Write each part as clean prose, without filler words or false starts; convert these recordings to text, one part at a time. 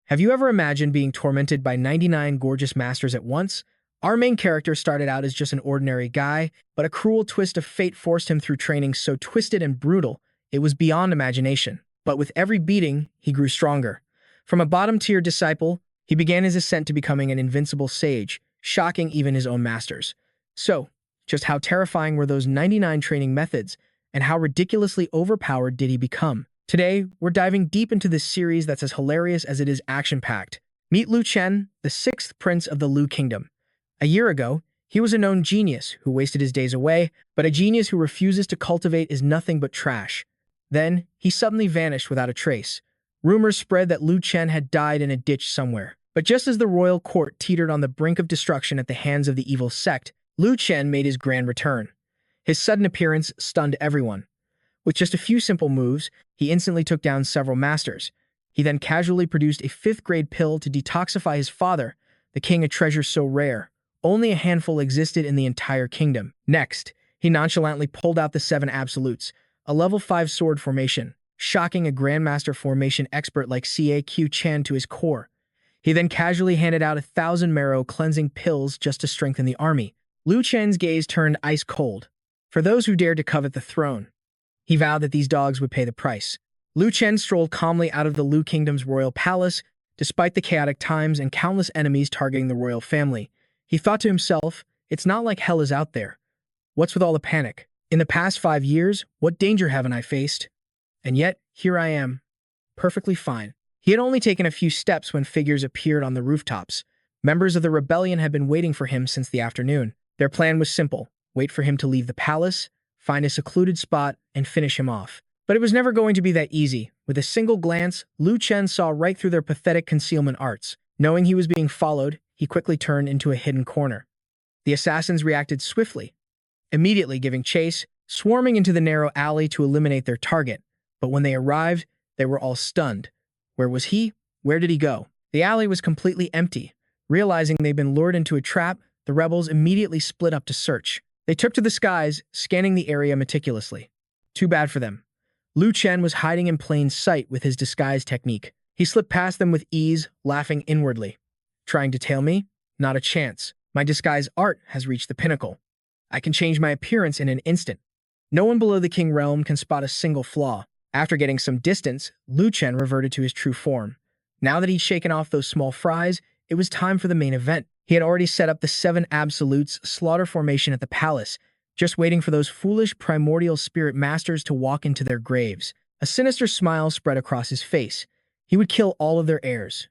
Have you ever imagined being tormented by 99 gorgeous masters at once? Our main character started out as just an ordinary guy, but a cruel twist of fate forced him through training so twisted and brutal, it was beyond imagination. But with every beating, he grew stronger. From a bottom-tier disciple, he began his ascent to becoming an invincible sage, shocking even his own masters. So, just how terrifying were those 99 training methods, and how ridiculously overpowered did he become? Today, we're diving deep into this series that's as hilarious as it is action-packed. Meet Lu Chen, the sixth prince of the Lu Kingdom. A year ago, he was a known genius who wasted his days away, but a genius who refuses to cultivate is nothing but trash. Then, he suddenly vanished without a trace. Rumors spread that Lu Chen had died in a ditch somewhere. But just as the royal court teetered on the brink of destruction at the hands of the evil sect, Lu Chen made his grand return. His sudden appearance stunned everyone. With just a few simple moves, he instantly took down several masters. He then casually produced a fifth-grade pill to detoxify his father, the king, a treasure so rare. Only a handful existed in the entire kingdom. Next, he nonchalantly pulled out the 7 absolutes, a level 5 sword formation, shocking a grandmaster formation expert like Caq Chan to his core. He then casually handed out 1,000 marrow-cleansing pills just to strengthen the army. Lu Chen's gaze turned ice-cold. For those who dared to covet the throne, he vowed that these dogs would pay the price. Lu Chen strolled calmly out of the Lu Kingdom's royal palace, despite the chaotic times and countless enemies targeting the royal family. He thought to himself, it's not like hell is out there. What's with all the panic? In the past 5 years, what danger haven't I faced? And yet, here I am, perfectly fine. He had only taken a few steps when figures appeared on the rooftops. Members of the rebellion had been waiting for him since the afternoon. Their plan was simple: wait for him to leave the palace, find a secluded spot, and finish him off. But it was never going to be that easy. With a single glance, Lu Chen saw right through their pathetic concealment arts. Knowing he was being followed, he quickly turned into a hidden corner. The assassins reacted swiftly, immediately giving chase, swarming into the narrow alley to eliminate their target. But when they arrived, they were all stunned. Where was he? Where did he go? The alley was completely empty. Realizing they'd been lured into a trap, the rebels immediately split up to search. They took to the skies, scanning the area meticulously. Too bad for them. Lu Chen was hiding in plain sight with his disguise technique. He slipped past them with ease, laughing inwardly. Trying to tail me? Not a chance. My disguise art has reached the pinnacle. I can change my appearance in an instant. No one below the King realm can spot a single flaw. After getting some distance, Lu Chen reverted to his true form. Now that he'd shaken off those small fries, it was time for the main event. He had already set up the 7 absolutes slaughter formation at the palace, just waiting for those foolish primordial spirit masters to walk into their graves. A sinister smile spread across his face. He would kill all of their heirs.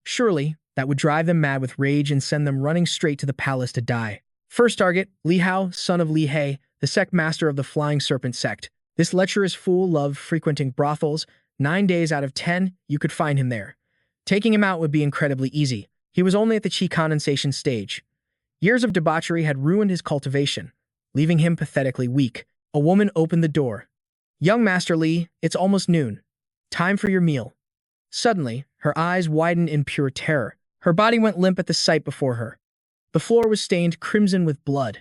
Surely, that would drive them mad with rage and send them running straight to the palace to die. First target, Li Hao, son of Li He, the sect master of the Flying Serpent sect. This lecherous fool loved frequenting brothels. 9 days out of 10, you could find him there. Taking him out would be incredibly easy. He was only at the chi condensation stage. Years of debauchery had ruined his cultivation, leaving him pathetically weak. A woman opened the door. Young Master Li, it's almost noon. Time for your meal. Suddenly, her eyes widened in pure terror. Her body went limp at the sight before her. The floor was stained crimson with blood,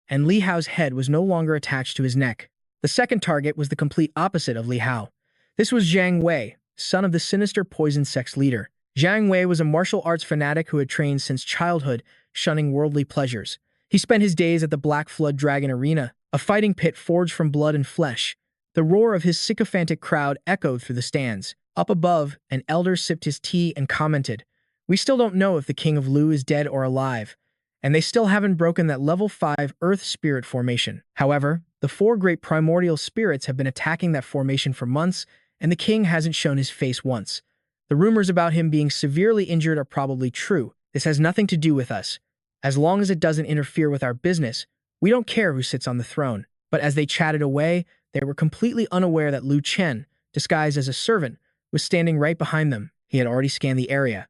and Li Hao's head was no longer attached to his neck. The second target was the complete opposite of Li Hao. This was Zhang Wei, son of the sinister poison sect's leader. Zhang Wei was a martial arts fanatic who had trained since childhood, shunning worldly pleasures. He spent his days at the Black Flood Dragon Arena, a fighting pit forged from blood and flesh. The roar of his sycophantic crowd echoed through the stands. Up above, an elder sipped his tea and commented, "We still don't know if the King of Lu is dead or alive, and they still haven't broken that level 5 Earth Spirit formation. However, the 4 great primordial spirits have been attacking that formation for months, and the king hasn't shown his face once. The rumors about him being severely injured are probably true. This has nothing to do with us. As long as it doesn't interfere with our business, we don't care who sits on the throne." But as they chatted away, they were completely unaware that Lu Chen, disguised as a servant, was standing right behind them. He had already scanned the area.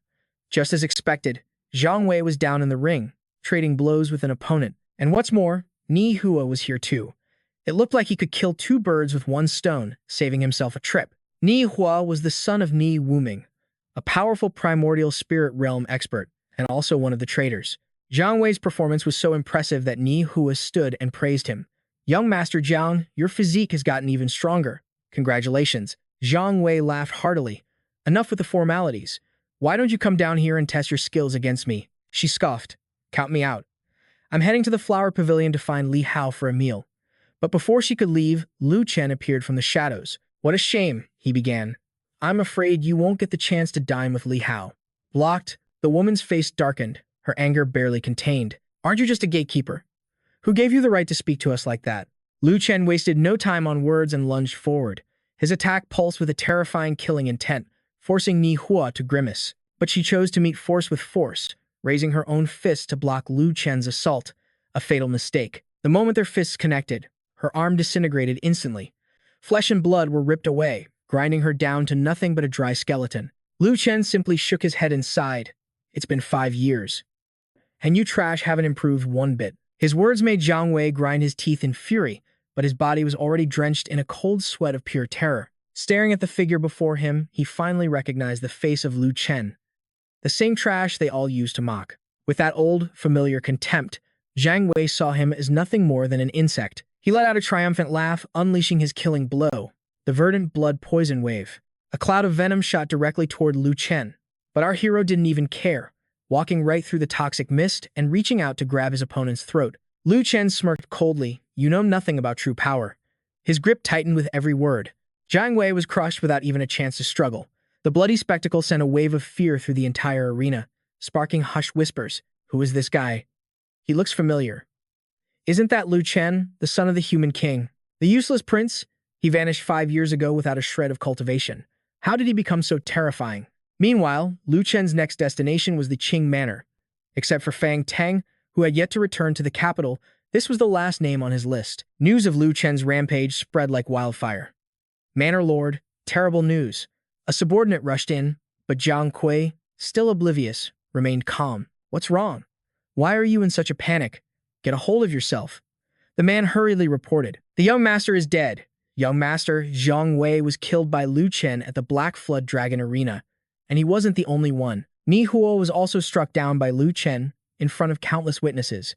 Just as expected, Zhang Wei was down in the ring, trading blows with an opponent. And what's more, Ni Hua was here too. It looked like he could kill 2 birds with 1 stone, saving himself a trip. Ni Hua was the son of Ni Wuming, a powerful primordial spirit realm expert, and also one of the traitors. Zhang Wei's performance was so impressive that Ni Hua stood and praised him. "Young Master Zhang, your physique has gotten even stronger. Congratulations." Zhang Wei laughed heartily. Enough with the formalities. Why don't you come down here and test your skills against me? She scoffed. Count me out. I'm heading to the flower pavilion to find Li Hao for a meal. But before she could leave, Lu Chen appeared from the shadows. What a shame, he began. I'm afraid you won't get the chance to dine with Li Hao. Blocked, the woman's face darkened, her anger barely contained. Aren't you just a gatekeeper? Who gave you the right to speak to us like that? Lu Chen wasted no time on words and lunged forward. His attack pulsed with a terrifying killing intent, forcing Ni Hua to grimace. But she chose to meet force with force, raising her own fist to block Lu Chen's assault, a fatal mistake. The moment their fists connected, her arm disintegrated instantly. Flesh and blood were ripped away, grinding her down to nothing but a dry skeleton. Lu Chen simply shook his head and sighed. It's been 5 years. And you trash haven't improved one bit. His words made Jiang Wei grind his teeth in fury, but his body was already drenched in a cold sweat of pure terror. Staring at the figure before him, he finally recognized the face of Lu Chen. The same trash they all used to mock. With that old, familiar contempt, Jiang Wei saw him as nothing more than an insect. He let out a triumphant laugh, unleashing his killing blow, the verdant blood poison wave. A cloud of venom shot directly toward Lu Chen. But our hero didn't even care, walking right through the toxic mist and reaching out to grab his opponent's throat. Lu Chen smirked coldly. You know nothing about true power. His grip tightened with every word. Jiang Wei was crushed without even a chance to struggle. The bloody spectacle sent a wave of fear through the entire arena, sparking hushed whispers. Who is this guy? He looks familiar. Isn't that Lu Chen, the son of the human king? The useless prince? He vanished 5 years ago without a shred of cultivation. How did he become so terrifying? Meanwhile, Lu Chen's next destination was the Qing Manor. Except for Fang Teng, who had yet to return to the capital, this was the last name on his list. News of Lu Chen's rampage spread like wildfire. Manor Lord, terrible news. A subordinate rushed in, but Jiang Kui, still oblivious, remained calm. What's wrong? Why are you in such a panic? Get a hold of yourself. The man hurriedly reported. The young master is dead. Young master Jiang Wei was killed by Lu Chen at the Black Flood Dragon Arena. And he wasn't the only one. Ni Hua was also struck down by Lu Chen in front of countless witnesses.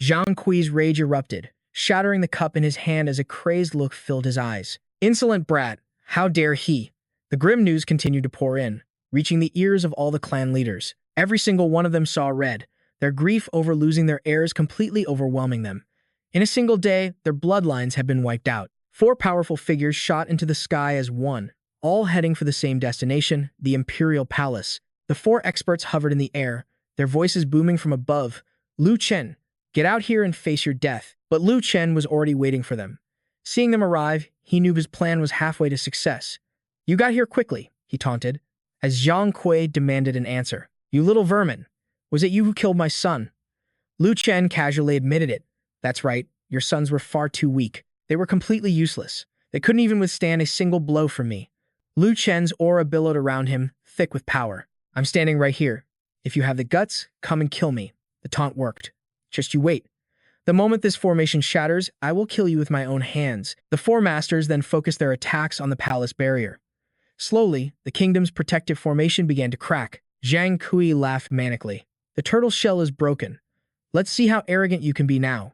Jiang Kui's rage erupted, shattering the cup in his hand as a crazed look filled his eyes. Insolent brat, how dare he? The grim news continued to pour in, reaching the ears of all the clan leaders. Every single one of them saw red, their grief over losing their heirs completely overwhelming them. In a single day, their bloodlines had been wiped out. 4 powerful figures shot into the sky as one, all heading for the same destination, the Imperial Palace. The 4 experts hovered in the air, their voices booming from above. Lu Chen, get out here and face your death. But Lu Chen was already waiting for them. Seeing them arrive, he knew his plan was halfway to success. You got here quickly, he taunted, as Jiang Kui demanded an answer. You little vermin. Was it you who killed my son? Lu Chen casually admitted it. That's right, your sons were far too weak. They were completely useless. They couldn't even withstand a single blow from me. Lu Chen's aura billowed around him, thick with power. I'm standing right here. If you have the guts, come and kill me. The taunt worked. Just you wait. The moment this formation shatters, I will kill you with my own hands. The 4 masters then focused their attacks on the palace barrier. Slowly, the kingdom's protective formation began to crack. Jiang Kui laughed manically. The turtle shell is broken. Let's see how arrogant you can be now.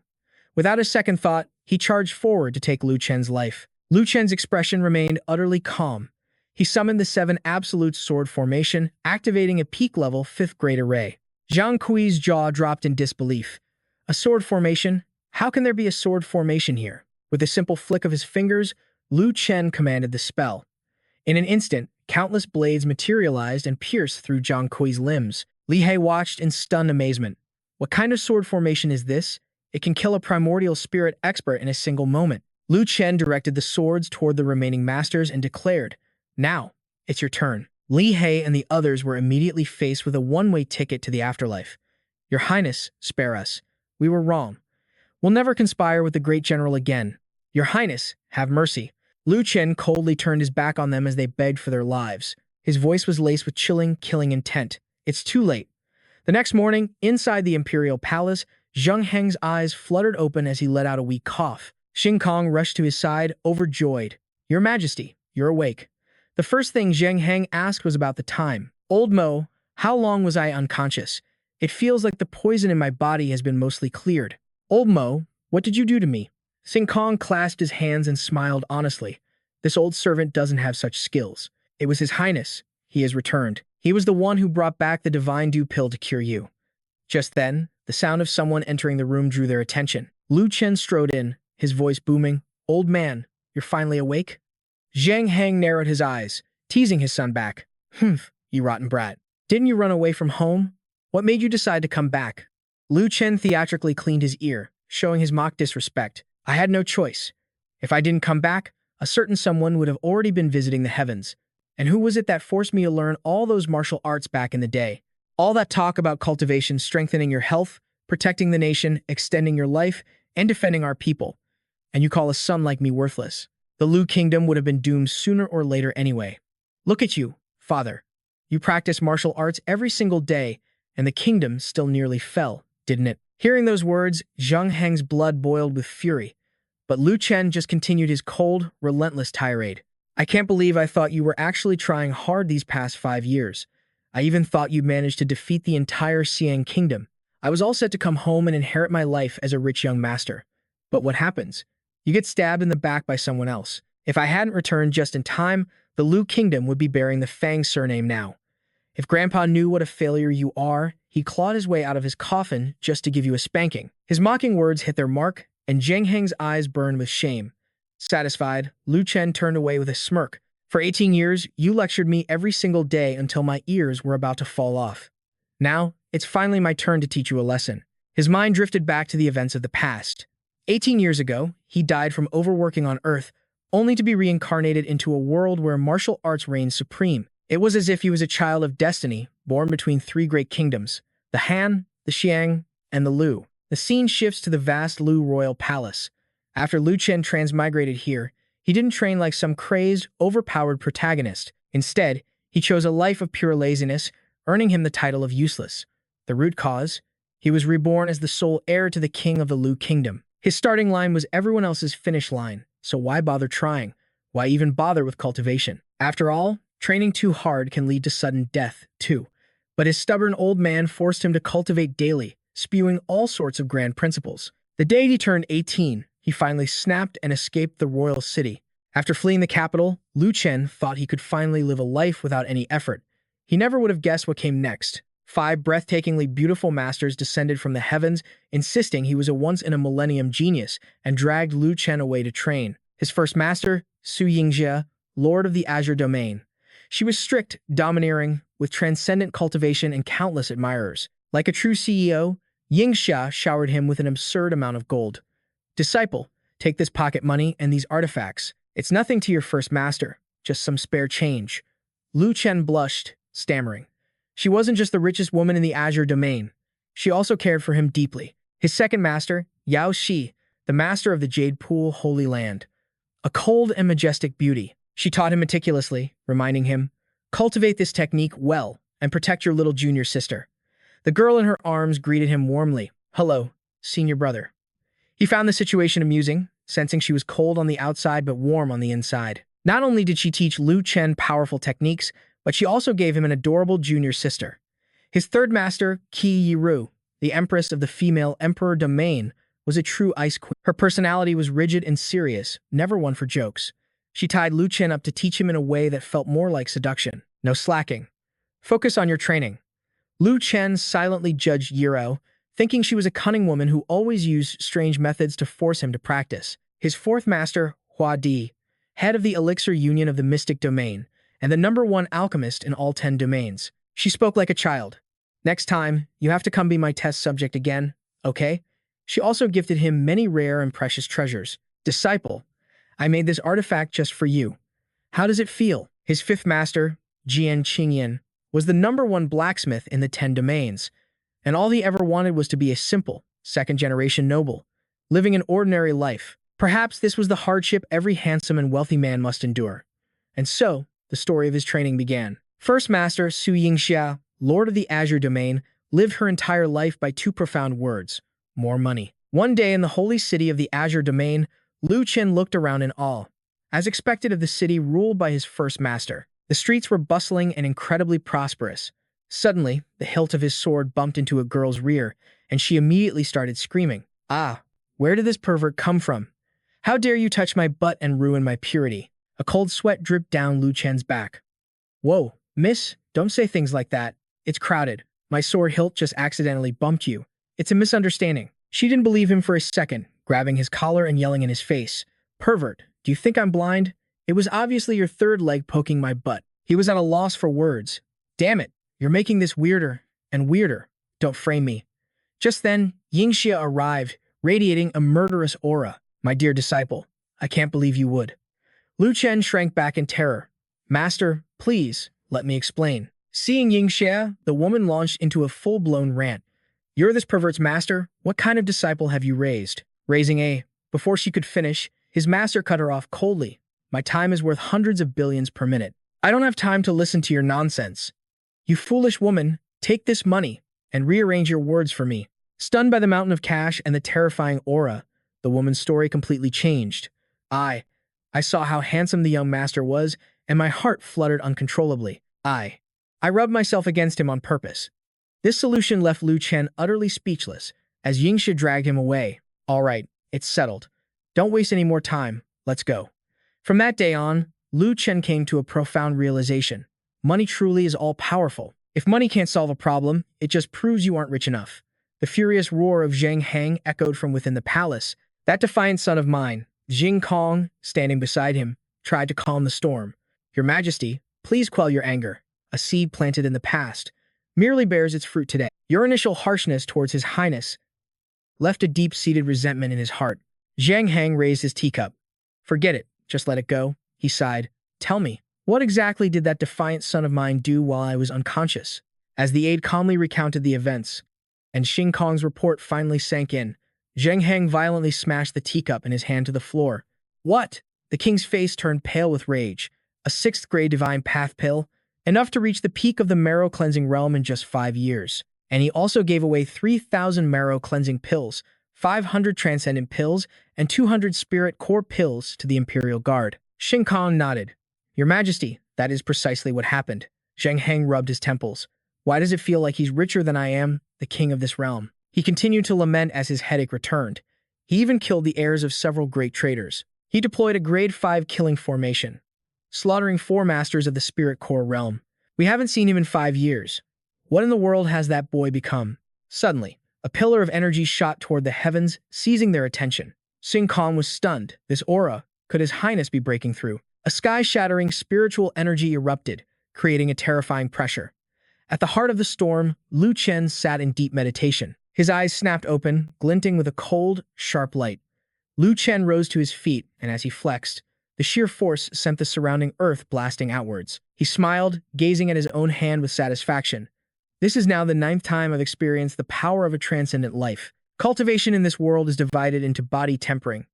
Without a second thought, he charged forward to take Lu Chen's life. Lu Chen's expression remained utterly calm. He summoned the 7 absolute sword formation, activating a peak-level 5th grade array. Jiang Kui's jaw dropped in disbelief. A sword formation? How can there be a sword formation here? With a simple flick of his fingers, Lu Chen commanded the spell. In an instant, countless blades materialized and pierced through Jiang Kui's limbs. Li He watched in stunned amazement. What kind of sword formation is this? It can kill a primordial spirit expert in a single moment. Lu Chen directed the swords toward the remaining masters and declared, Now, it's your turn. Li He and the others were immediately faced with a one-way ticket to the afterlife. Your Highness, spare us. We were wrong. We'll never conspire with the great general again. Your Highness, have mercy. Lu Chen coldly turned his back on them as they begged for their lives. His voice was laced with chilling, killing intent. It's too late. The next morning, inside the Imperial Palace, Zheng Heng's eyes fluttered open as he let out a weak cough. Xing Kong rushed to his side, overjoyed. Your Majesty, you're awake. The first thing Zheng Heng asked was about the time. Old Mo, how long was I unconscious? It feels like the poison in my body has been mostly cleared. Old Mo, what did you do to me? Xing Kong clasped his hands and smiled honestly. This old servant doesn't have such skills. It was His Highness. He has returned. He was the one who brought back the divine dew pill to cure you. Just then, the sound of someone entering the room drew their attention. Lu Chen strode in, his voice booming. "Old man, you're finally awake?" Zhang Heng narrowed his eyes, teasing his son back. "Humph, you rotten brat. Didn't you run away from home? What made you decide to come back?" Lu Chen theatrically cleaned his ear, showing his mock disrespect. "I had no choice. If I didn't come back, a certain someone would have already been visiting the heavens. And who was it that forced me to learn all those martial arts back in the day? All that talk about cultivation, strengthening your health, protecting the nation, extending your life, and defending our people. And you call a son like me worthless. The Lu kingdom would have been doomed sooner or later anyway. Look at you, father. You practice martial arts every single day, and the kingdom still nearly fell, didn't it?" Hearing those words, Zhang Heng's blood boiled with fury. But Lu Chen just continued his cold, relentless tirade. "I can't believe I thought you were actually trying hard these past 5 years. I even thought you'd managed to defeat the entire Xiang kingdom. I was all set to come home and inherit my life as a rich young master. But what happens? You get stabbed in the back by someone else. If I hadn't returned just in time, the Lu kingdom would be bearing the Fang surname now. If Grandpa knew what a failure you are, he clawed his way out of his coffin just to give you a spanking." His mocking words hit their mark, and Zhang Heng's eyes burned with shame. Satisfied, Lu Chen turned away with a smirk. "For 18 years, you lectured me every single day until my ears were about to fall off. Now, it's finally my turn to teach you a lesson." His mind drifted back to the events of the past. 18 years ago, he died from overworking on Earth, only to be reincarnated into a world where martial arts reigned supreme. It was as if he was a child of destiny, born between 3 great kingdoms, the Han, the Xiang, and the Lu. The scene shifts to the vast Lu royal palace. After Lu Chen transmigrated here, he didn't train like some crazed, overpowered protagonist. Instead, he chose a life of pure laziness, earning him the title of useless. The root cause? He was reborn as the sole heir to the king of the Lu kingdom. His starting line was everyone else's finish line, so why bother trying? Why even bother with cultivation? After all, training too hard can lead to sudden death, too. But his stubborn old man forced him to cultivate daily, spewing all sorts of grand principles. The day he turned 18, he finally snapped and escaped the royal city. After fleeing the capital, Lu Chen thought he could finally live a life without any effort. He never would have guessed what came next. 5 breathtakingly beautiful masters descended from the heavens, insisting he was a once-in-a-millennium genius, and dragged Lu Chen away to train. His first master, Su Yingjia, Lord of the Azure Domain. She was strict, domineering, with transcendent cultivation and countless admirers. Like a true CEO, Yingxia showered him with an absurd amount of gold. "Disciple, take this pocket money and these artifacts. It's nothing to your first master, just some spare change." Lu Chen blushed, stammering. She wasn't just the richest woman in the Azure Domain. She also cared for him deeply. His second master, Yao Shi, the master of the Jade Pool Holy Land. A cold and majestic beauty. She taught him meticulously, reminding him, "Cultivate this technique well and protect your little junior sister." The girl in her arms greeted him warmly. "Hello, senior brother." He found the situation amusing, sensing she was cold on the outside but warm on the inside. Not only did she teach Lu Chen powerful techniques, but she also gave him an adorable junior sister. His third master, Qi Yiru, the empress of the female emperor domain, was a true ice queen. Her personality was rigid and serious, never one for jokes. She tied Lu Chen up to teach him in a way that felt more like seduction. No slacking. Focus on your training. Lu Chen silently judged Yiru, thinking she was a cunning woman who always used strange methods to force him to practice. His fourth master, Hua Di, head of the elixir union of the mystic domain, and the #1 alchemist in all 10 domains. She spoke like a child. "Next time, you have to come be my test subject again, okay?" She also gifted him many rare and precious treasures. "Disciple, I made this artifact just for you. How does it feel?" His fifth master, Jian Qingyan, was the #1 blacksmith in the 10 domains, and all he ever wanted was to be a simple, second-generation noble, living an ordinary life. Perhaps this was the hardship every handsome and wealthy man must endure. And so, the story of his training began. First Master Su Yingxia, Lord of the Azure Domain, lived her entire life by 2 profound words: more money. One day in the holy city of the Azure Domain, Lu Chen looked around in awe. As expected of the city ruled by his first master, the streets were bustling and incredibly prosperous. Suddenly, the hilt of his sword bumped into a girl's rear, and she immediately started screaming. "Ah, where did this pervert come from? How dare you touch my butt and ruin my purity?" A cold sweat dripped down Lu Chen's back. "Whoa, Miss, don't say things like that. It's crowded. My sword hilt just accidentally bumped you. It's a misunderstanding. She didn't believe him for a second, grabbing his collar and yelling in his face. Pervert, do you think I'm blind? It was obviously your third leg poking my butt. He was at a loss for words. Damn it, you're making this weirder and weirder. Don't frame me. Just then, Yingxia arrived, radiating a murderous aura. My dear disciple, I can't believe you would. Lu Chen shrank back in terror. Master, please, let me explain. Seeing Yingxia, the woman launched into a full-blown rant. You're this pervert's master? What kind of disciple have you raised? Raising a... Before she could finish, his master cut her off coldly. My time is worth hundreds of billions per minute. I don't have time to listen to your nonsense. You foolish woman, take this money and rearrange your words for me. Stunned by the mountain of cash and the terrifying aura, the woman's story completely changed. I saw how handsome the young master was, and my heart fluttered uncontrollably. I rubbed myself against him on purpose. This solution left Lu Chen utterly speechless, as Yingxia dragged him away. All right, it's settled. Don't waste any more time. Let's go. From that day on, Lu Chen came to a profound realization. Money truly is all-powerful. If money can't solve a problem, it just proves you aren't rich enough. The furious roar of Zhang Heng echoed from within the palace. That defiant son of mine, Jing Kong, standing beside him, tried to calm the storm. Your Majesty, please quell your anger. A seed planted in the past merely bears its fruit today. Your initial harshness towards His Highness left a deep-seated resentment in his heart. Zhang Heng raised his teacup. Forget it, just let it go, he sighed. Tell me, what exactly did that defiant son of mine do while I was unconscious? As the aide calmly recounted the events, and Xing Kong's report finally sank in, Zhang Heng violently smashed the teacup in his hand to the floor. What? The king's face turned pale with rage. A 6th-grade divine path pill, enough to reach the peak of the marrow-cleansing realm in just 5 years. And he also gave away 3,000 marrow-cleansing pills, 500 transcendent pills, and 200 spirit core pills to the Imperial Guard. Xing Kong nodded. Your Majesty, that is precisely what happened. Zhang Heng rubbed his temples. Why does it feel like he's richer than I am, the king of this realm? He continued to lament as his headache returned. He even killed the heirs of several great traitors. He deployed a grade 5 killing formation, slaughtering 4 masters of the spirit core realm. We haven't seen him in 5 years. What in the world has that boy become? Suddenly, a pillar of energy shot toward the heavens, seizing their attention. Xing Kong was stunned. This aura, could His Highness be breaking through? A sky-shattering spiritual energy erupted, creating a terrifying pressure. At the heart of the storm, Lu Chen sat in deep meditation. His eyes snapped open, glinting with a cold, sharp light. Lu Chen rose to his feet, and as he flexed, the sheer force sent the surrounding earth blasting outwards. He smiled, gazing at his own hand with satisfaction. This is now the 9th time I've experienced the power of a transcendent life. Cultivation in this world is divided into body tempering,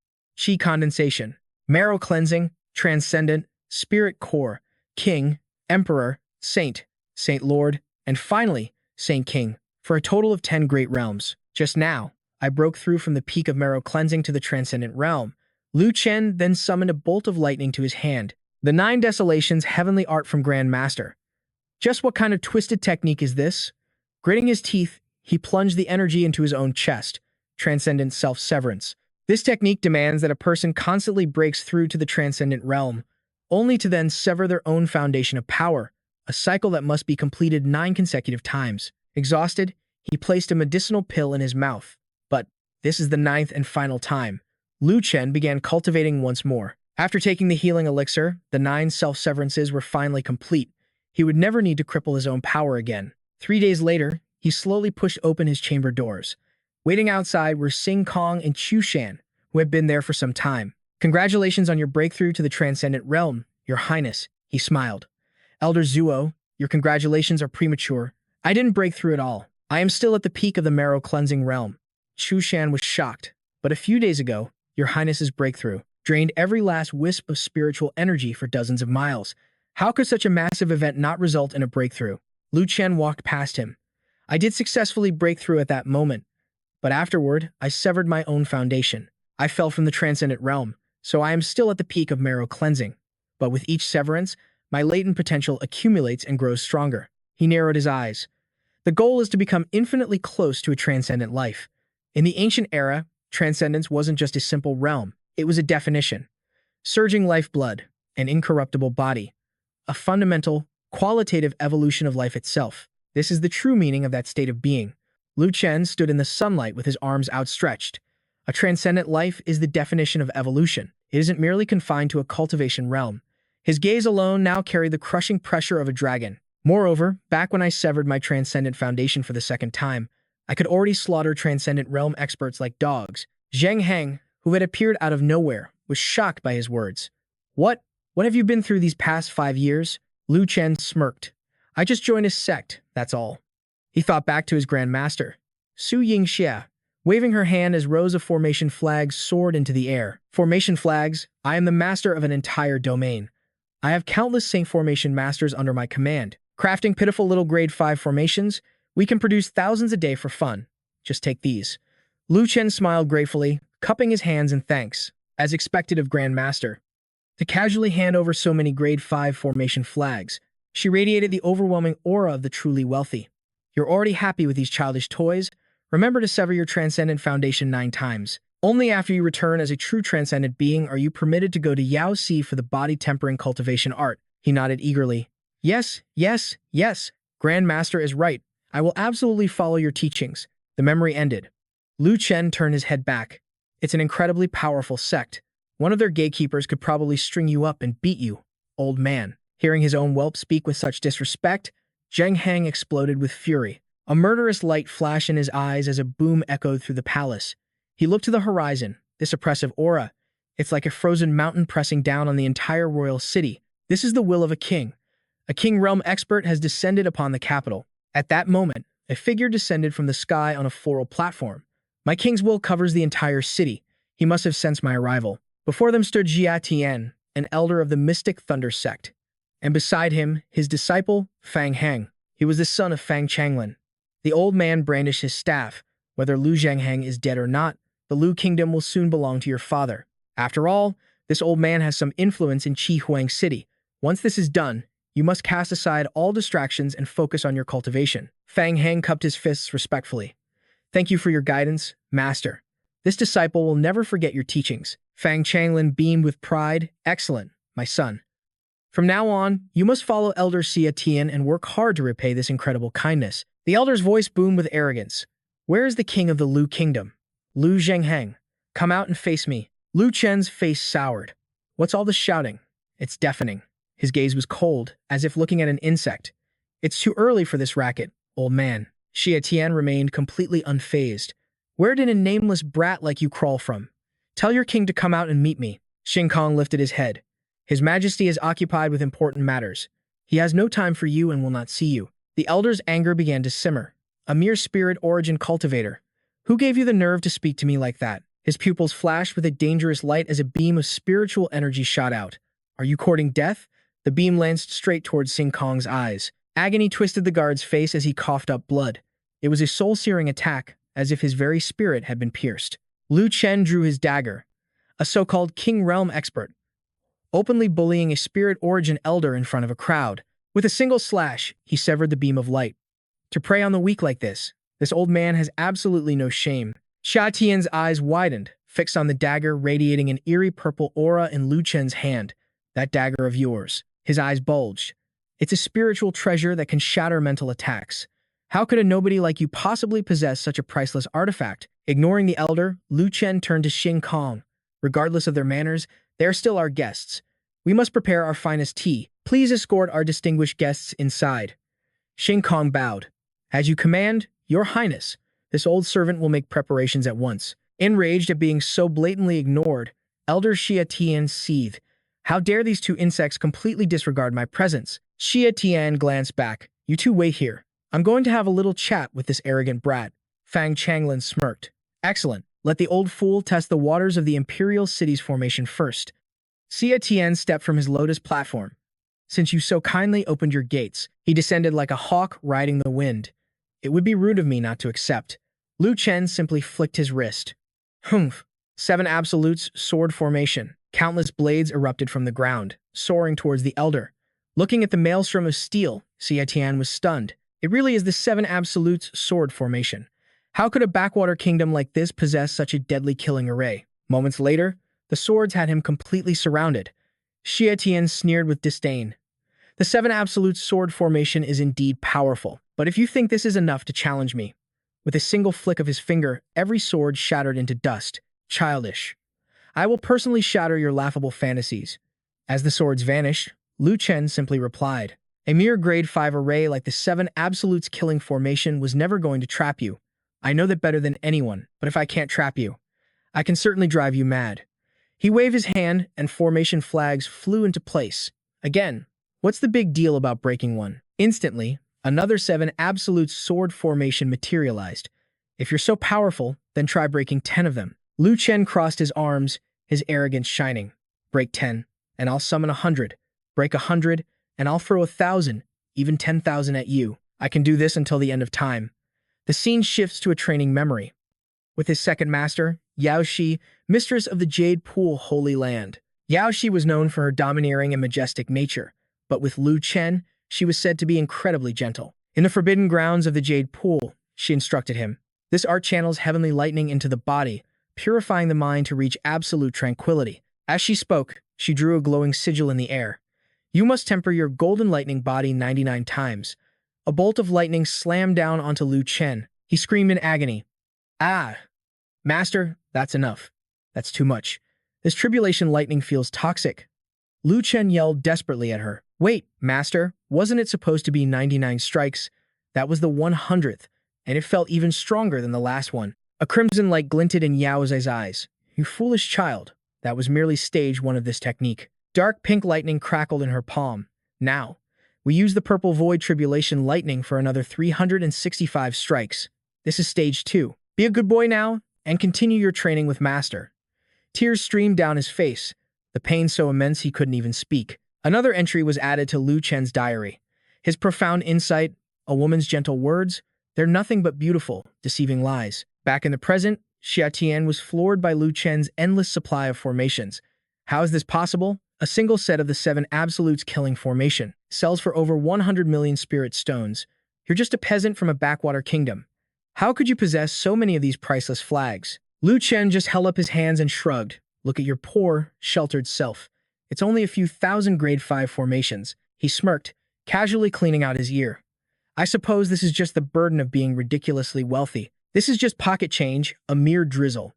chi condensation, marrow cleansing, transcendent, spirit core, king, emperor, saint, saint lord, and finally, saint king, for a total of 10 great realms. Just now, I broke through from the peak of marrow cleansing to the transcendent realm. Lu Chen then summoned a bolt of lightning to his hand. The 9 desolations heavenly art from Grand Master. Just what kind of twisted technique is this? Gritting his teeth, he plunged the energy into his own chest, transcendent self-severance. This technique demands that a person constantly breaks through to the transcendent realm, only to then sever their own foundation of power, a cycle that must be completed 9 consecutive times. Exhausted, he placed a medicinal pill in his mouth. But this is the 9th and final time. Lu Chen began cultivating once more. After taking the healing elixir, the 9 self-severances were finally complete. He would never need to cripple his own power again. 3 days later, he slowly pushed open his chamber doors. Waiting outside were Xing Kong and Chu Shan, who had been there for some time. Congratulations on your breakthrough to the Transcendent Realm, Your Highness, he smiled. Elder Zuo, your congratulations are premature. I didn't break through at all. I am still at the peak of the marrow cleansing realm. Chu Shan was shocked. But a few days ago, Your Highness's breakthrough drained every last wisp of spiritual energy for dozens of miles. How could such a massive event not result in a breakthrough? Lu Chen walked past him. I did successfully break through at that moment, but afterward, I severed my own foundation. I fell from the transcendent realm, so I am still at the peak of marrow cleansing. But with each severance, my latent potential accumulates and grows stronger. He narrowed his eyes. The goal is to become infinitely close to a transcendent life. In the ancient era, transcendence wasn't just a simple realm. It was a definition. Surging lifeblood, an incorruptible body, a fundamental, qualitative evolution of life itself. This is the true meaning of that state of being. Lu Chen stood in the sunlight with his arms outstretched. A transcendent life is the definition of evolution. It isn't merely confined to a cultivation realm. His gaze alone now carried the crushing pressure of a dragon. Moreover, back when I severed my transcendent foundation for the second time, I could already slaughter transcendent realm experts like dogs. Zheng Heng, who had appeared out of nowhere, was shocked by his words. What? What have you been through these past 5 years? Lu Chen smirked. I just joined a sect, that's all. He thought back to his Grand Master, Su Yingxia, waving her hand as rows of formation flags soared into the air. Formation flags, I am the master of an entire domain. I have countless Saint formation masters under my command. Crafting pitiful little grade 5 formations, we can produce thousands a day for fun. Just take these. Lu Chen smiled gratefully, cupping his hands in thanks, as expected of Grand Master. To casually hand over so many grade 5 formation flags, she radiated the overwhelming aura of the truly wealthy. You're already happy with these childish toys? Remember to sever your transcendent foundation 9 times. Only after you return as a true transcendent being are you permitted to go to Yao Si for the body tempering cultivation art. He nodded eagerly. Yes, yes, yes. Grand Master is right. I will absolutely follow your teachings. The memory ended. Lu Chen turned his head back. It's an incredibly powerful sect. One of their gatekeepers could probably string you up and beat you, old man. Hearing his own whelp speak with such disrespect, Zheng Heng exploded with fury. A murderous light flashed in his eyes as a boom echoed through the palace. He looked to the horizon, this oppressive aura. It's like a frozen mountain pressing down on the entire royal city. This is the will of a king. A king realm expert has descended upon the capital. At that moment, a figure descended from the sky on a floral platform. My king's will covers the entire city. He must have sensed my arrival. Before them stood Jia Tian, an elder of the Mystic Thunder sect, and beside him, his disciple, Fang Heng. He was the son of Fang Changlin. The old man brandished his staff. Whether Lu Zhengheng is dead or not, the Lu kingdom will soon belong to your father. After all, this old man has some influence in Qi Huang City. Once this is done, you must cast aside all distractions and focus on your cultivation. Fang Heng cupped his fists respectfully. Thank you for your guidance, master. This disciple will never forget your teachings. Fang Changlin beamed with pride. Excellent, my son. From now on, you must follow Elder Xia Tian and work hard to repay this incredible kindness. The elder's voice boomed with arrogance. Where is the king of the Lu kingdom? Lu Zhengheng. Come out and face me. Lu Chen's face soured. What's all this shouting? It's deafening. His gaze was cold, as if looking at an insect. It's too early for this racket, old man. Xia Tian remained completely unfazed. Where did a nameless brat like you crawl from? Tell your king to come out and meet me. Xing Kong lifted his head. His Majesty is occupied with important matters. He has no time for you and will not see you. The elder's anger began to simmer. A mere spirit origin cultivator. Who gave you the nerve to speak to me like that? His pupils flashed with a dangerous light as a beam of spiritual energy shot out. Are you courting death? The beam lanced straight towards Xing Kong's eyes. Agony twisted the guard's face as he coughed up blood. It was a soul-searing attack, as if his very spirit had been pierced. Lu Chen drew his dagger. A so-called King Realm expert, openly bullying a spirit origin elder in front of a crowd. With a single slash, he severed the beam of light. To prey on the weak like this old man has absolutely no shame. Xia Tian's eyes widened, fixed on the dagger radiating an eerie purple aura in Lu Chen's hand. That dagger of yours. His eyes bulged. It's a spiritual treasure that can shatter mental attacks. How could a nobody like you possibly possess such a priceless artifact? Ignoring the elder, Lu Chen turned to Xing Kong. Regardless of their manners, they are still our guests. We must prepare our finest tea. Please escort our distinguished guests inside. Xing Kong bowed. As you command, Your Highness. This old servant will make preparations at once. Enraged at being so blatantly ignored, Elder Xia Tian seethed. How dare these two insects completely disregard my presence? Xia Tian glanced back. You two wait here. I'm going to have a little chat with this arrogant brat. Fang Changlin smirked. Excellent. Let the old fool test the waters of the Imperial City's formation first. Xia Tian stepped from his lotus platform. Since you so kindly opened your gates, he descended like a hawk riding the wind. It would be rude of me not to accept. Lu Chen simply flicked his wrist. Humph. 7 absolutes, sword formation. Countless blades erupted from the ground, soaring towards the elder. Looking at the maelstrom of steel, Xia Tian was stunned. It really is the 7 absolutes sword formation. How could a backwater kingdom like this possess such a deadly killing array? Moments later, the swords had him completely surrounded. Xia Tian sneered with disdain. The seven absolute sword formation is indeed powerful, but if you think this is enough to challenge me, with a single flick of his finger, every sword shattered into dust. Childish. I will personally shatter your laughable fantasies. As the swords vanished, Lu Chen simply replied, a mere grade 5 array like the seven absolutes killing formation was never going to trap you. I know that better than anyone, but if I can't trap you, I can certainly drive you mad. He waved his hand and formation flags flew into place. Again, what's the big deal about breaking one? Instantly, another seven absolute sword formation materialized. If you're so powerful, then try breaking 10 of them. Lu Chen crossed his arms, his arrogance shining. Break 10, and I'll summon 100. Break 100, and I'll throw 1,000, even 10,000 at you. I can do this until the end of time. The scene shifts to a training memory. With his second master, Yao Shi, mistress of the Jade Pool Holy Land. Yao Shi was known for her domineering and majestic nature, but with Lu Chen, she was said to be incredibly gentle. In the forbidden grounds of the Jade Pool, she instructed him. This art channels heavenly lightning into the body, purifying the mind to reach absolute tranquility. As she spoke, she drew a glowing sigil in the air. You must temper your golden lightning body 99 times. A bolt of lightning slammed down onto Lu Chen. He screamed in agony. Ah! Master, that's enough. That's too much. This tribulation lightning feels toxic. Lu Chen yelled desperately at her. Wait, Master, wasn't it supposed to be 99 strikes? That was the 100th, and it felt even stronger than the last one. A crimson light glinted in Yao's eyes. You foolish child. That was merely stage 1 of this technique. Dark pink lightning crackled in her palm. Now, we use the purple void tribulation lightning for another 365 strikes. This is stage 2. Be a good boy now, and continue your training with Master. Tears streamed down his face, the pain so immense he couldn't even speak. Another entry was added to Lu Chen's diary. His profound insight, a woman's gentle words, they're nothing but beautiful, deceiving lies. Back in the present, Xia Tian was floored by Lu Chen's endless supply of formations. How is this possible? A single set of the seven absolutes killing formation sells for over 100 million spirit stones. You're just a peasant from a backwater kingdom. How could you possess so many of these priceless flags? Lu Chen just held up his hands and shrugged. Look at your poor, sheltered self. It's only a few thousand grade 5 formations. He smirked, casually cleaning out his ear. I suppose this is just the burden of being ridiculously wealthy. This is just pocket change, a mere drizzle.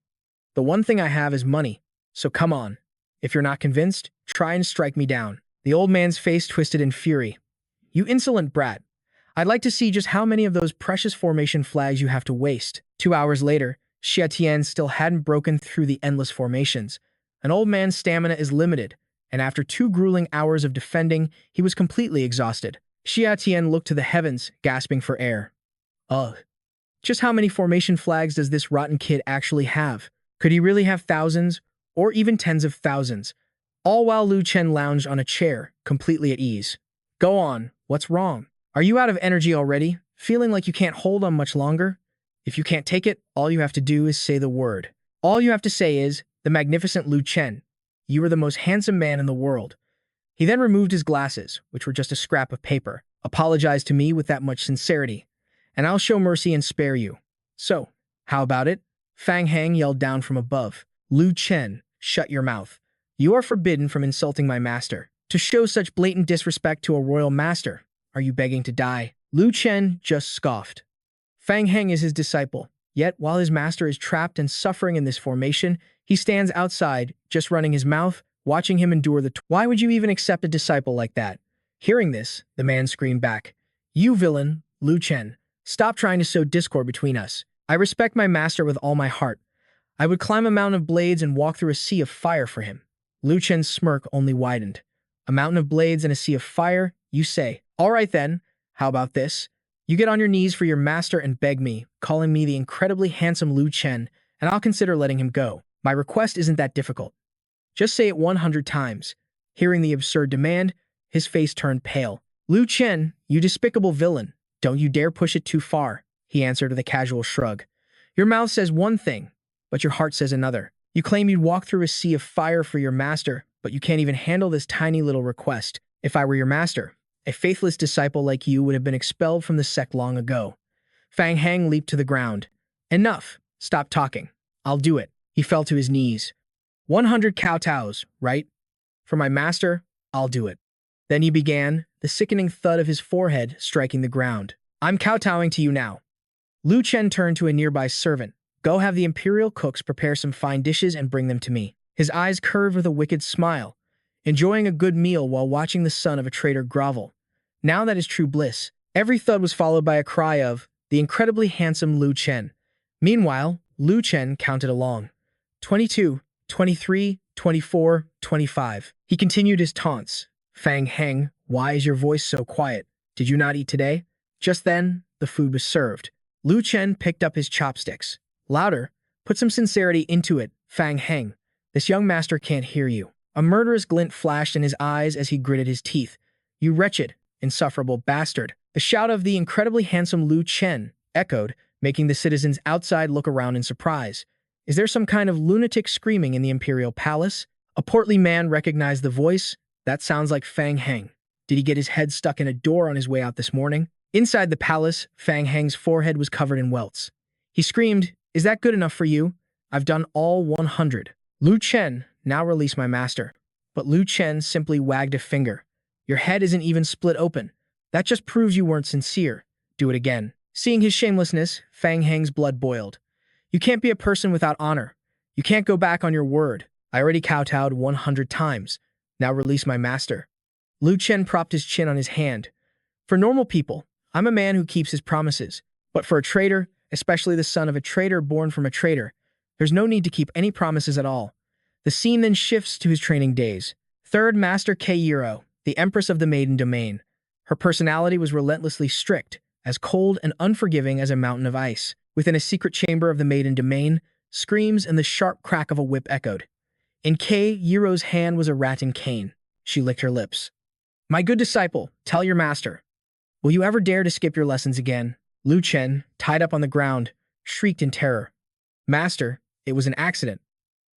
The one thing I have is money, so come on. If you're not convinced, try and strike me down. The old man's face twisted in fury. You insolent brat. I'd like to see just how many of those precious formation flags you have to waste. 2 hours later, Xia Tian still hadn't broken through the endless formations. An old man's stamina is limited, and after 2 grueling hours of defending, he was completely exhausted. Xia Tian looked to the heavens, gasping for air. Ugh. Just how many formation flags does this rotten kid actually have? Could he really have thousands, or even tens of thousands? All while Lu Chen lounged on a chair, completely at ease. Go on, what's wrong? Are you out of energy already? Feeling like you can't hold on much longer? If you can't take it, all you have to do is say the word. All you have to say is, the magnificent Lu Chen. You are the most handsome man in the world. He then removed his glasses, which were just a scrap of paper, apologized to me with that much sincerity, and I'll show mercy and spare you. So, how about it? Fang Hang yelled down from above. Lu Chen, shut your mouth. You are forbidden from insulting my master. To show such blatant disrespect to a royal master, are you begging to die? Lu Chen just scoffed. Fang Heng is his disciple, yet while his master is trapped and suffering in this formation, he stands outside, just running his mouth, watching him endure the Why would you even accept a disciple like that? Hearing this, the man screamed back. You villain, Lu Chen. Stop trying to sow discord between us. I respect my master with all my heart. I would climb a mountain of blades and walk through a sea of fire for him. Lu Chen's smirk only widened. A mountain of blades and a sea of fire, you say. All right then, how about this? You get on your knees for your master and beg me, calling me the incredibly handsome Lu Chen, and I'll consider letting him go. My request isn't that difficult. Just say it 100 times. Hearing the absurd demand, his face turned pale. Lu Chen, you despicable villain. Don't you dare push it too far, he answered with a casual shrug. Your mouth says one thing, but your heart says another. You claim you'd walk through a sea of fire for your master, but you can't even handle this tiny little request. If I were your master, a faithless disciple like you would have been expelled from the sect long ago. Fang Hang leaped to the ground. Enough. Stop talking. I'll do it. He fell to his knees. 100 kowtows, right? For my master, I'll do it. Then he began, the sickening thud of his forehead striking the ground. I'm kowtowing to you now. Lu Chen turned to a nearby servant. Go have the imperial cooks prepare some fine dishes and bring them to me. His eyes curved with a wicked smile, enjoying a good meal while watching the son of a traitor grovel. Now that is true bliss. Every thud was followed by a cry of, the incredibly handsome Lu Chen. Meanwhile, Lu Chen counted along. 22, 23, 24, 25. He continued his taunts. Fang Heng, why is your voice so quiet? Did you not eat today? Just then, the food was served. Lu Chen picked up his chopsticks. Louder, put some sincerity into it, Fang Heng. This young master can't hear you. A murderous glint flashed in his eyes as he gritted his teeth. You wretched, insufferable bastard. The shout of the incredibly handsome Lu Chen echoed, making the citizens outside look around in surprise. Is there some kind of lunatic screaming in the imperial palace? A portly man recognized the voice. That sounds like Fang Heng. Did he get his head stuck in a door on his way out this morning? Inside the palace, Fang Heng's forehead was covered in welts. He screamed, Is that good enough for you? I've done all 100. Lu Chen, now release my master. But Lu Chen simply wagged a finger. Your head isn't even split open. That just proves you weren't sincere. Do it again. Seeing his shamelessness, Fang Heng's blood boiled. You can't be a person without honor. You can't go back on your word. I already kowtowed 100 times. Now release my master. Lu Chen propped his chin on his hand. For normal people, I'm a man who keeps his promises. But for a traitor, especially the son of a traitor born from a traitor, there's no need to keep any promises at all. The scene then shifts to his training days. Third Master Keiro, the Empress of the Maiden Domain. Her personality was relentlessly strict, as cold and unforgiving as a mountain of ice. Within a secret chamber of the Maiden Domain, screams and the sharp crack of a whip echoed. In Keiro's hand was a rattan cane. She licked her lips. My good disciple, tell your master. Will you ever dare to skip your lessons again? Lu Chen, tied up on the ground, shrieked in terror. Master, it was an accident.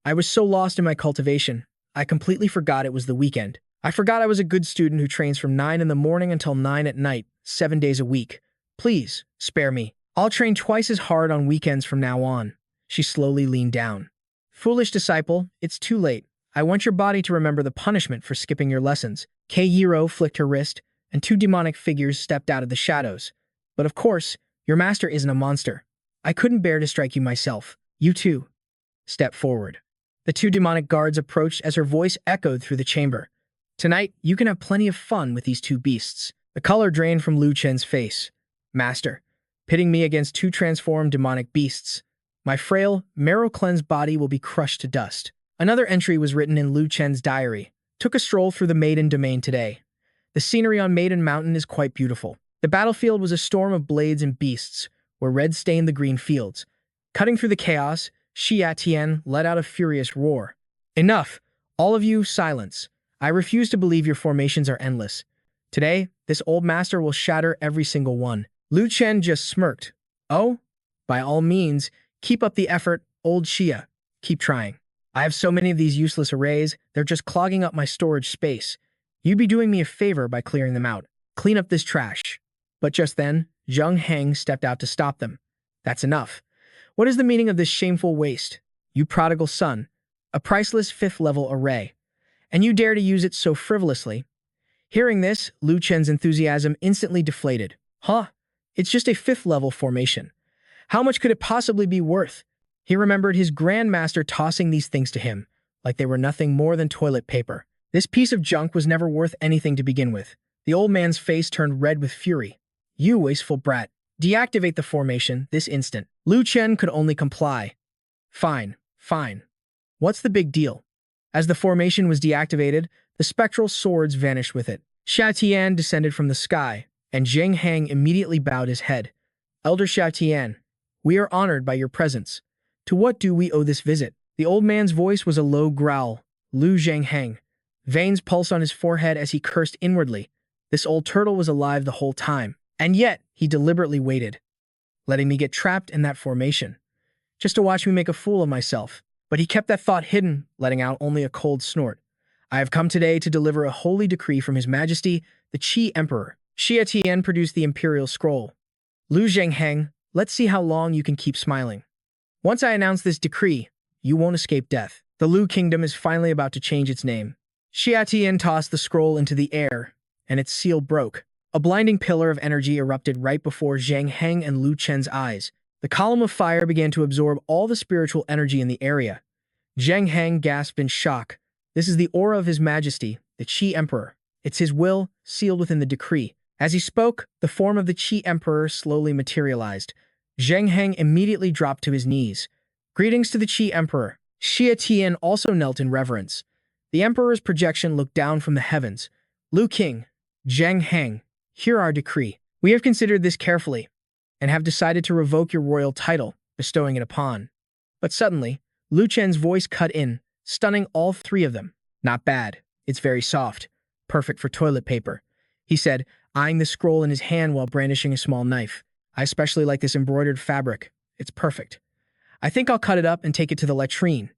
I was so lost in my cultivation, I completely forgot it was the weekend. I forgot I was a good student who trains from 9 in the morning until 9 at night, 7 days a week. Please, spare me. I'll train twice as hard on weekends from now on. She slowly leaned down. Foolish disciple, it's too late. I want your body to remember the punishment for skipping your lessons. Keiro flicked her wrist, and 2 demonic figures stepped out of the shadows. But of course, your master isn't a monster. I couldn't bear to strike you myself. You too. Step forward. The 2 demonic guards approached as her voice echoed through the chamber. Tonight, you can have plenty of fun with these 2 beasts. The color drained from Lu Chen's face. Master, pitting me against 2 transformed demonic beasts. My frail, marrow-cleansed body will be crushed to dust. Another entry was written in Lu Chen's diary. Took a stroll through the Maiden Domain today. The scenery on Maiden Mountain is quite beautiful. The battlefield was a storm of blades and beasts, where red stained the green fields. Cutting through the chaos, Xia Tian let out a furious roar. Enough! All of you, silence. I refuse to believe your formations are endless. Today, this old master will shatter every single one. Lu Chen just smirked. Oh? By all means, keep up the effort, old Xia. Keep trying. I have so many of these useless arrays, they're just clogging up my storage space. You'd be doing me a favor by clearing them out. Clean up this trash. But just then, Zheng Heng stepped out to stop them. That's enough. What is the meaning of this shameful waste? You prodigal son. A priceless 5th-level array. And you dare to use it so frivolously. Hearing this, Lu Chen's enthusiasm instantly deflated. Huh? It's just a 5th-level formation. How much could it possibly be worth? He remembered his grandmaster tossing these things to him, like they were nothing more than toilet paper. This piece of junk was never worth anything to begin with. The old man's face turned red with fury. You wasteful brat. Deactivate the formation this instant. Lu Chen could only comply. Fine, fine. What's the big deal? As the formation was deactivated, the spectral swords vanished with it. Xia Tian descended from the sky, and Zheng Heng immediately bowed his head. Elder Xia Tian, we are honored by your presence. To what do we owe this visit? The old man's voice was a low growl. Lu Zheng Heng. Veins pulsed on his forehead as he cursed inwardly. This old turtle was alive the whole time. And yet, he deliberately waited, letting me get trapped in that formation, just to watch me make a fool of myself. But he kept that thought hidden, letting out only a cold snort. I have come today to deliver a holy decree from His Majesty, the Qi Emperor. Xia Tian produced the imperial scroll. Lu Zhengheng, let's see how long you can keep smiling. Once I announce this decree, you won't escape death. The Lu Kingdom is finally about to change its name. Xia Tian tossed the scroll into the air, and its seal broke. A blinding pillar of energy erupted right before Zhang Heng and Lu Chen's eyes. The column of fire began to absorb all the spiritual energy in the area. Zhang Heng gasped in shock. This is the aura of His Majesty, the Qi Emperor. It's his will, sealed within the decree. As he spoke, the form of the Qi Emperor slowly materialized. Zhang Heng immediately dropped to his knees. Greetings to the Qi Emperor. Xia Tian also knelt in reverence. The Emperor's projection looked down from the heavens. Lu King, Zhang Heng, hear our decree. We have considered this carefully, and have decided to revoke your royal title, bestowing it upon. But suddenly, Lu Chen's voice cut in, stunning all three of them. Not bad. It's very soft. Perfect for toilet paper, he said, eyeing the scroll in his hand while brandishing a small knife. I especially like this embroidered fabric. It's perfect. I think I'll cut it up and take it to the latrine.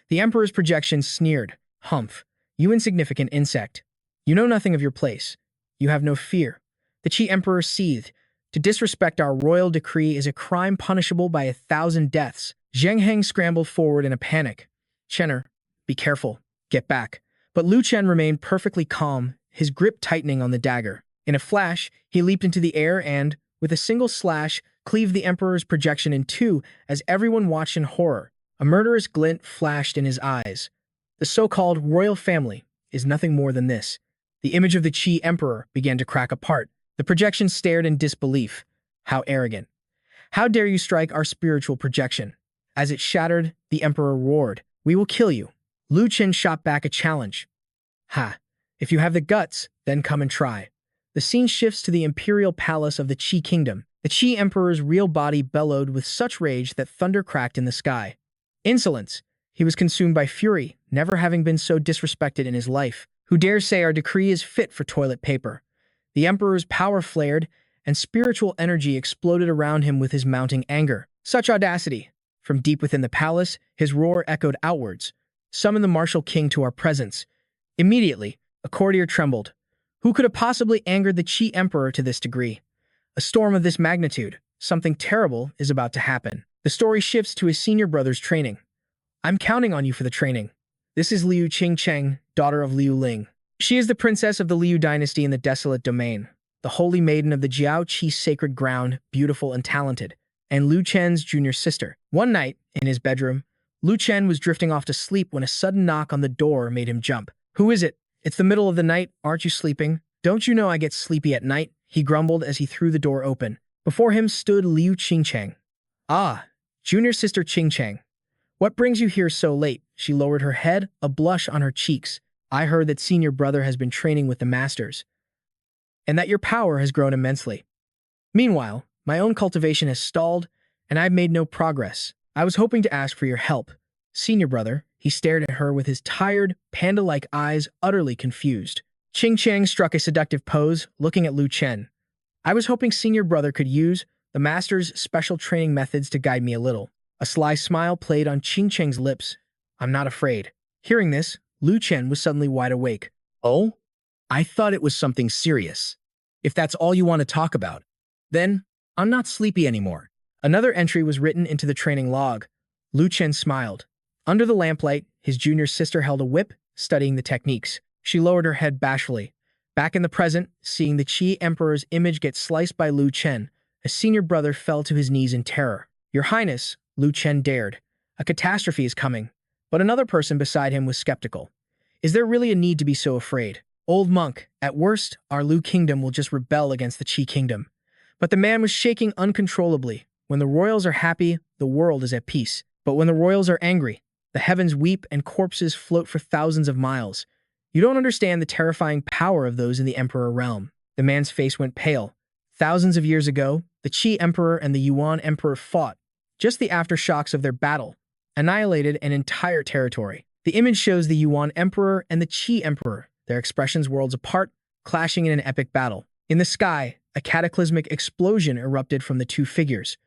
The Emperor's projection sneered. Humph, you insignificant insect. You know nothing of your place. You have no fear. The Qi Emperor seethed. To disrespect our royal decree is a crime punishable by 1,000 deaths. Zhang Heng scrambled forward in a panic. Chenner, be careful. Get back. But Lu Chen remained perfectly calm, his grip tightening on the dagger. In a flash, he leaped into the air and, with a single slash, cleaved the Emperor's projection in two as everyone watched in horror. A murderous glint flashed in his eyes. The so-called royal family is nothing more than this. The image of the Qi Emperor began to crack apart. The projection stared in disbelief. How arrogant. How dare you strike our spiritual projection? As it shattered, the Emperor roared. We will kill you. Lu Chen shot back a challenge. Ha! If you have the guts, then come and try. The scene shifts to the imperial palace of the Qi kingdom. The Qi Emperor's real body bellowed with such rage that thunder cracked in the sky. Insolence! He was consumed by fury, never having been so disrespected in his life. Who dares say our decree is fit for toilet paper? The Emperor's power flared, and spiritual energy exploded around him with his mounting anger. Such audacity! From deep within the palace, his roar echoed outwards. Summon the martial king to our presence. Immediately, a courtier trembled. Who could have possibly angered the Qi Emperor to this degree? A storm of this magnitude. Something terrible is about to happen. The story shifts to his senior brother's training. I'm counting on you for the training. This is Liu Qingcheng, daughter of Liu Ling. She is the princess of the Liu dynasty in the Desolate Domain, the holy maiden of the Jiao Qi sacred ground, beautiful and talented, and Lu Chen's junior sister. One night, in his bedroom, Lu Chen was drifting off to sleep when a sudden knock on the door made him jump. Who is it? It's the middle of the night, aren't you sleeping? Don't you know I get sleepy at night? He grumbled as he threw the door open. Before him stood Liu Qingcheng. Ah, junior sister Qingcheng. What brings you here so late? She lowered her head, a blush on her cheeks. I heard that senior brother has been training with the masters, and that your power has grown immensely. Meanwhile, my own cultivation has stalled, and I've made no progress. I was hoping to ask for your help. Senior brother, he stared at her with his tired, panda-like eyes, utterly confused. Qingcheng struck a seductive pose, looking at Lu Chen. I was hoping senior brother could use the master's special training methods to guide me a little. A sly smile played on Qingcheng's lips. I'm not afraid. Hearing this, Lu Chen was suddenly wide awake. Oh? I thought it was something serious. If that's all you want to talk about, then I'm not sleepy anymore. Another entry was written into the training log. Lu Chen smiled. Under the lamplight, his junior sister held a whip, studying the techniques. She lowered her head bashfully. Back in the present, seeing the Qi Emperor's image get sliced by Lu Chen, a senior brother fell to his knees in terror. Your Highness, Lu Chen dared. A catastrophe is coming. But another person beside him was skeptical. Is there really a need to be so afraid? Old monk, at worst, our Lu kingdom will just rebel against the Qi kingdom. But the man was shaking uncontrollably. When the royals are happy, the world is at peace. But when the royals are angry, the heavens weep and corpses float for thousands of miles. You don't understand the terrifying power of those in the Emperor realm. The man's face went pale. Thousands of years ago, the Qi Emperor and the Yuan Emperor fought. Just the aftershocks of their battle annihilated an entire territory. The image shows the Yuan Emperor and the Qi Emperor, their expressions worlds apart, clashing in an epic battle. In the sky, a cataclysmic explosion erupted from the two figures.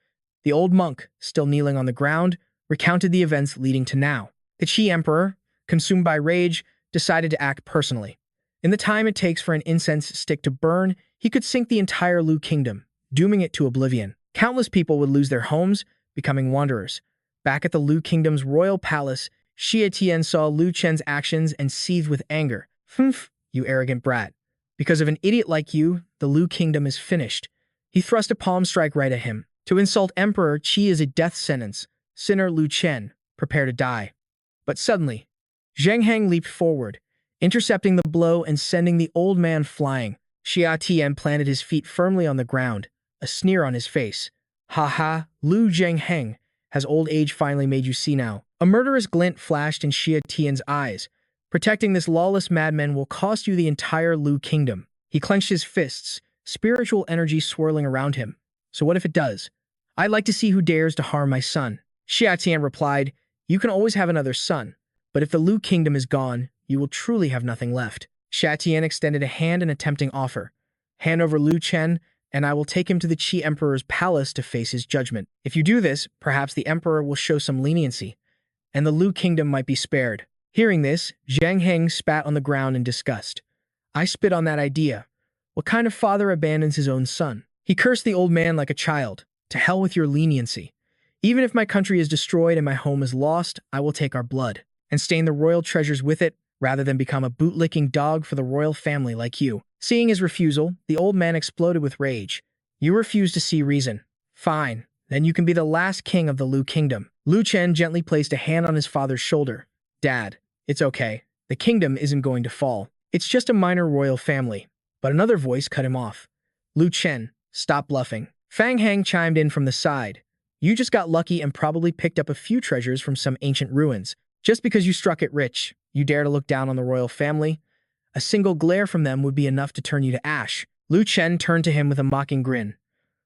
The old monk, still kneeling on the ground, recounted the events leading to now. The Qi Emperor, consumed by rage, decided to act personally. In the time it takes for an incense stick to burn, he could sink the entire Lu kingdom, dooming it to oblivion. Countless people would lose their homes, becoming wanderers. Back at the Lu kingdom's royal palace, Xia Tian saw Lu Chen's actions and seethed with anger. Humph, you arrogant brat. Because of an idiot like you, the Lu kingdom is finished. He thrust a palm strike right at him. To insult Emperor Qi is a death sentence. Sinner Lu Chen, prepare to die. But suddenly, Zheng Heng leaped forward, intercepting the blow and sending the old man flying. Xia Tian planted his feet firmly on the ground, a sneer on his face. Ha ha, Lu Zheng Heng, has old age finally made you see now? A murderous glint flashed in Xia Tian's eyes. Protecting this lawless madman will cost you the entire Lu kingdom. He clenched his fists, spiritual energy swirling around him. So what if it does? I'd like to see who dares to harm my son. Xia Tian replied, you can always have another son, but if the Lu kingdom is gone, you will truly have nothing left. Xia Tian extended a hand in a tempting offer. Hand over Lu Chen, and I will take him to the Qi Emperor's palace to face his judgment. If you do this, perhaps the Emperor will show some leniency, and the Lu kingdom might be spared. Hearing this, Zheng Heng spat on the ground in disgust. I spit on that idea. What kind of father abandons his own son? He cursed the old man like a child. To hell with your leniency. Even if my country is destroyed and my home is lost, I will take our blood and stain the royal treasures with it, rather than become a boot-licking dog for the royal family like you. Seeing his refusal, the old man exploded with rage. You refuse to see reason. Fine, then you can be the last king of the Lu kingdom. Lu Chen gently placed a hand on his father's shoulder. Dad, it's okay. The kingdom isn't going to fall. It's just a minor royal family. But another voice cut him off. Lu Chen, stop bluffing. Fang Hang chimed in from the side. You just got lucky and probably picked up a few treasures from some ancient ruins. Just because you struck it rich, you dare to look down on the royal family? A single glare from them would be enough to turn you to ash. Lu Chen turned to him with a mocking grin.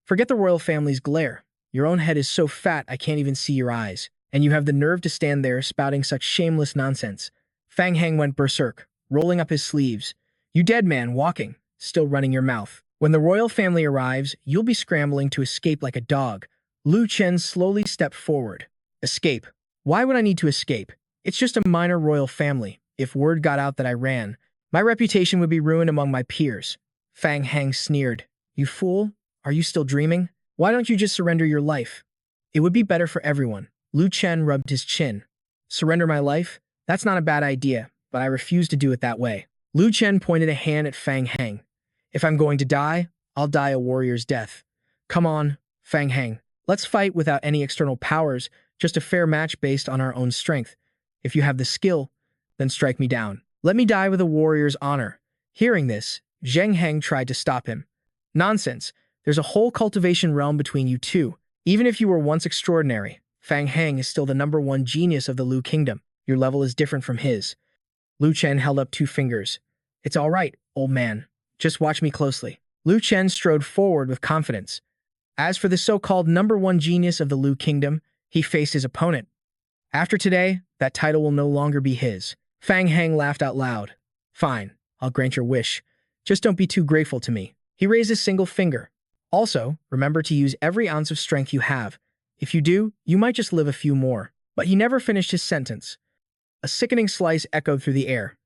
Forget the royal family's glare. Your own head is so fat I can't even see your eyes. And you have the nerve to stand there spouting such shameless nonsense. Fang Hang went berserk, rolling up his sleeves. You dead man walking, still running your mouth. When the royal family arrives, you'll be scrambling to escape like a dog. Lu Chen slowly stepped forward. Escape? Why would I need to escape? It's just a minor royal family. If word got out that I ran, my reputation would be ruined among my peers. Fang Hang sneered. You fool? Are you still dreaming? Why don't you just surrender your life? It would be better for everyone. Lu Chen rubbed his chin. Surrender my life? That's not a bad idea, but I refuse to do it that way. Lu Chen pointed a hand at Fang Hang. If I'm going to die, I'll die a warrior's death. Come on, Fang Hang. Let's fight without any external powers, just a fair match based on our own strength. If you have the skill, then strike me down. Let me die with a warrior's honor. Hearing this, Zheng Heng tried to stop him. Nonsense. There's a whole cultivation realm between you two. Even if you were once extraordinary, Fang Hang is still the #1 genius of the Lu kingdom. Your level is different from his. Lu Chen held up 2 fingers. It's all right, old man. Just watch me closely. Lu Chen strode forward with confidence. As for the so-called #1 genius of the Lu kingdom, he faced his opponent. After today, that title will no longer be his. Fang Hang laughed out loud. Fine, I'll grant your wish. Just don't be too grateful to me. He raised a single finger. Also, remember to use every ounce of strength you have. If you do, you might just live a few more. But he never finished his sentence. A sickening slice echoed through the air.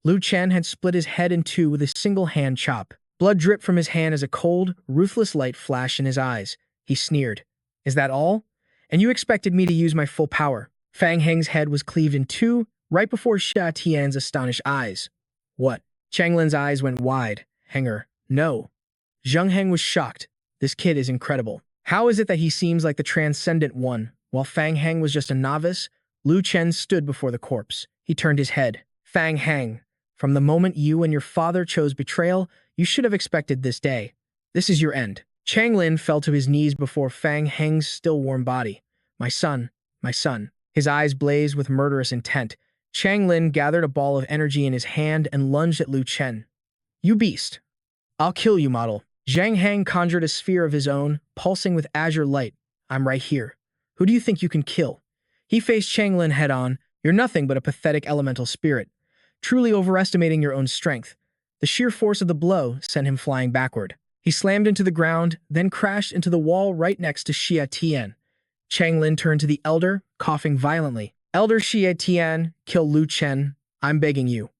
Lu Chen had split his head in 2 with a single hand chop. Blood dripped from his hand as a cold, ruthless light flashed in his eyes. He sneered. Is that all? And you expected me to use my full power? Fang Heng's head was cleaved in 2, right before Xia Tian's astonished eyes. What? Changlin's eyes went wide. Henger, no. Zheng Heng was shocked. This kid is incredible. How is it that he seems like the transcendent one, while Fang Heng was just a novice? Lu Chen stood before the corpse. He turned his head. Fang Heng, from the moment you and your father chose betrayal, you should have expected this day. This is your end. Changlin fell to his knees before Fang Heng's still warm body. My son, my son. His eyes blazed with murderous intent. Changlin gathered a ball of energy in his hand and lunged at Lu Chen. You beast. I'll kill you, model. Zhang Heng conjured a sphere of his own, pulsing with azure light. I'm right here. Who do you think you can kill? He faced Changlin head-on. You're nothing but a pathetic elemental spirit, truly overestimating your own strength. The sheer force of the blow sent him flying backward. He slammed into the ground, then crashed into the wall right next to Xia Tian. Changlin turned to the elder, coughing violently. Elder Xia Tian, kill Lu Chen. I'm begging you.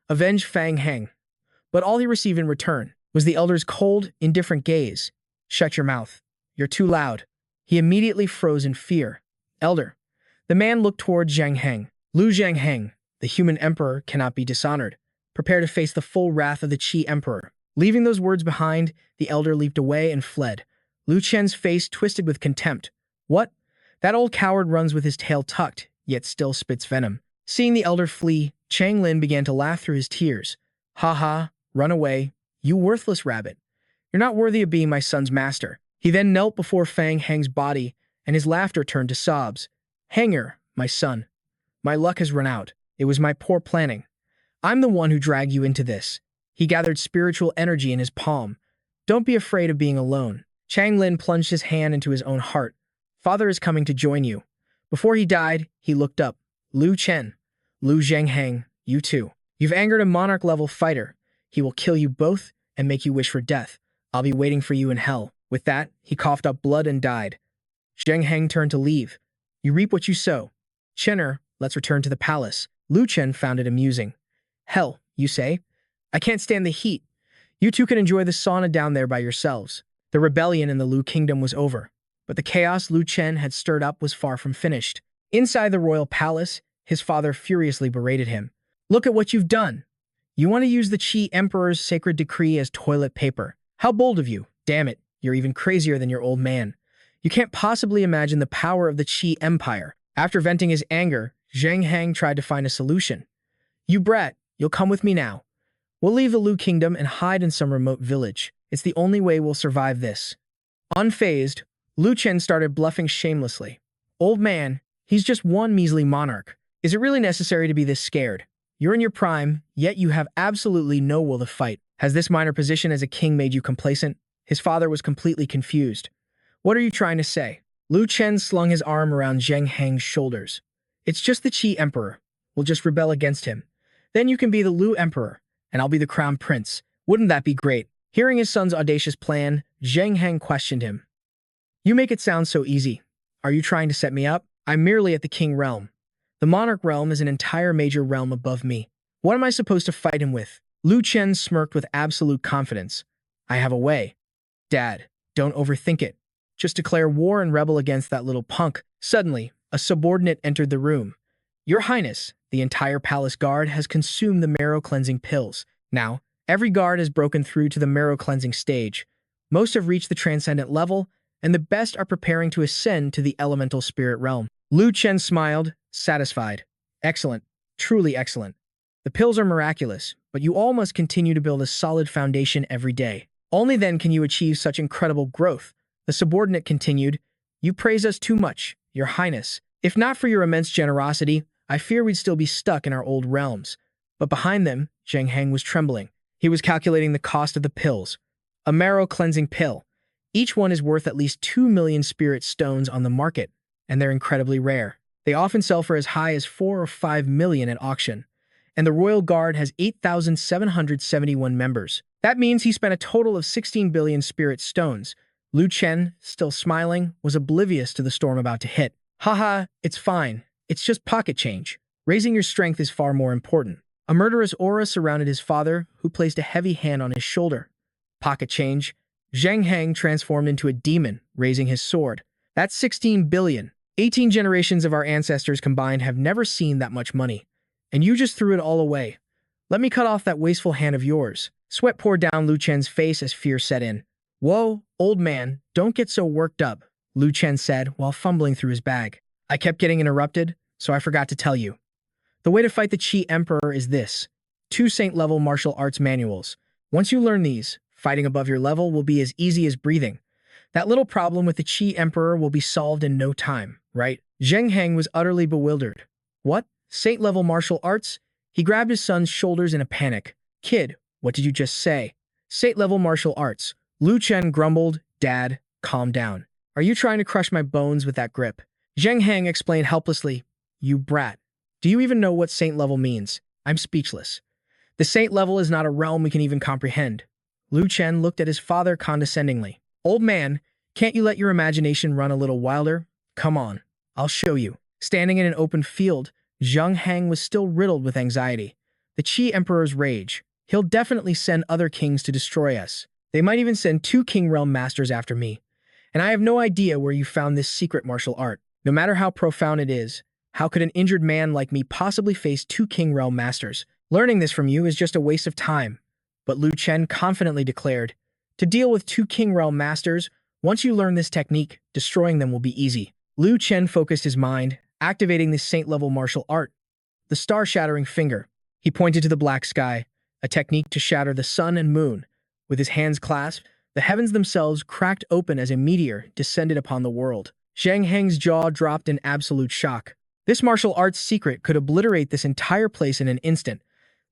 Avenge Fang Heng. But all he received in return was the elder's cold, indifferent gaze. Shut your mouth. You're too loud. He immediately froze in fear. Elder. The man looked toward Zheng Heng. Lu Zheng Heng, the human emperor, cannot be dishonored. Prepare to face the full wrath of the Qi Emperor." Leaving those words behind, the elder leaped away and fled. Lu Chen's face twisted with contempt. "What? That old coward runs with his tail tucked, yet still spits venom." Seeing the elder flee, Chang Lin began to laugh through his tears. "Ha ha, run away, you worthless rabbit. You're not worthy of being my son's master." He then knelt before Fang Heng's body, and his laughter turned to sobs. "Hanger, my son, my luck has run out. It was my poor planning. I'm the one who dragged you into this." He gathered spiritual energy in his palm. "Don't be afraid of being alone." Chang Lin plunged his hand into his own heart. "Father is coming to join you." Before he died, he looked up. "Lu Chen, Lu Zhengheng, you too. You've angered a monarch-level fighter. He will kill you both and make you wish for death. I'll be waiting for you in hell." With that, he coughed up blood and died. Zhengheng turned to leave. "You reap what you sow. Chenner, let's return to the palace." Lu Chen found it amusing. "Hell, you say? I can't stand the heat. You two can enjoy the sauna down there by yourselves." The rebellion in the Lu Kingdom was over, but the chaos Lu Chen had stirred up was far from finished. Inside the royal palace, his father furiously berated him. "Look at what you've done. You want to use the Qi Emperor's sacred decree as toilet paper. How bold of you. Damn it, you're even crazier than your old man. You can't possibly imagine the power of the Qi Empire." After venting his anger, Zhang Hang tried to find a solution. "You brat, you'll come with me now. We'll leave the Lu Kingdom and hide in some remote village. It's the only way we'll survive this." Unfazed, Lu Chen started bluffing shamelessly. "Old man, he's just one measly monarch. Is it really necessary to be this scared? You're in your prime, yet you have absolutely no will to fight. Has this minor position as a king made you complacent?" His father was completely confused. "What are you trying to say?" Lu Chen slung his arm around Zheng Heng's shoulders. "It's just the Qi Emperor. We'll just rebel against him. Then you can be the Lu Emperor, and I'll be the crown prince. Wouldn't that be great?" Hearing his son's audacious plan, Zheng Heng questioned him. "You make it sound so easy. Are you trying to set me up? I'm merely at the king realm. The monarch realm is an entire major realm above me. What am I supposed to fight him with?" Lu Chen smirked with absolute confidence. "I have a way. Dad, don't overthink it. Just declare war and rebel against that little punk." Suddenly, a subordinate entered the room. "Your Highness, the entire palace guard has consumed the marrow-cleansing pills. Now, every guard has broken through to the marrow-cleansing stage. Most have reached the transcendent level, and the best are preparing to ascend to the elemental spirit realm." Lu Chen smiled, satisfied. "Excellent. Truly excellent. The pills are miraculous, but you all must continue to build a solid foundation every day. Only then can you achieve such incredible growth." The subordinate continued. "You praise us too much, Your Highness. If not for your immense generosity, I fear we'd still be stuck in our old realms." But behind them, Zheng Heng was trembling. He was calculating the cost of the pills. A marrow-cleansing pill. Each one is worth at least 2 million spirit stones on the market, and they're incredibly rare. They often sell for as high as 4 or 5 million at auction. And the Royal Guard has 8,771 members. That means he spent a total of 16 billion spirit stones. Lu Chen, still smiling, was oblivious to the storm about to hit. "Haha, it's fine. It's just pocket change. Raising your strength is far more important." A murderous aura surrounded his father, who placed a heavy hand on his shoulder. "Pocket change?" Zheng Heng transformed into a demon, raising his sword. "That's 16 billion. 18 generations of our ancestors combined have never seen that much money. And you just threw it all away. Let me cut off that wasteful hand of yours." Sweat poured down Lu Chen's face as fear set in. "Whoa, old man, don't get so worked up," Lu Chen said while fumbling through his bag. "I kept getting interrupted, so I forgot to tell you. The way to fight the Qi Emperor is this. 2 saint-level martial arts manuals. Once you learn these, fighting above your level will be as easy as breathing. That little problem with the Qi Emperor will be solved in no time, right?" Zheng Heng was utterly bewildered. "What? Saint-level martial arts?" He grabbed his son's shoulders in a panic. "Kid, what did you just say?" "Saint-level martial arts." Lu Chen grumbled. "Dad, calm down. Are you trying to crush my bones with that grip?" Zheng Heng explained helplessly. "You brat. Do you even know what saint level means?" "I'm speechless. The saint level is not a realm we can even comprehend." Lu Chen looked at his father condescendingly. "Old man, can't you let your imagination run a little wilder? Come on, I'll show you." Standing in an open field, Zheng Heng was still riddled with anxiety. The Qi Emperor's rage. He'll definitely send other kings to destroy us. They might even send 2 King Realm Masters after me. And I have no idea where you found this secret martial art. No matter how profound it is, how could an injured man like me possibly face 2 King Realm Masters? Learning this from you is just a waste of time. But Lu Chen confidently declared, to deal with two King Realm masters, once you learn this technique, destroying them will be easy. Lu Chen focused his mind, activating this saint-level martial art, the star-shattering finger. He pointed to the black sky, a technique to shatter the sun and moon. With his hands clasped, the heavens themselves cracked open as a meteor descended upon the world. Zhang Heng's jaw dropped in absolute shock. This martial arts secret could obliterate this entire place in an instant.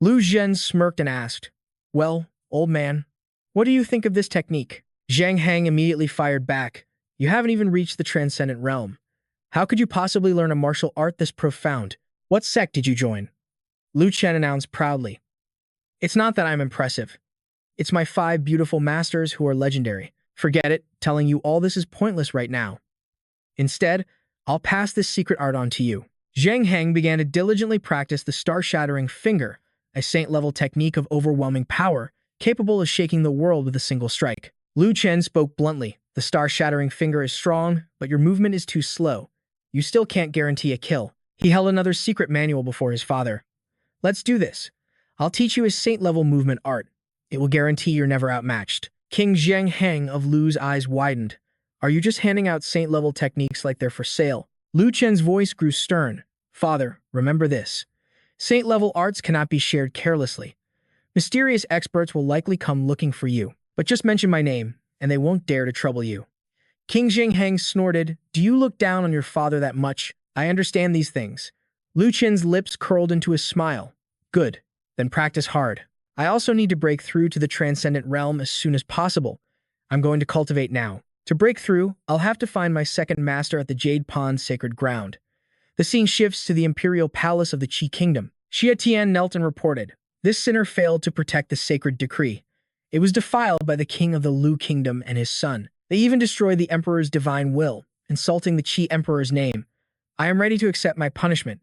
Lu Zhen smirked and asked, well, old man, what do you think of this technique? Zhang Heng immediately fired back. You haven't even reached the transcendent realm. How could you possibly learn a martial art this profound? What sect did you join? Lu Chen announced proudly. It's not that I'm impressive. It's my 5 beautiful masters who are legendary. Forget it, telling you all this is pointless right now. Instead, I'll pass this secret art on to you. Zhang Heng began to diligently practice the star-shattering finger, a saint-level technique of overwhelming power, capable of shaking the world with a single strike. Lu Chen spoke bluntly. The star-shattering finger is strong, but your movement is too slow. You still can't guarantee a kill. He held another secret manual before his father. Let's do this. I'll teach you a saint-level movement art. It will guarantee you're never outmatched. King Zhang Heng of Lu's eyes widened. Are you just handing out saint-level techniques like they're for sale? Lu Chen's voice grew stern. Father, remember this. Saint-level arts cannot be shared carelessly. Mysterious experts will likely come looking for you. But just mention my name, and they won't dare to trouble you. King Zhang Heng snorted. Do you look down on your father that much? I understand these things. Lu Chen's lips curled into a smile. Good. Then practice hard. I also need to break through to the transcendent realm as soon as possible. I'm going to cultivate now. To break through, I'll have to find my second master at the Jade Pond's sacred ground. The scene shifts to the imperial palace of the Qi Kingdom. Xia Tian knelt and reported. This sinner failed to protect the sacred decree. It was defiled by the king of the Lu Kingdom and his son. They even destroyed the emperor's divine will, insulting the Qi emperor's name. I am ready to accept my punishment.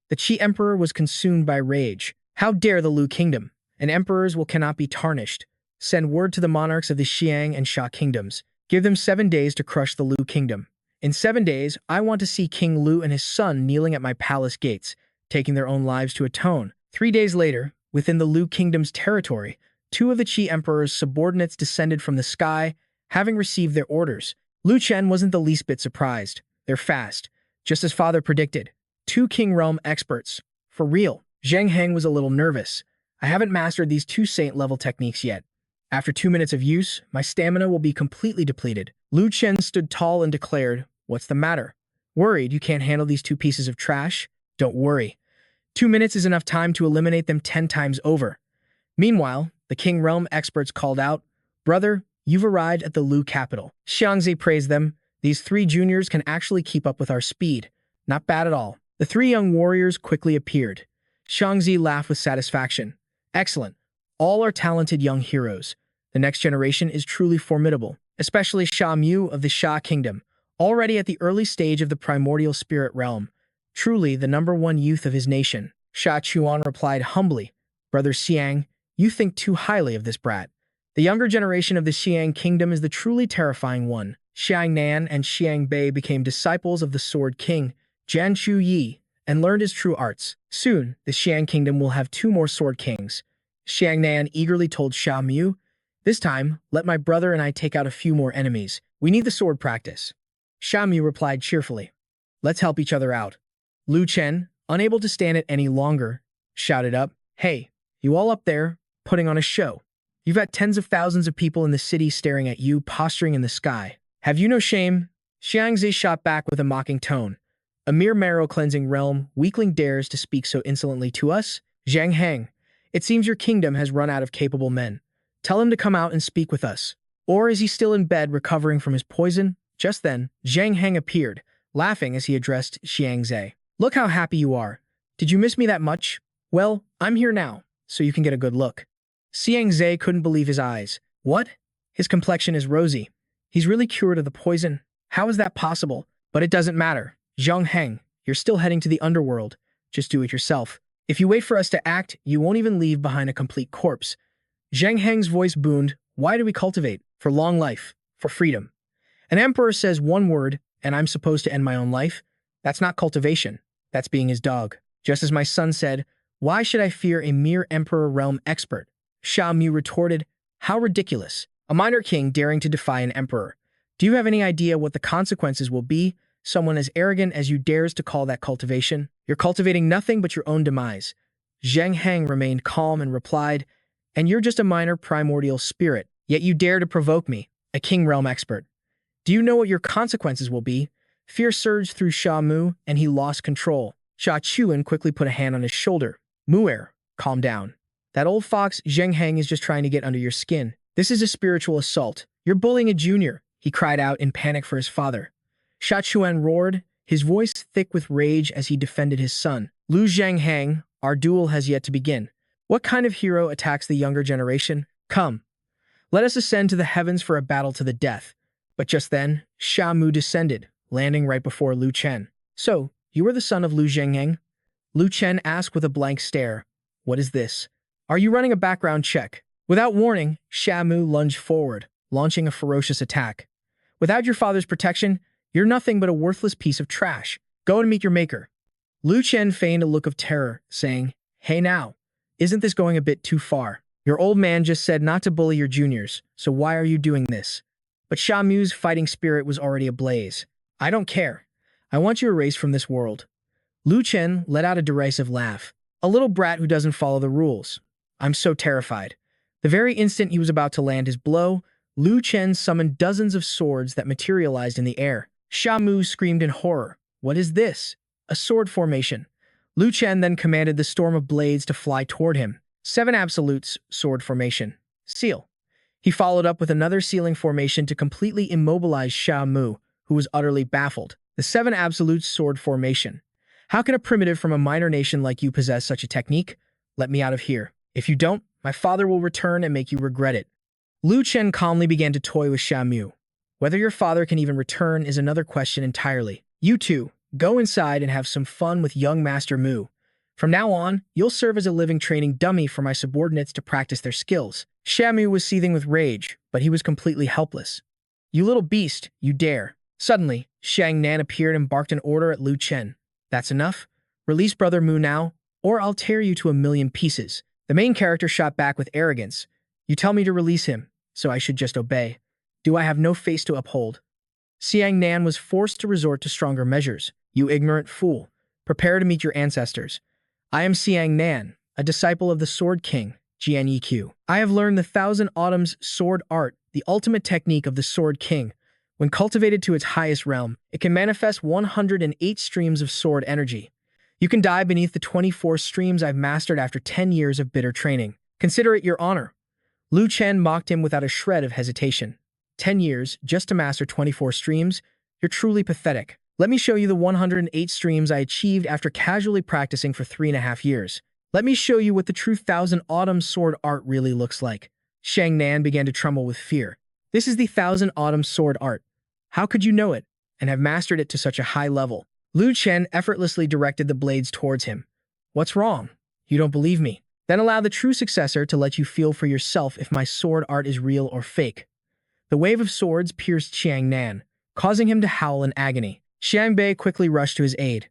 The Qi emperor was consumed by rage. How dare the Lu Kingdom? And emperors cannot be tarnished. Send word to the monarchs of the Xiang and Sha kingdoms. Give them 7 days to crush the Lu Kingdom. In 7 days, I want to see King Lu and his son kneeling at my palace gates, taking their own lives to atone. 3 days later, within the Lu Kingdom's territory, 2 of the Qi emperor's subordinates descended from the sky, having received their orders. Lu Chen wasn't the least bit surprised. They're fast. Just as father predicted. 2 King Realm experts. For real. Zhang Heng was a little nervous. I haven't mastered these 2 saint-level techniques yet. After 2 minutes of use, my stamina will be completely depleted. Lu Chen stood tall and declared, what's the matter? Worried you can't handle these 2 pieces of trash? Don't worry. 2 minutes is enough time to eliminate them 10 times over. Meanwhile, the King Realm experts called out, Brother, you've arrived at the Lu capital. Xiangzi praised them. These 3 juniors can actually keep up with our speed. Not bad at all. The 3 young warriors quickly appeared. Xiangzi laughed with satisfaction. Excellent. All are talented young heroes. The next generation is truly formidable, especially Sha Mu of the Sha Kingdom, already at the early stage of the primordial spirit realm. Truly the #1 youth of his nation. Sha Chuan replied humbly, Brother Xiang, you think too highly of this brat. The younger generation of the Xiang Kingdom is the truly terrifying one. Xiang Nan and Xiang Bei became disciples of the Sword King, Jian Chu Yi, and learned his true arts. Soon, the Xiang Kingdom will have 2 more Sword Kings. Xiang Nan eagerly told Sha Mu, this time, let my brother and I take out a few more enemies. We need the sword practice. Sha Mu replied cheerfully, let's help each other out. Lu Chen, unable to stand it any longer, shouted up, hey, you all up there, putting on a show. You've got tens of thousands of people in the city staring at you, posturing in the sky. Have you no shame? Xiangzi shot back with a mocking tone. A mere marrow-cleansing realm, weakling dares to speak so insolently to us? Zhang Heng, it seems your kingdom has run out of capable men. Tell him to come out and speak with us. Or is he still in bed recovering from his poison? Just then, Zhang Heng appeared, laughing as he addressed Xiangzi. Look how happy you are. Did you miss me that much? Well, I'm here now, so you can get a good look. Xiangzi couldn't believe his eyes. What? His complexion is rosy. He's really cured of the poison. How is that possible? But it doesn't matter. Zhang Heng, you're still heading to the underworld. Just do it yourself. If you wait for us to act, you won't even leave behind a complete corpse. Zhang Heng's voice boomed. Why do we cultivate? For long life. For freedom. An emperor says one word, and I'm supposed to end my own life? That's not cultivation. That's being his dog. Just as my son said, Why should I fear a mere emperor realm expert? Sha Mu retorted, how ridiculous. A minor king daring to defy an emperor. Do you have any idea what the consequences will be? Someone as arrogant as you dares to call that cultivation? You're cultivating nothing but your own demise. Zheng Heng remained calm and replied, and you're just a minor primordial spirit, yet you dare to provoke me, a king realm expert. Do you know what your consequences will be? Fear surged through Sha Mu, and he lost control. Sha Chuan quickly put a hand on his shoulder. Mu'er, calm down. That old fox Zheng Heng is just trying to get under your skin. This is a spiritual assault. You're bullying a junior, he cried out in panic for his father. Sha Chuan roared, his voice thick with rage as he defended his son. Lu Zheng Heng, our duel has yet to begin. What kind of hero attacks the younger generation? Come, let us ascend to the heavens for a battle to the death. But just then, Sha Mu descended, landing right before Lu Chen. So, you are the son of Lu Zhengheng? Lu Chen asked with a blank stare. What is this? Are you running a background check? Without warning, Sha Mu lunged forward, launching a ferocious attack. Without your father's protection, you're nothing but a worthless piece of trash. Go and meet your maker. Lu Chen feigned a look of terror, saying, Hey now, isn't this going a bit too far? Your old man just said not to bully your juniors, so why are you doing this? But Sha Mu's fighting spirit was already ablaze. I don't care. I want you erased from this world. Lu Chen let out a derisive laugh. A little brat who doesn't follow the rules. I'm so terrified. The very instant he was about to land his blow, Lu Chen summoned dozens of swords that materialized in the air. Sha Mu screamed in horror. What is this? A sword formation. Lu Chen then commanded the storm of blades to fly toward him. 7 absolutes, sword formation. Seal. He followed up with another sealing formation to completely immobilize Sha Mu, who was utterly baffled. The 7 absolutes sword formation. How can a primitive from a minor nation like you possess such a technique? Let me out of here. If you don't, my father will return and make you regret it. Lu Chen calmly began to toy with Sha Mu. Whether your father can even return is another question entirely. You two, go inside and have some fun with young Master Mu. From now on, you'll serve as a living training dummy for my subordinates to practice their skills. Sha Mu was seething with rage, but he was completely helpless. You little beast, you dare. Suddenly, Shang Nan appeared and barked an order at Lu Chen. That's enough. Release Brother Mu now, or I'll tear you to a million pieces. The main character shot back with arrogance. You tell me to release him, so I should just obey. Do I have no face to uphold? Xiang Nan was forced to resort to stronger measures. You ignorant fool. Prepare to meet your ancestors. I am Xiang Nan, a disciple of the Sword King, GNEQ. I have learned the Thousand Autumns sword art, the ultimate technique of the Sword King. When cultivated to its highest realm, it can manifest 108 streams of sword energy. You can dive beneath the 24 streams I've mastered after 10 years of bitter training. Consider it your honor. Lu Chen mocked him without a shred of hesitation. 10 years, just to master 24 streams? You're truly pathetic. Let me show you the 108 streams I achieved after casually practicing for 3.5 years. Let me show you what the true Thousand Autumn sword art really looks like. Shang Nan began to tremble with fear. This is the Thousand Autumn sword art. How could you know it, and have mastered it to such a high level? Lu Chen effortlessly directed the blades towards him. What's wrong? You don't believe me? Then allow the true successor to let you feel for yourself if my sword art is real or fake. The wave of swords pierced Shang Nan, causing him to howl in agony. Xiang Bei quickly rushed to his aid.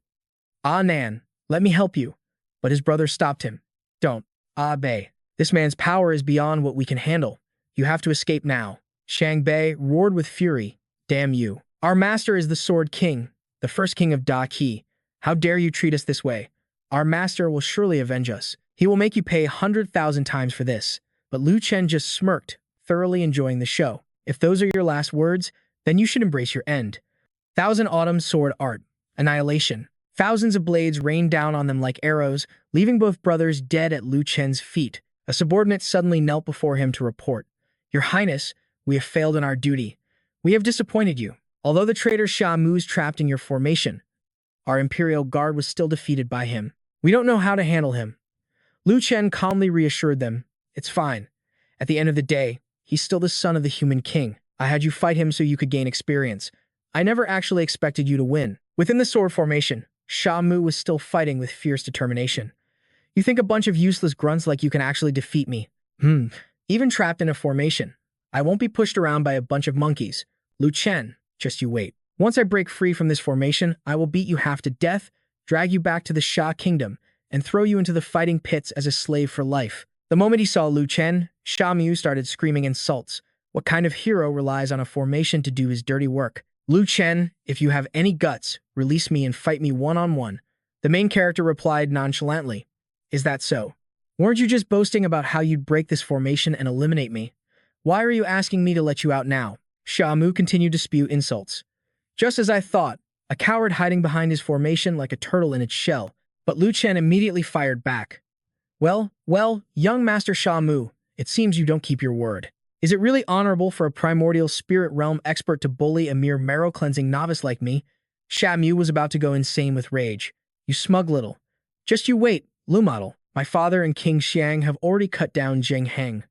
Ah Nan, let me help you. But his brother stopped him. Don't. Ah Bei, this man's power is beyond what we can handle. You have to escape now. Xiang Bei roared with fury. Damn you. Our master is the Sword King, the first king of Da Qi. How dare you treat us this way? Our master will surely avenge us. He will make you pay 100,000 times for this. But Lu Chen just smirked, thoroughly enjoying the show. If those are your last words, then you should embrace your end. Thousand Autumn sword art. Annihilation. Thousands of blades rained down on them like arrows, leaving both brothers dead at Lu Chen's feet. A subordinate suddenly knelt before him to report. Your Highness, we have failed in our duty. We have disappointed you. Although the traitor Sha Mu is trapped in your formation, our Imperial Guard was still defeated by him. We don't know how to handle him. Lu Chen calmly reassured them. It's fine. At the end of the day, he's still the son of the human king. I had you fight him so you could gain experience. I never actually expected you to win. Within the sword formation, Sha Mu was still fighting with fierce determination. You think a bunch of useless grunts like you can actually defeat me? Even trapped in a formation, I won't be pushed around by a bunch of monkeys. Lu Chen, just you wait. Once I break free from this formation, I will beat you half to death, drag you back to the Sha Kingdom, and throw you into the fighting pits as a slave for life. The moment he saw Lu Chen, Sha Mu started screaming insults. What kind of hero relies on a formation to do his dirty work? Lu Chen, if you have any guts, release me and fight me one-on-one. The main character replied nonchalantly. Is that so? Weren't you just boasting about how you'd break this formation and eliminate me? Why are you asking me to let you out now? Sha Mu continued to spew insults. Just as I thought, a coward hiding behind his formation like a turtle in its shell. But Lu Chen immediately fired back. Well, young Master Sha Mu, it seems you don't keep your word. Is it really honorable for a primordial spirit realm expert to bully a mere marrow-cleansing novice like me? Sha Mu was about to go insane with rage. You smug little. Just you wait, Lu Model. My father and King Xiang have already cut down Zheng Heng.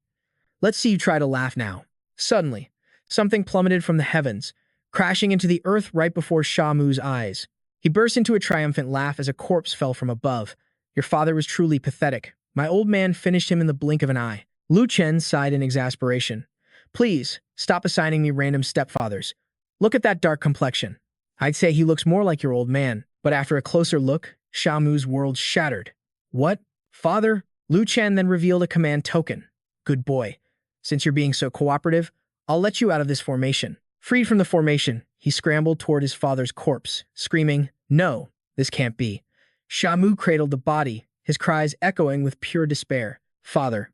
Let's see you try to laugh now. Suddenly, something plummeted from the heavens, crashing into the earth right before Sha Mu's eyes. He burst into a triumphant laugh as a corpse fell from above. Your father was truly pathetic. My old man finished him in the blink of an eye. Lu Chen sighed in exasperation. Please, stop assigning me random stepfathers. Look at that dark complexion. I'd say he looks more like your old man, but after a closer look, Sha Mu's world shattered. What? Father? Lu Chen then revealed a command token. Good boy. Since you're being so cooperative, I'll let you out of this formation. Freed from the formation, he scrambled toward his father's corpse, screaming, No, this can't be. Sha Mu cradled the body, his cries echoing with pure despair. Father.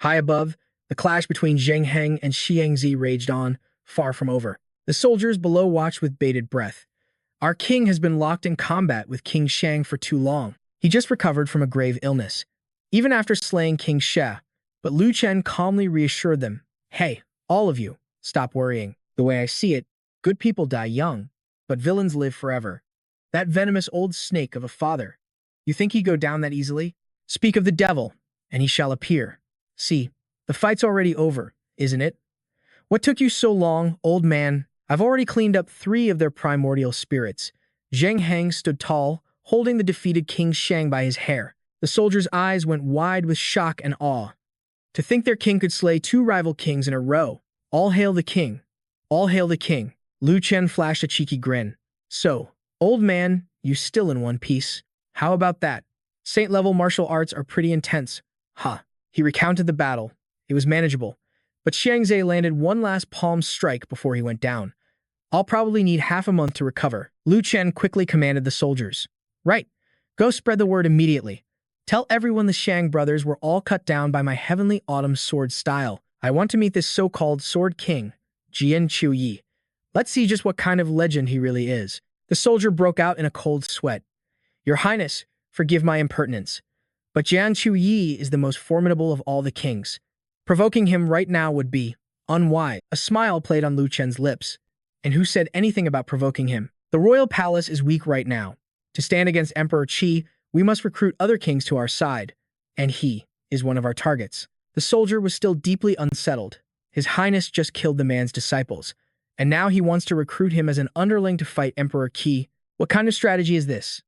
High above, the clash between Zheng Heng and Xiangzi raged on, far from over. The soldiers below watched with bated breath. Our king has been locked in combat with King Xiang for too long. He just recovered from a grave illness, even after slaying King Xia. But Lu Chen calmly reassured them, Hey, all of you, stop worrying. The way I see it, good people die young, but villains live forever. That venomous old snake of a father. You think he'd go down that easily? Speak of the devil, and he shall appear. See, the fight's already over, isn't it? What took you so long, old man? I've already cleaned up 3 of their primordial spirits. Zheng Heng stood tall, holding the defeated King Xiang by his hair. The soldiers' eyes went wide with shock and awe. To think their king could slay 2 rival kings in a row. All hail the king. All hail the king. Lu Chen flashed a cheeky grin. So, old man, you still in one piece. How about that? Saint-level martial arts are pretty intense. Ha. He recounted the battle. It was manageable. But Xiangzi landed one last palm strike before he went down. I'll probably need half a month to recover. Lu Chen quickly commanded the soldiers. Right. Go spread the word immediately. Tell everyone the Shang brothers were all cut down by my heavenly autumn sword style. I want to meet this so-called sword king, Jian Qiuyi. Let's see just what kind of legend he really is. The soldier broke out in a cold sweat. Your Highness, forgive my impertinence, but Jian Qiuyi is the most formidable of all the kings. Provoking him right now would be unwise. A smile played on Lu Chen's lips. And who said anything about provoking him? The royal palace is weak right now. To stand against Emperor Qi, we must recruit other kings to our side, and he is one of our targets. The soldier was still deeply unsettled. His Highness just killed the man's disciples, and now he wants to recruit him as an underling to fight Emperor Qi. What kind of strategy is this?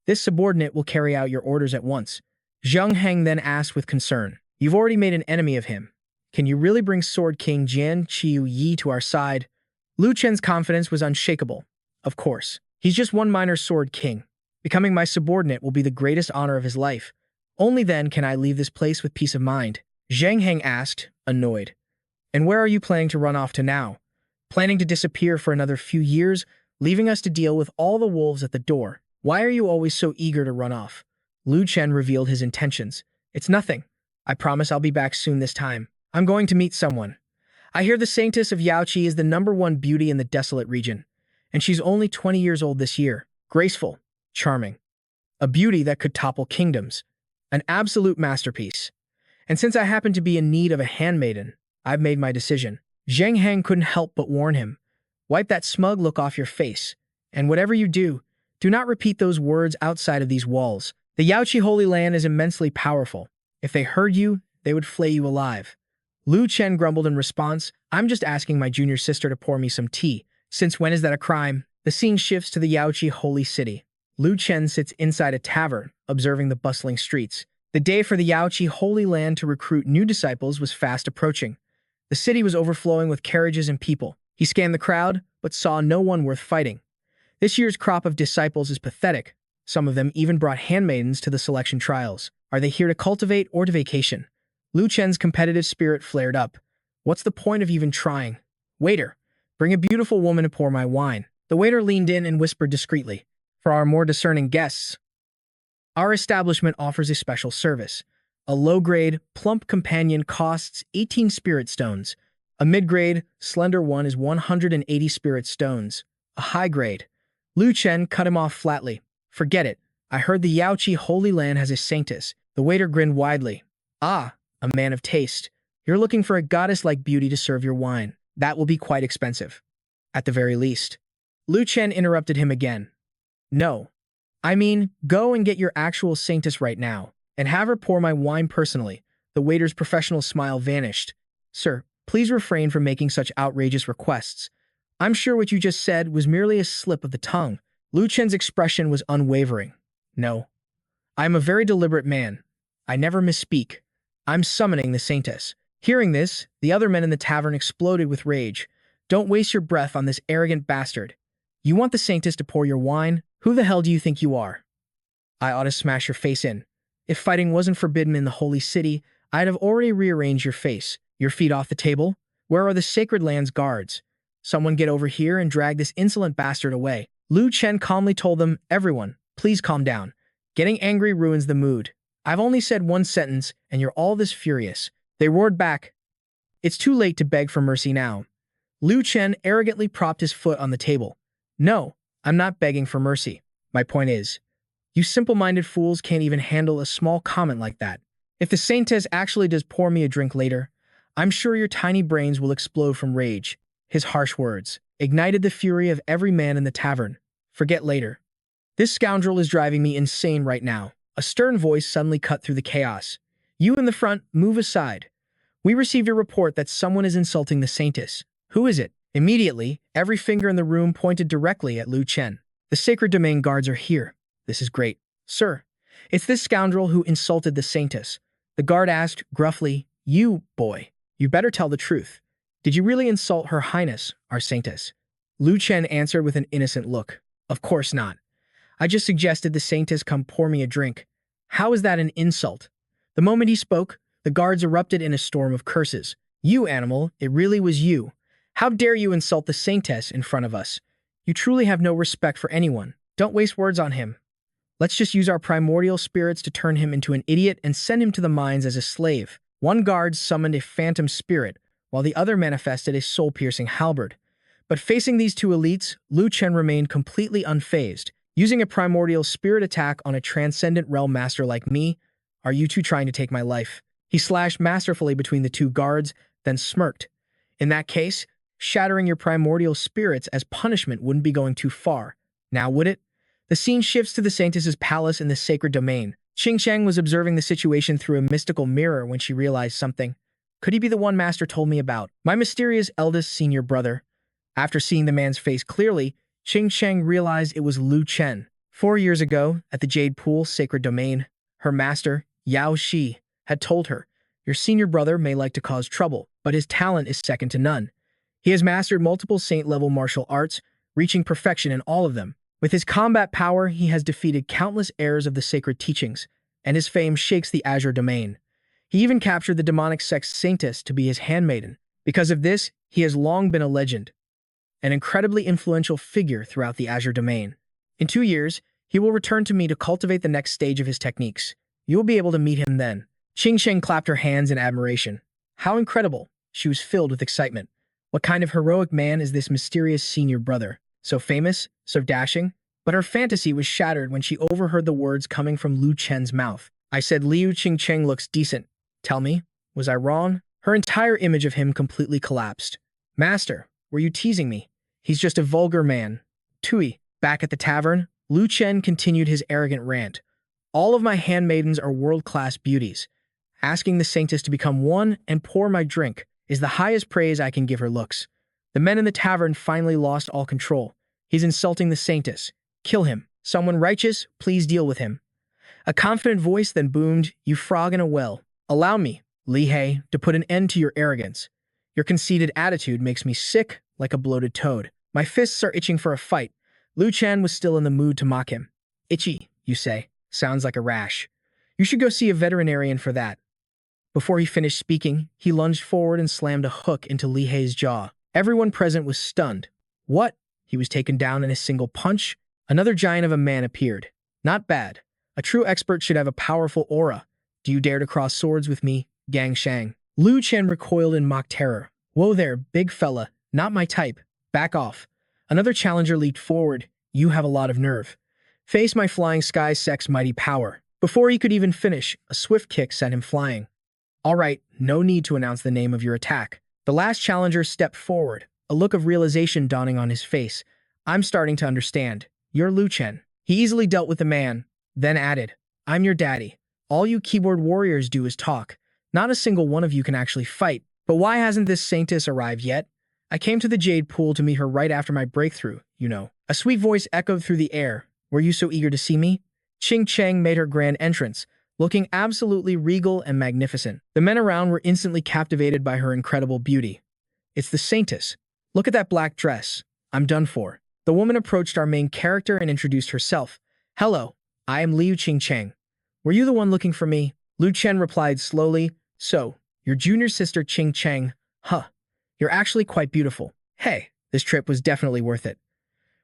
This subordinate will carry out your orders at once. Zheng Heng then asked with concern. You've already made an enemy of him. Can you really bring Sword King Jian Qiuyi to our side? Lu Chen's confidence was unshakable. Of course. He's just one minor Sword King. Becoming my subordinate will be the greatest honor of his life. Only then can I leave this place with peace of mind. Zheng Heng asked, annoyed. And where are you planning to run off to now? Planning to disappear for another few years, leaving us to deal with all the wolves at the door? Why are you always so eager to run off? Lu Chen revealed his intentions. It's nothing. I promise I'll be back soon this time. I'm going to meet someone. I hear the saintess of Yaoqi is the #1 beauty in the desolate region, and she's only 20 years old this year. Graceful, charming. A beauty that could topple kingdoms. An absolute masterpiece. And since I happen to be in need of a handmaiden, I've made my decision. Zheng Heng couldn't help but warn him. Wipe that smug look off your face, and whatever you do not repeat those words outside of these walls. The Yaoqi Holy Land is immensely powerful. If they heard you, they would flay you alive. Lu Chen grumbled in response, I'm just asking my junior sister to pour me some tea. Since when is that a crime? The scene shifts to the Yaoqi Holy City. Lu Chen sits inside a tavern, observing the bustling streets. The day for the Yaoqi Holy Land to recruit new disciples was fast approaching. The city was overflowing with carriages and people. He scanned the crowd, but saw no one worth fighting. This year's crop of disciples is pathetic. Some of them even brought handmaidens to the selection trials. Are they here to cultivate or to vacation? Lu Chen's competitive spirit flared up. What's the point of even trying? Waiter, bring a beautiful woman to pour my wine. The waiter leaned in and whispered discreetly. For our more discerning guests, our establishment offers a special service. A low-grade, plump companion costs 18 spirit stones. A mid-grade, slender one is 180 spirit stones. A high-grade. Lu Chen cut him off flatly. Forget it. I heard the Yaoqi Holy Land has a saintess. The waiter grinned widely. Ah, a man of taste. You're looking for a goddess-like beauty to serve your wine. That will be quite expensive. At the very least. Lu Chen interrupted him again. No. I mean, go and get your actual saintess right now, and have her pour my wine personally. The waiter's professional smile vanished. Sir, please refrain from making such outrageous requests. I'm sure what you just said was merely a slip of the tongue. Lu Chen's expression was unwavering. No. I am a very deliberate man. I never misspeak. I'm summoning the saintess. Hearing this, the other men in the tavern exploded with rage. Don't waste your breath on this arrogant bastard. You want the saintess to pour your wine? Who the hell do you think you are? I ought to smash your face in. If fighting wasn't forbidden in the holy city, I'd have already rearranged your face. Your feet off the table? Where are the sacred land's guards? Someone get over here and drag this insolent bastard away. Lu Chen calmly told them, everyone, please calm down. Getting angry ruins the mood. I've only said one sentence, and you're all this furious. They roared back. It's too late to beg for mercy now. Lu Chen arrogantly propped his foot on the table. No, I'm not begging for mercy. My point is, you simple-minded fools can't even handle a small comment like that. If the saintess actually does pour me a drink later, I'm sure your tiny brains will explode from rage. His harsh words ignited the fury of every man in the tavern. Forget later. This scoundrel is driving me insane right now. A stern voice suddenly cut through the chaos. You in the front, move aside. We received a report that someone is insulting the saintess. Who is it? Immediately, every finger in the room pointed directly at Lu Chen. The sacred domain guards are here. This is great. Sir, it's this scoundrel who insulted the saintess. The guard asked gruffly, You, boy, you better tell the truth. Did you really insult her highness, our saintess? Lu Chen answered with an innocent look. Of course not. I just suggested the saintess come pour me a drink. How is that an insult? The moment he spoke, the guards erupted in a storm of curses. You animal, it really was you. How dare you insult the saintess in front of us? You truly have no respect for anyone. Don't waste words on him. Let's just use our primordial spirits to turn him into an idiot and send him to the mines as a slave. One guard summoned a phantom spirit, while the other manifested a soul-piercing halberd. But facing these two elites, Lu Chen remained completely unfazed. Using a primordial spirit attack on a transcendent realm master like me, are you two trying to take my life? He slashed masterfully between the two guards, then smirked. In that case, shattering your primordial spirits as punishment wouldn't be going too far. Now would it? The scene shifts to the saintess's palace in the sacred domain. Qingsheng was observing the situation through a mystical mirror when she realized something. Could he be the one Master told me about? My mysterious eldest senior brother. After seeing the man's face clearly, Qingsheng realized it was Lu Chen. 4 years ago, at the Jade Pool sacred domain, her master, Yao Shi, had told her, Your senior brother may like to cause trouble, but his talent is second to none. He has mastered multiple saint-level martial arts, reaching perfection in all of them. With his combat power, he has defeated countless heirs of the sacred teachings, and his fame shakes the Azure domain. He even captured the demonic sex saintess to be his handmaiden. Because of this, he has long been a legend, an incredibly influential figure throughout the Azure domain. In 2 years, he will return to me to cultivate the next stage of his techniques. You will be able to meet him then. Qingsheng clapped her hands in admiration. How incredible! She was filled with excitement. What kind of heroic man is this mysterious senior brother? So famous, so dashing? But her fantasy was shattered when she overheard the words coming from Lu Chen's mouth. I said Liu Qingsheng looks decent. Tell me, was I wrong? Her entire image of him completely collapsed. Master, were you teasing me? He's just a vulgar man. Tui. Back at the tavern, Lu Chen continued his arrogant rant. All of my handmaidens are world-class beauties. Asking the saintess to become one and pour my drink is the highest praise I can give her looks. The men in the tavern finally lost all control. He's insulting the saintess. Kill him. Someone righteous, please deal with him. A confident voice then boomed, You frog in a well. Allow me, Li He, to put an end to your arrogance. Your conceited attitude makes me sick like a bloated toad. My fists are itching for a fight. Lu Chen was still in the mood to mock him. Itchy, you say. Sounds like a rash. You should go see a veterinarian for that. Before he finished speaking, he lunged forward and slammed a hook into Li Hei's jaw. Everyone present was stunned. What? He was taken down in a single punch? Another giant of a man appeared. Not bad. A true expert should have a powerful aura. Do you dare to cross swords with me, Gang Shang? Lu Chen recoiled in mock terror. Whoa there, big fella. Not my type. Back off. Another challenger leaped forward. You have a lot of nerve. Face my flying sky sex mighty power. Before he could even finish, a swift kick sent him flying. All right, no need to announce the name of your attack. The last challenger stepped forward, a look of realization dawning on his face. I'm starting to understand. You're Lu Chen. He easily dealt with the man, then added, I'm your daddy. All you keyboard warriors do is talk. Not a single one of you can actually fight. But why hasn't this saintess arrived yet? I came to the Jade pool to meet her right after my breakthrough, you know. A sweet voice echoed through the air. Were you so eager to see me? Qing Cheng made her grand entrance, looking absolutely regal and magnificent. The men around were instantly captivated by her incredible beauty. It's the saintess. Look at that black dress. I'm done for. The woman approached our main character and introduced herself. Hello, I am Liu Qing Cheng. Were you the one looking for me? Lu Chen replied slowly. So, your junior sister Qing Cheng. Huh. You're actually quite beautiful. Hey, this trip was definitely worth it.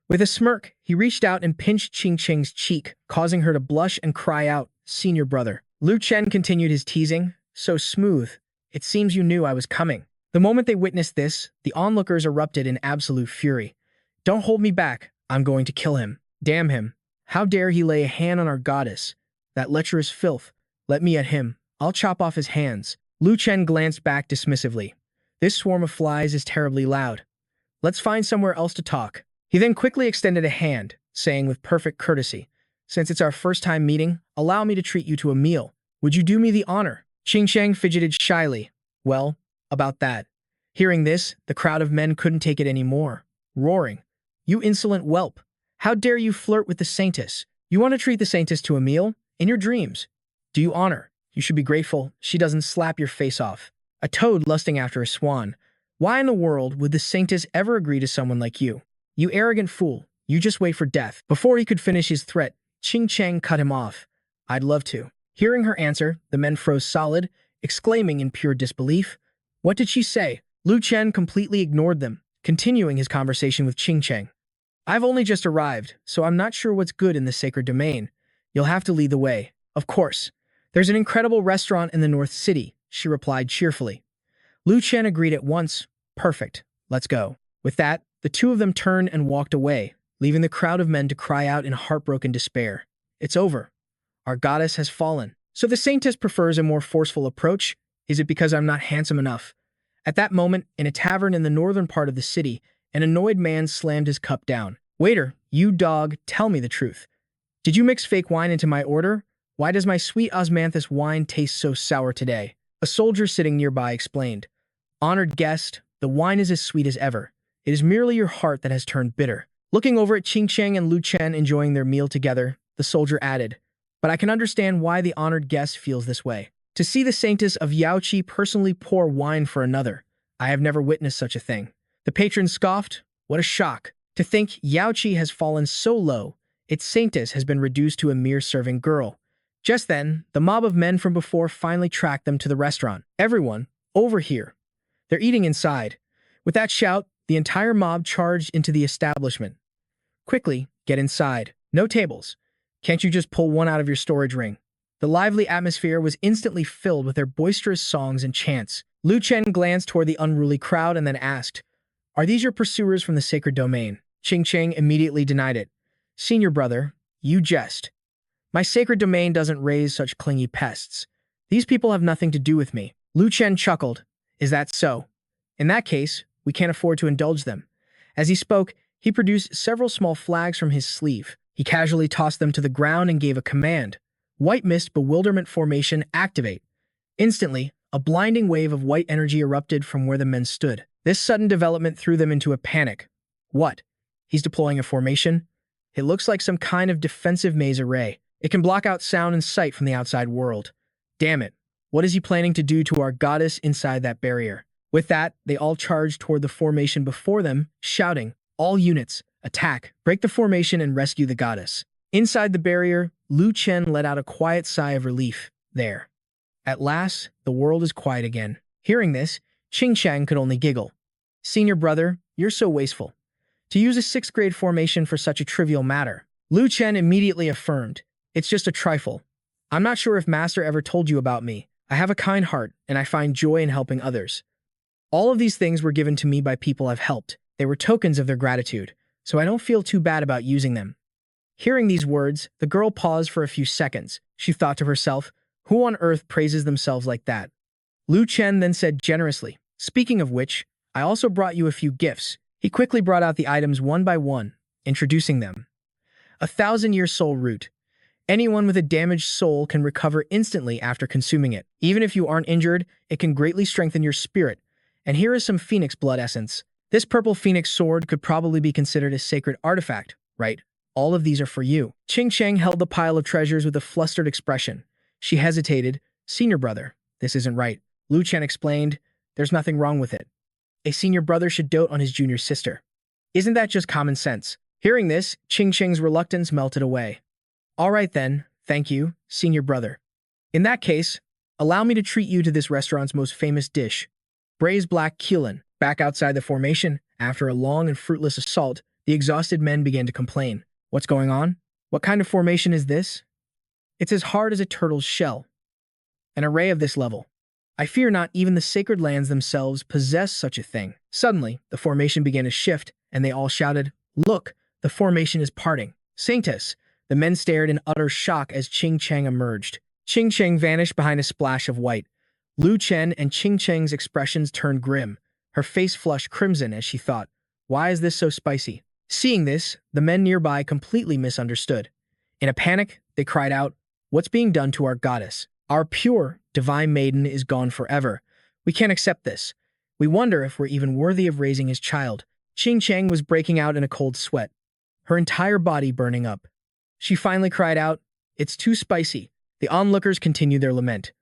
With a smirk, he reached out and pinched Qing Cheng's cheek, causing her to blush and cry out, Senior brother. Lu Chen continued his teasing. So smooth. It seems you knew I was coming. The moment they witnessed this, the onlookers erupted in absolute fury. Don't hold me back. I'm going to kill him. Damn him. How dare he lay a hand on our goddess? That lecherous filth. Let me at him. I'll chop off his hands. Lu Chen glanced back dismissively. This swarm of flies is terribly loud. Let's find somewhere else to talk. He then quickly extended a hand, saying with perfect courtesy, Since it's our first time meeting, allow me to treat you to a meal. Would you do me the honor? Qing Sheng fidgeted shyly. Well, about that. Hearing this, the crowd of men couldn't take it anymore, roaring. You insolent whelp. How dare you flirt with the saintess? You want to treat the saintess to a meal? In your dreams. Do you honor? You should be grateful she doesn't slap your face off. A toad lusting after a swan. Why in the world would the saintess ever agree to someone like you? You arrogant fool, you just wait for death. Before he could finish his threat, Qing Cheng cut him off. I'd love to. Hearing her answer, the men froze solid, exclaiming in pure disbelief. What did she say? Lu Chen completely ignored them, continuing his conversation with Qing Cheng. I've only just arrived, so I'm not sure what's good in the sacred domain. You'll have to lead the way. Of course. There's an incredible restaurant in the North City, she replied cheerfully. Lu Chen agreed at once. Perfect. Let's go. With that, the two of them turned and walked away, leaving the crowd of men to cry out in heartbroken despair. It's over. Our goddess has fallen. So the saintess prefers a more forceful approach? Is it because I'm not handsome enough? At that moment, in a tavern in the northern part of the city, an annoyed man slammed his cup down. Waiter, you dog, tell me the truth. Did you mix fake wine into my order? Why does my sweet osmanthus wine taste so sour today? A soldier sitting nearby explained. Honored guest, the wine is as sweet as ever. It is merely your heart that has turned bitter. Looking over at Qing Cheng and Lu Chen enjoying their meal together, the soldier added, But I can understand why the honored guest feels this way. To see the saintess of Yaoqi personally pour wine for another, I have never witnessed such a thing. The patron scoffed. What a shock. To think Yaoqi has fallen so low, its saintess has been reduced to a mere serving girl. Just then, the mob of men from before finally tracked them to the restaurant. Everyone, over here. They're eating inside. With that shout, the entire mob charged into the establishment. Quickly, get inside. No tables. Can't you just pull one out of your storage ring? The lively atmosphere was instantly filled with their boisterous songs and chants. Lu Chen glanced toward the unruly crowd and then asked, Are these your pursuers from the sacred domain? Qing Cheng immediately denied it. Senior brother, you jest. My sacred domain doesn't raise such clingy pests. These people have nothing to do with me. Lu Chen chuckled. Is that so? In that case, we can't afford to indulge them. As he spoke, he produced several small flags from his sleeve. He casually tossed them to the ground and gave a command. White Mist Bewilderment Formation activate. Instantly, a blinding wave of white energy erupted from where the men stood. This sudden development threw them into a panic. What? He's deploying a formation? It looks like some kind of defensive maze array. It can block out sound and sight from the outside world. Damn it. What is he planning to do to our goddess inside that barrier? With that, they all charged toward the formation before them, shouting, All units, attack, break the formation and rescue the goddess. Inside the barrier, Lu Chen let out a quiet sigh of relief. There. At last, the world is quiet again. Hearing this, Chang could only giggle. Senior brother, you're so wasteful. To use a sixth-grade formation for such a trivial matter. Lu Chen immediately affirmed, it's just a trifle. I'm not sure if Master ever told you about me. I have a kind heart, and I find joy in helping others. All of these things were given to me by people I've helped. They were tokens of their gratitude, so I don't feel too bad about using them. Hearing these words, the girl paused for a few seconds. She thought to herself, who on earth praises themselves like that? Lu Chen then said generously, speaking of which, I also brought you a few gifts. He quickly brought out the items one by one, introducing them. 1,000-year soul root. Anyone with a damaged soul can recover instantly after consuming it. Even if you aren't injured, it can greatly strengthen your spirit. And here is some phoenix blood essence. This purple phoenix sword could probably be considered a sacred artifact, right? All of these are for you. Chang held the pile of treasures with a flustered expression. She hesitated. Senior brother, this isn't right. Lu Chen explained, there's nothing wrong with it. A senior brother should dote on his junior sister. Isn't that just common sense? Hearing this, Chang's reluctance melted away. All right then, thank you, senior brother. In that case, allow me to treat you to this restaurant's most famous dish, braised black keelan. Back outside the formation, after a long and fruitless assault, the exhausted men began to complain. What's going on? What kind of formation is this? It's as hard as a turtle's shell. An array of this level. I fear not even the sacred lands themselves possess such a thing. Suddenly, the formation began to shift, and they all shouted, look, the formation is parting. Saintess! The men stared in utter shock as Chang emerged. Chang vanished behind a splash of white. Lu Chen and Chang's expressions turned grim. Her face flushed crimson as she thought, why is this so spicy? Seeing this, the men nearby completely misunderstood. In a panic, they cried out, what's being done to our goddess? Our pure, divine maiden is gone forever. We can't accept this. We wonder if we're even worthy of raising his child. Chang was breaking out in a cold sweat, her entire body burning up. She finally cried out, it's too spicy. The onlookers continued their lament.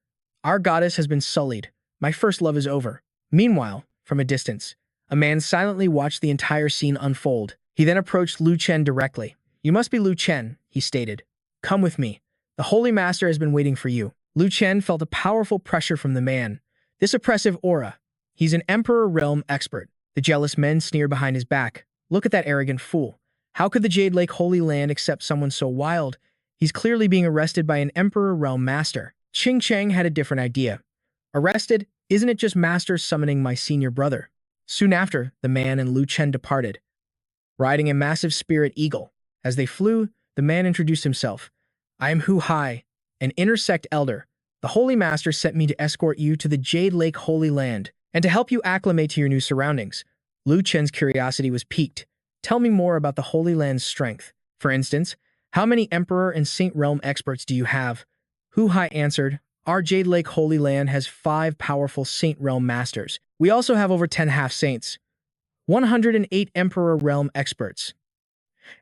Our goddess has been sullied. My first love is over. Meanwhile, from a distance, a man silently watched the entire scene unfold. He then approached Lu Chen directly. You must be Lu Chen, he stated. Come with me. The Holy Master has been waiting for you. Lu Chen felt a powerful pressure from the man. This oppressive aura. He's an Emperor Realm expert. The jealous men sneered behind his back. Look at that arrogant fool. How could the Jade Lake Holy Land accept someone so wild? He's clearly being arrested by an Emperor Realm Master. Chang had a different idea. Arrested? Isn't it just Master summoning my senior brother? Soon after, the man and Lu Chen departed, riding a massive spirit eagle. As they flew, the man introduced himself. I am Hu Hai, an intersect elder. The Holy Master sent me to escort you to the Jade Lake Holy Land and to help you acclimate to your new surroundings. Lu Chen's curiosity was piqued. Tell me more about the Holy Land's strength. For instance, how many Emperor and Saint Realm experts do you have? Hu Hai answered, our Jade Lake Holy Land has 5 powerful Saint Realm Masters. We also have over 10 half-saints, 108 Emperor Realm experts,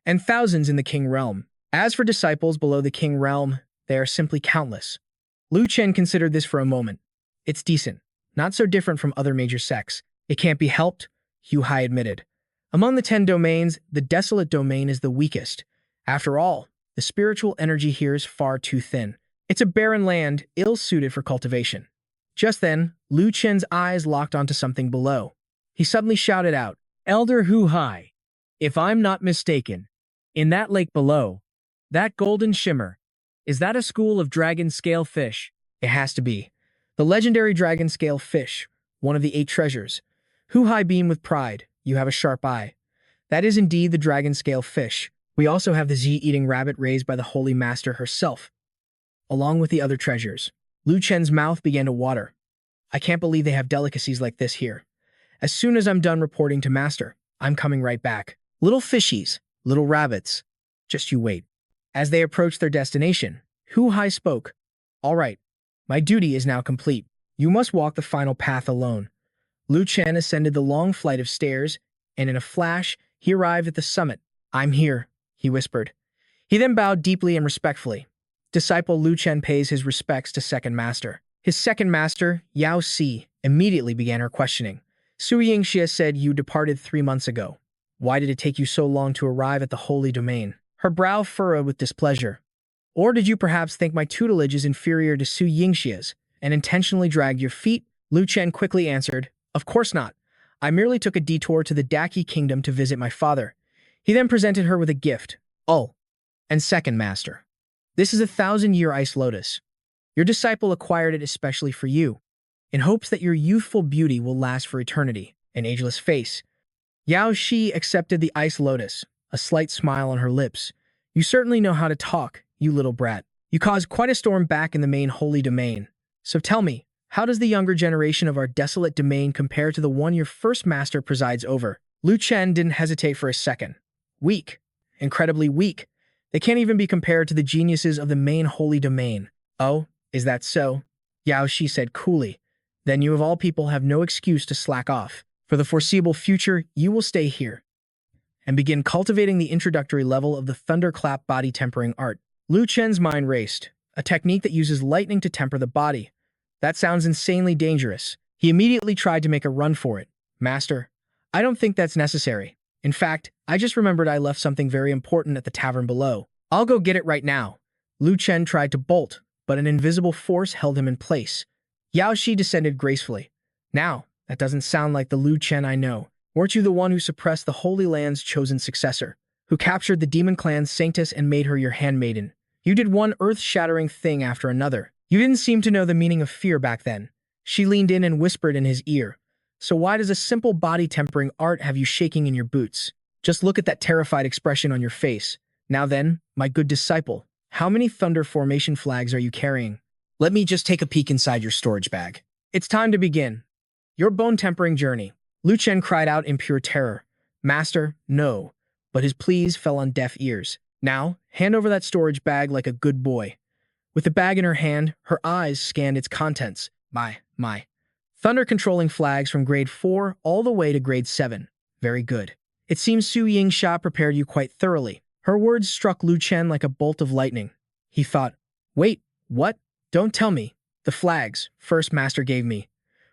and thousands in the King Realm. As for disciples below the King Realm, they are simply countless. Lu Chen considered this for a moment. It's decent, not so different from other major sects. It can't be helped, Hu Hai admitted. Among the 10 domains, the Desolate Domain is the weakest. After all, the spiritual energy here is far too thin. It's a barren land, ill-suited for cultivation. Just then, Lu Chen's eyes locked onto something below. He suddenly shouted out, Elder Hu Hai, if I'm not mistaken, in that lake below, that golden shimmer, is that a school of dragon scale fish? It has to be. The legendary dragon scale fish, one of the 8 treasures. Hu Hai beamed with pride. You have a sharp eye. That is indeed the dragon scale fish. We also have the Z-eating rabbit raised by the Holy Master herself, along with the other treasures. Lu Chen's mouth began to water. I can't believe they have delicacies like this here. As soon as I'm done reporting to Master, I'm coming right back. Little fishies, little rabbits. Just you wait. As they approached their destination, Hu Hai spoke. All right, my duty is now complete. You must walk the final path alone. Lu Chen ascended the long flight of stairs, and in a flash, he arrived at the summit. I'm here, he whispered. He then bowed deeply and respectfully. Disciple Lu Chen pays his respects to Second Master. His second master, Yao Si, immediately began her questioning. Su Yingxia said you departed 3 months ago. Why did it take you so long to arrive at the holy domain? Her brow furrowed with displeasure. Or did you perhaps think my tutelage is inferior to Su Yingxia's and intentionally dragged your feet? Lu Chen quickly answered, of course not. I merely took a detour to the Daki kingdom to visit my father. He then presented her with a gift. Oh, and second master. This is a 1,000-year ice lotus. Your disciple acquired it especially for you, in hopes that your youthful beauty will last for eternity. An ageless face. Yao Shi accepted the ice lotus, a slight smile on her lips. You certainly know how to talk, you little brat. You caused quite a storm back in the main holy domain. So tell me, how does the younger generation of our desolate domain compare to the one your first master presides over? Lu Chen didn't hesitate for a second. Weak. Incredibly weak. They can't even be compared to the geniuses of the main holy domain. Oh, is that so? Yao Shi said coolly. Then you of all people have no excuse to slack off. For the foreseeable future, you will stay here and begin cultivating the introductory level of the thunderclap body tempering art. Lu Chen's mind raced, a technique that uses lightning to temper the body. That sounds insanely dangerous. He immediately tried to make a run for it. Master, I don't think that's necessary. In fact, I just remembered I left something very important at the tavern below. I'll go get it right now. Lu Chen tried to bolt, but an invisible force held him in place. Yao Shi descended gracefully. Now, that doesn't sound like the Lu Chen I know. Weren't you the one who suppressed the Holy Land's chosen successor, who captured the demon clan's saintess and made her your handmaiden? You did one earth-shattering thing after another. You didn't seem to know the meaning of fear back then. She leaned in and whispered in his ear. So why does a simple body-tempering art have you shaking in your boots? Just look at that terrified expression on your face. Now then, my good disciple, how many thunder formation flags are you carrying? Let me just take a peek inside your storage bag. It's time to begin. Your bone-tempering journey. Lu Chen cried out in pure terror. Master, no. But his pleas fell on deaf ears. Now, hand over that storage bag like a good boy. With the bag in her hand, her eyes scanned its contents. My. Thunder-controlling flags from grade 4 all the way to grade 7. Very good. It seems Su Yingxia prepared you quite thoroughly. Her words struck Lu Chen like a bolt of lightning. He thought, wait, what? Don't tell me. The flags, first master gave me,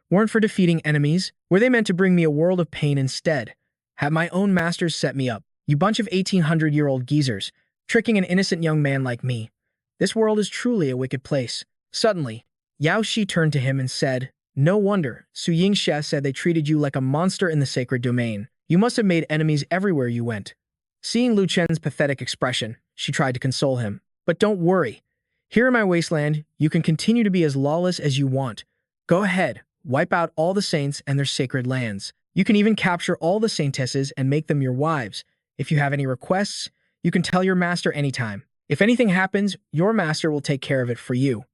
weren't for defeating enemies. Were they meant to bring me a world of pain instead? Have my own masters set me up? You bunch of 1,800-year-old geezers, tricking an innocent young man like me. This world is truly a wicked place. Suddenly, Yao Shi turned to him and said, no wonder, Su Yingxia said they treated you like a monster in the sacred domain. You must have made enemies everywhere you went. Seeing Lu Chen's pathetic expression, she tried to console him. But don't worry. Here in my wasteland, you can continue to be as lawless as you want. Go ahead, wipe out all the saints and their sacred lands. You can even capture all the saintesses and make them your wives. If you have any requests, you can tell your master anytime. If anything happens, your master will take care of it for you.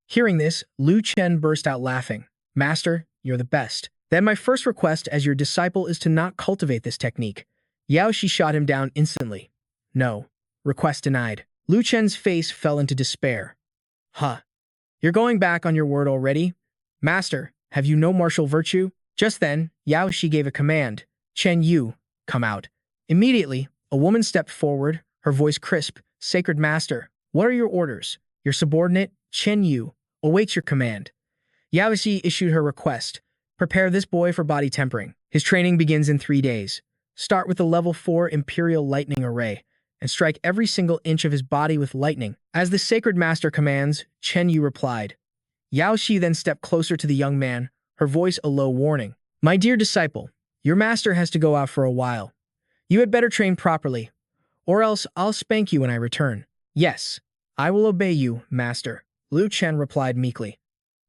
Hearing this, Lu Chen burst out laughing. Master, you're the best. Then my first request as your disciple is to not cultivate this technique. Yao Shi shot him down instantly. No. Request denied. Lu Chen's face fell into despair. Huh. You're going back on your word already? Master, have you no martial virtue? Just then, Yao Shi gave a command. Chen Yu, come out. Immediately, a woman stepped forward, her voice crisp. Sacred Master, what are your orders? Your subordinate, Chen Yu, awaits your command. Yao Shi issued her request. Prepare this boy for body tempering. His training begins in 3 days. Start with the level 4 Imperial Lightning Array and strike every single inch of his body with lightning. As the Sacred Master commands, Chen Yu replied. Yao Shi then stepped closer to the young man, her voice a low warning. My dear disciple, your master has to go out for a while. You had better train properly, or else I'll spank you when I return. Yes, I will obey you, master, Lu Chen replied meekly.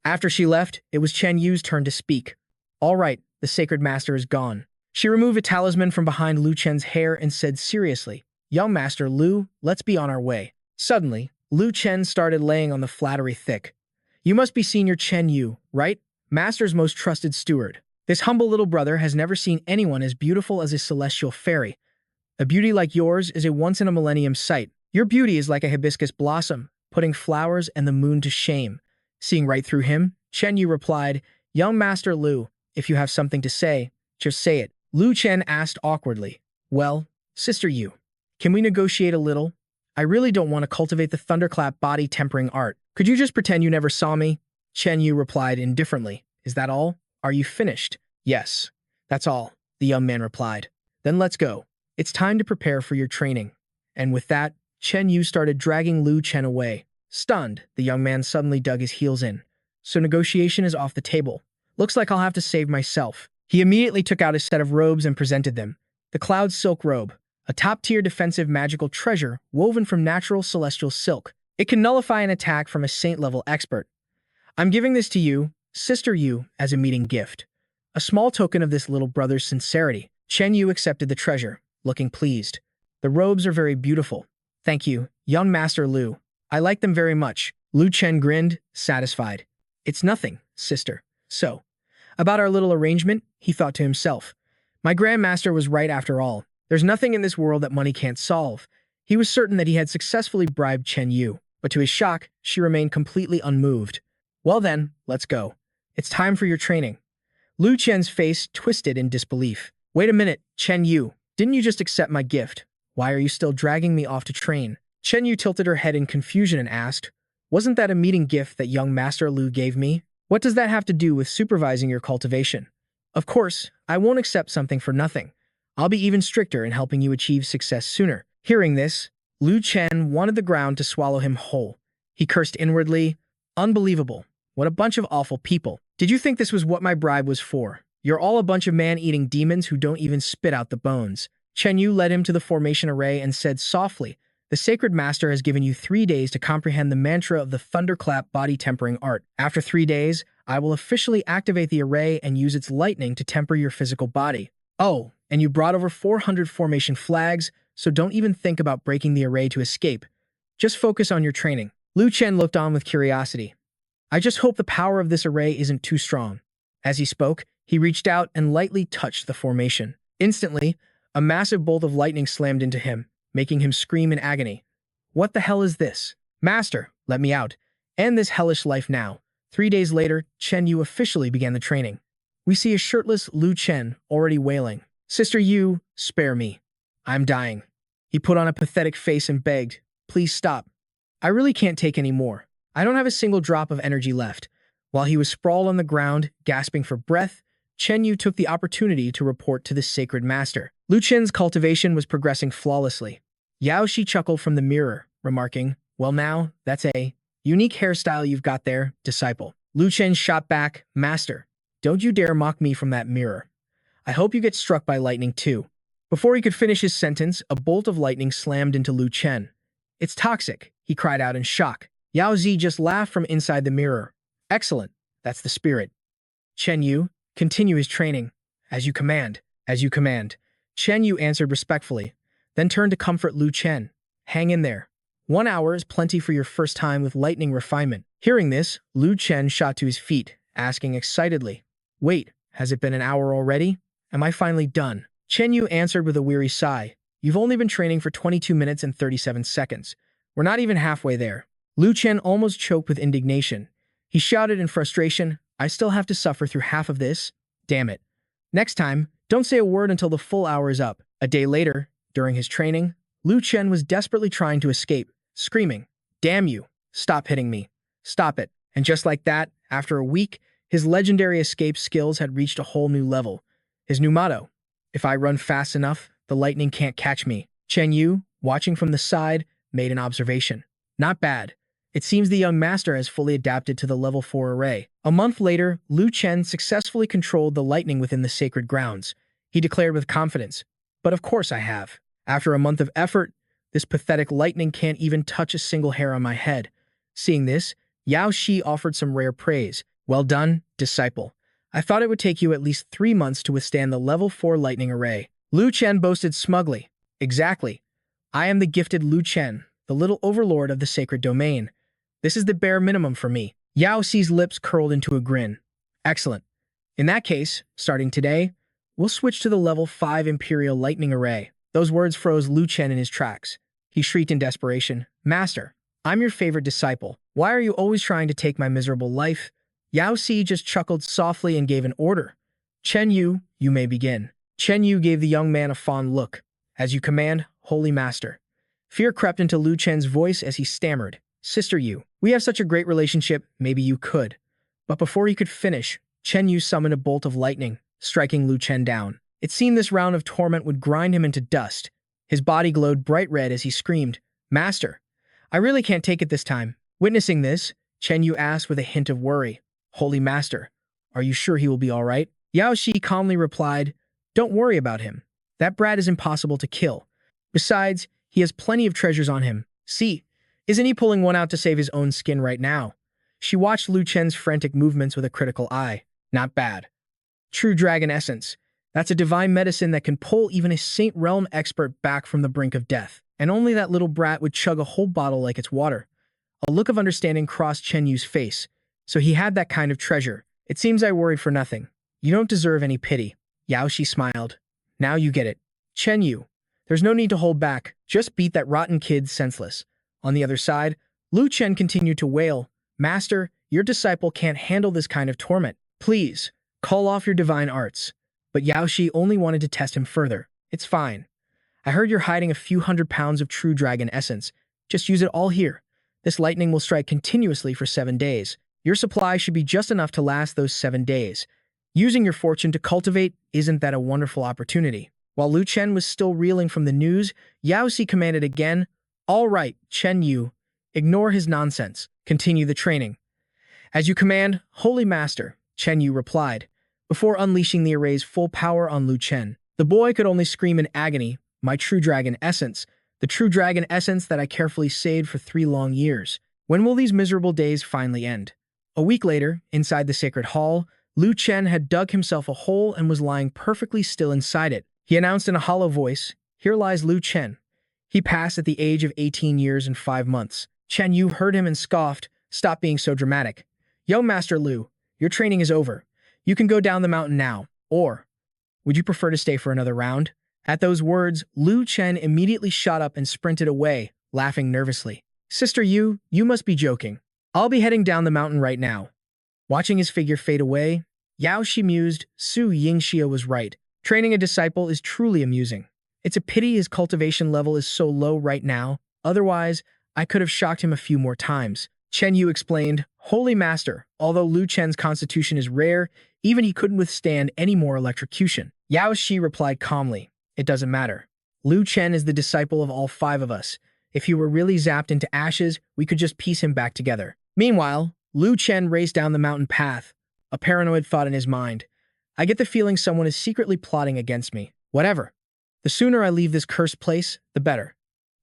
After she left, it was Chen Yu's turn to speak. All right, the Sacred Master is gone. She removed a talisman from behind Lu Chen's hair and said seriously, Young Master Lu, let's be on our way. Suddenly, Lu Chen started laying on the flattery thick. You must be Senior Chen Yu, right? Master's most trusted steward. This humble little brother has never seen anyone as beautiful as a celestial fairy. A beauty like yours is a once-in-a-millennium sight. Your beauty is like a hibiscus blossom, putting flowers and the moon to shame. Seeing right through him, Chen Yu replied, Young Master Lu, if you have something to say, just say it. Lu Chen asked awkwardly, Well, Sister Yu, can we negotiate a little? I really don't want to cultivate the thunderclap body tempering art. Could you just pretend you never saw me? Chen Yu replied indifferently. Is that all? Are you finished? Yes, that's all, the young man replied. Then let's go. It's time to prepare for your training. And with that, Chen Yu started dragging Lu Chen away. Stunned, the young man suddenly dug his heels in. So negotiation is off the table. Looks like I'll have to save myself. He immediately took out a set of robes and presented them. The Cloud Silk Robe, a top-tier defensive magical treasure woven from natural celestial silk. It can nullify an attack from a saint-level expert. I'm giving this to you, Sister Yu, as a meeting gift. A small token of this little brother's sincerity. Chen Yu accepted the treasure, looking pleased. The robes are very beautiful. Thank you, young Master Lu. I like them very much. Lu Chen grinned, satisfied. It's nothing, sister. So, about our little arrangement, he thought to himself. My Grandmaster was right after all. There's nothing in this world that money can't solve. He was certain that he had successfully bribed Chen Yu, but to his shock, she remained completely unmoved. Well then, let's go. It's time for your training. Lu Chen's face twisted in disbelief. Wait a minute, Chen Yu. Didn't you just accept my gift? Why are you still dragging me off to train? Chen Yu tilted her head in confusion and asked, Wasn't that a meeting gift that young Master Lu gave me? What does that have to do with supervising your cultivation? Of course, I won't accept something for nothing. I'll be even stricter in helping you achieve success sooner. Hearing this, Lu Chen wanted the ground to swallow him whole. He cursed inwardly, Unbelievable. What a bunch of awful people. Did you think this was what my bribe was for? You're all a bunch of man-eating demons who don't even spit out the bones. Chen Yu led him to the formation array and said softly, The Sacred Master has given you 3 days to comprehend the mantra of the Thunderclap body-tempering art. After 3 days, I will officially activate the array and use its lightning to temper your physical body. Oh, and you brought over 400 formation flags, so don't even think about breaking the array to escape. Just focus on your training. Lu Chen looked on with curiosity. I just hope the power of this array isn't too strong. As he spoke, he reached out and lightly touched the formation. Instantly, a massive bolt of lightning slammed into him, making him scream in agony. What the hell is this? Master, let me out. End this hellish life now. 3 days later, Chen Yu officially began the training. We see a shirtless Lu Chen already wailing. Sister Yu, spare me. I'm dying. He put on a pathetic face and begged, Please stop. I really can't take any more. I don't have a single drop of energy left. While he was sprawled on the ground, gasping for breath, Chen Yu took the opportunity to report to the Sacred Master. Lu Chen's cultivation was progressing flawlessly. Yao Shi chuckled from the mirror, remarking, Well now, that's a unique hairstyle you've got there, disciple. Lu Chen shot back, Master, don't you dare mock me from that mirror. I hope you get struck by lightning too. Before he could finish his sentence, a bolt of lightning slammed into Lu Chen. It's toxic, he cried out in shock. Yao Zi just laughed from inside the mirror. Excellent, that's the spirit. Chen Yu, continue his training. As you command, as you command. Chen Yu answered respectfully, then turned to comfort Lu Chen. Hang in there. 1 hour is plenty for your first time with lightning refinement. Hearing this, Lu Chen shot to his feet, asking excitedly, Wait, has it been an hour already? Am I finally done? Chen Yu answered with a weary sigh. You've only been training for 22 minutes and 37 seconds. We're not even halfway there. Lu Chen almost choked with indignation. He shouted in frustration, I still have to suffer through half of this? Damn it. Next time, don't say a word until the full hour is up. A day later, during his training, Lu Chen was desperately trying to escape, screaming, Damn you, stop hitting me. Stop it. And just like that, after a week, his legendary escape skills had reached a whole new level. His new motto, If I run fast enough, the lightning can't catch me. Chen Yu, watching from the side, made an observation. Not bad. It seems the young master has fully adapted to the level 4 array. A month later, Lu Chen successfully controlled the lightning within the sacred grounds. He declared with confidence, But of course I have. After a month of effort, this pathetic lightning can't even touch a single hair on my head. Seeing this, Yao Shi offered some rare praise. Well done, disciple. I thought it would take you at least 3 months to withstand the level 4 lightning array. Lu Chen boasted smugly. Exactly. I am the gifted Lu Chen, the little overlord of the sacred domain. This is the bare minimum for me. Yao Xi's lips curled into a grin. Excellent. In that case, starting today, we'll switch to the level 5 Imperial Lightning Array. Those words froze Lu Chen in his tracks. He shrieked in desperation, Master, I'm your favorite disciple. Why are you always trying to take my miserable life? Yao Xi just chuckled softly and gave an order. Chen Yu, you may begin. Chen Yu gave the young man a fond look. As you command, Holy Master. Fear crept into Lu Chen's voice as he stammered. Sister Yu, we have such a great relationship, maybe you could. But before he could finish, Chen Yu summoned a bolt of lightning, striking Lu Chen down. It seemed this round of torment would grind him into dust. His body glowed bright red as he screamed, Master, I really can't take it this time. Witnessing this, Chen Yu asked with a hint of worry, Holy Master, are you sure he will be all right? Yao Shi calmly replied, Don't worry about him. That brat is impossible to kill. Besides, he has plenty of treasures on him. See, isn't he pulling one out to save his own skin right now? She watched Lu Chen's frantic movements with a critical eye. Not bad. True dragon essence. That's a divine medicine that can pull even a Saint Realm expert back from the brink of death. And only that little brat would chug a whole bottle like it's water. A look of understanding crossed Chen Yu's face. So he had that kind of treasure. It seems I worried for nothing. You don't deserve any pity. Yao Shi smiled. Now you get it. Chen Yu, there's no need to hold back. Just beat that rotten kid senseless. On the other side, Lu Chen continued to wail, Master, your disciple can't handle this kind of torment. Please, call off your divine arts. But Yao Shi only wanted to test him further. It's fine. I heard you're hiding a few 100 pounds of true dragon essence. Just use it all here. This lightning will strike continuously for 7 days. Your supply should be just enough to last those 7 days. Using your fortune to cultivate, isn't that a wonderful opportunity? While Lu Chen was still reeling from the news, Yao Xi commanded again, All right, Chen Yu, ignore his nonsense. Continue the training. As you command, Holy Master, Chen Yu replied, before unleashing the array's full power on Lu Chen. The boy could only scream in agony, My true dragon essence, the true dragon essence that I carefully saved for 3 long years. When will these miserable days finally end? A week later, inside the sacred hall, Lu Chen had dug himself a hole and was lying perfectly still inside it. He announced in a hollow voice, Here lies Lu Chen. He passed at the age of 18 years and 5 months. Chen Yu heard him and scoffed, Stop being so dramatic. Yo, Master Lu, your training is over. You can go down the mountain now. Or, would you prefer to stay for another round? At those words, Lu Chen immediately shot up and sprinted away, laughing nervously. Sister Yu, you must be joking. I'll be heading down the mountain right now. Watching his figure fade away, Yao Shi mused, Su Yingxia was right. Training a disciple is truly amusing. It's a pity his cultivation level is so low right now. Otherwise, I could have shocked him a few more times. Chen Yu explained, Holy Master, although Lu Chen's constitution is rare, even he couldn't withstand any more electrocution. Yao Shi replied calmly, It doesn't matter. Lu Chen is the disciple of all 5 of us. If he were really zapped into ashes, we could just piece him back together. Meanwhile, Lu Chen raced down the mountain path, a paranoid thought in his mind. I get the feeling someone is secretly plotting against me. Whatever. The sooner I leave this cursed place, the better.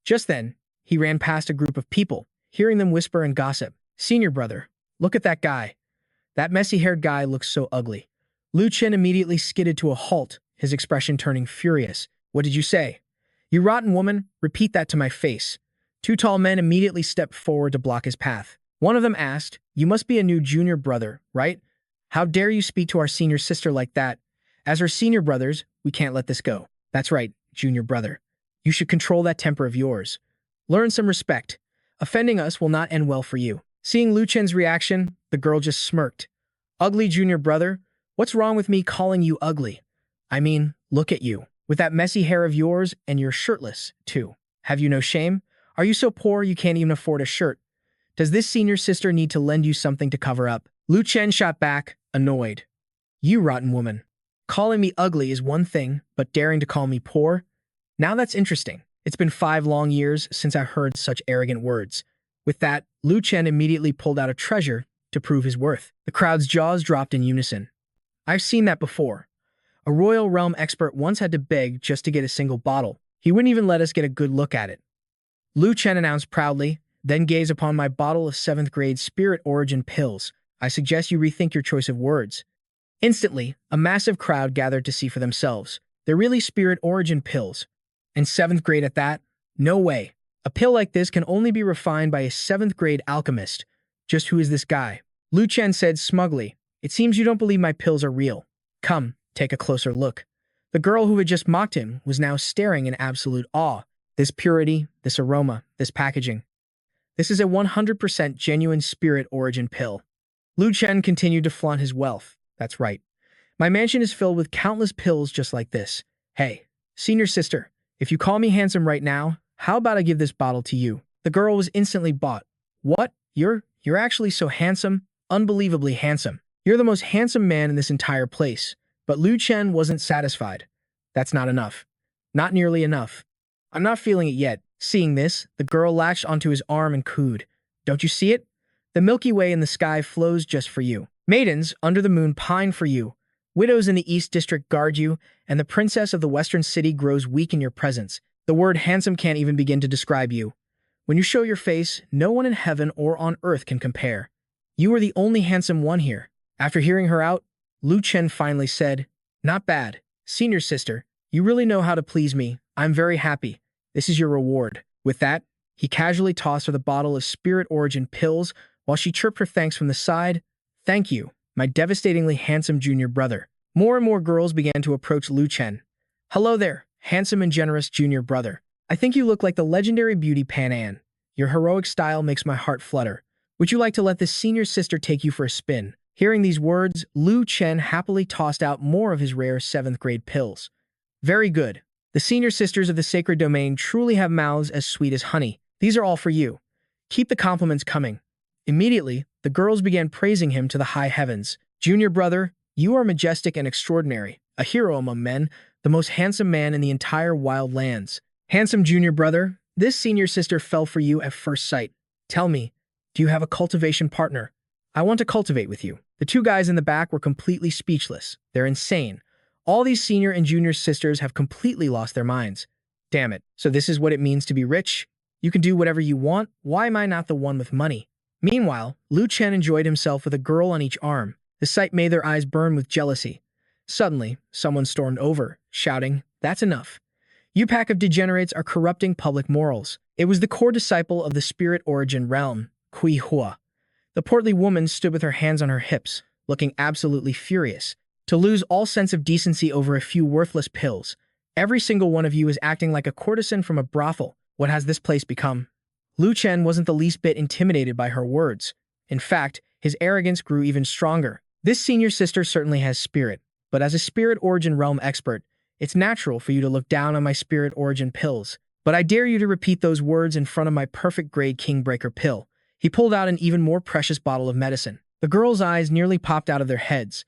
Just then, he ran past a group of people, hearing them whisper and gossip. Senior brother, look at that guy. That messy-haired guy looks so ugly. Lu Chen immediately skidded to a halt, his expression turning furious. What did you say? You rotten woman, repeat that to my face. 2 tall men immediately stepped forward to block his path. One of them asked, You must be a new junior brother, right? How dare you speak to our senior sister like that? As her senior brothers, we can't let this go. That's right, junior brother. You should control that temper of yours. Learn some respect. Offending us will not end well for you. Seeing Lu Chen's reaction, the girl just smirked. Ugly junior brother? What's wrong with me calling you ugly? I mean, look at you. With that messy hair of yours, and you're shirtless, too. Have you no shame? Are you so poor you can't even afford a shirt? Does this senior sister need to lend you something to cover up? Lu Chen shot back, annoyed. You rotten woman. Calling me ugly is one thing, but daring to call me poor? Now that's interesting. It's been 5 long years since I heard such arrogant words. With that, Lu Chen immediately pulled out a treasure to prove his worth. The crowd's jaws dropped in unison. I've seen that before. A royal realm expert once had to beg just to get a single bottle. He wouldn't even let us get a good look at it. Lu Chen announced proudly, then gaze upon my bottle of 7th grade spirit origin pills. I suggest you rethink your choice of words. Instantly, a massive crowd gathered to see for themselves. They're really spirit origin pills. And 7th grade at that? No way. A pill like this can only be refined by a 7th grade alchemist. Just who is this guy? Lu Chen said smugly, It seems you don't believe my pills are real. Come, take a closer look. The girl who had just mocked him was now staring in absolute awe. This purity, this aroma, this packaging. This is a 100% genuine spirit origin pill. Lu Chen continued to flaunt his wealth. That's right. My mansion is filled with countless pills just like this. Hey, senior sister, if you call me handsome right now, how about I give this bottle to you? The girl was instantly bought. What? You're actually so handsome? Unbelievably handsome. You're the most handsome man in this entire place. But Lu Chen wasn't satisfied. That's not enough. Not nearly enough. I'm not feeling it yet. Seeing this, the girl latched onto his arm and cooed. Don't you see it? The Milky Way in the sky flows just for you. Maidens under the moon pine for you. Widows in the East District guard you, and the princess of the Western City grows weak in your presence. The word handsome can't even begin to describe you. When you show your face, no one in heaven or on earth can compare. You are the only handsome one here. After hearing her out, Lu Chen finally said, Not bad. Senior sister, you really know how to please me. I'm very happy. This is your reward. With that, he casually tossed her the bottle of spirit origin pills while she chirped her thanks from the side. Thank you, my devastatingly handsome junior brother. More and more girls began to approach Lu Chen. Hello there, handsome and generous junior brother. I think you look like the legendary beauty Pan An. Your heroic style makes my heart flutter. Would you like to let this senior sister take you for a spin? Hearing these words, Lu Chen happily tossed out more of his rare 7th grade pills. Very good. The senior sisters of the sacred domain truly have mouths as sweet as honey. These are all for you. Keep the compliments coming. Immediately, the girls began praising him to the high heavens. Junior brother, you are majestic and extraordinary, a hero among men, the most handsome man in the entire wild lands. Handsome junior brother, this senior sister fell for you at first sight. Tell me, do you have a cultivation partner? I want to cultivate with you. The two guys in the back were completely speechless. They're insane. All these senior and junior sisters have completely lost their minds. Damn it. So this is what it means to be rich? You can do whatever you want. Why am I not the one with money? Meanwhile, Lu Chen enjoyed himself with a girl on each arm. The sight made their eyes burn with jealousy. Suddenly, someone stormed over, shouting, That's enough. You pack of degenerates are corrupting public morals. It was the core disciple of the spirit origin realm, Kui Hua. The portly woman stood with her hands on her hips, looking absolutely furious. To lose all sense of decency over a few worthless pills. Every single one of you is acting like a courtesan from a brothel. What has this place become? Lu Chen wasn't the least bit intimidated by her words. In fact, his arrogance grew even stronger. This senior sister certainly has spirit, but as a spirit origin realm expert, it's natural for you to look down on my spirit origin pills. But I dare you to repeat those words in front of my perfect grade Kingbreaker pill. He pulled out an even more precious bottle of medicine. The girls' eyes nearly popped out of their heads.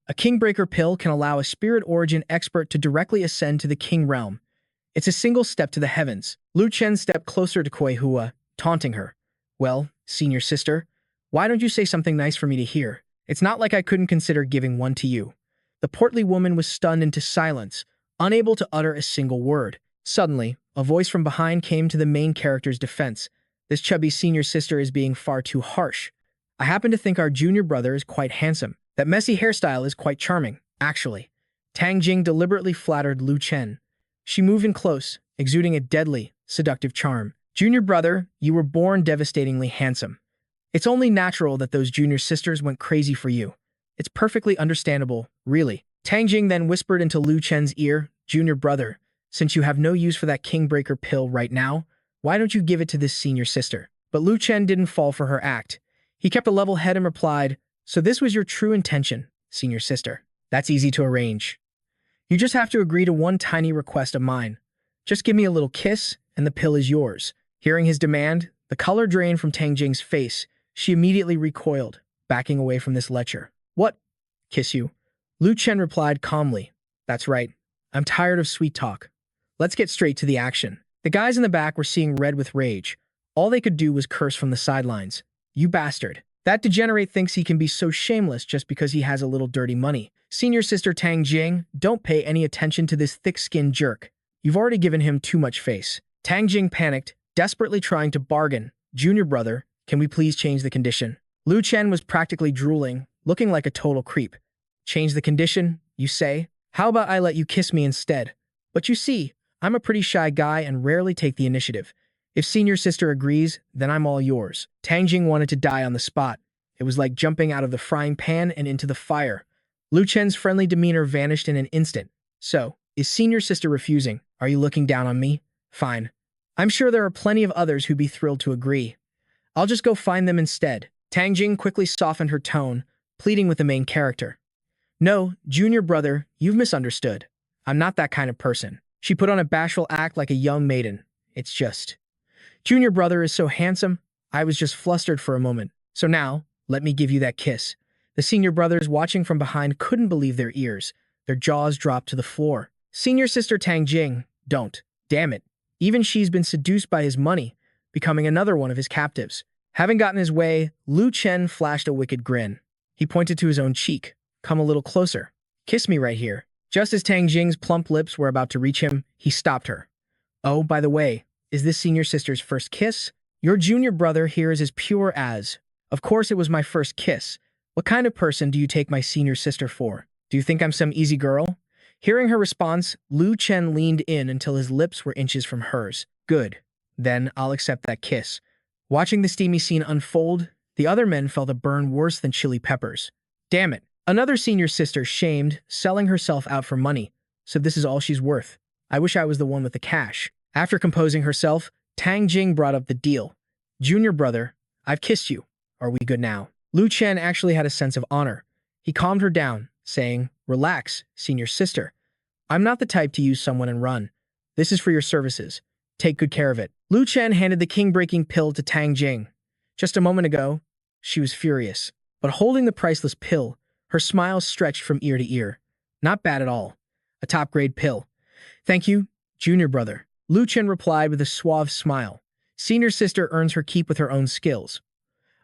A Kingbreaker pill can allow a spirit origin expert to directly ascend to the king realm. It's a single step to the heavens. Lu Chen stepped closer to Kui Hua, taunting her. Well, senior sister, why don't you say something nice for me to hear? It's not like I couldn't consider giving one to you. The portly woman was stunned into silence, unable to utter a single word. Suddenly, a voice from behind came to the main character's defense. This chubby senior sister is being far too harsh. I happen to think our junior brother is quite handsome. That messy hairstyle is quite charming, actually. Tang Jing deliberately flattered Lu Chen. She moved in close, exuding a deadly, seductive charm. Junior brother, you were born devastatingly handsome. It's only natural that those junior sisters went crazy for you. It's perfectly understandable, really. Tang Jing then whispered into Lu Chen's ear, Junior brother, since you have no use for that Kingbreaker pill right now, why don't you give it to this senior sister? But Lu Chen didn't fall for her act. He kept a level head and replied, So this was your true intention, senior sister. That's easy to arrange. You just have to agree to one tiny request of mine. Just give me a little kiss, and the pill is yours. Hearing his demand, the color drained from Tang Jing's face. She immediately recoiled, backing away from this lecture. What? Kiss you? Lu Chen replied calmly. That's right. I'm tired of sweet talk. Let's get straight to the action. The guys in the back were seeing red with rage. All they could do was curse from the sidelines. You bastard. That degenerate thinks he can be so shameless just because he has a little dirty money. Senior sister Tang Jing, don't pay any attention to this thick-skinned jerk. You've already given him too much face. Tang Jing panicked, desperately trying to bargain. Junior brother, can we please change the condition? Lu Chen was practically drooling, looking like a total creep. Change the condition, you say? How about I let you kiss me instead? But you see, I'm a pretty shy guy and rarely take the initiative. If senior sister agrees, then I'm all yours. Tang Jing wanted to die on the spot. It was like jumping out of the frying pan and into the fire. Lu Chen's friendly demeanor vanished in an instant. So, is senior sister refusing? Are you looking down on me? Fine. I'm sure there are plenty of others who'd be thrilled to agree. I'll just go find them instead. Tang Jing quickly softened her tone, pleading with the main character. No, junior brother, you've misunderstood. I'm not that kind of person. She put on a bashful act like a young maiden. It's just... Junior brother is so handsome, I was just flustered for a moment. So now, let me give you that kiss. The senior brothers watching from behind couldn't believe their ears. Their jaws dropped to the floor. Senior sister Tang Jing, don't. Damn it. Even she's been seduced by his money, becoming another one of his captives. Having gotten his way, Lu Chen flashed a wicked grin. He pointed to his own cheek. Come a little closer. Kiss me right here. Just as Tang Jing's plump lips were about to reach him, he stopped her. Oh, by the way, is this senior sister's first kiss? Your junior brother here is as pure as. Of course it was my first kiss. What kind of person do you take my senior sister for? Do you think I'm some easy girl? Hearing her response, Lu Chen leaned in until his lips were inches from hers. Good. Then I'll accept that kiss. Watching the steamy scene unfold, the other men felt a burn worse than chili peppers. Damn it. Another senior sister shamed, selling herself out for money. So this is all she's worth. I wish I was the one with the cash. After composing herself, Tang Jing brought up the deal. Junior brother, I've kissed you. Are we good now? Lu Chen actually had a sense of honor. He calmed her down, saying, Relax, senior sister. I'm not the type to use someone and run. This is for your services. Take good care of it. Lu Chen handed the king-breaking pill to Tang Jing. Just a moment ago, she was furious. But holding the priceless pill, her smile stretched from ear to ear. Not bad at all. A top-grade pill. Thank you, junior brother. Lu Chen replied with a suave smile. Senior sister earns her keep with her own skills.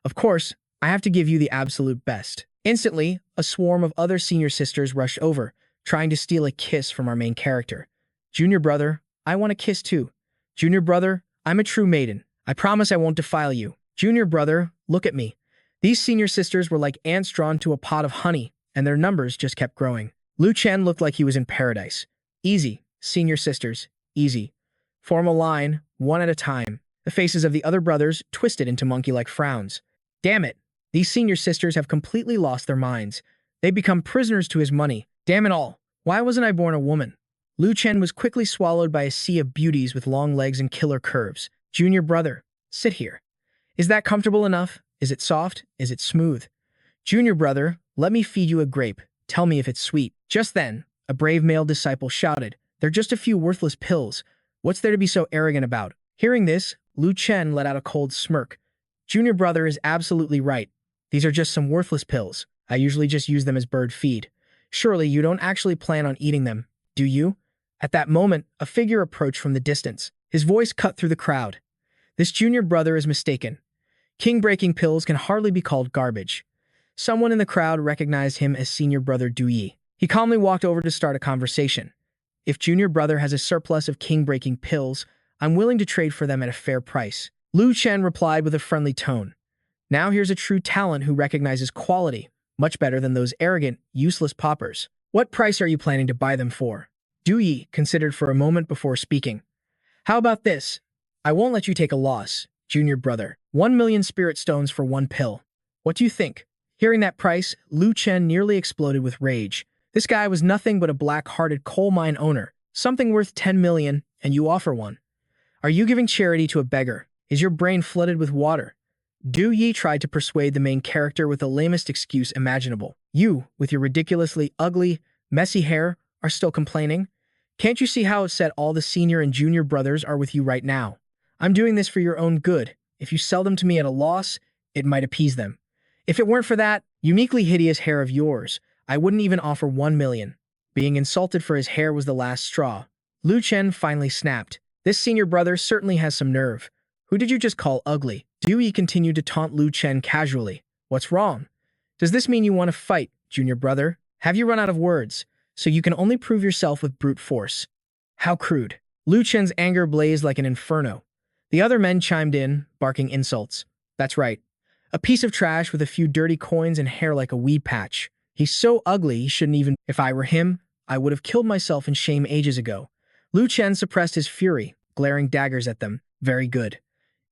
Of course, I have to give you the absolute best. Instantly, a swarm of other senior sisters rushed over, trying to steal a kiss from our main character. Junior brother, I want a kiss too. Junior brother, I'm a true maiden. I promise I won't defile you. Junior brother, look at me. These senior sisters were like ants drawn to a pot of honey, and their numbers just kept growing. Lu Chen looked like he was in paradise. Easy, senior sisters, easy. Form a line, one at a time. The faces of the other brothers twisted into monkey-like frowns. Damn it, these senior sisters have completely lost their minds. They become prisoners to his money. Damn it all, why wasn't I born a woman? Lu Chen was quickly swallowed by a sea of beauties with long legs and killer curves. Junior brother, sit here. Is that comfortable enough? Is it soft? Is it smooth? Junior brother, let me feed you a grape. Tell me if it's sweet. Just then, a brave male disciple shouted, They're just a few worthless pills. What's there to be so arrogant about? Hearing this, Lu Chen let out a cold smirk. Junior brother is absolutely right. These are just some worthless pills. I usually just use them as bird feed. Surely you don't actually plan on eating them, do you? At that moment, a figure approached from the distance. His voice cut through the crowd. This junior brother is mistaken. King-breaking pills can hardly be called garbage. Someone in the crowd recognized him as senior brother Du Yi. He calmly walked over to start a conversation. If junior brother has a surplus of king-breaking pills, I'm willing to trade for them at a fair price. Lu Chen replied with a friendly tone. Now here's a true talent who recognizes quality, much better than those arrogant, useless paupers. What price are you planning to buy them for? Du Yi considered for a moment before speaking. How about this? I won't let you take a loss, junior brother. 1,000,000 spirit stones for one pill. What do you think? Hearing that price, Lu Chen nearly exploded with rage. This guy was nothing but a black-hearted coal mine owner, something worth 10 million, and you offer one. Are you giving charity to a beggar? Is your brain flooded with water? Du Yi tried to persuade the main character with the lamest excuse imaginable. You, with your ridiculously ugly, messy hair, are still complaining? Can't you see how upset all the senior and junior brothers are with you right now? I'm doing this for your own good. If you sell them to me at a loss, it might appease them. If it weren't for that uniquely hideous hair of yours, I wouldn't even offer 1 million. Being insulted for his hair was the last straw. Lu Chen finally snapped. This senior brother certainly has some nerve. Who did you just call ugly? Du Yi continued to taunt Lu Chen casually. What's wrong? Does this mean you want to fight, junior brother? Have you run out of words, so you can only prove yourself with brute force? How crude. Lu Chen's anger blazed like an inferno. The other men chimed in, barking insults. That's right. A piece of trash with a few dirty coins and hair like a weed patch. He's so ugly he shouldn't even— If I were him, I would have killed myself in shame ages ago. Lu Chen suppressed his fury, glaring daggers at them. Very good.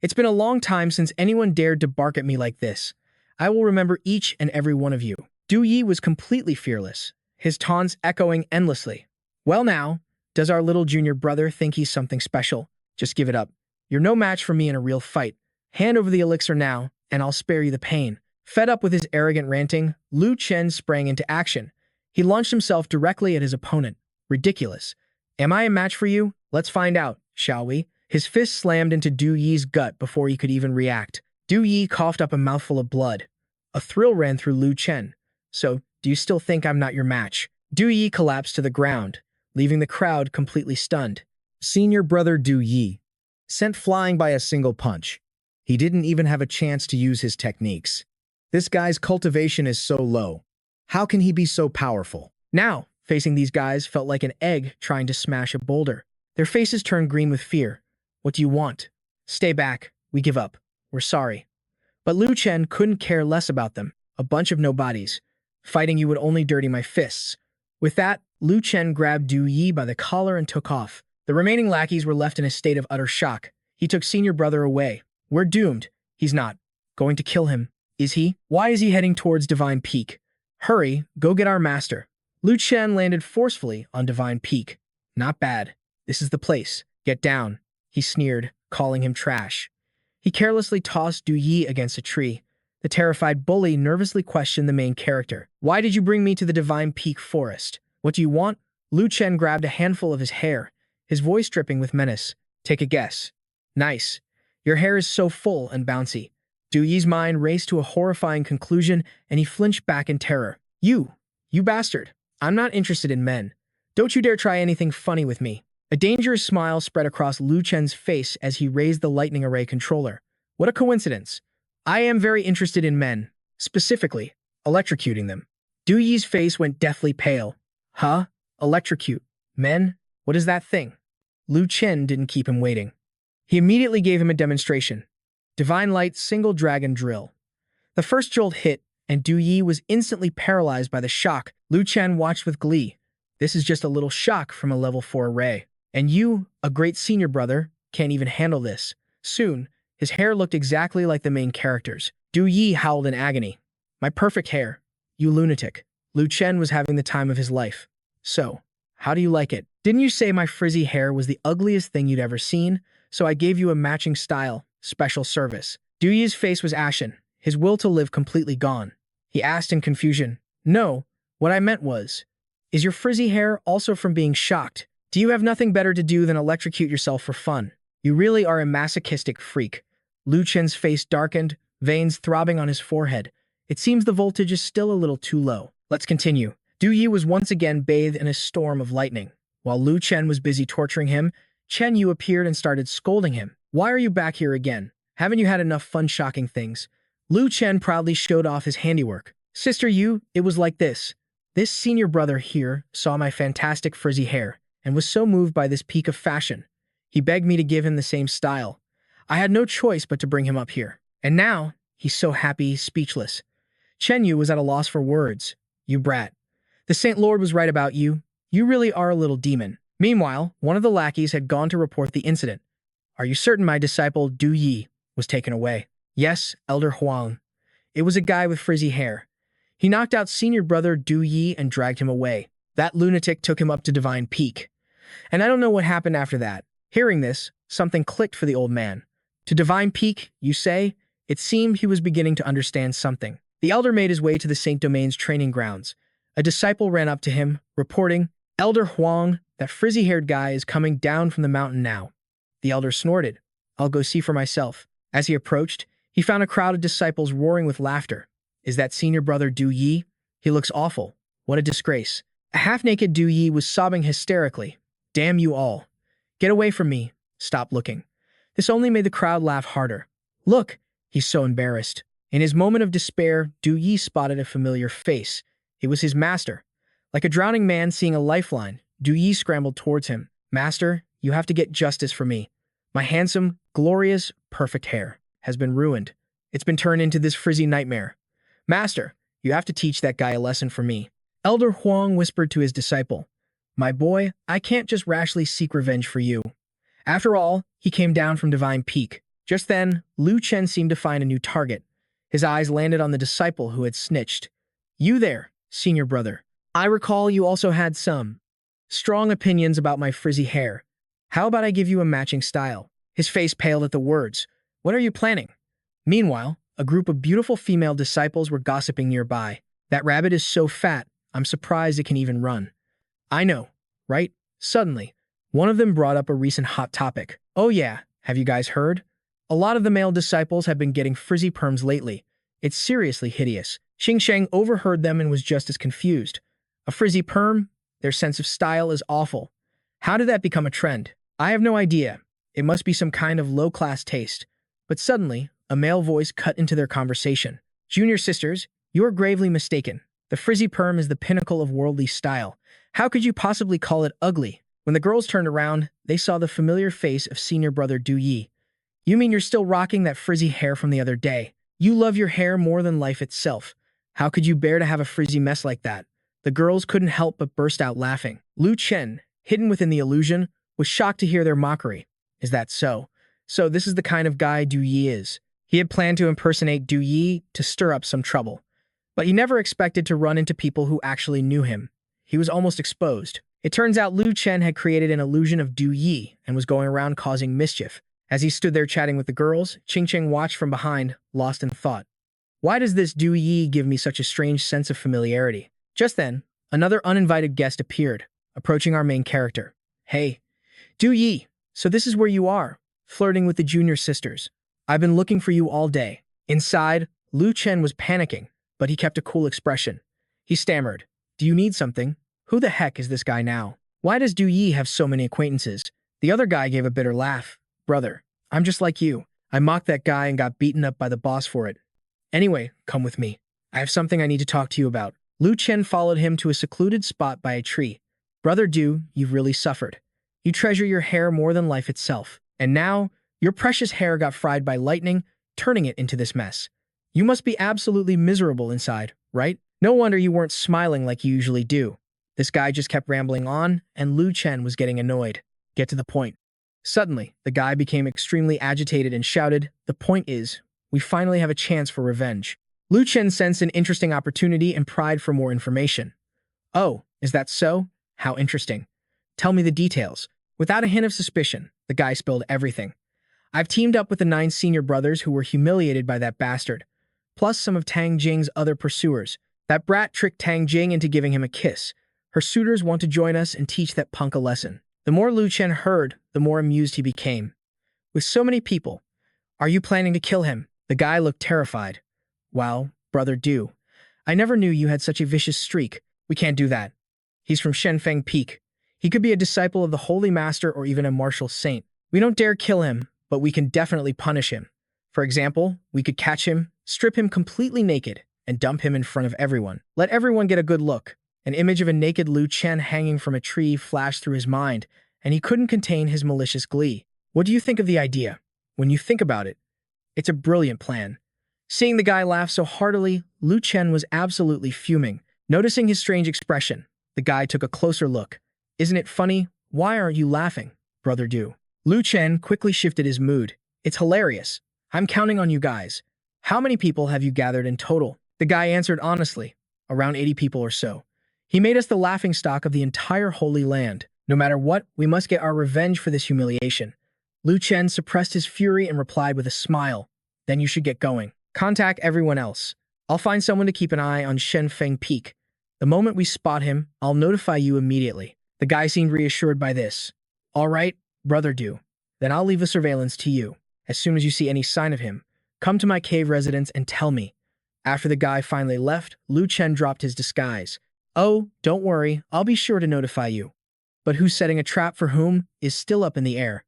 It's been a long time since anyone dared to bark at me like this. I will remember each and every one of you. Du Yi was completely fearless, his taunts echoing endlessly. Well now, does our little junior brother think he's something special? Just give it up. You're no match for me in a real fight. Hand over the elixir now, and I'll spare you the pain. Fed up with his arrogant ranting, Lu Chen sprang into action. He launched himself directly at his opponent. Ridiculous. Am I a match for you? Let's find out, shall we? His fist slammed into Du Yi's gut before he could even react. Du Yi coughed up a mouthful of blood. A thrill ran through Lu Chen. So, do you still think I'm not your match? Du Yi collapsed to the ground, leaving the crowd completely stunned. Senior brother Du Yi, sent flying by a single punch. He didn't even have a chance to use his techniques. This guy's cultivation is so low. How can he be so powerful? Now, facing these guys felt like an egg trying to smash a boulder. Their faces turned green with fear. What do you want? Stay back. We give up. We're sorry. But Lu Chen couldn't care less about them. A bunch of nobodies. Fighting you would only dirty my fists. With that, Lu Chen grabbed Du Yi by the collar and took off. The remaining lackeys were left in a state of utter shock. He took senior brother away. We're doomed. He's not. Going to kill him. Is he? Why is he heading towards Divine Peak? Hurry, go get our master. Lu Chen landed forcefully on Divine Peak. Not bad. This is the place. Get down. He sneered, calling him trash. He carelessly tossed Du Yi against a tree. The terrified bully nervously questioned the main character. Why did you bring me to the Divine Peak forest? What do you want? Lu Chen grabbed a handful of his hair, his voice dripping with menace. Take a guess. Nice. Your hair is so full and bouncy. Du Yi's mind raced to a horrifying conclusion, and he flinched back in terror. You bastard. I'm not interested in men. Don't you dare try anything funny with me. A dangerous smile spread across Lu Chen's face as he raised the lightning array controller. What a coincidence. I am very interested in men. Specifically, electrocuting them. Du Yi's face went deathly pale. Huh? Electrocute. Men? What is that thing? Lu Chen didn't keep him waiting. He immediately gave him a demonstration. Divine Light Single Dragon Drill. The first jolt hit, and Du Yi was instantly paralyzed by the shock. Lu Chen watched with glee. This is just a little shock from a level 4 array. And you, a great senior brother, can't even handle this. Soon, his hair looked exactly like the main characters. Du Yi howled in agony. My perfect hair. You lunatic. Lu Chen was having the time of his life. So, how do you like it? Didn't you say my frizzy hair was the ugliest thing you'd ever seen? So I gave you a matching style, special service. Du Yi's face was ashen, his will to live completely gone. He asked in confusion, No, what I meant was, is your frizzy hair also from being shocked? Do you have nothing better to do than electrocute yourself for fun? You really are a masochistic freak. Lu Chen's face darkened, veins throbbing on his forehead. It seems the voltage is still a little too low. Let's continue. Du Yi was once again bathed in a storm of lightning. While Lu Chen was busy torturing him, Chen Yu appeared and started scolding him. Why are you back here again? Haven't you had enough fun shocking things? Lu Chen proudly showed off his handiwork. Sister Yu, it was like this. This senior brother here saw my fantastic frizzy hair and was so moved by this peak of fashion. He begged me to give him the same style. I had no choice but to bring him up here. And now, he's so happy he's speechless. Chen Yu was at a loss for words. You brat. The Saint Lord was right about you. You really are a little demon. Meanwhile, one of the lackeys had gone to report the incident. Are you certain my disciple Du Yi was taken away? Yes, Elder Huang. It was a guy with frizzy hair. He knocked out senior brother Du Yi and dragged him away. That lunatic took him up to Divine Peak. And I don't know what happened after that. Hearing this, something clicked for the old man. To Divine Peak, you say? It seemed he was beginning to understand something. The elder made his way to the Saint Domain's training grounds. A disciple ran up to him, reporting, Elder Huang, that frizzy-haired guy is coming down from the mountain now. The elder snorted. I'll go see for myself. As he approached, he found a crowd of disciples roaring with laughter. Is that senior brother Du Yi? He looks awful. What a disgrace. A half-naked Du Yi was sobbing hysterically. Damn you all. Get away from me. Stop looking. This only made the crowd laugh harder. Look, he's so embarrassed. In his moment of despair, Du Yi spotted a familiar face. It was his master. Like a drowning man seeing a lifeline, Du Yi scrambled towards him. Master, you have to get justice for me. My handsome, glorious, perfect hair has been ruined. It's been turned into this frizzy nightmare. Master, you have to teach that guy a lesson for me. Elder Huang whispered to his disciple. My boy, I can't just rashly seek revenge for you. After all, he came down from Divine Peak. Just then, Lu Chen seemed to find a new target. His eyes landed on the disciple who had snitched. You there, senior brother. I recall you also had some strong opinions about my frizzy hair. How about I give you a matching style? His face paled at the words. What are you planning? Meanwhile, a group of beautiful female disciples were gossiping nearby. That rabbit is so fat, I'm surprised it can even run. I know, right? Suddenly, one of them brought up a recent hot topic. Oh yeah, have you guys heard? A lot of the male disciples have been getting frizzy perms lately. It's seriously hideous. Xing Sheng overheard them and was just as confused. A frizzy perm? Their sense of style is awful. How did that become a trend? I have no idea. It must be some kind of low-class taste. But suddenly, a male voice cut into their conversation. Junior sisters, you are gravely mistaken. The frizzy perm is the pinnacle of worldly style. How could you possibly call it ugly? When the girls turned around, they saw the familiar face of senior brother Du Yi. You mean you're still rocking that frizzy hair from the other day? You love your hair more than life itself. How could you bear to have a frizzy mess like that? The girls couldn't help but burst out laughing. Lu Chen, hidden within the illusion, was shocked to hear their mockery. Is that so? So this is the kind of guy Du Yi is. He had planned to impersonate Du Yi to stir up some trouble. But he never expected to run into people who actually knew him. He was almost exposed. It turns out Lu Chen had created an illusion of Du Yi and was going around causing mischief. As he stood there chatting with the girls, Ching Ching watched from behind, lost in thought. Why does this Du Yi give me such a strange sense of familiarity? Just then, another uninvited guest appeared, approaching our main character. Hey, Du Yi, so this is where you are, flirting with the junior sisters. I've been looking for you all day. Inside, Lu Chen was panicking, but he kept a cool expression. He stammered, Do you need something? Who the heck is this guy now? Why does Du Yi have so many acquaintances? The other guy gave a bitter laugh. Brother, I'm just like you. I mocked that guy and got beaten up by the boss for it. Anyway, come with me. I have something I need to talk to you about. Lu Chen followed him to a secluded spot by a tree. Brother Du, you've really suffered. You treasure your hair more than life itself. And now, your precious hair got fried by lightning, turning it into this mess. You must be absolutely miserable inside, right? No wonder you weren't smiling like you usually do. This guy just kept rambling on, and Lu Chen was getting annoyed. Get to the point. Suddenly, the guy became extremely agitated and shouted, The point is, we finally have a chance for revenge. Lu Chen sensed an interesting opportunity and pried for more information. Oh, is that so? How interesting. Tell me the details. Without a hint of suspicion, the guy spilled everything. I've teamed up with the 9 senior brothers who were humiliated by that bastard, plus some of Tang Jing's other pursuers. That brat tricked Tang Jing into giving him a kiss. Her suitors want to join us and teach that punk a lesson. The more Lu Chen heard, the more amused he became. With so many people, are you planning to kill him? The guy looked terrified. Well, Brother Du, I never knew you had such a vicious streak. We can't do that. He's from Shenfeng Peak. He could be a disciple of the Holy Master or even a martial saint. We don't dare kill him, but we can definitely punish him. For example, we could catch him, strip him completely naked, and dump him in front of everyone. Let everyone get a good look. An image of a naked Lu Chen hanging from a tree flashed through his mind, and he couldn't contain his malicious glee. What do you think of the idea? When you think about it, it's a brilliant plan. Seeing the guy laugh so heartily, Lu Chen was absolutely fuming. Noticing his strange expression, the guy took a closer look. Isn't it funny? Why aren't you laughing, Brother Du? Lu Chen quickly shifted his mood. It's hilarious. I'm counting on you guys. How many people have you gathered in total? The guy answered honestly, around 80 people or so. He made us the laughingstock of the entire Holy Land. No matter what, we must get our revenge for this humiliation. Lu Chen suppressed his fury and replied with a smile. Then you should get going. Contact everyone else. I'll find someone to keep an eye on Shenfeng Peak. The moment we spot him, I'll notify you immediately. The guy seemed reassured by this. All right, Brother Du. Then I'll leave the surveillance to you. As soon as you see any sign of him, come to my cave residence and tell me. After the guy finally left, Lu Chen dropped his disguise. Oh, don't worry, I'll be sure to notify you. But who's setting a trap for whom is still up in the air.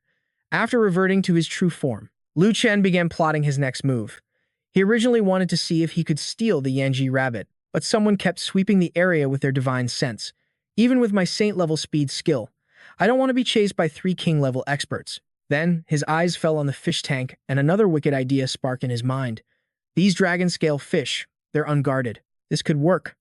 After reverting to his true form, Lu Chen began plotting his next move. He originally wanted to see if he could steal the Yanji rabbit, but someone kept sweeping the area with their divine sense. Even with my saint-level speed skill, I don't want to be chased by 3 king-level experts. Then, his eyes fell on the fish tank, and another wicked idea sparked in his mind. These dragon-scale fish, they're unguarded. This could work.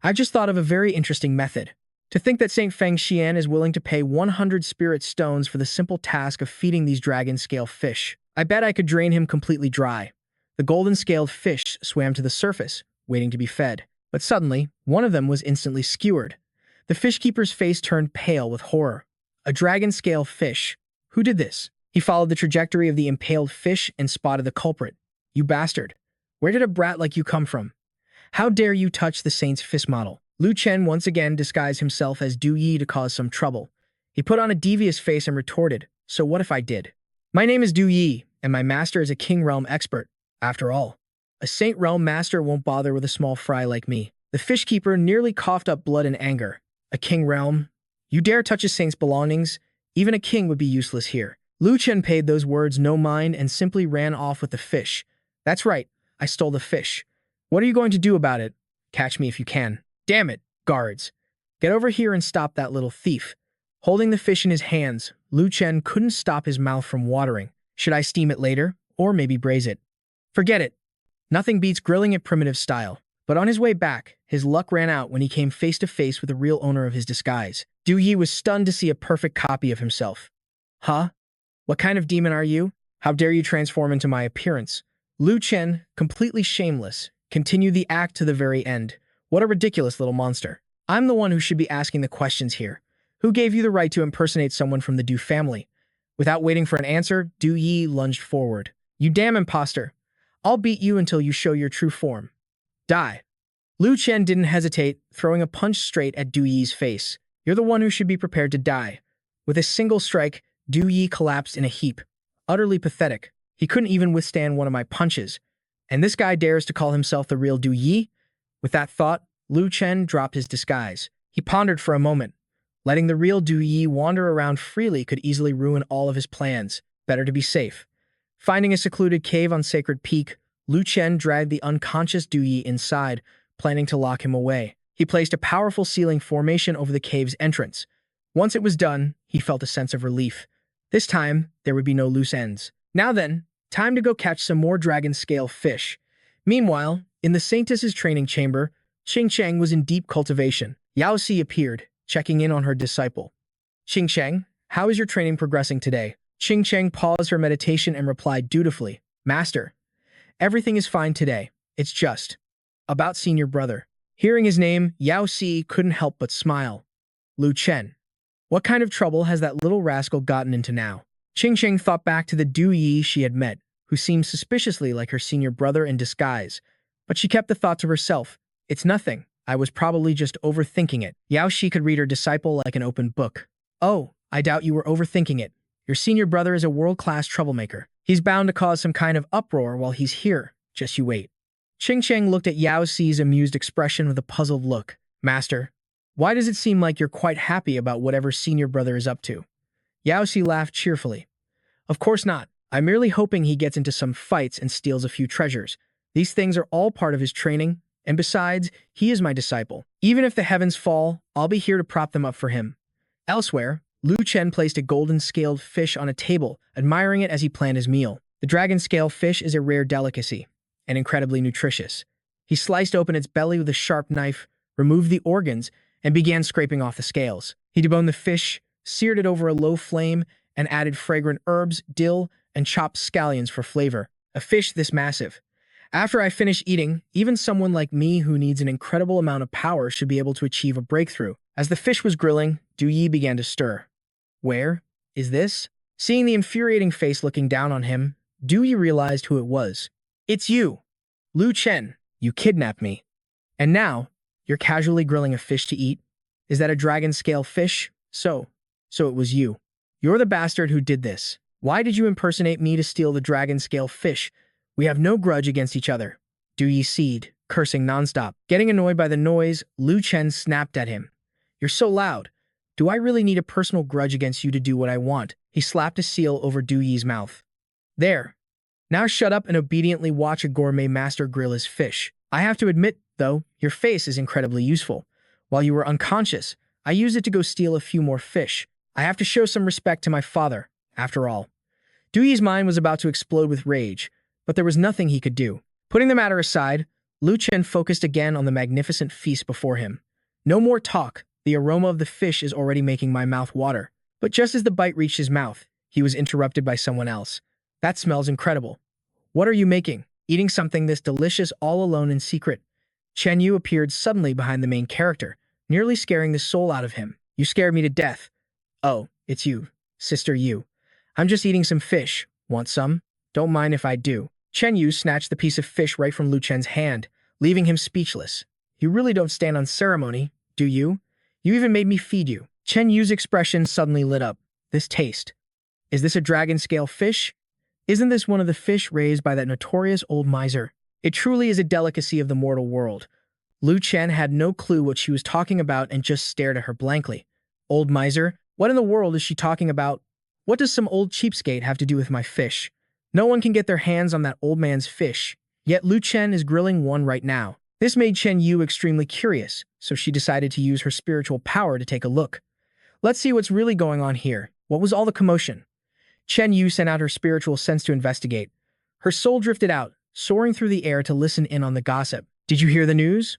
I've just thought of a very interesting method. To think that Saint Feng Xian is willing to pay 100 spirit stones for the simple task of feeding these dragon-scale fish. I bet I could drain him completely dry. The golden-scaled fish swam to the surface, waiting to be fed. But suddenly, one of them was instantly skewered. The fishkeeper's face turned pale with horror. A dragon-scale fish. Who did this? He followed the trajectory of the impaled fish and spotted the culprit. You bastard. Where did a brat like you come from? How dare you touch the saint's fist model? Lu Chen once again disguised himself as Du Yi to cause some trouble. He put on a devious face and retorted, So what if I did? My name is Du Yi, and my master is a King Realm expert. After all, a Saint Realm master won't bother with a small fry like me. The fishkeeper nearly coughed up blood in anger. A King Realm? You dare touch a saint's belongings? Even a king would be useless here. Lu Chen paid those words no mind and simply ran off with the fish. That's right, I stole the fish. What are you going to do about it? Catch me if you can. Damn it, guards. Get over here and stop that little thief. Holding the fish in his hands, Lu Chen couldn't stop his mouth from watering. Should I steam it later? Or maybe braise it? Forget it. Nothing beats grilling it primitive style. But on his way back, his luck ran out when he came face to face with the real owner of his disguise. Du Yi was stunned to see a perfect copy of himself. Huh? What kind of demon are you? How dare you transform into my appearance? Lu Chen, completely shameless, continued the act to the very end. What a ridiculous little monster. I'm the one who should be asking the questions here. Who gave you the right to impersonate someone from the Du family? Without waiting for an answer, Du Yi lunged forward. You damn imposter. I'll beat you until you show your true form. Die. Lu Chen didn't hesitate, throwing a punch straight at Du Yi's face. You're the one who should be prepared to die. With a single strike, Du Yi collapsed in a heap. Utterly pathetic. He couldn't even withstand one of my punches. And this guy dares to call himself the real Du Yi? With that thought, Lu Chen dropped his disguise. He pondered for a moment. Letting the real Du Yi wander around freely could easily ruin all of his plans. Better to be safe. Finding a secluded cave on Sacred Peak, Lu Chen dragged the unconscious Du Yi inside, planning to lock him away. He placed a powerful sealing formation over the cave's entrance. Once it was done, he felt a sense of relief. This time, there would be no loose ends. Now then, time to go catch some more dragon-scale fish. Meanwhile, in the saintess's training chamber, Qingcheng was in deep cultivation. Yao Si appeared, checking in on her disciple. Qingcheng, how is your training progressing today? Qingcheng paused her meditation and replied dutifully, Master, everything is fine today. It's just about senior brother. Hearing his name, Yao Si couldn't help but smile. Lu Chen. What kind of trouble has that little rascal gotten into now? Qingcheng thought back to the Du Yi she had met, who seemed suspiciously like her senior brother in disguise. But she kept the thought to herself. It's nothing. I was probably just overthinking it. Yao Shi could read her disciple like an open book. Oh, I doubt you were overthinking it. Your senior brother is a world-class troublemaker. He's bound to cause some kind of uproar while he's here. Just you wait. Qingcheng looked at Yao Si's amused expression with a puzzled look. Master, why does it seem like you're quite happy about whatever senior brother is up to? Yao Si laughed cheerfully. Of course not. I'm merely hoping he gets into some fights and steals a few treasures. These things are all part of his training, and besides, he is my disciple. Even if the heavens fall, I'll be here to prop them up for him. Elsewhere, Lu Chen placed a golden-scaled fish on a table, admiring it as he planned his meal. The dragon-scale fish is a rare delicacy, and incredibly nutritious. He sliced open its belly with a sharp knife, removed the organs, and began scraping off the scales. He deboned the fish, seared it over a low flame, and added fragrant herbs, dill, and chopped scallions for flavor. A fish this massive. After I finish eating, even someone like me who needs an incredible amount of power should be able to achieve a breakthrough. As the fish was grilling, Du Yi began to stir. Where is this? Seeing the infuriating face looking down on him, Du Yi realized who it was. It's you, Lu Chen. You kidnapped me. And now, you're casually grilling a fish to eat? Is that a dragon-scale fish? So it was you. You're the bastard who did this. Why did you impersonate me to steal the dragon-scale fish? We have no grudge against each other. Du Yi seed, cursing nonstop. Getting annoyed by the noise, Lu Chen snapped at him. You're so loud. Do I really need a personal grudge against you to do what I want? He slapped a seal over Du Yi's mouth. There. Now shut up and obediently watch a gourmet master grill his fish. I have to admit, though, your face is incredibly useful. While you were unconscious, I used it to go steal a few more fish. I have to show some respect to my father, after all. Du Yi's mind was about to explode with rage, but there was nothing he could do. Putting the matter aside, Lu Chen focused again on the magnificent feast before him. No more talk. The aroma of the fish is already making my mouth water. But just as the bite reached his mouth, he was interrupted by someone else. That smells incredible. What are you making? Eating something this delicious all alone in secret. Chen Yu appeared suddenly behind the main character, nearly scaring the soul out of him. You scared me to death. Oh, it's you, Sister Yu. I'm just eating some fish. Want some? Don't mind if I do. Chen Yu snatched the piece of fish right from Lu Chen's hand, leaving him speechless. You really don't stand on ceremony, do you? You even made me feed you. Chen Yu's expression suddenly lit up. This taste. Is this a dragon-scale fish? Isn't this one of the fish raised by that notorious old miser? It truly is a delicacy of the mortal world. Lu Chen had no clue what she was talking about and just stared at her blankly. Old miser? What in the world is she talking about? What does some old cheapskate have to do with my fish? No one can get their hands on that old man's fish, yet Lu Chen is grilling one right now. This made Chen Yu extremely curious, so she decided to use her spiritual power to take a look. Let's see what's really going on here. What was all the commotion? Chen Yu sent out her spiritual sense to investigate. Her soul drifted out, soaring through the air to listen in on the gossip. Did you hear the news?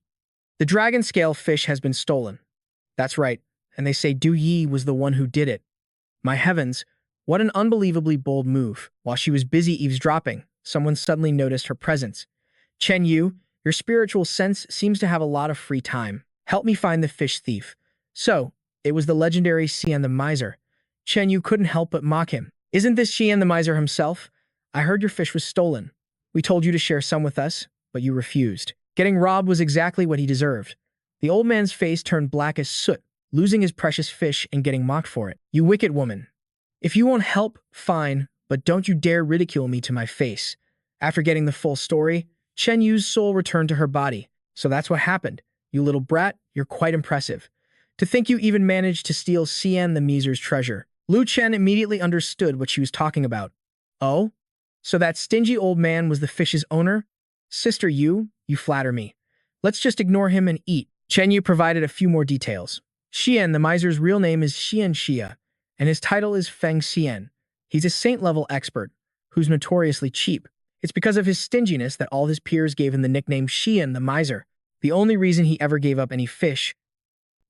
The dragon scale fish has been stolen. That's right, and they say Du Yi was the one who did it. My heavens, what an unbelievably bold move. While she was busy eavesdropping, someone suddenly noticed her presence. Chen Yu, your spiritual sense seems to have a lot of free time. Help me find the fish thief. So, it was the legendary Xian the Miser. Chen Yu couldn't help but mock him. Isn't this Xian the Miser himself? I heard your fish was stolen. We told you to share some with us, but you refused. Getting robbed was exactly what he deserved. The old man's face turned black as soot, losing his precious fish and getting mocked for it. You wicked woman. If you won't help, fine, but don't you dare ridicule me to my face. After getting the full story, Chen Yu's soul returned to her body. So that's what happened. You little brat, you're quite impressive. To think you even managed to steal Xian the Miser's treasure. Lu Chen immediately understood what she was talking about. Oh? So that stingy old man was the fish's owner? Sister Yu, you flatter me. Let's just ignore him and eat. Chen Yu provided a few more details. Xian the Miser's real name is Xian Xia, and his title is Feng Xian. He's a saint-level expert, who's notoriously cheap. It's because of his stinginess that all his peers gave him the nickname Xian the Miser. The only reason he ever gave up any fish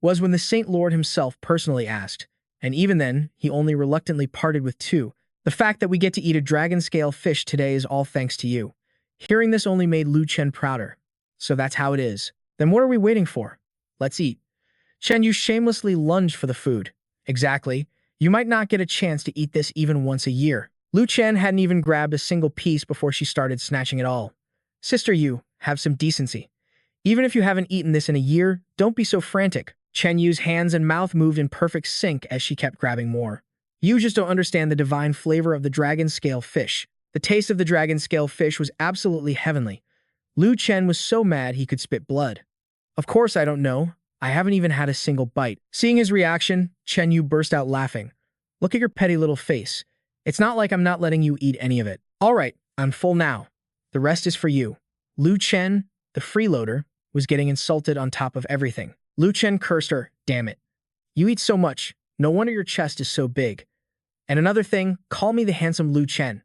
was when the Saint Lord himself personally asked, and even then, he only reluctantly parted with two. The fact that we get to eat a dragon-scale fish today is all thanks to you. Hearing this only made Lu Chen prouder. So that's how it is. Then what are we waiting for? Let's eat. Chen Yu shamelessly lunged for the food. Exactly. You might not get a chance to eat this even once a year. Lu Chen hadn't even grabbed a single piece before she started snatching it all. Sister Yu, have some decency. Even if you haven't eaten this in a year, don't be so frantic. Chen Yu's hands and mouth moved in perfect sync as she kept grabbing more. You just don't understand the divine flavor of the dragon-scale fish. The taste of the dragon-scale fish was absolutely heavenly. Lu Chen was so mad he could spit blood. Of course I don't know. I haven't even had a single bite. Seeing his reaction, Chen Yu burst out laughing. Look at your petty little face. It's not like I'm not letting you eat any of it. All right, I'm full now. The rest is for you. Lu Chen, the freeloader, was getting insulted on top of everything. Lu Chen cursed her. Damn it. You eat so much. No wonder your chest is so big. And another thing, call me the handsome Lu Chen.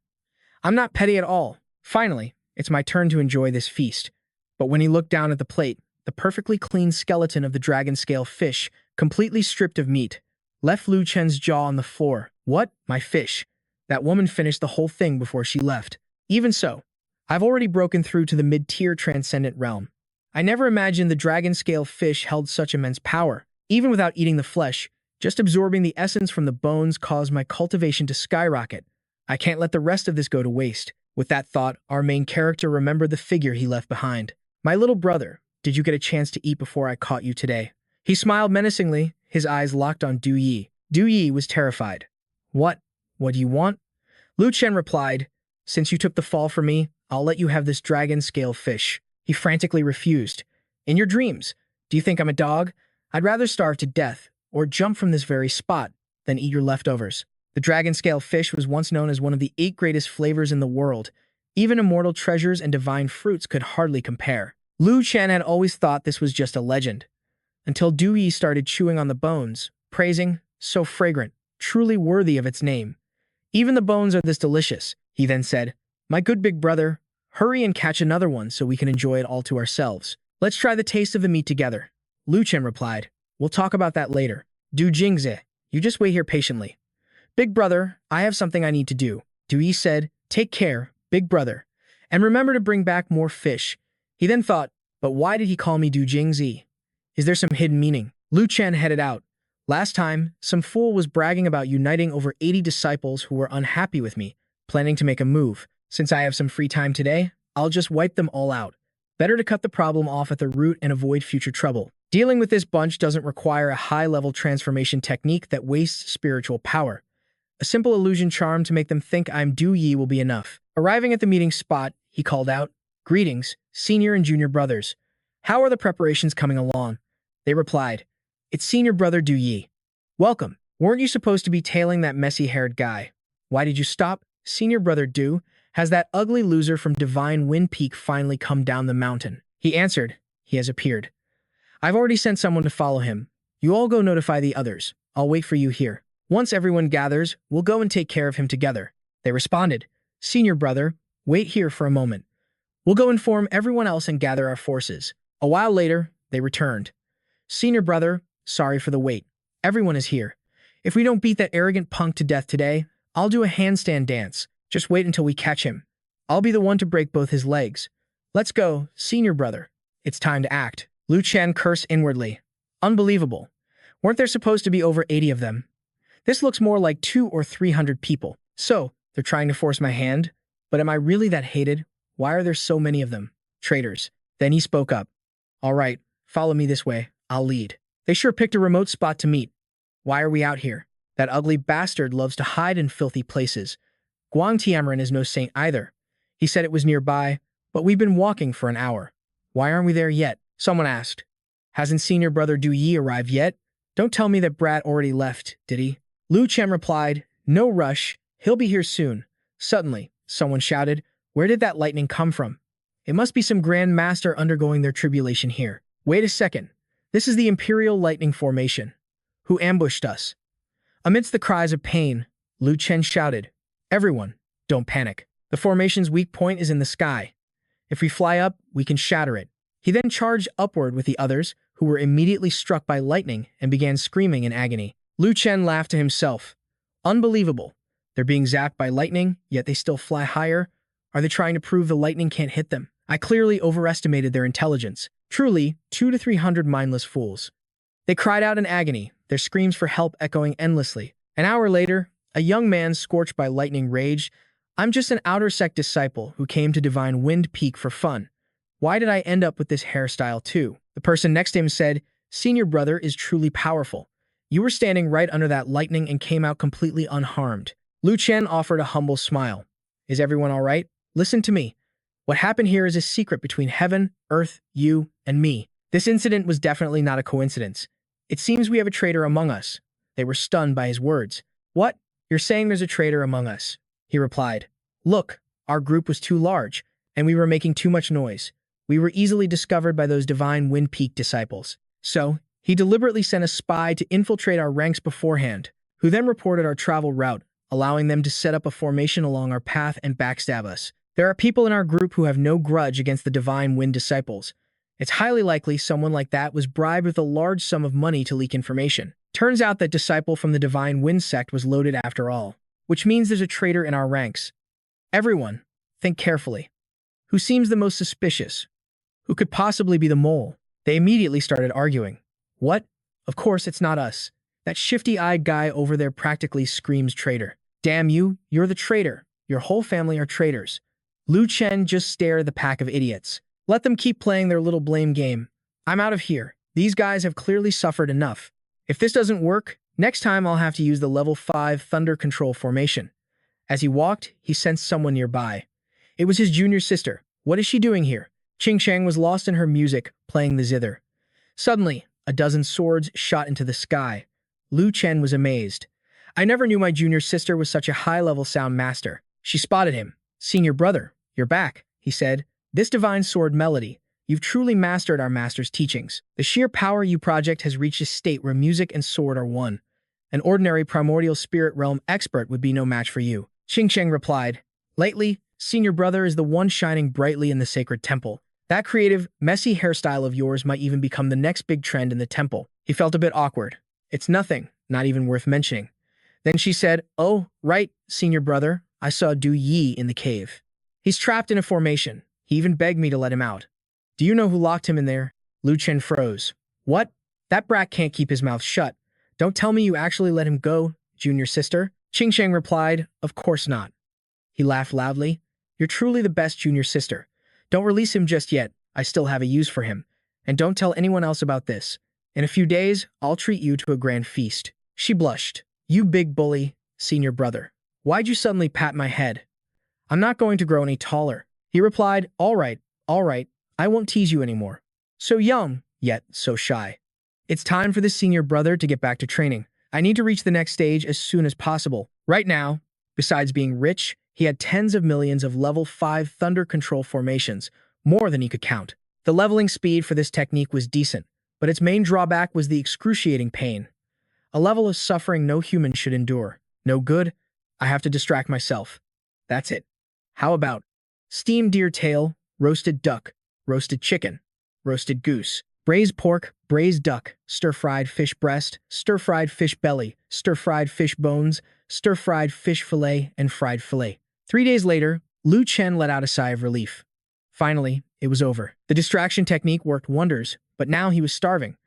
I'm not petty at all. Finally, it's my turn to enjoy this feast. But when he looked down at the plate, the perfectly clean skeleton of the dragon-scale fish, completely stripped of meat, left Lu Chen's jaw on the floor. What? My fish. That woman finished the whole thing before she left. Even so, I've already broken through to the mid-tier transcendent realm. I never imagined the dragon-scale fish held such immense power. Even without eating the flesh, just absorbing the essence from the bones caused my cultivation to skyrocket. I can't let the rest of this go to waste. With that thought, our main character remembered the figure he left behind. My little brother, did you get a chance to eat before I caught you today? He smiled menacingly, his eyes locked on Du Yi. Du Yi was terrified. What? What do you want? Lu Chen replied, since you took the fall for me, I'll let you have this dragon-scale fish. He frantically refused. In your dreams, do you think I'm a dog? I'd rather starve to death, or jump from this very spot, than eat your leftovers. The dragon-scale fish was once known as one of the 8 greatest flavors in the world. Even immortal treasures and divine fruits could hardly compare. Lu Chen had always thought this was just a legend, until Du Yi started chewing on the bones, praising, so fragrant, truly worthy of its name. Even the bones are this delicious, he then said. My good big brother, hurry and catch another one so we can enjoy it all to ourselves. Let's try the taste of the meat together. Lu Chen replied, we'll talk about that later. Du Jingze, you just wait here patiently. Big brother, I have something I need to do. Du Yi said, take care, big brother. And remember to bring back more fish. He then thought, but why did he call me Du Jingzi? Is there some hidden meaning? Lu Chen headed out. Last time, some fool was bragging about uniting over 80 disciples who were unhappy with me, planning to make a move. Since I have some free time today, I'll just wipe them all out. Better to cut the problem off at the root and avoid future trouble. Dealing with this bunch doesn't require a high-level transformation technique that wastes spiritual power. A simple illusion charm to make them think I'm Du Yi will be enough. Arriving at the meeting spot, he called out, greetings, senior and junior brothers. How are the preparations coming along? They replied, it's senior brother Du Yi. Welcome. Weren't you supposed to be tailing that messy-haired guy? Why did you stop? Senior brother Du, has that ugly loser from Divine Wind Peak finally come down the mountain? He answered. He has appeared. I've already sent someone to follow him. You all go notify the others. I'll wait for you here. Once everyone gathers, we'll go and take care of him together. They responded. Senior brother, wait here for a moment. We'll go inform everyone else and gather our forces. A while later, they returned. Senior brother, sorry for the wait. Everyone is here. If we don't beat that arrogant punk to death today, I'll do a handstand dance. Just wait until we catch him. I'll be the one to break both his legs. Let's go, senior brother. It's time to act. Lu Chen cursed inwardly. Unbelievable. Weren't there supposed to be over 80 of them? This looks more like 200 or 300 people. So, they're trying to force my hand? But am I really that hated? Why are there so many of them? Traitors. Then he spoke up. All right, follow me this way. I'll lead. They sure picked a remote spot to meet. Why are we out here? That ugly bastard loves to hide in filthy places. Guang Tianren is no saint either. He said it was nearby, but we've been walking for an hour. Why aren't we there yet? Someone asked. Hasn't senior brother Du Yi arrived yet? Don't tell me that Brat already left, did he? Lu Chen replied, no rush, he'll be here soon. Suddenly, someone shouted, where did that lightning come from? It must be some grand master undergoing their tribulation here. Wait a second. This is the Imperial Lightning Formation. Who ambushed us? Amidst the cries of pain, Lu Chen shouted, everyone, don't panic. The formation's weak point is in the sky. If we fly up, we can shatter it. He then charged upward with the others, who were immediately struck by lightning and began screaming in agony. Lu Chen laughed to himself. Unbelievable. They're being zapped by lightning, yet they still fly higher. Are they trying to prove the lightning can't hit them? I clearly overestimated their intelligence. Truly, 200 to 300 mindless fools. They cried out in agony, their screams for help echoing endlessly. An hour later, a young man scorched by lightning raged, I'm just an outer sect disciple who came to Divine Wind Peak for fun. Why did I end up with this hairstyle too? The person next to him said, Senior brother is truly powerful. You were standing right under that lightning and came out completely unharmed. Lu Chen offered a humble smile. Is everyone all right? Listen to me. What happened here is a secret between heaven, earth, you, and me. This incident was definitely not a coincidence. It seems we have a traitor among us. They were stunned by his words. What? You're saying there's a traitor among us? He replied. Look, our group was too large, and we were making too much noise. We were easily discovered by those Divine Wind Peak disciples. So, he deliberately sent a spy to infiltrate our ranks beforehand, who then reported our travel route, allowing them to set up a formation along our path and backstab us. There are people in our group who have no grudge against the Divine Wind disciples. It's highly likely someone like that was bribed with a large sum of money to leak information. Turns out that disciple from the Divine Wind sect was loaded after all, which means there's a traitor in our ranks. Everyone, think carefully. Who seems the most suspicious? Who could possibly be the mole? They immediately started arguing. What? Of course it's not us. That shifty-eyed guy over there practically screams traitor. Damn you, you're the traitor. Your whole family are traitors. Lu Chen just stared at the pack of idiots. Let them keep playing their little blame game. I'm out of here. These guys have clearly suffered enough. If this doesn't work, next time I'll have to use the level 5 thunder control formation. As he walked, he sensed someone nearby. It was his junior sister. What is she doing here? Qing Shang was lost in her music, playing the zither. Suddenly, a dozen swords shot into the sky. Lu Chen was amazed. I never knew my junior sister was such a high-level sound master. She spotted him. Senior brother, you're back, he said. This divine sword melody. You've truly mastered our master's teachings. The sheer power you project has reached a state where music and sword are one. An ordinary primordial spirit realm expert would be no match for you. Qing Sheng replied. Lately, senior brother is the one shining brightly in the sacred temple. That creative, messy hairstyle of yours might even become the next big trend in the temple. He felt a bit awkward. It's nothing, not even worth mentioning. Then she said, oh, right, senior brother, I saw Du Yi in the cave. He's trapped in a formation. He even begged me to let him out. Do you know who locked him in there? Lu Chen froze. What? That brat can't keep his mouth shut. Don't tell me you actually let him go, junior sister. Qing Sheng replied, of course not. He laughed loudly. You're truly the best junior sister. Don't release him just yet. I still have a use for him. And don't tell anyone else about this. In a few days, I'll treat you to a grand feast. She blushed. You big bully, senior brother. Why'd you suddenly pat my head? I'm not going to grow any taller. He replied, all right, I won't tease you anymore. So young, yet so shy. It's time for the senior brother to get back to training. I need to reach the next stage as soon as possible. Right now, besides being rich, he had tens of millions of level 5 thunder control formations, more than he could count. The leveling speed for this technique was decent, but its main drawback was the excruciating pain. A level of suffering no human should endure. No good, I have to distract myself. That's it. How about steamed deer tail, roasted duck, roasted chicken, roasted goose, braised pork, braised duck, stir-fried fish breast, stir-fried fish belly, stir-fried fish bones, stir-fried fish fillet, and fried fillet. 3 days later, Lu Chen let out a sigh of relief. Finally, it was over. The distraction technique worked wonders, but now he was starving.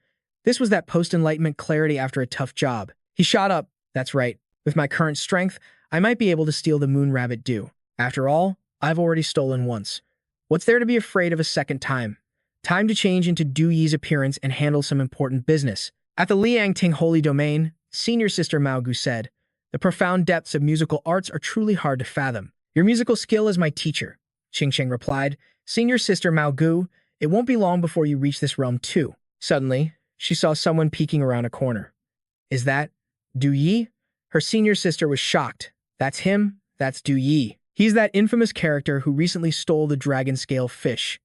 This was that post-enlightenment clarity after a tough job. He shot up. That's right. With my current strength, I might be able to steal the moon rabbit dew. After all, I've already stolen once. What's there to be afraid of a second time? Time to change into Du Yi's appearance and handle some important business. At the Liangting Holy Domain, Senior Sister Mao Gu said, "The profound depths of musical arts are truly hard to fathom. Your musical skill is my teacher." Qingsheng replied, "Senior Sister Mao Gu, it won't be long before you reach this realm too." Suddenly, she saw someone peeking around a corner. "Is that Du Yi?" Her senior sister was shocked. "That's him. That's Du Yi. He's that infamous character who recently stole the dragon scale fish."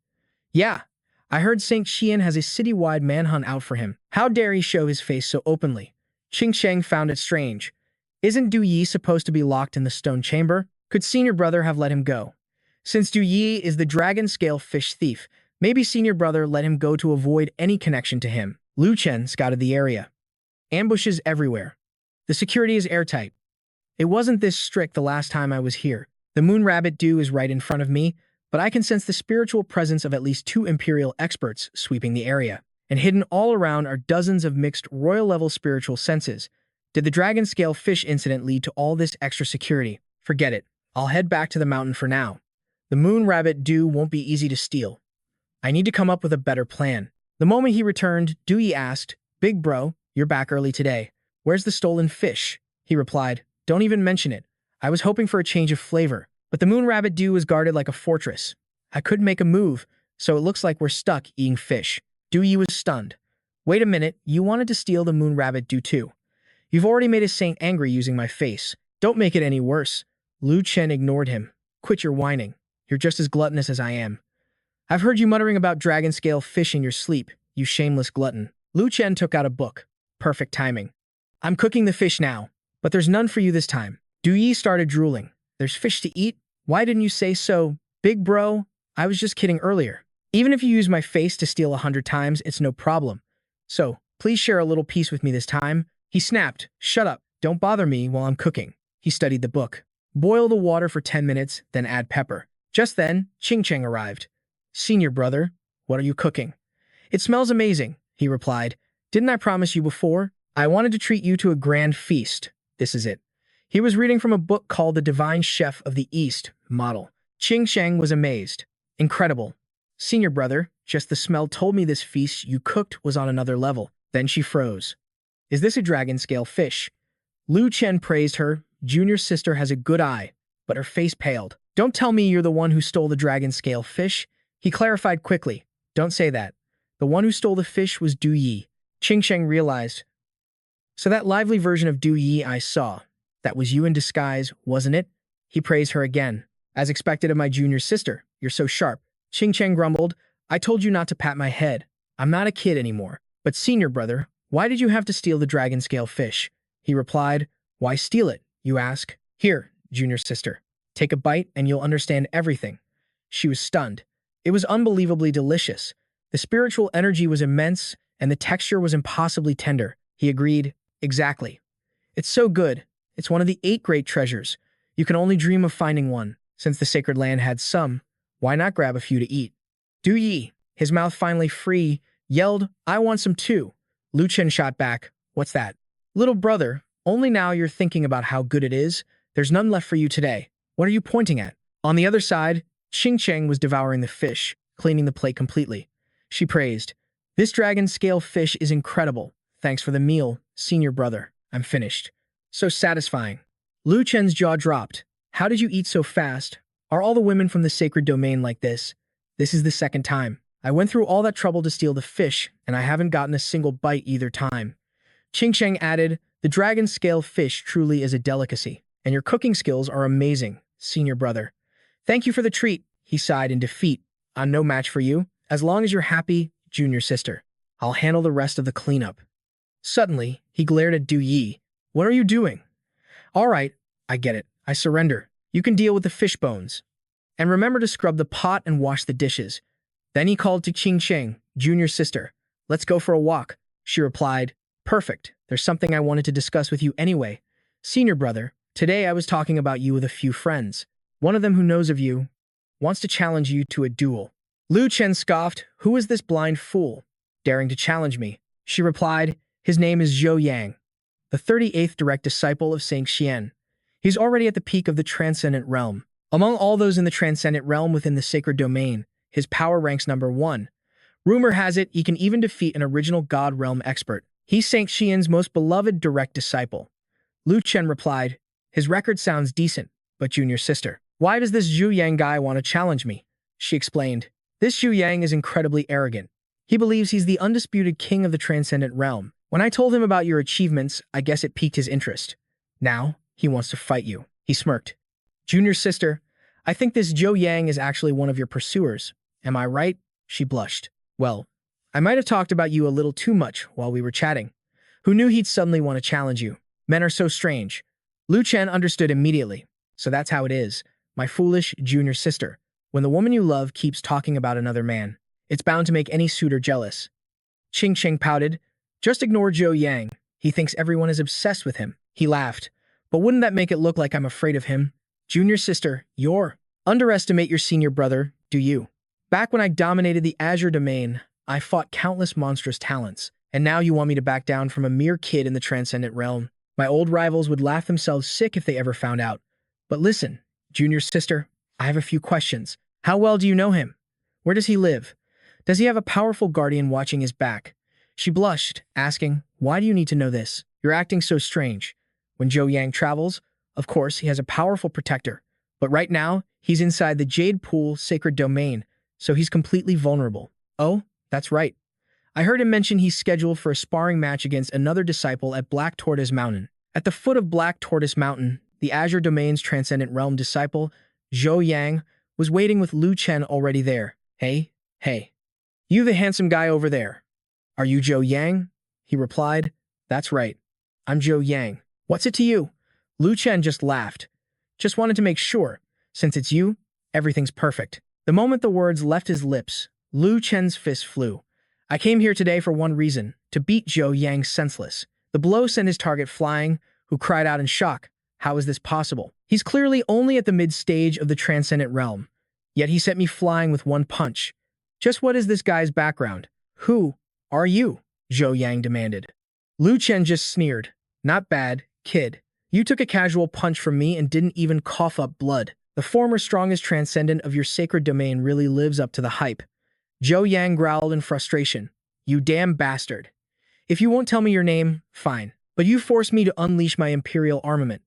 "Yeah, I heard Saint Xian has a citywide manhunt out for him. How dare he show his face so openly?" Qingsheng found it strange. Isn't Du Yi supposed to be locked in the stone chamber? Could senior brother have let him go? Since Du Yi is the dragon scale fish thief, maybe senior brother let him go to avoid any connection to him. Lu Chen scouted the area. Ambushes everywhere. The security is airtight. It wasn't this strict the last time I was here. The moon rabbit dew is right in front of me, but I can sense the spiritual presence of at least 2 imperial experts sweeping the area. And hidden all around are dozens of mixed royal-level spiritual senses. Did the dragon scale fish incident lead to all this extra security? Forget it. I'll head back to the mountain for now. The moon rabbit dew won't be easy to steal. I need to come up with a better plan. The moment he returned, Du Yi asked, "Big bro, you're back early today. Where's the stolen fish?" He replied, "Don't even mention it. I was hoping for a change of flavor, but the moon rabbit dew was guarded like a fortress. I couldn't make a move, so it looks like we're stuck eating fish." Du Yi was stunned. "Wait a minute, you wanted to steal the moon rabbit dew too. You've already made a saint angry using my face. Don't make it any worse." Lu Chen ignored him. "Quit your whining. You're just as gluttonous as I am. I've heard you muttering about dragon scale fish in your sleep, you shameless glutton." Lu Chen took out a book. Perfect timing. "I'm cooking the fish now, but there's none for you this time." Du Yi started drooling. "There's fish to eat? Why didn't you say so, big bro? I was just kidding earlier. Even if you use my face to steal 100 times, it's no problem. So, please share a little piece with me this time." He snapped, "Shut up. Don't bother me while I'm cooking." He studied the book. "Boil the water for 10 minutes, then add pepper." Just then, Qingsheng arrived. "Senior brother, what are you cooking?" "It smells amazing," he replied. "Didn't I promise you before? I wanted to treat you to a grand feast. This is it." He was reading from a book called The Divine Chef of the East model. Qingsheng was amazed. "Incredible. Senior brother, just the smell told me this feast you cooked was on another level." Then she froze. "Is this a dragon scale fish?" Lu Chen praised her. Junior sister has a good eye, but her face paled. "Don't tell me you're the one who stole the dragon scale fish." He clarified quickly. "Don't say that. The one who stole the fish was Du Yi." Qingsheng realized. "So that lively version of Du Yi I saw, that was you in disguise, wasn't it?" He praised her again. "As expected of my junior sister, you're so sharp." Qingsheng grumbled, "I told you not to pat my head. I'm not a kid anymore." "But senior brother, why did you have to steal the dragon scale fish?" He replied, "Why steal it, you ask? Here, junior sister. Take a bite and you'll understand everything." She was stunned. It was unbelievably delicious. The spiritual energy was immense, and the texture was impossibly tender. He agreed, "Exactly. It's so good. It's one of the 8 great treasures. You can only dream of finding one. Since the sacred land had some, why not grab a few to eat?" Du Yi, his mouth finally free, yelled, "I want some too." Lu Chen shot back, "What's that?" "Little brother, only now you're thinking about how good it is. There's none left for you today. What are you pointing at?" On the other side, Qingsheng was devouring the fish, cleaning the plate completely. She praised, "This dragon scale fish is incredible. Thanks for the meal, senior brother. I'm finished." So satisfying. Lu Chen's jaw dropped. "How did you eat so fast? Are all the women from the sacred domain like this?" "This is the second time. I went through all that trouble to steal the fish, and I haven't gotten a single bite either time." Qingsheng added, The dragon scale fish truly is a delicacy, and your cooking skills are amazing, senior brother. Thank you for the treat, he sighed in defeat. I'm no match for you. As long as you're happy, junior sister. I'll handle the rest of the cleanup. Suddenly, he glared at Du Yi. What are you doing? All right, I get it. I surrender. You can deal with the fish bones. And remember to scrub the pot and wash the dishes. Then he called to Qing Sheng, junior sister. Let's go for a walk. She replied, Perfect. There's something I wanted to discuss with you anyway. Senior brother, today I was talking about you with a few friends. One of them who knows of you wants to challenge you to a duel. Lu Chen scoffed, Who is this blind fool daring to challenge me? She replied, His name is Zhou Yang, the 38th direct disciple of Saint Xian. He's already at the peak of the transcendent realm. Among all those in the transcendent realm within the sacred domain, his power ranks number 1. Rumor has it he can even defeat an original God realm expert. He's Saint Xian's most beloved direct disciple. Lu Chen replied, His record sounds decent, but junior sister, why does this Zhu Yang guy want to challenge me? She explained, This Zhu Yang is incredibly arrogant. He believes he's the undisputed king of the transcendent realm. When I told him about your achievements, I guess it piqued his interest. Now, he wants to fight you. He smirked. Junior sister, I think this Zhou Yang is actually one of your pursuers. Am I right? She blushed. Well, I might have talked about you a little too much while we were chatting. Who knew he'd suddenly want to challenge you? Men are so strange. Lu Chen understood immediately. So that's how it is, my foolish junior sister. When the woman you love keeps talking about another man, it's bound to make any suitor jealous. Qing Sheng pouted. Just ignore Zhou Yang. He thinks everyone is obsessed with him. He laughed. But wouldn't that make it look like I'm afraid of him? Junior sister, you're underestimate your senior brother, do you? Back when I dominated the Azure domain, I fought countless monstrous talents. And now you want me to back down from a mere kid in the transcendent realm. My old rivals would laugh themselves sick if they ever found out. But listen, junior sister, I have a few questions. How well do you know him? Where does he live? Does he have a powerful guardian watching his back? She blushed, asking, Why do you need to know this? You're acting so strange. When Zhou Yang travels, of course, he has a powerful protector. But right now, he's inside the Jade Pool sacred domain, so he's completely vulnerable. Oh, that's right. I heard him mention he's scheduled for a sparring match against another disciple at Black Tortoise Mountain. At the foot of Black Tortoise Mountain, the Azure Domain's Transcendent Realm disciple, Zhou Yang, was waiting with Lu Chen already there. Hey. You the handsome guy over there. Are you Zhou Yang? He replied. That's right. I'm Zhou Yang. What's it to you? Lu Chen just laughed. Just wanted to make sure. Since it's you, everything's perfect. The moment the words left his lips, Lu Chen's fist flew. I came here today for one reason, to beat Zhou Yang senseless. The blow sent his target flying, who cried out in shock. How is this possible? He's clearly only at the mid-stage of the transcendent realm. Yet he sent me flying with one punch. Just what is this guy's background? Who are you? Zhou Yang demanded. Lu Chen just sneered. Not bad, kid. You took a casual punch from me and didn't even cough up blood. The former strongest transcendent of your sacred domain really lives up to the hype. Zhou Yang growled in frustration. You damn bastard. If you won't tell me your name, fine. But you forced me to unleash my imperial armament.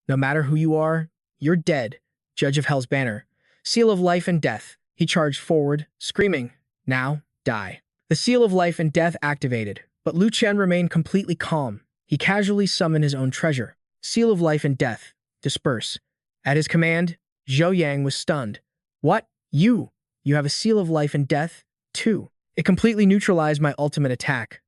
No matter who you are, you're dead. Judge of Hell's Banner. Seal of life and death. He charged forward, screaming, Now, die. The seal of life and death activated, but Lu Chen remained completely calm. He casually summoned his own treasure. Seal of life and death. Disperse. At his command, Zhou Yang was stunned. What? You have a seal of life and death, too. It completely neutralized my ultimate attack.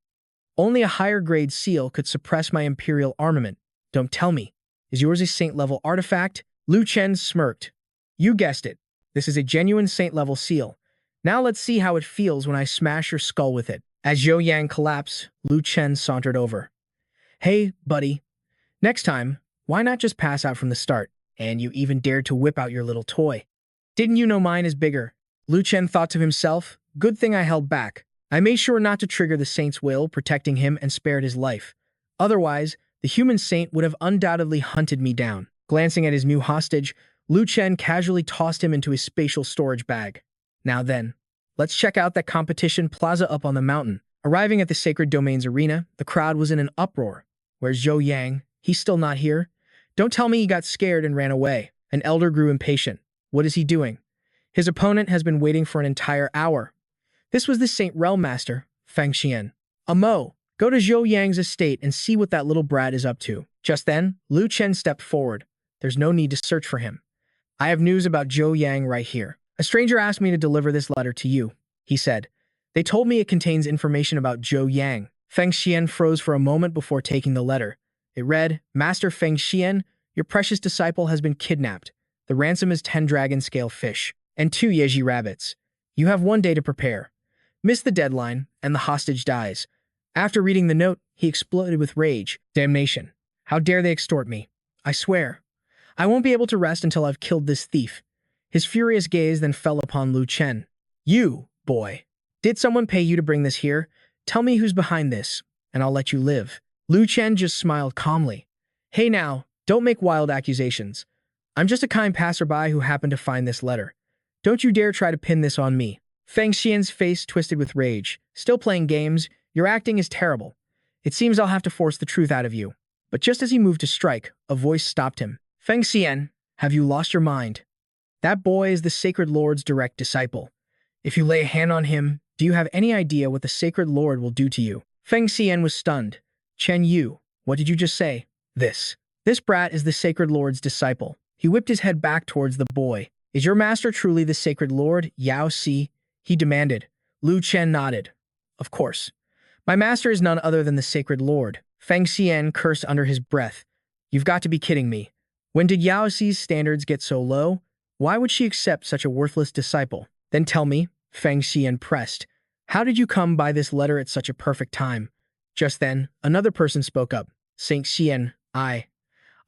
Only a higher grade seal could suppress my imperial armament. Don't tell me. Is yours a saint-level artifact? Lu Chen smirked. You guessed it. This is a genuine saint-level seal. Now let's see how it feels when I smash your skull with it. As Zhou Yang collapsed, Lu Chen sauntered over. Hey, buddy. Next time, why not just pass out from the start? And you even dared to whip out your little toy. Didn't you know mine is bigger? Lu Chen thought to himself, good thing I held back. I made sure not to trigger the saint's will, protecting him and spared his life. Otherwise, the human saint would have undoubtedly hunted me down. Glancing at his new hostage, Lu Chen casually tossed him into his spatial storage bag. Now then, let's check out that competition plaza up on the mountain. Arriving at the sacred domain's arena, the crowd was in an uproar. Where's Zhou Yang? He's still not here? Don't tell me he got scared and ran away. An elder grew impatient. What is he doing? His opponent has been waiting for an entire hour. This was the Saint Realm Master, Feng Xian. Amo, Go to Zhou Yang's estate and see what that little brat is up to. Just then, Lu Chen stepped forward. There's no need to search for him. I have news about Zhou Yang right here. A stranger asked me to deliver this letter to you, he said. They told me it contains information about Zhou Yang. Feng Xian froze for a moment before taking the letter. It read, Master Feng Xian, your precious disciple has been kidnapped. The ransom is 10 dragon-scale fish and 2 Yeji rabbits. You have 1 day to prepare. Miss the deadline, and the hostage dies. After reading the note, he exploded with rage. Damnation. How dare they extort me? I swear. I won't be able to rest until I've killed this thief. His furious gaze then fell upon Lu Chen. You, boy. Did someone pay you to bring this here? Tell me who's behind this, and I'll let you live. Lu Chen just smiled calmly. Hey now, don't make wild accusations. I'm just a kind passerby who happened to find this letter. Don't you dare try to pin this on me. Feng Xian's face twisted with rage. Still playing games? Your acting is terrible. It seems I'll have to force the truth out of you. But just as he moved to strike, a voice stopped him. Feng Xian, have you lost your mind? That boy is the Sacred Lord's direct disciple. If you lay a hand on him, do you have any idea what the Sacred Lord will do to you? Feng Xian was stunned. Chen Yu, what did you just say? This brat is the Sacred Lord's disciple. He whipped his head back towards the boy. Is your master truly the Sacred Lord, Yao Si? He demanded. Lu Chen nodded. Of course. My master is none other than the Sacred Lord. Feng Xian cursed under his breath. You've got to be kidding me. When did Yao Si's standards get so low? Why would she accept such a worthless disciple? Then tell me, Feng Xian pressed. How did you come by this letter at such a perfect time? Just then, another person spoke up. Saint Xian, I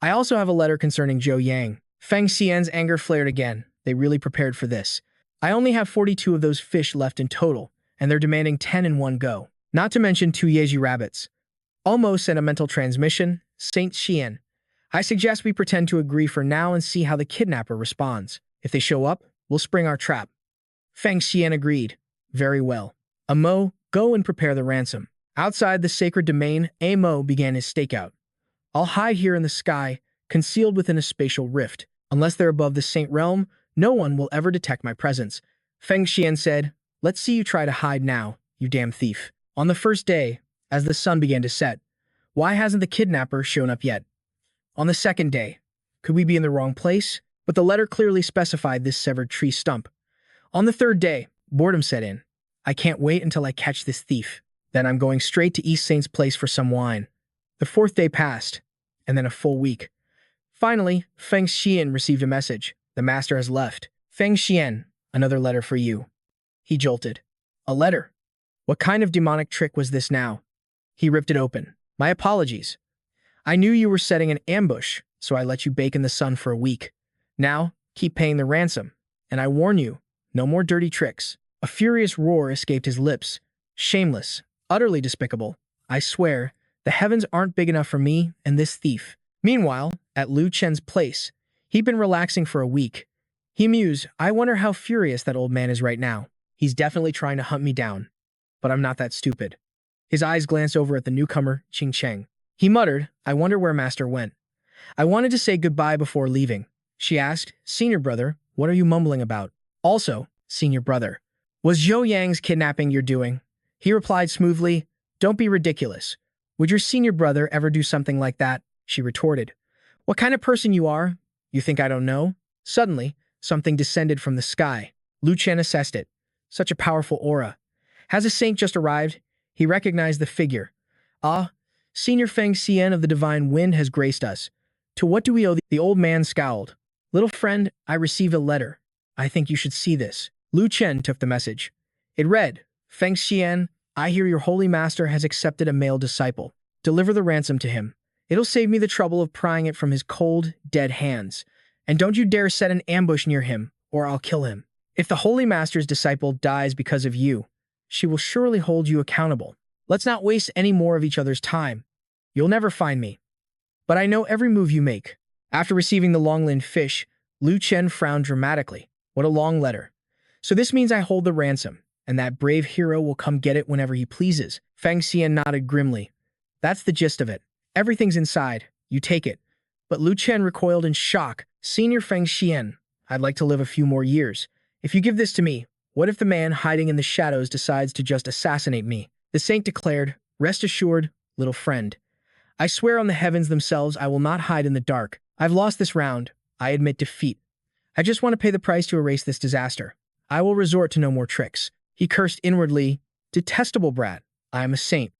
also have a letter concerning Zhou Yang. Feng Xian's anger flared again. They really prepared for this. I only have 42 of those fish left in total, and they're demanding 10 in one go. Not to mention 2 Yeji rabbits. Almost sentimental transmission, Saint Xian. I suggest we pretend to agree for now and see how the kidnapper responds. If they show up, we'll spring our trap. Feng Xian agreed. Very well. Amo, go and prepare the ransom. Outside the sacred domain, Amo began his stakeout. I'll hide here in the sky, concealed within a spatial rift. Unless they're above the Saint Realm, no one will ever detect my presence. Feng Xian said, Let's see you try to hide now, you damn thief. On the first day, as the sun began to set, why hasn't the kidnapper shown up yet? On the second day, could we be in the wrong place? But the letter clearly specified this severed tree stump. On the third day, boredom set in. I can't wait until I catch this thief. Then I'm going straight to East Saint's place for some wine. The fourth day passed, and then a full week. Finally, Feng Xian received a message. The master has left. Feng Xian, another letter for you. He jolted. A letter? What kind of demonic trick was this now? He ripped it open. My apologies. I knew you were setting an ambush, so I let you bake in the sun for a week. Now, keep paying the ransom. And I warn you, no more dirty tricks. A furious roar escaped his lips. Shameless, utterly despicable. I swear, the heavens aren't big enough for me and this thief. Meanwhile, at Lu Chen's place, he'd been relaxing for a week. He mused, I wonder how furious that old man is right now. He's definitely trying to hunt me down. But I'm not that stupid. His eyes glanced over at the newcomer, Qing Cheng. He muttered, I wonder where Master went. I wanted to say goodbye before leaving. She asked, Senior brother, what are you mumbling about? Also, Senior brother, was Zhou Yang's kidnapping you're doing? He replied smoothly, Don't be ridiculous. Would your senior brother ever do something like that? She retorted. What kind of person you are? You think I don't know? Suddenly, something descended from the sky. Lu Chen assessed it. Such a powerful aura. Has a saint just arrived? He recognized the figure. Ah, Senior Feng Xian of the Divine Wind has graced us. To what do we owe the old man scowled. Little friend, I received a letter. I think you should see this. Lu Chen took the message. It read, Feng Xian, I hear your holy master has accepted a male disciple. Deliver the ransom to him. It'll save me the trouble of prying it from his cold, dead hands. And don't you dare set an ambush near him, or I'll kill him. If the holy master's disciple dies because of you, she will surely hold you accountable. Let's not waste any more of each other's time. You'll never find me. But I know every move you make. After receiving the long-limbed fish, Lu Chen frowned dramatically. What a long letter. So this means I hold the ransom, and that brave hero will come get it whenever he pleases. Feng Xian nodded grimly. That's the gist of it. Everything's inside. You take it. But Lu Chen recoiled in shock. Senior Feng Xian, I'd like to live a few more years. If you give this to me, what if the man hiding in the shadows decides to just assassinate me? The saint declared, Rest assured, little friend. I swear on the heavens themselves I will not hide in the dark. I've lost this round. I admit defeat. I just want to pay the price to erase this disaster. I will resort to no more tricks. He cursed inwardly. Detestable brat. I am a saint.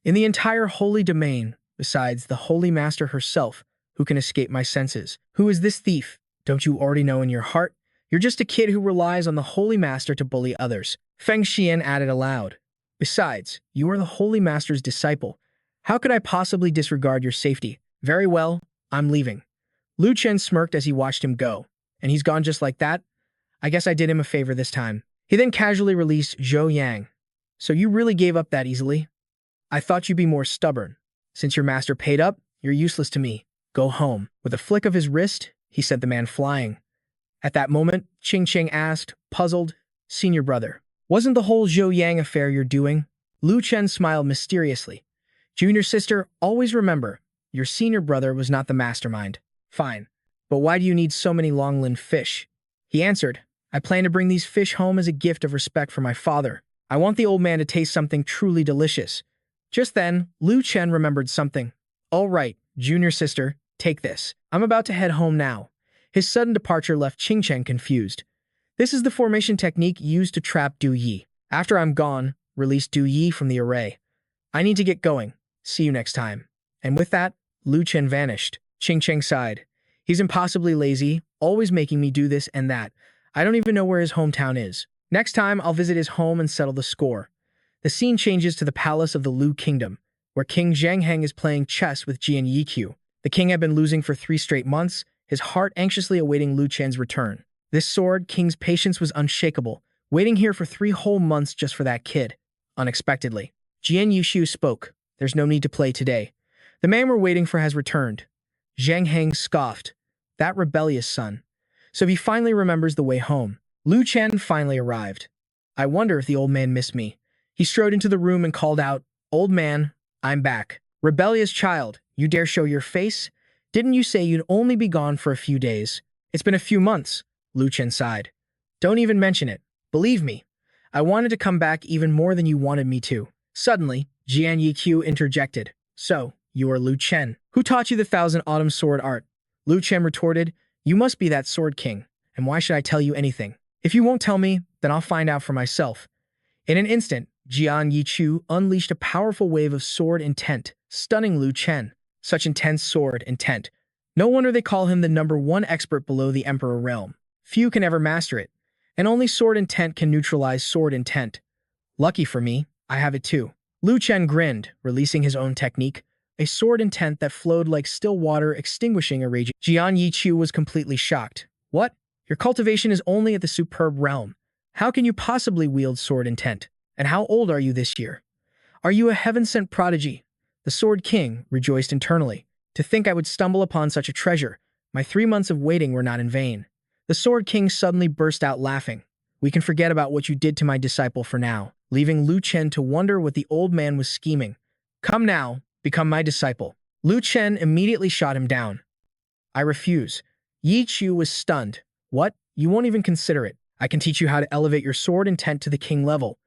In the entire holy domain, besides the Holy Master herself, who can escape my senses? Who is this thief? Don't you already know in your heart? You're just a kid who relies on the Holy Master to bully others. Feng Xian added aloud. Besides, you are the Holy Master's disciple. How could I possibly disregard your safety? Very well, I'm leaving. Lu Chen smirked as he watched him go. And he's gone just like that? I guess I did him a favor this time. He then casually released Zhou Yang. So you really gave up that easily? I thought you'd be more stubborn. Since your master paid up, you're useless to me. Go home. With a flick of his wrist, he sent the man flying. At that moment, Qing Cheng asked, puzzled, Senior brother, wasn't the whole Zhou Yang affair your doing? Lu Chen smiled mysteriously. Junior sister, always remember, your senior brother was not the mastermind. Fine. But why do you need so many long-limbed fish? He answered, I plan to bring these fish home as a gift of respect for my father. I want the old man to taste something truly delicious. Just then, Lu Chen remembered something. All right, junior sister, take this. I'm about to head home now. His sudden departure left Qing Cheng confused. This is the formation technique used to trap Du Yi. After I'm gone, release Du Yi from the array. I need to get going. See you next time. And with that, Lu Chen vanished. Qing Cheng sighed. He's impossibly lazy, always making me do this and that. I don't even know where his hometown is. Next time, I'll visit his home and settle the score. The scene changes to the palace of the Lu Kingdom, where King Zhang Heng is playing chess with Jian Yiqiu. The king had been losing for 3 straight months, his heart anxiously awaiting Lu Chen's return. This Sword King's patience was unshakable, waiting here for 3 whole months just for that kid. Unexpectedly, Jian Yiqiu spoke. There's no need to play today. The man we're waiting for has returned. Zhang Heng scoffed. That rebellious son. So he finally remembers the way home. Lu Chen finally arrived. I wonder if the old man missed me. He strode into the room and called out, Old man, I'm back. Rebellious child, you dare show your face? Didn't you say you'd only be gone for a few days? It's been a few months, Lu Chen sighed. Don't even mention it. Believe me, I wanted to come back even more than you wanted me to. Suddenly, Jian Yiqiu interjected. So, you are Lu Chen. Who taught you the 1,000 Autumn Sword art? Lu Chen retorted, You must be that Sword King, and why should I tell you anything? If you won't tell me, then I'll find out for myself. In an instant, Jian Yiqiu unleashed a powerful wave of sword intent, stunning Lu Chen. Such intense sword intent. No wonder they call him the #1 expert below the Emperor realm. Few can ever master it, and only sword intent can neutralize sword intent. Lucky for me, I have it too. Lu Chen grinned, releasing his own technique, a sword intent that flowed like still water extinguishing a raging. Jian Yiqiu was completely shocked. What? Your cultivation is only at the superb realm. How can you possibly wield sword intent? And how old are you this year? Are you a heaven-sent prodigy? The Sword King rejoiced internally. To think I would stumble upon such a treasure. My 3 months of waiting were not in vain. The Sword King suddenly burst out laughing. We can forget about what you did to my disciple for now, leaving Lu Chen to wonder what the old man was scheming. Come now, become my disciple. Lu Chen immediately shot him down. I refuse. Yi Chu was stunned. What? You won't even consider it. I can teach you how to elevate your sword intent to the king level.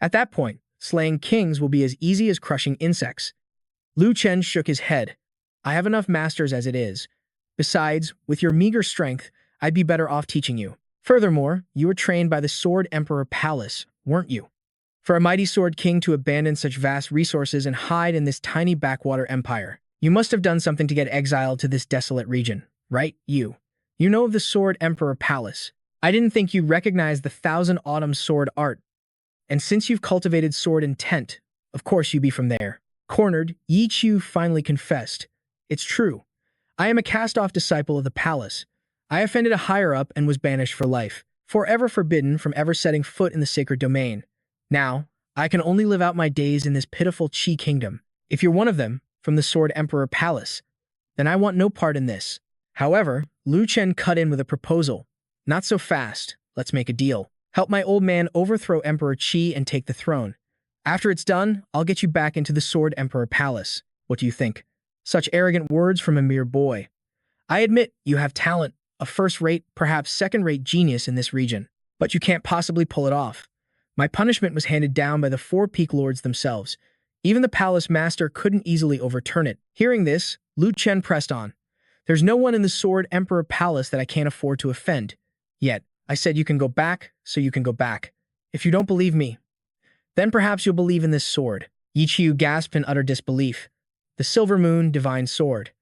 At that point, slaying kings will be as easy as crushing insects. Lu Chen shook his head. I have enough masters as it is. Besides, with your meager strength, I'd be better off teaching you. Furthermore, you were trained by the Sword Emperor Palace, weren't you? For a mighty Sword King to abandon such vast resources and hide in this tiny backwater empire, you must have done something to get exiled to this desolate region, right? You know of the Sword Emperor Palace. I didn't think you recognized the 1,000 Autumn Sword art. And since you've cultivated sword intent, of course you be from there. Cornered, Yi Chu finally confessed. It's true. I am a cast-off disciple of the palace. I offended a higher-up and was banished for life, forever forbidden from ever setting foot in the sacred domain. Now, I can only live out my days in this pitiful Qi kingdom. If you're one of them, from the Sword Emperor Palace, then I want no part in this. However, Lu Chen cut in with a proposal. Not so fast. Let's make a deal. Help my old man overthrow Emperor Qi and take the throne. After it's done, I'll get you back into the Sword Emperor Palace. What do you think? Such arrogant words from a mere boy. I admit you have talent, a first-rate, perhaps second-rate genius in this region, but you can't possibly pull it off. My punishment was handed down by the 4 Peak Lords themselves. Even the palace master couldn't easily overturn it. Hearing this, Lu Chen pressed on. There's no one in the Sword Emperor Palace that I can't afford to offend. Yet, I said you can go back, so you can go back. If you don't believe me, then perhaps you'll believe in this sword. Yi Qiu gasped in utter disbelief. The Silver Moon Divine Sword.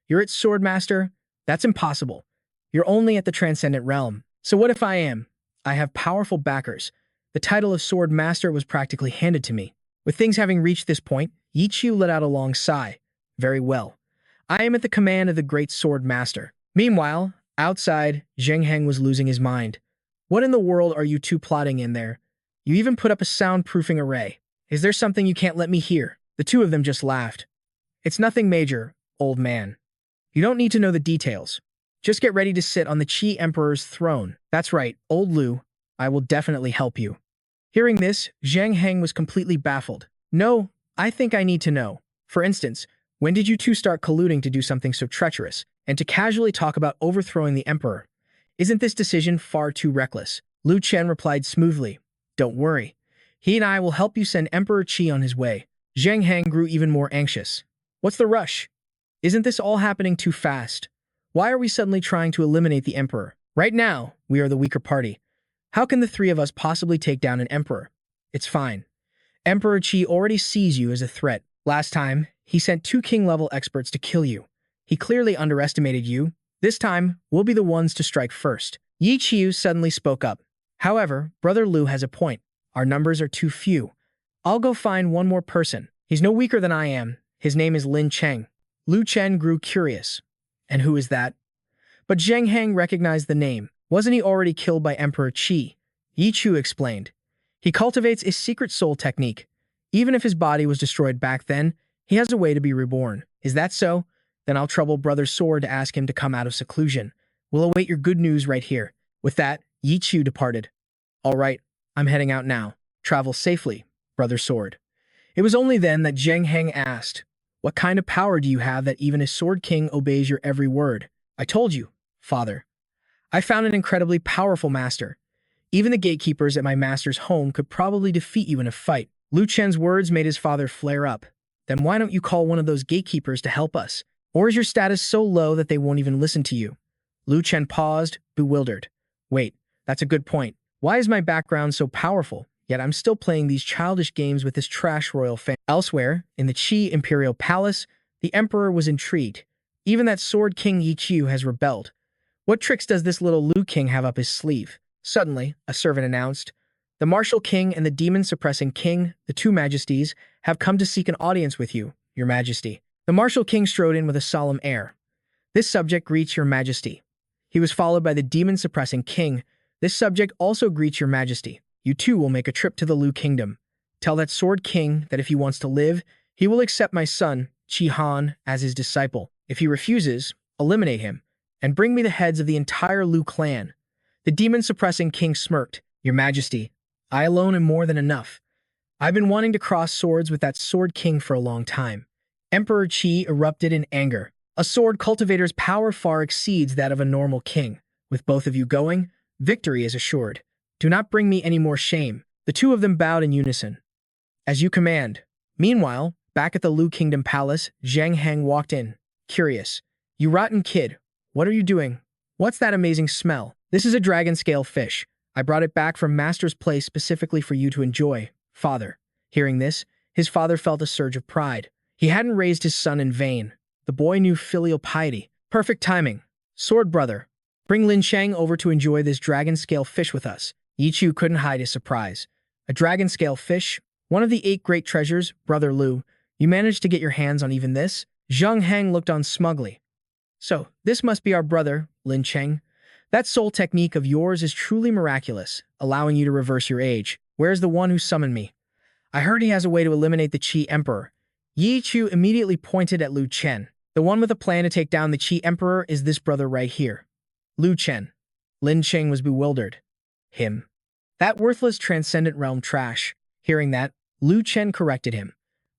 You're its sword master? That's impossible. You're only at the transcendent realm. So what if I am? I have powerful backers. The title of sword master was practically handed to me. With things having reached this point, Yi Qiu let out a long sigh. Very well. I am at the command of the great sword master. Meanwhile, outside, Zheng Heng was losing his mind. What in the world are you two plotting in there? You even put up a soundproofing array. Is there something you can't let me hear? The two of them just laughed. It's nothing major, old man. You don't need to know the details. Just get ready to sit on the Qi Emperor's throne. That's right, old Lu. I will definitely help you. Hearing this, Zheng Heng was completely baffled. No, I think I need to know. For instance, when did you two start colluding to do something so treacherous, and to casually talk about overthrowing the emperor? Isn't this decision far too reckless? Lu Chen replied smoothly. Don't worry. He and I will help you send Emperor Qi on his way. Zheng Heng grew even more anxious. What's the rush? Isn't this all happening too fast? Why are we suddenly trying to eliminate the emperor? Right now, we are the weaker party. How can the three of us possibly take down an emperor? It's fine. Emperor Qi already sees you as a threat. Last time, he sent 2 king-level experts to kill you. He clearly underestimated you. This time, we'll be the ones to strike first. Yi Qiu suddenly spoke up. However, Brother Lu has a point. Our numbers are too few. I'll go find one more person. He's no weaker than I am. His name is Lin Cheng. Lu Chen grew curious. And who is that? But Zheng Heng recognized the name. Wasn't he already killed by Emperor Qi? Yi Qiu explained. He cultivates a secret soul technique. Even if his body was destroyed back then, he has a way to be reborn. Is that so? Then I'll trouble Brother Sword to ask him to come out of seclusion. We'll await your good news right here. With that, Yi Qiu departed. All right, I'm heading out now. Travel safely, Brother Sword. It was only then that Zheng Heng asked, what kind of power do you have that even a Sword King obeys your every word? I told you, Father. I found an incredibly powerful master. Even the gatekeepers at my master's home could probably defeat you in a fight. Lu Chen's words made his father flare up. Then why don't you call one of those gatekeepers to help us? Or is your status so low that they won't even listen to you? Lu Chen paused, bewildered. Wait, that's a good point. Why is my background so powerful, yet I'm still playing these childish games with this trash royal family? Elsewhere, in the Qi Imperial Palace, the Emperor was intrigued. Even that Sword King Yi Qiu has rebelled. What tricks does this little Lu King have up his sleeve? Suddenly, a servant announced, the Martial King and the Demon-Suppressing King, the 2 Majesties, have come to seek an audience with you, Your Majesty. The Martial King strode in with a solemn air. This subject greets Your Majesty. He was followed by the Demon-Suppressing King. This subject also greets Your Majesty. You too will make a trip to the Lu Kingdom. Tell that Sword King that if he wants to live, he will accept my son, Qi Han, as his disciple. If he refuses, eliminate him, and bring me the heads of the entire Lu clan. The Demon-Suppressing King smirked. Your Majesty, I alone am more than enough. I've been wanting to cross swords with that Sword King for a long time. Emperor Qi erupted in anger. A sword cultivator's power far exceeds that of a normal king. With both of you going, victory is assured. Do not bring me any more shame. The two of them bowed in unison. As you command. Meanwhile, back at the Lu Kingdom Palace, Zheng Heng walked in, curious. You rotten kid, what are you doing? What's that amazing smell? This is a dragon-scale fish. I brought it back from Master's place specifically for you to enjoy, Father. Hearing this, his father felt a surge of pride. He hadn't raised his son in vain. The boy knew filial piety. Perfect timing. Sword brother, bring Lin Cheng over to enjoy this dragon-scale fish with us. Yi Qiu couldn't hide his surprise. A dragon-scale fish? One of the 8 great treasures, Brother Lu. You managed to get your hands on even this? Zheng Heng looked on smugly. So, this must be our brother, Lin Cheng. That soul technique of yours is truly miraculous, allowing you to reverse your age. Where's the one who summoned me? I heard he has a way to eliminate the Qi Emperor. Yi Qiu immediately pointed at Lu Chen. The one with a plan to take down the Qi Emperor is this brother right here. Lu Chen. Lin Cheng was bewildered. Him. That worthless transcendent realm trash. Hearing that, Lu Chen corrected him.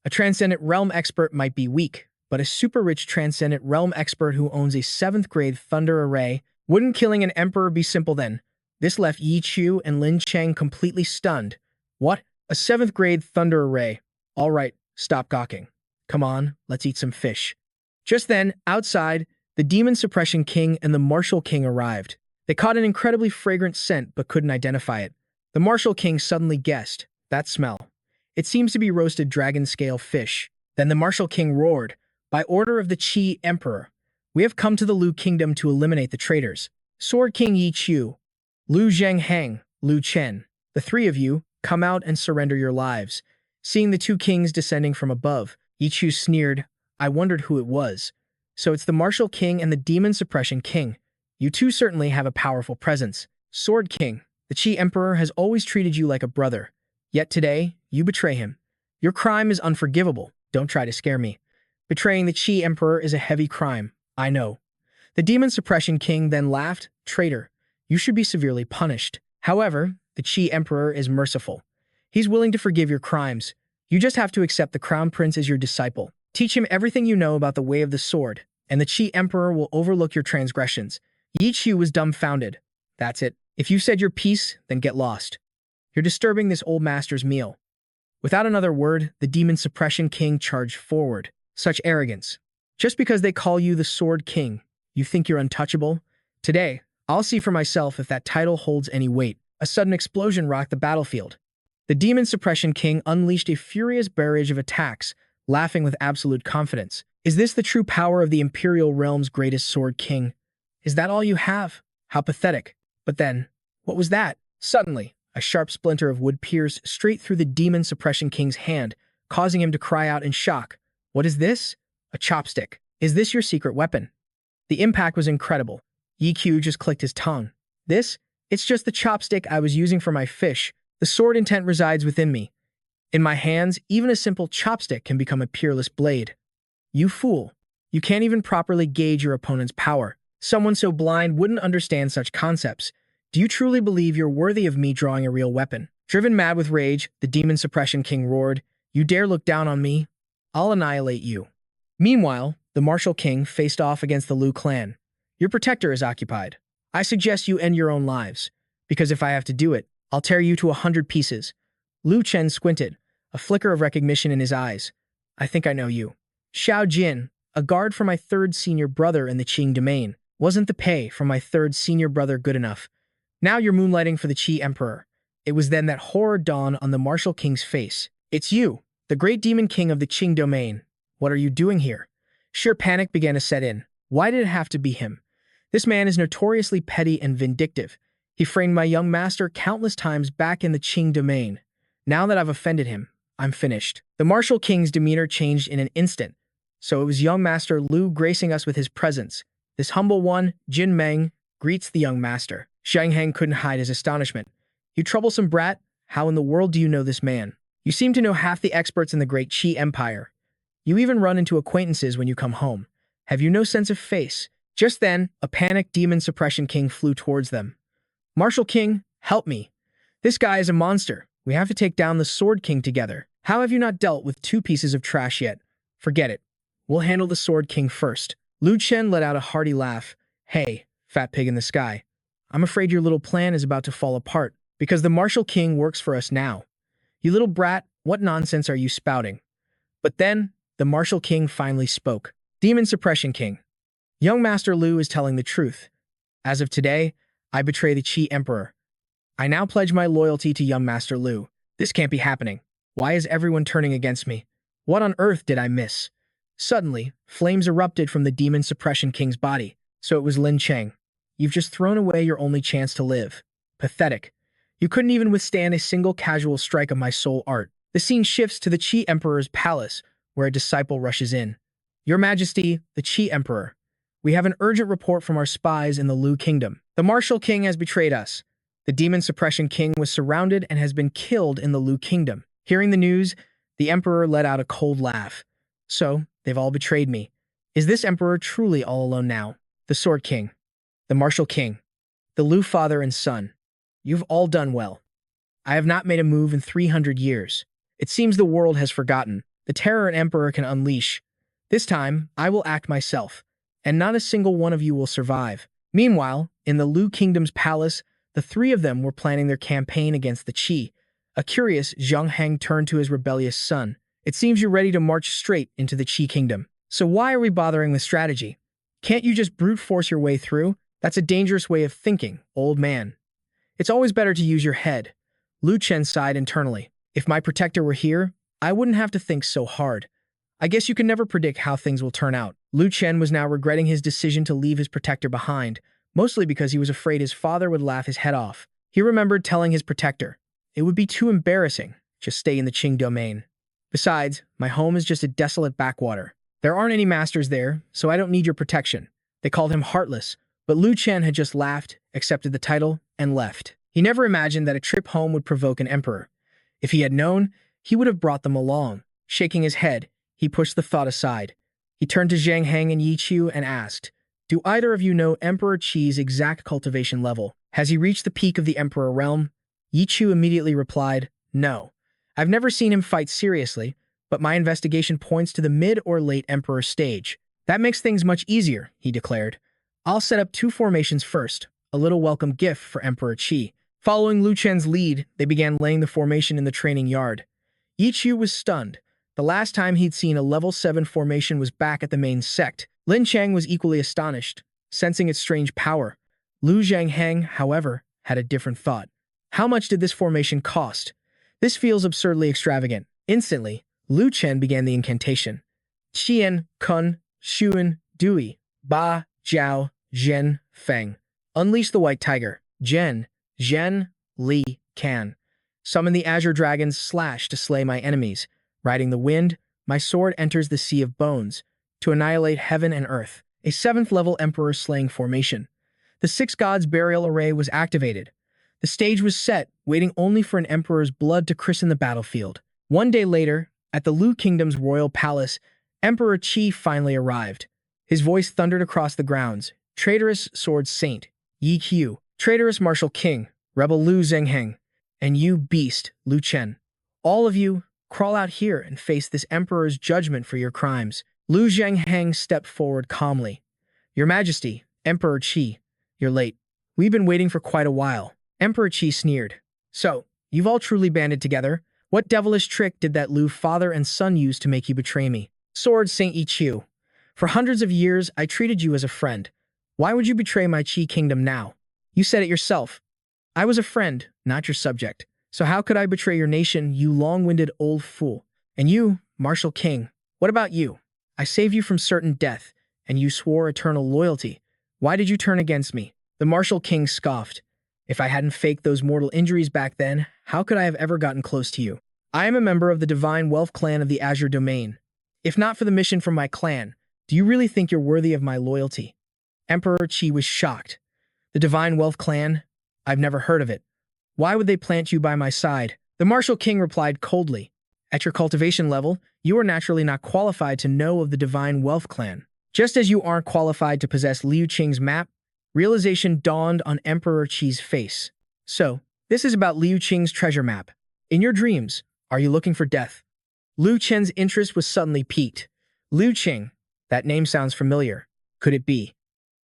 A transcendent realm expert might be weak, but a super-rich transcendent realm expert who owns a 7th-grade thunder array. Wouldn't killing an emperor be simple then? This left Yi Qiu and Lin Cheng completely stunned. What? A 7th-grade thunder array. All right, Stop gawking. Come on, let's eat some fish. Just then, outside, the demon suppression king and the martial king arrived. They caught an incredibly fragrant scent but couldn't identify it. The martial king suddenly guessed, that smell. It seems to be roasted dragon-scale fish. Then the martial king roared, by order of the Qi Emperor, we have come to the Lu Kingdom to eliminate the traitors. Sword King Yi Chu, Lu Zhengheng, Lu Chen, the three of you, come out and surrender your lives. Seeing the two kings descending from above, Yi Chu sneered, I wondered who it was. So it's the martial king and the demon suppression king. You two certainly have a powerful presence. Sword King, the Qi Emperor has always treated you like a brother. Yet today, you betray him. Your crime is unforgivable. Don't try to scare me. Betraying the Qi Emperor is a heavy crime. I know. The demon suppression king then laughed, traitor. You should be severely punished. However, the Qi Emperor is merciful. He's willing to forgive your crimes. You just have to accept the crown prince as your disciple. Teach him everything you know about the way of the sword, and the Qi Emperor will overlook your transgressions. Yi Chu was dumbfounded. That's it. If you said your piece, then get lost. You're disturbing this old master's meal. Without another word, the demon suppression king charged forward. Such arrogance. Just because they call you the Sword King, you think you're untouchable? Today, I'll see for myself if that title holds any weight. A sudden explosion rocked the battlefield. The demon suppression king unleashed a furious barrage of attacks, laughing with absolute confidence. Is this the true power of the Imperial Realm's greatest Sword King? Is that all you have? How pathetic. But then, what was that? Suddenly, a sharp splinter of wood pierced straight through the demon suppression king's hand, causing him to cry out in shock. What is this? A chopstick. Is this your secret weapon? The impact was incredible. Yi Q just clicked his tongue. It's just the chopstick I was using for my fish. The sword intent resides within me. In my hands, even a simple chopstick can become a peerless blade. You fool. You can't even properly gauge your opponent's power. Someone so blind wouldn't understand such concepts. Do you truly believe you're worthy of me drawing a real weapon? Driven mad with rage, the demon suppression king roared, You dare look down on me? I'll annihilate you. Meanwhile, the martial king faced off against the Lu clan. Your protector is occupied. I suggest you end your own lives, because if I have to do it, I'll tear you to 100 pieces. Lu Chen squinted, a flicker of recognition in his eyes. I think I know you. Xiao Jin, a guard for my third senior brother in the Qing domain. Wasn't the pay for my third senior brother good enough? Now you're moonlighting for the Qi Emperor. It was then that horror dawned on the martial king's face. It's you, the great demon king of the Qing domain. What are you doing here? Sheer panic began to set in. Why did it have to be him? This man is notoriously petty and vindictive. He framed my young master countless times back in the Qing domain. Now that I've offended him, I'm finished. The martial king's demeanor changed in an instant. So it was young master Lu gracing us with his presence. This humble one, Jin Meng, greets the young master. Zhang Heng couldn't hide his astonishment. You troublesome brat, how in the world do you know this man? You seem to know half the experts in the great Qi Empire. You even run into acquaintances when you come home. Have you no sense of face? Just then, a panicked demon suppression king flew towards them. Martial King, help me. This guy is a monster. We have to take down the Sword King together. How have you not dealt with 2 pieces of trash yet? Forget it. We'll handle the Sword King first. Lu Chen let out a hearty laugh. Hey, fat pig in the sky. I'm afraid your little plan is about to fall apart, because the Martial King works for us now. You little brat, what nonsense are you spouting? But then, the Martial King finally spoke. Demon Suppression King. Young Master Lu is telling the truth. As of today, I betray the Qi Emperor. I now pledge my loyalty to young Master Lu. This can't be happening. Why is everyone turning against me? What on earth did I miss? Suddenly, flames erupted from the Demon Suppression King's body. So it was Lin Cheng. You've just thrown away your only chance to live. Pathetic. You couldn't even withstand a single casual strike of my soul art. The scene shifts to the Qi Emperor's palace, where a disciple rushes in. Your Majesty, the Qi Emperor. We have an urgent report from our spies in the Lu Kingdom. The Martial King has betrayed us. The Demon Suppression King was surrounded and has been killed in the Lu Kingdom. Hearing the news, the Emperor let out a cold laugh. So, they've all betrayed me. Is this Emperor truly all alone now? The Sword King. The Martial King. The Lu father and son. You've all done well. I have not made a move in 300 years. It seems the world has forgotten. The terror an Emperor can unleash. This time, I will act myself, and not a single one of you will survive. Meanwhile, in the Lu Kingdom's palace, the 3 of them were planning their campaign against the Qi. A curious Zhang Heng turned to his rebellious son. It seems you're ready to march straight into the Qi Kingdom. So why are we bothering with strategy? Can't you just brute force your way through? That's a dangerous way of thinking, old man. It's always better to use your head. Lu Chen sighed internally. If my protector were here, I wouldn't have to think so hard. I guess you can never predict how things will turn out. Lu Chen was now regretting his decision to leave his protector behind, mostly because he was afraid his father would laugh his head off. He remembered telling his protector, "It would be too embarrassing. Just stay in the Qing domain. Besides, my home is just a desolate backwater. There aren't any masters there, so I don't need your protection." They called him heartless, but Lu Chen had just laughed, accepted the title, and left. He never imagined that a trip home would provoke an emperor. If he had known, he would have brought them along. Shaking his head, he pushed the thought aside. He turned to Zhang Heng and Yi Qiu and asked, "Do either of you know Emperor Qi's exact cultivation level? Has he reached the peak of the Emperor realm?" Yi Qiu immediately replied, "No. I've never seen him fight seriously, but my investigation points to the mid or late Emperor stage." "That makes things much easier," he declared. "I'll set up 2 formations first, a little welcome gift for Emperor Qi." Following Lu Chen's lead, they began laying the formation in the training yard. Yi Qiu was stunned. The last time he'd seen a level 7 formation was back at the main sect. Lin Chang was equally astonished, sensing its strange power. Lu Zhangheng, however, had a different thought. How much did this formation cost? This feels absurdly extravagant. Instantly, Lu Chen began the incantation. Qian, Kun, Xuan, Dui, Ba, Jiao, Zhen, Feng. Unleash the white tiger. Zhen, Zhen, Li, Can. Summon the azure dragons slash to slay my enemies. Riding the wind, my sword enters the sea of bones, to annihilate heaven and earth. A 7th level emperor slaying formation. The 6 gods burial array was activated. The stage was set, waiting only for an emperor's blood to christen the battlefield. One day later, at the Lu Kingdom's royal palace, Emperor Qi finally arrived. His voice thundered across the grounds. "Traitorous sword saint, Yi Qiu. Traitorous martial king, rebel Lu Zhengheng. And you, beast, Lu Chen. All of you, crawl out here and face this emperor's judgment for your crimes." Lu Zhengheng stepped forward calmly. "Your Majesty, Emperor Qi, you're late. We've been waiting for quite a while." Emperor Qi sneered. "So, you've all truly banded together? What devilish trick did that Lu father and son use to make you betray me?" "Sword Saint Yi Qiu. For hundreds of years, I treated you as a friend. Why would you betray my Qi kingdom now? You said it yourself. I was a friend, not your subject. So how could I betray your nation, you long-winded old fool? And you, martial king, what about you? I saved you from certain death, and you swore eternal loyalty. Why did you turn against me?" The martial king scoffed. "If I hadn't faked those mortal injuries back then, how could I have ever gotten close to you? I am a member of the Divine Wealth clan of the Azure Domain. If not for the mission from my clan, do you really think you're worthy of my loyalty?" Emperor Qi was shocked. "The Divine Wealth clan? I've never heard of it. Why would they plant you by my side?" The martial king replied coldly. "At your cultivation level, you are naturally not qualified to know of the Divine Wealth clan. Just as you aren't qualified to possess Liu Qing's map." Realization dawned on Emperor Qi's face. "So, this is about Liu Qing's treasure map. In your dreams, are you looking for death?" Lu Chen's interest was suddenly piqued. Liu Qing, that name sounds familiar. Could it be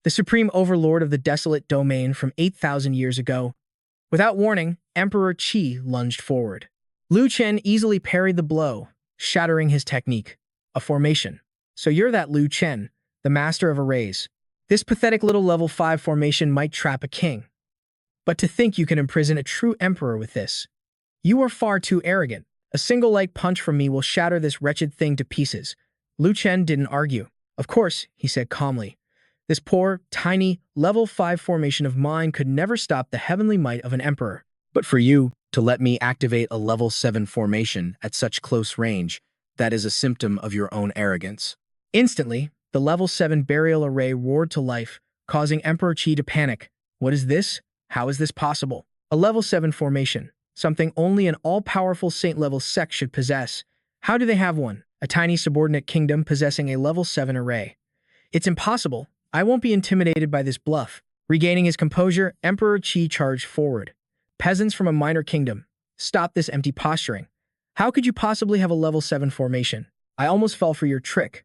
the supreme overlord of the desolate domain from 8,000 years ago? Without warning, Emperor Qi lunged forward. Lu Chen easily parried the blow, shattering his technique. A formation. "So you're that Lu Chen, the master of arrays. This pathetic little level 5 formation might trap a king. But to think you can imprison a true emperor with this. You are far too arrogant. A single light punch from me will shatter this wretched thing to pieces." Lu Chen didn't argue. "Of course," he said calmly. "This poor, tiny, level 5 formation of mine could never stop the heavenly might of an emperor. But for you to let me activate a level 7 formation at such close range, that is a symptom of your own arrogance." Instantly, the level 7 burial array roared to life, causing Emperor Qi to panic. "What is this? How is this possible? A level 7 formation, something only an all-powerful saint-level sect should possess. How do they have one? A tiny subordinate kingdom possessing a level 7 array. It's impossible. I won't be intimidated by this bluff." Regaining his composure, Emperor Qi charged forward. "Peasants from a minor kingdom, stop this empty posturing. How could you possibly have a level 7 formation? I almost fell for your trick.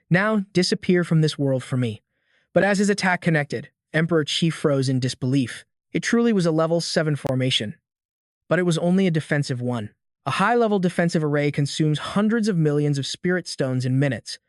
Now, disappear from this world for me." But as his attack connected, Emperor Qi froze in disbelief. It truly was a level 7 formation. But it was only a defensive one. A high-level defensive array consumes hundreds of millions of spirit stones in minutes.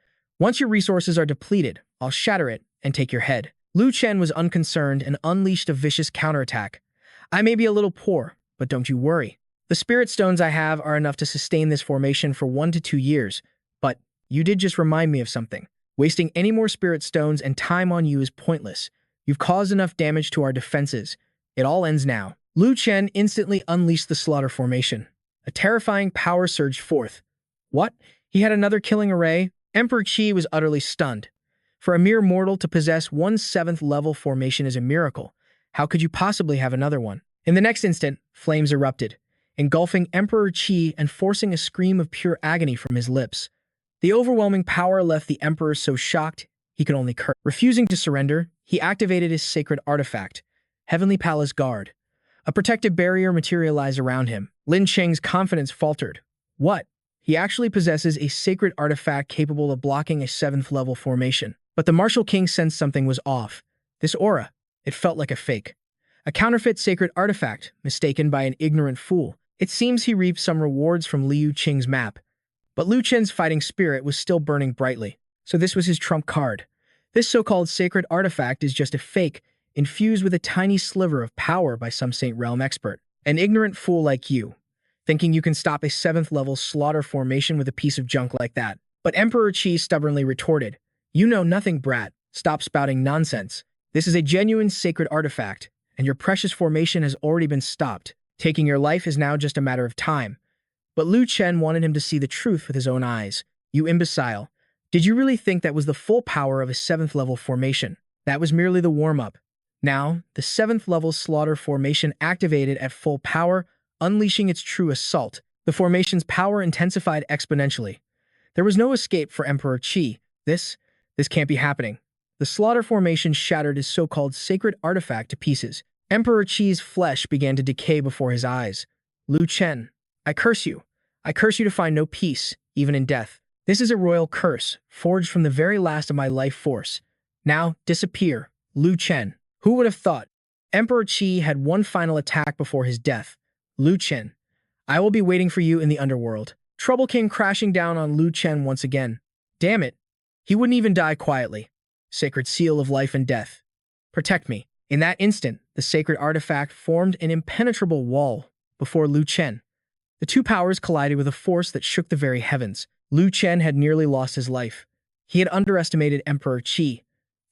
Once your resources are depleted, I'll shatter it and take your head. Lu Chen was unconcerned and unleashed a vicious counterattack. I may be a little poor, but don't you worry. The spirit stones I have are enough to sustain this formation for 1 to 2 years, but you did just remind me of something. Wasting any more spirit stones and time on you is pointless. You've caused enough damage to our defenses. It all ends now. Lu Chen instantly unleashed the slaughter formation. A terrifying power surged forth. What? He had another killing array? Emperor Qi was utterly stunned. For a mere mortal to possess 1/7 level formation is a miracle. How could you possibly have another one? In the next instant, flames erupted, engulfing Emperor Qi and forcing a scream of pure agony from his lips. The overwhelming power left the Emperor so shocked he could only curse. Refusing to surrender, he activated his sacred artifact, Heavenly Palace Guard. A protective barrier materialized around him. Lin Cheng's confidence faltered. What? He actually possesses a sacred artifact capable of blocking a 7th level formation. But the Martial King sensed something was off. This aura, it felt like a fake. A counterfeit sacred artifact, mistaken by an ignorant fool. It seems he reaped some rewards from Liu Qing's map. But Lu Chen's fighting spirit was still burning brightly. So this was his trump card. This so-called sacred artifact is just a fake, infused with a tiny sliver of power by some Saint Realm expert. An ignorant fool like you, thinking you can stop a 7th level slaughter formation with a piece of junk like that. But Emperor Qi stubbornly retorted, "You know nothing, brat. Stop spouting nonsense. This is a genuine sacred artifact, and your precious formation has already been stopped. Taking your life is now just a matter of time." But Lu Chen wanted him to see the truth with his own eyes. "You imbecile. Did you really think that was the full power of a 7th level formation? That was merely the warm-up. Now, the 7th level slaughter formation activated at full power, unleashing its true assault. The formation's power intensified exponentially. There was no escape for Emperor Qi. This can't be happening. The slaughter formation shattered his so-called sacred artifact to pieces. Emperor Qi's flesh began to decay before his eyes. Lu Chen, I curse you. I curse you to find no peace, even in death. This is a royal curse, forged from the very last of my life force. Now, disappear, Lu Chen. Who would have thought? Emperor Qi had one final attack before his death. Lu Chen, I will be waiting for you in the underworld. Trouble came crashing down on Lu Chen once again. Damn it. He wouldn't even die quietly. Sacred seal of life and death. Protect me. In that instant, the sacred artifact formed an impenetrable wall before Lu Chen. The two powers collided with a force that shook the very heavens. Lu Chen had nearly lost his life. He had underestimated Emperor Qi.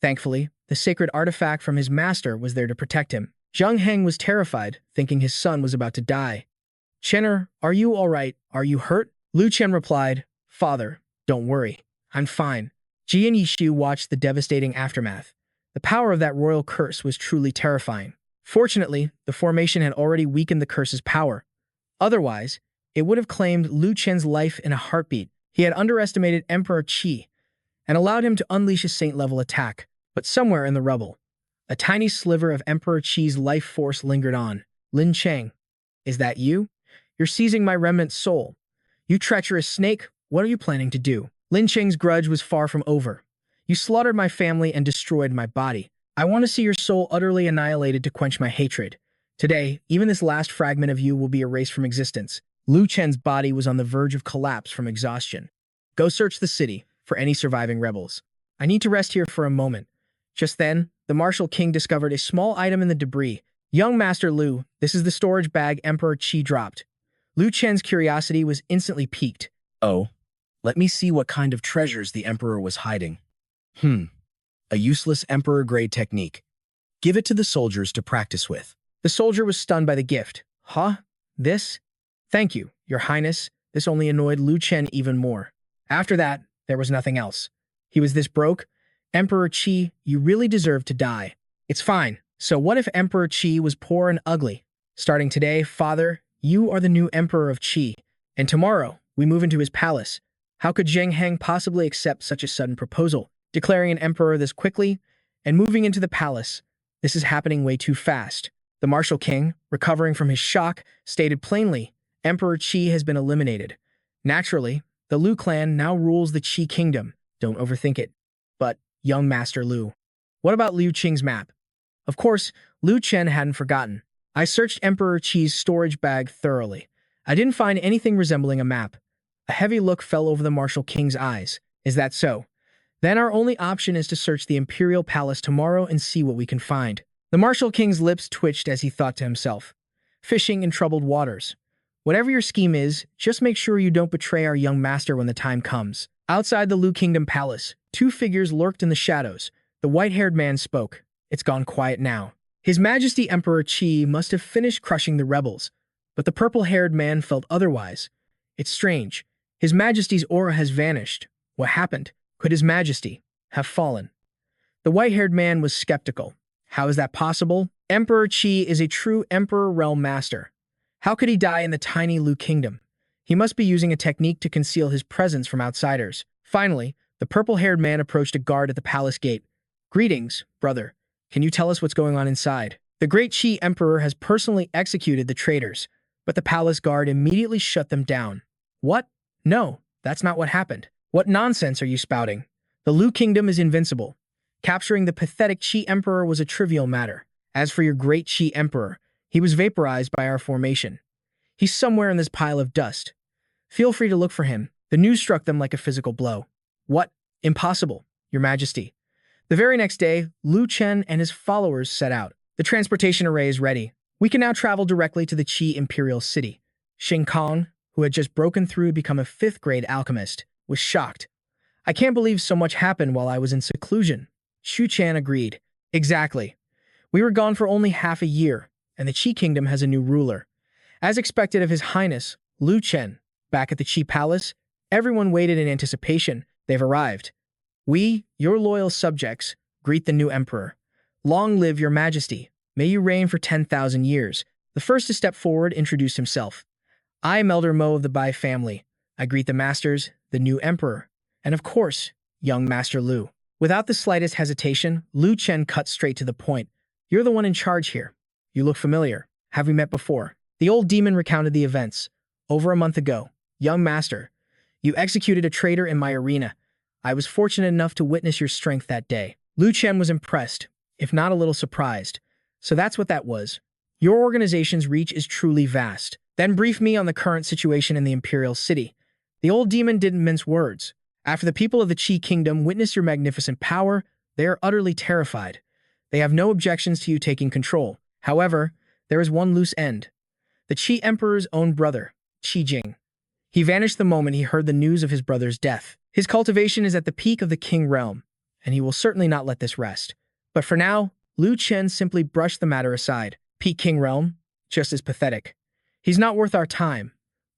Thankfully, the sacred artifact from his master was there to protect him. Zheng Heng was terrified, thinking his son was about to die. Chenner, are you all right? Are you hurt? Lu Chen replied, Father, don't worry. I'm fine. Ji and Yishu watched the devastating aftermath. The power of that royal curse was truly terrifying. Fortunately, the formation had already weakened the curse's power. Otherwise, it would have claimed Lu Chen's life in a heartbeat. He had underestimated Emperor Qi and allowed him to unleash a saint-level attack. But somewhere in the rubble, a tiny sliver of Emperor Qi's life force lingered on. Lin Cheng, is that you? You're seizing my remnant soul. You treacherous snake, what are you planning to do? Lin Cheng's grudge was far from over. You slaughtered my family and destroyed my body. I want to see your soul utterly annihilated to quench my hatred. Today, even this last fragment of you will be erased from existence. Lu Chen's body was on the verge of collapse from exhaustion. Go search the city for any surviving rebels. I need to rest here for a moment. Just then, the Martial King discovered a small item in the debris. Young Master Lu, this is the storage bag Emperor Qi dropped. Lu Chen's curiosity was instantly piqued. Oh, let me see what kind of treasures the Emperor was hiding. A useless Emperor-grade technique. Give it to the soldiers to practice with. The soldier was stunned by the gift. Huh? This? Thank you, Your Highness. This only annoyed Lu Chen even more. After that, there was nothing else. He was this broke. Emperor Qi, you really deserve to die. It's fine. So what if Emperor Qi was poor and ugly? Starting today, Father, you are the new Emperor of Qi. And tomorrow, we move into his palace. How could Zheng Heng possibly accept such a sudden proposal? Declaring an emperor this quickly and moving into the palace. This is happening way too fast. The Martial King, recovering from his shock, stated plainly, Emperor Qi has been eliminated. Naturally, the Lu clan now rules the Qi kingdom. Don't overthink it. But, young Master Lu, what about Liu Qing's map? Of course, Lu Chen hadn't forgotten. I searched Emperor Qi's storage bag thoroughly. I didn't find anything resembling a map. A heavy look fell over the Martial King's eyes. Is that so? Then our only option is to search the Imperial Palace tomorrow and see what we can find. The Martial King's lips twitched as he thought to himself. Fishing in troubled waters. Whatever your scheme is, just make sure you don't betray our young master when the time comes. Outside the Lu Kingdom Palace, two figures lurked in the shadows. The white-haired man spoke. It's gone quiet now. His Majesty Emperor Qi must have finished crushing the rebels, but the purple-haired man felt otherwise. It's strange. His Majesty's aura has vanished. What happened? Could His Majesty have fallen? The white-haired man was skeptical. How is that possible? Emperor Qi is a true Emperor Realm Master. How could he die in the tiny Lu Kingdom? He must be using a technique to conceal his presence from outsiders. Finally, the purple-haired man approached a guard at the palace gate. Greetings, brother. Can you tell us what's going on inside? The great Qi Emperor has personally executed the traitors, but the palace guard immediately shut them down. What? No, that's not what happened. What nonsense are you spouting? The Lu Kingdom is invincible. Capturing the pathetic Qi Emperor was a trivial matter. As for your great Qi Emperor, he was vaporized by our formation. He's somewhere in this pile of dust. Feel free to look for him. The news struck them like a physical blow. What? Impossible, Your Majesty. The very next day, Lu Chen and his followers set out. The transportation array is ready. We can now travel directly to the Qi Imperial City. Xing Kong, who had just broken through to become a 5th-grade alchemist, was shocked. I can't believe so much happened while I was in seclusion. Xu Chan agreed. Exactly. We were gone for only half a year, and the Qi Kingdom has a new ruler. As expected of His Highness, Lu Chen, back at the Qi Palace, everyone waited in anticipation. They've arrived. We, your loyal subjects, greet the new emperor. Long live Your Majesty. May you reign for 10,000 years. The first to step forward introduced himself. I am Elder Mo of the Bai family. I greet the masters, the new emperor, and of course, young Master Lu. Without the slightest hesitation, Lu Chen cut straight to the point. You're the one in charge here. You look familiar. Have we met before? The old demon recounted the events. Over a month ago, young master, you executed a traitor in my arena. I was fortunate enough to witness your strength that day. Lu Chen was impressed, if not a little surprised. So that's what that was. Your organization's reach is truly vast. Then brief me on the current situation in the Imperial City. The old demon didn't mince words. After the people of the Qi Kingdom witness your magnificent power, they are utterly terrified. They have no objections to you taking control. However, there is one loose end. The Qi Emperor's own brother, Qi Jing. He vanished the moment he heard the news of his brother's death. His cultivation is at the peak of the King realm, and he will certainly not let this rest. But for now, Lu Chen simply brushed the matter aside. Peak King realm? Just as pathetic. He's not worth our time.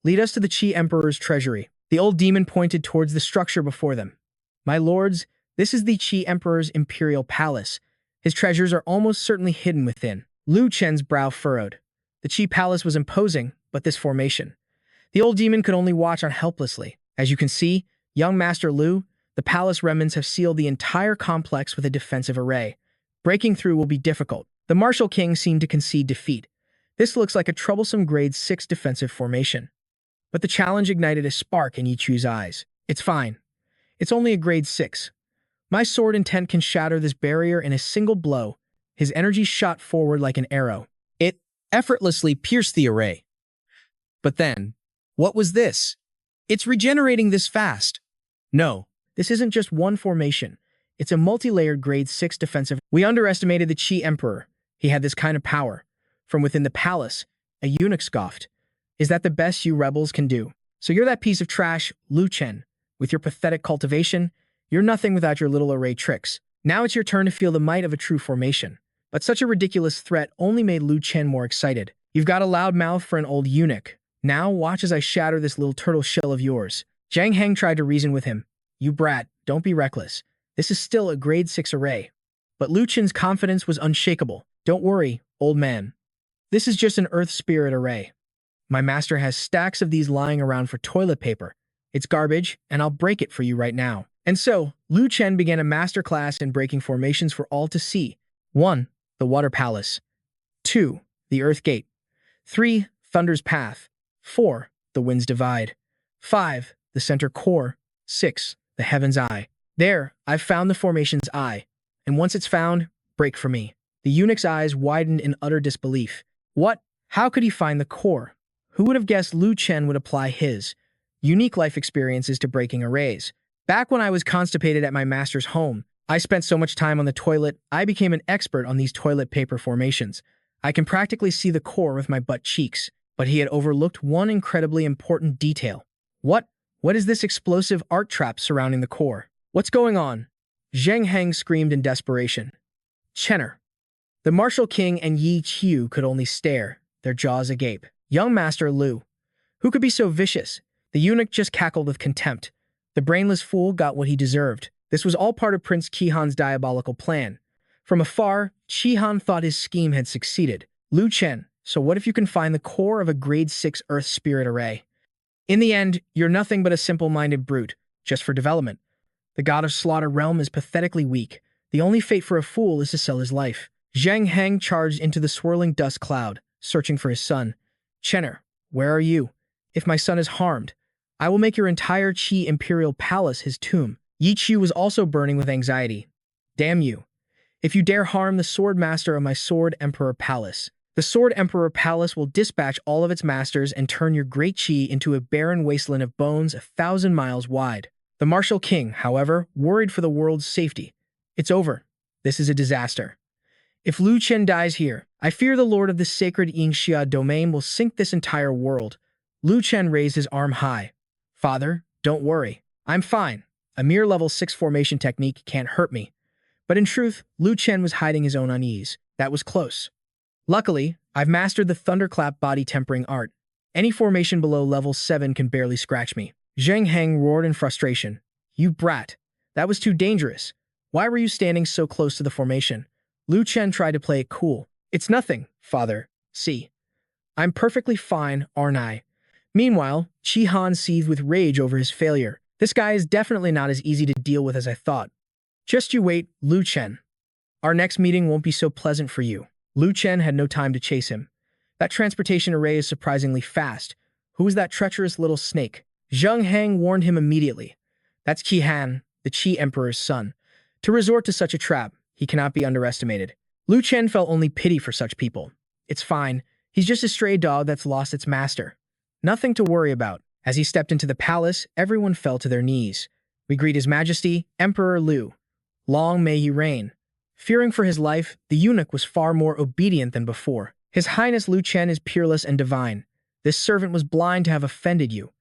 Lead us to the Qi Emperor's treasury. The old demon pointed towards the structure before them. My lords, this is the Qi Emperor's imperial palace. His treasures are almost certainly hidden within. Lu Chen's brow furrowed. The Qi palace was imposing, but this formation. The old demon could only watch on helplessly. As you can see, young Master Lu, the palace remnants have sealed the entire complex with a defensive array. Breaking through will be difficult. The Martial King seemed to concede defeat. This looks like a troublesome grade 6 defensive formation. But the challenge ignited a spark in Yichu's eyes. It's fine. It's only a grade 6. My sword intent can shatter this barrier in a single blow. His energy shot forward like an arrow. It effortlessly pierced the array. But then, what was this? It's regenerating this fast. No, this isn't just one formation. It's a multi-layered grade 6 defensive. We underestimated the Qi Emperor. He had this kind of power. From within the palace, a eunuch scoffed. Is that the best you rebels can do? So you're that piece of trash, Lu Chen. With your pathetic cultivation, you're nothing without your little array tricks. Now it's your turn to feel the might of a true formation. But such a ridiculous threat only made Lu Chen more excited. You've got a loud mouth for an old eunuch. Now watch as I shatter this little turtle shell of yours. Zhang Heng tried to reason with him. You brat, don't be reckless. This is still a grade 6 array. But Lu Chen's confidence was unshakable. Don't worry, old man. This is just an earth spirit array. My master has stacks of these lying around for toilet paper. It's garbage, and I'll break it for you right now. And so, Lu Chen began a masterclass in breaking formations for all to see. 1. The Water Palace. 2. The Earth Gate. 3. Thunder's Path. 4. The Wind's Divide. 5. The Center Core. 6. The Heaven's Eye. There, I've found the formation's eye. And once it's found, break for me. The eunuch's eyes widened in utter disbelief. What? How could he find the core? Who would have guessed Lu Chen would apply his unique life experiences to breaking arrays? Back when I was constipated at my master's home, I spent so much time on the toilet, I became an expert on these toilet paper formations. I can practically see the core with my butt cheeks, but he had overlooked one incredibly important detail. What? What is this explosive art trap surrounding the core? What's going on? Zheng Heng screamed in desperation. Chenner. The martial king and Yi Qiu could only stare, their jaws agape. Young Master Lu. Who could be so vicious? The eunuch just cackled with contempt. The brainless fool got what he deserved. This was all part of Prince Qihan's diabolical plan. From afar, Qihan thought his scheme had succeeded. Lu Chen, so what if you can find the core of a grade 6 Earth Spirit array? In the end, you're nothing but a simple-minded brute, just for development. The god of slaughter realm is pathetically weak. The only fate for a fool is to sell his life. Zheng Heng charged into the swirling dust cloud, searching for his son. Chenner, where are you? If my son is harmed, I will make your entire Qi Imperial Palace his tomb. Yi Qiu was also burning with anxiety. Damn you. If you dare harm the Sword Master of my Sword Emperor Palace, the Sword Emperor Palace will dispatch all of its masters and turn your great Qi into a barren wasteland of bones 1,000 miles wide. The martial king, however, worried for the world's safety. It's over. This is a disaster. If Lu Chen dies here, I fear the lord of the sacred Yingxia domain will sink this entire world. Lu Chen raised his arm high. Father, don't worry. I'm fine. A mere level 6 formation technique can't hurt me. But in truth, Lu Chen was hiding his own unease. That was close. Luckily, I've mastered the thunderclap body tempering art. Any formation below level 7 can barely scratch me. Zheng Heng roared in frustration. You brat. That was too dangerous. Why were you standing so close to the formation? Lu Chen tried to play it cool. It's nothing, father. See. I'm perfectly fine, aren't I? Meanwhile, Qihan seethed with rage over his failure. This guy is definitely not as easy to deal with as I thought. Just you wait, Lu Chen. Our next meeting won't be so pleasant for you. Lu Chen had no time to chase him. That transportation array is surprisingly fast. Who is that treacherous little snake? Zheng Heng warned him immediately. That's Qihan, the Qi Emperor's son. To resort to such a trap, he cannot be underestimated. Lu Chen felt only pity for such people. It's fine. He's just a stray dog that's lost its master. Nothing to worry about. As he stepped into the palace, everyone fell to their knees. We greet His Majesty, Emperor Lu. Long may he reign. Fearing for his life, the eunuch was far more obedient than before. His Highness Lu Chen is peerless and divine. This servant was blind to have offended you.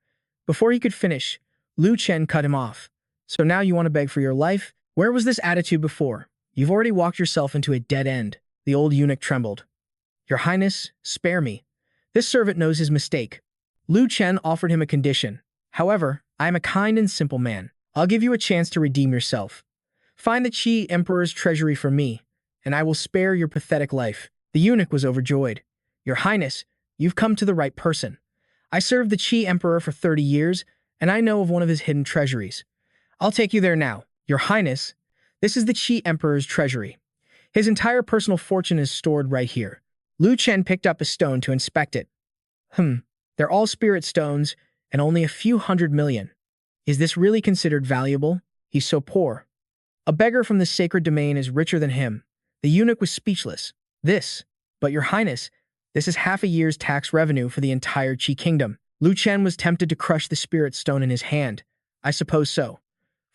Before he could finish, Lu Chen cut him off. So now you want to beg for your life? Where was this attitude before? You've already walked yourself into a dead end. The old eunuch trembled. Your Highness, spare me. This servant knows his mistake. Lu Chen offered him a condition. However, I am a kind and simple man. I'll give you a chance to redeem yourself. Find the Qi Emperor's treasury for me, and I will spare your pathetic life. The eunuch was overjoyed. Your Highness, you've come to the right person. I served the Qi Emperor for 30 years, and I know of one of his hidden treasuries. I'll take you there now. Your Highness, this is the Qi Emperor's treasury. His entire personal fortune is stored right here. Lu Chen picked up a stone to inspect it. They're all spirit stones, and only a few 100 million. Is this really considered valuable? He's so poor. A beggar from the sacred domain is richer than him. The eunuch was speechless. But your Highness, this is half a year's tax revenue for the entire Qi kingdom. Lu Chen was tempted to crush the spirit stone in his hand. I suppose so.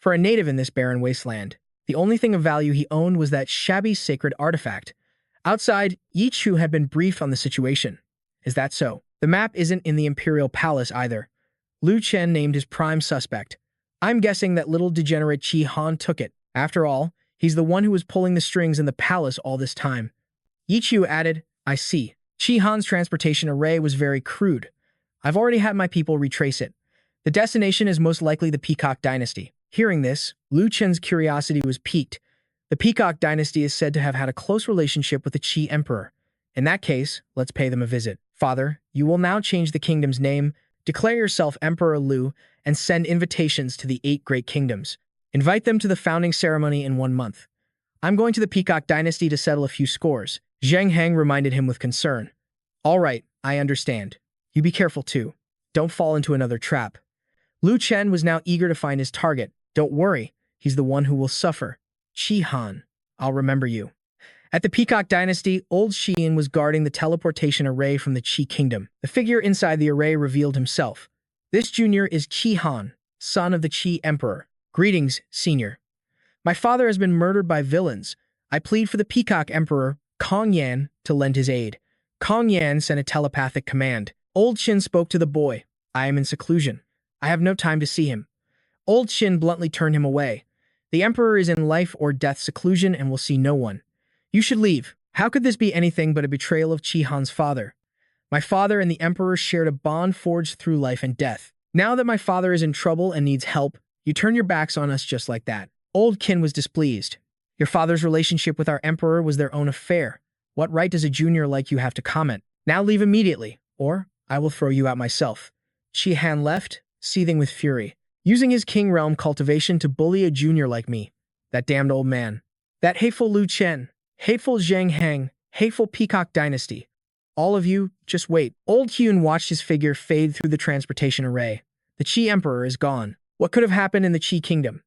For a native in this barren wasteland, the only thing of value he owned was that shabby sacred artifact. Outside, Yi Qiu had been briefed on the situation. Is that so? The map isn't in the Imperial Palace either. Lu Chen named his prime suspect. I'm guessing that little degenerate Qihan took it. After all, he's the one who was pulling the strings in the palace all this time. Yi Qiu added, I see. Qihan's transportation array was very crude. I've already had my people retrace it. The destination is most likely the Peacock Dynasty. Hearing this, Lu Chen's curiosity was piqued. The Peacock Dynasty is said to have had a close relationship with the Qi Emperor. In that case, let's pay them a visit. Father, you will now change the kingdom's name, declare yourself Emperor Lu, and send invitations to the 8 great kingdoms. Invite them to the founding ceremony in 1 month. I'm going to the Peacock Dynasty to settle a few scores. Zheng Heng reminded him with concern. All right, I understand. You be careful too. Don't fall into another trap. Lu Chen was now eager to find his target. Don't worry, he's the one who will suffer. Qihan, I'll remember you. At the Peacock Dynasty, old Xian was guarding the teleportation array from the Qi Kingdom. The figure inside the array revealed himself. This junior is Qi Han, son of the Qi Emperor. Greetings, senior. My father has been murdered by villains. I plead for the Peacock Emperor, Kong Yan, to lend his aid. Kong Yan sent a telepathic command. Old Qin spoke to the boy. I am in seclusion. I have no time to see him. Old Qin bluntly turned him away. The Emperor is in life or death seclusion and will see no one. You should leave. How could this be anything but a betrayal of Qi Han's father? My father and the Emperor shared a bond forged through life and death. Now that my father is in trouble and needs help, you turn your backs on us just like that. Old Qin was displeased. Your father's relationship with our Emperor was their own affair. What right does a junior like you have to comment? Now leave immediately, or I will throw you out myself. Qi Han left, seething with fury, using his king realm cultivation to bully a junior like me. That damned old man. That hateful Lu Chen. Hateful Zhang Heng, hateful Peacock Dynasty. All of you, just wait. Old Hyun watched his figure fade through the transportation array. The Qi Emperor is gone. What could have happened in the Qi Kingdom?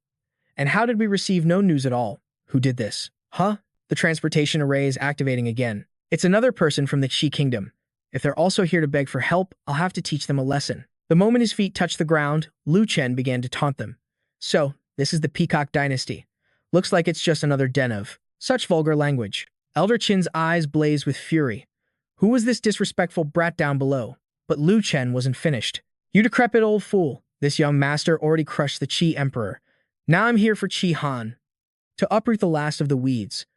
And how did we receive no news at all? Who did this? Huh? The transportation array is activating again. It's another person from the Qi Kingdom. If they're also here to beg for help, I'll have to teach them a lesson. The moment his feet touched the ground, Lu Chen began to taunt them. So, this is the Peacock Dynasty. Looks like it's just another den of such vulgar language. Elder Qin's eyes blazed with fury. Who was this disrespectful brat down below? But Lu Chen wasn't finished. You decrepit old fool. This young master already crushed the Qi Emperor. Now I'm here for Qi Han. To uproot the last of the weeds.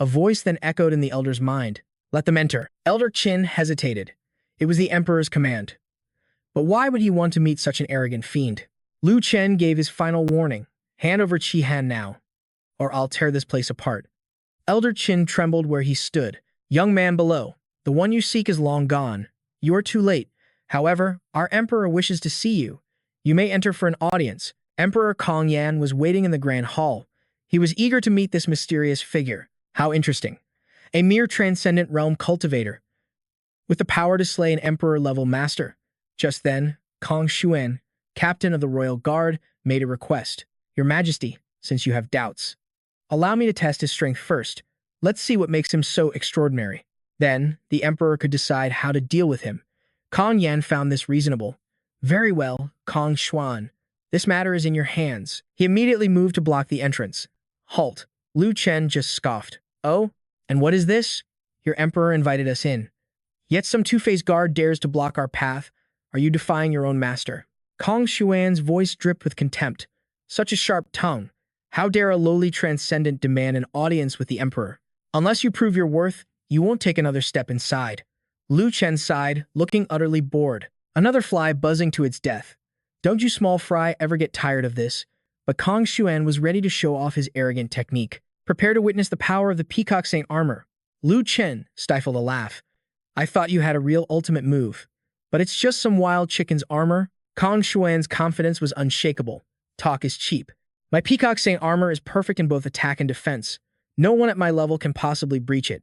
A voice then echoed in the elder's mind. Let them enter. Elder Qin hesitated. It was the Emperor's command. But why would he want to meet such an arrogant fiend? Lu Chen gave his final warning. Hand over Qi Han now, or I'll tear this place apart. Elder Qin trembled where he stood. Young man below, the one you seek is long gone. You are too late. However, our Emperor wishes to see you. You may enter for an audience. Emperor Kong Yan was waiting in the Grand Hall. He was eager to meet this mysterious figure. How interesting. A mere transcendent realm cultivator, with the power to slay an Emperor-level master. Just then, Kong Xuan, captain of the Royal Guard, made a request. Your Majesty, since you have doubts, allow me to test his strength first. Let's see what makes him so extraordinary. Then, the Emperor could decide how to deal with him. Kong Yan found this reasonable. Very well, Kong Xuan. This matter is in your hands. He immediately moved to block the entrance. Halt. Lu Chen just scoffed. Oh, and what is this? Your Emperor invited us in. Yet some two-faced guard dares to block our path. Are you defying your own master? Kong Xuan's voice dripped with contempt. Such a sharp tongue. How dare a lowly transcendent demand an audience with the Emperor? Unless you prove your worth, you won't take another step inside. Lu Chen sighed, looking utterly bored. Another fly buzzing to its death. Don't you small fry ever get tired of this? But Kong Xuan was ready to show off his arrogant technique. Prepare to witness the power of the Peacock Saint armor. Lu Chen stifled a laugh. I thought you had a real ultimate move. But it's just some wild chicken's armor. Kong Xuan's confidence was unshakable. Talk is cheap. My Peacock Saint armor is perfect in both attack and defense. No one at my level can possibly breach it.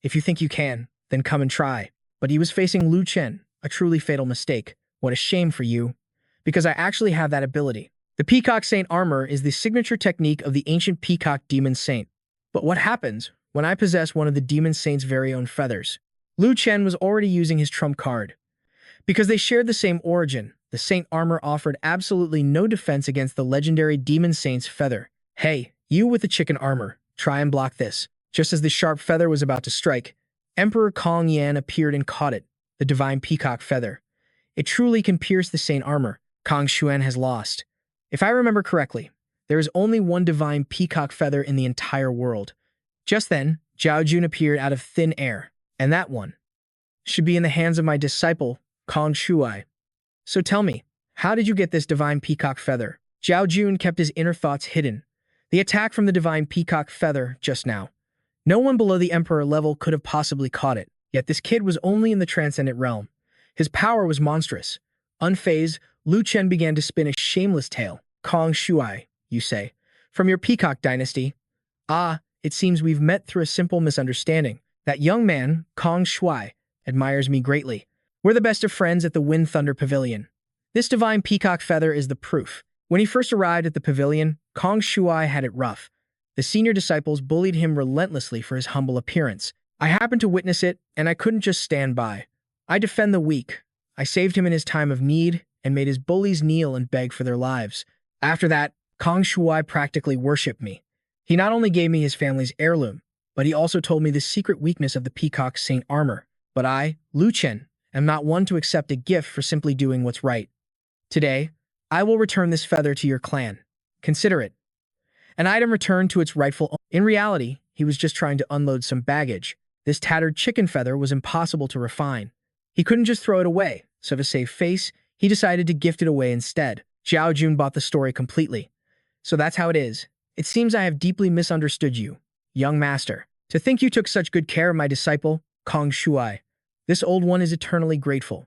If you think you can, then come and try. But he was facing Lu Chen, a truly fatal mistake. What a shame for you. Because I actually have that ability. The Peacock Saint armor is the signature technique of the ancient Peacock Demon Saint. But what happens when I possess one of the Demon Saint's very own feathers? Lu Chen was already using his trump card. Because they shared the same origin, the Saint armor offered absolutely no defense against the legendary Demon Saint's feather. Hey, you with the chicken armor, try and block this. Just as the sharp feather was about to strike, Emperor Kong Yan appeared and caught it, the divine peacock feather. It truly can pierce the Saint armor. Kong Xuan has lost. If I remember correctly, there is only one divine peacock feather in the entire world. Just then, Zhao Jun appeared out of thin air, and that one should be in the hands of my disciple, Kong Shuai. So tell me, how did you get this divine peacock feather? Zhao Jun kept his inner thoughts hidden. The attack from the divine peacock feather just now. No one below the Emperor level could have possibly caught it, yet this kid was only in the transcendent realm. His power was monstrous. Unfazed, Lu Chen began to spin a shameless tale. Kong Shuai, you say, from your Peacock dynasty. Ah, it seems we've met through a simple misunderstanding. That young man, Kong Shuai, admires me greatly. We're the best of friends at the Wind Thunder Pavilion. This divine peacock feather is the proof. When he first arrived at the pavilion, Kong Shuai had it rough. The senior disciples bullied him relentlessly for his humble appearance. I happened to witness it, and I couldn't just stand by. I defend the weak. I saved him in his time of need and made his bullies kneel and beg for their lives. After that, Kong Shuai practically worshipped me. He not only gave me his family's heirloom, but he also told me the secret weakness of the peacock's saint armor. But I, Lu Chen, am not one to accept a gift for simply doing what's right. Today, I will return this feather to your clan. Consider it an item returned to its rightful owner. In reality, he was just trying to unload some baggage. This tattered chicken feather was impossible to refine. He couldn't just throw it away, so to save face, he decided to gift it away instead. Zhao Jun bought the story completely. So that's how it is. It seems I have deeply misunderstood you, young master. To think you took such good care of my disciple, Kong Shuai. This old one is eternally grateful.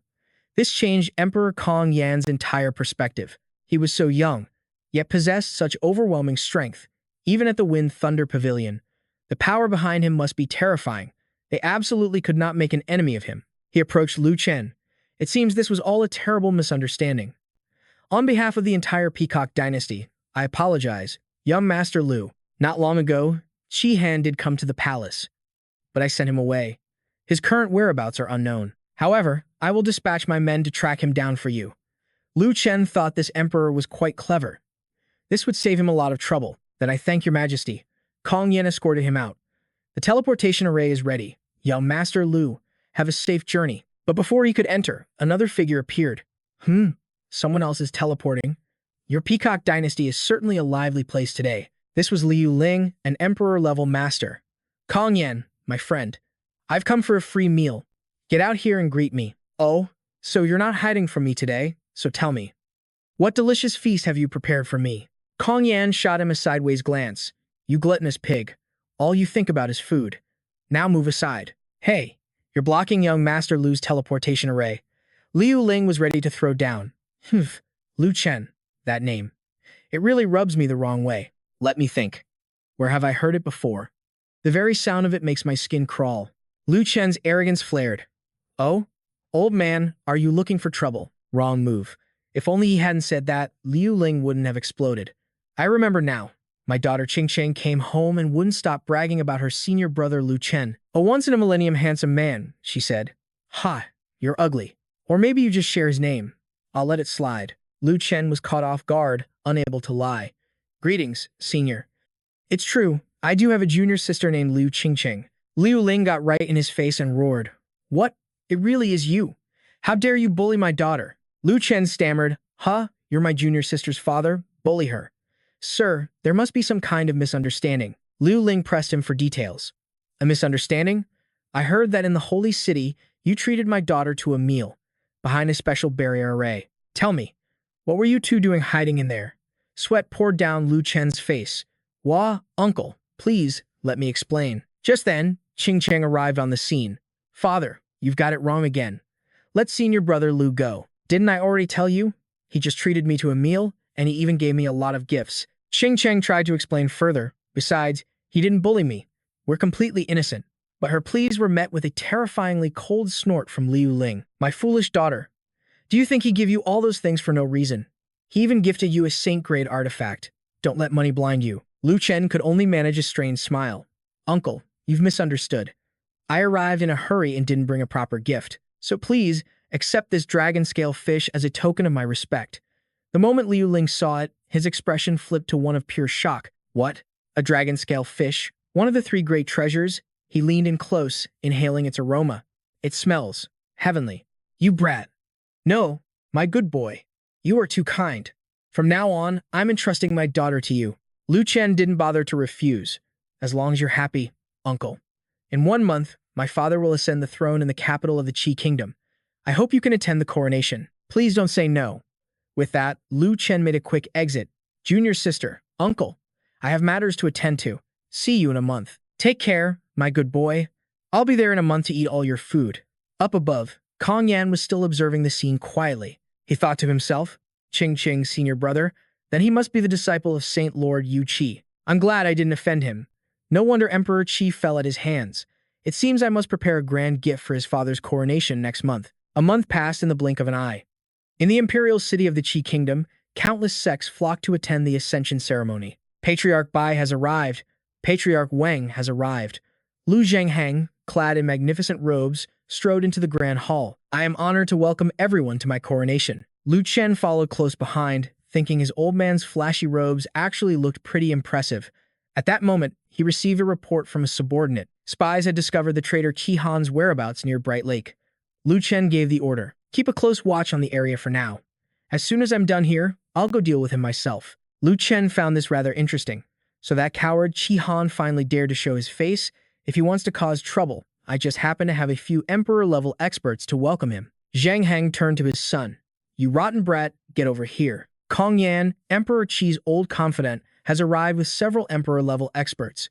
This changed Emperor Kong Yan's entire perspective. He was so young, yet possessed such overwhelming strength. Even at the Wind Thunder Pavilion, the power behind him must be terrifying. They absolutely could not make an enemy of him. He approached Lu Chen. It seems this was all a terrible misunderstanding. On behalf of the entire Peacock dynasty, I apologize, young Master Lu. Not long ago, Qi Han did come to the palace, but I sent him away. His current whereabouts are unknown. However, I will dispatch my men to track him down for you. Lu Chen thought this emperor was quite clever. This would save him a lot of trouble. Then I thank your majesty. Kong Yan escorted him out. The teleportation array is ready. Young Master Lu, have a safe journey. But before he could enter, another figure appeared. Someone else is teleporting. Your Peacock dynasty is certainly a lively place today. This was Liu Ling, an emperor-level master. Kong Yan, my friend. I've come for a free meal. Get out here and greet me. Oh, so you're not hiding from me today, so tell me. What delicious feast have you prepared for me? Kong Yan shot him a sideways glance. You gluttonous pig. All you think about is food. Now move aside. Hey, you're blocking young Master Lu's teleportation array. Liu Ling was ready to throw down. Lu Chen, that name. It really rubs me the wrong way. Let me think. Where have I heard it before? The very sound of it makes my skin crawl. Lu Chen's arrogance flared. Oh? Old man, are you looking for trouble? Wrong move. If only he hadn't said that, Liu Ling wouldn't have exploded. I remember now. My daughter Qingqing came home and wouldn't stop bragging about her senior brother Lu Chen. A once-in-a-millennium handsome man, she said. Ha, you're ugly. Or maybe you just share his name. I'll let it slide. Lu Chen was caught off guard, unable to lie. Greetings, senior. It's true, I do have a junior sister named Liu Qingqing. Liu Ling got right in his face and roared. What? It really is you. How dare you bully my daughter? Lu Chen stammered. Huh? You're my junior sister's father? Bully her. Sir, there must be some kind of misunderstanding. Liu Ling pressed him for details. A misunderstanding? I heard that in the holy city, you treated my daughter to a meal, behind a special barrier array. Tell me, what were you two doing hiding in there? Sweat poured down Lu Chen's face. Wah, uncle, please, let me explain. Just then, Qingqing arrived on the scene. Father, you've got it wrong again. Let senior brother Lu go. Didn't I already tell you? He just treated me to a meal, and he even gave me a lot of gifts. Qingqing tried to explain further. Besides, he didn't bully me. We're completely innocent. But her pleas were met with a terrifyingly cold snort from Liu Ling. My foolish daughter. Do you think he gave you all those things for no reason? He even gifted you a saint-grade artifact. Don't let money blind you. Lu Chen could only manage a strained smile. Uncle, you've misunderstood. I arrived in a hurry and didn't bring a proper gift. So please, accept this dragon-scale fish as a token of my respect. The moment Liu Ling saw it, his expression flipped to one of pure shock. What? A dragon-scale fish? One of the three great treasures? He leaned in close, inhaling its aroma. It smells heavenly. You brat. No, my good boy. You are too kind. From now on, I'm entrusting my daughter to you. Lu Chen didn't bother to refuse. As long as you're happy, uncle. In 1 month, my father will ascend the throne in the capital of the Qi Kingdom. I hope you can attend the coronation. Please don't say no. With that, Lu Chen made a quick exit. Junior sister, uncle, I have matters to attend to. See you in a month. Take care, my good boy. I'll be there in a month to eat all your food. Up above, Kong Yan was still observing the scene quietly. He thought to himself, Qingqing's senior brother, then he must be the disciple of Saint Lord Yu Qi. I'm glad I didn't offend him. No wonder Emperor Qi fell at his hands. It seems I must prepare a grand gift for his father's coronation next month. A month passed in the blink of an eye. In the imperial city of the Qi Kingdom, countless sects flocked to attend the Ascension ceremony. Patriarch Bai has arrived. Patriarch Wang has arrived. Lu Zhengheng, clad in magnificent robes, strode into the grand hall. I am honored to welcome everyone to my coronation. Lu Chen followed close behind, thinking his old man's flashy robes actually looked pretty impressive. At that moment, he received a report from a subordinate. Spies had discovered the traitor Qi Han's whereabouts near Bright Lake. Lu Chen gave the order, "Keep a close watch on the area for now. As soon as I'm done here, I'll go deal with him myself." Lu Chen found this rather interesting. So that coward Qi Han finally dared to show his face. If he wants to cause trouble, I just happen to have a few Emperor-level experts to welcome him. Zhang Heng turned to his son. "You rotten brat, get over here." Kong Yan, Emperor Qi's old confidant, has arrived with several Emperor-level experts.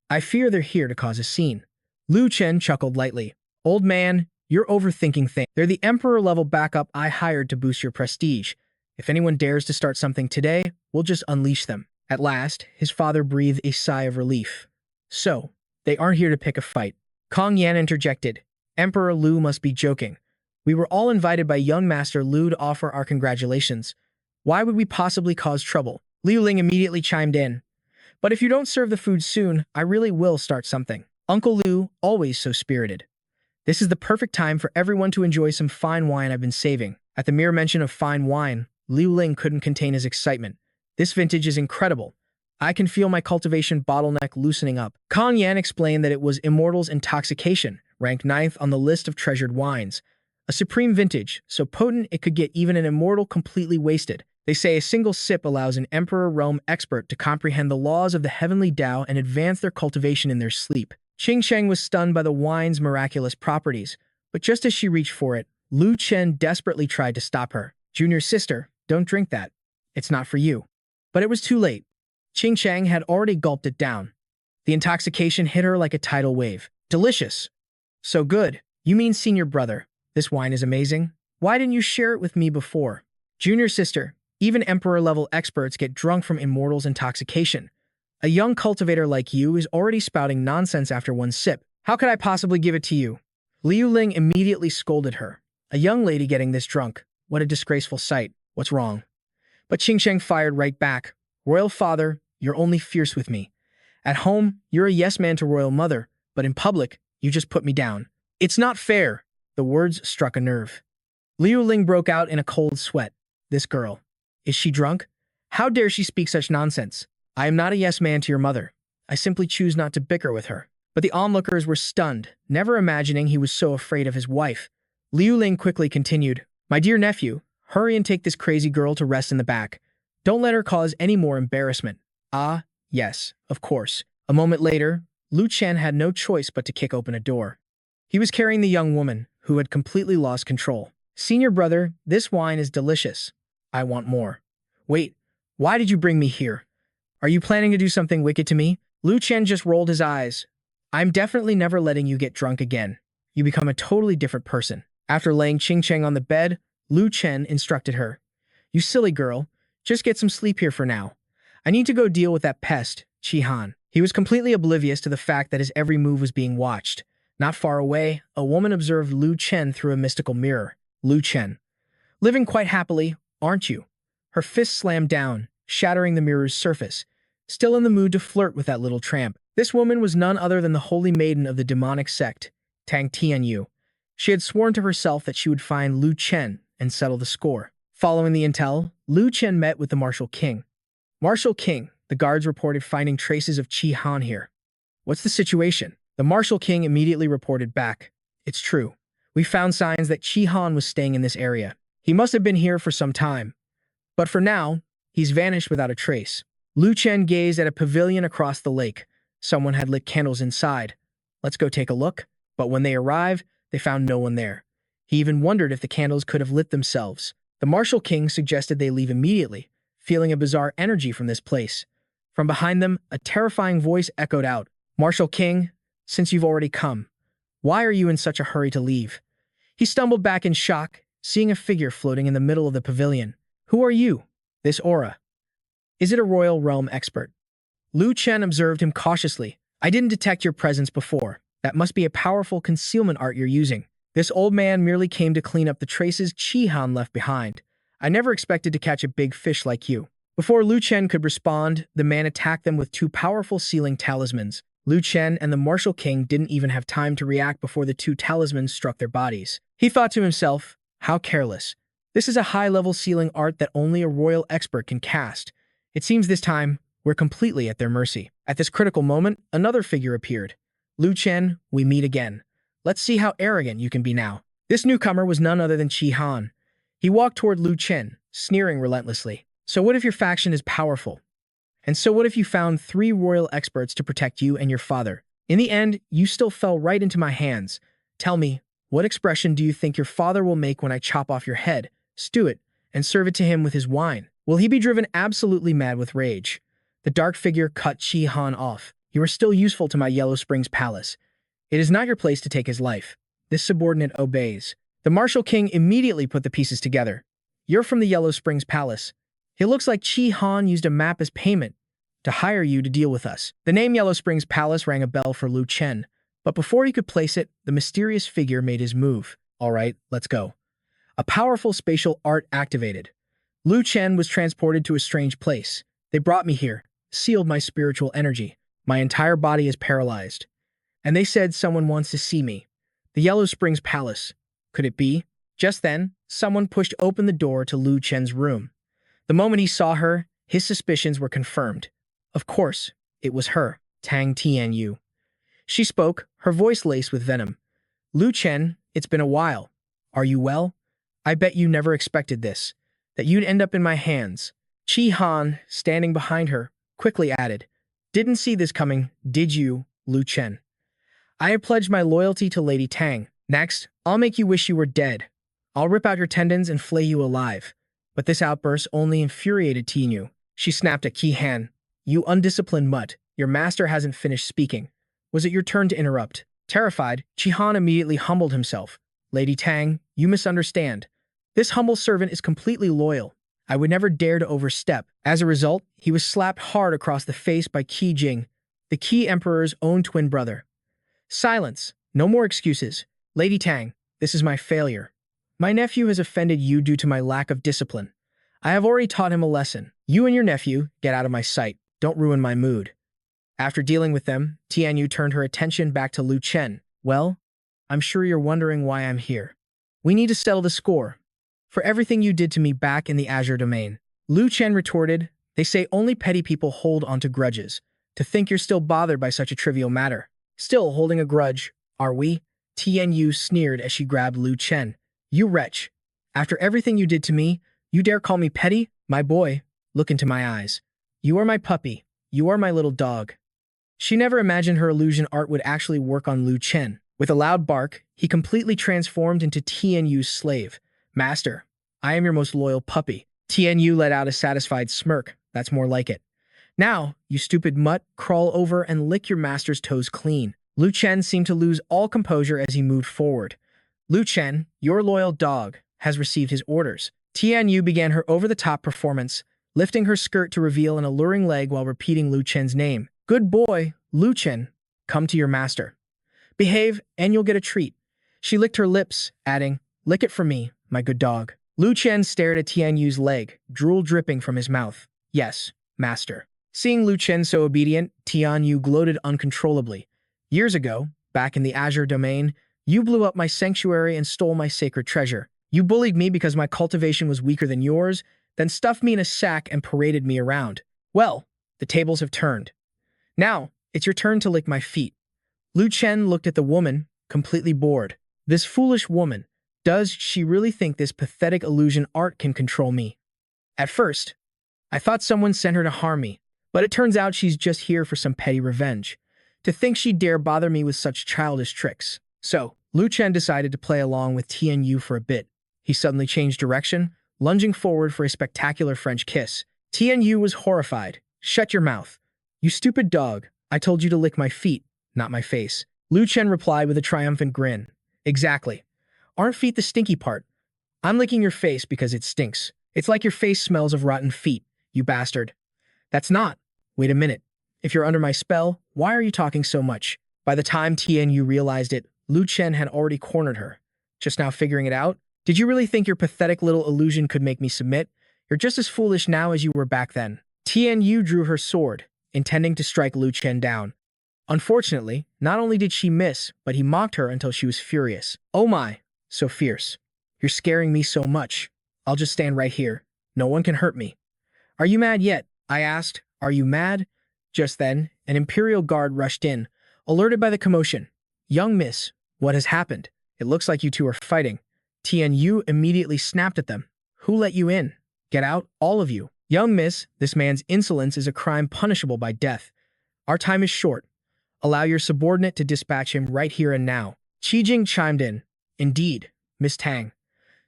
I fear they're here to cause a scene. Lu Chen chuckled lightly. "Old man, you're overthinking things. They're the Emperor-level backup I hired to boost your prestige. If anyone dares to start something today, we'll just unleash them." At last, his father breathed a sigh of relief. "So, they aren't here to pick a fight." Kong Yan interjected. "Emperor Lu must be joking. We were all invited by young Master Lu to offer our congratulations. Why would we possibly cause trouble?" Liu Ling immediately chimed in. "But if you don't serve the food soon, I really will start something." Uncle Liu, always so spirited. "This is the perfect time for everyone to enjoy some fine wine I've been saving." At the mere mention of fine wine, Liu Ling couldn't contain his excitement. "This vintage is incredible. I can feel my cultivation bottleneck loosening up." Kong Yan explained that it was Immortal's Intoxication, ranked 9th on the list of treasured wines. A supreme vintage, so potent it could get even an immortal completely wasted. They say a single sip allows an Emperor realm expert to comprehend the laws of the heavenly Tao and advance their cultivation in their sleep. Qing Sheng was stunned by the wine's miraculous properties, but just as she reached for it, Lu Chen desperately tried to stop her. "Junior sister, don't drink that. It's not for you." But it was too late. Qing Sheng had already gulped it down. The intoxication hit her like a tidal wave. "Delicious. So good. You mean senior brother, this wine is amazing. Why didn't you share it with me before?" "Junior sister, even Emperor-level experts get drunk from Immortal's intoxication. A young cultivator like you is already spouting nonsense after one sip. How could I possibly give it to you?" Liu Ling immediately scolded her. "A young lady getting this drunk. What a disgraceful sight. What's wrong?" But Qing Sheng fired right back. "Royal father, you're only fierce with me. At home, you're a yes man to royal mother, but in public, you just put me down. It's not fair." The words struck a nerve. Liu Ling broke out in a cold sweat. This girl. Is she drunk? How dare she speak such nonsense? I am not a yes man to your mother. I simply choose not to bicker with her. But the onlookers were stunned, never imagining he was so afraid of his wife. Liu Ling quickly continued, "My dear nephew, hurry and take this crazy girl to rest in the back. Don't let her cause any more embarrassment." "Ah, yes, of course." A moment later, Lu Chen had no choice but to kick open a door. He was carrying the young woman, who had completely lost control. "Senior brother, this wine is delicious. I want more." "Wait, why did you bring me here? Are you planning to do something wicked to me?" Lu Chen just rolled his eyes. "I'm definitely never letting you get drunk again. You become a totally different person." After laying Qing Cheng on the bed, Lu Chen instructed her, "You silly girl, just get some sleep here for now. I need to go deal with that pest, Qi Han." He was completely oblivious to the fact that his every move was being watched. Not far away, a woman observed Lu Chen through a mystical mirror. Lu Chen. "Living quite happily, aren't you?" Her fist slammed down, shattering the mirror's surface. Still in the mood to flirt with that little tramp. This woman was none other than the holy maiden of the demonic sect, Tang Tianyu. She had sworn to herself that she would find Lu Chen and settle the score. Following the intel, Lu Chen met with the Martial King. "Martial King, the guards reported finding traces of Qi Han here. What's the situation?" The Martial King immediately reported back. "It's true. We found signs that Qi Han was staying in this area. He must have been here for some time. But for now, he's vanished without a trace." Lu Chen gazed at a pavilion across the lake. Someone had lit candles inside. "Let's go take a look." But when they arrived, they found no one there. He even wondered if the candles could have lit themselves. The Martial King suggested they leave immediately, feeling a bizarre energy from this place. From behind them, a terrifying voice echoed out, "Martial King, since you've already come, why are you in such a hurry to leave?" He stumbled back in shock, seeing a figure floating in the middle of the pavilion. "Who are you? This aura. Is it a royal realm expert?" Lu Chen observed him cautiously. "I didn't detect your presence before. That must be a powerful concealment art you're using. This old man merely came to clean up the traces Qi Han left behind. I never expected to catch a big fish like you." Before Lu Chen could respond, the man attacked them with two powerful sealing talismans. Lu Chen and the Martial King didn't even have time to react before the two talismans struck their bodies. He thought to himself, how careless. This is a high-level sealing art that only a royal expert can cast. It seems this time, we're completely at their mercy. At this critical moment, another figure appeared. Lu Chen, we meet again. Let's see how arrogant you can be now. This newcomer was none other than Qi Han. He walked toward Lu Chen, sneering relentlessly. So what if your faction is powerful? And so what if you found 3 royal experts to protect you and your father? In the end, you still fell right into my hands. Tell me, what expression do you think your father will make when I chop off your head, stew it, and serve it to him with his wine? Will he be driven absolutely mad with rage? The dark figure cut Qi Han off. You are still useful to my Yellow Springs palace. It is not your place to take his life. This subordinate obeys. The Martial King immediately put the pieces together. You're from the Yellow Springs palace. It looks like Qi Han used a map as payment to hire you to deal with us. The name Yellow Springs Palace rang a bell for Lu Chen, but before he could place it, the mysterious figure made his move. All right, let's go. A powerful spatial art activated. Lu Chen was transported to a strange place. They brought me here, sealed my spiritual energy. My entire body is paralyzed. And they said someone wants to see me. The Yellow Springs Palace. Could it be? Just then, someone pushed open the door to Lu Chen's room. The moment he saw her, his suspicions were confirmed. Of course, it was her, Tang Tianyu. She spoke, her voice laced with venom. Lu Chen, it's been a while. Are you well? I bet you never expected this, that you'd end up in my hands. Qi Han, standing behind her, quickly added, didn't see this coming, did you, Lu Chen? I have pledged my loyalty to Lady Tang. Next, I'll make you wish you were dead. I'll rip out your tendons and flay you alive. But this outburst only infuriated Tianyu. She snapped at Qi Han. You undisciplined mutt, your master hasn't finished speaking. Was it your turn to interrupt? Terrified, Qi Han immediately humbled himself. Lady Tang, you misunderstand. This humble servant is completely loyal. I would never dare to overstep. As a result, he was slapped hard across the face by Qi Jing, the Qi Emperor's own twin brother. Silence. No more excuses. Lady Tang, this is my failure. My nephew has offended you due to my lack of discipline. I have already taught him a lesson. You and your nephew, get out of my sight. Don't ruin my mood. After dealing with them, Tianyu turned her attention back to Lu Chen. Well, I'm sure you're wondering why I'm here. We need to settle the score. For everything you did to me back in the Azure domain. Lu Chen retorted, they say only petty people hold onto grudges. To think you're still bothered by such a trivial matter. Still holding a grudge, are we? Tianyu sneered as she grabbed Lu Chen. You wretch. After everything you did to me, you dare call me petty? My boy, look into my eyes. You are my puppy. You are my little dog. She never imagined her illusion art would actually work on Lu Chen. With a loud bark, he completely transformed into Tianyu's slave. Master, I am your most loyal puppy. Tianyu let out a satisfied smirk. That's more like it. Now, you stupid mutt, crawl over and lick your master's toes clean. Lu Chen seemed to lose all composure as he moved forward. Lu Chen, your loyal dog, has received his orders. Tianyu began her over-the-top performance, lifting her skirt to reveal an alluring leg while repeating Lu Chen's name. Good boy, Lu Chen, come to your master. Behave, and you'll get a treat. She licked her lips, adding, lick it for me, my good dog. Lu Chen stared at Tianyu's leg, drool dripping from his mouth. Yes, master. Seeing Lu Chen so obedient, Tianyu gloated uncontrollably. Years ago, back in the Azure domain, you blew up my sanctuary and stole my sacred treasure. You bullied me because my cultivation was weaker than yours, then stuffed me in a sack and paraded me around. Well, the tables have turned. Now, it's your turn to lick my feet. Lu Chen looked at the woman, completely bored. This foolish woman. Does she really think this pathetic illusion art can control me? At first, I thought someone sent her to harm me, but it turns out she's just here for some petty revenge. To think she'd dare bother me with such childish tricks. So, Lu Chen decided to play along with Tianyu for a bit. He suddenly changed direction, lunging forward for a spectacular French kiss. Tianyu was horrified. Shut your mouth. You stupid dog. I told you to lick my feet, not my face. Lu Chen replied with a triumphant grin. Exactly. Aren't feet the stinky part? I'm licking your face because it stinks. It's like your face smells of rotten feet, you bastard. That's not. Wait a minute. If you're under my spell, why are you talking so much? By the time Tianyu realized it, Lu Chen had already cornered her. Just now figuring it out? Did you really think your pathetic little illusion could make me submit? You're just as foolish now as you were back then. Tianyu drew her sword, intending to strike Lu Chen down. Unfortunately, not only did she miss, but he mocked her until she was furious. Oh my, so fierce. You're scaring me so much. I'll just stand right here. No one can hurt me. Are you mad yet? I asked. Are you mad? Just then, an Imperial guard rushed in, alerted by the commotion. Young miss, what has happened? It looks like you two are fighting. Tianyu immediately snapped at them. Who let you in? Get out, all of you. Young miss, this man's insolence is a crime punishable by death. Our time is short. Allow your subordinate to dispatch him right here and now. Qi Jing chimed in. Indeed, Miss Tang.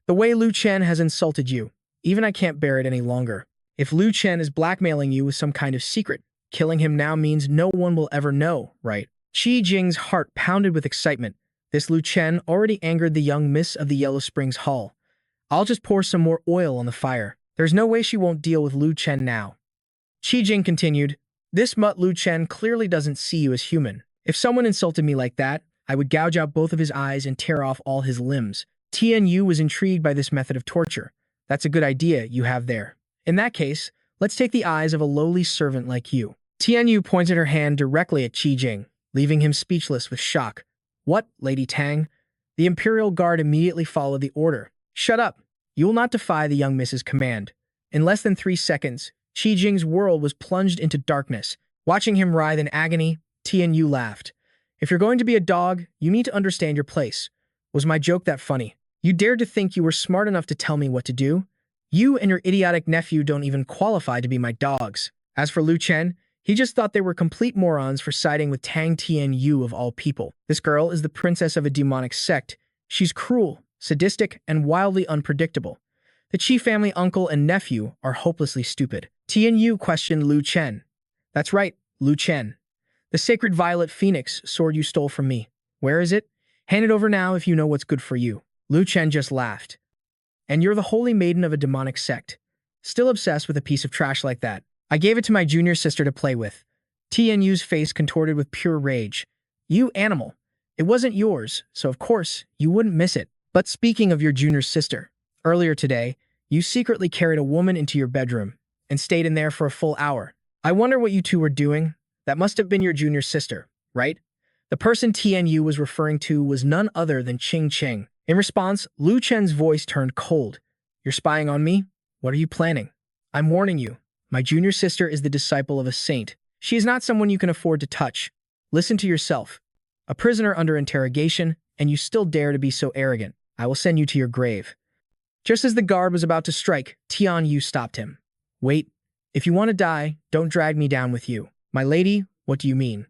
The way Lu Chen has insulted you, even I can't bear it any longer. If Lu Chen is blackmailing you with some kind of secret, killing him now means no one will ever know, right? Qi Jing's heart pounded with excitement. This Lu Chen already angered the young miss of the Yellow Springs Hall. I'll just pour some more oil on the fire. There's no way she won't deal with Lu Chen now. Qi Jing continued, this mutt Lu Chen clearly doesn't see you as human. If someone insulted me like that, I would gouge out both of his eyes and tear off all his limbs. Tianyu was intrigued by this method of torture. That's a good idea you have there. In that case, let's take the eyes of a lowly servant like you. Tianyu pointed her hand directly at Qi Jing, leaving him speechless with shock. What, Lady Tang? The Imperial Guard immediately followed the order. Shut up. You will not defy the young miss's command. In less than 3 seconds, Qi Jing's world was plunged into darkness. Watching him writhe in agony, Tianyu laughed. If you're going to be a dog, you need to understand your place. Was my joke that funny? You dared to think you were smart enough to tell me what to do? You and your idiotic nephew don't even qualify to be my dogs. As for Lu Chen, he just thought they were complete morons for siding with Tang Tianyu of all people. This girl is the princess of a demonic sect. She's cruel, sadistic, and wildly unpredictable. The Qi family uncle and nephew are hopelessly stupid. Tianyu questioned Lu Chen. That's right, Lu Chen. The sacred violet phoenix sword you stole from me. Where is it? Hand it over now if you know what's good for you. Lu Chen just laughed. And you're the holy maiden of a demonic sect. Still obsessed with a piece of trash like that. I gave it to my junior sister to play with. Tianyu's face contorted with pure rage. You animal. It wasn't yours, so of course, you wouldn't miss it. But speaking of your junior sister, earlier today, you secretly carried a woman into your bedroom and stayed in there for a full hour. I wonder what you two were doing. That must have been your junior sister, right? The person Tianyu was referring to was none other than Qing Qing. In response, Lu Chen's voice turned cold. You're spying on me? What are you planning? I'm warning you. My junior sister is the disciple of a saint. She is not someone you can afford to touch. Listen to yourself. A prisoner under interrogation, and you still dare to be so arrogant. I will send you to your grave. Just as the guard was about to strike, Tianyu stopped him. Wait. If you want to die, don't drag me down with you. My lady, what do you mean?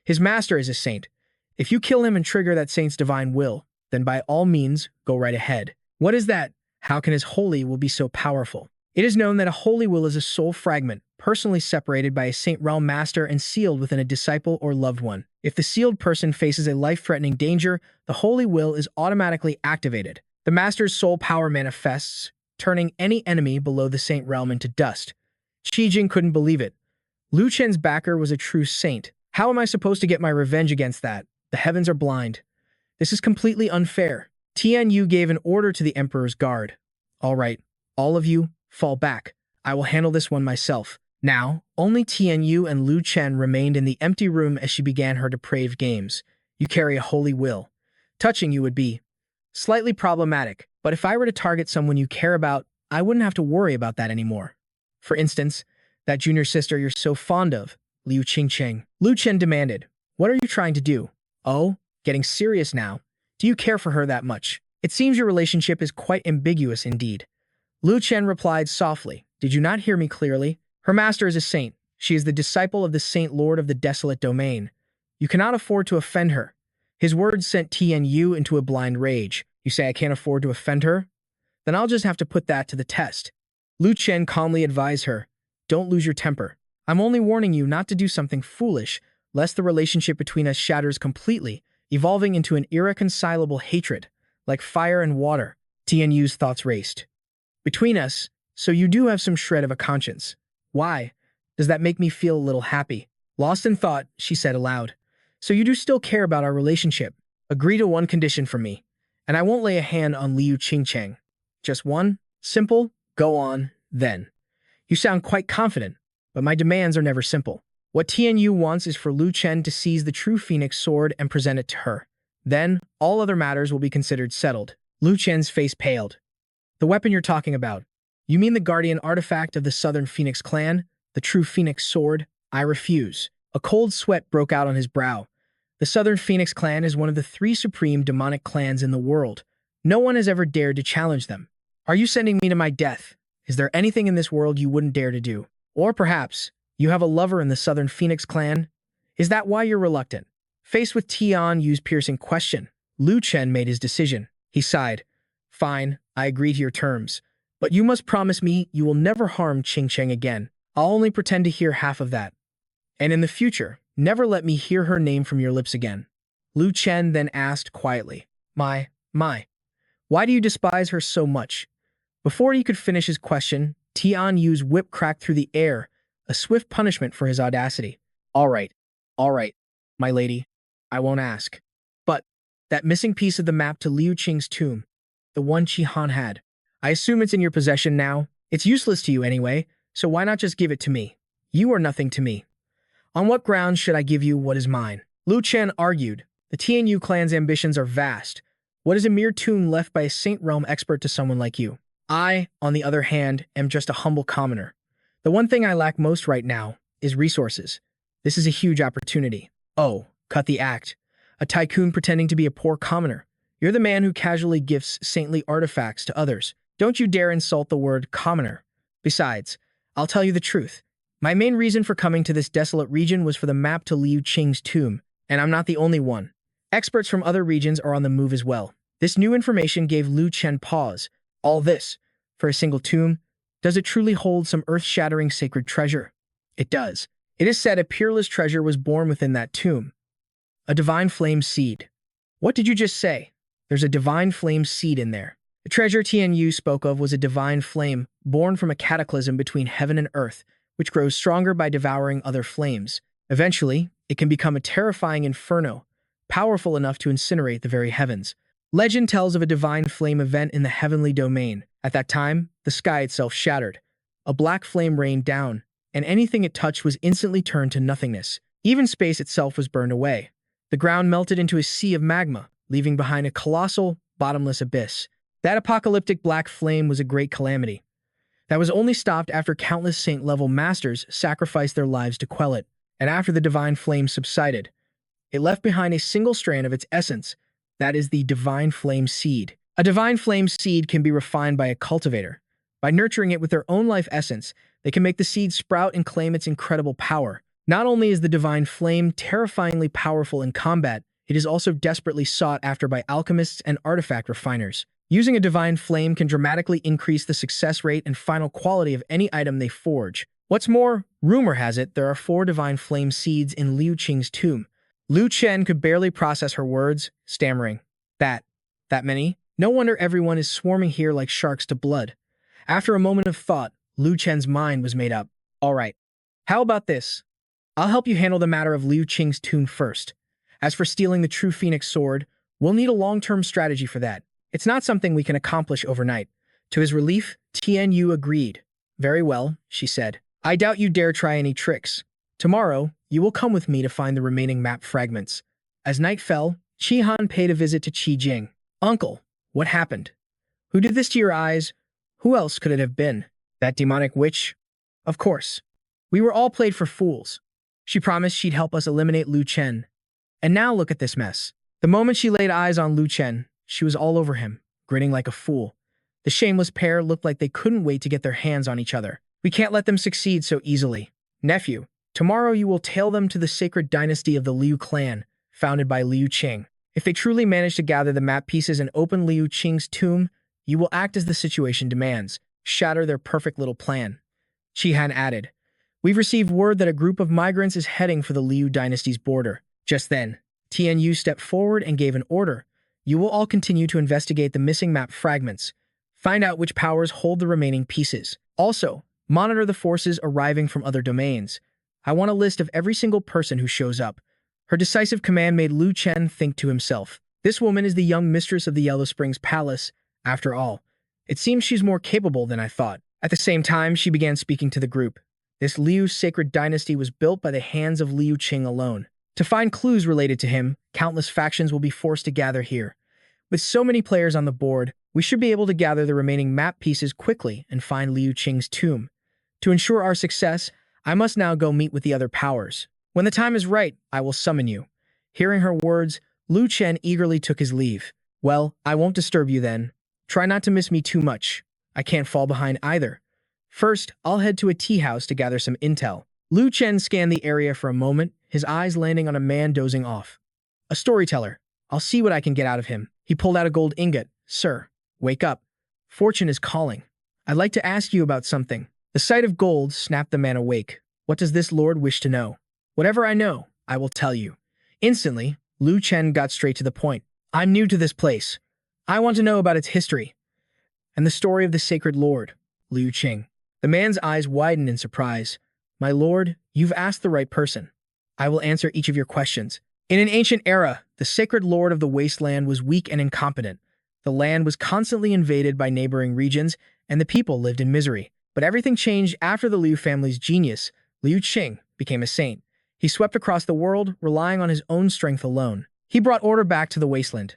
His master is a saint. If you kill him and trigger that saint's divine will, then by all means, go right ahead. What is that? How can his holy will be so powerful? It is known that a holy will is a soul fragment, personally separated by a saint realm master and sealed within a disciple or loved one. If the sealed person faces a life-threatening danger, the holy will is automatically activated. The master's soul power manifests, turning any enemy below the saint realm into dust. Qi Jing couldn't believe it. Lu Chen's backer was a true saint. How am I supposed to get my revenge against that? The heavens are blind. This is completely unfair. Tianyu gave an order to the Emperor's guard. All right, all of you, fall back. I will handle this one myself. Now, only Tianyu and Lu Chen remained in the empty room as she began her depraved games. You carry a holy will. Touching you would be slightly problematic, but if I were to target someone you care about, I wouldn't have to worry about that anymore. For instance, that junior sister you're so fond of, Liu Qingqing. Lu Chen demanded, what are you trying to do? Oh, getting serious now. Do you care for her that much? It seems your relationship is quite ambiguous indeed. Lu Chen replied softly, did you not hear me clearly? Her master is a saint. She is the disciple of the Saint Lord of the Desolate Domain. You cannot afford to offend her. His words sent Tianyu into a blind rage. You say I can't afford to offend her? Then I'll just have to put that to the test. Lu Chen calmly advised her, don't lose your temper. I'm only warning you not to do something foolish, lest the relationship between us shatters completely, evolving into an irreconcilable hatred, like fire and water. Tianyu's thoughts raced. Between us, so you do have some shred of a conscience. Why? Does that make me feel a little happy? Lost in thought, she said aloud. So you do still care about our relationship. Agree to one condition from me, and I won't lay a hand on Liu Qingcheng. Just one? Simple? Go on. Then, you sound quite confident, but my demands are never simple. What TNU wants is for Lu Chen to seize the true Phoenix sword and present it to her. Then, all other matters will be considered settled. Lu Chen's face paled. The weapon you're talking about. You mean the guardian artifact of the Southern Phoenix clan? The true Phoenix sword? I refuse. A cold sweat broke out on his brow. The Southern Phoenix clan is one of the 3 supreme demonic clans in the world. No one has ever dared to challenge them. Are you sending me to my death? Is there anything in this world you wouldn't dare to do? Or perhaps, you have a lover in the Southern Phoenix clan? Is that why you're reluctant? Faced with Tian Yu's piercing question, Lu Chen made his decision. He sighed. Fine, I agree to your terms. But you must promise me you will never harm Qing Cheng again. I'll only pretend to hear half of that. And in the future, never let me hear her name from your lips again. Lu Chen then asked quietly, My, why do you despise her so much? Before he could finish his question, Tian Yu's whip cracked through the air, a swift punishment for his audacity. All right, my lady, I won't ask. But that missing piece of the map to Liu Qing's tomb, the one Qi Han had, I assume it's in your possession now. It's useless to you anyway, so why not just give it to me? You are nothing to me. On what grounds should I give you what is mine? Lu Chen argued. The TNU clan's ambitions are vast. What is a mere tomb left by a Saint Realm expert to someone like you? I, on the other hand, am just a humble commoner. The one thing I lack most right now is resources. This is a huge opportunity. Oh, cut the act. A tycoon pretending to be a poor commoner. You're the man who casually gifts saintly artifacts to others. Don't you dare insult the word commoner. Besides, I'll tell you the truth. My main reason for coming to this desolate region was for the map to Liu Qing's tomb, and I'm not the only one. Experts from other regions are on the move as well. This new information gave Lu Chen pause. All this, for a single tomb? Does it truly hold some earth-shattering sacred treasure? It does. It is said a peerless treasure was born within that tomb. A divine flame seed. What did you just say? There's a divine flame seed in there. The treasure Tian Yu spoke of was a divine flame born from a cataclysm between heaven and earth, which grows stronger by devouring other flames. Eventually, it can become a terrifying inferno, powerful enough to incinerate the very heavens. Legend tells of a divine flame event in the heavenly domain. At that time, the sky itself shattered. A black flame rained down, and anything it touched was instantly turned to nothingness. Even space itself was burned away. The ground melted into a sea of magma, leaving behind a colossal, bottomless abyss. That apocalyptic black flame was a great calamity that was only stopped after countless saint-level masters sacrificed their lives to quell it. And after the divine flame subsided, it left behind a single strand of its essence. That is the divine flame seed. A divine flame seed can be refined by a cultivator. By nurturing it with their own life essence, they can make the seed sprout and claim its incredible power. Not only is the divine flame terrifyingly powerful in combat, it is also desperately sought after by alchemists and artifact refiners. Using a divine flame can dramatically increase the success rate and final quality of any item they forge. What's more, rumor has it there are 4 divine flame seeds in Liu Qing's tomb. Lu Chen could barely process her words, stammering. That many? No wonder everyone is swarming here like sharks to blood. After a moment of thought, Lu Chen's mind was made up. All right, how about this? I'll help you handle the matter of Liu Qing's tomb first. As for stealing the true Phoenix sword, we'll need a long-term strategy for that. It's not something we can accomplish overnight. To his relief, Tian Yu agreed. Very well, she said. I doubt you dare try any tricks. Tomorrow, you will come with me to find the remaining map fragments. As night fell, Qi Han paid a visit to Qi Jing. Uncle, what happened? Who did this to your eyes? Who else could it have been? That demonic witch? Of course. We were all played for fools. She promised she'd help us eliminate Lu Chen. And now look at this mess. The moment she laid eyes on Lu Chen, she was all over him, grinning like a fool. The shameless pair looked like they couldn't wait to get their hands on each other. We can't let them succeed so easily. Nephew, tomorrow you will tail them to the sacred dynasty of the Liu clan, founded by Liu Qing. If they truly manage to gather the map pieces and open Liu Qing's tomb, you will act as the situation demands, shatter their perfect little plan. Qi Han added, We've received word that a group of migrants is heading for the Liu dynasty's border. Just then, Tian Yu stepped forward and gave an order. You will all continue to investigate the missing map fragments. Find out which powers hold the remaining pieces. Also, monitor the forces arriving from other domains. I want a list of every single person who shows up. Her decisive command made Lu Chen think to himself. This woman is the young mistress of the Yellow Springs Palace. After all, it seems she's more capable than I thought. At the same time, she began speaking to the group. This Liu sacred dynasty was built by the hands of Liu Qing alone. To find clues related to him, countless factions will be forced to gather here. With so many players on the board, we should be able to gather the remaining map pieces quickly and find Liu Qing's tomb. To ensure our success, I must now go meet with the other powers. When the time is right, I will summon you. Hearing her words, Lu Chen eagerly took his leave. Well, I won't disturb you then. Try not to miss me too much. I can't fall behind either. First, I'll head to a tea house to gather some intel. Lu Chen scanned the area for a moment, his eyes landing on a man dozing off. A storyteller. I'll see what I can get out of him. He pulled out a gold ingot. Sir, wake up. Fortune is calling. I'd like to ask you about something. The sight of gold snapped the man awake. What does this lord wish to know? Whatever I know, I will tell you. Instantly, Lu Chen got straight to the point. I'm new to this place. I want to know about its history and the story of the sacred lord, Liu Qing. The man's eyes widened in surprise. My lord, you've asked the right person. I will answer each of your questions. In an ancient era, the sacred lord of the wasteland was weak and incompetent. The land was constantly invaded by neighboring regions, and the people lived in misery. But everything changed after the Liu family's genius, Liu Qing, became a saint. He swept across the world, relying on his own strength alone. He brought order back to the wasteland.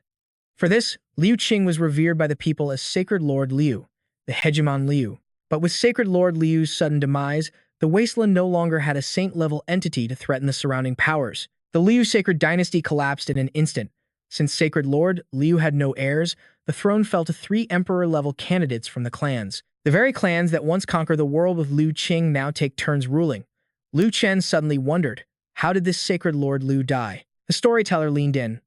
For this, Liu Qing was revered by the people as Sacred Lord Liu, the hegemon Liu. But with Sacred Lord Liu's sudden demise, the wasteland no longer had a saint-level entity to threaten the surrounding powers. The Liu sacred dynasty collapsed in an instant. Since Sacred Lord Liu had no heirs, the throne fell to 3 emperor-level candidates from the clans. The very clans that once conquered the world with Liu Qing now take turns ruling. Lu Chen suddenly wondered, how did this Sacred Lord Liu die? The storyteller leaned in.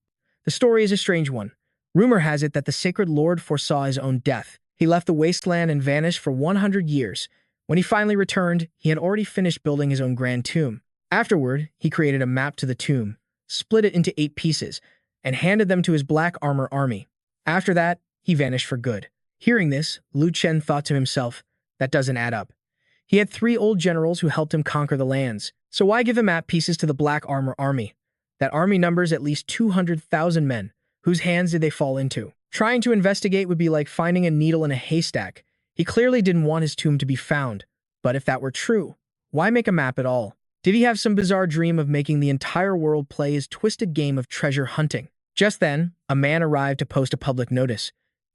The story is a strange one. Rumor has it that the Sacred Lord foresaw his own death. He left the wasteland and vanished for 100 years. When he finally returned, he had already finished building his own grand tomb. Afterward, he created a map to the tomb, split it into 8 pieces, and handed them to his black armor army. After that, he vanished for good. Hearing this, Lu Chen thought to himself, that doesn't add up. He had 3 old generals who helped him conquer the lands, so why give the map pieces to the black armor army? That army numbers at least 200,000 men. Whose hands did they fall into? Trying to investigate would be like finding a needle in a haystack. He clearly didn't want his tomb to be found. But if that were true, why make a map at all? Did he have some bizarre dream of making the entire world play his twisted game of treasure hunting? Just then, a man arrived to post a public notice.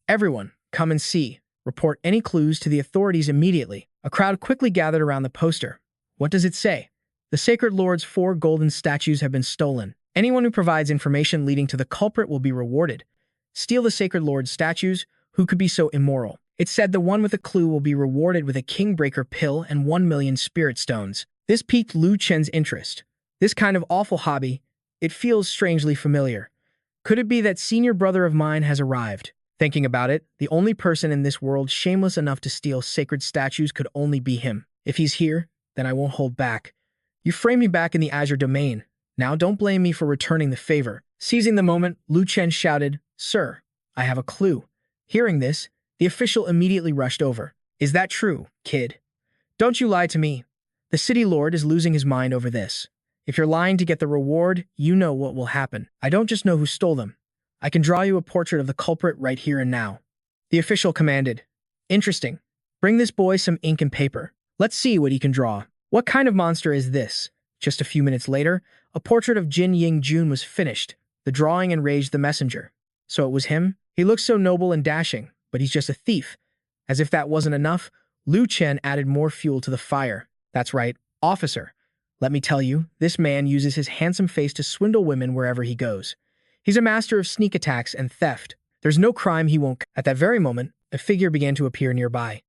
Everyone, come and see. Report any clues to the authorities immediately. A crowd quickly gathered around the poster. What does it say? The Sacred Lord's 4 golden statues have been stolen. Anyone who provides information leading to the culprit will be rewarded. Steal the Sacred Lord's statues? Who could be so immoral? It said the one with a clue will be rewarded with a Kingbreaker pill and 1 million spirit stones. This piqued Lu Chen's interest. This kind of awful hobby, it feels strangely familiar. Could it be that senior brother of mine has arrived? Thinking about it, the only person in this world shameless enough to steal sacred statues could only be him. If he's here, then I won't hold back. You framed me back in the Azure domain. Now don't blame me for returning the favor. Seizing the moment, Lu Chen shouted, Sir, I have a clue. Hearing this, the official immediately rushed over. Is that true, kid? Don't you lie to me. The city lord is losing his mind over this. If you're lying to get the reward, you know what will happen. I don't just know who stole them. I can draw you a portrait of the culprit right here and now. The official commanded. Interesting. Bring this boy some ink and paper. Let's see what he can draw. What kind of monster is this? Just a few minutes later, a portrait of Jin Ying Jun was finished. The drawing enraged the messenger. So it was him? He looks so noble and dashing, but he's just a thief. As if that wasn't enough, Lu Chen added more fuel to the fire. That's right, officer. Let me tell you, this man uses his handsome face to swindle women wherever he goes. He's a master of sneak attacks and theft. There's no crime he won't. At that very moment, a figure began to appear nearby.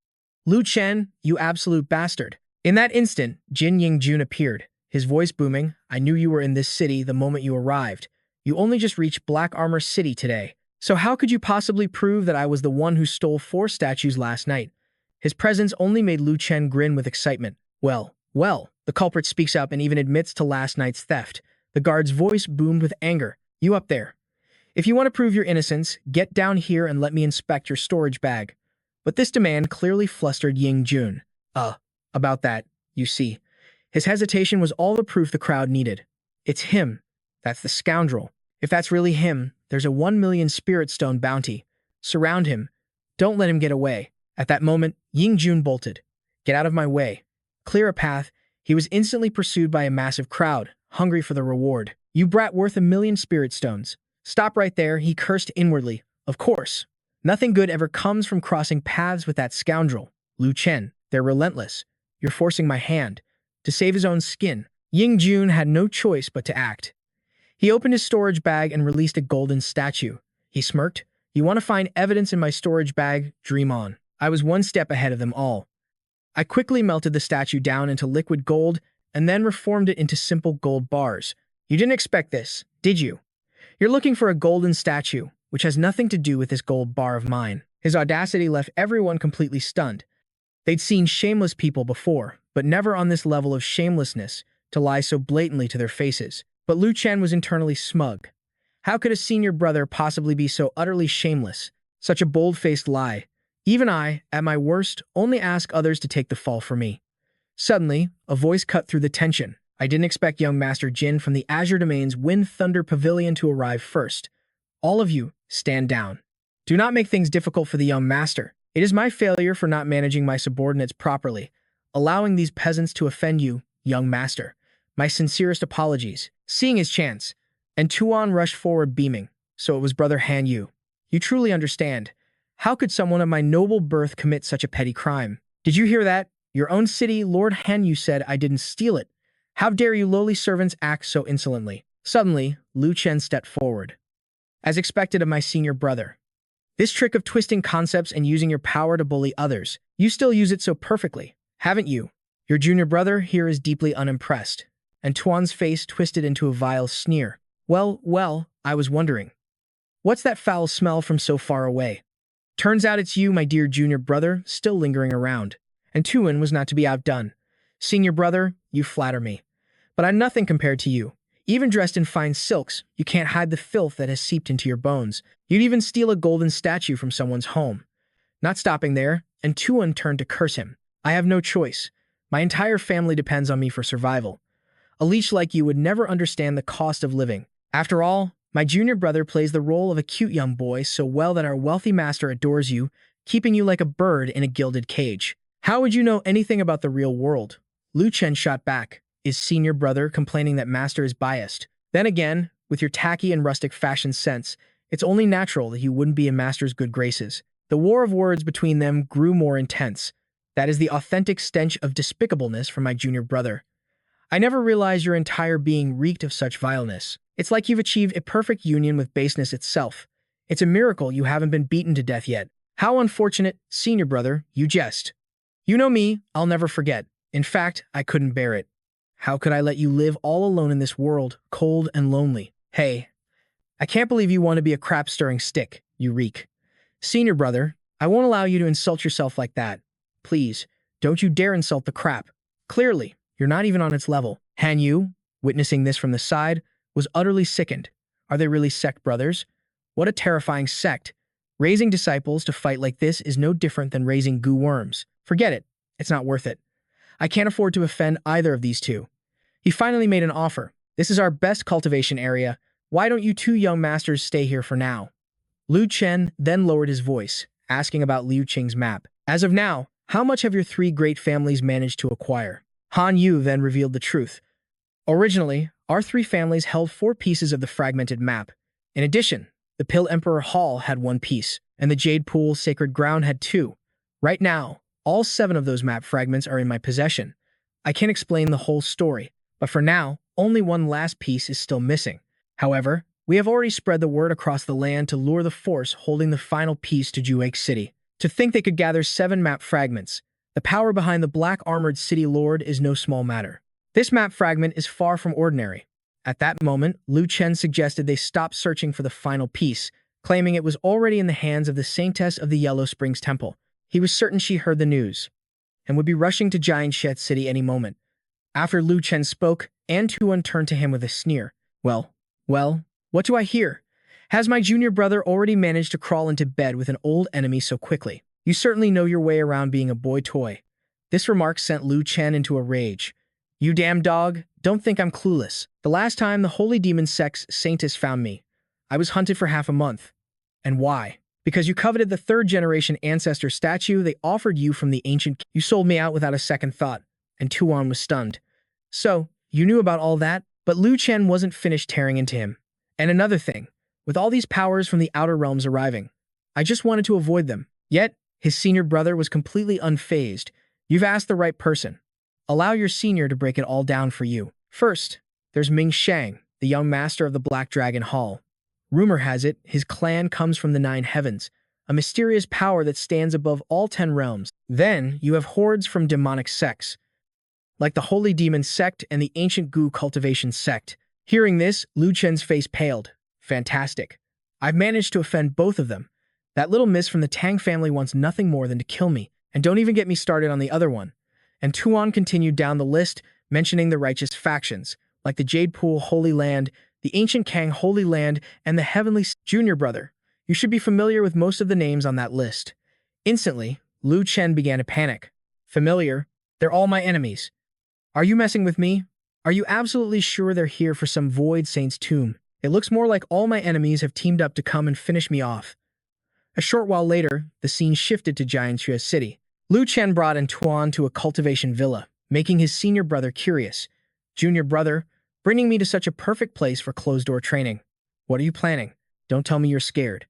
Lu Chen, you absolute bastard. In that instant, Jin Ying Jun appeared, his voice booming. I knew you were in this city the moment you arrived. You only just reached Black Armor City today. So how could you possibly prove that I was the one who stole 4 statues last night? His presence only made Lu Chen grin with excitement. Well, the culprit speaks up and even admits to last night's theft. The guard's voice boomed with anger. You up there. If you want to prove your innocence, get down here and let me inspect your storage bag. But this demand clearly flustered Ying Jun. About that, you see. His hesitation was all the proof the crowd needed. It's him. That's the scoundrel. If that's really him, there's a 1 million spirit stone bounty. Surround him. Don't let him get away. At that moment, Ying Jun bolted. Get out of my way. Clear a path. He was instantly pursued by a massive crowd, hungry for the reward. You brat worth 1,000,000 spirit stones. Stop right there, he cursed inwardly. Of course. Nothing good ever comes from crossing paths with that scoundrel. Lu Chen, they're relentless. You're forcing my hand. To save his own skin, Ying Jun had no choice but to act. He opened his storage bag and released a golden statue. He smirked. You want to find evidence in my storage bag? Dream on. I was one step ahead of them all. I quickly melted the statue down into liquid gold and then reformed it into simple gold bars. You didn't expect this, did you? You're looking for a golden statue, which has nothing to do with this gold bar of mine. His audacity left everyone completely stunned. They'd seen shameless people before, but never on this level of shamelessness to lie so blatantly to their faces. But Lu Chen was internally smug. How could a senior brother possibly be so utterly shameless? Such a bold-faced lie. Even I, at my worst, only ask others to take the fall for me. Suddenly, a voice cut through the tension. I didn't expect young Master Jin from the Azure Domain's Wind Thunder Pavilion to arrive first. All of you, stand down. Do not make things difficult for the young master. It is my failure for not managing my subordinates properly, allowing these peasants to offend you, young master. My sincerest apologies. Seeing his chance, and Tuan rushed forward beaming. So it was Brother Han Yu. You truly understand. How could someone of my noble birth commit such a petty crime? Did you hear that? Your own city, Lord Han Yu said I didn't steal it. How dare you lowly servants act so insolently? Suddenly, Lu Chen stepped forward. As expected of my senior brother. This trick of twisting concepts and using your power to bully others, you still use it so perfectly, haven't you? Your junior brother here is deeply unimpressed. And Tuan's face twisted into a vile sneer. Well, I was wondering. What's that foul smell from so far away? Turns out it's you, my dear junior brother, still lingering around. And Tuan was not to be outdone. Senior brother, you flatter me. But I'm nothing compared to you. Even dressed in fine silks, you can't hide the filth that has seeped into your bones. You'd even steal a golden statue from someone's home. Not stopping there, and Tuan turned to curse him. I have no choice. My entire family depends on me for survival. A leech like you would never understand the cost of living. After all, my junior brother plays the role of a cute young boy so well that our wealthy master adores you, keeping you like a bird in a gilded cage. How would you know anything about the real world? Lu Chen shot back. Is senior brother complaining that master is biased? Then again, with your tacky and rustic fashion sense, it's only natural that you wouldn't be in master's good graces. The war of words between them grew more intense. That is the authentic stench of despicableness from my junior brother. I never realized your entire being reeked of such vileness. It's like you've achieved a perfect union with baseness itself. It's a miracle you haven't been beaten to death yet. How unfortunate, senior brother, you jest. You know me, I'll never forget. In fact, I couldn't bear it. How could I let you live all alone in this world, cold and lonely? Hey, I can't believe you want to be a crap-stirring stick, you reek. Senior brother, I won't allow you to insult yourself like that. Please, don't you dare insult the crap. Clearly, you're not even on its level. Han Yu, witnessing this from the side, was utterly sickened. Are they really sect brothers? What a terrifying sect. Raising disciples to fight like this is no different than raising goo worms. Forget it. It's not worth it. I can't afford to offend either of these two. He finally made an offer. This is our best cultivation area. Why don't you two young masters stay here for now? Lu Chen then lowered his voice, asking about Liu Qing's map. As of now, how much have your three great families managed to acquire? Han Yu then revealed the truth. Originally, our three families held 4 pieces of the fragmented map. In addition, the Pill Emperor Hall had 1 piece, and the Jade Pool Sacred Ground had 2. Right now, all 7 of those map fragments are in my possession. I can't explain the whole story, but for now, only 1 last piece is still missing. However, we have already spread the word across the land to lure the force holding the final piece to Juake City. To think they could gather 7 map fragments, the power behind the black-armored city lord is no small matter. This map fragment is far from ordinary. At that moment, Lu Chen suggested they stop searching for the final piece, claiming it was already in the hands of the saintess of the Yellow Springs Temple. He was certain she heard the news, and would be rushing to Giant Shed City any moment. After Lu Chen spoke, An Tuan turned to him with a sneer. Well, what do I hear? Has my junior brother already managed to crawl into bed with an old enemy so quickly? You certainly know your way around being a boy toy. This remark sent Lu Chen into a rage. You damn dog, don't think I'm clueless. The last time the Holy Demon Sect's saintess found me, I was hunted for half a month. And why? Because you coveted the third-generation ancestor statue they offered you from the ancient. You sold me out without a second thought, and Tuan was stunned. So, you knew about all that, but Lu Chen wasn't finished tearing into him. And another thing, with all these powers from the outer realms arriving, I just wanted to avoid them. Yet, his senior brother was completely unfazed. You've asked the right person. Allow your senior to break it all down for you. First, there's Ming Shang, the young master of the Black Dragon Hall. Rumor has it, his clan comes from the Nine Heavens, a mysterious power that stands above all 10 realms. Then, you have hordes from demonic sects, like the Holy Demon Sect and the Ancient Gu Cultivation Sect. Hearing this, Lu Chen's face paled. Fantastic. I've managed to offend both of them. That little miss from the Tang family wants nothing more than to kill me, and don't even get me started on the other one. And Tuan continued down the list, mentioning the righteous factions, like the Jade Pool Holy Land, the Ancient Kang Holy Land, and the Heavenly Junior Brother. You should be familiar with most of the names on that list. Instantly, Lu Chen began to panic. Familiar? They're all my enemies. Are you messing with me? Are you absolutely sure they're here for some void saint's tomb? It looks more like all my enemies have teamed up to come and finish me off. A short while later, the scene shifted to Jianxue City. Lu Chen brought in Tuan to a cultivation villa, making his senior brother curious. Junior brother, bringing me to such a perfect place for closed-door training. What are you planning? Don't tell me you're scared.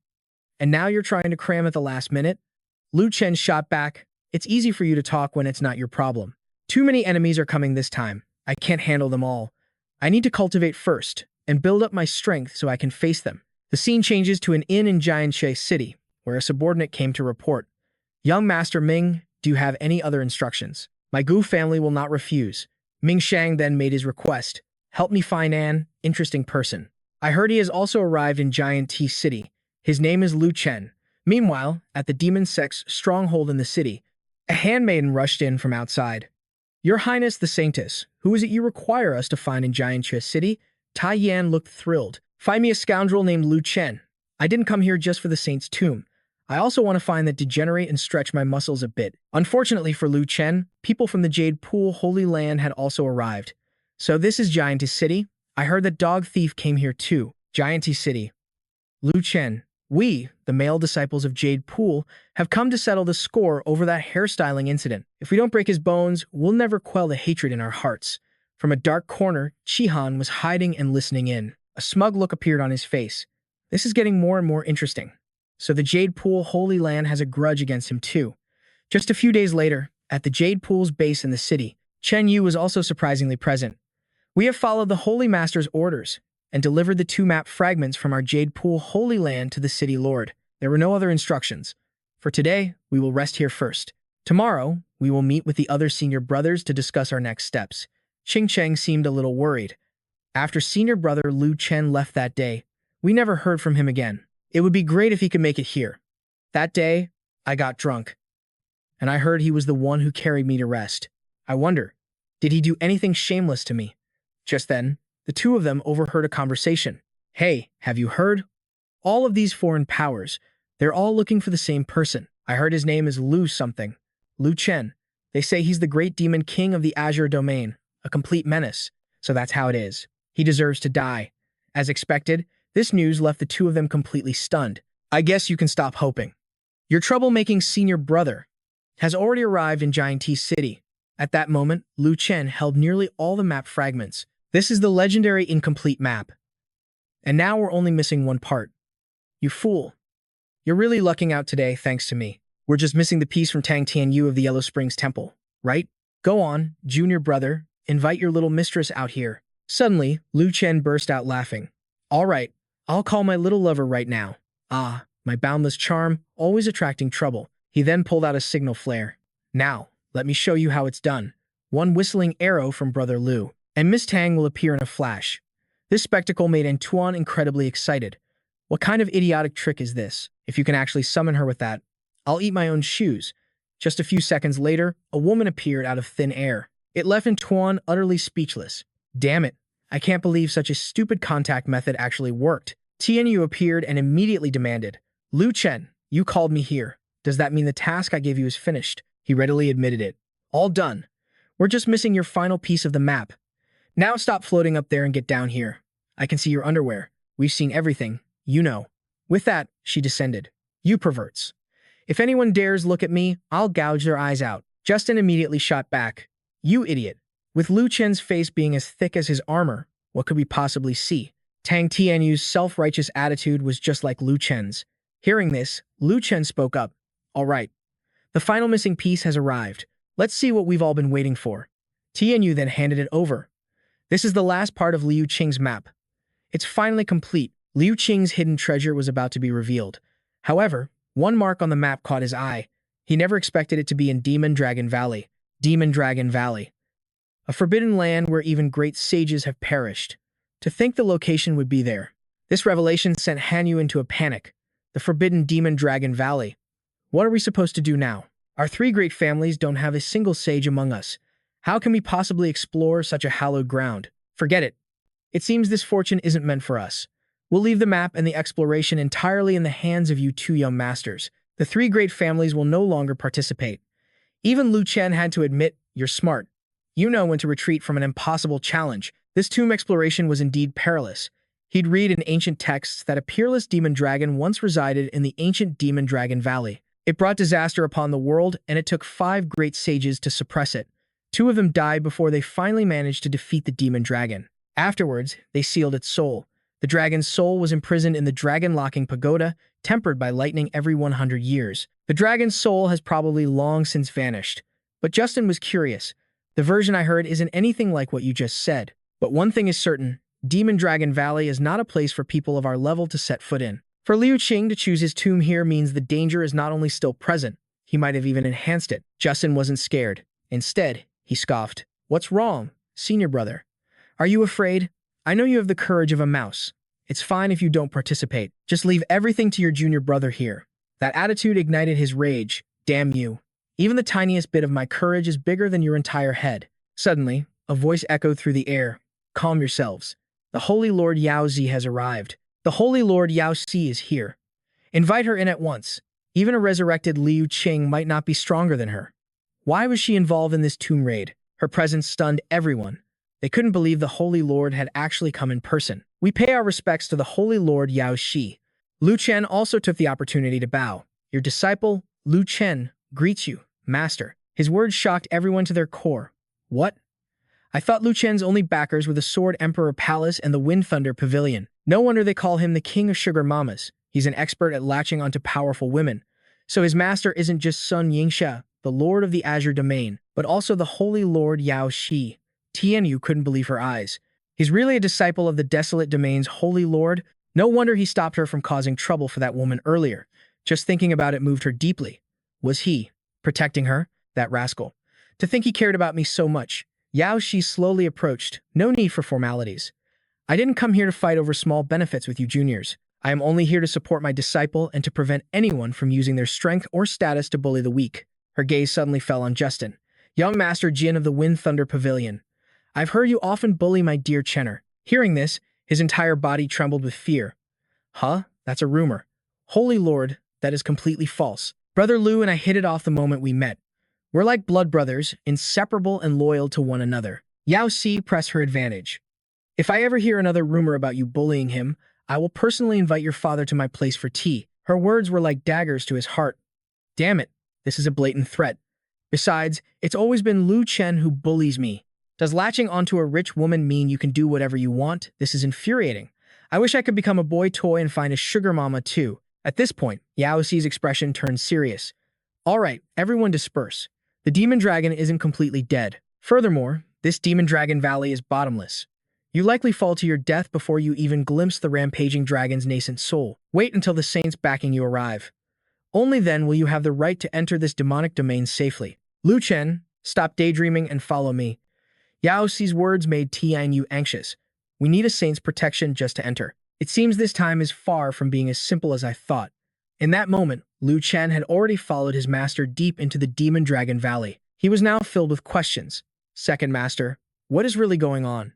And now you're trying to cram at the last minute? Lu Chen shot back. It's easy for you to talk when it's not your problem. Too many enemies are coming this time. I can't handle them all. I need to cultivate first, and build up my strength so I can face them. The scene changes to an inn in Jianxue City, where a subordinate came to report. Young Master Ming, do you have any other instructions? My Gu family will not refuse. Ming Shang then made his request. Help me find an interesting person. I heard he has also arrived in Giant Tea City. His name is Lu Chen. Meanwhile, at the demon sect's stronghold in the city, a handmaiden rushed in from outside. Your Highness the Saintess, who is it you require us to find in Jianxue City? Tai Yan looked thrilled. Find me a scoundrel named Lu Chen. I didn't come here just for the saint's tomb. I also want to find that degenerate and stretch my muscles a bit. Unfortunately for Lu Chen, people from the Jade Pool Holy Land had also arrived. So this is Giant City? I heard that Dog Thief came here too. Giant City. Lu Chen, we, the male disciples of Jade Pool, have come to settle the score over that hairstyling incident. If we don't break his bones, we'll never quell the hatred in our hearts. From a dark corner, Chihan was hiding and listening in. A smug look appeared on his face. This is getting more and more interesting. So the Jade Pool Holy Land has a grudge against him too. Just a few days later, at the Jade Pool's base in the city, Chen Yu was also surprisingly present. We have followed the Holy Master's orders and delivered the 2 map fragments from our Jade Pool Holy Land to the City Lord. There were no other instructions. For today, we will rest here first. Tomorrow, we will meet with the other senior brothers to discuss our next steps. Qing Cheng seemed a little worried. After senior brother Lu Chen left that day, we never heard from him again. It would be great if he could make it here. That day, I got drunk, and I heard he was the one who carried me to rest. I wonder, did he do anything shameless to me? Just then, the two of them overheard a conversation. Hey, have you heard? All of these foreign powers, they're all looking for the same person. I heard his name is Lu something. Lu Chen. They say he's the great demon king of the Azure Domain, a complete menace. So that's how it is. He deserves to die. As expected, this news left the two of them completely stunned. I guess you can stop hoping. Your troublemaking senior brother has already arrived in Giant City. At that moment, Lu Chen held nearly all the map fragments. This is the legendary incomplete map. And now we're only missing one part. You fool. You're really lucking out today thanks to me. We're just missing the piece from Tang Tianyu of the Yellow Springs Temple, right? Go on, junior brother. Invite your little mistress out here. Suddenly, Lu Chen burst out laughing. All right, I'll call my little lover right now. Ah, my boundless charm, always attracting trouble. He then pulled out a signal flare. Now, let me show you how it's done. One whistling arrow from Brother Lu, and Miss Tang will appear in a flash. This spectacle made Antoine incredibly excited. What kind of idiotic trick is this? If you can actually summon her with that, I'll eat my own shoes. Just a few seconds later, a woman appeared out of thin air. It left Antoine utterly speechless. Damn it, I can't believe such a stupid contact method actually worked. Tianyu appeared and immediately demanded, Lu Chen, you called me here. Does that mean the task I gave you is finished? He readily admitted it. All done. We're just missing your final piece of the map. Now stop floating up there and get down here. I can see your underwear. We've seen everything, you know. With that, she descended. You perverts. If anyone dares look at me, I'll gouge their eyes out. Justin immediately shot back. You idiot. With Lu Chen's face being as thick as his armor, what could we possibly see? Tang Tianyu's self-righteous attitude was just like Lu Chen's. Hearing this, Lu Chen spoke up. All right. The final missing piece has arrived. Let's see what we've all been waiting for. Tianyu then handed it over. This is the last part of Liu Qing's map. It's finally complete. Liu Qing's hidden treasure was about to be revealed. However, one mark on the map caught his eye. He never expected it to be in Demon Dragon Valley. Demon Dragon Valley. A forbidden land where even great sages have perished. To think the location would be there. This revelation sent Hanyu into a panic. The forbidden Demon Dragon Valley. What are we supposed to do now? Our three great families don't have a single sage among us. How can we possibly explore such a hallowed ground? Forget it. It seems this fortune isn't meant for us. We'll leave the map and the exploration entirely in the hands of you two young masters. The three great families will no longer participate. Even Lu Chen had to admit, you're smart. You know when to retreat from an impossible challenge. This tomb exploration was indeed perilous. He'd read in ancient texts that a peerless demon dragon once resided in the ancient Demon Dragon Valley. It brought disaster upon the world, and it took 5 great sages to suppress it. 2 of them died before they finally managed to defeat the demon dragon. Afterwards, they sealed its soul. The dragon's soul was imprisoned in the dragon-locking pagoda, tempered by lightning every 100 years. The dragon's soul has probably long since vanished. But Justin was curious. The version I heard isn't anything like what you just said. But one thing is certain, Demon Dragon Valley is not a place for people of our level to set foot in. For Liu Qing to choose his tomb here means the danger is not only still present, he might have even enhanced it. Justin wasn't scared. Instead, he scoffed. What's wrong, senior brother? Are you afraid? I know you have the courage of a mouse. It's fine if you don't participate. Just leave everything to your junior brother here. That attitude ignited his rage. Damn you. Even the tiniest bit of my courage is bigger than your entire head. Suddenly, a voice echoed through the air. Calm yourselves. The Holy Lord Yao Zi has arrived. The Holy Lord Yao Zi is here. Invite her in at once. Even a resurrected Liu Qing might not be stronger than her. Why was she involved in this tomb raid? Her presence stunned everyone. They couldn't believe the Holy Lord had actually come in person. We pay our respects to the Holy Lord Yao Zi. Lu Chen also took the opportunity to bow. Your disciple, Lu Chen, greets you, Master. His words shocked everyone to their core. What? I thought Lu Chen's only backers were the Sword Emperor Palace and the Wind Thunder Pavilion. No wonder they call him the King of Sugar Mamas. He's an expert at latching onto powerful women. So his master isn't just Sun Yingxia, the Lord of the Azure Domain, but also the Holy Lord Yao Zi. Tianyu couldn't believe her eyes. He's really a disciple of the Desolate Domain's Holy Lord? No wonder he stopped her from causing trouble for that woman earlier. Just thinking about it moved her deeply. Was he protecting her? That rascal. To think he cared about me so much. Yao Zi slowly approached. No need for formalities. I didn't come here to fight over small benefits with you juniors. I am only here to support my disciple and to prevent anyone from using their strength or status to bully the weak. Her gaze suddenly fell on Justin. Young Master Jin of the Wind Thunder Pavilion. I've heard you often bully my dear Chenner. Hearing this, his entire body trembled with fear. Huh? That's a rumor. Holy Lord, that is completely false. Brother Lu and I hit it off the moment we met. We're like blood brothers, inseparable and loyal to one another. Yao Zi pressed her advantage. If I ever hear another rumor about you bullying him, I will personally invite your father to my place for tea. Her words were like daggers to his heart. Damn it, this is a blatant threat. Besides, it's always been Lu Chen who bullies me. Does latching onto a rich woman mean you can do whatever you want? This is infuriating. I wish I could become a boy toy and find a sugar mama too. At this point, Yao Zi's expression turned serious. All right, everyone disperse. The demon dragon isn't completely dead. Furthermore, this Demon Dragon Valley is bottomless. You likely fall to your death before you even glimpse the rampaging dragon's nascent soul. Wait until the saints backing you arrive. Only then will you have the right to enter this demonic domain safely. Lu Chen, stop daydreaming and follow me. Yao Zi's words made Tianyu anxious. We need a saint's protection just to enter. It seems this time is far from being as simple as I thought. In that moment, Lu Chen had already followed his master deep into the Demon Dragon Valley. He was now filled with questions. Second Master, what is really going on?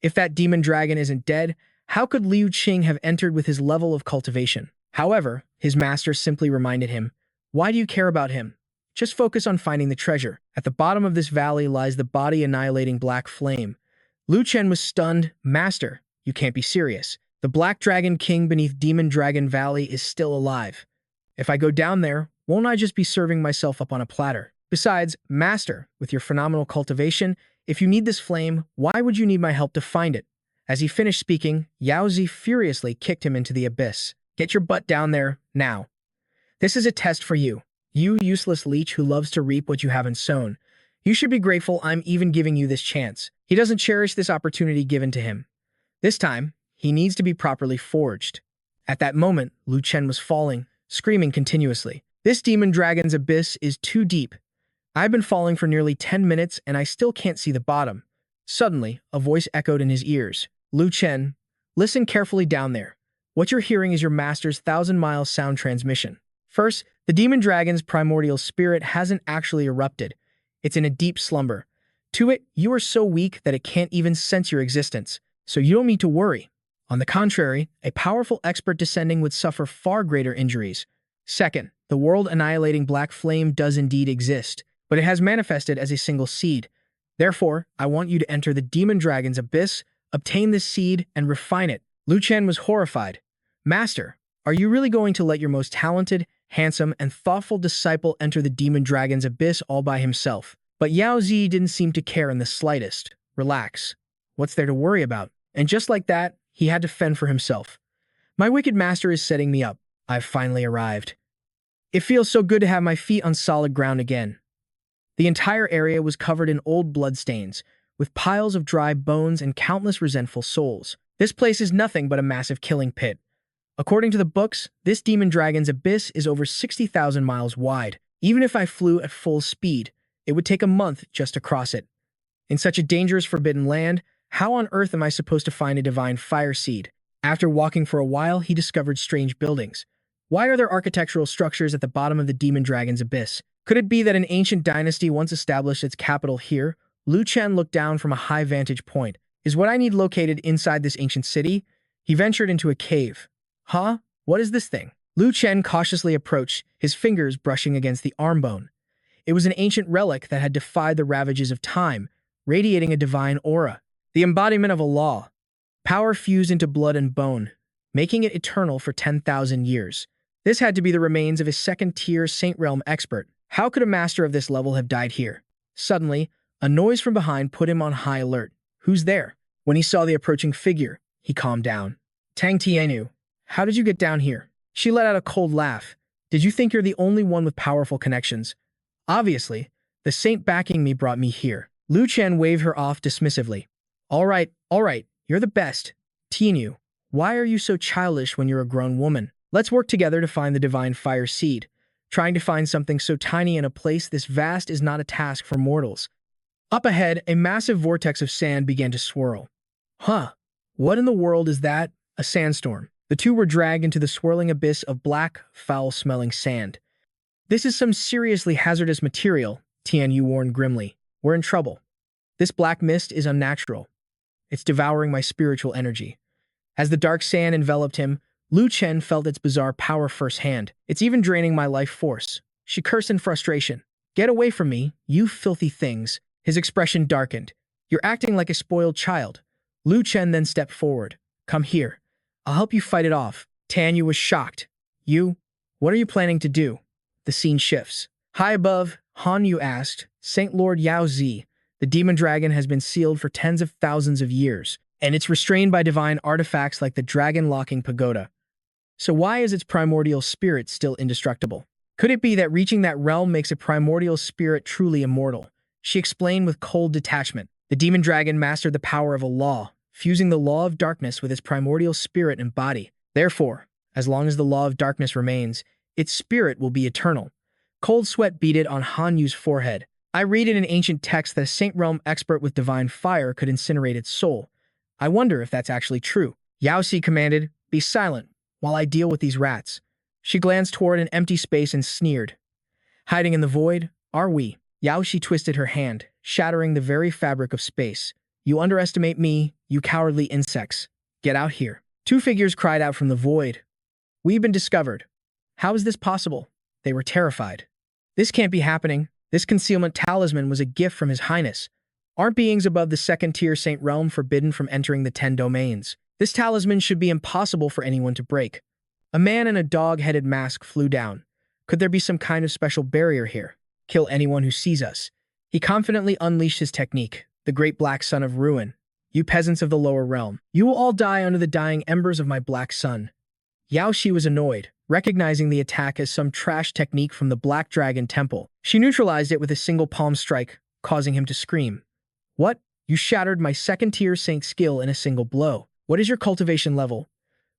If that demon dragon isn't dead, how could Liu Qing have entered with his level of cultivation? However, his master simply reminded him, why do you care about him? Just focus on finding the treasure. At the bottom of this valley lies the body-annihilating black flame. Lu Chen was stunned. Master, you can't be serious. The Black Dragon King beneath Demon Dragon Valley is still alive. If I go down there, won't I just be serving myself up on a platter? Besides, Master, with your phenomenal cultivation, if you need this flame, why would you need my help to find it? As he finished speaking, Yaozi furiously kicked him into the abyss. Get your butt down there, now. This is a test for you. You useless leech who loves to reap what you haven't sown. You should be grateful I'm even giving you this chance. He doesn't cherish this opportunity given to him. This time, he needs to be properly forged. At that moment, Lu Chen was falling, screaming continuously. This demon dragon's abyss is too deep. I've been falling for nearly 10 minutes and I still can't see the bottom. Suddenly, a voice echoed in his ears. Lu Chen, listen carefully down there. What you're hearing is your master's 1,000-mile sound transmission. First, the demon dragon's primordial spirit hasn't actually erupted. It's in a deep slumber. To it, you are so weak that it can't even sense your existence, so you don't need to worry. On the contrary, a powerful expert descending would suffer far greater injuries. Second, the world-annihilating black flame does indeed exist, but it has manifested as a single seed. Therefore, I want you to enter the demon dragon's abyss, obtain this seed, and refine it. Lu Chen was horrified. Master, are you really going to let your most talented, handsome, and thoughtful disciple enter the demon dragon's abyss all by himself? But Yao Zi didn't seem to care in the slightest. Relax. What's there to worry about? And just like that, he had to fend for himself. My wicked master is setting me up. I've finally arrived. It feels so good to have my feet on solid ground again. The entire area was covered in old bloodstains, with piles of dry bones and countless resentful souls. This place is nothing but a massive killing pit. According to the books, this demon dragon's abyss is over 60,000 miles wide. Even if I flew at full speed, it would take a month just to cross it. In such a dangerous forbidden land, how on earth am I supposed to find a divine fire seed? After walking for a while, he discovered strange buildings. Why are there architectural structures at the bottom of the demon dragon's abyss? Could it be that an ancient dynasty once established its capital here? Lu Chen looked down from a high vantage point. Is what I need located inside this ancient city? He ventured into a cave. Huh? What is this thing? Lu Chen cautiously approached, his fingers brushing against the arm bone. It was an ancient relic that had defied the ravages of time, radiating a divine aura. The embodiment of a law. Power fused into blood and bone, making it eternal for 10,000 years. This had to be the remains of a second-tier Saint Realm expert. How could a master of this level have died here? Suddenly, a noise from behind put him on high alert. Who's there? When he saw the approaching figure, he calmed down. Tang Tianu, how did you get down here? She let out a cold laugh. Did you think you're the only one with powerful connections? Obviously, the saint backing me brought me here. Lu Chen waved her off dismissively. All right, you're the best. Tianu, why are you so childish when you're a grown woman? Let's work together to find the divine fire seed. Trying to find something so tiny in a place this vast is not a task for mortals. Up ahead, a massive vortex of sand began to swirl. Huh, what in the world is that? A sandstorm. The two were dragged into the swirling abyss of black, foul-smelling sand. This is some seriously hazardous material, Tianyu warned grimly. We're in trouble. This black mist is unnatural. It's devouring my spiritual energy. As the dark sand enveloped him, Lu Chen felt its bizarre power firsthand. It's even draining my life force. She cursed in frustration. Get away from me, you filthy things. His expression darkened. You're acting like a spoiled child. Lu Chen then stepped forward. Come here. I'll help you fight it off. Tanyu was shocked. You? What are you planning to do? The scene shifts. High above, Han Yu asked, Saint Lord Yao Zi, the demon dragon has been sealed for tens of thousands of years, and it's restrained by divine artifacts like the dragon-locking pagoda. So why is its primordial spirit still indestructible? Could it be that reaching that realm makes a primordial spirit truly immortal? She explained with cold detachment. The demon dragon mastered the power of a law, fusing the law of darkness with its primordial spirit and body. Therefore, as long as the law of darkness remains, its spirit will be eternal. Cold sweat beaded on Han Yu's forehead. I read in an ancient text that a Saint Realm expert with divine fire could incinerate its soul. I wonder if that's actually true. Yao Si commanded, Be silent, while I deal with these rats. She glanced toward an empty space and sneered. Hiding in the void, are we? Yao Shi twisted her hand, shattering the very fabric of space. You underestimate me, you cowardly insects. Get out here. Two figures cried out from the void. We've been discovered. How is this possible? They were terrified. This can't be happening. This concealment talisman was a gift from His Highness. Aren't beings above the second-tier Saint Realm forbidden from entering the 10 domains? This talisman should be impossible for anyone to break. A man in a dog-headed mask flew down. Could there be some kind of special barrier here? Kill anyone who sees us. He confidently unleashed his technique, the great black sun of ruin. You peasants of the lower realm, you will all die under the dying embers of my black sun. Yao Shi was annoyed, recognizing the attack as some trash technique from the Black Dragon Temple. She neutralized it with a single palm strike, causing him to scream. What? You shattered my second-tier saint skill in a single blow. What is your cultivation level?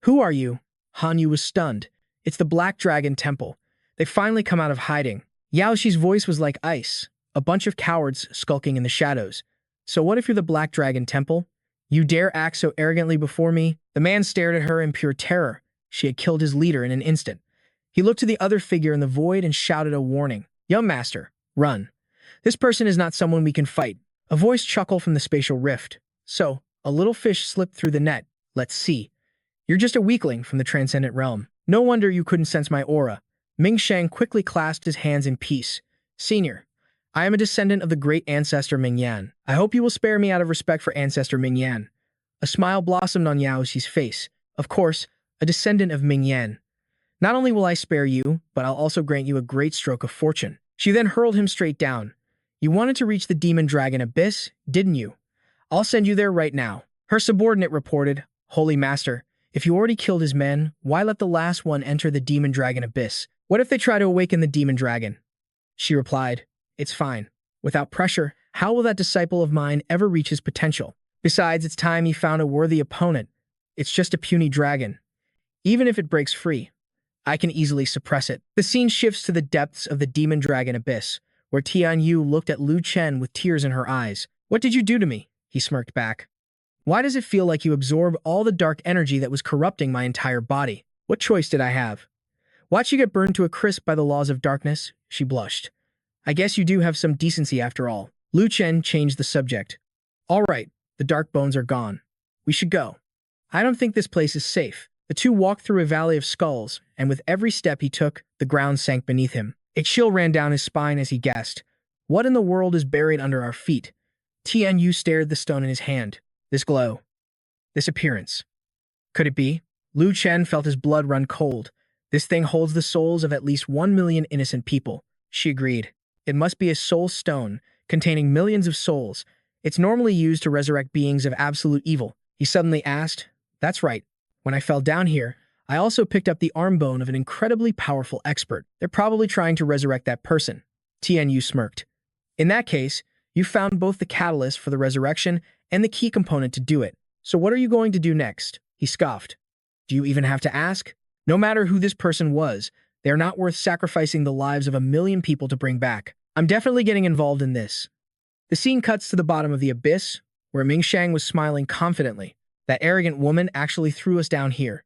Who are you? Han Yu was stunned. It's the Black Dragon Temple. They finally come out of hiding. Yao Shi's voice was like ice, a bunch of cowards skulking in the shadows. So what if you're the Black Dragon Temple? You dare act so arrogantly before me? The man stared at her in pure terror. She had killed his leader in an instant. He looked to the other figure in the void and shouted a warning. Young master, run. This person is not someone we can fight. A voice chuckled from the spatial rift. So, a little fish slipped through the net. Let's see. You're just a weakling from the transcendent realm. No wonder you couldn't sense my aura. Ming Shang quickly clasped his hands in peace. Senior, I am a descendant of the great ancestor Ming Yan. I hope you will spare me out of respect for ancestor Ming Yan. A smile blossomed on Yao Xi's face. Of course, a descendant of Ming Yan. Not only will I spare you, but I'll also grant you a great stroke of fortune. She then hurled him straight down. You wanted to reach the demon dragon abyss, didn't you? I'll send you there right now. Her subordinate reported, Holy Master, if you already killed his men, why let the last one enter the demon dragon abyss? What if they try to awaken the demon dragon? She replied, It's fine. Without pressure, how will that disciple of mine ever reach his potential? Besides, it's time he found a worthy opponent. It's just a puny dragon. Even if it breaks free, I can easily suppress it. The scene shifts to the depths of the demon dragon abyss, where Tian Yu looked at Lu Chen with tears in her eyes. What did you do to me? He smirked back. Why does it feel like you absorbed all the dark energy that was corrupting my entire body? What choice did I have? Watch you get burned to a crisp by the laws of darkness, she blushed. I guess you do have some decency after all. Lu Chen changed the subject. All right, the dark bones are gone. We should go. I don't think this place is safe. The two walked through a valley of skulls, and with every step he took, the ground sank beneath him. A chill ran down his spine as he gasped. What in the world is buried under our feet? Tian Yu stared at the stone in his hand. This glow. This appearance. Could it be? Lu Chen felt his blood run cold. This thing holds the souls of at least 1 million innocent people. She agreed. It must be a soul stone, containing millions of souls. It's normally used to resurrect beings of absolute evil. He suddenly asked, That's right. When I fell down here, I also picked up the arm bone of an incredibly powerful expert. They're probably trying to resurrect that person. Tian Yu smirked. In that case, you found both the catalyst for the resurrection and the key component to do it. So what are you going to do next? He scoffed. Do you even have to ask? No matter who this person was, they are not worth sacrificing the lives of 1 million people to bring back. I'm definitely getting involved in this. The scene cuts to the bottom of the abyss, where Ming Shang was smiling confidently. That arrogant woman actually threw us down here.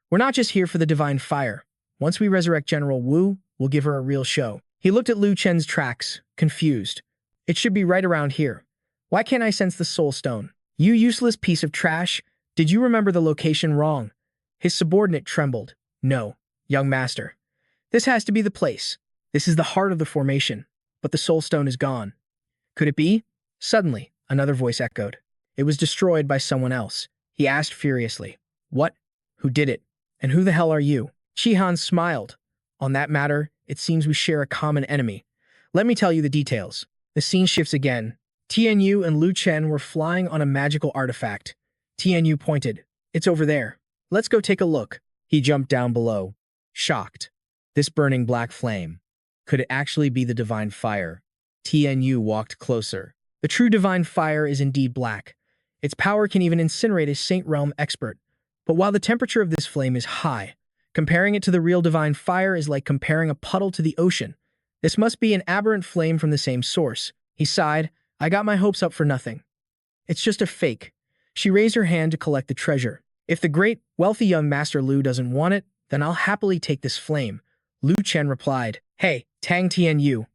We're not just here for the divine fire. Once we resurrect General Wu, we'll give her a real show. He looked at Lu Chen's tracks, confused. It should be right around here. Why can't I sense the soul stone? You useless piece of trash. Did you remember the location wrong? His subordinate trembled. No, young master. This has to be the place. This is the heart of the formation. But the soul stone is gone. Could it be? Suddenly, another voice echoed. It was destroyed by someone else. He asked furiously. What? Who did it? And who the hell are you? Chi-Han smiled. On that matter, it seems we share a common enemy. Let me tell you the details. The scene shifts again. Tian Yu and Lu Chen were flying on a magical artifact. Tian Yu pointed. It's over there. Let's go take a look. He jumped down below, shocked. This burning black flame. Could it actually be the divine fire? Tian Yu walked closer. The true divine fire is indeed black. Its power can even incinerate a Saint Realm expert. But while the temperature of this flame is high, comparing it to the real divine fire is like comparing a puddle to the ocean. This must be an aberrant flame from the same source. He sighed. I got my hopes up for nothing. It's just a fake. She raised her hand to collect the treasure. If the great, wealthy young Master Lu doesn't want it, then I'll happily take this flame. Lu Chen replied. Hey, Tang Tian Yu,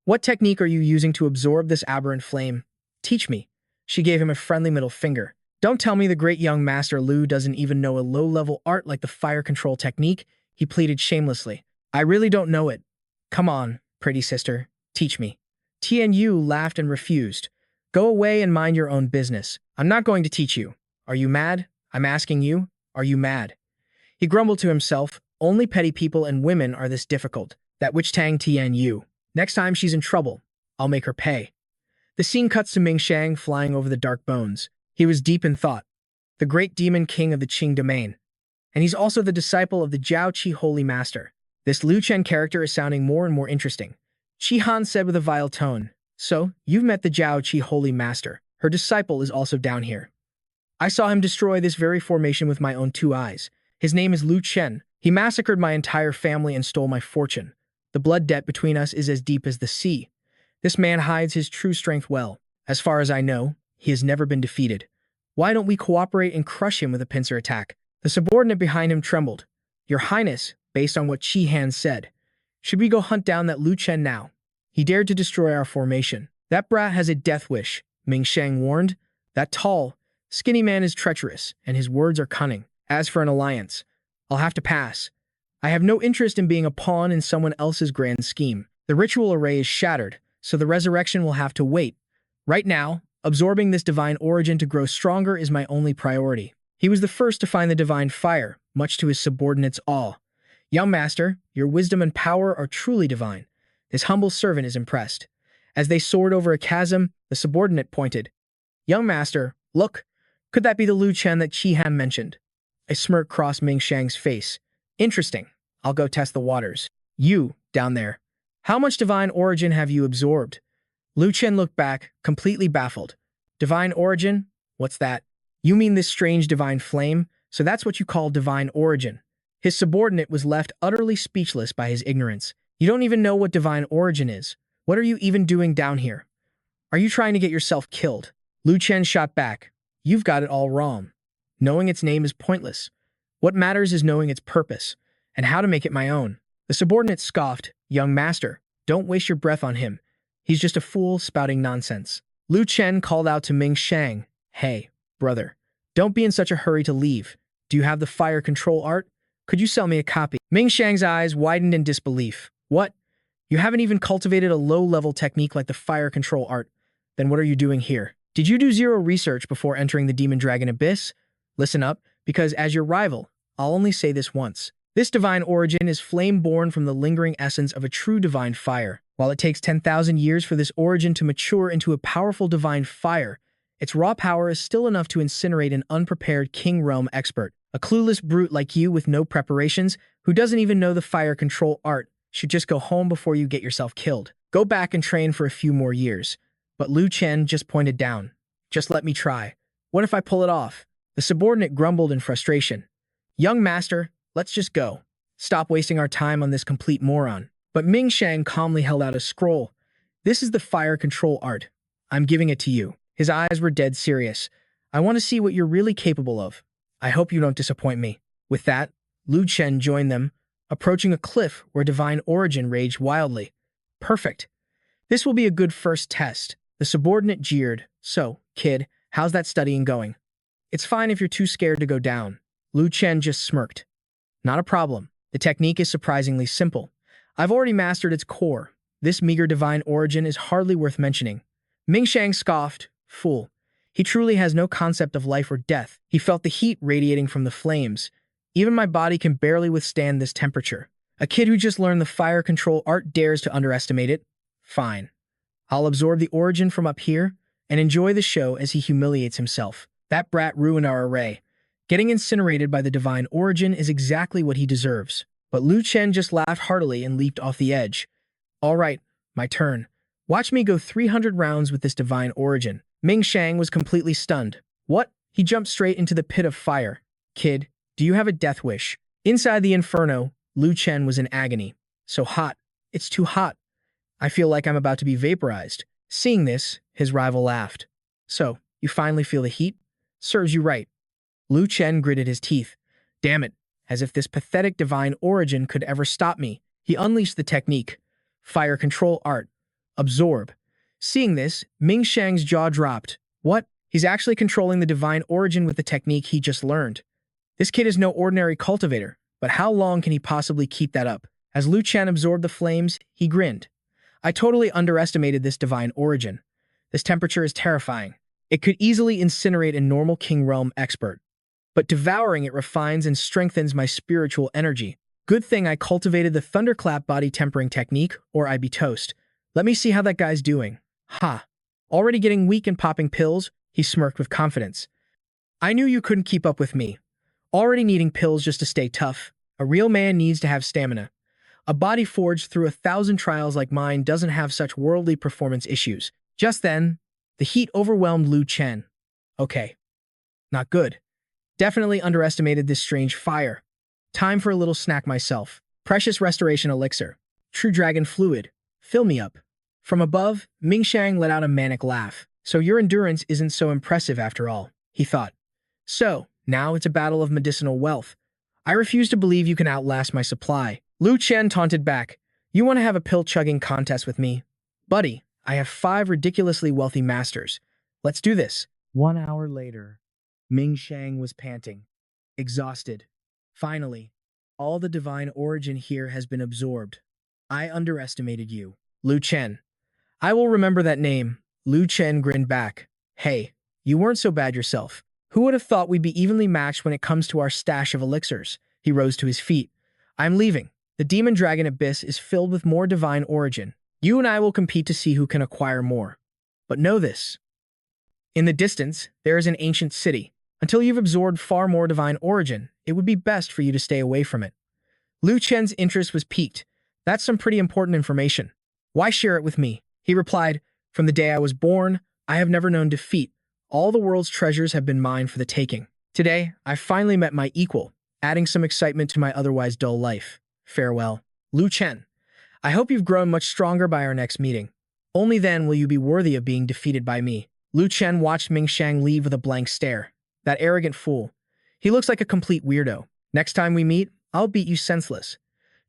what technique are you using to absorb this aberrant flame? Teach me. She gave him a friendly middle finger. Don't tell me the great young Master Lu doesn't even know a low-level art like the fire control technique, he pleaded shamelessly. I really don't know it. Come on, pretty sister, teach me. Tian Yu laughed and refused. Go away and mind your own business. I'm not going to teach you. Are you mad? I'm asking you, are you mad? He grumbled to himself, Only petty people and women are this difficult. That witch Tang Tian Yu. Next time she's in trouble, I'll make her pay. The scene cuts to Ming Shang flying over the dark bones. He was deep in thought. The great demon king of the Qing domain. And he's also the disciple of the Jiao Qi Holy Master. This Lu Chen character is sounding more and more interesting. Qi Han said with a vile tone, "So, you've met the Jiao Qi Holy Master. Her disciple is also down here. I saw him destroy this very formation with my own two eyes. His name is Lu Chen. He massacred my entire family and stole my fortune. The blood debt between us is as deep as the sea. This man hides his true strength well. As far as I know, he has never been defeated. Why don't we cooperate and crush him with a pincer attack?" The subordinate behind him trembled. "Your Highness, based on what Qi Han said, should we go hunt down that Lu Chen now? He dared to destroy our formation. That brat has a death wish," Ming Shang warned. "That tall, skinny man is treacherous, and his words are cunning. As for an alliance, I'll have to pass. I have no interest in being a pawn in someone else's grand scheme. The ritual array is shattered, so the resurrection will have to wait. Right now, absorbing this divine origin to grow stronger is my only priority." He was the first to find the divine fire, much to his subordinates' awe. "Young master, your wisdom and power are truly divine." This humble servant is impressed. As they soared over a chasm, the subordinate pointed. "Young master, look, could that be the Lu Chen that Qi Han mentioned?" A smirk crossed Ming Shang's face. "Interesting. I'll go test the waters. You, down there, how much divine origin have you absorbed?" Lu Chen looked back, completely baffled. "Divine origin? What's that?" "You mean this strange divine flame? So that's what you call divine origin." His subordinate was left utterly speechless by his ignorance. "You don't even know what divine origin is. What are you even doing down here? Are you trying to get yourself killed?" Lu Chen shot back. "You've got it all wrong. Knowing its name is pointless. What matters is knowing its purpose, and how to make it my own." The subordinate scoffed. "Young master, don't waste your breath on him. He's just a fool spouting nonsense." Lu Chen called out to Ming Shang. "Hey, brother, don't be in such a hurry to leave. Do you have the fire control art? Could you sell me a copy?" Ming Shang's eyes widened in disbelief. "What? You haven't even cultivated a low-level technique like the fire control art. Then what are you doing here? Did you do zero research before entering the Demon Dragon Abyss? Listen up, because as your rival, I'll only say this once. This divine origin is flame born from the lingering essence of a true divine fire. While it takes 10,000 years for this origin to mature into a powerful divine fire, its raw power is still enough to incinerate an unprepared King Realm expert. A clueless brute like you with no preparations, who doesn't even know the fire control art, should just go home before you get yourself killed. Go back and train for a few more years." But Lu Chen just pointed down. "Just let me try. What if I pull it off?" The subordinate grumbled in frustration. "Young master, let's just go. Stop wasting our time on this complete moron." But Ming Shang calmly held out a scroll. "This is the fire control art. I'm giving it to you." His eyes were dead serious. "I want to see what you're really capable of. I hope you don't disappoint me." With that, Lu Chen joined them, approaching a cliff where divine origin raged wildly. "Perfect. This will be a good first test." The subordinate jeered. "So, kid, how's that studying going?" "It's fine if you're too scared to go down." Lu Chen just smirked. "Not a problem. The technique is surprisingly simple. I've already mastered its core. This meager divine origin is hardly worth mentioning." Ming Shang scoffed. "Fool. He truly has no concept of life or death." He felt the heat radiating from the flames. "Even my body can barely withstand this temperature. A kid who just learned the fire control art dares to underestimate it? Fine. I'll absorb the origin from up here and enjoy the show as he humiliates himself. That brat ruined our array. Getting incinerated by the divine origin is exactly what he deserves." But Lu Chen just laughed heartily and leaped off the edge. "All right, my turn. Watch me go 300 rounds with this divine origin." Ming Shang was completely stunned. "What?" He jumped straight into the pit of fire. "Kid, do you have a death wish?" Inside the inferno, Lu Chen was in agony. "So hot. It's too hot. I feel like I'm about to be vaporized." Seeing this, his rival laughed. "So, you finally feel the heat? Serves you right." Lu Chen gritted his teeth. "Damn it. As if this pathetic divine origin could ever stop me." He unleashed the technique. Fire control art. Absorb. Seeing this, Ming Shang's jaw dropped. "What? He's actually controlling the divine origin with the technique he just learned. This kid is no ordinary cultivator, but how long can he possibly keep that up?" As Lu Chen absorbed the flames, he grinned. "I totally underestimated this divine origin. This temperature is terrifying. It could easily incinerate a normal King Realm expert. But devouring it refines and strengthens my spiritual energy. Good thing I cultivated the thunderclap body tempering technique, or I'd be toast. Let me see how that guy's doing. Ha. Already getting weak and popping pills? He smirked with confidence. I knew you couldn't keep up with me. Already needing pills just to stay tough. A real man needs to have stamina. A body forged through 1,000 trials like mine doesn't have such worldly performance issues. Just then, the heat overwhelmed Lu Chen. Okay. Not good. Definitely underestimated this strange fire. Time for a little snack myself. Precious restoration elixir. True dragon fluid. Fill me up. From above, Mingshang let out a manic laugh. So your endurance isn't so impressive after all, he thought. So, now it's a battle of medicinal wealth. I refuse to believe you can outlast my supply. Lu Chen taunted back. You want to have a pill-chugging contest with me? Buddy, I have 5 ridiculously wealthy masters. Let's do this. 1 hour later, Mingshang was panting, exhausted. Finally, all the divine origin here has been absorbed. I underestimated you. Lu Chen. I will remember that name. Lu Chen grinned back. Hey, you weren't so bad yourself. Who would have thought we'd be evenly matched when it comes to our stash of elixirs? He rose to his feet. I'm leaving. The demon dragon abyss is filled with more divine origin. You and I will compete to see who can acquire more. But know this. In the distance, there is an ancient city. Until you've absorbed far more divine origin, it would be best for you to stay away from it. Lu Chen's interest was piqued. That's some pretty important information. Why share it with me? He replied, From the day I was born, I have never known defeat. All the world's treasures have been mine for the taking. Today, I finally met my equal, adding some excitement to my otherwise dull life. Farewell. Lu Chen. I hope you've grown much stronger by our next meeting. Only then will you be worthy of being defeated by me. Lu Chen watched Mingshang leave with a blank stare. That arrogant fool. He looks like a complete weirdo. Next time we meet, I'll beat you senseless.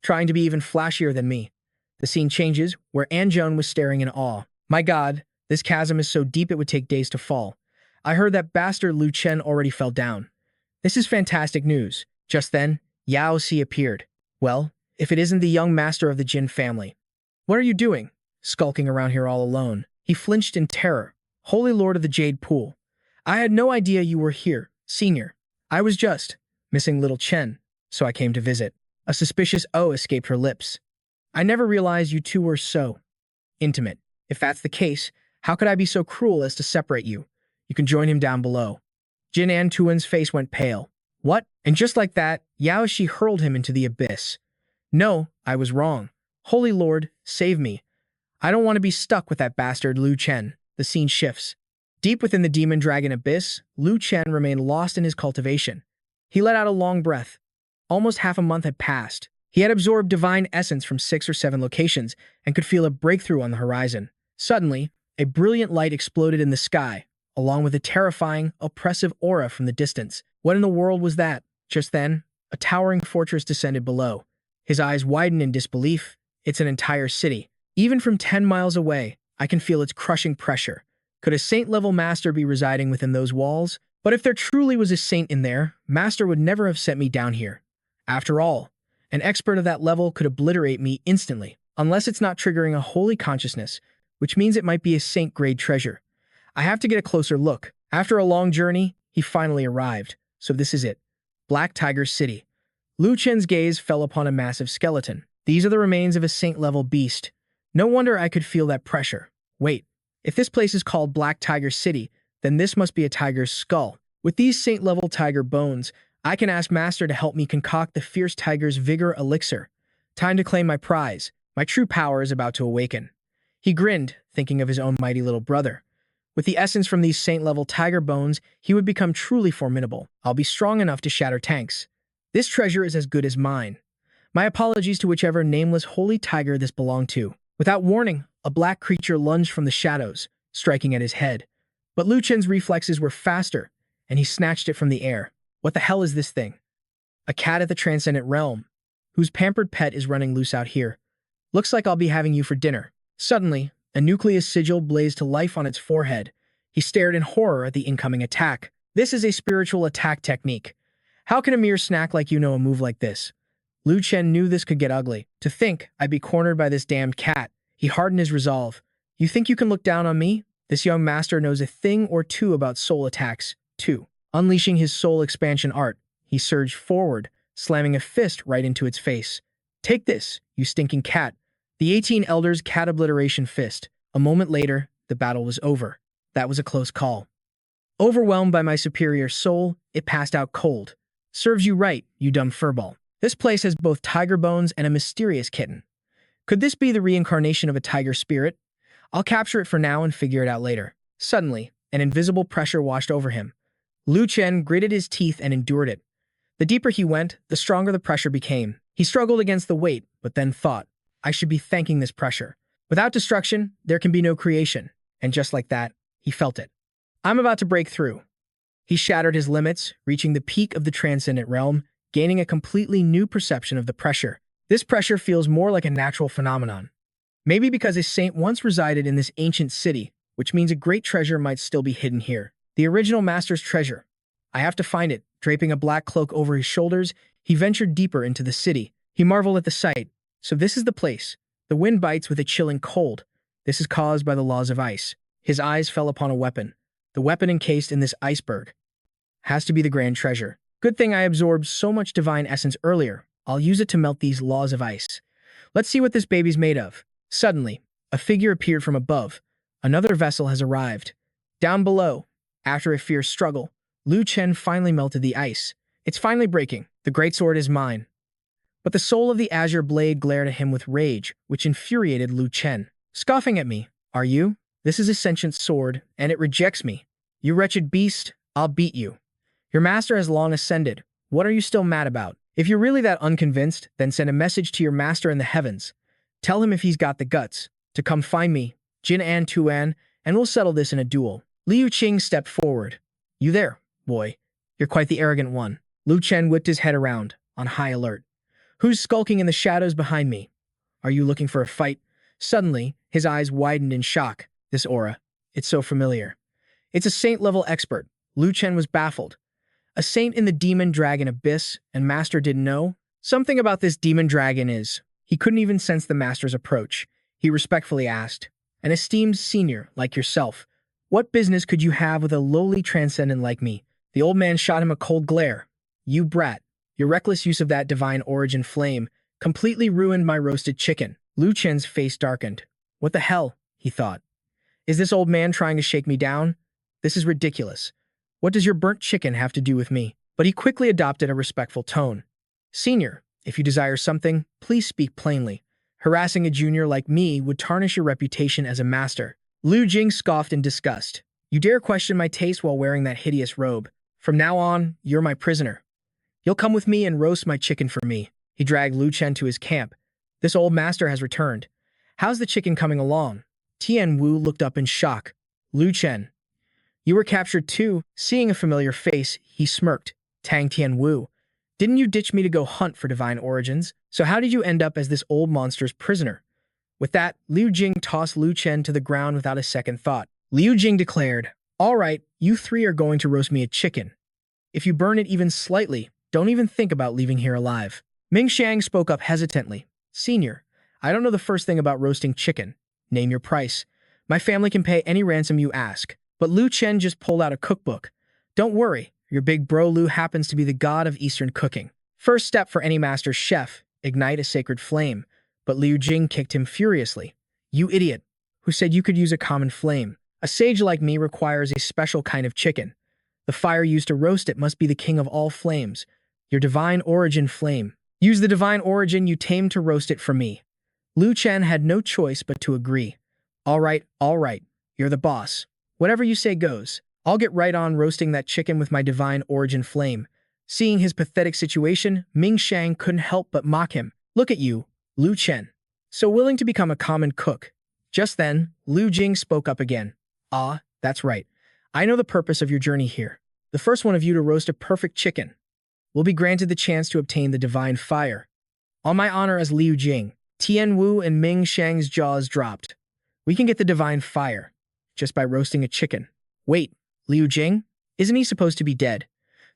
Trying to be even flashier than me. The scene changes, where Anjun was staring in awe. My god, this chasm is so deep it would take days to fall. I heard that bastard Lu Chen already fell down. This is fantastic news. Just then, Yao Si appeared. Well, if it isn't the young master of the Jin family. What are you doing? Skulking around here all alone. He flinched in terror. Holy Lord of the Jade Pool. I had no idea you were here, senior. I was just missing little Chen, so I came to visit. A suspicious O escaped her lips. I never realized you two were so intimate. If that's the case, how could I be so cruel as to separate you? You can join him down below. Jin Antuan's face went pale. What? And just like that, Yao Shi hurled him into the abyss. No, I was wrong. Holy Lord, save me. I don't want to be stuck with that bastard Lu Chen. The scene shifts. Deep within the demon dragon abyss, Lu Chen remained lost in his cultivation. He let out a long breath. Almost half a month had passed. He had absorbed divine essence from 6 or 7 locations and could feel a breakthrough on the horizon. Suddenly, a brilliant light exploded in the sky, along with a terrifying, oppressive aura from the distance. What in the world was that? Just then, a towering fortress descended below. His eyes widened in disbelief. It's an entire city. Even from 10 miles away, I can feel its crushing pressure. Could a saint-level master be residing within those walls? But if there truly was a saint in there, master would never have sent me down here. After all, an expert of that level could obliterate me instantly, unless it's not triggering a holy consciousness, which means it might be a saint-grade treasure. I have to get a closer look. After a long journey, he finally arrived. So this is it. Black Tiger City. Lu Chen's gaze fell upon a massive skeleton. These are the remains of a saint-level beast. No wonder I could feel that pressure. Wait, if this place is called Black Tiger City, then this must be a tiger's skull. With these saint-level tiger bones, I can ask Master to help me concoct the fierce tiger's vigor elixir. Time to claim my prize. My true power is about to awaken. He grinned, thinking of his own mighty little brother. With the essence from these saint-level tiger bones, he would become truly formidable. I'll be strong enough to shatter tanks. This treasure is as good as mine. My apologies to whichever nameless holy tiger this belonged to. Without warning, a black creature lunged from the shadows, striking at his head. But Lu Chen's reflexes were faster, and he snatched it from the air. What the hell is this thing? A cat at the transcendent realm, whose pampered pet is running loose out here. Looks like I'll be having you for dinner. Suddenly, a nucleus sigil blazed to life on its forehead. He stared in horror at the incoming attack. This is a spiritual attack technique. How can a mere snack like you know a move like this? Lu Chen knew this could get ugly. To think I'd be cornered by this damned cat. He hardened his resolve. You think you can look down on me? This young master knows a thing or two about soul attacks, too. Unleashing his soul expansion art, he surged forward, slamming a fist right into its face. "Take this, you stinking cat." The 18 elders' cat obliteration fist. A moment later, the battle was over. That was a close call. Overwhelmed by my superior soul, it passed out cold. Serves you right, you dumb furball. This place has both tiger bones and a mysterious kitten. Could this be the reincarnation of a tiger spirit? I'll capture it for now and figure it out later. Suddenly, an invisible pressure washed over him. Lu Chen gritted his teeth and endured it. The deeper he went, the stronger the pressure became. He struggled against the weight, but then thought, I should be thanking this pressure. Without destruction, there can be no creation. And just like that, he felt it. I'm about to break through. He shattered his limits, reaching the peak of the transcendent realm, gaining a completely new perception of the pressure. This pressure feels more like a natural phenomenon. Maybe because a saint once resided in this ancient city, which means a great treasure might still be hidden here. The original master's treasure. I have to find it. Draping a black cloak over his shoulders, he ventured deeper into the city. He marveled at the sight. So this is the place. The wind bites with a chilling cold. This is caused by the laws of ice. His eyes fell upon a weapon. The weapon encased in this iceberg. Has to be the grand treasure. Good thing I absorbed so much divine essence earlier. I'll use it to melt these laws of ice. Let's see what this baby's made of. Suddenly, a figure appeared from above. Another vessel has arrived. Down below, after a fierce struggle, Lu Chen finally melted the ice. It's finally breaking. The greatsword is mine. But the soul of the azure blade glared at him with rage, which infuriated Lu Chen. Scoffing at me, are you? This is a sentient sword, and it rejects me. You wretched beast, I'll beat you. Your master has long ascended. What are you still mad about? If you're really that unconvinced, then send a message to your master in the heavens. Tell him if he's got the guts to come find me, Jin An Tuan, and we'll settle this in a duel. Liu Qing stepped forward. You there, boy. You're quite the arrogant one. Lu Chen whipped his head around, on high alert. Who's skulking in the shadows behind me? Are you looking for a fight? Suddenly, his eyes widened in shock. This aura. It's so familiar. It's a saint-level expert. Lu Chen was baffled. A saint in the demon dragon abyss, and master didn't know? Something about this demon dragon is. He couldn't even sense the master's approach. He respectfully asked, an esteemed senior like yourself, what business could you have with a lowly transcendent like me? The old man shot him a cold glare. You brat. Your reckless use of that divine origin flame completely ruined my roasted chicken. Lu Chen's face darkened. What the hell? He thought. Is this old man trying to shake me down? This is ridiculous. What does your burnt chicken have to do with me? But he quickly adopted a respectful tone. Senior, if you desire something, please speak plainly. Harassing a junior like me would tarnish your reputation as a master. Lu Jing scoffed in disgust. You dare question my taste while wearing that hideous robe. From now on, you're my prisoner. You'll come with me and roast my chicken for me. He dragged Lu Chen to his camp. This old master has returned. How's the chicken coming along? Tian Wu looked up in shock. Lu Chen. You were captured too. Seeing a familiar face, he smirked. Tang Tian Wu. Didn't you ditch me to go hunt for divine origins? So how did you end up as this old monster's prisoner? With that, Liu Jing tossed Lu Chen to the ground without a second thought. Liu Jing declared, all right, you three are going to roast me a chicken. If you burn it even slightly, don't even think about leaving here alive. Ming Shang spoke up hesitantly. Senior, I don't know the first thing about roasting chicken. Name your price. My family can pay any ransom you ask. But Lu Chen just pulled out a cookbook. Don't worry, your big bro Lu happens to be the god of Eastern cooking. First step for any master chef, ignite a sacred flame. But Liu Jing kicked him furiously. You idiot. Who said you could use a common flame? A sage like me requires a special kind of chicken. The fire used to roast it must be the king of all flames. Your divine origin flame. Use the divine origin you tamed to roast it for me. Lu Chen had no choice but to agree. All right, you're the boss. Whatever you say goes. I'll get right on roasting that chicken with my divine origin flame. Seeing his pathetic situation, Ming Shang couldn't help but mock him. Look at you, Lu Chen. So willing to become a common cook. Just then, Liu Jing spoke up again. Ah, that's right. I know the purpose of your journey here. The first one of you to roast a perfect chicken will be granted the chance to obtain the divine fire. On my honor as Liu Jing, Tian Wu and Ming Shang's jaws dropped. We can get the divine fire just by roasting a chicken. Wait, Liu Jing? Isn't he supposed to be dead?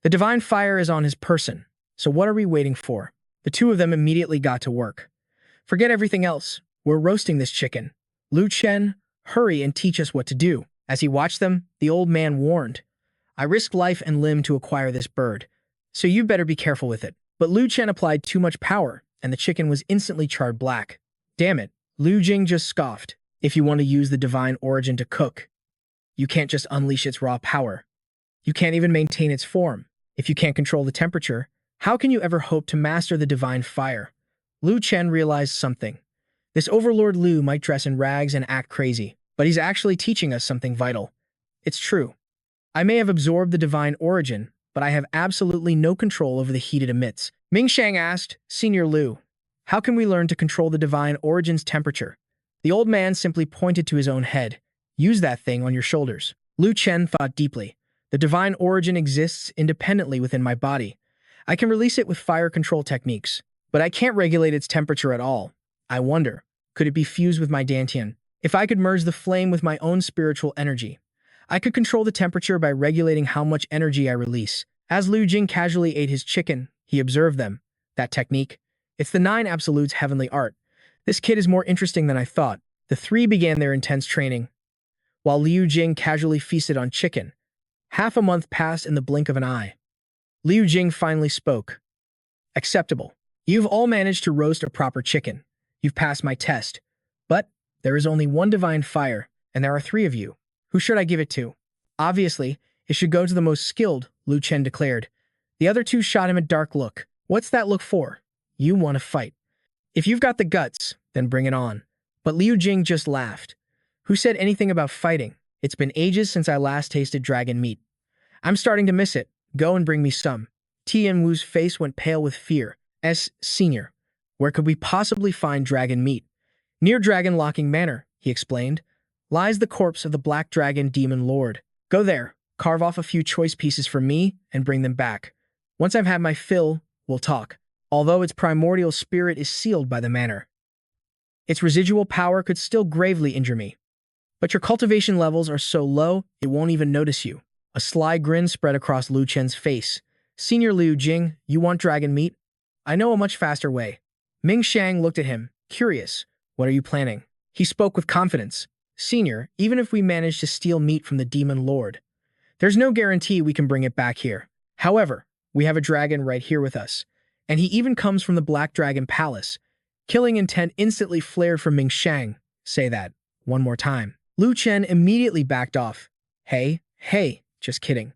The divine fire is on his person, so what are we waiting for? The two of them immediately got to work. Forget everything else. We're roasting this chicken. Lu Chen, hurry and teach us what to do. As he watched them, the old man warned. I risked life and limb to acquire this bird, so you better be careful with it. But Lu Chen applied too much power, and the chicken was instantly charred black. Damn it, Lu Jing just scoffed. If you want to use the divine origin to cook, you can't just unleash its raw power. You can't even maintain its form. If you can't control the temperature, how can you ever hope to master the divine fire? Lu Chen realized something. This Overlord Lu might dress in rags and act crazy, but he's actually teaching us something vital. It's true. I may have absorbed the divine origin, but I have absolutely no control over the heat it emits. Ming Shang asked, Senior Lu, how can we learn to control the divine origin's temperature? The old man simply pointed to his own head. Use that thing on your shoulders. Lu Chen thought deeply. The divine origin exists independently within my body. I can release it with fire control techniques, but I can't regulate its temperature at all. I wonder, could it be fused with my dantian? If I could merge the flame with my own spiritual energy, I could control the temperature by regulating how much energy I release. As Lu Jing casually ate his chicken, he observed them. That technique. It's the 9 Absolutes' heavenly art. This kid is more interesting than I thought. The three began their intense training, while Liu Jing casually feasted on chicken. Half a month passed in the blink of an eye. Liu Jing finally spoke. Acceptable. You've all managed to roast a proper chicken. You've passed my test. But there is only one divine fire, and there are 3 of you. Who should I give it to? Obviously, it should go to the most skilled, Lu Chen declared. The other 2 shot him a dark look. What's that look for? You want to fight. If you've got the guts, then bring it on. But Liu Jing just laughed. Who said anything about fighting? It's been ages since I last tasted dragon meat. I'm starting to miss it. Go and bring me some. Tian Wu's face went pale with fear. Senior, where could we possibly find dragon meat? Near Dragon Locking Manor, he explained, lies the corpse of the Black Dragon Demon Lord. Go there, carve off a few choice pieces for me, and bring them back. Once I've had my fill, we'll talk. Although its primordial spirit is sealed by the manor, its residual power could still gravely injure me. But your cultivation levels are so low, it won't even notice you. A sly grin spread across Lu Chen's face. Senior Liu Jing, you want dragon meat? I know a much faster way. Ming Shang looked at him, curious. What are you planning? He spoke with confidence. Senior, even if we manage to steal meat from the Demon Lord, there's no guarantee we can bring it back here. However, we have a dragon right here with us, and he even comes from the Black Dragon Palace. Killing intent instantly flared from Ming Shang. Say that one more time. Lu Chen immediately backed off. Hey, just kidding.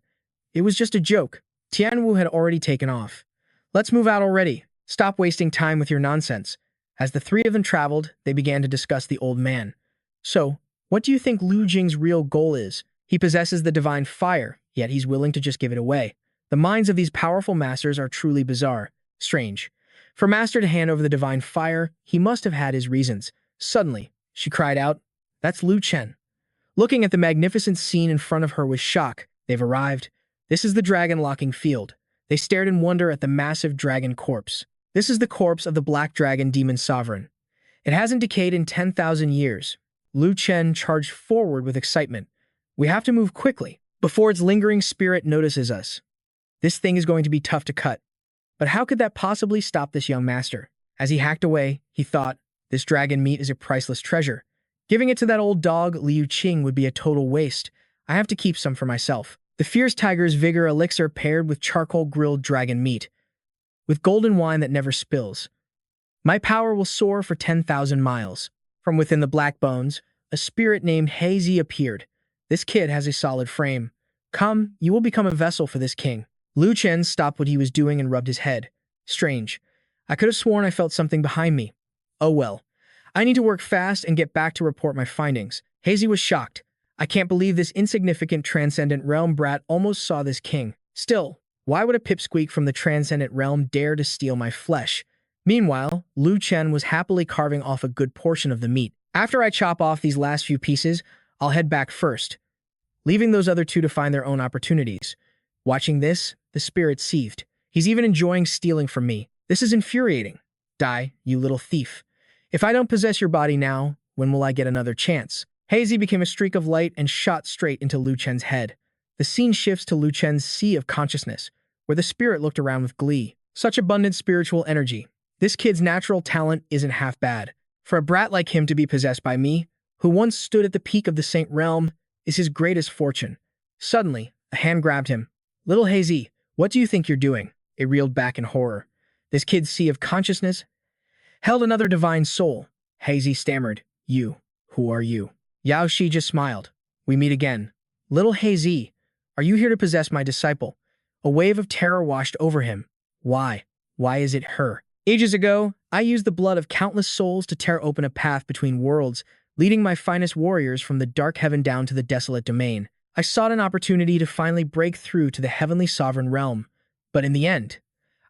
It was just a joke. Tianwu had already taken off. Let's move out already. Stop wasting time with your nonsense. As the 3 of them traveled, they began to discuss the old man. So, what do you think Lu Jing's real goal is? He possesses the divine fire, yet he's willing to just give it away. The minds of these powerful masters are truly bizarre. Strange. For Master to hand over the divine fire, he must have had his reasons. Suddenly, she cried out, That's Lu Chen. Looking at the magnificent scene in front of her with shock, they've arrived. This is the dragon locking field. They stared in wonder at the massive dragon corpse. This is the corpse of the Black Dragon Demon Sovereign. It hasn't decayed in 10,000 years. Lu Chen charged forward with excitement. We have to move quickly, before its lingering spirit notices us. This thing is going to be tough to cut. But how could that possibly stop this young master? As he hacked away, he thought, this dragon meat is a priceless treasure. Giving it to that old dog, Liu Qing, would be a total waste. I have to keep some for myself. The fierce tiger's vigor elixir paired with charcoal grilled dragon meat, with golden wine that never spills. My power will soar for 10,000 miles. From within the black bones, a spirit named Hazy appeared. This kid has a solid frame. Come, you will become a vessel for this king. Lu Chen stopped what he was doing and rubbed his head. Strange. I could have sworn I felt something behind me. Oh well. I need to work fast and get back to report my findings. Hazy was shocked. I can't believe this insignificant transcendent realm brat almost saw this king. Still, why would a pipsqueak from the transcendent realm dare to steal my flesh? Meanwhile, Lu Chen was happily carving off a good portion of the meat. After I chop off these last few pieces, I'll head back first, leaving those other 2 to find their own opportunities. Watching this, the spirit seethed. He's even enjoying stealing from me. This is infuriating. Die, you little thief. If I don't possess your body now, when will I get another chance? Hazy became a streak of light and shot straight into Lu Chen's head. The scene shifts to Lu Chen's sea of consciousness, where the spirit looked around with glee. Such abundant spiritual energy. This kid's natural talent isn't half bad. For a brat like him to be possessed by me, who once stood at the peak of the Saint Realm, is his greatest fortune. Suddenly, a hand grabbed him. Little Hazy, what do you think you're doing? It reeled back in horror. This kid's sea of consciousness held another divine soul. Hazy stammered, "You, who are you?" Yao Shi just smiled. "We meet again. Little Hazy, are you here to possess my disciple?" A wave of terror washed over him. Why? Why is it her? Ages ago, I used the blood of countless souls to tear open a path between worlds, leading my finest warriors from the dark heaven down to the desolate domain. I sought an opportunity to finally break through to the heavenly sovereign realm. But in the end,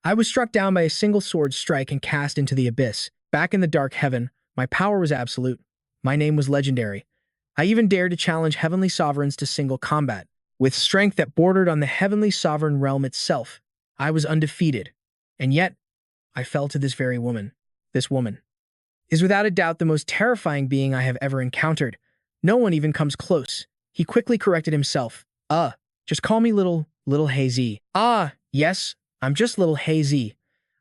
I was struck down by a single sword strike and cast into the abyss. Back in the dark heaven, my power was absolute. My name was legendary. I even dared to challenge heavenly sovereigns to single combat. With strength that bordered on the heavenly sovereign realm itself, I was undefeated. And yet, I fell to this very woman. This woman is without a doubt the most terrifying being I have ever encountered. No one even comes close. He quickly corrected himself. Just call me little Hazy." Yes, I'm just little Hazy.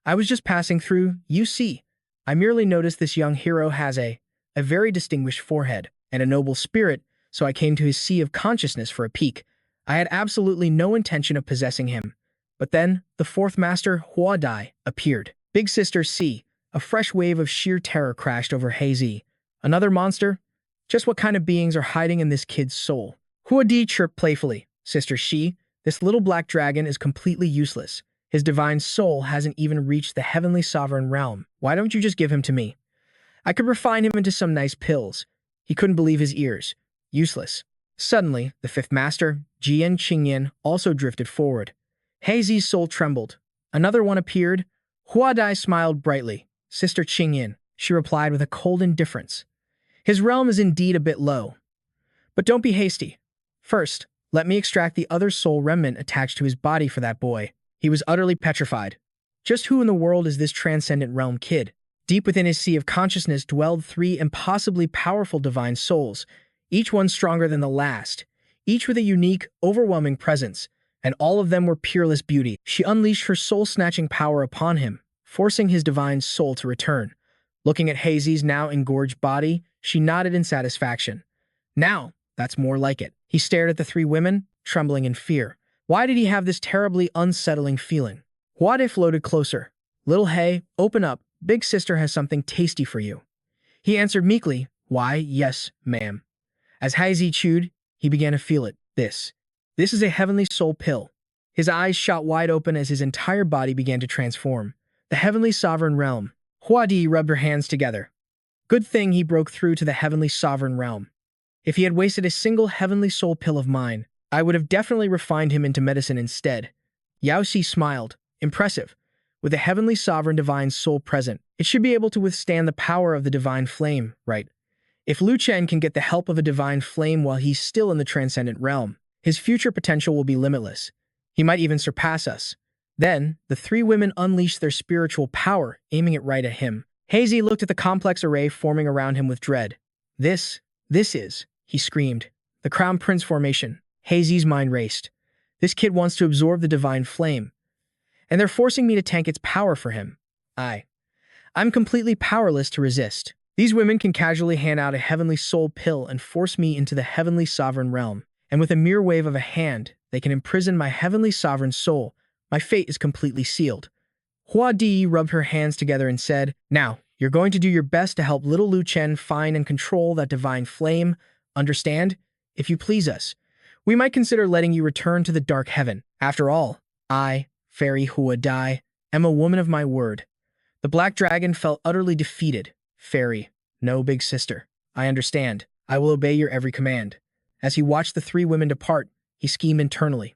I was just passing through, you see. I merely noticed this young hero has a very distinguished forehead and a noble spirit, so I came to his sea of consciousness for a peek. I had absolutely no intention of possessing him. But then, the fourth master, Hua Dai, appeared. Big Sister C. A fresh wave of sheer terror crashed over Hazy. Another monster? Just what kind of beings are hiding in this kid's soul? Hua Di chirped playfully. "Sister Shi, this little black dragon is completely useless. His divine soul hasn't even reached the heavenly sovereign realm. Why don't you just give him to me? I could refine him into some nice pills." He couldn't believe his ears. Useless. Suddenly, the fifth master, Jian Qingyan, also drifted forward. Hazy's soul trembled. Another one appeared. Hua Dai smiled brightly. "Sister Qingyan," she replied with a cold indifference. "His realm is indeed a bit low. But don't be hasty. First, let me extract the other soul remnant attached to his body for that boy." He was utterly petrified. Just who in the world is this transcendent realm kid? Deep within his sea of consciousness dwelled three impossibly powerful divine souls, each one stronger than the last, each with a unique, overwhelming presence, and all of them were peerless beauty. She unleashed her soul-snatching power upon him, forcing his divine soul to return. Looking at Hazy's now engorged body, she nodded in satisfaction. "Now, that's more like it." He stared at the three women, trembling in fear. Why did he have this terribly unsettling feeling? Huade floated closer. "Little Hay, open up. Big Sister has something tasty for you." He answered meekly, "Why, yes, ma'am." As Hazy chewed, he began to feel it. This is a heavenly soul pill." His eyes shot wide open as his entire body began to transform. The heavenly sovereign realm. Huadi rubbed her hands together. Good thing he broke through to the heavenly sovereign realm. If he had wasted a single heavenly soul pill of mine, I would have definitely refined him into medicine instead. Yao Xi smiled. Impressive. With the heavenly sovereign divine soul present, it should be able to withstand the power of the divine flame, right? If Lu Chen can get the help of a divine flame while he's still in the transcendent realm, his future potential will be limitless. He might even surpass us. Then, the three women unleashed their spiritual power, aiming it right at him. Hazy looked at the complex array forming around him with dread. This is, he screamed, the Crown Prince formation. Hazy's mind raced. This kid wants to absorb the divine flame, and they're forcing me to tank its power for him. I'm completely powerless to resist. These women can casually hand out a heavenly soul pill and force me into the heavenly sovereign realm, and with a mere wave of a hand, they can imprison my heavenly sovereign soul. My fate is completely sealed. Hua Di rubbed her hands together and said, "Now, you're going to do your best to help little Lu Chen find and control that divine flame. Understand? If you please us, we might consider letting you return to the dark heaven. After all, I, Fairy Hua Dai, am a woman of my word." The black dragon felt utterly defeated. "Fairy, no, Big Sister. I understand. I will obey your every command." As he watched the three women depart, he schemed internally.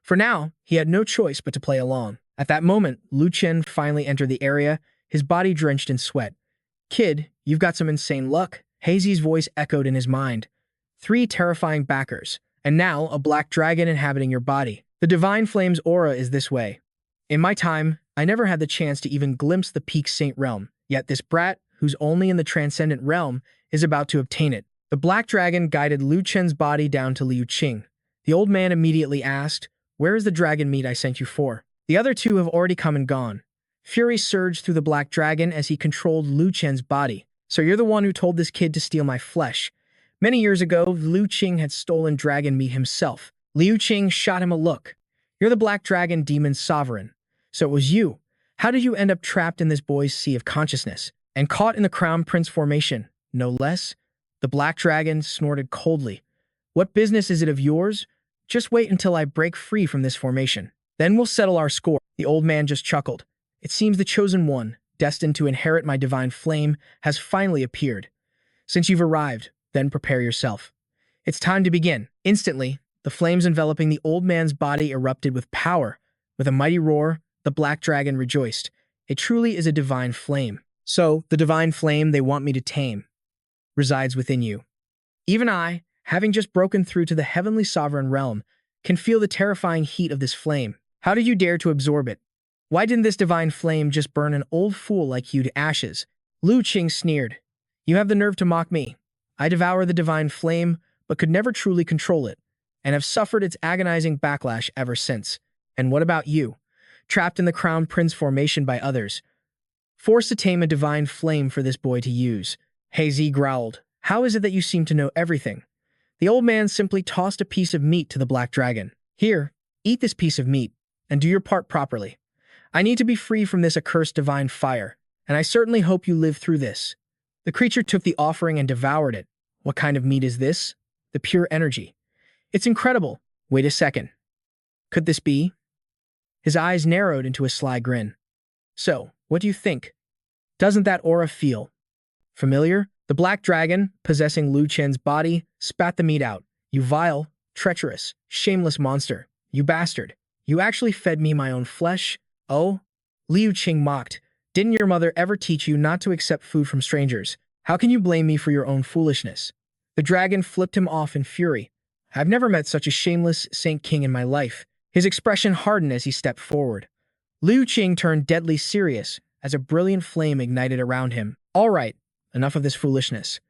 For now, he had no choice but to play along. At that moment, Lu Chen finally entered the area, his body drenched in sweat. "Kid, you've got some insane luck." Hazy's voice echoed in his mind. "Three terrifying backers, and now a black dragon inhabiting your body. The divine flame's aura is this way. In my time, I never had the chance to even glimpse the peak saint realm, yet this brat, who's only in the transcendent realm, is about to obtain it." The black dragon guided Lu Chen's body down to Liu Qing. The old man immediately asked, "Where is the dragon meat I sent you for?" "The other two have already come and gone." Fury surged through the black dragon as he controlled Lu Chen's body. "So you're the one who told this kid to steal my flesh." Many years ago, Liu Qing had stolen dragon meat himself. Liu Qing shot him a look. "You're the black dragon demon sovereign. So it was you. How did you end up trapped in this boy's sea of consciousness and caught in the Crown Prince formation, no less? The black dragon snorted coldly. What business is it of yours? Just wait until I break free from this formation. Then we'll settle our score. The old man just chuckled. It seems the chosen one, destined to inherit my divine flame, has finally appeared. Since you've arrived, then prepare yourself. It's time to begin. Instantly, the flames enveloping the old man's body erupted with power. With a mighty roar, the black dragon rejoiced. It truly is a divine flame. So, the divine flame they want me to tame resides within you. Even I, having just broken through to the heavenly sovereign realm, can feel the terrifying heat of this flame. How did you dare to absorb it? Why didn't this divine flame just burn an old fool like you to ashes? Lu Chen sneered. You have the nerve to mock me. I devour the divine flame, but could never truly control it, and have suffered its agonizing backlash ever since. And what about you? Trapped in the Crown Prince formation by others, forced to tame a divine flame for this boy to use. Hazy growled. How is it that you seem to know everything? The old man simply tossed a piece of meat to the black dragon. Here, eat this piece of meat, and do your part properly. I need to be free from this accursed divine fire, and I certainly hope you live through this. The creature took the offering and devoured it. What kind of meat is this? The pure energy. It's incredible. Wait a second. Could this be? His eyes narrowed into a sly grin. So, what do you think? Doesn't that aura feel familiar? The black dragon, possessing Lu Chen's body, spat the meat out. You vile, treacherous, shameless monster. You bastard. You actually fed me my own flesh? Oh? Liu Qing mocked. Didn't your mother ever teach you not to accept food from strangers? How can you blame me for your own foolishness? The dragon flipped him off in fury. I've never met such a shameless Saint King in my life. His expression hardened as he stepped forward. Liu Qing turned deadly serious as a brilliant flame ignited around him. All right, enough of this foolishness.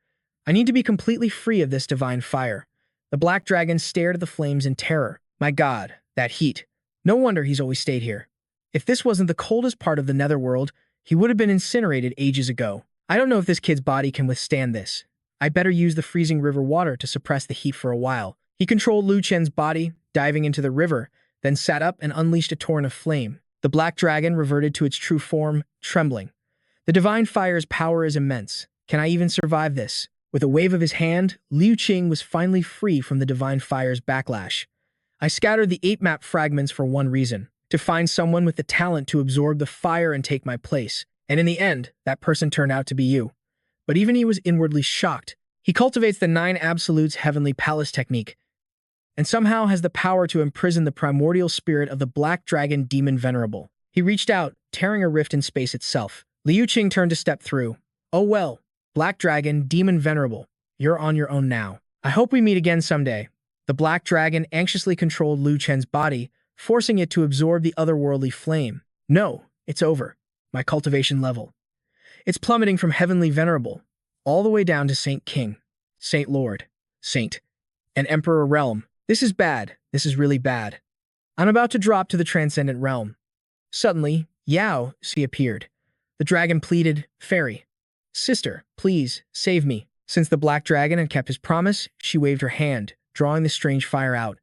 I need to be completely free of this divine fire. The black dragon stared at the flames in terror. My God, that heat. No wonder he's always stayed here. If this wasn't the coldest part of the netherworld, he would have been incinerated ages ago. I don't know if this kid's body can withstand this. I better use the freezing river water to suppress the heat for a while. He controlled Lu Chen's body, diving into the river, then sat up and unleashed a torrent of flame. The black dragon reverted to its true form, trembling. The divine fire's power is immense. Can I even survive this? With a wave of his hand, Liu Qing was finally free from the divine fire's backlash. I scattered the 8 map fragments for one reason, to find someone with the talent to absorb the fire and take my place. And in the end, that person turned out to be you. But even he was inwardly shocked. He cultivates the 9 Absolutes Heavenly Palace technique, and somehow has the power to imprison the primordial spirit of the Black Dragon Demon Venerable. He reached out, tearing a rift in space itself. Liu Qing turned to step through. Oh well, Black Dragon Demon Venerable, you're on your own now. I hope we meet again someday. The Black Dragon anxiously controlled Lu Chen's body, forcing it to absorb the otherworldly flame. No, it's over. My cultivation level. It's plummeting from Heavenly Venerable, all the way down to Saint King, Saint Lord, Saint, and Emperor Realm. This is bad. This is really bad. I'm about to drop to the transcendent realm. Suddenly, Yao Xi appeared. The dragon pleaded, Fairy, sister, please, save me. Since the black dragon had kept his promise, she waved her hand, drawing the strange fire out.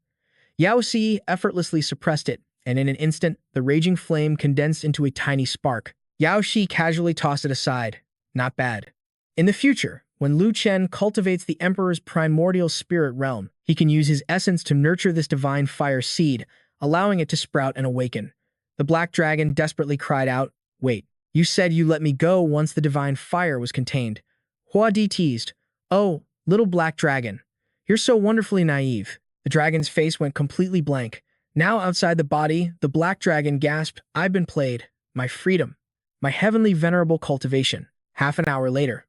Yao Xi effortlessly suppressed it, and in an instant, the raging flame condensed into a tiny spark. Yao Xi casually tossed it aside. Not bad. In the future, when Lu Chen cultivates the Emperor's primordial spirit realm, he can use his essence to nurture this divine fire seed, allowing it to sprout and awaken. The black dragon desperately cried out, Wait, you said you let me go once the divine fire was contained. Hua Di teased, Oh, little black dragon, you're so wonderfully naive. The dragon's face went completely blank. Now outside the body, the black dragon gasped, I've been played. My freedom. My heavenly venerable cultivation. Half an hour later.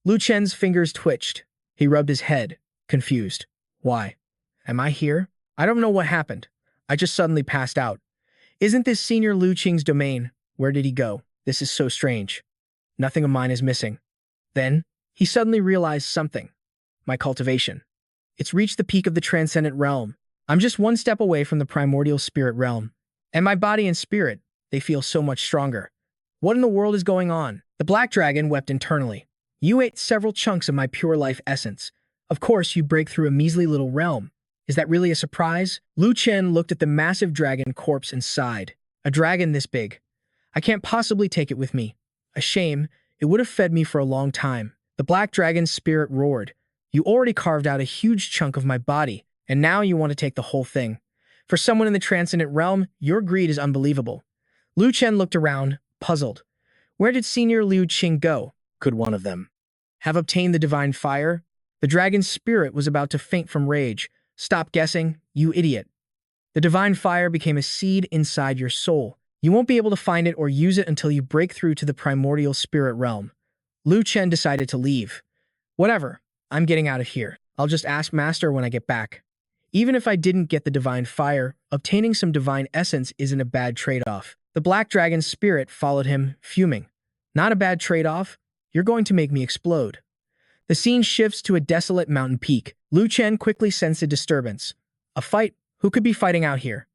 Lu Chen's fingers twitched. He rubbed his head, confused. Why? Am I here? I don't know what happened. I just suddenly passed out. Isn't this Senior Lu Qing's domain? Where did he go? This is so strange. Nothing of mine is missing. Then, he suddenly realized something. My cultivation. It's reached the peak of the transcendent realm. I'm just one step away from the primordial spirit realm. And my body and spirit, they feel so much stronger. What in the world is going on? The black dragon wept internally. You ate several chunks of my pure life essence. Of course, you break through a measly little realm. Is that really a surprise? Lu Chen looked at the massive dragon corpse and sighed. A dragon this big. I can't possibly take it with me. A shame. It would have fed me for a long time. The black dragon's spirit roared. You already carved out a huge chunk of my body, and now you want to take the whole thing. For someone in the transcendent realm, your greed is unbelievable. Lu Chen looked around, puzzled. Where did Senior Liu Qing go? Could one of them have obtained the divine fire? The dragon's spirit was about to faint from rage. Stop guessing, you idiot. The divine fire became a seed inside your soul. You won't be able to find it or use it until you break through to the primordial spirit realm. Lu Chen decided to leave. Whatever, I'm getting out of here. I'll just ask Master when I get back. Even if I didn't get the divine fire, obtaining some divine essence isn't a bad trade-off. The black dragon's spirit followed him, fuming. Not a bad trade-off. You're going to make me explode. The scene shifts to a desolate mountain peak. Lu Chen quickly sensed a disturbance. A fight? Who could be fighting out here?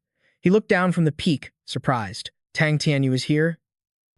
He looked down from the peak, surprised. Tang Tianyu is here?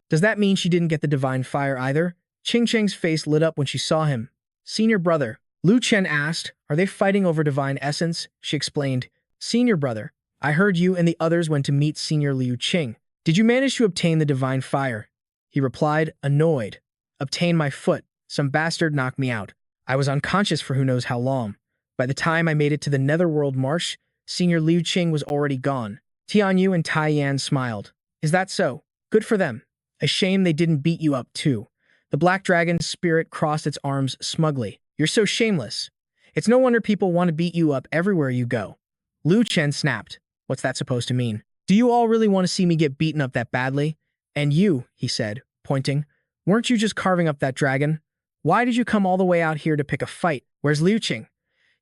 Does that mean she didn't get the divine fire either? Qing Cheng's face lit up when she saw him. Senior brother. Lu Chen asked, are they fighting over divine essence? She explained, Senior brother, I heard you and the others went to meet Senior Liu Qing. Did you manage to obtain the divine fire? He replied, annoyed. Obtain my foot. Some bastard knocked me out. I was unconscious for who knows how long. By the time I made it to the Netherworld Marsh, Senior Liu Qing was already gone. Tianyu and Tai Yan smiled. Is that so? Good for them. A shame they didn't beat you up too. The black dragon's spirit crossed its arms smugly. You're so shameless. It's no wonder people want to beat you up everywhere you go. Lu Chen snapped. What's that supposed to mean? Do you all really want to see me get beaten up that badly? And you, he said, pointing, weren't you just carving up that dragon? Why did you come all the way out here to pick a fight? Where's Liu Qing?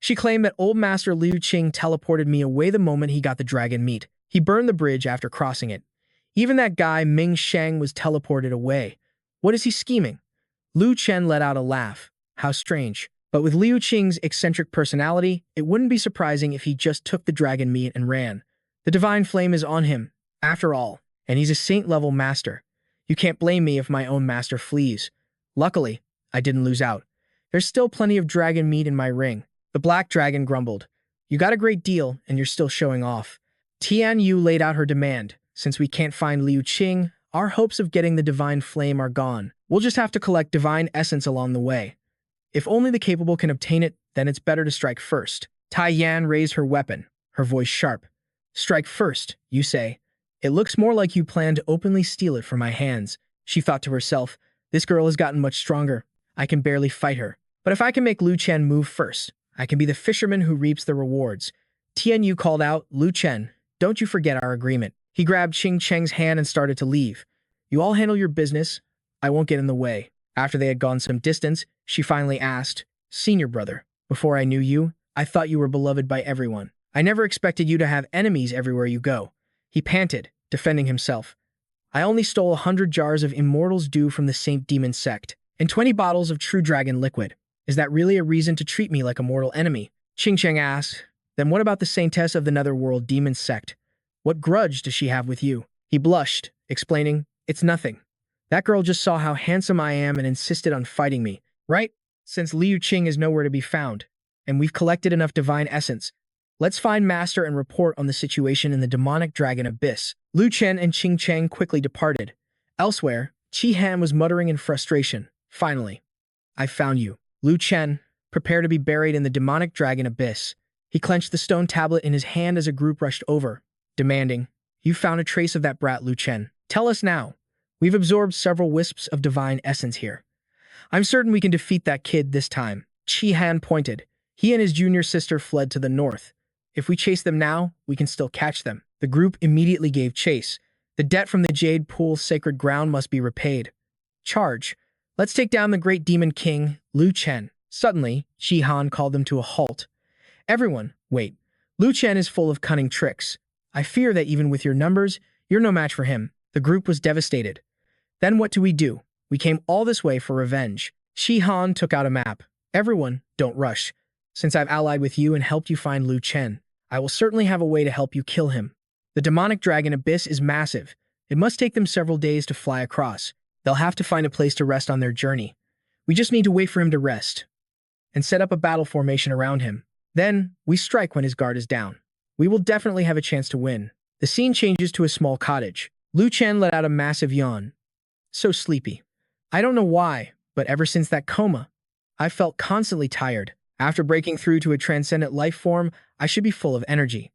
She claimed that old master Liu Qing teleported me away the moment he got the dragon meat. He burned the bridge after crossing it. Even that guy Ming Shang was teleported away. What is he scheming? Lu Chen let out a laugh. How strange. But with Liu Qing's eccentric personality, it wouldn't be surprising if he just took the dragon meat and ran. The divine flame is on him, after all, and he's a saint-level master. You can't blame me if my own master flees. Luckily, I didn't lose out. There's still plenty of dragon meat in my ring. The black dragon grumbled. You got a great deal, and you're still showing off. Tian Yu laid out her demand. Since we can't find Liu Qing, our hopes of getting the divine flame are gone. We'll just have to collect divine essence along the way. If only the capable can obtain it, then it's better to strike first. Tai Yan raised her weapon, her voice sharp. Strike first, you say. It looks more like you plan to openly steal it from my hands. She thought to herself, this girl has gotten much stronger. I can barely fight her. But if I can make Lu Chen move first, I can be the fisherman who reaps the rewards. Tian Yu called out, Lu Chen, don't you forget our agreement. He grabbed Qing Cheng's hand and started to leave. You all handle your business. I won't get in the way. After they had gone some distance, she finally asked, Senior brother, before I knew you, I thought you were beloved by everyone. I never expected you to have enemies everywhere you go. He panted, defending himself. I only stole 100 jars of Immortal's Dew from the Saint Demon sect, and 20 bottles of True Dragon liquid. Is that really a reason to treat me like a mortal enemy? Qing Cheng asked. Then what about the saintess of the Netherworld Demon sect? What grudge does she have with you? He blushed, explaining, it's nothing. That girl just saw how handsome I am and insisted on fighting me, right? Since Liu Qing is nowhere to be found, and we've collected enough divine essence, let's find Master and report on the situation in the demonic dragon abyss. Lu Chen and Qing Cheng quickly departed. Elsewhere, Qi Han was muttering in frustration. Finally, I found you. Lu Chen, prepare to be buried in the demonic dragon abyss. He clenched the stone tablet in his hand as a group rushed over, demanding, you found a trace of that brat, Lu Chen. Tell us now. We've absorbed several wisps of divine essence here. I'm certain we can defeat that kid this time. Qi Han pointed. He and his junior sister fled to the north. If we chase them now, we can still catch them. The group immediately gave chase. The debt from the Jade Pool's sacred ground must be repaid. Charge. Let's take down the great demon king, Lu Chen. Suddenly, Qi Han called them to a halt. Everyone, wait. Lu Chen is full of cunning tricks. I fear that even with your numbers, you're no match for him. The group was devastated. Then what do? We came all this way for revenge. Qi Han took out a map. Everyone, don't rush. Since I've allied with you and helped you find Lu Chen, I will certainly have a way to help you kill him. The demonic dragon abyss is massive. It must take them several days to fly across. They'll have to find a place to rest on their journey. We just need to wait for him to rest and set up a battle formation around him. Then, we strike when his guard is down. We will definitely have a chance to win. The scene changes to a small cottage. Lu Chen let out a massive yawn. So sleepy. I don't know why, but ever since that coma, I felt constantly tired. After breaking through to a transcendent life form, I should be full of energy.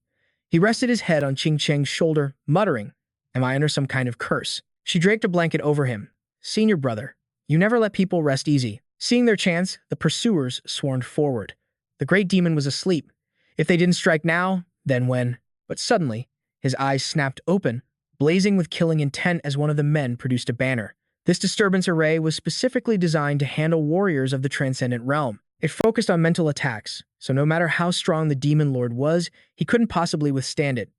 He rested his head on Qing Cheng's shoulder, muttering, "Am I under some kind of curse?" She draped a blanket over him. "Senior brother, you never let people rest easy." Seeing their chance, the pursuers swarmed forward. The great demon was asleep. If they didn't strike now, then when? But suddenly, his eyes snapped open, blazing with killing intent as one of the men produced a banner. This disturbance array was specifically designed to handle warriors of the transcendent realm. It focused on mental attacks, so no matter how strong the demon lord was, he couldn't possibly withstand it.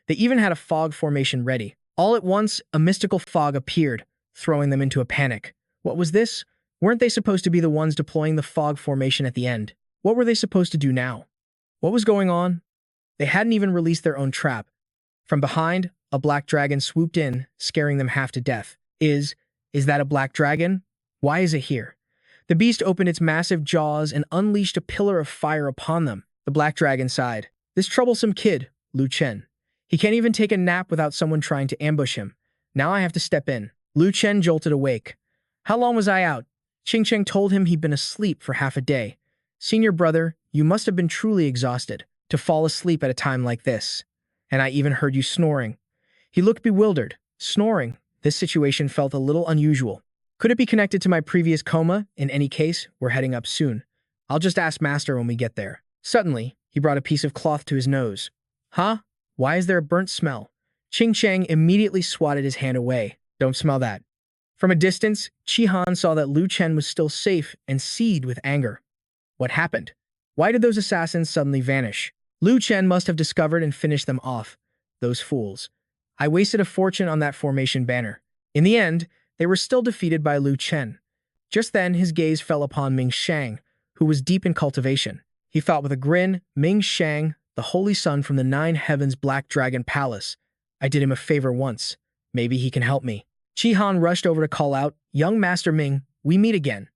They even had a fog formation ready. All at once, a mystical fog appeared, throwing them into a panic. What was this? Weren't they supposed to be the ones deploying the fog formation at the end? What were they supposed to do now? What was going on? They hadn't even released their own trap. From behind, a black dragon swooped in, scaring them half to death. Is that a black dragon? Why is it here? The beast opened its massive jaws and unleashed a pillar of fire upon them. The black dragon sighed. "This troublesome kid, Lu Chen. He can't even take a nap without someone trying to ambush him. Now I have to step in." Lu Chen jolted awake. "How long was I out?" Qing Cheng told him he'd been asleep for half a day. "Senior brother, you must have been truly exhausted to fall asleep at a time like this. And I even heard you snoring." He looked bewildered. Snoring? This situation felt a little unusual. Could it be connected to my previous coma? In any case, we're heading up soon. I'll just ask Master when we get there. Suddenly, he brought a piece of cloth to his nose. "Huh? Why is there a burnt smell?" Qing Cheng immediately swatted his hand away. "Don't smell that." From a distance, Qi Han saw that Lu Chen was still safe and seethed with anger. What happened? Why did those assassins suddenly vanish? Lu Chen must have discovered and finished them off. Those fools. I wasted a fortune on that formation banner. In the end, they were still defeated by Lu Chen. Just then, his gaze fell upon Ming Shang, who was deep in cultivation. He thought with a grin, "Ming Shang, the holy son from the Nine Heavens Black Dragon Palace. I did him a favor once. Maybe he can help me." Qi Han rushed over to call out, "Young Master Ming, we meet again."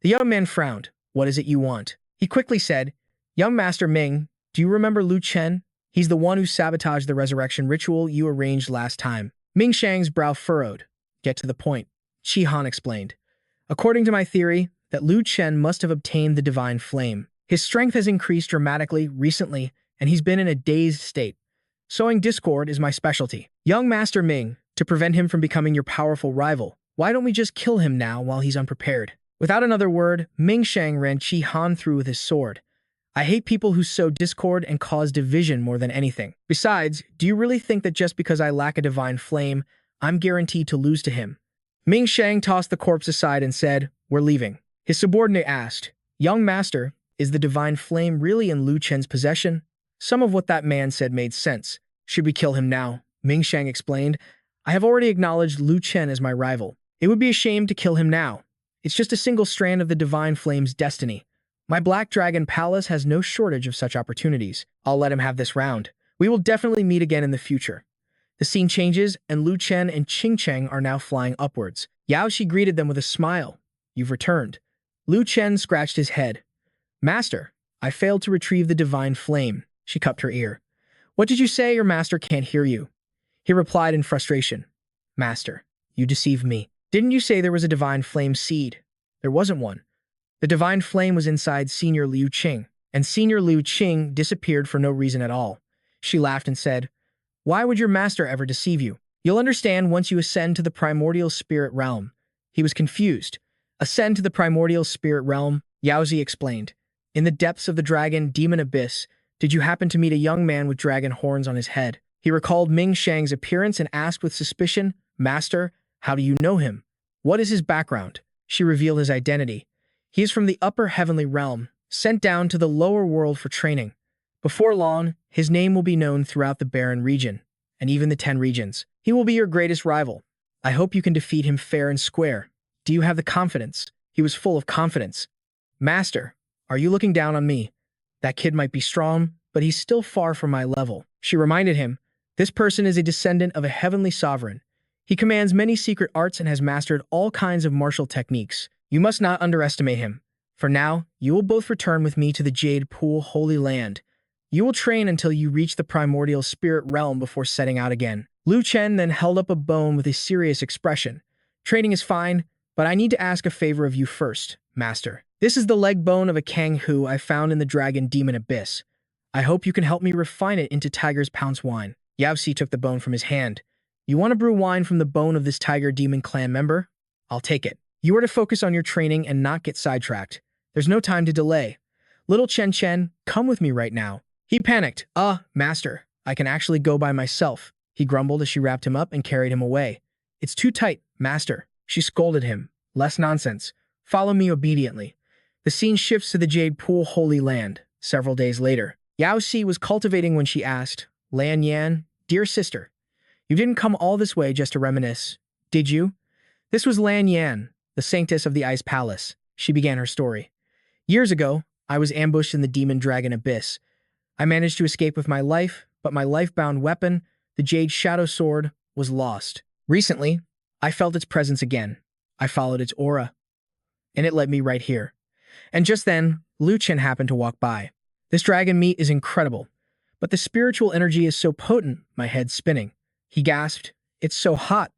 The young man frowned. "What is it you want?" He quickly said, "Young Master Ming, do you remember Lu Chen? He's the one who sabotaged the resurrection ritual you arranged last time." Ming Shang's brow furrowed. "Get to the point," Qi Han explained. "According to my theory, that Lu Chen must have obtained the divine flame. His strength has increased dramatically recently, and he's been in a dazed state. Sowing discord is my specialty. Young Master Ming, to prevent him from becoming your powerful rival, why don't we just kill him now while he's unprepared?" Without another word, Ming Shang ran Qi Han through with his sword. "I hate people who sow discord and cause division more than anything. Besides, do you really think that just because I lack a divine flame, I'm guaranteed to lose to him?" Ming Shang tossed the corpse aside and said, "We're leaving." His subordinate asked, "Young Master, is the divine flame really in Lu Chen's possession?" Some of what that man said made sense. "Should we kill him now?" Ming Shang explained. "I have already acknowledged Lu Chen as my rival. It would be a shame to kill him now. It's just a single strand of the divine flame's destiny. My Black Dragon Palace has no shortage of such opportunities. I'll let him have this round. We will definitely meet again in the future." The scene changes, and Lu Chen and Qing Cheng are now flying upwards. Yao Shi greeted them with a smile. "You've returned." Lu Chen scratched his head. "Master, I failed to retrieve the divine flame." She cupped her ear. "What did you say? Your master can't hear you." He replied in frustration. "Master, you deceived me. Didn't you say there was a divine flame seed? There wasn't one. The divine flame was inside Senior Liu Qing, and Senior Liu Qing disappeared for no reason at all." She laughed and said, "Why would your master ever deceive you? You'll understand once you ascend to the primordial spirit realm." He was confused. "Ascend to the primordial spirit realm," Yaozi explained. "In the depths of the dragon demon abyss, did you happen to meet a young man with dragon horns on his head?" He recalled Ming Shang's appearance and asked with suspicion, "Master, how do you know him? What is his background?" She revealed his identity. "He is from the upper heavenly realm, sent down to the lower world for training. Before long, his name will be known throughout the Barren region, and even the 10 regions. He will be your greatest rival. I hope you can defeat him fair and square. Do you have the confidence?" He was full of confidence. "Master, are you looking down on me? That kid might be strong, but he's still far from my level." She reminded him, "This person is a descendant of a heavenly sovereign. He commands many secret arts and has mastered all kinds of martial techniques. You must not underestimate him. For now, you will both return with me to the Jade Pool Holy Land. You will train until you reach the primordial spirit realm before setting out again." Lu Chen then held up a bone with a serious expression. Training is fine, but I need to ask a favor of you first, Master. This is the leg bone of a Kang Hu I found in the Dragon Demon Abyss. I hope you can help me refine it into Tiger's Pounce wine. Yao Si took the bone from his hand. You want to brew wine from the bone of this Tiger Demon clan member? I'll take it. You are to focus on your training and not get sidetracked. There's no time to delay. Little Chen, come with me right now. He panicked. Master, I can actually go by myself. He grumbled as she wrapped him up and carried him away. It's too tight, Master. She scolded him. Less nonsense. Follow me obediently. The scene shifts to the Jade Pool Holy Land. Several days later, Yao Si was cultivating when she asked, Lan Yan, dear sister, you didn't come all this way just to reminisce, did you? This was Lan Yan, the saintess of the Ice Palace. She began her story. Years ago, I was ambushed in the Demon Dragon Abyss. I managed to escape with my life, but my life-bound weapon, the Jade Shadow Sword, was lost. Recently, I felt its presence again. I followed its aura, and it led me right here. And just then, Lu Chen happened to walk by. This dragon meat is incredible, but the spiritual energy is so potent, my head's spinning. He gasped, it's so hot.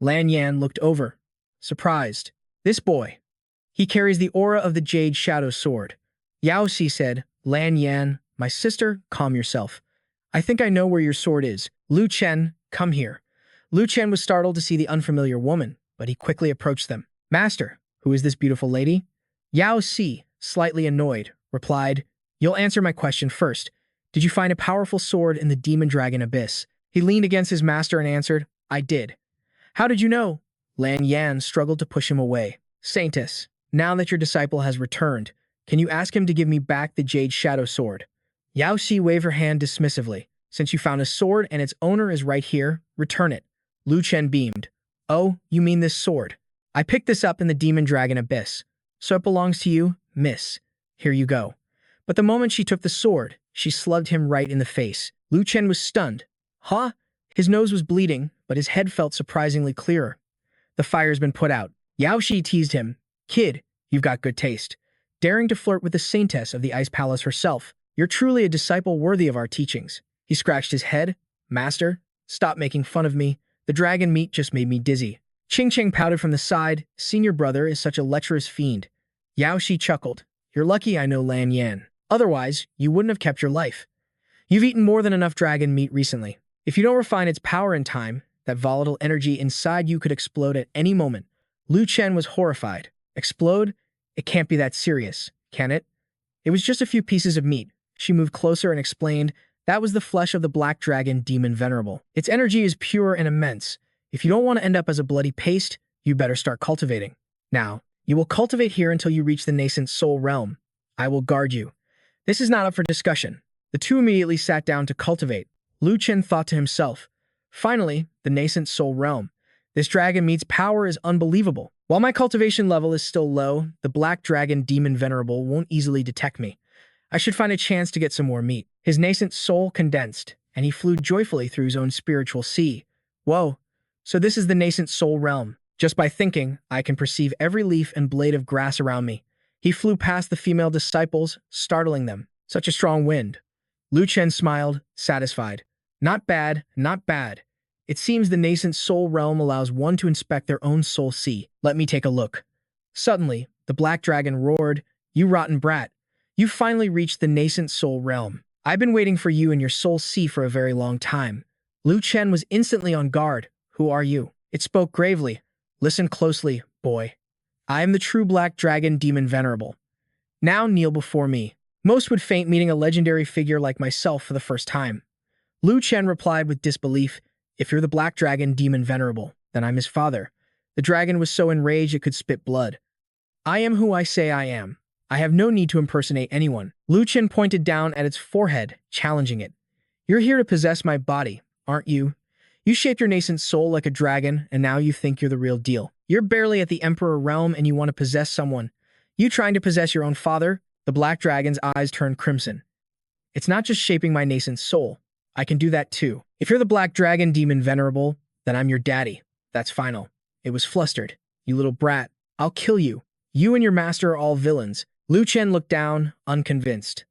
Lan Yan looked over, surprised. This boy. He carries the aura of the Jade Shadow Sword. Yao Si said, Lan Yan, my sister, calm yourself. I think I know where your sword is. Lu Chen, come here. Lu Chen was startled to see the unfamiliar woman, but he quickly approached them. Master, who is this beautiful lady? Yao Si, slightly annoyed, replied, You'll answer my question first. Did you find a powerful sword in the Demon Dragon Abyss? He leaned against his master and answered, I did. How did you know? Lan Yan struggled to push him away. Saintess, now that your disciple has returned, can you ask him to give me back the Jade Shadow Sword? Yao Si waved her hand dismissively. Since you found a sword and its owner is right here, return it. Lu Chen beamed. Oh, you mean this sword? I picked this up in the Demon Dragon Abyss. So it belongs to you, miss. Here you go. But the moment she took the sword, she slugged him right in the face. Lu Chen was stunned. Huh? His nose was bleeding, but his head felt surprisingly clearer. The fire's been put out. Yao Si teased him. Kid, you've got good taste. Daring to flirt with the saintess of the Ice Palace herself. You're truly a disciple worthy of our teachings. He scratched his head. Master, stop making fun of me. The dragon meat just made me dizzy. Ching Cheng pouted from the side. Senior brother is such a lecherous fiend. Yao Si chuckled. You're lucky I know Lan Yan. Otherwise, you wouldn't have kept your life. You've eaten more than enough dragon meat recently. If you don't refine its power in time, that volatile energy inside you could explode at any moment. Lu Chen was horrified. Explode? It can't be that serious, can it? It was just a few pieces of meat. She moved closer and explained, that was the flesh of the black dragon demon venerable. Its energy is pure and immense. If you don't want to end up as a bloody paste, you better start cultivating. Now, you will cultivate here until you reach the nascent soul realm. I will guard you. This is not up for discussion. The two immediately sat down to cultivate. Lu Chen thought to himself, finally, the nascent soul realm. This dragon meat's power is unbelievable. While my cultivation level is still low, the black dragon demon venerable won't easily detect me. I should find a chance to get some more meat. His nascent soul condensed, and he flew joyfully through his own spiritual sea. Whoa, so this is the nascent soul realm. Just by thinking, I can perceive every leaf and blade of grass around me. He flew past the female disciples, startling them. Such a strong wind. Lu Chen smiled, satisfied. Not bad, not bad. It seems the nascent soul realm allows one to inspect their own soul sea. Let me take a look. Suddenly, the black dragon roared, You rotten brat. You finally reached the nascent soul realm. I've been waiting for you in your soul sea for a very long time. Lu Chen was instantly on guard. Who are you? It spoke gravely. Listen closely, boy. I am the true black dragon demon venerable. Now kneel before me. Most would faint meeting a legendary figure like myself for the first time. Lu Chen replied with disbelief, If you're the black dragon demon venerable, then I'm his father. The dragon was so enraged it could spit blood. I am who I say I am. I have no need to impersonate anyone. Lu Chen pointed down at its forehead, challenging it. You're here to possess my body, aren't you? You shaped your nascent soul like a dragon, and now you think you're the real deal. You're barely at the Emperor realm and you want to possess someone. You trying to possess your own father? The black dragon's eyes turned crimson. It's not just shaping my nascent soul. I can do that too. If you're the black dragon demon venerable, then I'm your daddy. That's final. It was flustered. You little brat. I'll kill you. You and your master are all villains. Lu Chen looked down, unconvinced.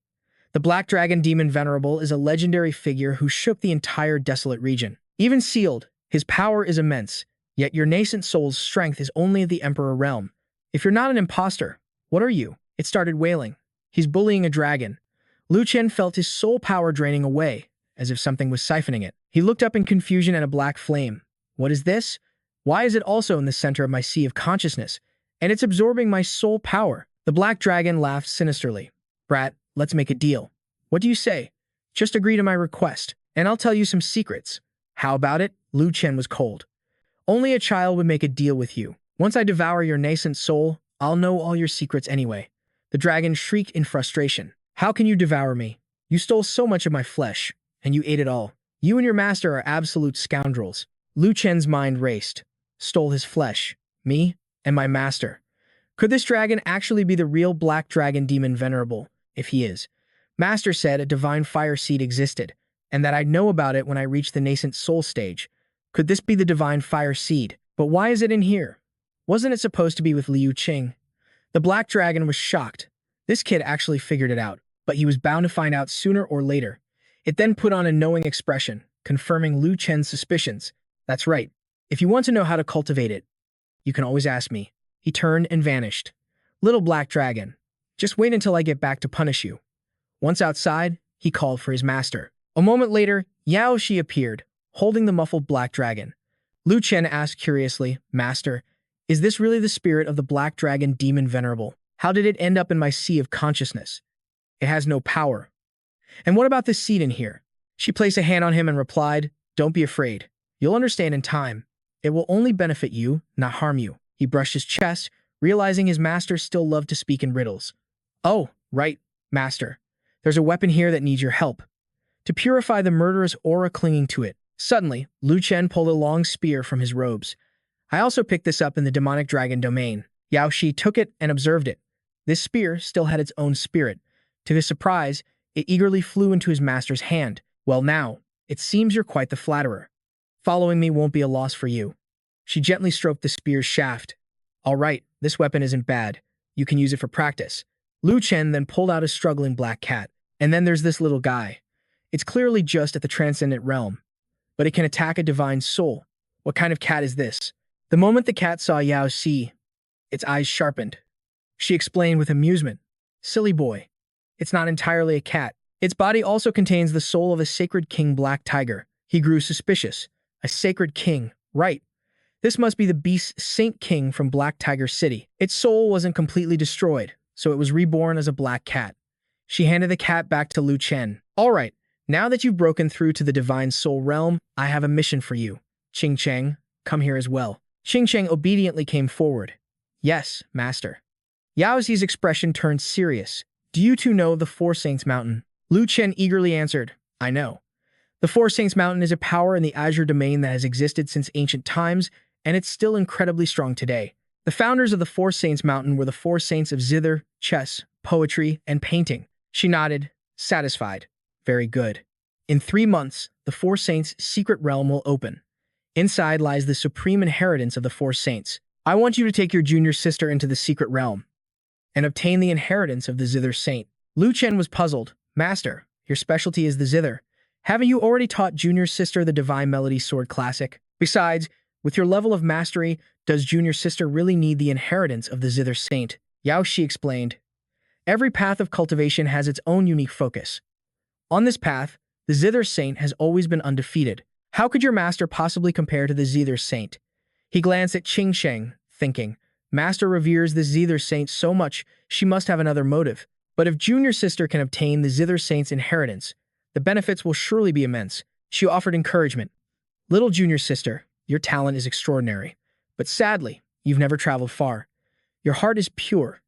The black dragon demon venerable is a legendary figure who shook the entire desolate region. Even sealed, his power is immense, yet your nascent soul's strength is only of the Emperor realm. If you're not an imposter, what are you? It started wailing. He's bullying a dragon. Lu Chen felt his soul power draining away, as if something was siphoning it. He looked up in confusion at a black flame. What is this? Why is it also in the center of my sea of consciousness? And it's absorbing my soul power. The black dragon laughed sinisterly. Brat, let's make a deal. What do you say? Just agree to my request, and I'll tell you some secrets. How about it? Lu Chen was cold. Only a child would make a deal with you. Once I devour your nascent soul, I'll know all your secrets anyway. The dragon shrieked in frustration. How can you devour me? You stole so much of my flesh, and you ate it all. You and your master are absolute scoundrels. Lu Chen's mind raced. Stole his flesh. Me? And my master. Could this dragon actually be the real black dragon demon venerable? If he is. Master said a divine fire seed existed, and that I'd know about it when I reached the nascent soul stage. Could this be the divine fire seed? But why is it in here? Wasn't it supposed to be with Liu Qing? The black dragon was shocked. This kid actually figured it out, but he was bound to find out sooner or later. It then put on a knowing expression, confirming Lu Chen's suspicions. That's right. If you want to know how to cultivate it, you can always ask me. He turned and vanished. Little black dragon, just wait until I get back to punish you. Once outside, he called for his master. A moment later, Yao Shi appeared, holding the muffled black dragon. Lu Chen asked curiously, Master, is this really the spirit of the black dragon demon venerable? How did it end up in my sea of consciousness? It has no power. And what about this seed in here? She placed a hand on him and replied, Don't be afraid. You'll understand in time. It will only benefit you, not harm you. He brushed his chest, realizing his master still loved to speak in riddles. Oh, right, Master. There's a weapon here that needs your help. To purify the murderous aura clinging to it. Suddenly, Lu Chen pulled a long spear from his robes. I also picked this up in the demonic dragon domain. Yao Shi took it and observed it. This spear still had its own spirit. To his surprise, it eagerly flew into his master's hand. Well now, it seems you're quite the flatterer. Following me won't be a loss for you. She gently stroked the spear's shaft. All right, this weapon isn't bad. You can use it for practice. Lu Chen then pulled out a struggling black cat. And then there's this little guy. It's clearly just at the transcendent realm, but it can attack a divine soul. What kind of cat is this? The moment the cat saw Yao Xi, its eyes sharpened. She explained with amusement. Silly boy. It's not entirely a cat. Its body also contains the soul of a sacred king black tiger. He grew suspicious. A sacred king, right. This must be the beast's saint king from Black Tiger City. Its soul wasn't completely destroyed, so it was reborn as a black cat. She handed the cat back to Lu Chen. All right, now that you've broken through to the divine soul realm, I have a mission for you. Qing Cheng, come here as well. Qing Cheng obediently came forward. Yes, master. Yao Xi's expression turned serious. Do you two know the Four Saints Mountain? Lu Chen eagerly answered, I know. The Four Saints Mountain is a power in the Azure domain that has existed since ancient times, and it's still incredibly strong today. The founders of the Four Saints Mountain were the Four Saints of zither, chess, poetry, and painting. She nodded, satisfied. Very good. In 3 months, the Four Saints' secret realm will open. Inside lies the supreme inheritance of the Four Saints. I want you to take your junior sister into the secret realm and obtain the inheritance of the Zither Saint. Lu Chen was puzzled. Master, your specialty is the zither. Haven't you already taught junior sister the Divine Melody Sword Classic? Besides, with your level of mastery, does junior sister really need the inheritance of the Zither Saint? Yao Shi explained. Every path of cultivation has its own unique focus. On this path, the Zither Saint has always been undefeated. How could your master possibly compare to the Zither Saint? He glanced at Qing Sheng, thinking, Master reveres the Zither Saint so much, she must have another motive. But if junior sister can obtain the Zither Saint's inheritance, the benefits will surely be immense. She offered encouragement. Little junior sister, your talent is extraordinary. But sadly, you've never traveled far. Your heart is pure,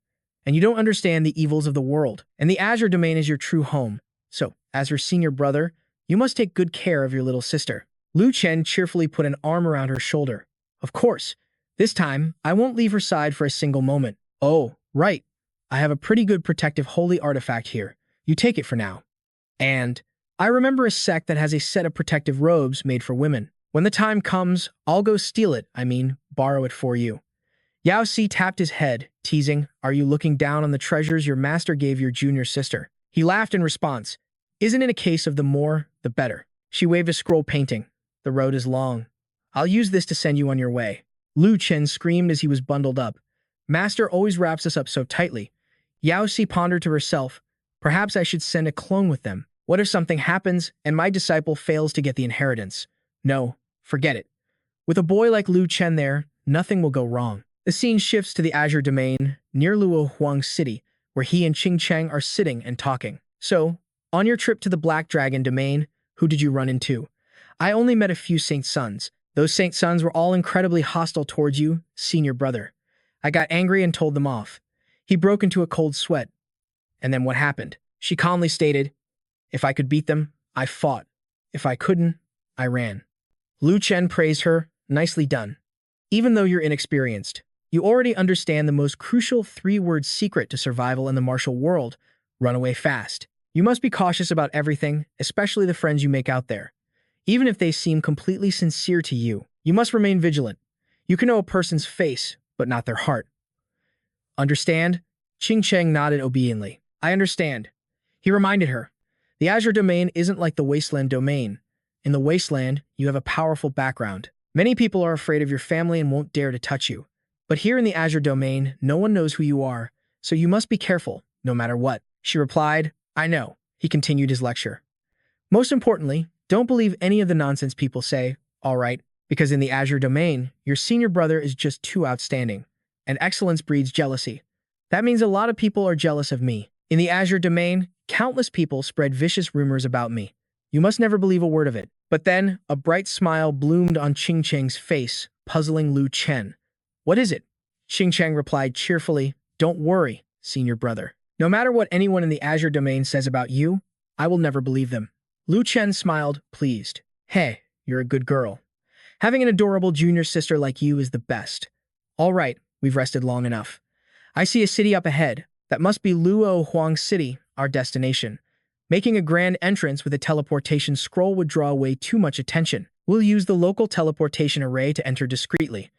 and you don't understand the evils of the world. And the Azure domain is your true home. So, as her senior brother, you must take good care of your little sister. Lu Chen cheerfully put an arm around her shoulder. Of course. This time, I won't leave her side for a single moment. Oh, right. I have a pretty good protective holy artifact here. You take it for now. And I remember a sect that has a set of protective robes made for women. When the time comes, I'll go steal it, borrow it for you. Yao Xi tapped his head, teasing, Are you looking down on the treasures your master gave your junior sister? He laughed in response. Isn't it a case of the more, the better? She waved a scroll painting. The road is long. I'll use this to send you on your way. Lu Chen screamed as he was bundled up. Master always wraps us up so tightly. Yao Si pondered to herself, perhaps I should send a clone with them. What if something happens and my disciple fails to get the inheritance? No, forget it. With a boy like Lu Chen there, nothing will go wrong. The scene shifts to the Azure Domain, near Luo Huang City, where he and Qing Cheng are sitting and talking. So, on your trip to the Black Dragon Domain, who did you run into? I only met a few Saint Sons. Those Saint Sons were all incredibly hostile towards you, senior brother. I got angry and told them off. He broke into a cold sweat. And then what happened? She calmly stated, if I could beat them, I fought. If I couldn't, I ran. Lu Chen praised her, nicely done. Even though you're inexperienced, you already understand the most crucial three-word secret to survival in the martial world: run away fast. You must be cautious about everything, especially the friends you make out there. Even if they seem completely sincere to you, you must remain vigilant. You can know a person's face, but not their heart. Understand? Qing Cheng nodded obediently. I understand. He reminded her. The Azure Domain isn't like the Wasteland Domain. In the Wasteland, you have a powerful background. Many people are afraid of your family and won't dare to touch you. But here in the Azure Domain, no one knows who you are, so you must be careful, no matter what. She replied, I know. He continued his lecture. Most importantly, don't believe any of the nonsense people say, all right, because in the Azure Domain, your senior brother is just too outstanding, and excellence breeds jealousy. That means a lot of people are jealous of me. In the Azure Domain, countless people spread vicious rumors about me. You must never believe a word of it. But then, a bright smile bloomed on Qing Cheng's face, puzzling Lu Chen. What is it? Qing Cheng replied cheerfully, don't worry, senior brother. No matter what anyone in the Azure Domain says about you, I will never believe them. Lu Chen smiled, pleased. Hey, you're a good girl. Having an adorable junior sister like you is the best. All right, we've rested long enough. I see a city up ahead. That must be Luo Huang City, our destination. Making a grand entrance with a teleportation scroll would draw away too much attention. We'll use the local teleportation array to enter discreetly.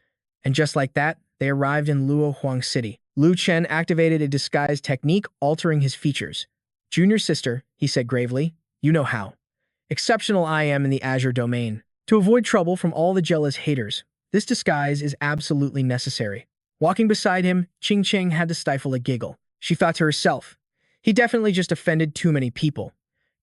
And just like that, they arrived in Luo Huang City. Lu Chen activated a disguise technique, altering his features. Junior sister, he said gravely, you know how. Exceptional I am in the Azure Domain. To avoid trouble from all the jealous haters, this disguise is absolutely necessary. Walking beside him, Qing Cheng had to stifle a giggle. She thought to herself, he definitely just offended too many people.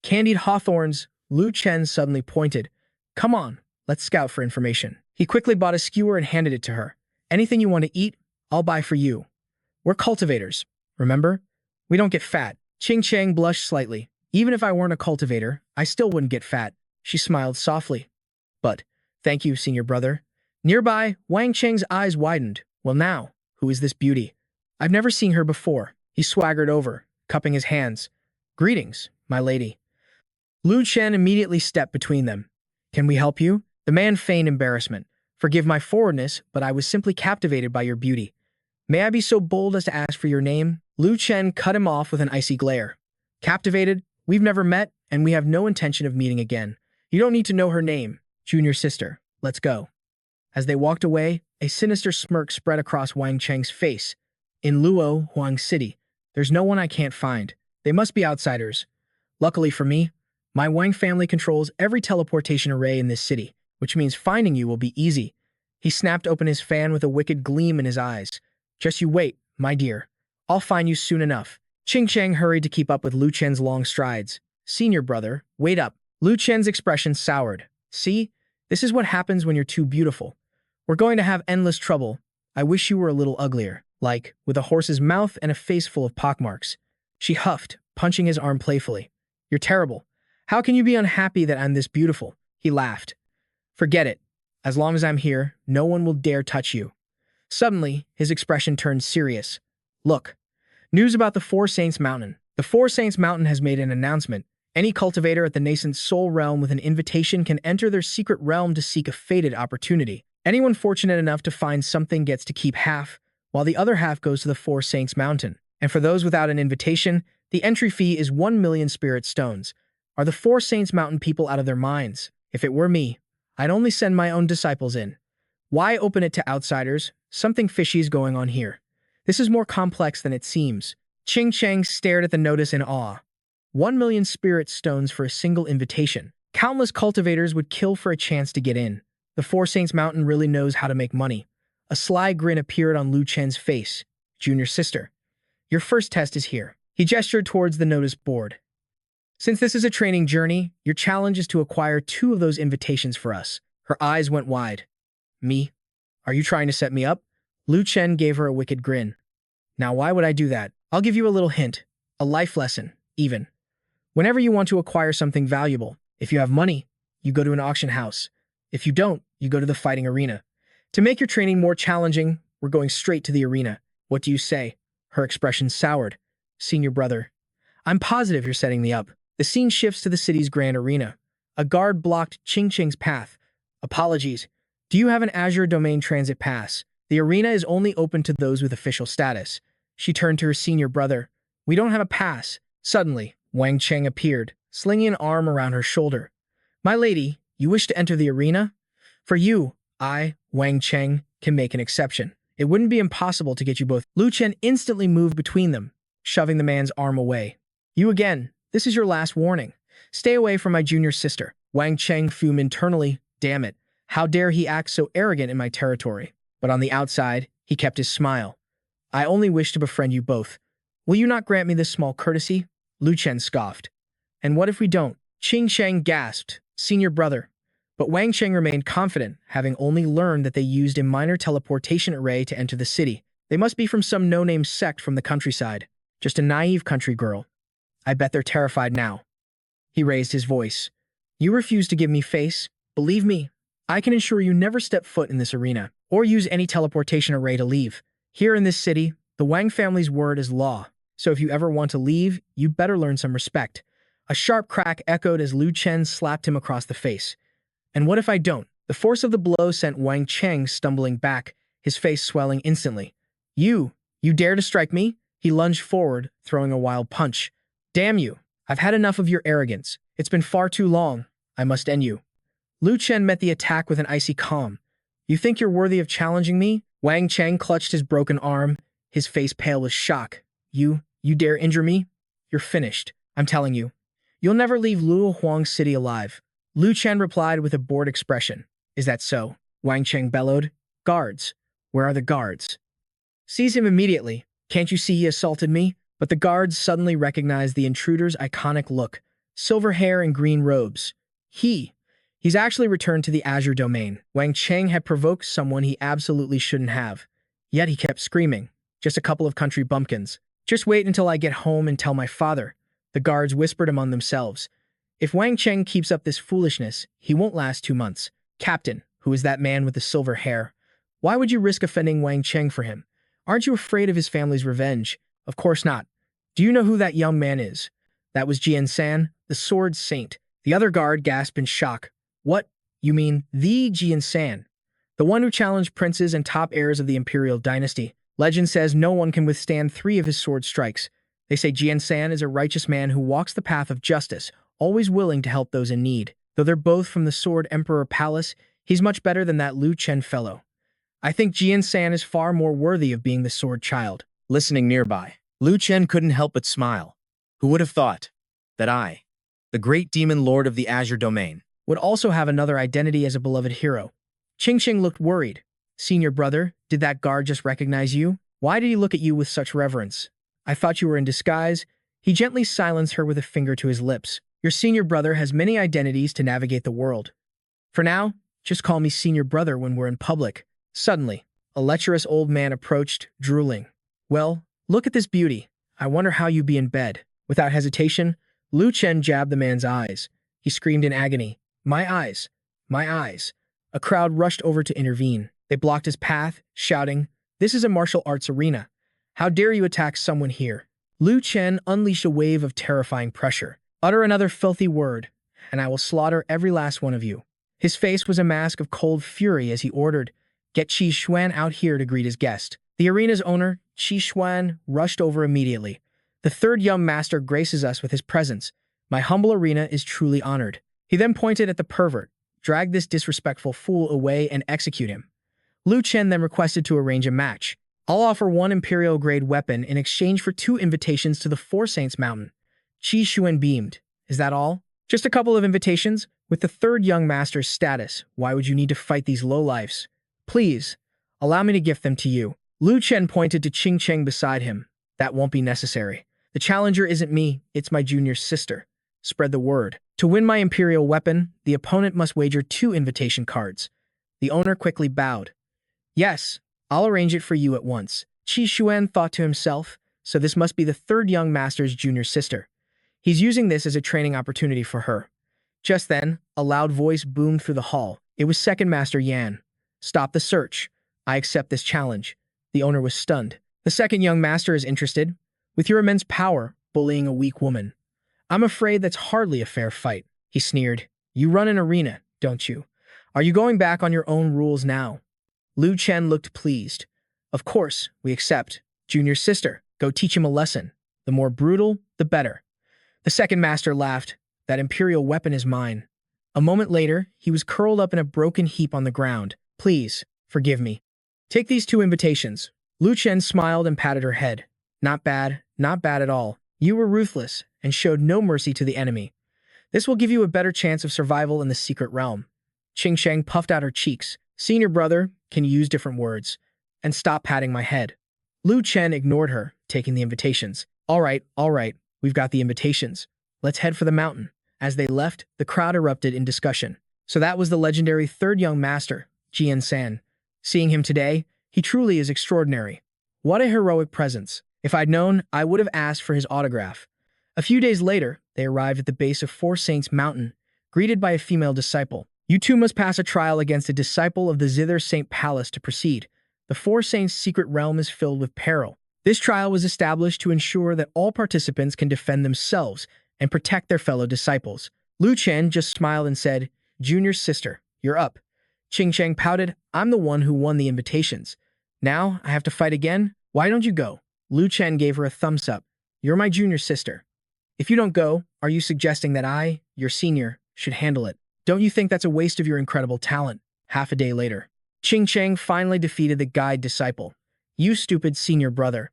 Candied hawthorns, Lu Chen suddenly pointed. Come on, let's scout for information. He quickly bought a skewer and handed it to her. Anything you want to eat, I'll buy for you. We're cultivators, remember? We don't get fat. Qing Cheng blushed slightly. Even if I weren't a cultivator, I still wouldn't get fat. She smiled softly. But, thank you, senior brother. Nearby, Wang Cheng's eyes widened. Well now, who is this beauty? I've never seen her before. He swaggered over, cupping his hands. Greetings, my lady. Lu Chen immediately stepped between them. Can we help you? The man feigned embarrassment. Forgive my forwardness, but I was simply captivated by your beauty. May I be so bold as to ask for your name? Lu Chen cut him off with an icy glare. Captivated? We've never met, and we have no intention of meeting again. You don't need to know her name. Junior sister, let's go. As they walked away, a sinister smirk spread across Wang Cheng's face. In Luo Huang City, there's no one I can't find. They must be outsiders. Luckily for me, my Wang family controls every teleportation array in this city, which means finding you will be easy. He snapped open his fan with a wicked gleam in his eyes. Just you wait, my dear. I'll find you soon enough. Qing Cheng hurried to keep up with Lu Chen's long strides. Senior brother, wait up. Lu Chen's expression soured. See? This is what happens when you're too beautiful. We're going to have endless trouble. I wish you were a little uglier. Like, with a horse's mouth and a face full of pockmarks. She huffed, punching his arm playfully. You're terrible. How can you be unhappy that I'm this beautiful? He laughed. Forget it. As long as I'm here, no one will dare touch you. Suddenly, his expression turned serious. Look. News about the Four Saints Mountain. The Four Saints Mountain has made an announcement. Any cultivator at the nascent soul realm with an invitation can enter their secret realm to seek a fated opportunity. Anyone fortunate enough to find something gets to keep half, while the other half goes to the Four Saints Mountain. And for those without an invitation, the entry fee is 1 million spirit stones. Are the Four Saints Mountain people out of their minds? If it were me, I'd only send my own disciples in. Why open it to outsiders? Something fishy is going on here. This is more complex than it seems. Qing Cheng stared at the notice in awe. 1 million spirit stones for a single invitation. Countless cultivators would kill for a chance to get in. The Four Saints Mountain really knows how to make money. A sly grin appeared on Lu Chen's face. Junior sister, your first test is here. He gestured towards the notice board. Since this is a training journey, your challenge is to acquire 2 of those invitations for us. Her eyes went wide. Me? Are you trying to set me up? Lu Chen gave her a wicked grin. Now why would I do that? I'll give you a little hint. A life lesson, even. Whenever you want to acquire something valuable, if you have money, you go to an auction house. If you don't, you go to the fighting arena. To make your training more challenging, we're going straight to the arena. What do you say? Her expression soured. Senior brother, I'm positive you're setting me up. The scene shifts to the city's grand arena. A guard blocked Ching Ching's path. Apologies. Do you have an Azure Domain Transit Pass? The arena is only open to those with official status. She turned to her senior brother. We don't have a pass. Suddenly, Wang Cheng appeared, slinging an arm around her shoulder. My lady, you wish to enter the arena? For you, I, Wang Cheng, can make an exception. It wouldn't be impossible to get you both. Lu Chen instantly moved between them, shoving the man's arm away. You again. This is your last warning. Stay away from my junior sister. Wang Cheng fumed internally. Damn it. How dare he act so arrogant in my territory? But on the outside, he kept his smile. I only wish to befriend you both. Will you not grant me this small courtesy? Lu Chen scoffed. And what if we don't? Qing Sheng gasped. Senior brother. But Wang Cheng remained confident, having only learned that they used a minor teleportation array to enter the city. They must be from some no-name sect from the countryside. Just a naive country girl. I bet they're terrified now. He raised his voice. You refuse to give me face? Believe me, I can ensure you never step foot in this arena, or use any teleportation array to leave. Here in this city, the Wang family's word is law, so if you ever want to leave, you better learn some respect. A sharp crack echoed as Lu Chen slapped him across the face. And what if I don't? The force of the blow sent Wang Cheng stumbling back, his face swelling instantly. You dare to strike me? He lunged forward, throwing a wild punch. Damn you! I've had enough of your arrogance. It's been far too long. I must end you. Lu Chen met the attack with an icy calm. You think you're worthy of challenging me? Wang Cheng clutched his broken arm, his face pale with shock. You dare injure me? You're finished. I'm telling you. You'll never leave Luohuang City alive. Lu Chen replied with a bored expression. Is that so? Wang Cheng bellowed. Guards. Where are the guards? Seize him immediately. Can't you see he assaulted me? But the guards suddenly recognized the intruder's iconic look. Silver hair and green robes. He's actually returned to the Azure Domain. Wang Cheng had provoked someone he absolutely shouldn't have. Yet he kept screaming. Just a couple of country bumpkins. Just wait until I get home and tell my father. The guards whispered among themselves. If Wang Cheng keeps up this foolishness, he won't last 2 months. Captain, who is that man with the silver hair? Why would you risk offending Wang Cheng for him? Aren't you afraid of his family's revenge? Of course not. Do you know who that young man is? That was Jian San, the sword saint. The other guard gasped in shock. What? You mean the Jian San? The one who challenged princes and top heirs of the imperial dynasty. Legend says no one can withstand 3 of his sword strikes. They say Jian San is a righteous man who walks the path of justice, always willing to help those in need. Though they're both from the Sword Emperor Palace, he's much better than that Lu Chen fellow. I think Jian San is far more worthy of being the sword child. Listening nearby, Lu Chen couldn't help but smile. Who would have thought that I, the great demon lord of the Azure Domain, Would also have another identity as a beloved hero. Qing Qing looked worried. Senior brother, did that guard just recognize you? Why did he look at you with such reverence? I thought you were in disguise. He gently silenced her with a finger to his lips. Your senior brother has many identities to navigate the world. For now, just call me senior brother when we're in public. Suddenly, a lecherous old man approached, drooling. Well, look at this beauty. I wonder how you be in bed. Without hesitation, Lu Chen jabbed the man's eyes. He screamed in agony. My eyes! My eyes! A crowd rushed over to intervene. They blocked his path, shouting, This is a martial arts arena. How dare you attack someone here? Lu Chen unleashed a wave of terrifying pressure. Utter another filthy word, and I will slaughter every last one of you. His face was a mask of cold fury as he ordered, Get Qi Xuan out here to greet his guest. The arena's owner, Qi Xuan, rushed over immediately. The third young master graces us with his presence. My humble arena is truly honored. He then pointed at the pervert. Drag this disrespectful fool away and execute him. Lu Chen then requested to arrange a match. I'll offer 1 Imperial-grade weapon in exchange for 2 invitations to the Four Saints Mountain. Qi Xuan beamed. Is that all? Just a couple of invitations? With the third young master's status, why would you need to fight these lowlifes? Please, allow me to gift them to you. Lu Chen pointed to Qing Cheng beside him. That won't be necessary. The challenger isn't me, it's my junior sister. Spread the word. To win my imperial weapon, the opponent must wager 2 invitation cards. The owner quickly bowed. Yes, I'll arrange it for you at once. Qi Xuan thought to himself, so this must be the third young master's junior sister. He's using this as a training opportunity for her. Just then, a loud voice boomed through the hall. It was second master Yan. Stop the search. I accept this challenge. The owner was stunned. The second young master is interested. With your immense power, bullying a weak woman. I'm afraid that's hardly a fair fight. He sneered. You run an arena, don't you? Are you going back on your own rules now? Lu Chen looked pleased. Of course, we accept. Junior sister, go teach him a lesson. The more brutal, the better. The second master laughed. That imperial weapon is mine. A moment later, he was curled up in a broken heap on the ground. Please, forgive me. Take these 2 invitations. Lu Chen smiled and patted her head. Not bad at all. You were ruthless and showed no mercy to the enemy. This will give you a better chance of survival in the secret realm. Qing Sheng puffed out her cheeks. Senior brother, can you use different words? And stop patting my head. Lu Chen ignored her, taking the invitations. All right, we've got the invitations. Let's head for the mountain. As they left, the crowd erupted in discussion. So that was the legendary third young master, Jian San. Seeing him today, he truly is extraordinary. What a heroic presence. If I'd known, I would have asked for his autograph. A few days later, they arrived at the base of Four Saints Mountain, greeted by a female disciple. You two must pass a trial against a disciple of the Zither Saint Palace to proceed. The Four Saints' secret realm is filled with peril. This trial was established to ensure that all participants can defend themselves and protect their fellow disciples. Lu Chen just smiled and said, Junior sister, you're up. Qing Cheng pouted, I'm the one who won the invitations. Now I have to fight again? Why don't you go? Lu Chen gave her a thumbs up. You're my junior sister. If you don't go, are you suggesting that I, your senior, should handle it? Don't you think that's a waste of your incredible talent? Half a day later, Qing Cheng finally defeated the guide disciple. You stupid senior brother.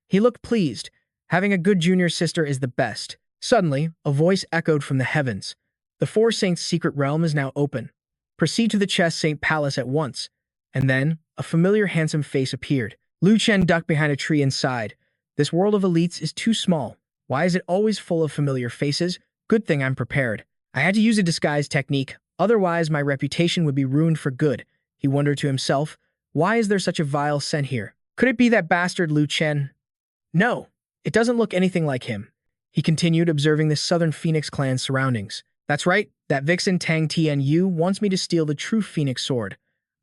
He looked pleased. Having a good junior sister is the best. Suddenly, a voice echoed from the heavens. The Four Saints' secret realm is now open. Proceed to the Chess Saint Palace at once. And then, a familiar handsome face appeared. Lu Chen ducked behind a tree and sighed. This world of elites is too small. Why is it always full of familiar faces? Good thing I'm prepared. I had to use a disguise technique, otherwise my reputation would be ruined for good. He wondered to himself, why is there such a vile scent here? Could it be that bastard Lu Chen? No, it doesn't look anything like him. He continued observing the Southern Phoenix clan's surroundings. That's right, that vixen Tang Tianyu wants me to steal the true Phoenix sword.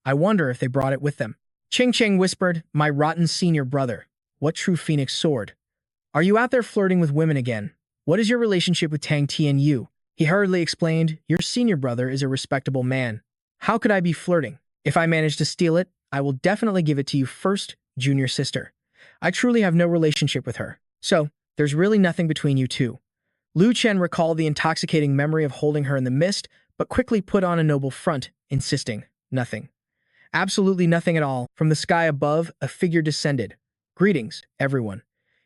I wonder if they brought it with them. Qing Cheng whispered, my rotten senior brother. What true Phoenix sword? Are you out there flirting with women again? What is your relationship with Tang Tianyu? He hurriedly explained, your senior brother is a respectable man. How could I be flirting? If I manage to steal it, I will definitely give it to you first, junior sister. I truly have no relationship with her. So, there's really nothing between you two. Lu Chen recalled the intoxicating memory of holding her in the mist, but quickly put on a noble front, insisting, nothing. Absolutely nothing at all. From the sky above, a figure descended. Greetings, everyone.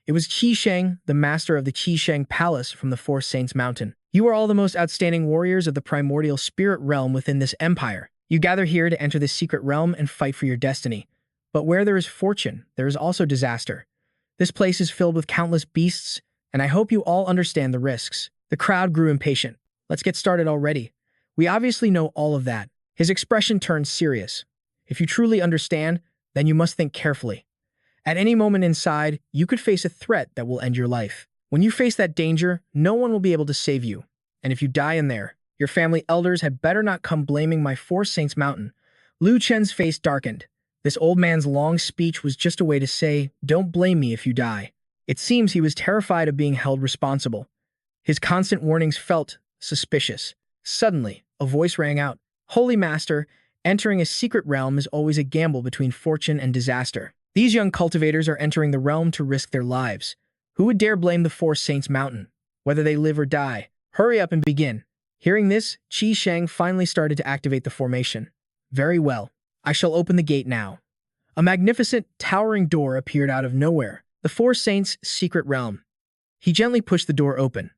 It was Qi Sheng, the master of the Qi Sheng Palace from the Four Saints Mountain. You are all the most outstanding warriors of the primordial spirit realm within this empire. You gather here to enter the secret realm and fight for your destiny. But where there is fortune, there is also disaster. This place is filled with countless beasts, and I hope you all understand the risks. The crowd grew impatient. Let's get started already. We obviously know all of that. His expression turned serious. If you truly understand, then you must think carefully. At any moment inside, you could face a threat that will end your life. When you face that danger, no one will be able to save you. And if you die in there, your family elders had better not come blaming my Four Saints Mountain. Lu Chen's face darkened. This old man's long speech was just a way to say, don't blame me if you die. It seems he was terrified of being held responsible. His constant warnings felt suspicious. Suddenly, a voice rang out, Holy Master, entering a secret realm is always a gamble between fortune and disaster. These young cultivators are entering the realm to risk their lives. Who would dare blame the Four Saints Mountain? Whether they live or die. Hurry up and begin. Hearing this, Qi Sheng finally started to activate the formation. Very well. I shall open the gate now. A magnificent, towering door appeared out of nowhere. The Four Saints' secret realm. He gently pushed the door open.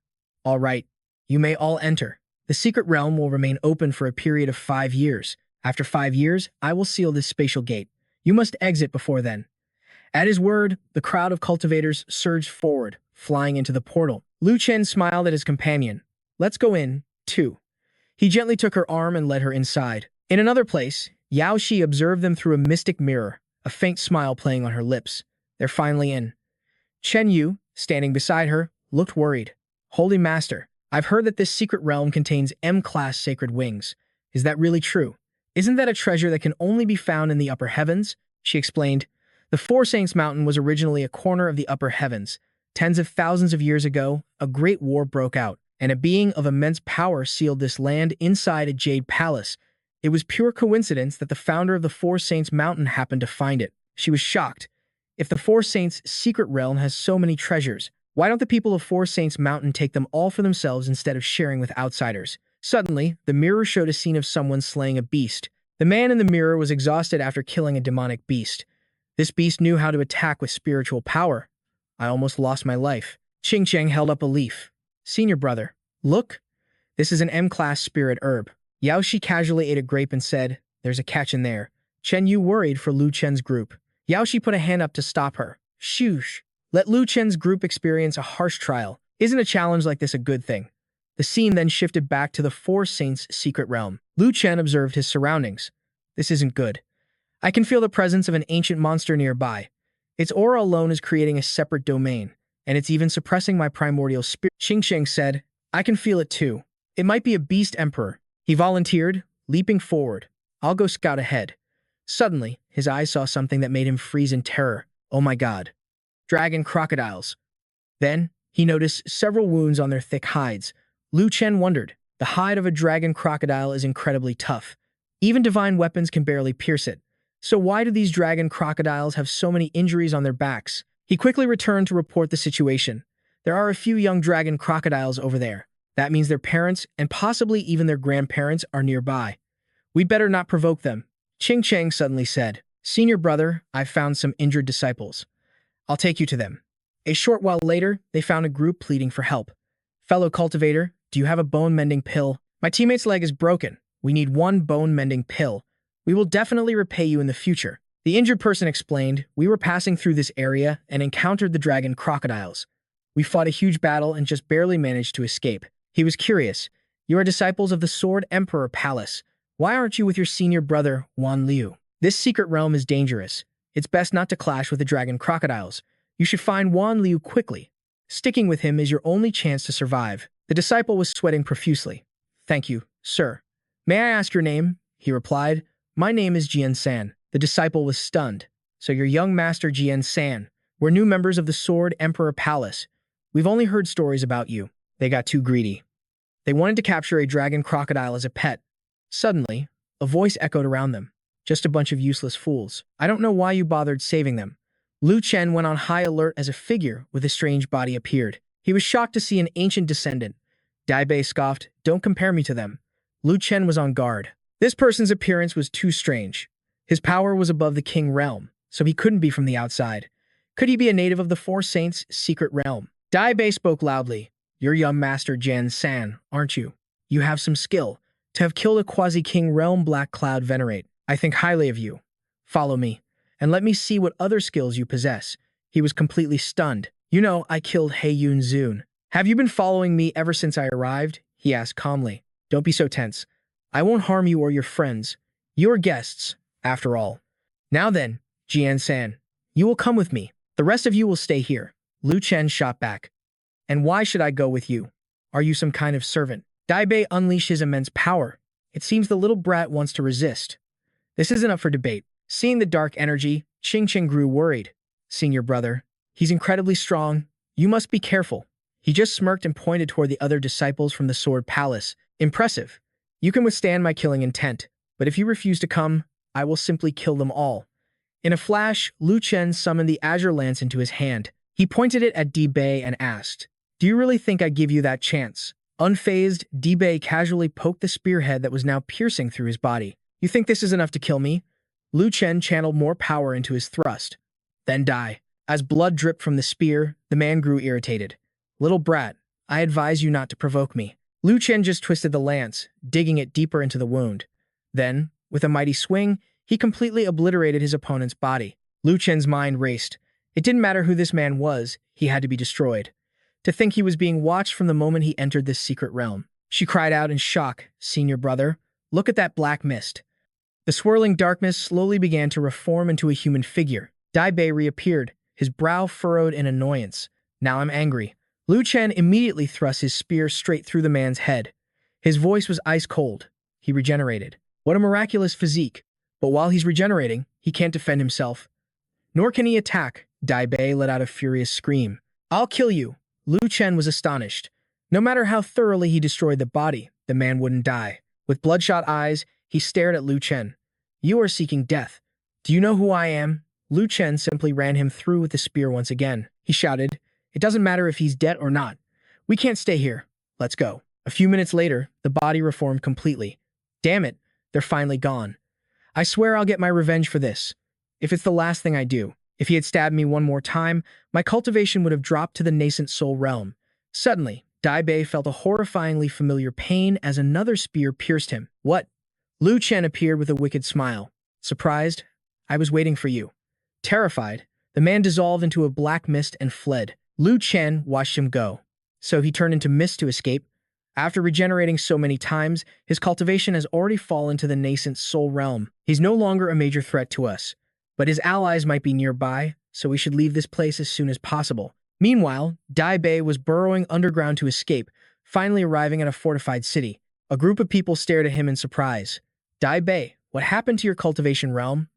All right, you may all enter. The secret realm will remain open for a period of 5 years. After 5 years, I will seal this spatial gate. You must exit before then." At his word, the crowd of cultivators surged forward, flying into the portal. Lu Chen smiled at his companion. "Let's go in, too." He gently took her arm and led her inside. In another place, Yao Shi observed them through a mystic mirror, a faint smile playing on her lips. They're finally in. Chen Yu, standing beside her, looked worried. "Holy Master, I've heard that this secret realm contains M-class sacred wings. Is that really true? Isn't that a treasure that can only be found in the upper heavens?" She explained. The Four Saints Mountain was originally a corner of the upper heavens. Tens of thousands of years ago, a great war broke out, and a being of immense power sealed this land inside a jade palace. It was pure coincidence that the founder of the Four Saints Mountain happened to find it. She was shocked. If the Four Saints' secret realm has so many treasures, why don't the people of Four Saints Mountain take them all for themselves instead of sharing with outsiders? Suddenly, the mirror showed a scene of someone slaying a beast. The man in the mirror was exhausted after killing a demonic beast. This beast knew how to attack with spiritual power. I almost lost my life. Ching Cheng held up a leaf. "Senior brother, look. This is an M-class spirit herb." Yao Shi casually ate a grape and said, "There's a catch in there." Chen Yu worried for Lu Chen's group. Yao Shi put a hand up to stop her. "Shush. Let Lu Chen's group experience a harsh trial. Isn't a challenge like this a good thing?" The scene then shifted back to the Four Saints' secret realm. Lu Chen observed his surroundings. "This isn't good. I can feel the presence of an ancient monster nearby. Its aura alone is creating a separate domain, and it's even suppressing my primordial spirit." Xing Sheng said, "I can feel it too. It might be a beast emperor." He volunteered, leaping forward. "I'll go scout ahead." Suddenly, his eyes saw something that made him freeze in terror. Oh my god. Dragon crocodiles. Then, he noticed several wounds on their thick hides. Lu Chen wondered. The hide of a dragon crocodile is incredibly tough. Even divine weapons can barely pierce it. So why do these dragon crocodiles have so many injuries on their backs? He quickly returned to report the situation. There are a few young dragon crocodiles over there. That means their parents and possibly even their grandparents are nearby. We better not provoke them. Ching Cheng suddenly said, "Senior brother, I've found some injured disciples. I'll take you to them." A short while later, they found a group pleading for help. "Fellow cultivator, do you have a bone-mending pill? My teammate's leg is broken. We need one bone-mending pill. We will definitely repay you in the future." The injured person explained, "We were passing through this area and encountered the dragon crocodiles. We fought a huge battle and just barely managed to escape." He was curious. "You are disciples of the Sword Emperor Palace. Why aren't you with your senior brother, Wan Liu? This secret realm is dangerous. It's best not to clash with the dragon crocodiles. You should find Wan Liu quickly. Sticking with him is your only chance to survive." The disciple was sweating profusely. "Thank you, sir. May I ask your name?" He replied, "My name is Jian San." The disciple was stunned. "So your young master Jian San. We're new members of the Sword Emperor Palace. We've only heard stories about you." They got too greedy. They wanted to capture a dragon crocodile as a pet. Suddenly, a voice echoed around them. "Just a bunch of useless fools. I don't know why you bothered saving them." Lu Chen went on high alert as a figure with a strange body appeared. He was shocked to see an ancient descendant. Dai Bei scoffed, "Don't compare me to them." Lu Chen was on guard. This person's appearance was too strange. His power was above the king realm, so he couldn't be from the outside. Could he be a native of the Four Saints' secret realm? Dai Bei spoke loudly. "You're young master Jian San, aren't you? You have some skill. To have killed a quasi-king realm Black Cloud Venerate. I think highly of you. Follow me, and let me see what other skills you possess." He was completely stunned. "You know, I killed He Yun Zun. Have you been following me ever since I arrived?" He asked calmly. "Don't be so tense. I won't harm you or your friends. You're guests, after all. Now then, Jian San, you will come with me. The rest of you will stay here." Lu Chen shot back. "And why should I go with you? Are you some kind of servant?" Dai Bei unleashed his immense power. It seems the little brat wants to resist. This isn't up for debate. Seeing the dark energy, Ching Ching grew worried. "Senior brother, he's incredibly strong. You must be careful." He just smirked and pointed toward the other disciples from the Sword Palace. "Impressive. You can withstand my killing intent, but if you refuse to come, I will simply kill them all." In a flash, Lu Chen summoned the Azure Lance into his hand. He pointed it at Dai Bei and asked, "Do you really think I'd give you that chance?" Unfazed, Dai Bei casually poked the spearhead that was now piercing through his body. "You think this is enough to kill me?" Lu Chen channeled more power into his thrust. "Then die." As blood dripped from the spear, the man grew irritated. "Little brat, I advise you not to provoke me." Lu Chen just twisted the lance, digging it deeper into the wound. Then, with a mighty swing, he completely obliterated his opponent's body. Lu Chen's mind raced. It didn't matter who this man was, he had to be destroyed. To think he was being watched from the moment he entered this secret realm. She cried out in shock, "Senior brother, look at that black mist." The swirling darkness slowly began to reform into a human figure. Dai Bei reappeared, his brow furrowed in annoyance. "Now I'm angry." Lu Chen immediately thrust his spear straight through the man's head. His voice was ice cold. He regenerated. What a miraculous physique. But while he's regenerating, he can't defend himself. Nor can he attack. Dai Bei let out a furious scream. "I'll kill you." Lu Chen was astonished. No matter how thoroughly he destroyed the body, the man wouldn't die. With bloodshot eyes, he stared at Lu Chen. "You are seeking death. Do you know who I am?" Lu Chen simply ran him through with the spear once again. He shouted, "It doesn't matter if he's dead or not. We can't stay here. Let's go." A few minutes later, the body reformed completely. "Damn it, they're finally gone. I swear I'll get my revenge for this. If it's the last thing I do." If he had stabbed me one more time, my cultivation would have dropped to the nascent soul realm. Suddenly, Dai Bei felt a horrifyingly familiar pain as another spear pierced him. "What?" Lu Chen appeared with a wicked smile. "Surprised? I was waiting for you." Terrified, the man dissolved into a black mist and fled. Lu Chen watched him go. So he turned into mist to escape. After regenerating so many times, his cultivation has already fallen to the nascent soul realm. He's no longer a major threat to us. But his allies might be nearby, so we should leave this place as soon as possible. Meanwhile, Dai Bei was burrowing underground to escape, finally arriving at a fortified city. A group of people stared at him in surprise. "Dai Bei, what happened to your cultivation realm?"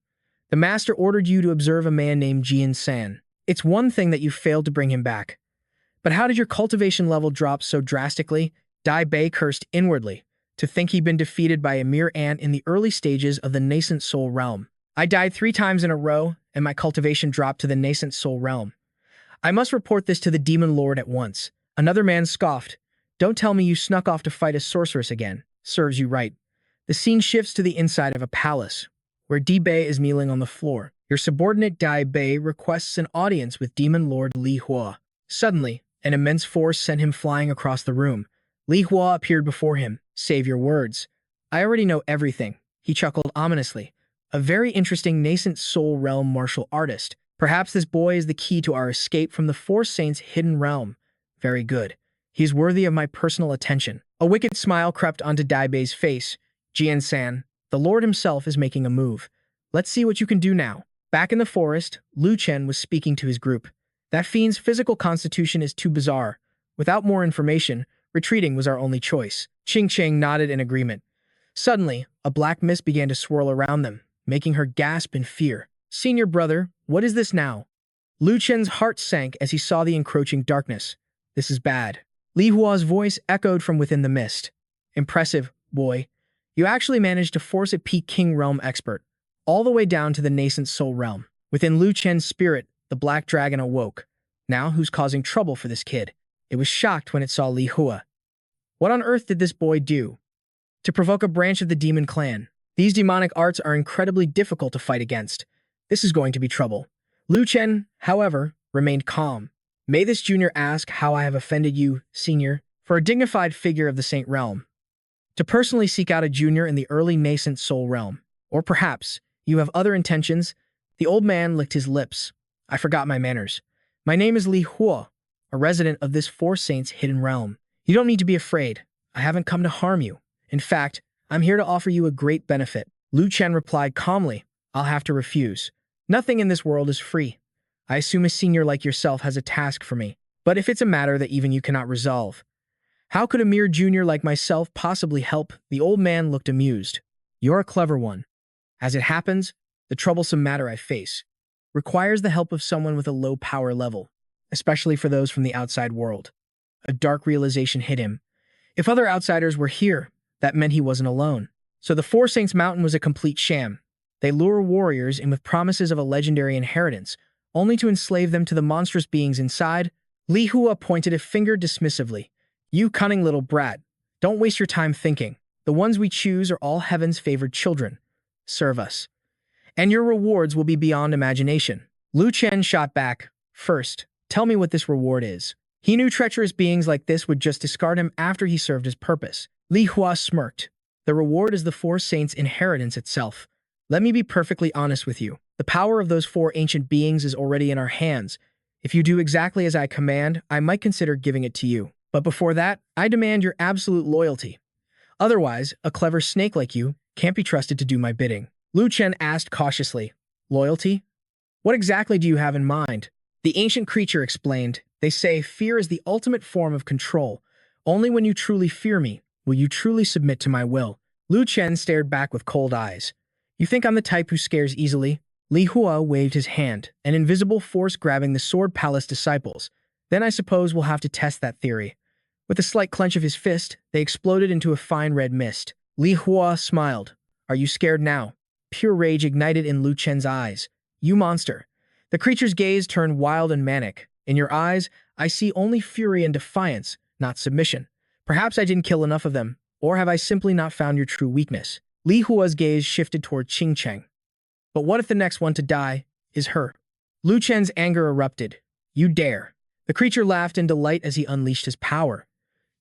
"The master ordered you to observe a man named Jian San. It's one thing that you failed to bring him back. But how did your cultivation level drop so drastically?" Dai Bei cursed inwardly. To think he'd been defeated by a mere ant in the early stages of the nascent soul realm. "I died 3 times in a row, and my cultivation dropped to the nascent soul realm. I must report this to the demon lord at once." Another man scoffed. "Don't tell me you snuck off to fight a sorceress again. Serves you right." The scene shifts to the inside of a palace, where Dai Bei is kneeling on the floor. Your subordinate Dai Bei requests an audience with demon lord Li Hua. Suddenly, an immense force sent him flying across the room. Li Hua appeared before him. "Save your words. I already know everything." He chuckled ominously. "A very interesting nascent soul realm martial artist. Perhaps this boy is the key to our escape from the Four Saints' hidden realm. Very good. He is worthy of my personal attention." A wicked smile crept onto Dai Bei's face. "Jian-san, the Lord himself is making a move. Let's see what you can do now." Back in the forest, Lu Chen was speaking to his group. "That fiend's physical constitution is too bizarre. Without more information, retreating was our only choice." Ching Cheng nodded in agreement. Suddenly, a black mist began to swirl around them, making her gasp in fear. "Senior brother, what is this now?" Lu Chen's heart sank as he saw the encroaching darkness. "This is bad." Li Hua's voice echoed from within the mist. "Impressive, boy. You actually managed to force a Peak King realm expert, all the way down to the nascent soul realm." Within Lu Chen's spirit, the black dragon awoke. Now who's causing trouble for this kid? It was shocked when it saw Li Hua. What on earth did this boy do? To provoke a branch of the demon clan. These demonic arts are incredibly difficult to fight against. This is going to be trouble. Lu Chen, however, remained calm. "May this junior ask how I have offended you, senior?" For a dignified figure of the Saint realm. To personally seek out a junior in the early nascent soul realm. Or perhaps, you have other intentions? The old man licked his lips. "I forgot my manners. My name is Li Hua, a resident of this Four Saints hidden realm. You don't need to be afraid. I haven't come to harm you. In fact, I'm here to offer you a great benefit." Lu Chen replied calmly, "I'll have to refuse. Nothing in this world is free. I assume a senior like yourself has a task for me. But if it's a matter that even you cannot resolve, how could a mere junior like myself possibly help?" The old man looked amused. "You're a clever one. As it happens, the troublesome matter I face requires the help of someone with a low power level, especially for those from the outside world." A dark realization hit him. If other outsiders were here, that meant he wasn't alone. So the Four Saints Mountain was a complete sham. They lure warriors in with promises of a legendary inheritance, only to enslave them to the monstrous beings inside. Li Hua pointed a finger dismissively. "You cunning little brat. Don't waste your time thinking. The ones we choose are all heaven's favored children. Serve us. And your rewards will be beyond imagination." Lu Chen shot back. "First, tell me what this reward is." He knew treacherous beings like this would just discard him after he served his purpose. Li Hua smirked. The reward is the four saints' inheritance itself. Let me be perfectly honest with you. The power of those four ancient beings is already in our hands. If you do exactly as I command, I might consider giving it to you. But before that, I demand your absolute loyalty. Otherwise, a clever snake like you can't be trusted to do my bidding. Lu Chen asked cautiously, Loyalty? What exactly do you have in mind? The ancient creature explained, They say fear is the ultimate form of control. Only when you truly fear me will you truly submit to my will. Lu Chen stared back with cold eyes. You think I'm the type who scares easily? Li Hua waved his hand, an invisible force grabbing the Sword Palace disciples. Then I suppose we'll have to test that theory. With a slight clench of his fist, they exploded into a fine red mist. Li Hua smiled. Are you scared now? Pure rage ignited in Lu Chen's eyes. You monster. The creature's gaze turned wild and manic. In your eyes, I see only fury and defiance, not submission. Perhaps I didn't kill enough of them, or have I simply not found your true weakness? Li Hua's gaze shifted toward Qing Cheng. But what if the next one to die is her? Lu Chen's anger erupted. You dare. The creature laughed in delight as he unleashed his power.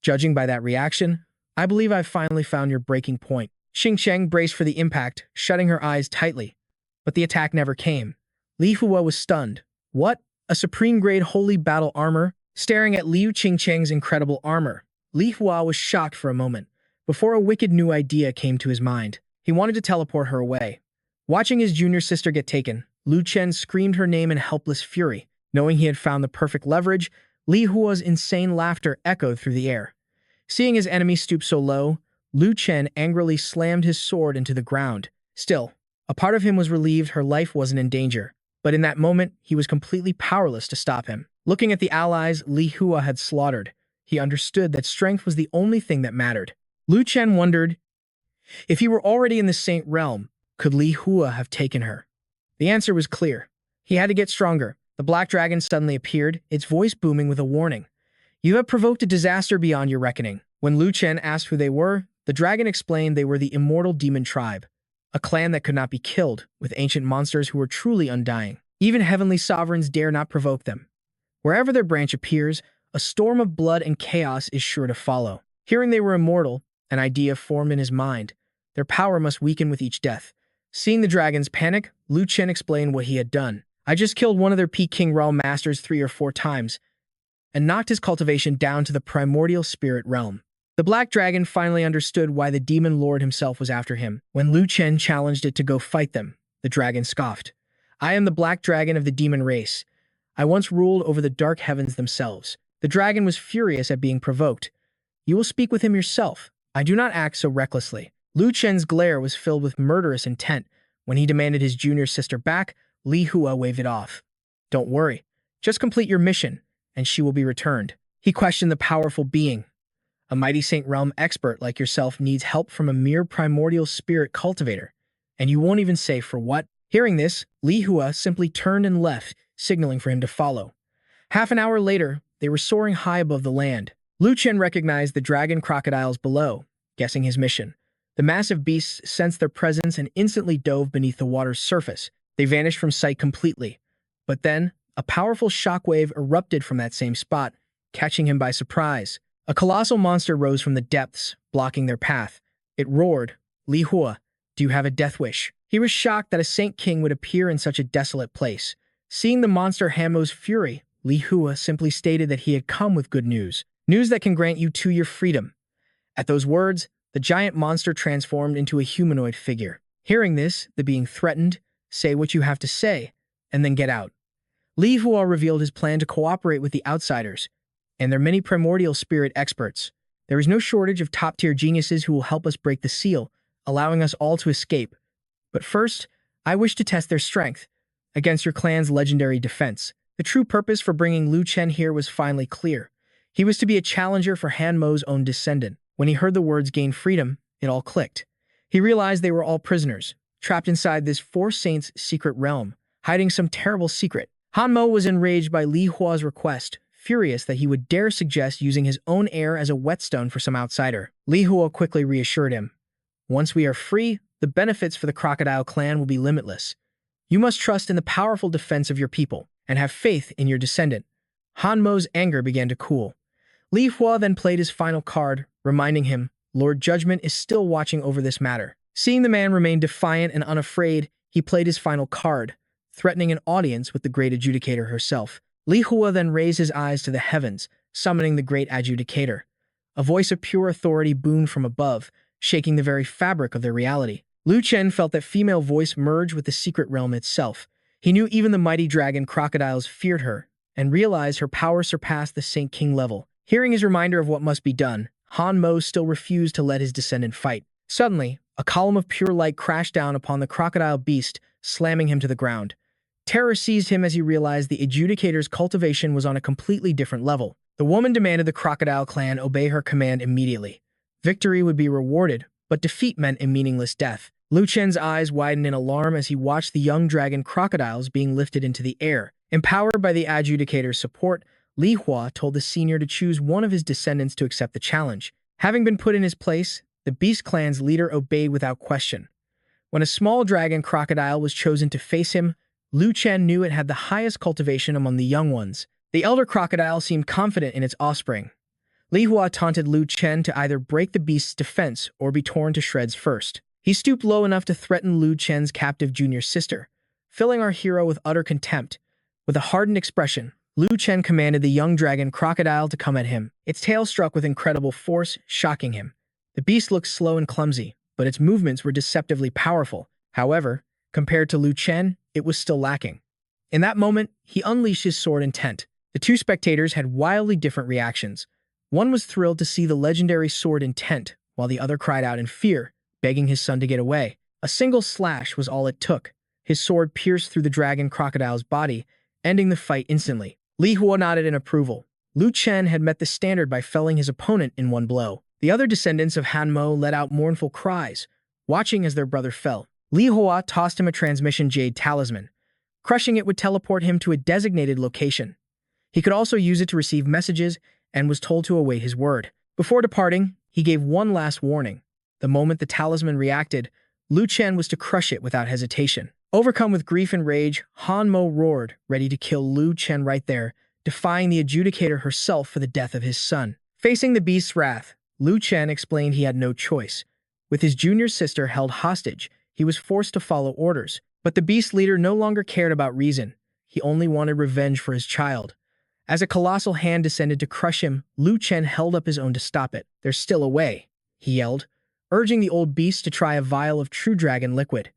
Judging by that reaction, I believe I've finally found your breaking point. Xing Sheng braced for the impact, shutting her eyes tightly. But the attack never came. Li Hua was stunned. What? A supreme-grade holy battle armor? Staring at Liu Qingcheng's incredible armor, Li Hua was shocked for a moment, before a wicked new idea came to his mind. He wanted to teleport her away. Watching his junior sister get taken, Lu Chen screamed her name in helpless fury. Knowing he had found the perfect leverage, Li Hua's insane laughter echoed through the air. Seeing his enemy stoop so low, Lu Chen angrily slammed his sword into the ground. Still, a part of him was relieved her life wasn't in danger. But in that moment, he was completely powerless to stop him. Looking at the allies Li Hua had slaughtered, he understood that strength was the only thing that mattered. Lu Chen wondered, if he were already in the Saint realm, could Li Hua have taken her? The answer was clear. He had to get stronger. The black dragon suddenly appeared, its voice booming with a warning. You have provoked a disaster beyond your reckoning. When Lu Chen asked who they were, the dragon explained they were the immortal demon tribe, a clan that could not be killed, with ancient monsters who were truly undying. Even heavenly sovereigns dare not provoke them. Wherever their branch appears, a storm of blood and chaos is sure to follow. Hearing they were immortal, an idea formed in his mind. Their power must weaken with each death. Seeing the dragons panic, Lu Chen explained what he had done. I just killed one of their Peking realm masters 3 or 4 times, and knocked his cultivation down to the primordial spirit realm. The black dragon finally understood why the demon lord himself was after him. When Lu Chen challenged it to go fight them, the dragon scoffed. I am the black dragon of the demon race. I once ruled over the dark heavens themselves. The dragon was furious at being provoked. You will speak with him yourself. I do not act so recklessly. Lu Chen's glare was filled with murderous intent. When he demanded his junior sister back, Li Hua waved it off. Don't worry. Just complete your mission, and she will be returned. He questioned the powerful being. A mighty Saint Realm expert like yourself needs help from a mere primordial spirit cultivator. And you won't even say for what? Hearing this, Li Hua simply turned and left, signaling for him to follow. Half an hour later, they were soaring high above the land. Lu Chen recognized the dragon crocodiles below, guessing his mission. The massive beasts sensed their presence and instantly dove beneath the water's surface. They vanished from sight completely. But then, a powerful shockwave erupted from that same spot, catching him by surprise. A colossal monster rose from the depths, blocking their path. It roared, Li Hua, do you have a death wish? He was shocked that a Saint King would appear in such a desolate place. Seeing the monster Hamo's fury, Li Hua simply stated that he had come with good news. News that can grant you 2-year freedom. At those words, the giant monster transformed into a humanoid figure. Hearing this, the being threatened, say what you have to say, and then get out. Li Hua revealed his plan to cooperate with the outsiders, and their many primordial spirit experts. There is no shortage of top-tier geniuses who will help us break the seal, allowing us all to escape. But first, I wish to test their strength against your clan's legendary defense. The true purpose for bringing Lu Chen here was finally clear. He was to be a challenger for Han Mo's own descendant. When he heard the words gain freedom, it all clicked. He realized they were all prisoners, trapped inside this four saints' secret realm, hiding some terrible secret. Han Mo was enraged by Li Hua's request, furious that he would dare suggest using his own heir as a whetstone for some outsider. Li Hua quickly reassured him. Once we are free, the benefits for the crocodile clan will be limitless. You must trust in the powerful defense of your people, and have faith in your descendant. Hanmo's anger began to cool. Li Hua then played his final card, reminding him, Lord Judgment is still watching over this matter. Seeing the man remain defiant and unafraid, he played his final card, threatening an audience with the great adjudicator herself. Li Hua then raised his eyes to the heavens, summoning the great adjudicator. A voice of pure authority boomed from above, shaking the very fabric of their reality. Lu Chen felt that female voice merge with the secret realm itself. He knew even the mighty dragon crocodiles feared her, and realized her power surpassed the Saint King level. Hearing his reminder of what must be done, Han Mo still refused to let his descendant fight. Suddenly, a column of pure light crashed down upon the crocodile beast, slamming him to the ground. Terror seized him as he realized the adjudicator's cultivation was on a completely different level. The woman demanded the crocodile clan obey her command immediately. Victory would be rewarded, but defeat meant a meaningless death. Lu Chen's eyes widened in alarm as he watched the young dragon crocodiles being lifted into the air. Empowered by the adjudicator's support, Li Hua told the senior to choose one of his descendants to accept the challenge. Having been put in his place, the Beast Clan's leader obeyed without question. When a small dragon crocodile was chosen to face him, Lu Chen knew it had the highest cultivation among the young ones. The elder crocodile seemed confident in its offspring. Li Hua taunted Lu Chen to either break the beast's defense or be torn to shreds first. He stooped low enough to threaten Lu Chen's captive junior sister, filling our hero with utter contempt. With a hardened expression, Lu Chen commanded the young dragon crocodile to come at him. Its tail struck with incredible force, shocking him. The beast looked slow and clumsy, but its movements were deceptively powerful. However, compared to Lu Chen, it was still lacking. In that moment, he unleashed his sword intent. The two spectators had wildly different reactions. One was thrilled to see the legendary sword intent, while the other cried out in fear, begging his son to get away. A single slash was all it took. His sword pierced through the dragon crocodile's body, ending the fight instantly. Li Hua nodded in approval. Lu Chen had met the standard by felling his opponent in one blow. The other descendants of Han Mo let out mournful cries, watching as their brother fell. Li Hua tossed him a transmission Jade talisman. Crushing it would teleport him to a designated location. He could also use it to receive messages and was told to await his word. Before departing, he gave one last warning. The moment the talisman reacted, Lu Chen was to crush it without hesitation. Overcome with grief and rage, Han Mo roared, ready to kill Lu Chen right there, defying the adjudicator herself for the death of his son. Facing the beast's wrath, Lu Chen explained he had no choice. With his junior sister held hostage, he was forced to follow orders. But the beast leader no longer cared about reason. He only wanted revenge for his child. As a colossal hand descended to crush him, Lu Chen held up his own to stop it. "There's still a way," he yelled, urging the old beast to try a vial of true dragon liquid.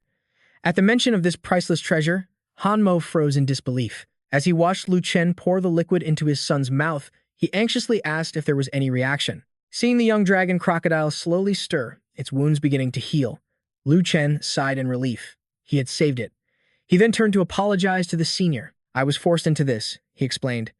At the mention of this priceless treasure, Han Mo froze in disbelief. As he watched Lu Chen pour the liquid into his son's mouth, he anxiously asked if there was any reaction. Seeing the young dragon crocodile slowly stir, its wounds beginning to heal, Lu Chen sighed in relief. He had saved it. He then turned to apologize to the senior. "I was forced into this," he explained.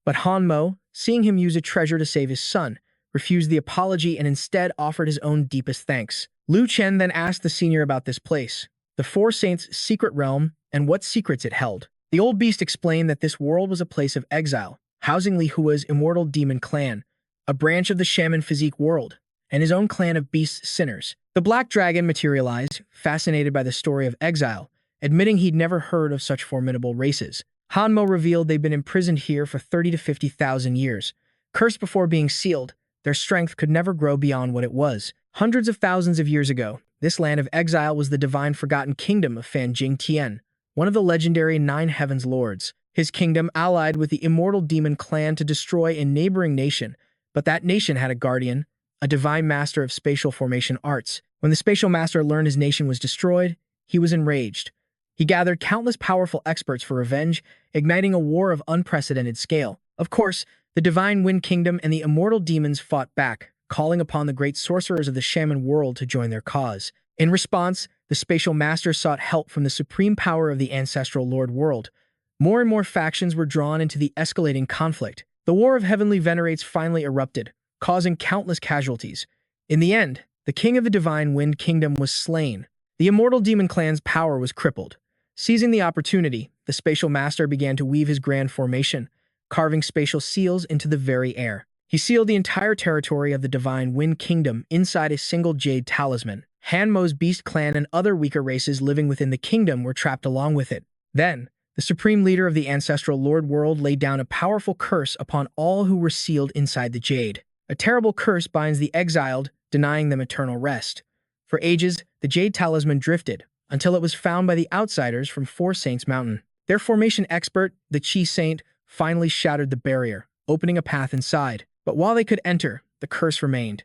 But Han Mo, seeing him use a treasure to save his son, refused the apology and instead offered his own deepest thanks. Lu Chen then asked the senior about this place, the Four Saints' secret realm, and what secrets it held. The old beast explained that this world was a place of exile, housing Li Hua's immortal demon clan, a branch of the shaman physique world, and his own clan of beast sinners. The black dragon materialized, fascinated by the story of exile, admitting he'd never heard of such formidable races. Han Mo revealed they'd been imprisoned here for 30 to 50,000 years. Cursed before being sealed, their strength could never grow beyond what it was. Hundreds of thousands of years ago, this land of exile was the divine forgotten kingdom of Fan Jing Tian, one of the legendary Nine Heavens Lords. His kingdom allied with the immortal demon clan to destroy a neighboring nation, but that nation had a guardian, a divine master of spatial formation arts. When the spatial master learned his nation was destroyed, he was enraged. He gathered countless powerful experts for revenge, igniting a war of unprecedented scale. Of course, the Divine Wind Kingdom and the immortal demons fought back, calling upon the great sorcerers of the shaman world to join their cause. In response, the spatial master sought help from the supreme power of the ancestral Lord World. More and more factions were drawn into the escalating conflict. The War of Heavenly Venerates finally erupted, causing countless casualties. In the end, the king of the Divine Wind Kingdom was slain. The immortal demon clan's power was crippled. Seizing the opportunity, the spatial master began to weave his grand formation, carving spatial seals into the very air. He sealed the entire territory of the Divine Wind Kingdom inside a single jade talisman. Han Mo's beast clan and other weaker races living within the kingdom were trapped along with it. Then, The supreme leader of the ancestral Lord World laid down a powerful curse upon all who were sealed inside the Jade. A terrible curse binds the exiled, denying them eternal rest. For ages, the Jade talisman drifted, until it was found by the outsiders from Four Saints Mountain. Their formation expert, the Chi Saint, finally shattered the barrier, opening a path inside. But while they could enter, the curse remained.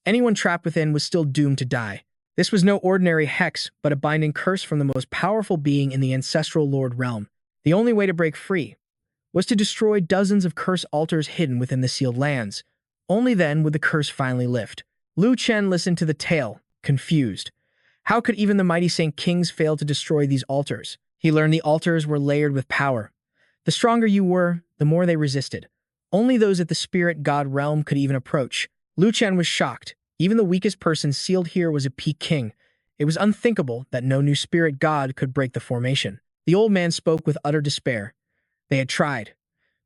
Anyone trapped within was still doomed to die. This was no ordinary hex, but a binding curse from the most powerful being in the ancestral Lord realm. The only way to break free was to destroy dozens of curse altars hidden within the sealed lands. Only then would the curse finally lift. Lu Chen listened to the tale, confused. How could even the mighty Saint Kings fail to destroy these altars? He learned the altars were layered with power. The stronger you were, the more they resisted. Only those at the spirit god realm could even approach. Lu Chen was shocked. Even the weakest person sealed here was a peak king. It was unthinkable that no new spirit god could break the formation. The old man spoke with utter despair. They had tried,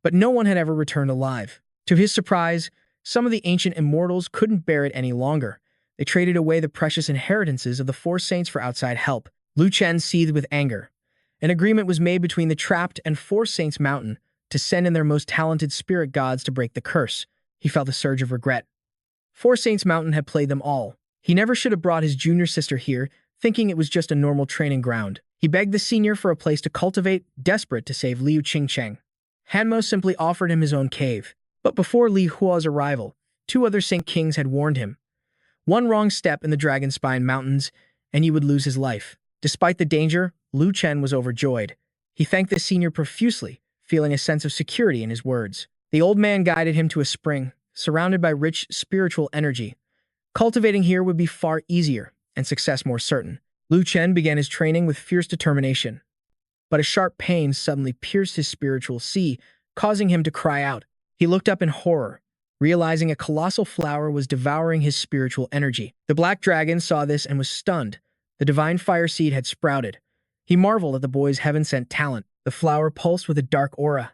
but no one had ever returned alive. To his surprise, some of the ancient immortals couldn't bear it any longer. They traded away the precious inheritances of the Four Saints for outside help. Lu Chen seethed with anger. An agreement was made between the trapped and Four Saints Mountain to send in their most talented spirit gods to break the curse. He felt a surge of regret. Four Saints Mountain had played them all. He never should have brought his junior sister here, thinking it was just a normal training ground. He begged the senior for a place to cultivate, desperate to save Liu Qingcheng. Hanmo simply offered him his own cave. But before Li Hua's arrival, two other Saint Kings had warned him. One wrong step in the Dragon Spine Mountains, and he would lose his life. Despite the danger, Lu Chen was overjoyed. He thanked the senior profusely, feeling a sense of security in his words. The old man guided him to a spring, surrounded by rich spiritual energy. Cultivating here would be far easier, and success more certain. Lu Chen began his training with fierce determination. But a sharp pain suddenly pierced his spiritual sea, causing him to cry out. He looked up in horror, realizing a colossal flower was devouring his spiritual energy. The black dragon saw this and was stunned. The divine fire seed had sprouted. He marveled at the boy's heaven-sent talent. The flower pulsed with a dark aura,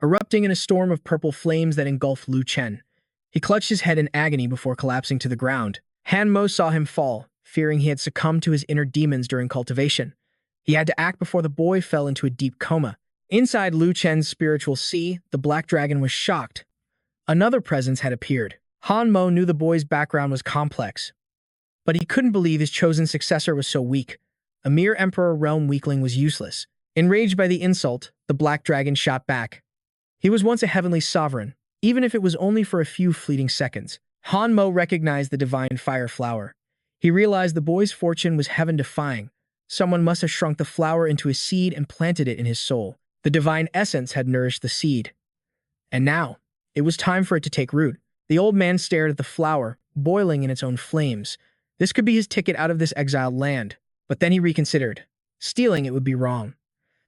erupting in a storm of purple flames that engulfed Lu Chen. He clutched his head in agony before collapsing to the ground. Hanmo saw him fall, fearing he had succumbed to his inner demons during cultivation. He had to act before the boy fell into a deep coma. Inside Lu Chen's spiritual sea, the black dragon was shocked. Another presence had appeared. Hanmo knew the boy's background was complex, but he couldn't believe his chosen successor was so weak. A mere Emperor Realm weakling was useless. Enraged by the insult, the black dragon shot back. He was once a heavenly sovereign, even if it was only for a few fleeting seconds. Hanmo recognized the divine fire flower. He realized the boy's fortune was heaven-defying. Someone must have shrunk the flower into a seed and planted it in his soul. The divine essence had nourished the seed. And now, it was time for it to take root. The old man stared at the flower, boiling in its own flames. This could be his ticket out of this exiled land. But then he reconsidered. Stealing it would be wrong.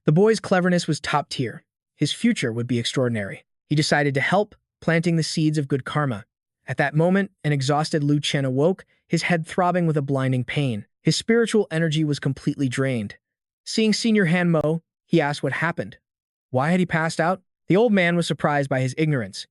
The boy's cleverness was top tier. His future would be extraordinary. He decided to help, planting the seeds of good karma. At that moment, an exhausted Lu Chen awoke, his head throbbing with a blinding pain. His spiritual energy was completely drained. Seeing Senior Hanmo, he asked what happened. Why had he passed out? The old man was surprised by his ignorance.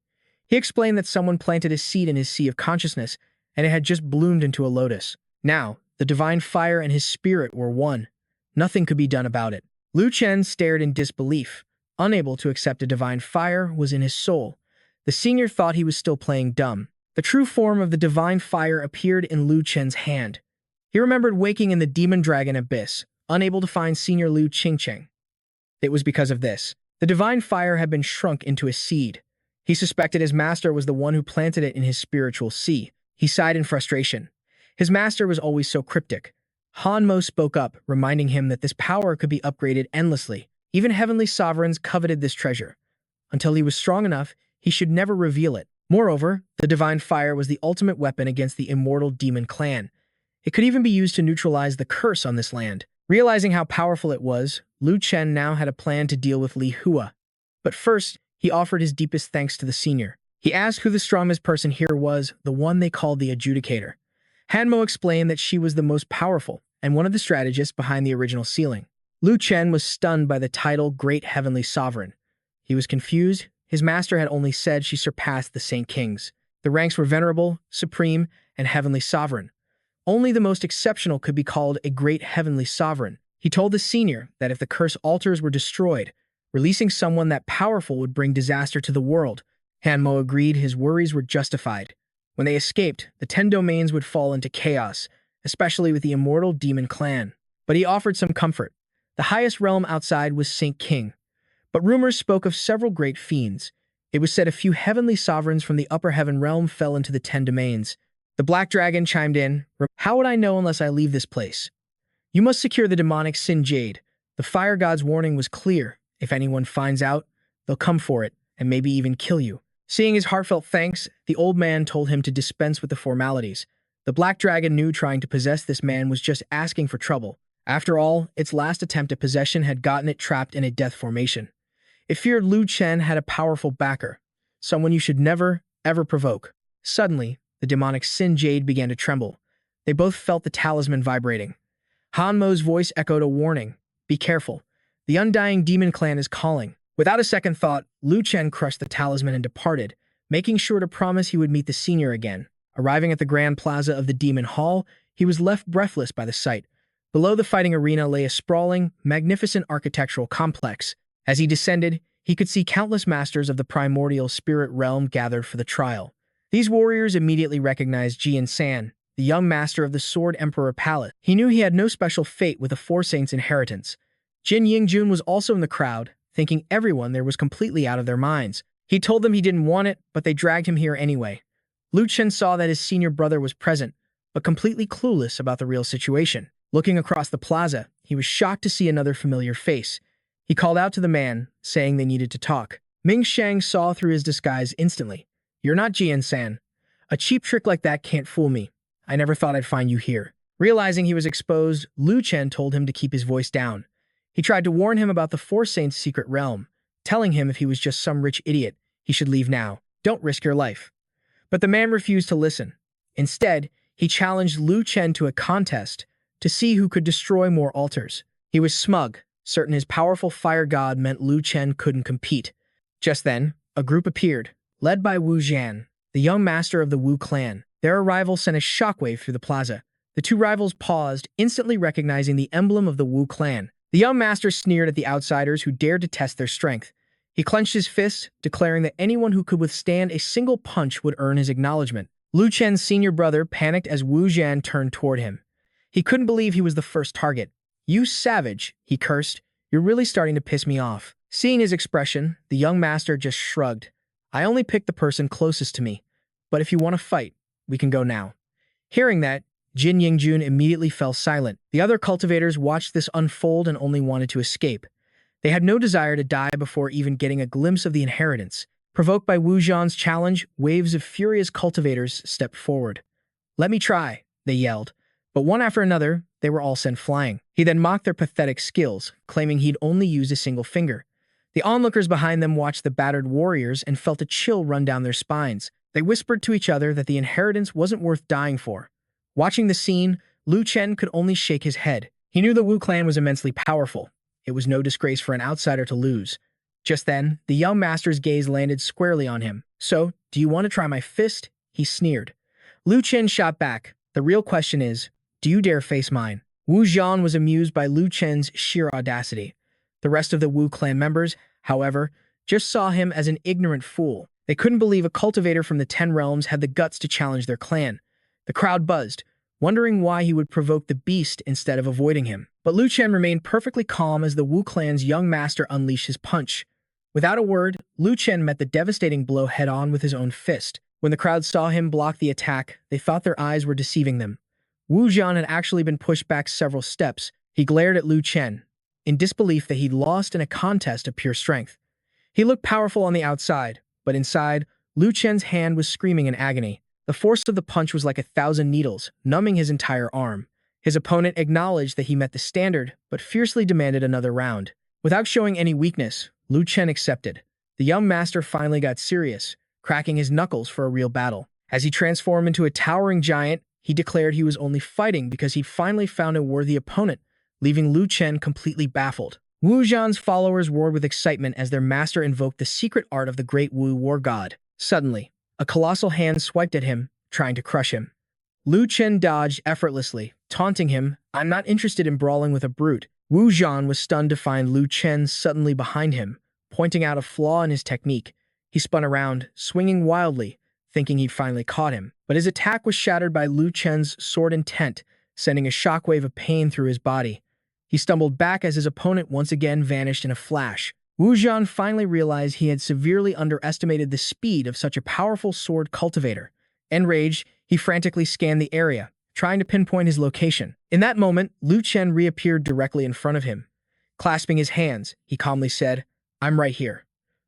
He explained that someone planted a seed in his sea of consciousness, and it had just bloomed into a lotus. Now, the divine fire and his spirit were one. Nothing could be done about it. Lu Chen stared in disbelief, unable to accept a divine fire was in his soul. The senior thought he was still playing dumb. The true form of the divine fire appeared in Lu Chen's hand. He remembered waking in the demon dragon abyss, unable to find Senior Liu Qingcheng. It was because of this. The divine fire had been shrunk into a seed. He suspected his master was the one who planted it in his spiritual sea. He sighed in frustration. His master was always so cryptic. Hanmo spoke up, reminding him that this power could be upgraded endlessly. Even heavenly sovereigns coveted this treasure. Until he was strong enough, he should never reveal it. Moreover, the divine fire was the ultimate weapon against the immortal demon clan. It could even be used to neutralize the curse on this land. Realizing how powerful it was, Lu Chen now had a plan to deal with Li Hua. But first, he offered his deepest thanks to the senior. He asked who the strongest person here was, the one they called the adjudicator. Hanmo explained that she was the most powerful and one of the strategists behind the original sealing. Lu Chen was stunned by the title Great Heavenly Sovereign. He was confused. His master had only said she surpassed the Saint Kings. The ranks were venerable, supreme, and heavenly sovereign. Only the most exceptional could be called a great heavenly sovereign. He told the senior that if the curse altars were destroyed, releasing someone that powerful would bring disaster to the world. Hanmo agreed his worries were justified. When they escaped, the 10 domains would fall into chaos, especially with the immortal demon clan. But he offered some comfort. The highest realm outside was Saint King. But rumors spoke of several great fiends. It was said a few heavenly sovereigns from the upper heaven realm fell into the 10 domains. The Black Dragon chimed in, "How would I know unless I leave this place? You must secure the demonic sin Jade. The fire god's warning was clear. If anyone finds out, they'll come for it, and maybe even kill you." Seeing his heartfelt thanks, the old man told him to dispense with the formalities. The Black Dragon knew trying to possess this man was just asking for trouble. After all, its last attempt at possession had gotten it trapped in a death formation. It feared Lu Chen had a powerful backer, someone you should never, ever provoke. Suddenly, the demonic sin Jade began to tremble. They both felt the talisman vibrating. Hanmo's voice echoed a warning. "Be careful. The undying demon clan is calling." Without a second thought, Lu Chen crushed the talisman and departed, making sure to promise he would meet the senior again. Arriving at the grand plaza of the demon hall, he was left breathless by the sight. Below the fighting arena lay a sprawling, magnificent architectural complex. As he descended, he could see countless masters of the primordial spirit realm gathered for the trial. These warriors immediately recognized Jian San, the young master of the Sword Emperor Palace. He knew he had no special fate with the Four Saints' inheritance. Jin Yingjun was also in the crowd, thinking everyone there was completely out of their minds. He told them he didn't want it, but they dragged him here anyway. Lu Chen saw that his senior brother was present, but completely clueless about the real situation. Looking across the plaza, he was shocked to see another familiar face. He called out to the man, saying they needed to talk. Ming Shang saw through his disguise instantly. "You're not Jian San. A cheap trick like that can't fool me. I never thought I'd find you here." Realizing he was exposed, Lu Chen told him to keep his voice down. He tried to warn him about the Four Saints' secret realm, telling him if he was just some rich idiot, he should leave now. Don't risk your life. But the man refused to listen. Instead, he challenged Lu Chen to a contest to see who could destroy more altars. He was smug, certain his powerful fire god meant Lu Chen couldn't compete. Just then, a group appeared, led by Wu Zhan, the young master of the Wu clan. Their arrival sent a shockwave through the plaza. The two rivals paused, instantly recognizing the emblem of the Wu clan. The young master sneered at the outsiders who dared to test their strength. He clenched his fists, declaring that anyone who could withstand a single punch would earn his acknowledgement. Lu Chen's senior brother panicked as Wu Zhan turned toward him. He couldn't believe he was the first target. "You savage," he cursed. "You're really starting to piss me off." Seeing his expression, the young master just shrugged. "I only picked the person closest to me. But if you want to fight, we can go now." Hearing that, Jin Yingjun immediately fell silent. The other cultivators watched this unfold and only wanted to escape. They had no desire to die before even getting a glimpse of the inheritance. Provoked by Wu Zhan's challenge, waves of furious cultivators stepped forward. "Let me try," they yelled. But one after another, they were all sent flying. He then mocked their pathetic skills, claiming he'd only used a single finger. The onlookers behind them watched the battered warriors and felt a chill run down their spines. They whispered to each other that the inheritance wasn't worth dying for. Watching the scene, Lu Chen could only shake his head. He knew the Wu clan was immensely powerful. It was no disgrace for an outsider to lose. Just then, the young master's gaze landed squarely on him. "So, do you want to try my fist?" he sneered. Lu Chen shot back. "The real question is, do you dare face mine?" Wu Zhan was amused by Lu Chen's sheer audacity. The rest of the Wu clan members, however, just saw him as an ignorant fool. They couldn't believe a cultivator from the 10 realms had the guts to challenge their clan. The crowd buzzed, wondering why he would provoke the beast instead of avoiding him. But Lu Chen remained perfectly calm as the Wu clan's young master unleashed his punch. Without a word, Lu Chen met the devastating blow head-on with his own fist. When the crowd saw him block the attack, they thought their eyes were deceiving them. Wu Zhan had actually been pushed back several steps. He glared at Lu Chen, in disbelief that he'd lost in a contest of pure strength. He looked powerful on the outside, but inside, Lu Chen's hand was screaming in agony. The force of the punch was like 1,000 needles, numbing his entire arm. His opponent acknowledged that he met the standard, but fiercely demanded another round. Without showing any weakness, Lu Chen accepted. The young master finally got serious, cracking his knuckles for a real battle. As he transformed into a towering giant, he declared he was only fighting because he'd finally found a worthy opponent, leaving Lu Chen completely baffled. Wu Zhan's followers roared with excitement as their master invoked the secret art of the great Wu war god. Suddenly, a colossal hand swiped at him, trying to crush him. Lu Chen dodged effortlessly, taunting him, "I'm not interested in brawling with a brute. Wu Zhan was stunned to find Lu Chen suddenly behind him, pointing out a flaw in his technique. He spun around, swinging wildly, thinking he'd finally caught him. But his attack was shattered by Lu Chen's sword intent, sending a shockwave of pain through his body. He stumbled back as his opponent once again vanished in a flash. Wu Zhan finally realized he had severely underestimated the speed of such a powerful sword cultivator. Enraged, he frantically scanned the area, trying to pinpoint his location. In that moment, Lu Chen reappeared directly in front of him. Clasping his hands, he calmly said, "I'm right here."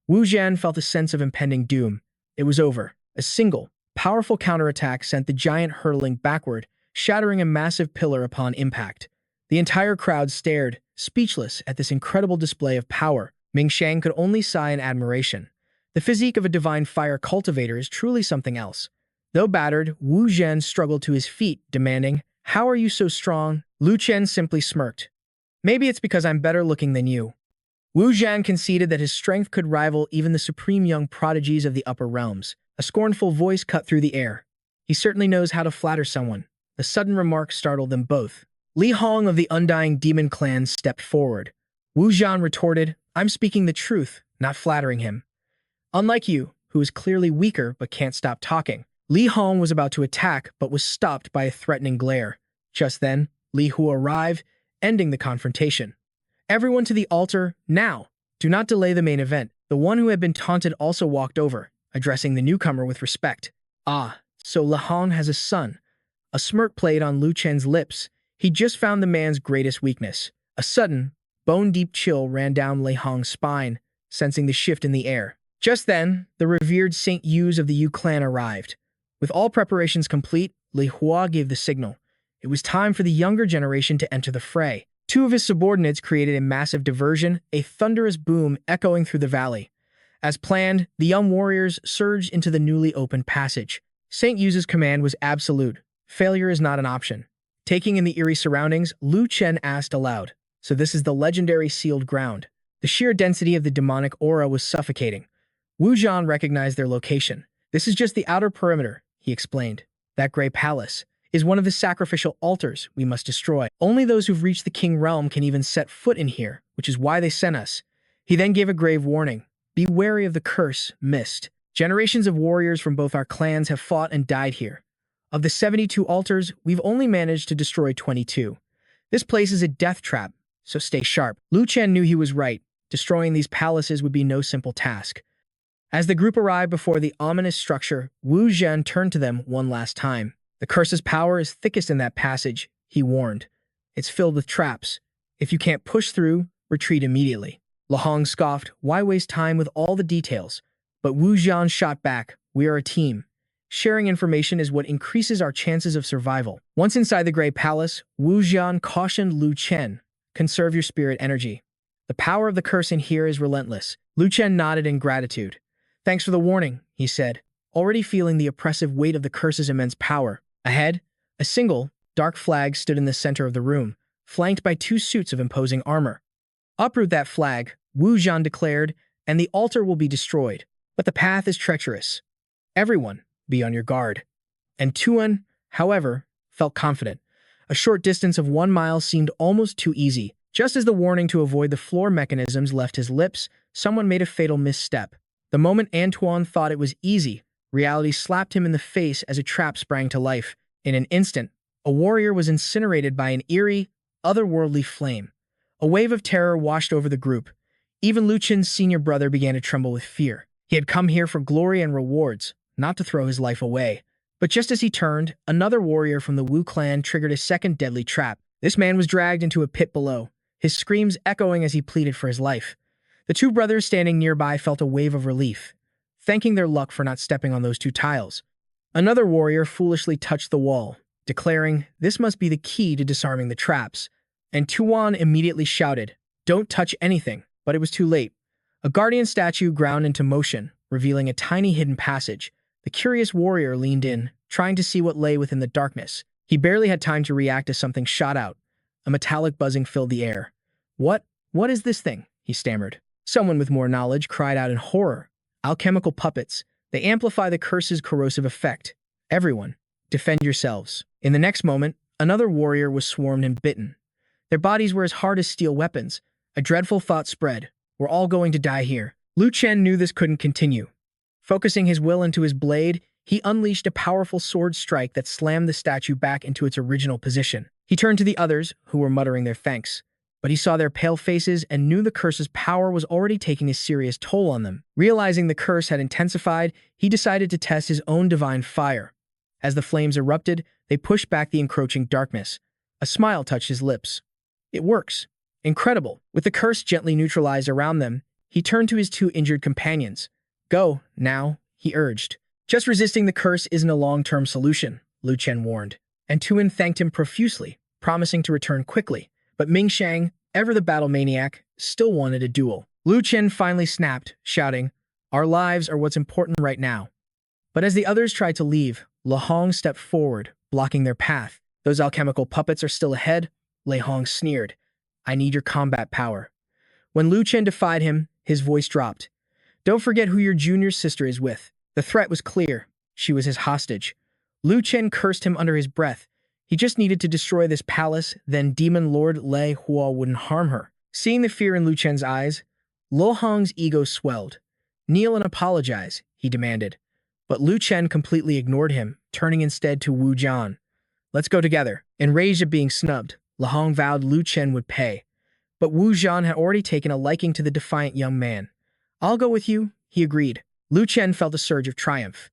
Wu Zhan felt a sense of impending doom. It was over. A single, powerful counterattack sent the giant hurtling backward, shattering a massive pillar upon impact. The entire crowd stared, speechless at this incredible display of power. Ming Shang could only sigh in admiration. The physique of a divine fire cultivator is truly something else. Though battered, Wu Zhen struggled to his feet, demanding, "How are you so strong?" Lu Chen simply smirked. "Maybe it's because I'm better looking than you." Wu Zhan conceded that his strength could rival even the supreme young prodigies of the upper realms. A scornful voice cut through the air. "He certainly knows how to flatter someone." The sudden remark startled them both. Li Hong of the Undying Demon Clan stepped forward. Wu Zhan retorted, "I'm speaking the truth, not flattering him. Unlike you, who is clearly weaker but can't stop talking." Li Hong was about to attack but was stopped by a threatening glare. Just then, Li Hu arrived, ending the confrontation. "Everyone to the altar, now! Do not delay the main event." The one who had been taunted also walked over, addressing the newcomer with respect. "Ah, so Li Hong has a son." A smirk played on Lu Chen's lips. He just found the man's greatest weakness. A sudden, bone-deep chill ran down Li Hong's spine, sensing the shift in the air. Just then, the revered Saint Yus of the Yu clan arrived. With all preparations complete, Li Hua gave the signal. It was time for the younger generation to enter the fray. Two of his subordinates created a massive diversion, a thunderous boom echoing through the valley. As planned, the young warriors surged into the newly opened passage. Saint Yu's command was absolute. Failure is not an option. Taking in the eerie surroundings, Lu Chen asked aloud, "So this is the legendary sealed ground." The sheer density of the demonic aura was suffocating. Wu Zhan recognized their location. "This is just the outer perimeter," he explained. "That gray palace is one of the sacrificial altars we must destroy. Only those who've reached the king realm can even set foot in here, which is why they sent us." He then gave a grave warning. "Be wary of the curse, Mist. Generations of warriors from both our clans have fought and died here. Of the 72 altars, we've only managed to destroy 22. This place is a death trap, so stay sharp." Lu Chen knew he was right. Destroying these palaces would be no simple task. As the group arrived before the ominous structure, Wu Zhen turned to them one last time. "The curse's power is thickest in that passage," he warned. "It's filled with traps. If you can't push through, retreat immediately." Li Hong scoffed, "Why waste time with all the details?" But Wu Zhan shot back, "We are a team. Sharing information is what increases our chances of survival." Once inside the Grey Palace, Wu Zhan cautioned Lu Chen, "Conserve your spirit energy. The power of the curse in here is relentless." Lu Chen nodded in gratitude. "Thanks for the warning," he said, already feeling the oppressive weight of the curse's immense power. Ahead, a single, dark flag stood in the center of the room, flanked by two suits of imposing armor. "Uproot that flag," Wu Zhan declared, "and the altar will be destroyed. But the path is treacherous. Everyone, be on your guard." And Tuan, however, felt confident. A short distance of 1 mile seemed almost too easy. Just as the warning to avoid the floor mechanisms left his lips, someone made a fatal misstep. The moment Antoine thought it was easy, reality slapped him in the face as a trap sprang to life. In an instant, a warrior was incinerated by an eerie, otherworldly flame. A wave of terror washed over the group. Even Lu Chen's senior brother began to tremble with fear. He had come here for glory and rewards, not to throw his life away. But just as he turned, another warrior from the Wu clan triggered a second deadly trap. This man was dragged into a pit below, his screams echoing as he pleaded for his life. The two brothers standing nearby felt a wave of relief, thanking their luck for not stepping on those two tiles. Another warrior foolishly touched the wall, declaring, "This must be the key to disarming the traps." And Tuan immediately shouted, "Don't touch anything," but it was too late. A guardian statue ground into motion, revealing a tiny hidden passage. The curious warrior leaned in, trying to see what lay within the darkness. He barely had time to react as something shot out. A metallic buzzing filled the air. What is this thing?" he stammered. Someone with more knowledge cried out in horror. "Alchemical puppets. They amplify the curse's corrosive effect. Everyone, defend yourselves." In the next moment, another warrior was swarmed and bitten. Their bodies were as hard as steel weapons. A dreadful thought spread. We're all going to die here. Lu Chen knew this couldn't continue. Focusing his will into his blade, he unleashed a powerful sword strike that slammed the statue back into its original position. He turned to the others, who were muttering their thanks. But he saw their pale faces and knew the curse's power was already taking a serious toll on them. Realizing the curse had intensified, he decided to test his own divine fire. As the flames erupted, they pushed back the encroaching darkness. A smile touched his lips. It works. Incredible. With the curse gently neutralized around them, he turned to his two injured companions. Go, now, he urged. Just resisting the curse isn't a long-term solution, Lu Chen warned. And Tuan thanked him profusely, promising to return quickly. But Ming Shang, ever the battle maniac, still wanted a duel. Lu Chen finally snapped, shouting, "Our lives are what's important right now." But as the others tried to leave, Le Hong stepped forward, blocking their path. "Those alchemical puppets are still ahead," Le Hong sneered. "I need your combat power." When Lu Chen defied him, his voice dropped. "Don't forget who your junior sister is with." The threat was clear. She was his hostage. Lu Chen cursed him under his breath. He just needed to destroy this palace, then Demon Lord Lei Hua wouldn't harm her. Seeing the fear in Lu Chen's eyes, Lo Hong's ego swelled. "Kneel and apologize," he demanded. But Lu Chen completely ignored him, turning instead to Wu Zhan. "Let's go together." Enraged at being snubbed, Le Hong vowed Lu Chen would pay. But Wu Zhan had already taken a liking to the defiant young man. "I'll go with you," he agreed. Lu Chen felt a surge of triumph.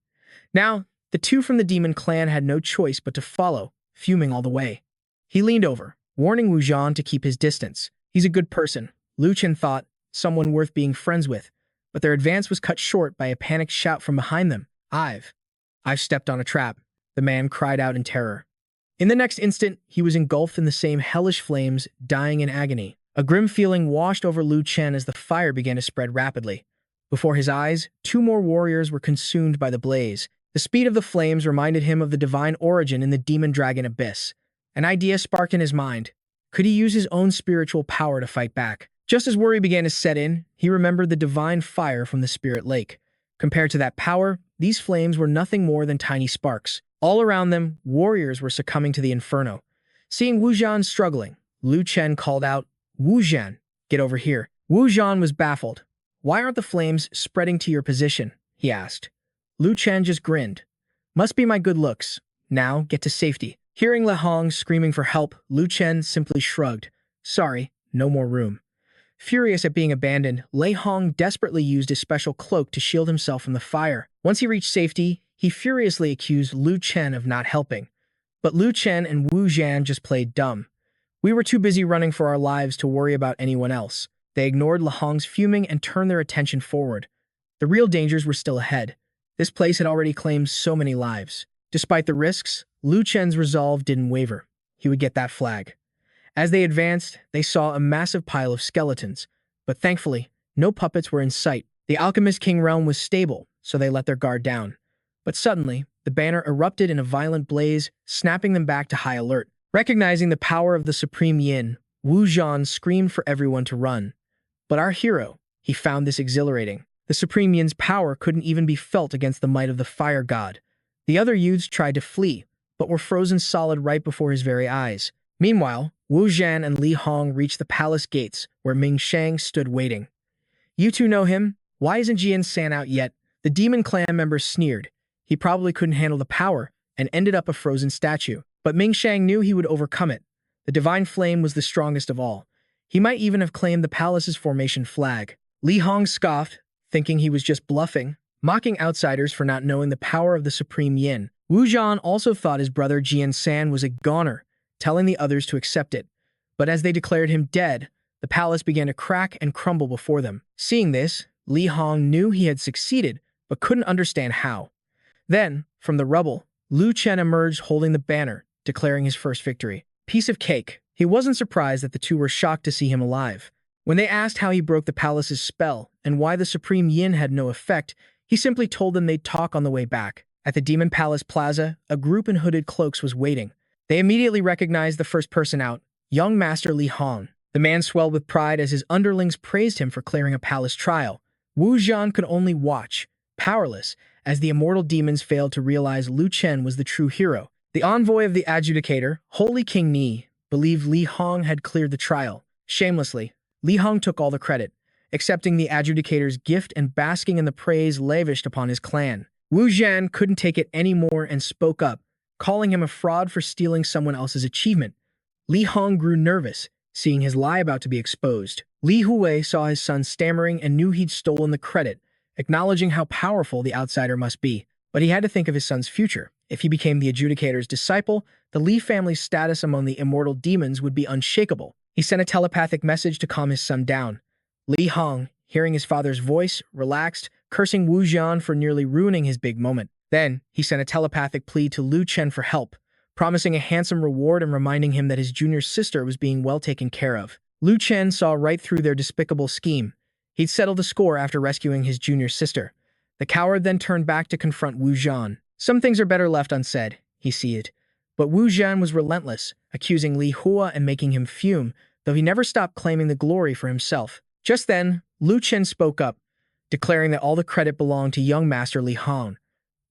Now, the two from the demon clan had no choice but to follow, fuming all the way. He leaned over, warning Wu Zhan to keep his distance. He's a good person, Lu Chen thought, someone worth being friends with. But their advance was cut short by a panicked shout from behind them. I've stepped on a trap," the man cried out in terror. In the next instant, he was engulfed in the same hellish flames, dying in agony. A grim feeling washed over Lu Chen as the fire began to spread rapidly. Before his eyes, two more warriors were consumed by the blaze. The speed of the flames reminded him of the divine origin in the demon-dragon abyss. An idea sparked in his mind. Could he use his own spiritual power to fight back? Just as worry began to set in, he remembered the divine fire from the spirit lake. Compared to that power, these flames were nothing more than tiny sparks. All around them, warriors were succumbing to the inferno. Seeing Wu Zhan struggling, Lu Chen called out, "Wu Zhan, get over here." Wu Zhan was baffled. "Why aren't the flames spreading to your position?" he asked. Lu Chen just grinned. "Must be my good looks. Now, get to safety." Hearing Le Hong screaming for help, Lu Chen simply shrugged. "Sorry, no more room." Furious at being abandoned, Le Hong desperately used his special cloak to shield himself from the fire. Once he reached safety, he furiously accused Lu Chen of not helping. But Lu Chen and Wu Zhan just played dumb. "We were too busy running for our lives to worry about anyone else." They ignored Le Hong's fuming and turned their attention forward. The real dangers were still ahead. This place had already claimed so many lives. Despite the risks, Lu Chen's resolve didn't waver. He would get that flag. As they advanced, they saw a massive pile of skeletons. But thankfully, no puppets were in sight. The Alchemist King realm was stable, so they let their guard down. But suddenly, the banner erupted in a violent blaze, snapping them back to high alert. Recognizing the power of the Supreme Yin, Wu Zhan screamed for everyone to run. But our hero, he found this exhilarating. The Supreme Yin's power couldn't even be felt against the might of the fire god. The other youths tried to flee, but were frozen solid right before his very eyes. Meanwhile, Wu Zhan and Li Hong reached the palace gates, where Ming Shang stood waiting. "You two know him? Why isn't Jian San out yet?" The demon clan member sneered. He probably couldn't handle the power, and ended up a frozen statue. But Ming Shang knew he would overcome it. The divine flame was the strongest of all. He might even have claimed the palace's formation flag. Li Hong scoffed, thinking he was just bluffing, mocking outsiders for not knowing the power of the Supreme Yin. Wu Zhan also thought his brother Jian San was a goner, telling the others to accept it. But as they declared him dead, the palace began to crack and crumble before them. Seeing this, Li Hong knew he had succeeded, but couldn't understand how. Then, from the rubble, Lu Chen emerged holding the banner, declaring his first victory. Piece of cake. He wasn't surprised that the two were shocked to see him alive. When they asked how he broke the palace's spell and why the Supreme Yin had no effect, he simply told them they'd talk on the way back. At the Demon Palace Plaza, a group in hooded cloaks was waiting. They immediately recognized the first person out, young Master Li Hong. The man swelled with pride as his underlings praised him for clearing a palace trial. Wu Zhan could only watch, powerless, as the immortal demons failed to realize Lu Chen was the true hero. The envoy of the adjudicator, Holy King Ni, believed Li Hong had cleared the trial. Shamelessly, Li Hong took all the credit, accepting the adjudicator's gift and basking in the praise lavished upon his clan. Wu Zhan couldn't take it anymore and spoke up, calling him a fraud for stealing someone else's achievement. Li Hong grew nervous, seeing his lie about to be exposed. Li Hui saw his son stammering and knew he'd stolen the credit, acknowledging how powerful the outsider must be. But he had to think of his son's future. If he became the adjudicator's disciple, the Li family's status among the immortal demons would be unshakable. He sent a telepathic message to calm his son down. Li Hong, hearing his father's voice, relaxed, cursing Wu Zhan for nearly ruining his big moment. Then, he sent a telepathic plea to Lu Chen for help, promising a handsome reward and reminding him that his junior sister was being well taken care of. Lu Chen saw right through their despicable scheme. He'd settled the score after rescuing his junior sister. The coward then turned back to confront Wu Zhan. Some things are better left unsaid, he seethed. But Wu Zhan was relentless, accusing Li Hua and making him fume, though he never stopped claiming the glory for himself. Just then, Lu Chen spoke up, declaring that all the credit belonged to young master Li Hong.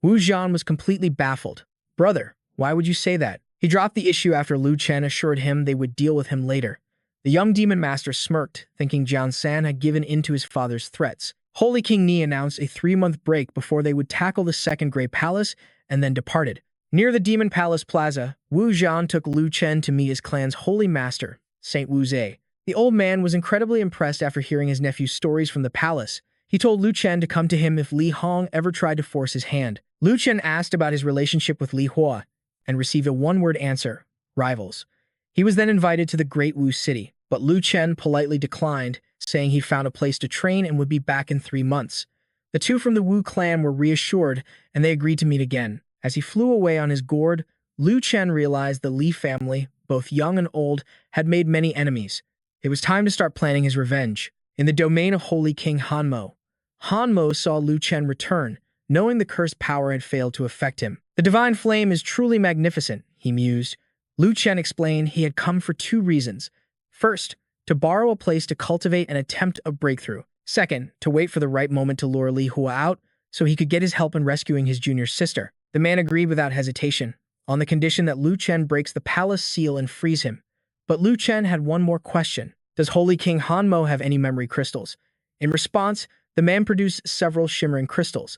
Wu Zhan was completely baffled. Brother, why would you say that? He dropped the issue after Lu Chen assured him they would deal with him later. The young demon master smirked, thinking Jian San had given in to his father's threats. Holy King Ni announced a 3-month break before they would tackle the Second Grey Palace and then departed. Near the Demon Palace Plaza, Wu Zhan took Lu Chen to meet his clan's holy master, Saint Wu Zhe. The old man was incredibly impressed after hearing his nephew's stories from the palace. He told Lu Chen to come to him if Li Hong ever tried to force his hand. Lu Chen asked about his relationship with Li Hua and received a one-word answer: rivals. He was then invited to the Great Wu City, but Lu Chen politely declined, saying he'd found a place to train and would be back in 3 months. The two from the Wu clan were reassured, and they agreed to meet again. As he flew away on his gourd, Lu Chen realized the Li family, both young and old, had made many enemies. It was time to start planning his revenge. In the domain of Holy King Hanmo, Hanmo saw Lu Chen return, knowing the cursed power had failed to affect him. The divine flame is truly magnificent, he mused. Lu Chen explained he had come for 2 reasons. First, to borrow a place to cultivate and attempt a breakthrough. Second, to wait for the right moment to lure Li Hua out so he could get his help in rescuing his junior sister. The man agreed without hesitation, on the condition that Lu Chen breaks the palace seal and frees him. But Lu Chen had one more question. Does Holy King Hanmo have any memory crystals? In response, the man produced several shimmering crystals.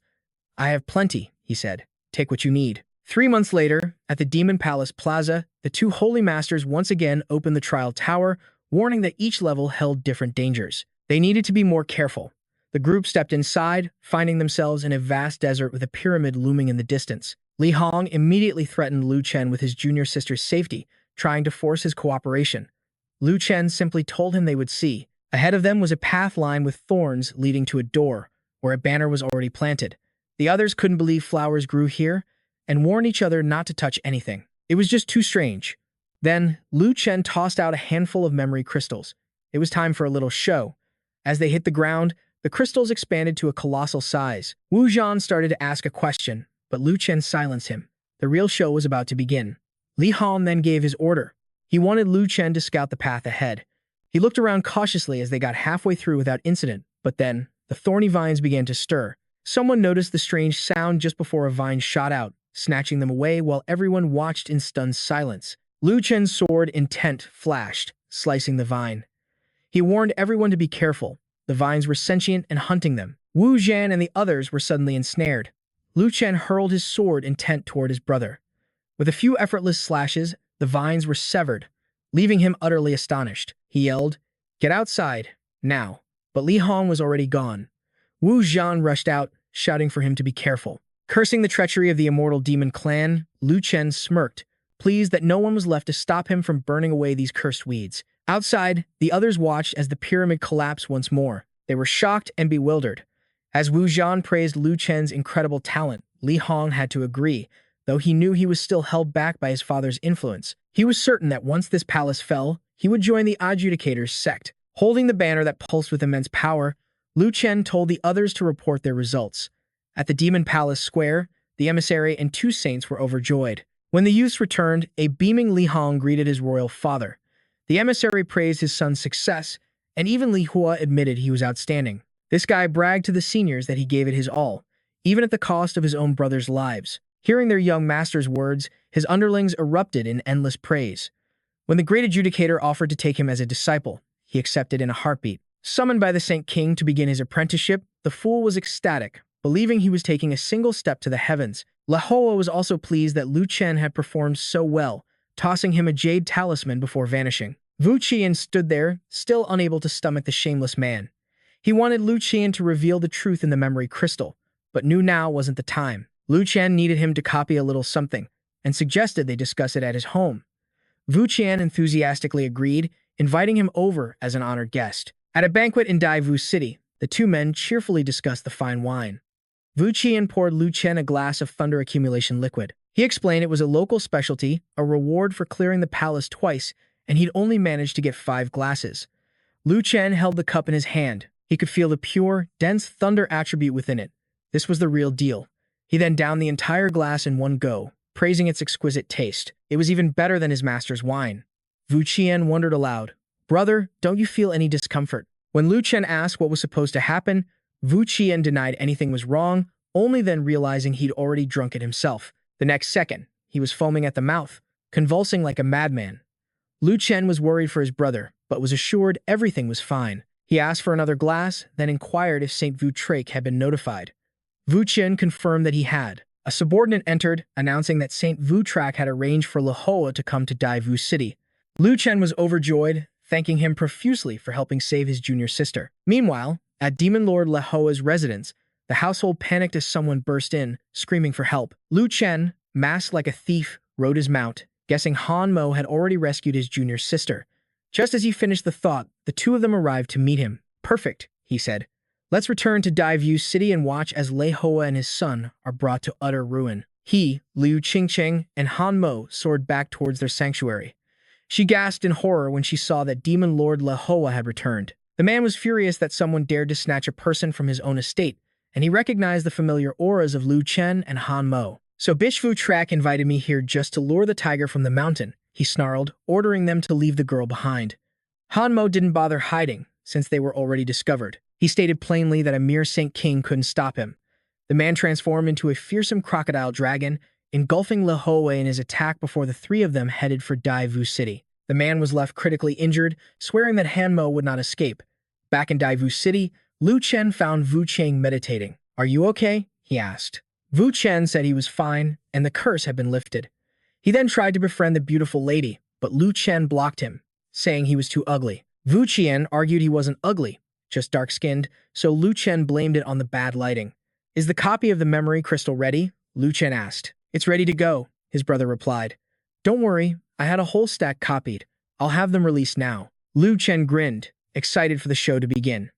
I have plenty, he said. Take what you need. 3 months later, at the Demon Palace Plaza, the 2 holy masters once again opened the trial tower, warning that each level held different dangers. They needed to be more careful. The group stepped inside, finding themselves in a vast desert with a pyramid looming in the distance. Li Hong immediately threatened Lu Chen with his junior sister's safety, trying to force his cooperation. Lu Chen simply told him they would see. Ahead of them was a path lined with thorns leading to a door, where a banner was already planted. The others couldn't believe flowers grew here, and warned each other not to touch anything. It was just too strange. Then, Lu Chen tossed out a handful of memory crystals. It was time for a little show. As they hit the ground, the crystals expanded to a colossal size. Wu Zhan started to ask a question, but Lu Chen silenced him. The real show was about to begin. Li Hong then gave his order. He wanted Lu Chen to scout the path ahead. He looked around cautiously as they got halfway through without incident, but then, the thorny vines began to stir. Someone noticed the strange sound just before a vine shot out, snatching them away while everyone watched in stunned silence. Lu Chen's sword, intent, flashed, slicing the vine. He warned everyone to be careful. The vines were sentient and hunting them. Wu Zhan and the others were suddenly ensnared. Lu Chen hurled his sword, intent, toward his brother. With a few effortless slashes, the vines were severed, leaving him utterly astonished. He yelled, "Get outside, now." But Li Hong was already gone. Wu Zhan rushed out, shouting for him to be careful. Cursing the treachery of the immortal demon clan, Lu Chen smirked, pleased that no one was left to stop him from burning away these cursed weeds. Outside, the others watched as the pyramid collapsed once more. They were shocked and bewildered. As Wu Zhan praised Lu Chen's incredible talent, Li Hong had to agree, though he knew he was still held back by his father's influence. He was certain that once this palace fell, he would join the Adjudicator's sect. Holding the banner that pulsed with immense power, Lu Chen told the others to report their results. At the Demon Palace Square, the emissary and 2 saints were overjoyed. When the youths returned, a beaming Li Hong greeted his royal father. The emissary praised his son's success, and even Li Hua admitted he was outstanding. This guy bragged to the seniors that he gave it his all, even at the cost of his own brothers' lives. Hearing their young master's words, his underlings erupted in endless praise. When the great adjudicator offered to take him as a disciple, he accepted in a heartbeat. Summoned by the Saint King to begin his apprenticeship, the fool was ecstatic, believing he was taking a single step to the heavens. Hoa was also pleased that Lu Chen had performed so well, tossing him a jade talisman before vanishing. Vu Qian stood there, still unable to stomach the shameless man. He wanted Lu Chen to reveal the truth in the memory crystal, but knew now wasn't the time. Lu Chen needed him to copy a little something, and suggested they discuss it at his home. Vu Qian enthusiastically agreed, inviting him over as an honored guest. At a banquet in Daivu City, the two men cheerfully discussed the fine wine. Vu Qian poured Lu Chen a glass of thunder accumulation liquid. He explained it was a local specialty, a reward for clearing the palace twice, and he'd only managed to get 5 glasses. Lu Chen held the cup in his hand. He could feel the pure, dense thunder attribute within it. This was the real deal. He then downed the entire glass in one go, praising its exquisite taste. It was even better than his master's wine. Vu Qian wondered aloud, "Brother, don't you feel any discomfort?" When Lu Chen asked what was supposed to happen, Vu Qian denied anything was wrong, only then realizing he'd already drunk it himself. The next second, he was foaming at the mouth, convulsing like a madman. Lu Chen was worried for his brother, but was assured everything was fine. He asked for another glass, then inquired if Saint Vu Traik had been notified. Vu Chen confirmed that he had. A subordinate entered, announcing that Saint Vu Traik had arranged for Hoa to come to Daivu City. Lu Chen was overjoyed, thanking him profusely for helping save his junior sister. Meanwhile, at Demon Lord Hoa's residence, the household panicked as someone burst in, screaming for help. Lu Chen, masked like a thief, rode his mount, guessing Han Mo had already rescued his junior sister. Just as he finished the thought, the two of them arrived to meet him. "Perfect," he said. "Let's return to Daivu City and watch as Hoa and his son are brought to utter ruin." He, Liu Qingqing, and Han Mo soared back towards their sanctuary. She gasped in horror when she saw that Demon Lord Hoa had returned. The man was furious that someone dared to snatch a person from his own estate, and he recognized the familiar auras of Lu Chen and Han Mo. "So Bitch Vu Track invited me here just to lure the tiger from the mountain," he snarled, ordering them to leave the girl behind. Han Mo didn't bother hiding, since they were already discovered. He stated plainly that a mere Saint King couldn't stop him. The man transformed into a fearsome crocodile dragon, engulfing Hoa in his attack before the three of them headed for Daivu City. The man was left critically injured, swearing that Han Mo would not escape. Back in Daivu City, Lu Chen found Vu Qian meditating. "Are you okay?" he asked. Vu Chen said he was fine, and the curse had been lifted. He then tried to befriend the beautiful lady, but Lu Chen blocked him, saying he was too ugly. Vu Qian argued he wasn't ugly, just dark-skinned, so Lu Chen blamed it on the bad lighting. "Is the copy of the memory crystal ready?" Lu Chen asked. "It's ready to go," his brother replied. "Don't worry, I had a whole stack copied. I'll have them released now." Lu Chen grinned, excited for the show to begin.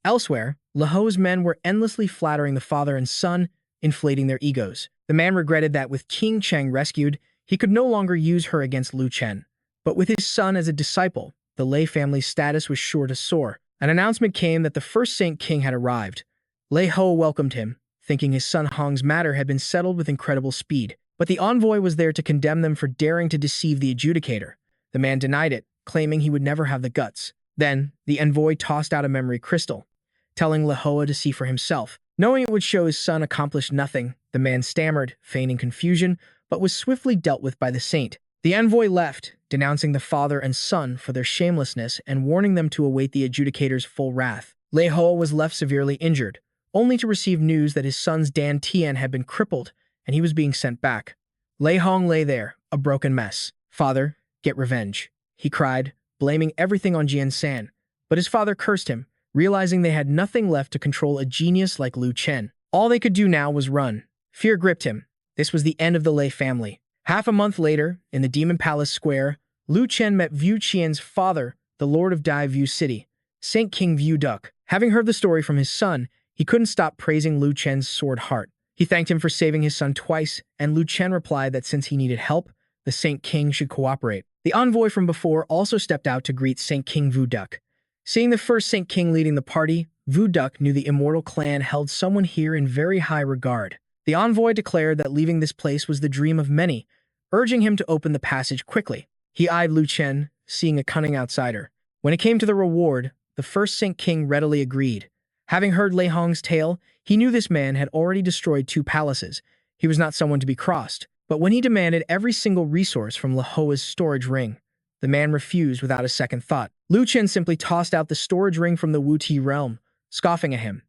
Elsewhere, Ho's men were endlessly flattering the father and son, inflating their egos. The man regretted that with King Cheng rescued, he could no longer use her against Lu Chen. But with his son as a disciple, the Lei family's status was sure to soar. An announcement came that the first Saint King had arrived. Ho welcomed him, thinking his son Hong's matter had been settled with incredible speed. But the envoy was there to condemn them for daring to deceive the adjudicator. The man denied it, claiming he would never have the guts. Then, the envoy tossed out a memory crystal, telling Hoa to see for himself. Knowing it would show his son accomplished nothing, the man stammered, feigning confusion, but was swiftly dealt with by the saint. The envoy left, denouncing the father and son for their shamelessness and warning them to await the adjudicator's full wrath. Hoa was left severely injured, only to receive news that his son's Dan Tian had been crippled and he was being sent back. Lei Hong lay there, a broken mess. "Father, get revenge," he cried, blaming everything on Jian San. But his father cursed him, realizing they had nothing left to control a genius like Lu Chen. All they could do now was run. Fear gripped him. This was the end of the Lei family. Half a month later, in the Demon Palace Square, Lu Chen met Vu Qian's father, the Lord of Daivu City, Saint King Vu Duck. Having heard the story from his son, he couldn't stop praising Lu Chen's sword heart. He thanked him for saving his son twice, and Lu Chen replied that since he needed help, the Saint King should cooperate. The envoy from before also stepped out to greet Saint King Vu Duck. Seeing the first Saint King leading the party, Vu Duck knew the immortal clan held someone here in very high regard. The envoy declared that leaving this place was the dream of many, urging him to open the passage quickly. He eyed Lu Chen, seeing a cunning outsider. When it came to the reward, the first Saint King readily agreed. Having heard Lei Hong's tale, he knew this man had already destroyed 2 palaces. He was not someone to be crossed. But when he demanded every single resource from Hoa's storage ring, The man refused without a second thought. Lu Chen simply tossed out the storage ring from the Wu Ti realm, scoffing at him.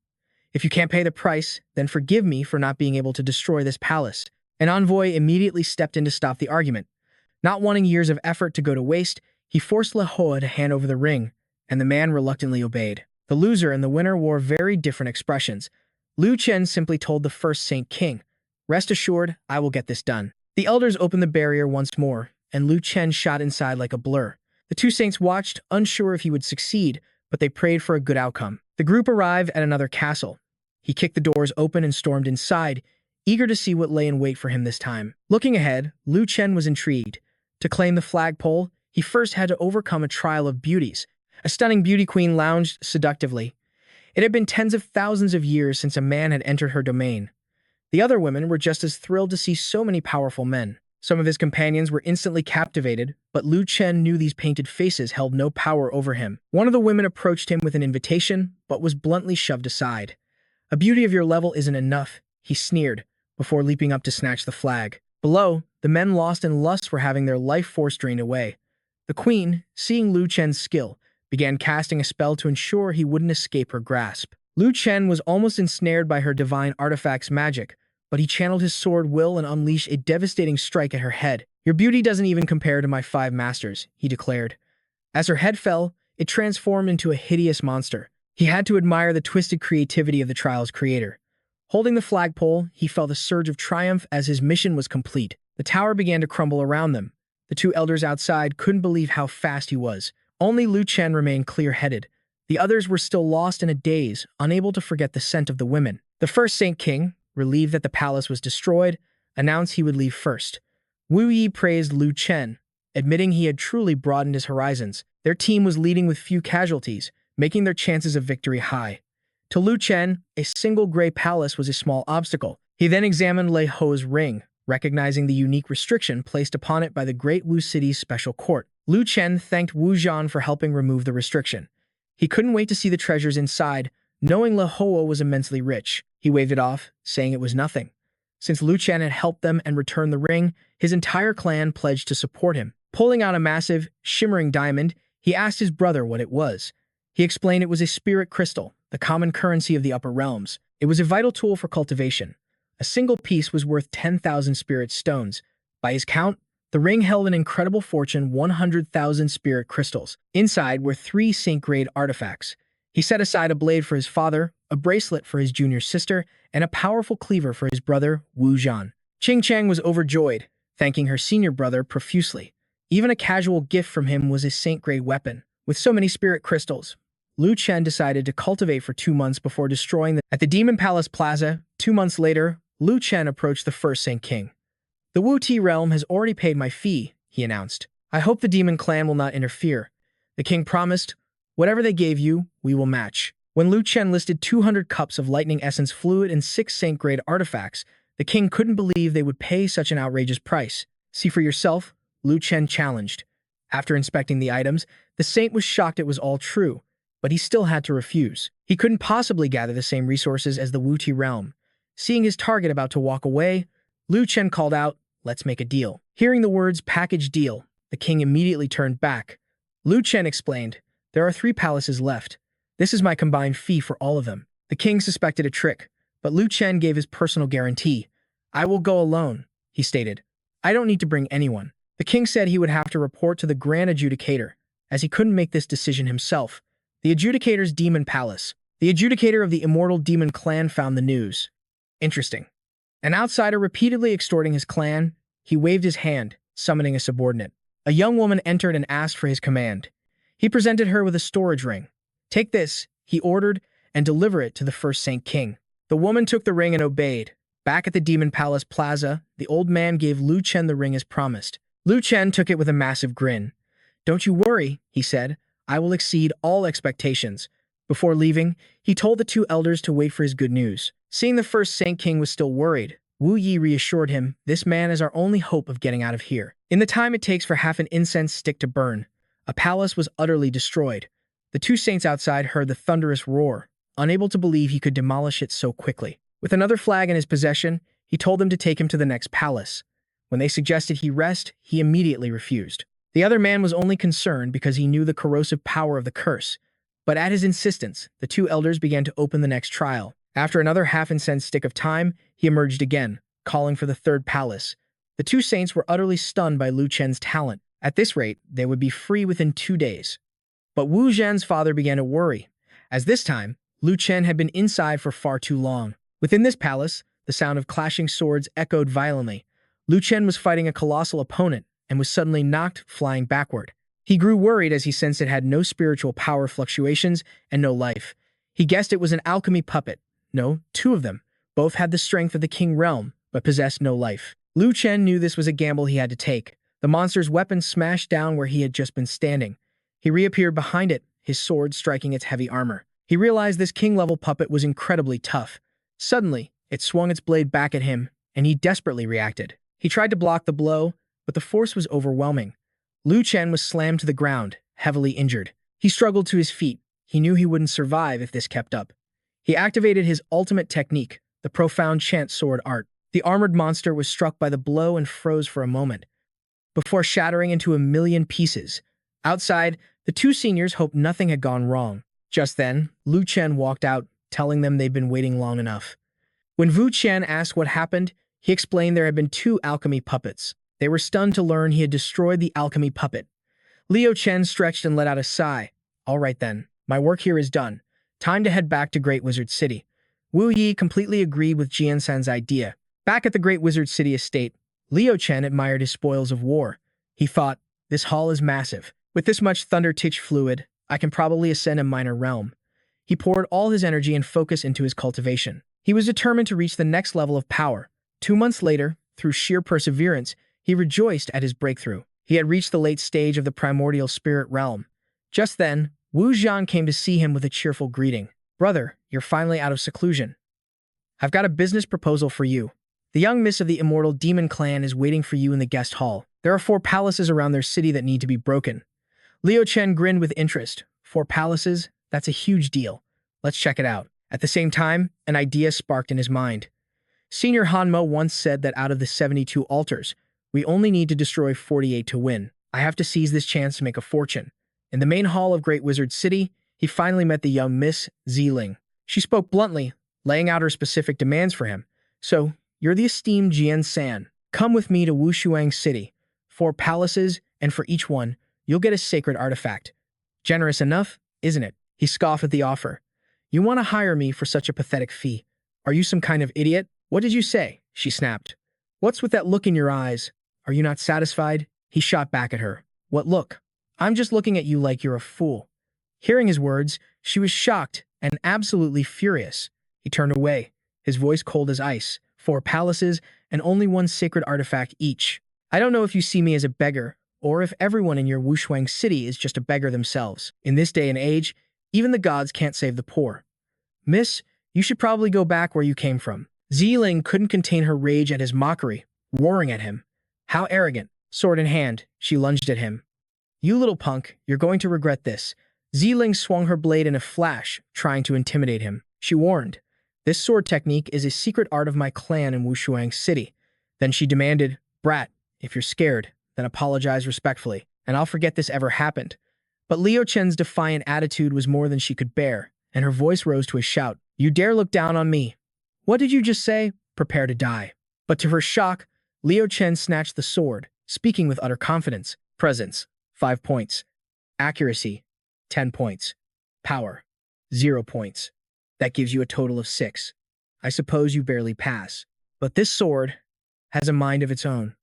If you can't pay the price, then forgive me for not being able to destroy this palace. An envoy immediately stepped in to stop the argument. Not wanting years of effort to go to waste, he forced Le Hoa to hand over the ring, and the man reluctantly obeyed. The loser and the winner wore very different expressions. Lu Chen simply told the first Saint King, "Rest assured, I will get this done." The elders opened the barrier once more, and Lu Chen shot inside like a blur. The two saints watched, unsure if he would succeed, but they prayed for a good outcome. The group arrived at another castle. He kicked the doors open and stormed inside, eager to see what lay in wait for him this time. Looking ahead, Lu Chen was intrigued. To claim the flagpole, he first had to overcome a trial of beauties. A stunning beauty queen lounged seductively. It had been tens of thousands of years since a man had entered her domain. The other women were just as thrilled to see so many powerful men. Some of his companions were instantly captivated, but Lu Chen knew these painted faces held no power over him. One of the women approached him with an invitation, but was bluntly shoved aside. "A beauty of your level isn't enough," he sneered, before leaping up to snatch the flag. Below, the men lost in lust were having their life force drained away. The queen, seeing Lu Chen's skill, began casting a spell to ensure he wouldn't escape her grasp. Lu Chen was almost ensnared by her divine artifact's magic, but he channeled his sword will and unleashed a devastating strike at her head. "Your beauty doesn't even compare to my 5 masters," he declared. As her head fell, it transformed into a hideous monster. He had to admire the twisted creativity of the trial's creator. Holding the flagpole, he felt a surge of triumph as his mission was complete. The tower began to crumble around them. The two elders outside couldn't believe how fast he was. Only Lu Chen remained clear-headed. The others were still lost in a daze, unable to forget the scent of the women. The first Saint King, relieved that the palace was destroyed, announced he would leave first. Wu Yi praised Lu Chen, admitting he had truly broadened his horizons. Their team was leading with few casualties, making their chances of victory high. To Lu Chen, a single gray palace was a small obstacle. He then examined Le Ho's ring, recognizing the unique restriction placed upon it by the Great Wu City's special court. Lu Chen thanked Wu Zhan for helping remove the restriction. He couldn't wait to see the treasures inside, knowing Le Hoa was immensely rich. He waved it off, saying it was nothing. Since Lu Chen had helped them and returned the ring, his entire clan pledged to support him. Pulling out a massive, shimmering diamond, he asked his brother what it was. He explained it was a spirit crystal, the common currency of the upper realms. It was a vital tool for cultivation. A single piece was worth 10,000 spirit stones. By his count, the ring held an incredible fortune, 100,000 spirit crystals. Inside were 3 saint-grade artifacts. He set aside a blade for his father, a bracelet for his junior sister, and a powerful cleaver for his brother, Wu Zhan. Qing Chang was overjoyed, thanking her senior brother profusely. Even a casual gift from him was a saint-grade weapon. With so many spirit crystals, Lu Chen decided to cultivate for 2 months before destroying them. At the Demon Palace Plaza, 2 months later, Lu Chen approached the first Saint King. "The Wu Ti realm has already paid my fee," he announced. "I hope the demon clan will not interfere." The king promised, "Whatever they gave you, we will match." When Lu Chen listed 200 cups of lightning essence fluid and 6 saint-grade artifacts, the king couldn't believe they would pay such an outrageous price. "See for yourself," Lu Chen challenged. After inspecting the items, the saint was shocked it was all true, but he still had to refuse. He couldn't possibly gather the same resources as the Wu Ti realm. Seeing his target about to walk away, Lu Chen called out, "Let's make a deal." Hearing the words package deal, the king immediately turned back. Lu Chen explained, "There are 3 palaces left. This is my combined fee for all of them." The king suspected a trick, but Lu Chen gave his personal guarantee. "I will go alone," he stated. "I don't need to bring anyone." The king said he would have to report to the Grand Adjudicator, as he couldn't make this decision himself. The Adjudicator's Demon Palace. The Adjudicator of the Immortal Demon Clan found the news. Interesting. An outsider repeatedly extorting his clan, he waved his hand, summoning a subordinate. A young woman entered and asked for his command. He presented her with a storage ring. "Take this," he ordered, "and deliver it to the first Saint King." The woman took the ring and obeyed. Back at the Demon Palace Plaza, the old man gave Lu Chen the ring as promised. Lu Chen took it with a massive grin. "Don't you worry," he said. "I will exceed all expectations." Before leaving, he told the 2 elders to wait for his good news. Seeing the first Saint King was still worried, Wu Yi reassured him, "This man is our only hope of getting out of here." In the time it takes for half an incense stick to burn, a palace was utterly destroyed. The 2 saints outside heard the thunderous roar, unable to believe he could demolish it so quickly. With another flag in his possession, he told them to take him to the next palace. When they suggested he rest, he immediately refused. The other man was only concerned because he knew the corrosive power of the curse. But at his insistence, the two elders began to open the next trial. After another half-incensed stick of time, he emerged again, calling for the third palace. The two saints were utterly stunned by Lu Chen's talent. At this rate, they would be free within 2 days. But Wu Zhan's father began to worry, as this time, Lu Chen had been inside for far too long. Within this palace, the sound of clashing swords echoed violently. Lu Chen was fighting a colossal opponent and was suddenly knocked flying backward. He grew worried as he sensed it had no spiritual power fluctuations and no life. He guessed it was an alchemy puppet. No, 2 of them. Both had the strength of the King Realm, but possessed no life. Lu Chen knew this was a gamble he had to take. The monster's weapon smashed down where he had just been standing. He reappeared behind it, his sword striking its heavy armor. He realized this king-level puppet was incredibly tough. Suddenly, it swung its blade back at him, and he desperately reacted. He tried to block the blow, but the force was overwhelming. Lu Chen was slammed to the ground, heavily injured. He struggled to his feet. He knew he wouldn't survive if this kept up. He activated his ultimate technique, the profound chant sword art. The armored monster was struck by the blow and froze for a moment, before shattering into a million pieces. Outside, the 2 seniors hoped nothing had gone wrong. Just then, Lu Chen walked out, telling them they'd been waiting long enough. When Wu Chen asked what happened, he explained there had been 2 alchemy puppets. They were stunned to learn he had destroyed the alchemy puppet. Liu Chen stretched and let out a sigh. All right then, my work here is done. Time to head back to Great Wizard City. Wu Yi completely agreed with Jian San's idea. Back at the Great Wizard City estate, Liu Chen admired his spoils of war. He thought, this hall is massive. With this much thunder-titch fluid, I can probably ascend a minor realm. He poured all his energy and focus into his cultivation. He was determined to reach the next level of power. 2 months later, through sheer perseverance, he rejoiced at his breakthrough. He had reached the late stage of the primordial spirit realm. Just then, Wu Zhan came to see him with a cheerful greeting. Brother, you're finally out of seclusion. I've got a business proposal for you. The young miss of the immortal demon clan is waiting for you in the guest hall. There are 4 palaces around their city that need to be broken. Liu Chen grinned with interest. 4 palaces? That's a huge deal. Let's check it out. At the same time, an idea sparked in his mind. Senior Hanmo once said that out of the 72 altars, we only need to destroy 48 to win. I have to seize this chance to make a fortune. In the main hall of Great Wizard City, he finally met the young Miss Ziling. She spoke bluntly, laying out her specific demands for him. So, you're the esteemed Jian San. Come with me to Wushuang City. 4 palaces, and for each one, you'll get a sacred artifact. Generous enough, isn't it? He scoffed at the offer. You want to hire me for such a pathetic fee? Are you some kind of idiot? What did you say? She snapped. What's with that look in your eyes? Are you not satisfied? He shot back at her. What look? I'm just looking at you like you're a fool. Hearing his words, she was shocked and absolutely furious. He turned away, his voice cold as ice. 4 palaces and only 1 sacred artifact each. I don't know if you see me as a beggar, or if everyone in your Wushuang City is just a beggar themselves. In this day and age, even the gods can't save the poor. Miss, you should probably go back where you came from. Ziling couldn't contain her rage at his mockery, roaring at him. How arrogant. Sword in hand, she lunged at him. You little punk, you're going to regret this. Ziling swung her blade in a flash, trying to intimidate him. She warned, this sword technique is a secret art of my clan in Wushuang City. Then she demanded, Brat, if you're scared, then apologize respectfully, and I'll forget this ever happened. But Liu Chen's defiant attitude was more than she could bear, and her voice rose to a shout. You dare look down on me? What did you just say? Prepare to die. But to her shock, Liu Chen snatched the sword, speaking with utter confidence. Presence, 5 points. Accuracy, 10 points. Power, 0 points. That gives you a total of 6. I suppose you barely pass. But this sword has a mind of its own.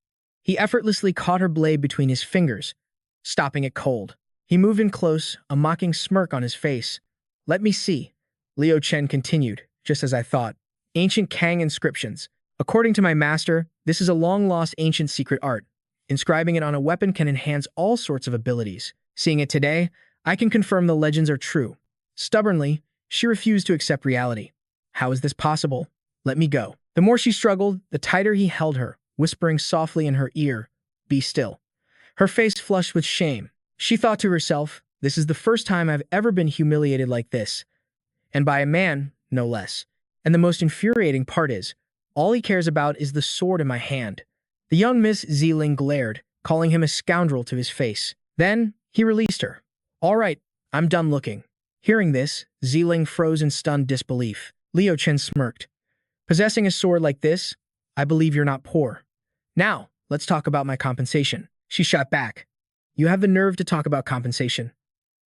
He effortlessly caught her blade between his fingers, stopping it cold. He moved in close, a mocking smirk on his face. Let me see. Liu Chen continued, just as I thought. Ancient Kang inscriptions. According to my master, this is a long-lost ancient secret art. Inscribing it on a weapon can enhance all sorts of abilities. Seeing it today, I can confirm the legends are true. Stubbornly, she refused to accept reality. How is this possible? Let me go. The more she struggled, the tighter he held her, whispering softly in her ear, Be still. Her face flushed with shame. She thought to herself, this is the first time I've ever been humiliated like this. And by a man, no less. And the most infuriating part is, all he cares about is the sword in my hand. The young Miss Ziling glared, calling him a scoundrel to his face. Then, he released her. All right, I'm done looking. Hearing this, Ziling froze in stunned disbelief. Lu Chen smirked. Possessing a sword like this, I believe you're not poor. Now, let's talk about my compensation. She shot back. You have the nerve to talk about compensation.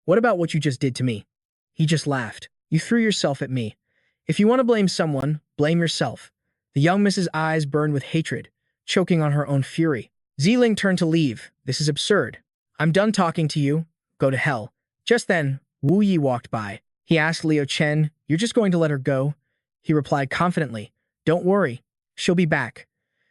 What about what you just did to me? He just laughed. You threw yourself at me. If you want to blame someone, blame yourself. The young Mrs. Eyes burned with hatred, choking on her own fury. Ziling turned to leave. This is absurd. I'm done talking to you. Go to hell. Just then, Wu Yi walked by. He asked Lu Chen, "You're just going to let her go?" He replied confidently, "Don't worry. She'll be back."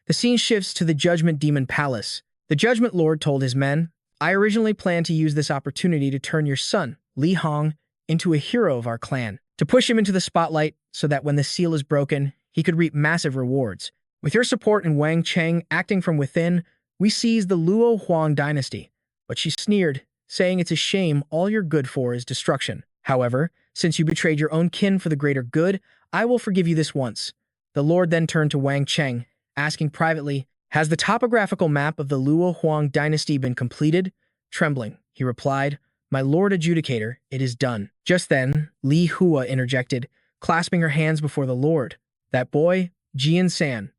The scene shifts to the Judgment Demon Palace. The Judgment Lord told his men, "I originally planned to use this opportunity to turn your son, Li Hong, into a hero of our clan, to push him into the spotlight so that when the seal is broken, he could reap massive rewards. With your support and Wang Cheng acting from within, we seized the Luo Huang dynasty." But she sneered, saying it's a shame all you're good for is destruction. However, since you betrayed your own kin for the greater good, I will forgive you this once. The Lord then turned to Wang Cheng, asking privately, "Has the topographical map of the Luo Huang dynasty been completed?" Trembling, he replied, "My Lord Adjudicator, it is done." Just then, Li Hua interjected, clasping her hands before the Lord. "That boy, Jian San.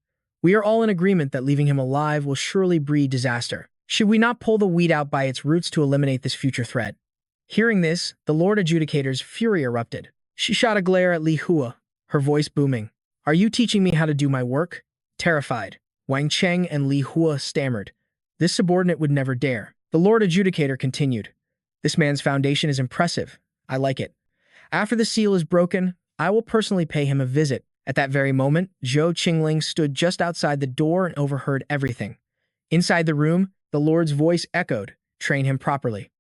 We are all in agreement that leaving him alive will surely breed disaster. Should we not pull the weed out by its roots to eliminate this future threat?" Hearing this, the Lord Adjudicator's fury erupted. She shot a glare at Li Hua, her voice booming. "Are you teaching me how to do my work?" Terrified, Wang Cheng and Li Hua stammered. This subordinate would never dare. The Lord Adjudicator continued. "This man's foundation is impressive. I like it. After the seal is broken, I will personally pay him a visit." At that very moment, Zhou Qingling stood just outside the door and overheard everything. Inside the room, the Lord's voice echoed, "Train him properly.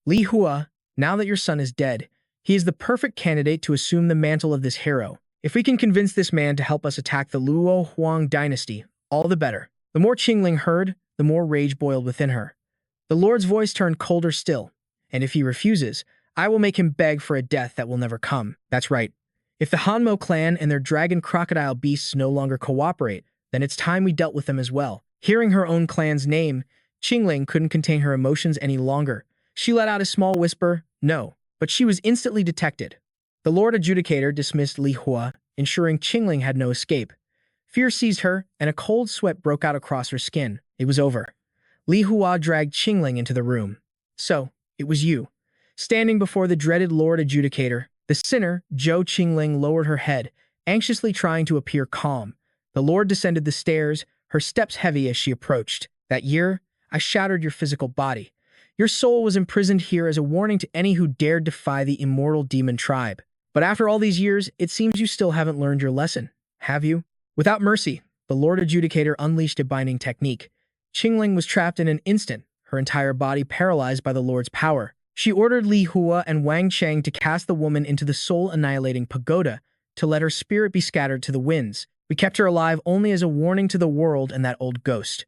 Li Hua, now that your son is dead, he is the perfect candidate to assume the mantle of this hero. If we can convince this man to help us attack the Luo Huang dynasty, all the better." The more Qingling heard, the more rage boiled within her. The Lord's voice turned colder still. "And if he refuses, I will make him beg for a death that will never come. That's right. If the Hanmo clan and their dragon crocodile beasts no longer cooperate, then it's time we dealt with them as well." Hearing her own clan's name, Qingling couldn't contain her emotions any longer. She let out a small whisper, "No," but she was instantly detected. The Lord Adjudicator dismissed Li Hua, ensuring Qingling had no escape. Fear seized her, and a cold sweat broke out across her skin. It was over. Li Hua dragged Qingling into the room. "So, it was you." Standing before the dreaded Lord Adjudicator, the sinner, Zhou Qingling, lowered her head, anxiously trying to appear calm. The Lord descended the stairs, her steps heavy as she approached. "That year, I shattered your physical body. Your soul was imprisoned here as a warning to any who dared defy the immortal demon tribe. But after all these years, it seems you still haven't learned your lesson, have you?" Without mercy, the Lord Adjudicator unleashed a binding technique. Qingling was trapped in an instant, her entire body paralyzed by the Lord's power. She ordered Li Hua and Wang Cheng to cast the woman into the soul-annihilating pagoda to let her spirit be scattered to the winds. "We kept her alive only as a warning to the world and that old ghost.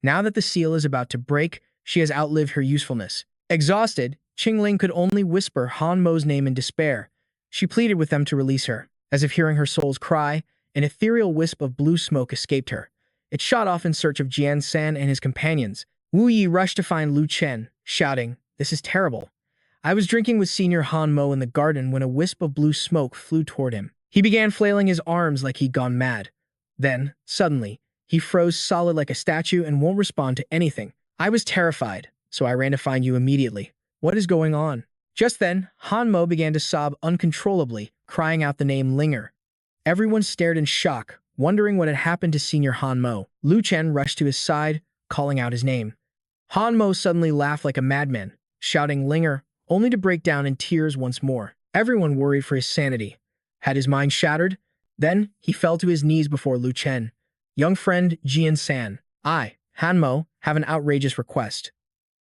Now that the seal is about to break, she has outlived her usefulness." Exhausted, Qingling could only whisper Han Mo's name in despair. She pleaded with them to release her. As if hearing her soul's cry, an ethereal wisp of blue smoke escaped her. It shot off in search of Jian San and his companions. Wu Yi rushed to find Lu Chen, shouting, "This is terrible. I was drinking with Senior Han Mo in the garden when a wisp of blue smoke flew toward him. He began flailing his arms like he'd gone mad. Then, suddenly, he froze solid like a statue and won't respond to anything. I was terrified, so I ran to find you immediately. What is going on?" Just then, Han Mo began to sob uncontrollably, crying out the name Linger. Everyone stared in shock, wondering what had happened to Senior Han Mo. Lu Chen rushed to his side, calling out his name. Han Mo suddenly laughed like a madman, shouting Linger, only to break down in tears once more. Everyone worried for his sanity. Had his mind shattered? Then he fell to his knees before Lu Chen. "Young friend Jian San, I, Han Mo, have an outrageous request.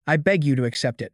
I beg you to accept it."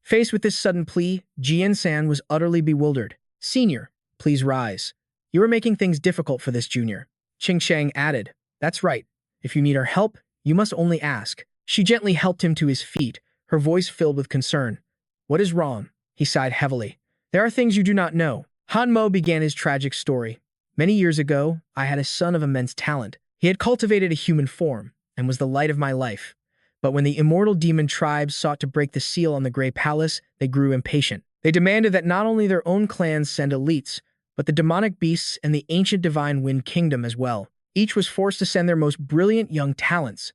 Faced with this sudden plea, Jian San was utterly bewildered. "Senior, please rise. You are making things difficult for this junior." Qing Shang added, "That's right. If you need our help, you must only ask." She gently helped him to his feet, her voice filled with concern. "What is wrong?" He sighed heavily. "There are things you do not know." Han Mo began his tragic story. "Many years ago, I had a son of immense talent. He had cultivated a human form and was the light of my life. But when the immortal demon tribes sought to break the seal on the Grey Palace, they grew impatient. They demanded that not only their own clans send elites, but the demonic beasts and the ancient divine wind kingdom as well. Each was forced to send their most brilliant young talents.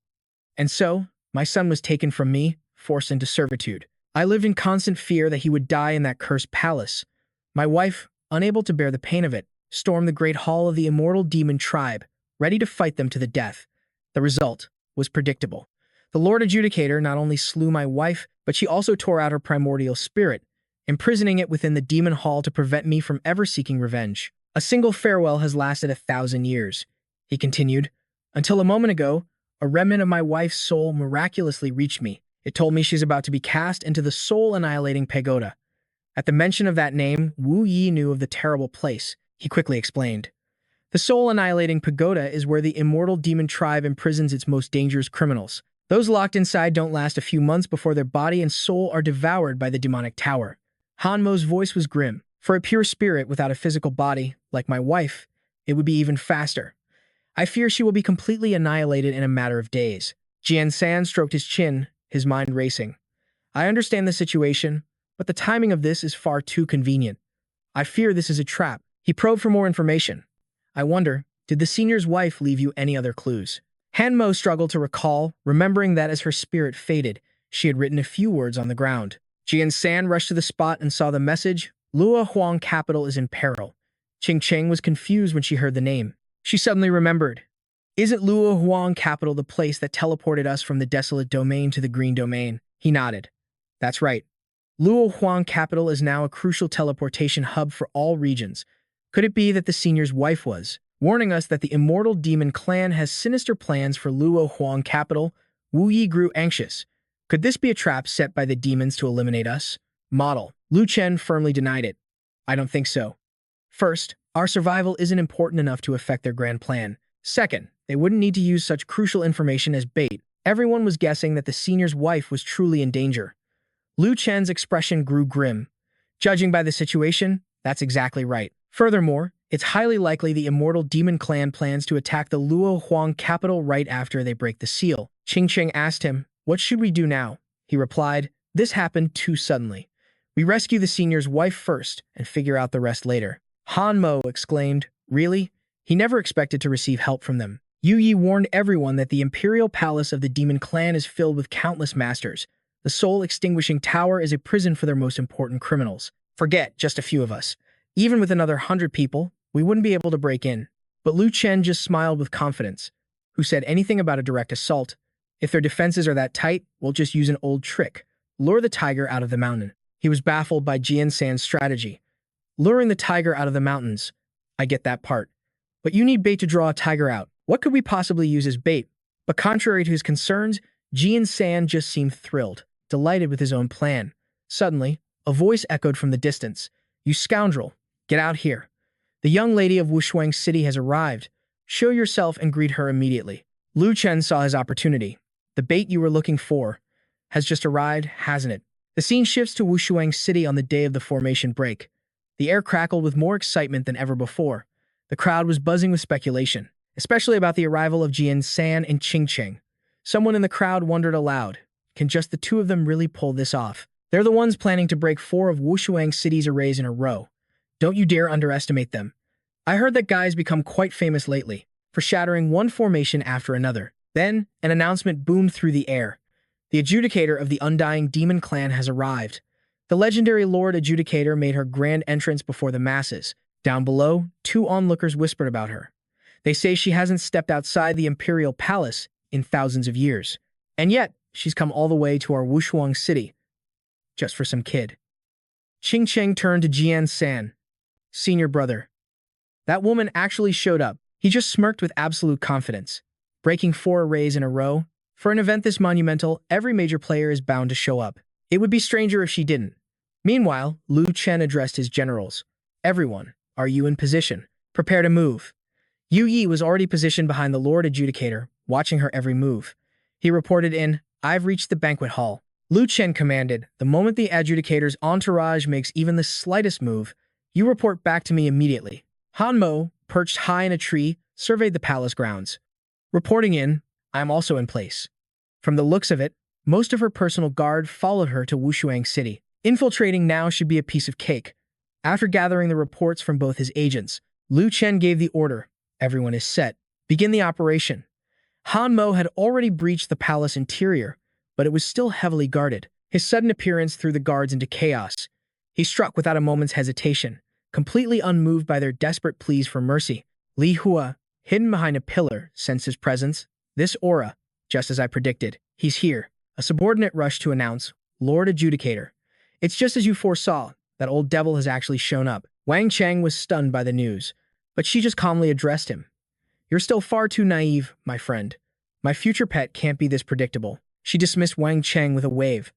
And so, my son was taken from me, forced into servitude. I lived in constant fear that he would die in that cursed palace. My wife, unable to bear the pain of it, stormed the great hall of the immortal demon tribe, ready to fight them to the death. The result was predictable. The Lord Adjudicator not only slew my wife, but she also tore out her primordial spirit, imprisoning it within the demon hall to prevent me from ever seeking revenge. A single farewell has lasted 1,000 years, he continued, until a moment ago, a remnant of my wife's soul miraculously reached me. It told me she's about to be cast into the soul-annihilating pagoda. At the mention of that name, Wu Yi knew of the terrible place. He quickly explained. The soul-annihilating pagoda is where the immortal demon tribe imprisons its most dangerous criminals. Those locked inside don't last a few months before their body and soul are devoured by the demonic tower. Hanmo's voice was grim. For a pure spirit without a physical body, like my wife, it would be even faster. I fear she will be completely annihilated in a matter of days. Jian San stroked his chin, his mind racing. I understand the situation, but the timing of this is far too convenient. I fear this is a trap. He probed for more information. I wonder, did the senior's wife leave you any other clues? Hanmo struggled to recall, remembering that as her spirit faded, she had written a few words on the ground. Jian San rushed to the spot and saw the message, Luo Huang capital is in peril. Qing Cheng was confused when she heard the name. She suddenly remembered. Isn't Luo Huang capital the place that teleported us from the desolate domain to the green domain? He nodded. That's right. Luo Huang capital is now a crucial teleportation hub for all regions. Could it be that the senior's wife was, warning us that the immortal demon clan has sinister plans for Luo Huang capital? Wu Yi grew anxious. Could this be a trap set by the demons to eliminate us? Model. Lu Chen firmly denied it. I don't think so. First, our survival isn't important enough to affect their grand plan. Second, they wouldn't need to use such crucial information as bait. Everyone was guessing that the senior's wife was truly in danger. Lu Chen's expression grew grim. Judging by the situation, that's exactly right. Furthermore, it's highly likely the immortal demon clan plans to attack the Luo Huang capital right after they break the seal. Qing Cheng asked him, what should we do now? He replied, this happened too suddenly. We rescue the senior's wife first and figure out the rest later. Han Mo exclaimed, really? He never expected to receive help from them. Yu Yi warned everyone that the imperial palace of the demon clan is filled with countless masters. The soul-extinguishing tower is a prison for their most important criminals. Forget just a few of us. Even with another 100 people, we wouldn't be able to break in. But Lu Chen just smiled with confidence. Who said anything about a direct assault? If their defenses are that tight, we'll just use an old trick. Lure the tiger out of the mountain. He was baffled by Jian San's strategy. Luring the tiger out of the mountains. I get that part. But you need bait to draw a tiger out. What could we possibly use as bait? But contrary to his concerns, Jian San just seemed thrilled, delighted with his own plan. Suddenly, a voice echoed from the distance. You scoundrel, get out here. The young lady of Wushuang City has arrived. Show yourself and greet her immediately. Lu Chen saw his opportunity. The bait you were looking for has just arrived, hasn't it? The scene shifts to Wushuang City on the day of the formation break. The air crackled with more excitement than ever before. The crowd was buzzing with speculation, especially about the arrival of Jian San and Qing Cheng. Someone in the crowd wondered aloud, can just the two of them really pull this off? They're the ones planning to break 4 of Wushuang City's arrays in a row. Don't you dare underestimate them. I heard that guy's become quite famous lately, for shattering one formation after another. Then, an announcement boomed through the air. The adjudicator of the Undying Demon Clan has arrived. The legendary Lord Adjudicator made her grand entrance before the masses. Down below, 2 onlookers whispered about her. They say she hasn't stepped outside the Imperial Palace in thousands of years. And yet, she's come all the way to our Wushuang City, just for some kid. Qing Cheng turned to Jian San. Senior brother. That woman actually showed up. He just smirked with absolute confidence. Breaking 4 arrays in a row? For an event this monumental, every major player is bound to show up. It would be stranger if she didn't. Meanwhile, Lu Chen addressed his generals. Everyone, are you in position? Prepare to move. Yu Yi was already positioned behind the Lord Adjudicator, watching her every move. He reported in, I've reached the banquet hall. Lu Chen commanded, the moment the Adjudicator's entourage makes even the slightest move, you report back to me immediately. Han Mo, perched high in a tree, surveyed the palace grounds. Reporting in, I am also in place. From the looks of it, most of her personal guard followed her to Wushuang City. Infiltrating now should be a piece of cake. After gathering the reports from both his agents, Lu Chen gave the order, "Everyone is set. Begin the operation." Han Mo had already breached the palace interior, but it was still heavily guarded. His sudden appearance threw the guards into chaos. He struck without a moment's hesitation, completely unmoved by their desperate pleas for mercy. Li Hua, hidden behind a pillar, sensed his presence. This aura, just as I predicted. He's here. A subordinate rushed to announce, "Lord Adjudicator. It's just as you foresaw. That old devil has actually shown up." Wang Cheng was stunned by the news, but she just calmly addressed him. "You're still far too naive, my friend. My future pet can't be this predictable." She dismissed Wang Cheng with a wave.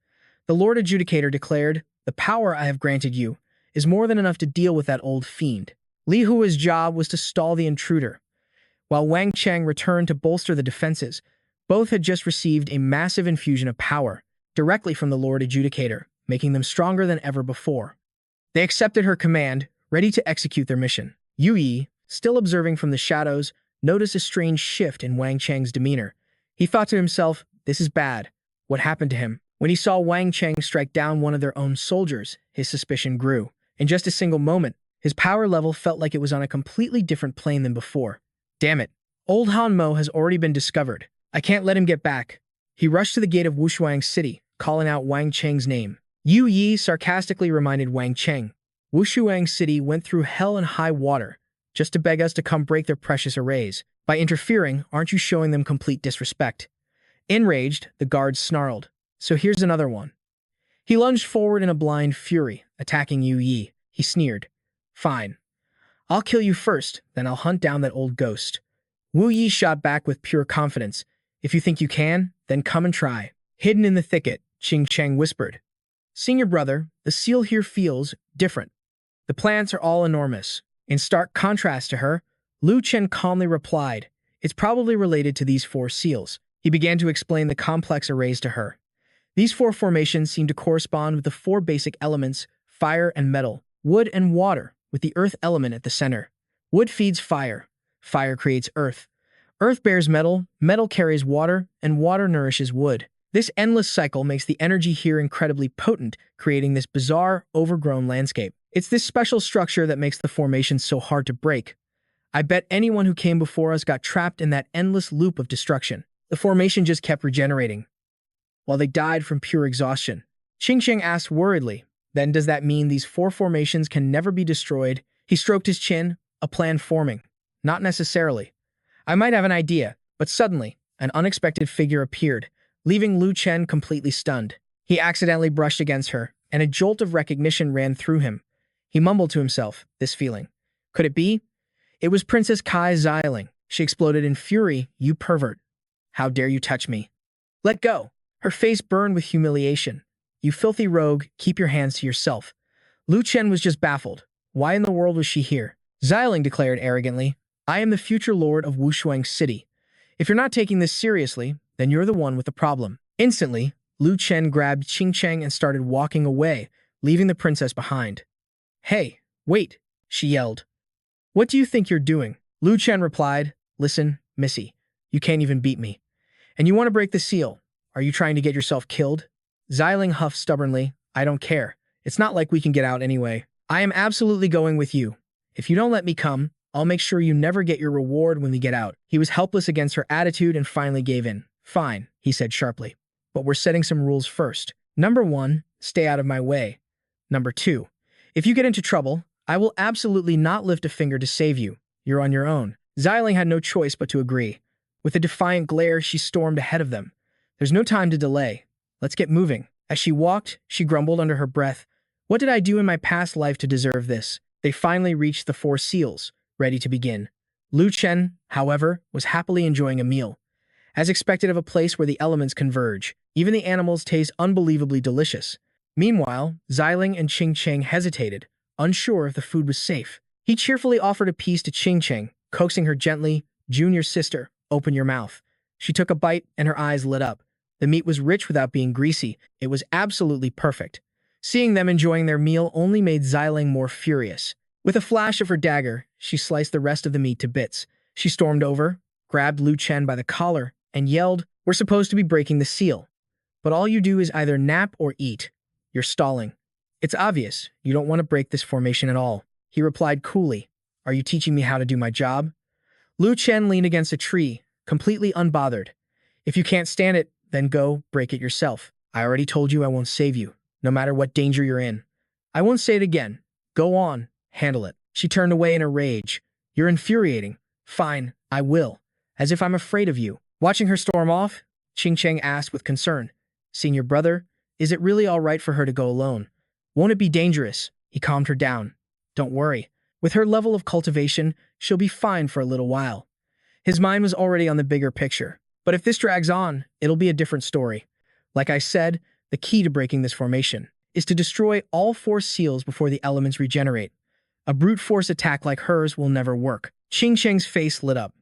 The Lord Adjudicator declared, "The power I have granted you is more than enough to deal with that old fiend." Li Hua's job was to stall the intruder, while Wang Cheng returned to bolster the defenses. Both had just received a massive infusion of power directly from the Lord Adjudicator, making them stronger than ever before. They accepted her command, ready to execute their mission. Yu Yi, still observing from the shadows, noticed a strange shift in Wang Cheng's demeanor. He thought to himself, "This is bad. What happened to him?" When he saw Wang Cheng strike down one of their own soldiers, his suspicion grew. In just a single moment, his power level felt like it was on a completely different plane than before. Damn it. Old Han Mo has already been discovered. I can't let him get back. He rushed to the gate of Wushuang City, calling out Wang Cheng's name. Yu Yi sarcastically reminded Wang Cheng, "Wushuang City went through hell and high water just to beg us to come break their precious arrays. By interfering, aren't you showing them complete disrespect?" Enraged, the guards snarled, "So here's another one." He lunged forward in a blind fury, attacking Yu Yi. He sneered, "Fine. I'll kill you first, then I'll hunt down that old ghost." Wu Yi shot back with pure confidence. "If you think you can, then come and try." Hidden in the thicket, Qing Cheng whispered, "Senior brother, the seal here feels different. The plants are all enormous." In stark contrast to her, Lu Chen calmly replied, "It's probably related to these 4 seals." He began to explain the complex arrays to her. These 4 formations seem to correspond with the 4 basic elements, fire and metal, wood and water, with the earth element at the center. Wood feeds fire. Fire creates earth. Earth bears metal, metal carries water, and water nourishes wood. This endless cycle makes the energy here incredibly potent, creating this bizarre, overgrown landscape. It's this special structure that makes the formation so hard to break. I bet anyone who came before us got trapped in that endless loop of destruction. The formation just kept regenerating, while they died from pure exhaustion. Qing Cheng asked worriedly, "Then does that mean these 4 formations can never be destroyed?" He stroked his chin, a plan forming. "Not necessarily. I might have an idea," but suddenly, an unexpected figure appeared, leaving Lu Chen completely stunned. He accidentally brushed against her, and a jolt of recognition ran through him. He mumbled to himself, this feeling. Could it be? It was Princess Kai Xiling. She exploded in fury, "You pervert. How dare you touch me? Let go." Her face burned with humiliation. "You filthy rogue, keep your hands to yourself." Lu Chen was just baffled. Why in the world was she here? Xiling declared arrogantly, "I am the future lord of Wushuang City. If you're not taking this seriously, then you're the one with the problem." Instantly, Lu Chen grabbed Qing Cheng and started walking away, leaving the princess behind. "Hey, wait," she yelled. "What do you think you're doing?" Lu Chen replied, "Listen, Missy, you can't even beat me. And you want to break the seal. Are you trying to get yourself killed?" Xiling huffed stubbornly, "I don't care. It's not like we can get out anyway. I am absolutely going with you. If you don't let me come, I'll make sure you never get your reward when we get out." He was helpless against her attitude and finally gave in. "Fine," he said sharply. "But we're setting some rules first. Number 1, stay out of my way. Number 2, if you get into trouble, I will absolutely not lift a finger to save you. You're on your own." Xiling had no choice but to agree. With a defiant glare, she stormed ahead of them. "There's no time to delay. Let's get moving." As she walked, she grumbled under her breath, "What did I do in my past life to deserve this?" They finally reached the 4 seals, ready to begin. Lu Chen, however, was happily enjoying a meal. As expected of a place where the elements converge, even the animals taste unbelievably delicious. Meanwhile, Xiling and Qing Cheng hesitated, unsure if the food was safe. He cheerfully offered a piece to Qing Cheng, coaxing her gently, "Junior sister, open your mouth." She took a bite and her eyes lit up. The meat was rich without being greasy. It was absolutely perfect. Seeing them enjoying their meal only made Xiling more furious. With a flash of her dagger, she sliced the rest of the meat to bits. She stormed over, grabbed Lu Chen by the collar, and yelled, We're supposed to be breaking the seal, but all you do is either nap or eat. You're stalling. It's obvious you don't want to break this formation at all. He replied coolly, "Are you teaching me how to do my job?" Lu Chen leaned against a tree, completely unbothered. "If you can't stand it, then go break it yourself. I already told you I won't save you, no matter what danger you're in. I won't say it again. Go on, handle it." She turned away in a rage. "You're infuriating. Fine, I will. As if I'm afraid of you." Watching her storm off, Qing Cheng asked with concern, "Senior brother, is it really all right for her to go alone? Won't it be dangerous?" He calmed her down. "Don't worry. With her level of cultivation, she'll be fine for a little while." His mind was already on the bigger picture. But if this drags on, it'll be a different story. Like I said, the key to breaking this formation is to destroy all 4 seals before the elements regenerate. A brute force attack like hers will never work. Qing Cheng's face lit up.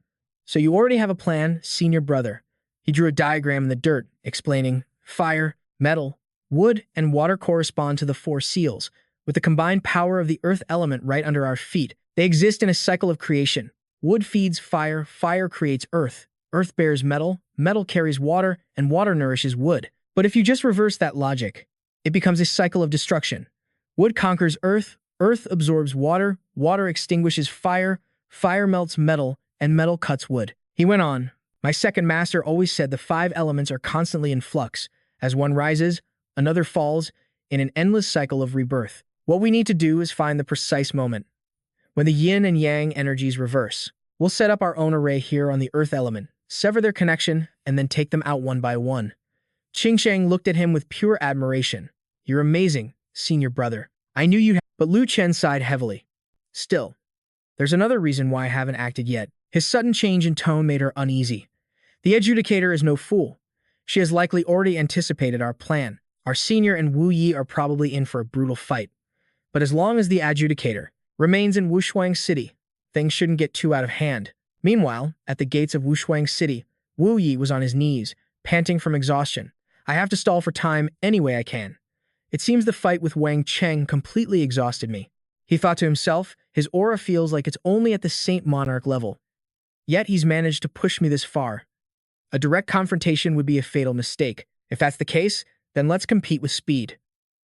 "So you already have a plan, senior brother." He drew a diagram in the dirt, explaining, "Fire, metal, wood, and water correspond to the 4 seals. With the combined power of the earth element right under our feet, they exist in a cycle of creation. Wood feeds fire, fire creates earth, earth bears metal, metal carries water, and water nourishes wood. But if you just reverse that logic, it becomes a cycle of destruction. Wood conquers earth, earth absorbs water, water extinguishes fire, fire melts metal, and metal cuts wood." He went on, "My second master always said the 5 elements are constantly in flux. As one rises, another falls, in an endless cycle of rebirth. What we need to do is find the precise moment when the yin and yang energies reverse. We'll set up our own array here on the earth element, sever their connection, and then take them out one by one." Qing Sheng looked at him with pure admiration. "You're amazing, senior brother. I knew you'd." But Lu Chen sighed heavily. "Still, there's another reason why I haven't acted yet." His sudden change in tone made her uneasy. "The adjudicator is no fool. She has likely already anticipated our plan. Our senior and Wu Yi are probably in for a brutal fight. But as long as the adjudicator remains in Wushuang City, things shouldn't get too out of hand." Meanwhile, at the gates of Wushuang City, Wu Yi was on his knees, panting from exhaustion. "I have to stall for time any way I can. It seems the fight with Wang Cheng completely exhausted me." He thought to himself, "His aura feels like it's only at the Saint Monarch level. Yet he's managed to push me this far. A direct confrontation would be a fatal mistake. If that's the case, then let's compete with speed."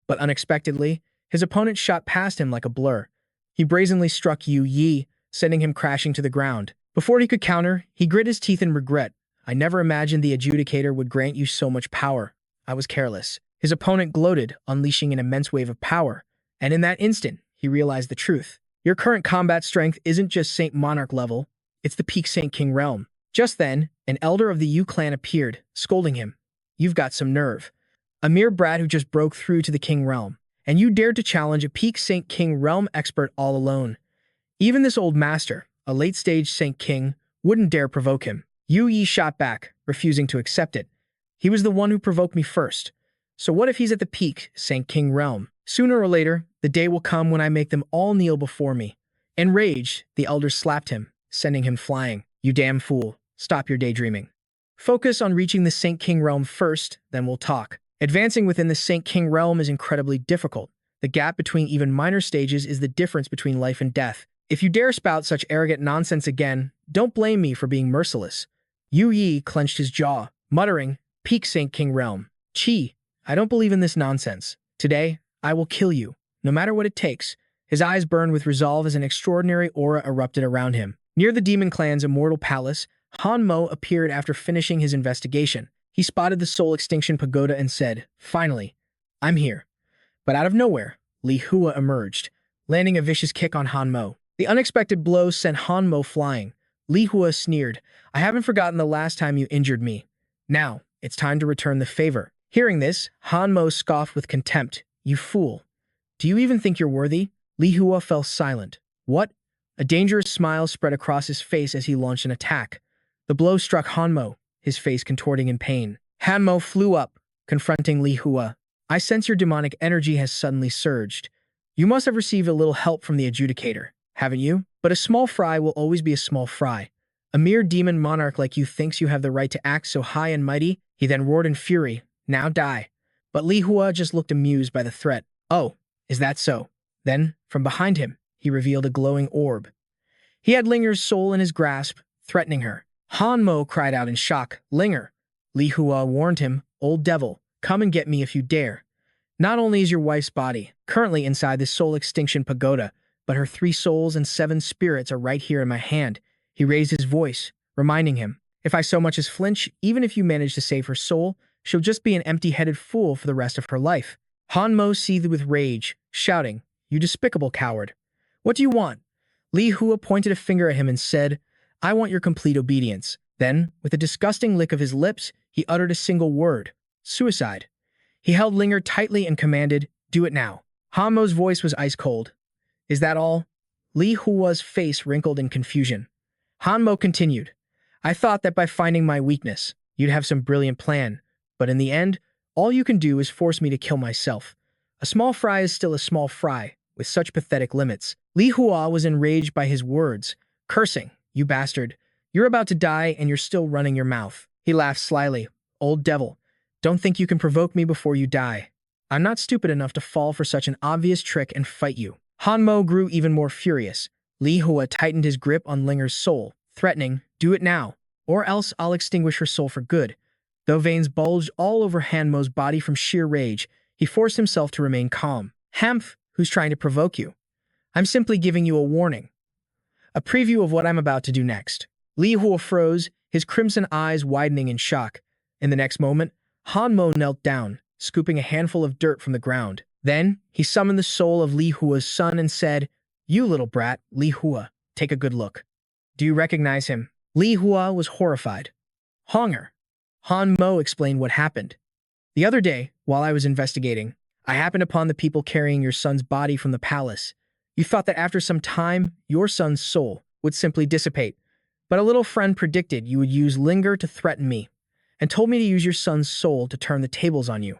But unexpectedly, his opponent shot past him like a blur. He brazenly struck Yu Yi, sending him crashing to the ground. Before he could counter, he grit his teeth in regret. "I never imagined the adjudicator would grant you so much power. I was careless." His opponent gloated, unleashing an immense wave of power. And in that instant, he realized the truth. Your current combat strength isn't just Saint Monarch level, it's the peak Saint King realm. Just then, an elder of the Yu clan appeared, scolding him. "You've got some nerve. A mere brat who just broke through to the King realm. And you dared to challenge a peak Saint King realm expert all alone. Even this old master, a late-stage Saint King, wouldn't dare provoke him." Yu Yi shot back, refusing to accept it. "He was the one who provoked me first. So what if he's at the peak Saint King realm? Sooner or later, the day will come when I make them all kneel before me." Enraged, the elder slapped him, sending him flying. "You damn fool. Stop your daydreaming. Focus on reaching the Saint King realm first, then we'll talk." Advancing within the Saint King realm is incredibly difficult. The gap between even minor stages is the difference between life and death. If you dare spout such arrogant nonsense again, don't blame me for being merciless." Yu Yi clenched his jaw, muttering, "Peak Saint King realm. Chi, I don't believe in this nonsense. Today, I will kill you, no matter what it takes." His eyes burned with resolve as an extraordinary aura erupted around him. Near the Demon Clan's immortal palace, Han Mo appeared after finishing his investigation. He spotted the Soul Extinction Pagoda and said, "Finally, I'm here." But out of nowhere, Li Hua emerged, landing a vicious kick on Han Mo. The unexpected blow sent Han Mo flying. Li Hua sneered, "I haven't forgotten the last time you injured me. Now, it's time to return the favor." Hearing this, Han Mo scoffed with contempt. "You fool. Do you even think you're worthy?" Li Hua fell silent. "What?" A dangerous smile spread across his face as he launched an attack. The blow struck Han Mo, his face contorting in pain. Han Mo flew up, confronting Li Hua. "I sense your demonic energy has suddenly surged. You must have received a little help from the adjudicator, haven't you? But a small fry will always be a small fry. A mere demon monarch like you thinks you have the right to act so high and mighty?" He then roared in fury, "Now die." But Li Hua just looked amused by the threat. "Oh, is that so?" Then, from behind him, he revealed a glowing orb. He had Linger's soul in his grasp, threatening her. Han Mo cried out in shock, "Linger, Li Hua warned him, "Old devil, come and get me if you dare. Not only is your wife's body currently inside this soul extinction pagoda, but her 3 souls and 7 spirits are right here in my hand." He raised his voice, reminding him, "If I so much as flinch, even if you manage to save her soul, she'll just be an empty-headed fool for the rest of her life." Han Mo seethed with rage, shouting, "You despicable coward! What do you want?" Li Hua pointed a finger at him and said, "I want your complete obedience." Then, with a disgusting lick of his lips, he uttered a single word, "Suicide." He held Linger tightly and commanded, "Do it now." Han Mo's voice was ice cold. "Is that all?" Li Hua's face wrinkled in confusion. Han Mo continued, "I thought that by finding my weakness, you'd have some brilliant plan, but in the end, all you can do is force me to kill myself. A small fry is still a small fry, with such pathetic limits." Li Hua was enraged by his words, cursing, "You bastard, you're about to die and you're still running your mouth." He laughed slyly, "Old devil, don't think you can provoke me before you die. I'm not stupid enough to fall for such an obvious trick and fight you." Han Mo grew even more furious. Li Hua tightened his grip on Linger's soul, threatening, "Do it now, or else I'll extinguish her soul for good." Though veins bulged all over Han Mo's body from sheer rage, he forced himself to remain calm. "Hamph, who's trying to provoke you? I'm simply giving you a warning. A preview of what I'm about to do next." Li Hua froze, his crimson eyes widening in shock. In the next moment, Han Mo knelt down, scooping a handful of dirt from the ground. Then, he summoned the soul of Li Hua's son and said, "You little brat, Li Hua, take a good look. Do you recognize him?" Li Hua was horrified. "Honger." Han Mo explained what happened. "The other day, while I was investigating, I happened upon the people carrying your son's body from the palace. You thought that after some time, your son's soul would simply dissipate. But a little friend predicted you would use Linger to threaten me, and told me to use your son's soul to turn the tables on you.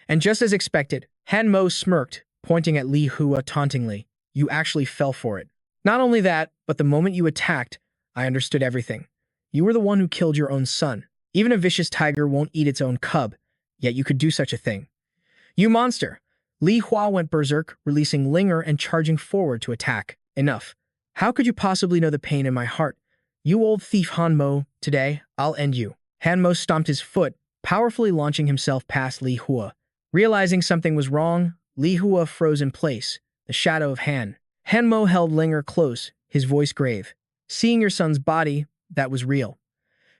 And just as expected, Han Mo smirked, pointing at Li Hua tauntingly. You actually fell for it. Not only that, but the moment you attacked, I understood everything. You were the one who killed your own son. Even a vicious tiger won't eat its own cub, yet you could do such a thing. You monster!" Li Hua went berserk, releasing Linger and charging forward to attack. "Enough. How could you possibly know the pain in my heart? You old thief Han Mo, today, I'll end you." Han Mo stomped his foot, powerfully launching himself past Li Hua. Realizing something was wrong, Li Hua froze in place, the shadow of Han. Han Mo held Linger close, his voice grave. "Seeing your son's body, that was real.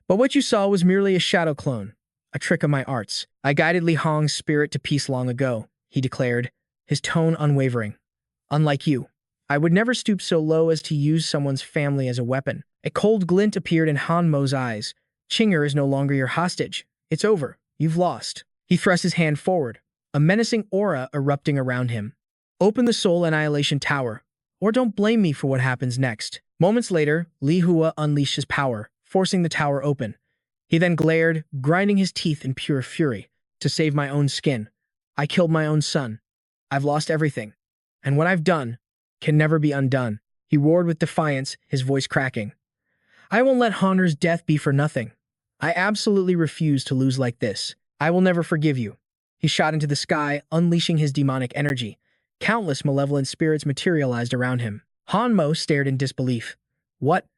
But what you saw was merely a shadow clone, a trick of my arts. I guided Li Hong's spirit to peace long ago," he declared, his tone unwavering. "Unlike you, I would never stoop so low as to use someone's family as a weapon." A cold glint appeared in Han Mo's eyes. "Chinger is no longer your hostage. It's over. You've lost." He thrust his hand forward, a menacing aura erupting around him. "Open the Soul Annihilation Tower, or don't blame me for what happens next." Moments later, Li Hua unleashed his power, forcing the tower open. He then glared, grinding his teeth in pure fury. "To save my own skin, I killed my own son. I've lost everything, and what I've done can never be undone." He roared with defiance, his voice cracking. "I won't let Honor's death be for nothing. I absolutely refuse to lose like this. I will never forgive you." He shot into the sky, unleashing his demonic energy. Countless malevolent spirits materialized around him. Han Mo stared in disbelief. "What?"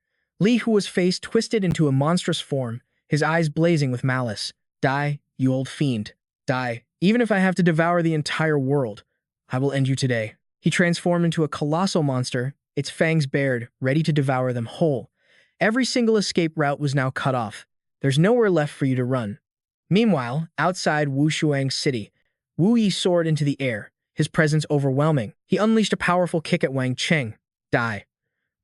Li Hua's face twisted into a monstrous form, his eyes blazing with malice. "Die, you old fiend. Die. Even if I have to devour the entire world, I will end you today." He transformed into a colossal monster, its fangs bared, ready to devour them whole. Every single escape route was now cut off. There's nowhere left for you to run. Meanwhile, outside Wu Shuang's city, Wu Yi soared into the air, his presence overwhelming. He unleashed a powerful kick at Wang Cheng. "Die."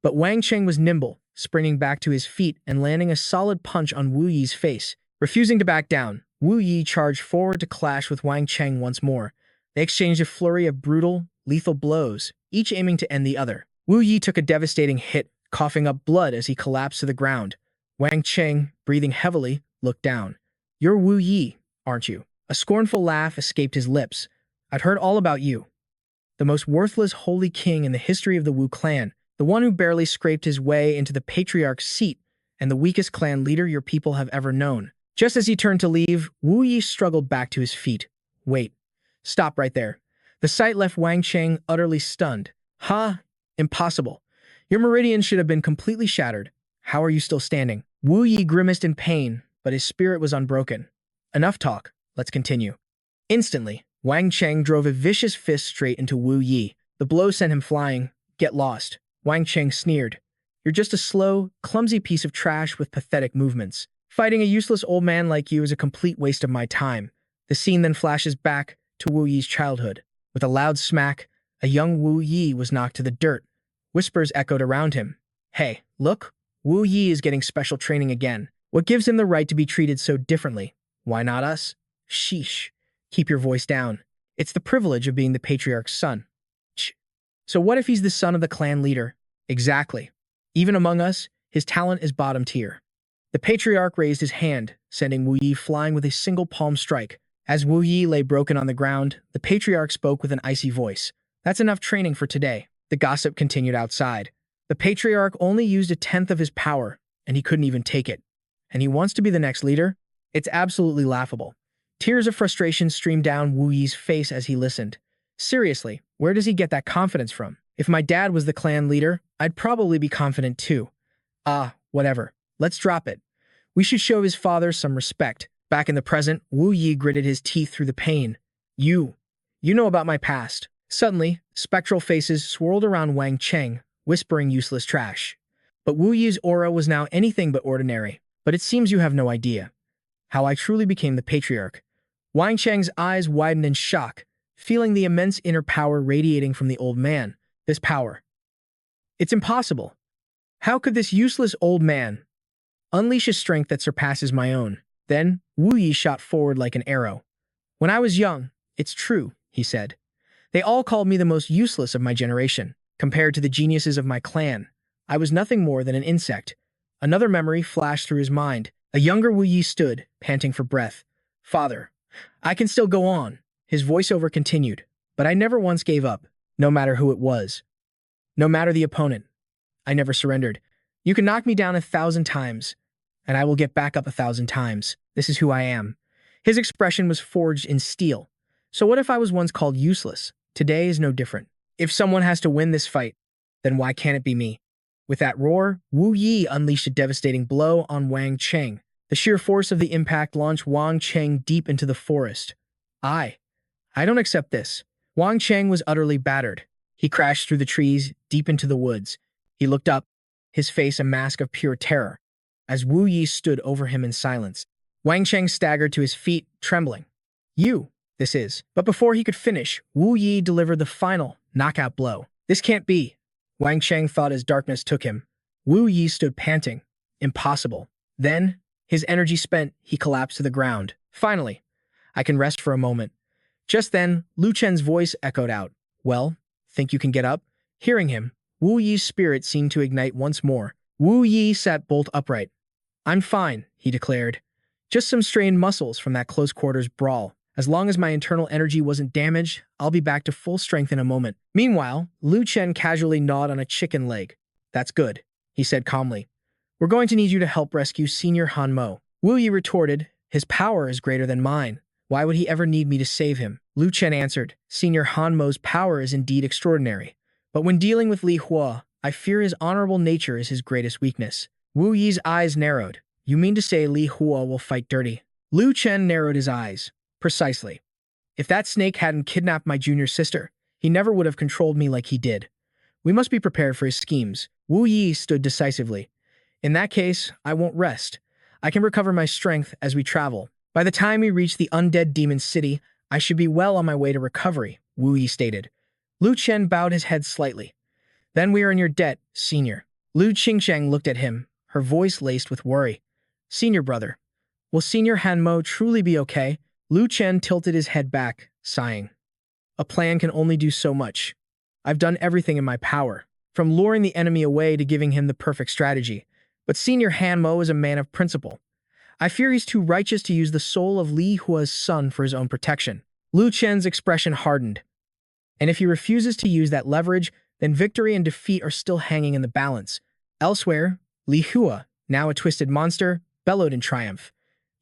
But Wang Cheng was nimble, springing back to his feet and landing a solid punch on Wu Yi's face. Refusing to back down, Wu Yi charged forward to clash with Wang Cheng once more. They exchanged a flurry of brutal, lethal blows, each aiming to end the other. Wu Yi took a devastating hit, coughing up blood as he collapsed to the ground. Wang Cheng, breathing heavily, looked down. "You're Wu Yi, aren't you?" A scornful laugh escaped his lips. "I'd heard all about you. The most worthless holy king in the history of the Wu clan, the one who barely scraped his way into the patriarch's seat, and the weakest clan leader your people have ever known." Just as he turned to leave, Wu Yi struggled back to his feet. "Wait. Stop right there." The sight left Wang Cheng utterly stunned. "Ha! Impossible. Your meridian should have been completely shattered. How are you still standing?" Wu Yi grimaced in pain, but his spirit was unbroken. Enough talk, let's continue. Instantly, Wang Cheng drove a vicious fist straight into Wu Yi. The blow sent him flying. Get lost. Wang Cheng sneered. You're just a slow, clumsy piece of trash with pathetic movements. Fighting a useless old man like you is a complete waste of my time. The scene then flashes back to Wu Yi's childhood. With a loud smack, a young Wu Yi was knocked to the dirt. Whispers echoed around him. Hey, look, Wu Yi is getting special training again. What gives him the right to be treated so differently? Why not us? Sheesh. Keep your voice down. It's the privilege of being the patriarch's son. So what if he's the son of the clan leader? Exactly. Even among us, his talent is bottom tier. The patriarch raised his hand, sending Wu Yi flying with a single palm strike. As Wu Yi lay broken on the ground, the patriarch spoke with an icy voice. That's enough training for today. The gossip continued outside. The patriarch only used 1/10 of his power, and he couldn't even take it. And he wants to be the next leader? It's absolutely laughable. Tears of frustration streamed down Wu Yi's face as he listened. Seriously, where does he get that confidence from? If my dad was the clan leader, I'd probably be confident too. Whatever. Let's drop it. We should show his father some respect. Back in the present, Wu Yi gritted his teeth through the pain. You know about my past. Suddenly, spectral faces swirled around Wang Cheng, whispering useless trash. But Wu Yi's aura was now anything but ordinary. But it seems you have no idea how I truly became the patriarch. Wang Cheng's eyes widened in shock, feeling the immense inner power radiating from the old man. This power. It's impossible. How could this useless old man unleash a strength that surpasses my own? Then, Wu Yi shot forward like an arrow. When I was young, it's true, he said. They all called me the most useless of my generation. Compared to the geniuses of my clan, I was nothing more than an insect. Another memory flashed through his mind. A younger Wu Yi stood, panting for breath. Father, I can still go on. His voiceover continued, but I never once gave up, no matter who it was. No matter the opponent. I never surrendered. You can knock me down 1,000 times, and I will get back up 1,000 times. This is who I am. His expression was forged in steel. So what if I was once called useless? Today is no different. If someone has to win this fight, then why can't it be me? With that roar, Wu Yi unleashed a devastating blow on Wang Cheng. The sheer force of the impact launched Wang Cheng deep into the forest. I don't accept this. Wang Cheng was utterly battered. He crashed through the trees, deep into the woods. He looked up, his face a mask of pure terror, as Wu Yi stood over him in silence. Wang Cheng staggered to his feet, trembling. This is. But before he could finish, Wu Yi delivered the final knockout blow. This can't be. Wang Cheng thought as darkness took him. Wu Yi stood panting. Impossible. Then, his energy spent, he collapsed to the ground. Finally, I can rest for a moment. Just then, Lu Chen's voice echoed out. Well, think you can get up? Hearing him, Wu Yi's spirit seemed to ignite once more. Wu Yi sat bolt upright. I'm fine, he declared. Just some strained muscles from that close-quarters brawl. As long as my internal energy wasn't damaged, I'll be back to full strength in a moment. Meanwhile, Lu Chen casually gnawed on a chicken leg. That's good, he said calmly. We're going to need you to help rescue Senior Han Mo. Wu Yi retorted, his power is greater than mine. Why would he ever need me to save him? Lu Chen answered, Senior Han Mo's power is indeed extraordinary. But when dealing with Li Hua, I fear his honorable nature is his greatest weakness. Wu Yi's eyes narrowed. You mean to say Li Hua will fight dirty? Lu Chen narrowed his eyes. Precisely. If that snake hadn't kidnapped my junior sister, he never would have controlled me like he did. We must be prepared for his schemes. Wu Yi stood decisively. In that case, I won't rest. I can recover my strength as we travel. By the time we reach the undead demon city, I should be well on my way to recovery, Wu Yi stated. Lu Chen bowed his head slightly. Then we are in your debt, Senior. Lu Qingsheng looked at him, her voice laced with worry. Senior brother, will Senior Han Mo truly be okay? Lu Chen tilted his head back, sighing. A plan can only do so much. I've done everything in my power, from luring the enemy away to giving him the perfect strategy. But Senior Han Mo is a man of principle. I fear he's too righteous to use the soul of Li Hua's son for his own protection. Lu Chen's expression hardened. And if he refuses to use that leverage, then victory and defeat are still hanging in the balance. Elsewhere, Li Hua, now a twisted monster, bellowed in triumph.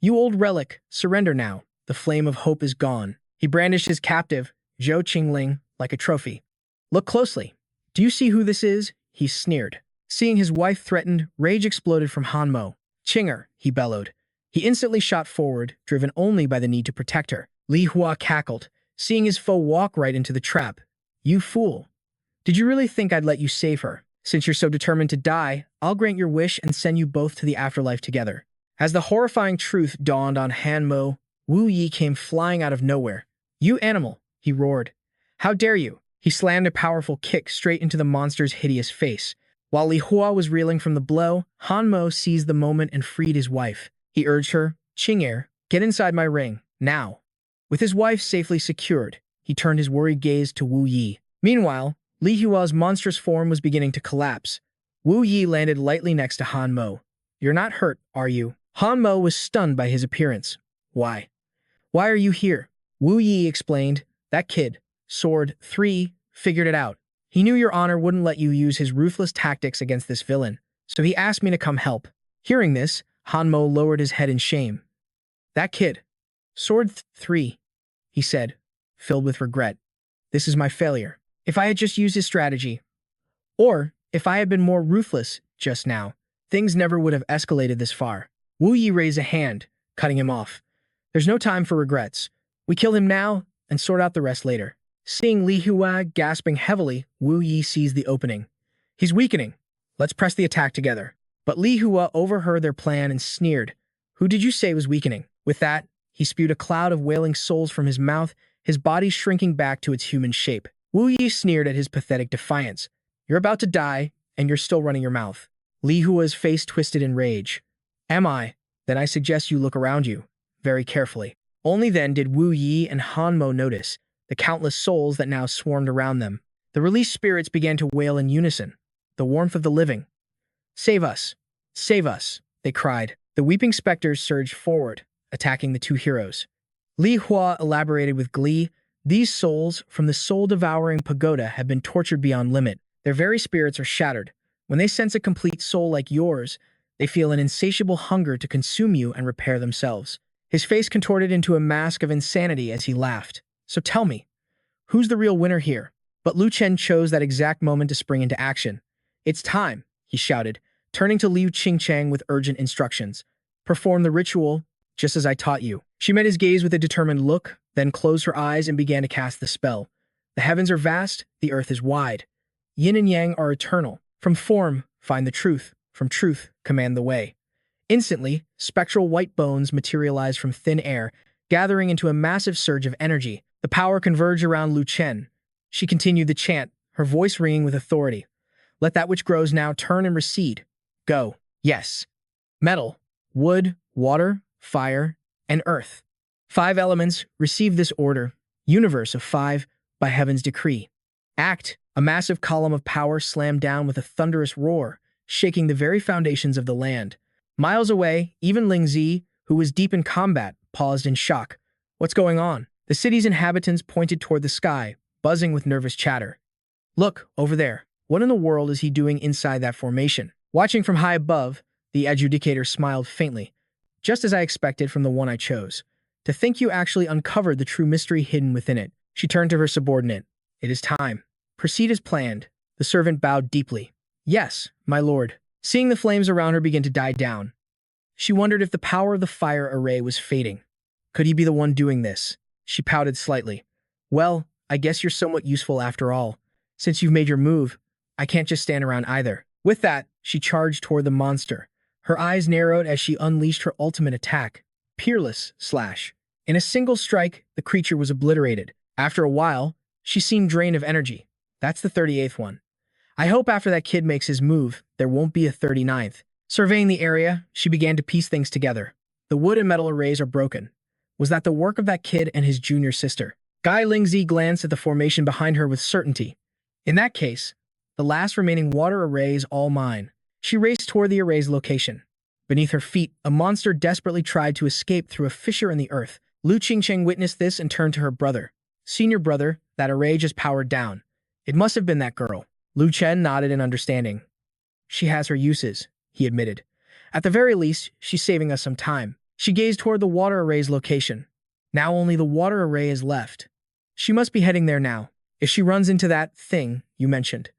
You old relic, surrender now. The flame of hope is gone. He brandished his captive, Zhou Qingling, like a trophy. Look closely. Do you see who this is? He sneered. Seeing his wife threatened, rage exploded from Han Mo. Chinger, he bellowed. He instantly shot forward, driven only by the need to protect her. Li Hua cackled, seeing his foe walk right into the trap. You fool. Did you really think I'd let you save her? Since you're so determined to die, I'll grant your wish and send you both to the afterlife together. As the horrifying truth dawned on Han Mo, Wu Yi came flying out of nowhere. You animal, he roared. How dare you? He slammed a powerful kick straight into the monster's hideous face. While Li Hua was reeling from the blow, Han Mo seized the moment and freed his wife. He urged her, Qing'er, get inside my ring, now. With his wife safely secured, he turned his worried gaze to Wu Yi. Meanwhile, Li Hua's monstrous form was beginning to collapse. Wu Yi landed lightly next to Han Mo. You're not hurt, are you? Han Mo was stunned by his appearance. Why? Why are you here? Wu Yi explained. That kid, Sword 3, figured it out. He knew your honor wouldn't let you use his ruthless tactics against this villain, so he asked me to come help. Hearing this, Han Mo lowered his head in shame. That kid, Sword 3, he said, filled with regret. This is my failure. If I had just used his strategy, or if I had been more ruthless just now, things never would have escalated this far. Wu Yi raised a hand, cutting him off. There's no time for regrets. We kill him now and sort out the rest later. Seeing Li Hua gasping heavily, Wu Yi seized the opening. He's weakening. Let's press the attack together. But Li Hua overheard their plan and sneered. Who did you say was weakening? With that, he spewed a cloud of wailing souls from his mouth, his body shrinking back to its human shape. Wu Yi sneered at his pathetic defiance. You're about to die, and you're still running your mouth. Li Hua's face twisted in rage. Am I? Then I suggest you look around you, very carefully. Only then did Wu Yi and Han Mo notice the countless souls that now swarmed around them. The released spirits began to wail in unison. The warmth of the living. Save us! Save us! They cried. The weeping specters surged forward, attacking the two heroes. Li Hua elaborated with glee. These souls from the soul-devouring pagoda have been tortured beyond limit. Their very spirits are shattered. When they sense a complete soul like yours, they feel an insatiable hunger to consume you and repair themselves. His face contorted into a mask of insanity as he laughed. So tell me, who's the real winner here? But Lu Chen chose that exact moment to spring into action. It's time, he shouted, turning to Liu Qingchang with urgent instructions. Perform the ritual, just as I taught you. She met his gaze with a determined look, then closed her eyes and began to cast the spell. The heavens are vast, the earth is wide. Yin and yang are eternal. From form, find the truth. From truth, command the way. Instantly, spectral white bones materialized from thin air, gathering into a massive surge of energy. The power converged around Lu Chen. She continued the chant, her voice ringing with authority. Let that which grows now turn and recede. Go. Yes. Metal, wood, water, fire, and earth. 5 elements receive this order, universe of 5, by heaven's decree. Act. A massive column of power slammed down with a thunderous roar, shaking the very foundations of the land. Miles away, even Ling Zi, who was deep in combat, paused in shock. What's going on? The city's inhabitants pointed toward the sky, buzzing with nervous chatter. Look, over there. What in the world is he doing inside that formation? Watching from high above, the adjudicator smiled faintly. Just as I expected from the one I chose. To think you actually uncovered the true mystery hidden within it. She turned to her subordinate. It is time. Proceed as planned. The servant bowed deeply. Yes, my lord. Seeing the flames around her begin to die down, she wondered if the power of the fire array was fading. Could he be the one doing this? She pouted slightly. Well, I guess you're somewhat useful after all. Since you've made your move, I can't just stand around either. With that, she charged toward the monster. Her eyes narrowed as she unleashed her ultimate attack. Peerless slash. In a single strike, the creature was obliterated. After a while, she seemed drained of energy. That's the 38th one. I hope after that kid makes his move, there won't be a 39th. Surveying the area, she began to piece things together. The wood and metal arrays are broken. Was that the work of that kid and his junior sister? Guy Lingzi glanced at the formation behind her with certainty. In that case, the last remaining water array is all mine. She raced toward the array's location. Beneath her feet, a monster desperately tried to escape through a fissure in the earth. Lu Qingcheng witnessed this and turned to her brother. Senior brother, that array just powered down. It must have been that girl. Lu Chen nodded in understanding. She has her uses, he admitted. At the very least, she's saving us some time. She gazed toward the water array's location. Now only the water array is left. She must be heading there now, if she runs into that thing you mentioned.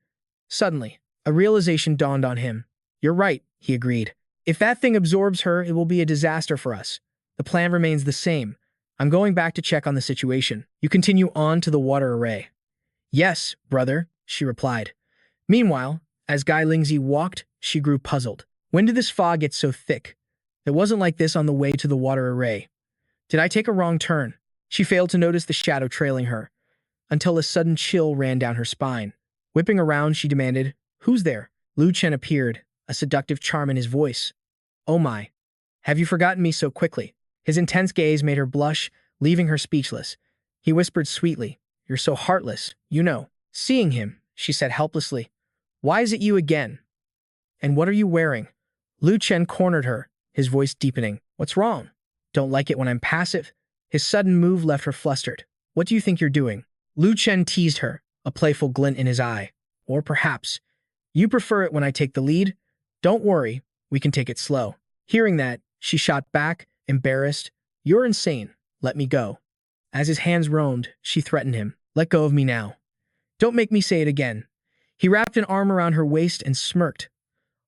Suddenly, a realization dawned on him. You're right, he agreed. If that thing absorbs her, it will be a disaster for us. The plan remains the same. I'm going back to check on the situation. You continue on to the water array. Yes, brother, she replied. Meanwhile, as Guy Lingzi walked, she grew puzzled. When did this fog get so thick? It wasn't like this on the way to the water array. Did I take a wrong turn? She failed to notice the shadow trailing her, until a sudden chill ran down her spine. Whipping around, she demanded, "Who's there?" Lu Chen appeared, a seductive charm in his voice. "Oh my. Have you forgotten me so quickly?" His intense gaze made her blush, leaving her speechless. He whispered sweetly, "You're so heartless, you know." Seeing him, she said helplessly, "Why is it you again? And what are you wearing?" Lu Chen cornered her, his voice deepening. "What's wrong? Don't like it when I'm passive?" His sudden move left her flustered. "What do you think you're doing?" Lu Chen teased her, a playful glint in his eye. "Or perhaps, you prefer it when I take the lead? Don't worry, we can take it slow." Hearing that, she shot back, embarrassed. "You're insane. Let me go." As his hands roamed, she threatened him. "Let go of me now. Don't make me say it again." He wrapped an arm around her waist and smirked.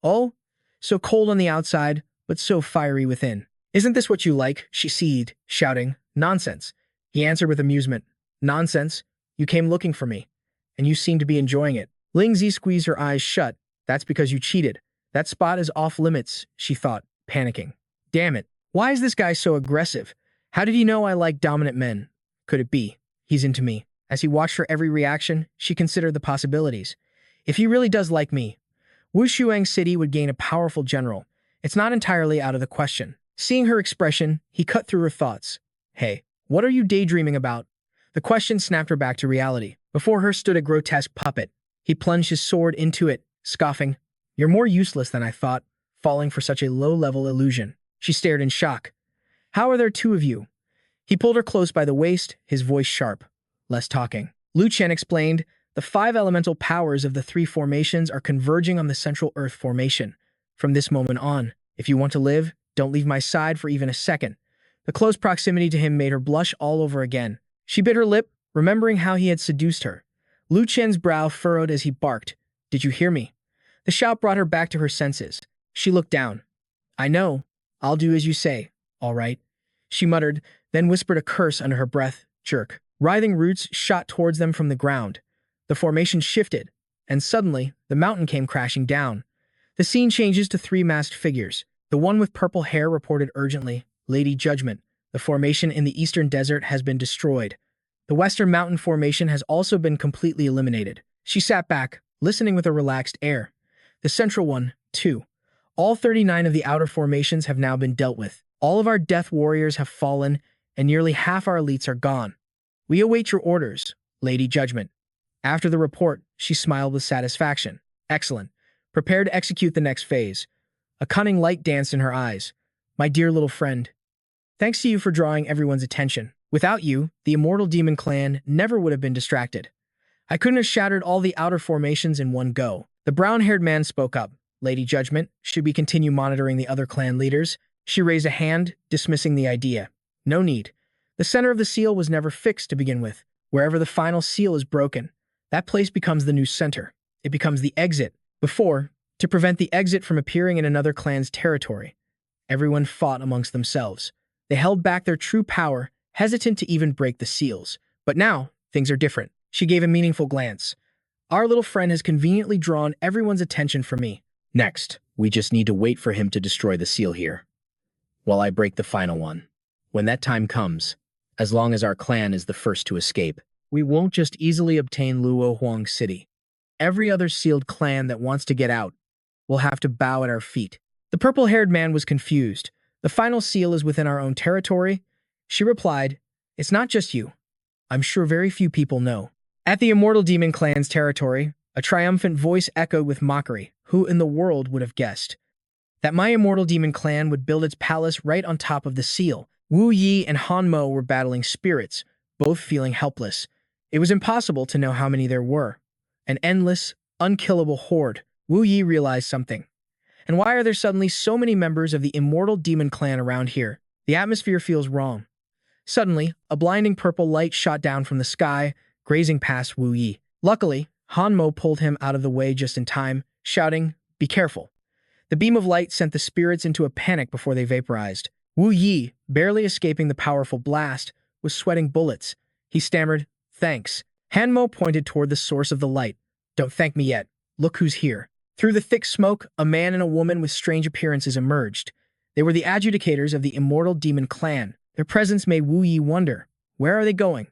"Oh, so cold on the outside, but so fiery within. Isn't this what you like?" She seethed, shouting, "Nonsense." He answered with amusement. "Nonsense? You came looking for me, and you seem to be enjoying it." Lingzi squeezed her eyes shut. "That's because you cheated. That spot is off limits," she thought, panicking. "Damn it. Why is this guy so aggressive? How did he know I like dominant men? Could it be he's into me?" As he watched her every reaction, she considered the possibilities. If he really does like me, Wushuang City would gain a powerful general. It's not entirely out of the question. Seeing her expression, he cut through her thoughts. "Hey, what are you daydreaming about?" The question snapped her back to reality. Before her stood a grotesque puppet. He plunged his sword into it, scoffing, "You're more useless than I thought, falling for such a low-level illusion." She stared in shock. "How are there two of you?" He pulled her close by the waist, his voice sharp. "Less talking." Lu Chen explained, "The 5 elemental powers of the 3 formations are converging on the Central Earth formation. From this moment on, if you want to live, don't leave my side for even a second." The close proximity to him made her blush all over again. She bit her lip, remembering how he had seduced her. Lu Chen's brow furrowed as he barked, "Did you hear me?" The shout brought her back to her senses. She looked down. "I know. I'll do as you say. All right." She muttered, then whispered a curse under her breath. Jerk. Writhing roots shot towards them from the ground. The formation shifted, and suddenly, the mountain came crashing down. The scene changes to 3 masked figures. The one with purple hair reported urgently, "Lady Judgment, the formation in the eastern desert has been destroyed. The western mountain formation has also been completely eliminated." She sat back, listening with a relaxed air. "The central one, too. All 39 of the outer formations have now been dealt with. All of our death warriors have fallen, and nearly half our elites are gone. We await your orders, Lady Judgment." After the report, she smiled with satisfaction. "Excellent. Prepare to execute the next phase." A cunning light danced in her eyes. "My dear little friend, thanks to you for drawing everyone's attention. Without you, the Immortal Demon Clan never would have been distracted. I couldn't have shattered all the outer formations in one go." The brown-haired man spoke up. "Lady Judgment, should we continue monitoring the other clan leaders?" She raised a hand, dismissing the idea. "No need. The center of the seal was never fixed to begin with. Wherever the final seal is broken, that place becomes the new center. It becomes the exit. Before, to prevent the exit from appearing in another clan's territory, everyone fought amongst themselves. They held back their true power, hesitant to even break the seals. But now, things are different." She gave a meaningful glance. "Our little friend has conveniently drawn everyone's attention from me. Next, we just need to wait for him to destroy the seal here, while I break the final one. When that time comes, as long as our clan is the first to escape, we won't just easily obtain Luo Huang City. Every other sealed clan that wants to get out will have to bow at our feet." The purple-haired man was confused. "The final seal is within our own territory?" She replied, "It's not just you. I'm sure very few people know." At the Immortal Demon Clan's territory, a triumphant voice echoed with mockery. Who in the world would have guessed that my Immortal Demon Clan would build its palace right on top of the seal? Wu Yi and Han Mo were battling spirits, both feeling helpless. It was impossible to know how many there were. An endless, unkillable horde. Wu Yi realized something. And why are there suddenly so many members of the Immortal Demon Clan around here? The atmosphere feels wrong. Suddenly, a blinding purple light shot down from the sky, grazing past Wu Yi. Luckily, Han Mo pulled him out of the way just in time, shouting, "Be careful." The beam of light sent the spirits into a panic before they vaporized. Wu Yi, barely escaping the powerful blast, was sweating bullets. He stammered, "Thanks." Hanmo pointed toward the source of the light. "Don't thank me yet. Look who's here." Through the thick smoke, a man and a woman with strange appearances emerged. They were the adjudicators of the immortal demon clan. Their presence made Wu Yi wonder, where are they going?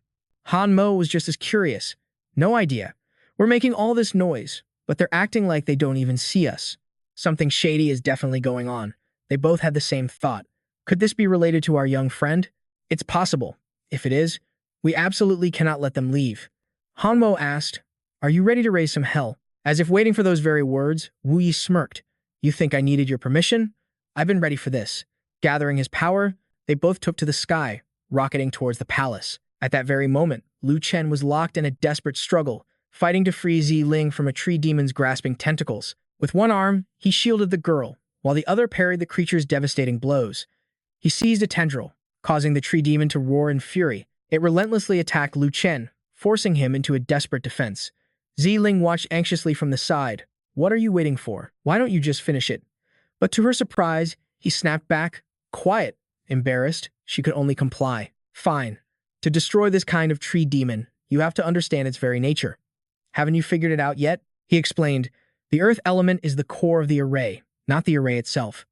Han Mo was just as curious. No idea. We're making all this noise, but they're acting like they don't even see us. Something shady is definitely going on. They both had the same thought. Could this be related to our young friend? It's possible. If it is, we absolutely cannot let them leave. Han Mo asked, "Are you ready to raise some hell?" As if waiting for those very words, Wu Yi smirked. "You think I needed your permission? I've been ready for this." Gathering his power, they both took to the sky, rocketing towards the palace. At that very moment, Lu Chen was locked in a desperate struggle, fighting to free Ling from a tree demon's grasping tentacles. With one arm, he shielded the girl, while the other parried the creature's devastating blows. He seized a tendril, causing the tree demon to roar in fury. It relentlessly attacked Lu Chen, forcing him into a desperate defense. Ling watched anxiously from the side. "What are you waiting for? Why don't you just finish it?" But to her surprise, he snapped back, quiet. Embarrassed, she could only comply. "Fine. To destroy this kind of tree demon, you have to understand its very nature. Haven't you figured it out yet?" He explained, "The earth element is the core of the array, not the array itself.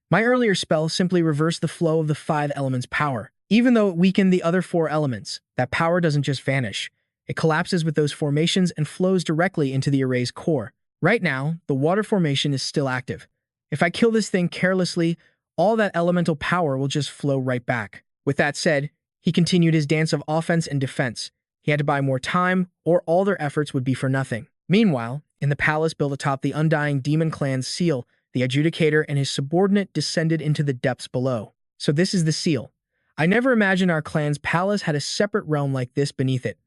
My earlier spell simply reversed the flow of the 5 elements' power. Even though it weakened the other 4 elements, that power doesn't just vanish. It collapses with those formations and flows directly into the array's core. Right now, the water formation is still active. If I kill this thing carelessly, all that elemental power will just flow right back." With that said, he continued his dance of offense and defense. He had to buy more time, or all their efforts would be for nothing. Meanwhile, in the palace built atop the undying demon clan's seal, the adjudicator and his subordinate descended into the depths below. "So this is the seal. I never imagined our clan's palace had a separate realm like this beneath it."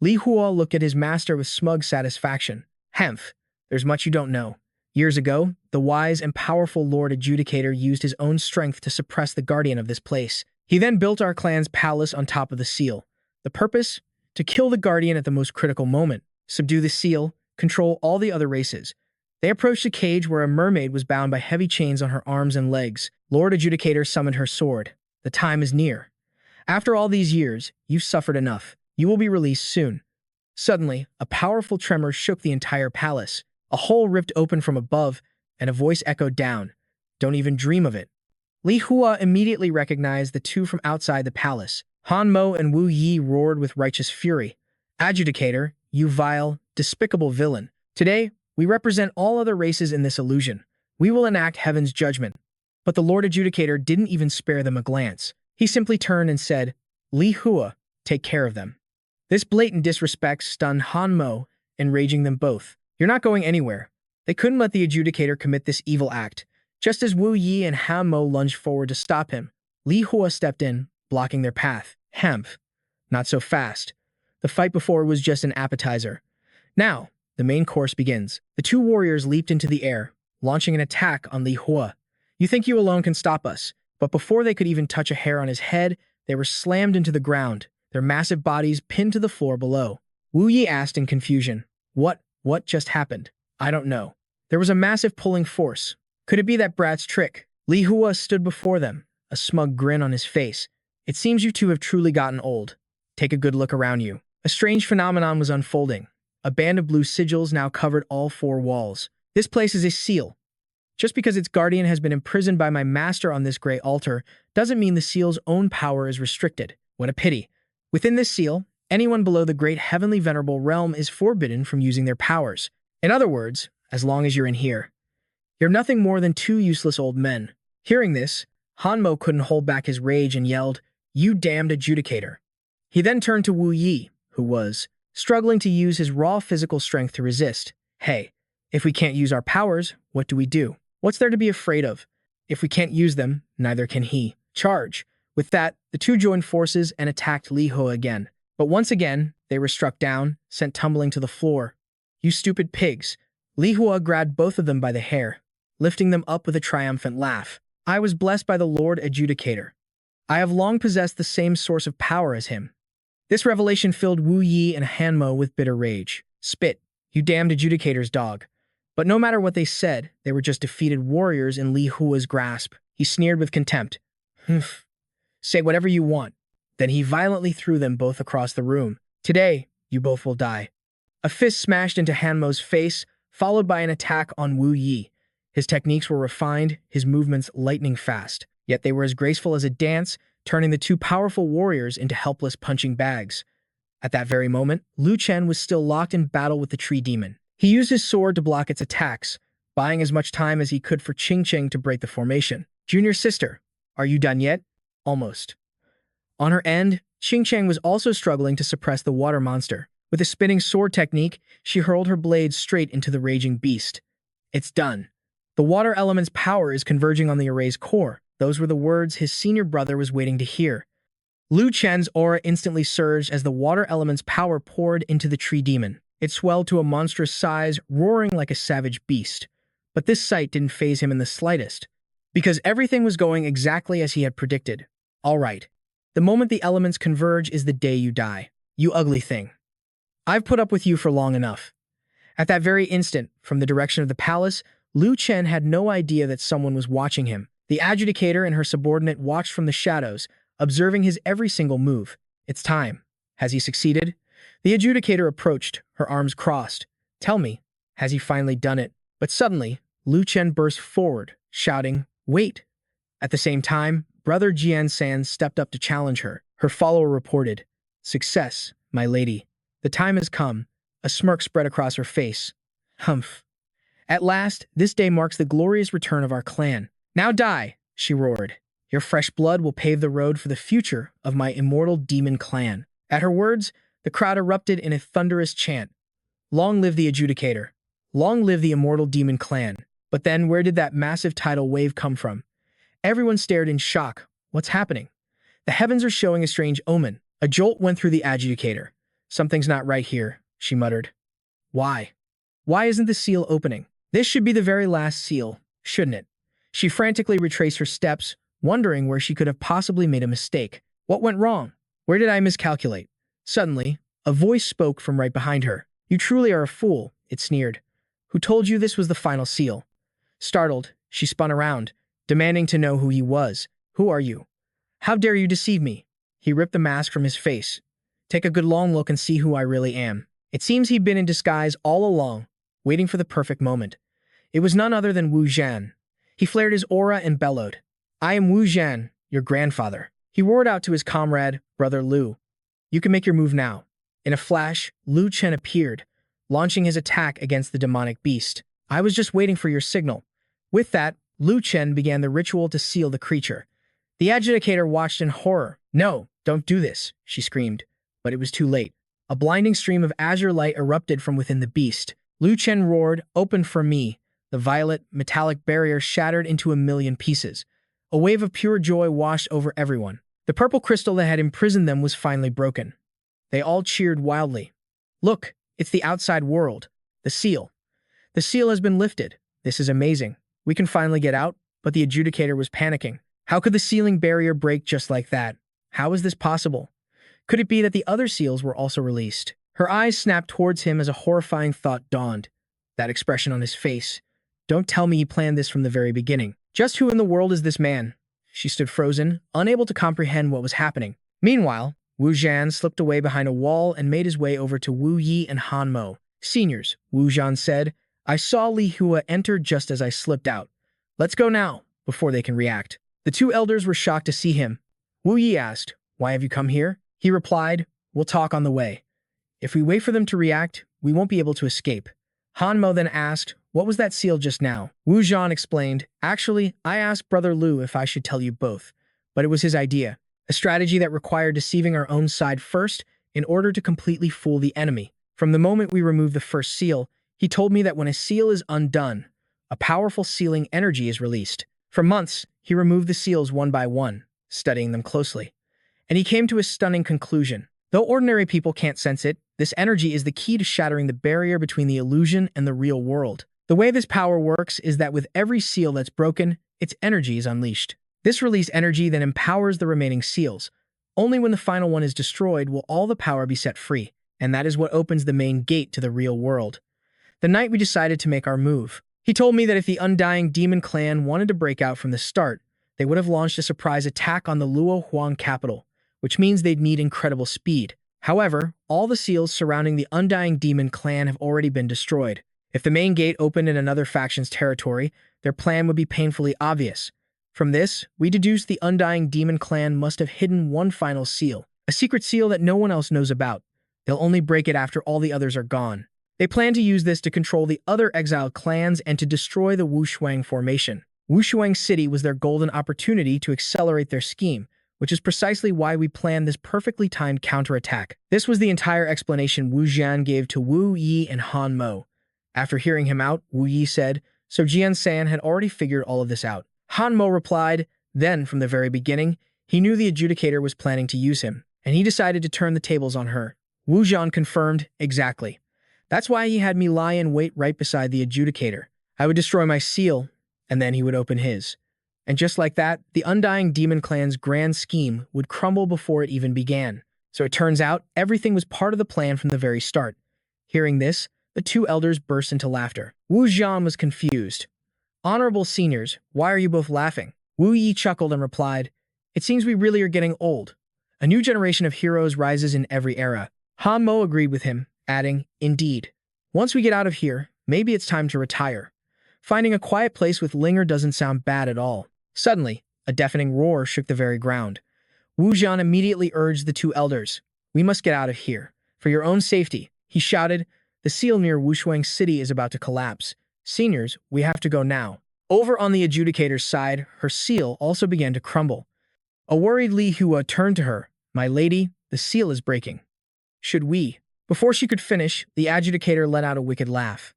Li Hua looked at his master with smug satisfaction. "Hemph, there's much you don't know. Years ago, the wise and powerful Lord Adjudicator used his own strength to suppress the guardian of this place. He then built our clan's palace on top of the seal. The purpose? To kill the guardian at the most critical moment, subdue the seal, control all the other races." They approached a cage where a mermaid was bound by heavy chains on her arms and legs. Lord Adjudicator summoned her sword. "The time is near. After all these years, you've suffered enough. You will be released soon." Suddenly, a powerful tremor shook the entire palace. A hole ripped open from above, and a voice echoed down. "Don't even dream of it." Li Hua immediately recognized the two from outside the palace. Han Mo and Wu Yi roared with righteous fury. "Adjudicator, you vile, despicable villain. Today, we represent all other races in this illusion. We will enact heaven's judgment." But the Lord Adjudicator didn't even spare them a glance. He simply turned and said, "Li Hua, take care of them." This blatant disrespect stunned Han Mo, enraging them both. "You're not going anywhere." They couldn't let the Adjudicator commit this evil act. Just as Wu Yi and Han Mo lunged forward to stop him, Li Hua stepped in, blocking their path. "Hemph. Not so fast. The fight before was just an appetizer. Now, the main course begins." The two warriors leaped into the air, launching an attack on Li Hua. "You think you alone can stop us?" But before they could even touch a hair on his head, they were slammed into the ground, their massive bodies pinned to the floor below. Wu Yi asked in confusion, What just happened?" "I don't know. There was a massive pulling force. Could it be that brat's trick?" Li Hua stood before them, a smug grin on his face. "It seems you two have truly gotten old. Take a good look around you." A strange phenomenon was unfolding. A band of blue sigils now covered all 4 walls. This place is a seal. Just because its guardian has been imprisoned by my master on this gray altar doesn't mean the seal's own power is restricted. What a pity. Within this seal, anyone below the great heavenly venerable realm is forbidden from using their powers. In other words, as long as you're in here, you're nothing more than 2 useless old men. Hearing this, Han Mo couldn't hold back his rage and yelled, "You damned adjudicator." He then turned to Wu Yi, who was struggling to use his raw physical strength to resist. "Hey, if we can't use our powers, what do we do? What's there to be afraid of? If we can't use them, neither can he. Charge." With that, the two joined forces and attacked Li Hua again. But once again, they were struck down, sent tumbling to the floor. "You stupid pigs." Li Hua grabbed both of them by the hair, lifting them up with a triumphant laugh. "I was blessed by the Lord Adjudicator. I have long possessed the same source of power as him." This revelation filled Wu Yi and Han Mo with bitter rage. "Spit, you damned Adjudicator's dog. But no matter what they said, they were just defeated warriors in Li Hua's grasp. He sneered with contempt. Humph. Say whatever you want. Then he violently threw them both across the room. Today, you both will die. A fist smashed into Hanmo's face, followed by an attack on Wu Yi. His techniques were refined, his movements lightning fast, yet they were as graceful as a dance, turning the two powerful warriors into helpless punching bags. At that very moment, Lu Chen was still locked in battle with the tree demon. He used his sword to block its attacks, buying as much time as he could for Qing Qing to break the formation. Junior sister, are you done yet? Almost. On her end, Qing Qing was also struggling to suppress the water monster. With a spinning sword technique, she hurled her blade straight into the raging beast. It's done. The water element's power is converging on the array's core. Those were the words his senior brother was waiting to hear. Lu Chen's aura instantly surged as the water element's power poured into the tree demon. It swelled to a monstrous size, roaring like a savage beast. But this sight didn't faze him in the slightest, because everything was going exactly as he had predicted. All right. The moment the elements converge is the day you die. You ugly thing. I've put up with you for long enough. At that very instant, from the direction of the palace, Lu Chen had no idea that someone was watching him. The adjudicator and her subordinate watched from the shadows, observing his every single move. It's time. Has he succeeded? The adjudicator approached, her arms crossed. Tell me, has he finally done it? But suddenly, Lu Chen burst forward, shouting, Wait! At the same time, Brother Jian San stepped up to challenge her. Her follower reported, Success, my lady. The time has come. A smirk spread across her face. Humph. At last, this day marks the glorious return of our clan. Now die, she roared. Your fresh blood will pave the road for the future of my immortal demon clan. At her words, the crowd erupted in a thunderous chant. Long live the adjudicator. Long live the immortal demon clan. But then, where did that massive tidal wave come from? Everyone stared in shock. What's happening? The heavens are showing a strange omen. A jolt went through the adjudicator. Something's not right here, she muttered. Why? Why isn't the seal opening? This should be the very last seal, shouldn't it? She frantically retraced her steps, wondering where she could have possibly made a mistake. What went wrong? Where did I miscalculate? Suddenly, a voice spoke from right behind her. You truly are a fool, it sneered. Who told you this was the final seal? Startled, she spun around, demanding to know who he was. Who are you? How dare you deceive me? He ripped the mask from his face. Take a good long look and see who I really am. It seems he'd been in disguise all along, waiting for the perfect moment. It was none other than Wu Zhan. He flared his aura and bellowed. I am Wu Zhan, your grandfather. He roared out to his comrade, Brother Lu. You can make your move now. In a flash, Lu Chen appeared, launching his attack against the demonic beast. I was just waiting for your signal. With that, Lu Chen began the ritual to seal the creature. The adjudicator watched in horror. No, don't do this, she screamed. But it was too late. A blinding stream of azure light erupted from within the beast. Lu Chen roared, Open for me. The violet, metallic barrier shattered into a million pieces. A wave of pure joy washed over everyone. The purple crystal that had imprisoned them was finally broken. They all cheered wildly. Look, it's the outside world. The seal. The seal has been lifted. This is amazing. We can finally get out, but the adjudicator was panicking. How could the sealing barrier break just like that? How is this possible? Could it be that the other seals were also released? Her eyes snapped towards him as a horrifying thought dawned. That expression on his face. Don't tell me he planned this from the very beginning. Just who in the world is this man? She stood frozen, unable to comprehend what was happening. Meanwhile, Wu Zhan slipped away behind a wall and made his way over to Wu Yi and Han Mo. Seniors, Wu Zhan said, I saw Li Hua enter just as I slipped out. Let's go now, before they can react. The two elders were shocked to see him. Wu Yi asked, Why have you come here? He replied, We'll talk on the way. If we wait for them to react, we won't be able to escape. Han Mo then asked, What was that seal just now? Wu Zhan explained, Actually, I asked Brother Lu if I should tell you both, but it was his idea. A strategy that required deceiving our own side first in order to completely fool the enemy. From the moment we removed the first seal, he told me that when a seal is undone, a powerful sealing energy is released. For months, he removed the seals one by one, studying them closely. And he came to a stunning conclusion. Though ordinary people can't sense it, this energy is the key to shattering the barrier between the illusion and the real world. The way this power works is that with every seal that's broken, its energy is unleashed. This released energy then empowers the remaining seals. Only when the final one is destroyed will all the power be set free, and that is what opens the main gate to the real world. the night we decided to make our move. He told me that if the Undying Demon clan wanted to break out from the start, they would have launched a surprise attack on the Luo Huang capital, which means they'd need incredible speed. However, all the seals surrounding the Undying Demon clan have already been destroyed. If the main gate opened in another faction's territory, their plan would be painfully obvious. From this, we deduced the Undying Demon clan must have hidden one final seal, a secret seal that no one else knows about. They'll only break it after all the others are gone. They plan to use this to control the other exiled clans and to destroy the Wushuang formation. Wushuang City was their golden opportunity to accelerate their scheme, which is precisely why we planned this perfectly timed counterattack. This was the entire explanation Wu Jian gave to Wu Yi and Han Mo. After hearing him out, Wu Yi said, so Jian-san had already figured all of this out. Han Mo replied, then, from the very beginning, he knew the adjudicator was planning to use him, and he decided to turn the tables on her. Wu Jian confirmed, exactly. That's why he had me lie in wait right beside the adjudicator. I would destroy my seal, and then he would open his. And just like that, the Undying Demon clan's grand scheme would crumble before it even began. So it turns out, everything was part of the plan from the very start. Hearing this, the two elders burst into laughter. Wu Jian was confused. Honorable seniors, why are you both laughing? Wu Yi chuckled and replied, it seems we really are getting old. A new generation of heroes rises in every era. Han Mo agreed with him, adding, indeed. Once we get out of here, maybe it's time to retire. Finding a quiet place with Linger doesn't sound bad at all. Suddenly, a deafening roar shook the very ground. Wu Jian immediately urged the two elders, we must get out of here. For your own safety, he shouted, the seal near Wushuang City is about to collapse. Seniors, we have to go now. Over on the adjudicator's side, her seal also began to crumble. A worried Li Hua turned to her. My lady, the seal is breaking. Should we? Before she could finish, the adjudicator let out a wicked laugh.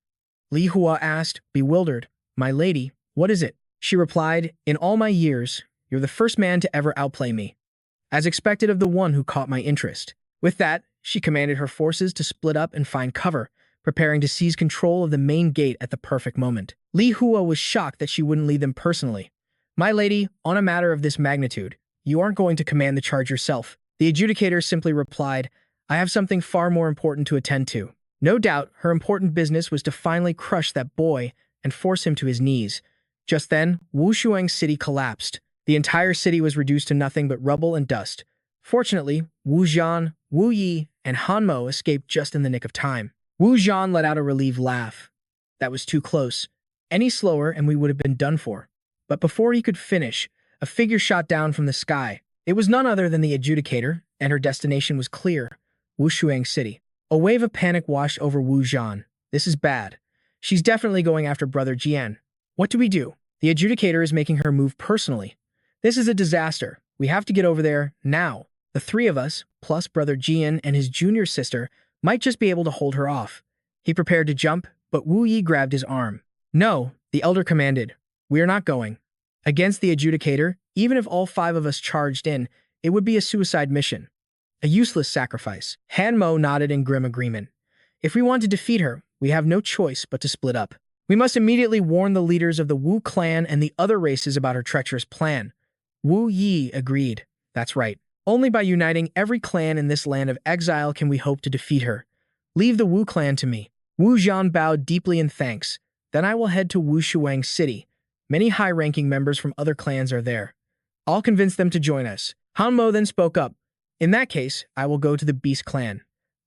Li Hua asked, bewildered, my lady, what is it? She replied, in all my years, you're the first man to ever outplay me. As expected of the one who caught my interest. With that, she commanded her forces to split up and find cover, preparing to seize control of the main gate at the perfect moment. Li Hua was shocked that she wouldn't lead them personally. My lady, on a matter of this magnitude, you aren't going to command the charge yourself. The adjudicator simply replied, I have something far more important to attend to. No doubt, her important business was to finally crush that boy and force him to his knees. Just then, Wushuang City collapsed. The entire city was reduced to nothing but rubble and dust. Fortunately, Wu Jian, Wu Yi, and Han Mo escaped just in the nick of time. Wu Jian let out a relieved laugh. That was too close. Any slower and we would have been done for. But before he could finish, a figure shot down from the sky. It was none other than the adjudicator, and her destination was clear, Wushuang City. A wave of panic washed over Wu Jian. This is bad. She's definitely going after Brother Jian. What do we do? The adjudicator is making her move personally. This is a disaster. We have to get over there, now. The three of us, plus Brother Jian and his junior sister, might just be able to hold her off. He prepared to jump, but Wu Yi grabbed his arm. No, the elder commanded. We are not going. Against the adjudicator, even if all five of us charged in, it would be a suicide mission. A useless sacrifice. Han Mo nodded in grim agreement. If we want to defeat her, we have no choice but to split up. We must immediately warn the leaders of the Wu clan and the other races about her treacherous plan. Wu Yi agreed. That's right. Only by uniting every clan in this land of exile can we hope to defeat her. Leave the Wu clan to me. Wu Jian bowed deeply in thanks. Then I will head to Wushuang City. Many high-ranking members from other clans are there. I'll convince them to join us. Han Mo then spoke up. In that case, I will go to the Beast clan.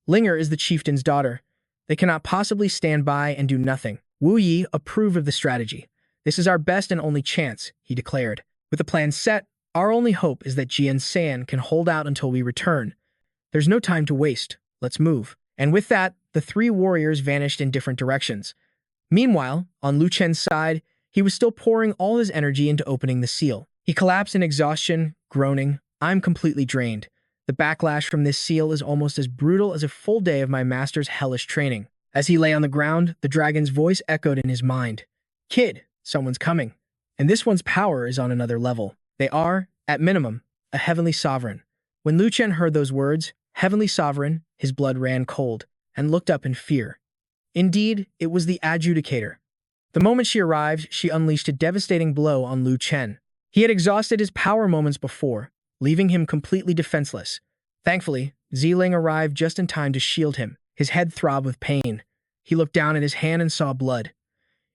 Linger is the chieftain's daughter. They cannot possibly stand by and do nothing. Wu Yi approved of the strategy. This is our best and only chance, he declared. With the plan set, our only hope is that Jian San can hold out until we return. There's no time to waste. Let's move. And with that, the three warriors vanished in different directions. Meanwhile, on Lu Chen's side, he was still pouring all his energy into opening the seal. He collapsed in exhaustion, groaning, I'm completely drained. The backlash from this seal is almost as brutal as a full day of my master's hellish training. As he lay on the ground, the dragon's voice echoed in his mind. Kid, someone's coming. And this one's power is on another level. They are, at minimum, a heavenly sovereign. When Lu Chen heard those words, heavenly sovereign, his blood ran cold, and looked up in fear. Indeed, it was the adjudicator. The moment she arrived, she unleashed a devastating blow on Lu Chen. He had exhausted his power moments before, leaving him completely defenseless. Thankfully, Ziling arrived just in time to shield him. His head throbbed with pain. He looked down at his hand and saw blood.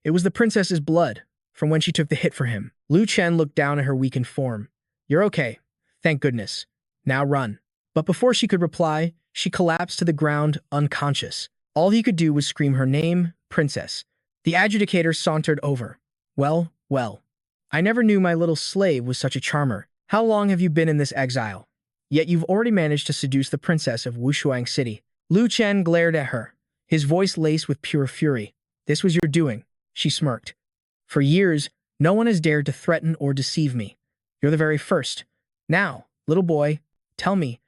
It was the princess's blood, from when she took the hit for him. Lu Chen looked down at her weakened form. "You're okay. Thank goodness. Now run." But before she could reply, she collapsed to the ground, unconscious. All he could do was scream her name, "Princess." The adjudicator sauntered over. "Well, well. I never knew my little slave was such a charmer. How long have you been in this exile? Yet you've already managed to seduce the princess of Wushuang City." Lu Chen glared at her, his voice laced with pure fury. "This was your doing," she smirked. "For years, no one has dared to threaten or deceive me. You're the very first. Now, little boy, tell me,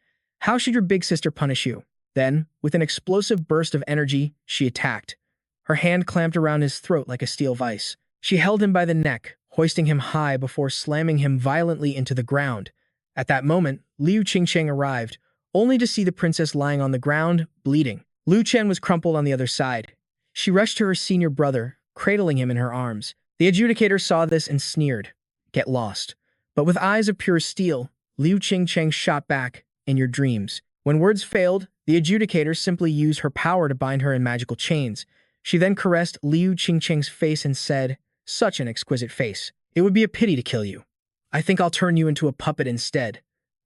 how should your big sister punish you?" Then, with an explosive burst of energy, she attacked. Her hand clamped around his throat like a steel vice. She held him by the neck, hoisting him high before slamming him violently into the ground. At that moment, Liu Qingcheng arrived, only to see the princess lying on the ground, bleeding. Lu Chen was crumpled on the other side. She rushed to her senior brother, cradling him in her arms. The adjudicator saw this and sneered. "Get lost." But with eyes of pure steel, Liu Qingcheng shot back, "In your dreams." When words failed, the adjudicator simply used her power to bind her in magical chains. She then caressed Liu Qingcheng's face and said, "Such an exquisite face. It would be a pity to kill you. I think I'll turn you into a puppet instead.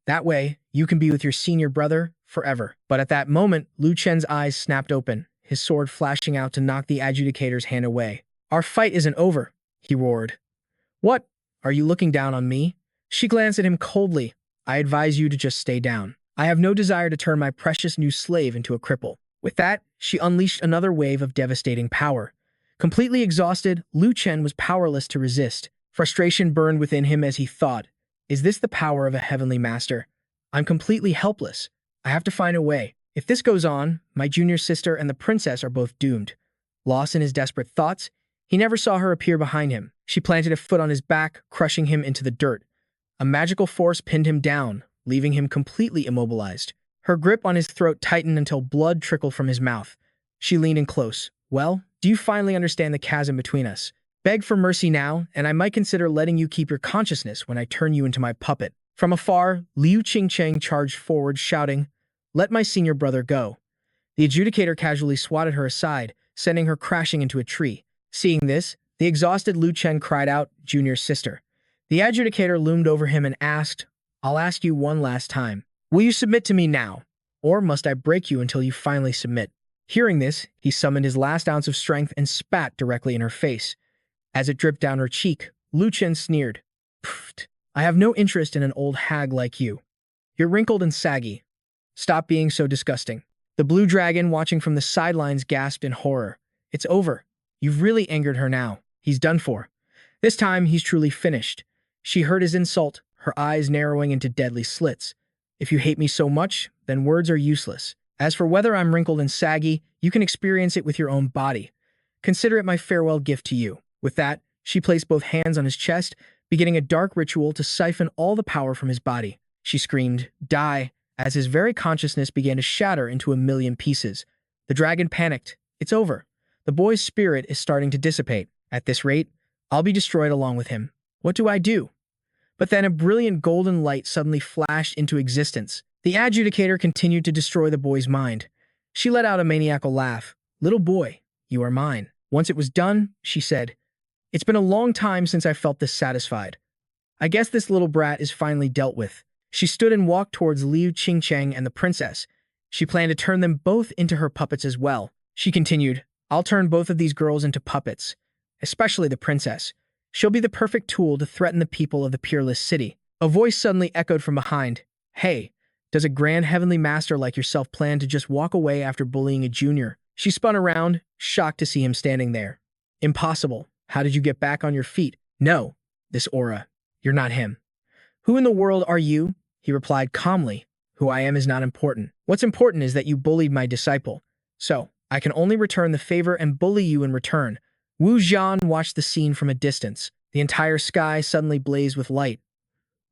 That way, you can be with your senior brother forever." But at that moment, Lu Chen's eyes snapped open, his sword flashing out to knock the adjudicator's hand away. "Our fight isn't over," he roared. "What? Are you looking down on me?" She glanced at him coldly. "I advise you to just stay down. I have no desire to turn my precious new slave into a cripple." With that, she unleashed another wave of devastating power. Completely exhausted, Lu Chen was powerless to resist. Frustration burned within him as he thought, "Is this the power of a heavenly master? I'm completely helpless. I have to find a way. If this goes on, my junior sister and the princess are both doomed." Lost in his desperate thoughts, he never saw her appear behind him. She planted a foot on his back, crushing him into the dirt. A magical force pinned him down, leaving him completely immobilized. Her grip on his throat tightened until blood trickled from his mouth. She leaned in close. "Well, do you finally understand the chasm between us? Beg for mercy now, and I might consider letting you keep your consciousness when I turn you into my puppet." From afar, Liu Qingcheng charged forward, shouting, "Let my senior brother go." The adjudicator casually swatted her aside, sending her crashing into a tree. Seeing this, the exhausted Lu Chen cried out, "Junior sister." The adjudicator loomed over him and asked, "I'll ask you one last time. Will you submit to me now, or must I break you until you finally submit?" Hearing this, he summoned his last ounce of strength and spat directly in her face. As it dripped down her cheek, Lu Chen sneered. "Pfft, I have no interest in an old hag like you. You're wrinkled and saggy. Stop being so disgusting." The blue dragon, watching from the sidelines, gasped in horror. "It's over. You've really angered her now. He's done for. This time, he's truly finished." She heard his insult, her eyes narrowing into deadly slits. "If you hate me so much, then words are useless. As for whether I'm wrinkled and saggy, you can experience it with your own body. Consider it my farewell gift to you." With that, she placed both hands on his chest, beginning a dark ritual to siphon all the power from his body. She screamed, "Die," as his very consciousness began to shatter into a million pieces. The dragon panicked. "It's over. The boy's spirit is starting to dissipate. At this rate, I'll be destroyed along with him. What do I do?" But then a brilliant golden light suddenly flashed into existence. The adjudicator continued to destroy the boy's mind. She let out a maniacal laugh. "Little boy, you are mine." Once it was done, she said, "It's been a long time since I felt this satisfied. I guess this little brat is finally dealt with." She stood and walked towards Liu Qingcheng and the princess. She planned to turn them both into her puppets as well. She continued, "I'll turn both of these girls into puppets, especially the princess. She'll be the perfect tool to threaten the people of the Peerless City." A voice suddenly echoed from behind. "Hey, does a grand heavenly master like yourself plan to just walk away after bullying a junior?" She spun around, shocked to see him standing there. "Impossible. How did you get back on your feet?" "No, this aura. You're not him." "Who in the world are you?" He replied calmly. "Who I am is not important. What's important is that you bullied my disciple. So, I can only return the favor and bully you in return." Wu Zhan watched the scene from a distance. The entire sky suddenly blazed with light.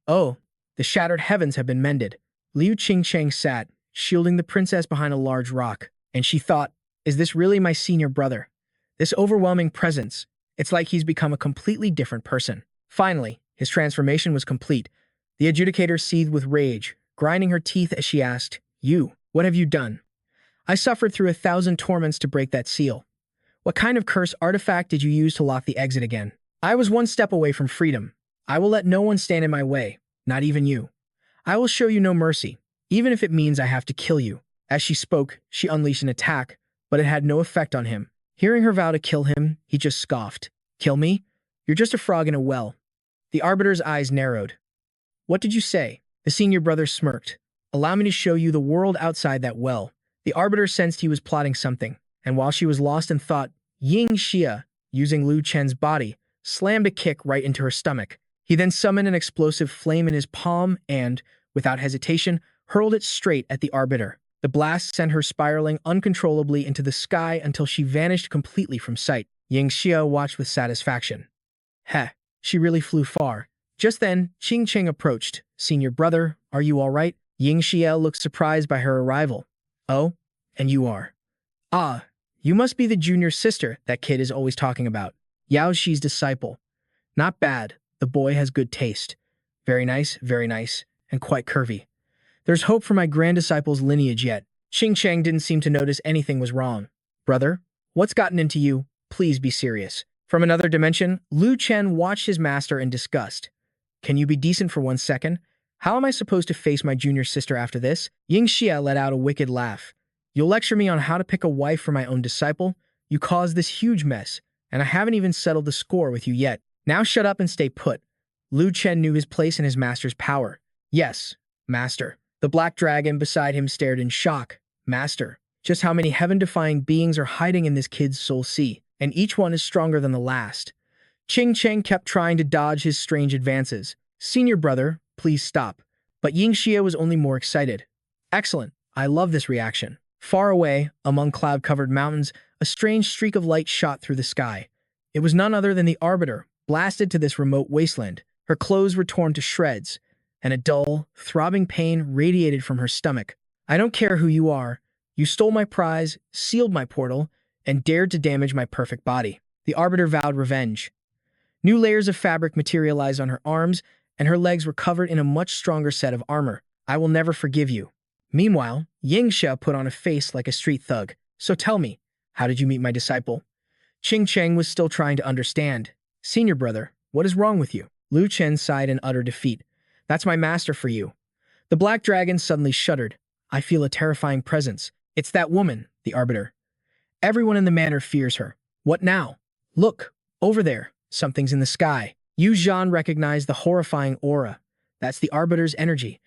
"Oh, the shattered heavens have been mended." Liu Qingcheng sat, shielding the princess behind a large rock, and she thought, "Is this really my senior brother? This overwhelming presence, it's like he's become a completely different person." Finally, his transformation was complete. The adjudicator seethed with rage, grinding her teeth as she asked, "You, what have you done?" "I suffered through 1,000 torments to break that seal. What kind of cursed artifact did you use to lock the exit again? I was one step away from freedom. I will let no one stand in my way, not even you. I will show you no mercy, even if it means I have to kill you. As she spoke, she unleashed an attack, but it had no effect on him. Hearing her vow to kill him, he just scoffed. Kill me? You're just a frog in a well. The Arbiter's eyes narrowed. What did you say? The senior brother smirked. Allow me to show you the world outside that well. The Arbiter sensed he was plotting something, and while she was lost in thought, Ying Xia, using Lu Chen's body, slammed a kick right into her stomach. He then summoned an explosive flame in his palm and, without hesitation, hurled it straight at the Arbiter. The blast sent her spiraling uncontrollably into the sky until she vanished completely from sight. Ying Xia watched with satisfaction. Heh, she really flew far. Just then, Qing Cheng approached. Senior brother, are you all right? Ying Xia looked surprised by her arrival. Oh, and you are? Ah, you must be the junior sister that kid is always talking about. Yao Xi's disciple. Not bad. The boy has good taste. Very nice, and quite curvy. There's hope for my grand disciple's lineage yet. Qing Cheng didn't seem to notice anything was wrong. Brother, what's gotten into you? Please be serious. From another dimension, Lu Chen watched his master in disgust. Can you be decent for 1 second? How am I supposed to face my junior sister after this? Ying Xia let out a wicked laugh. You'll lecture me on how to pick a wife for my own disciple? You caused this huge mess, and I haven't even settled the score with you yet. Now shut up and stay put. Lu Chen knew his place in his master's power. Yes, master. The black dragon beside him stared in shock. Master, just how many heaven-defying beings are hiding in this kid's soul sea, and each one is stronger than the last. Qing Cheng kept trying to dodge his strange advances. Senior brother, please stop. But Ying Xia was only more excited. Excellent. I love this reaction. Far away, among cloud-covered mountains, a strange streak of light shot through the sky. It was none other than the Arbiter, blasted to this remote wasteland. Her clothes were torn to shreds, and a dull, throbbing pain radiated from her stomach. I don't care who you are. You stole my prize, sealed my portal, and dared to damage my perfect body. The Arbiter vowed revenge. New layers of fabric materialized on her arms, and her legs were covered in a much stronger set of armor. I will never forgive you. Meanwhile, Ying Xia put on a face like a street thug. So tell me, how did you meet my disciple? Qing Cheng was still trying to understand. Senior brother, what is wrong with you? Lu Chen sighed in utter defeat. That's my master for you. The black dragon suddenly shuddered. I feel a terrifying presence. It's that woman, the Arbiter. Everyone in the manor fears her. What now? Look, over there. Something's in the sky. Yu Zhan recognized the horrifying aura. That's the Arbiter's energy.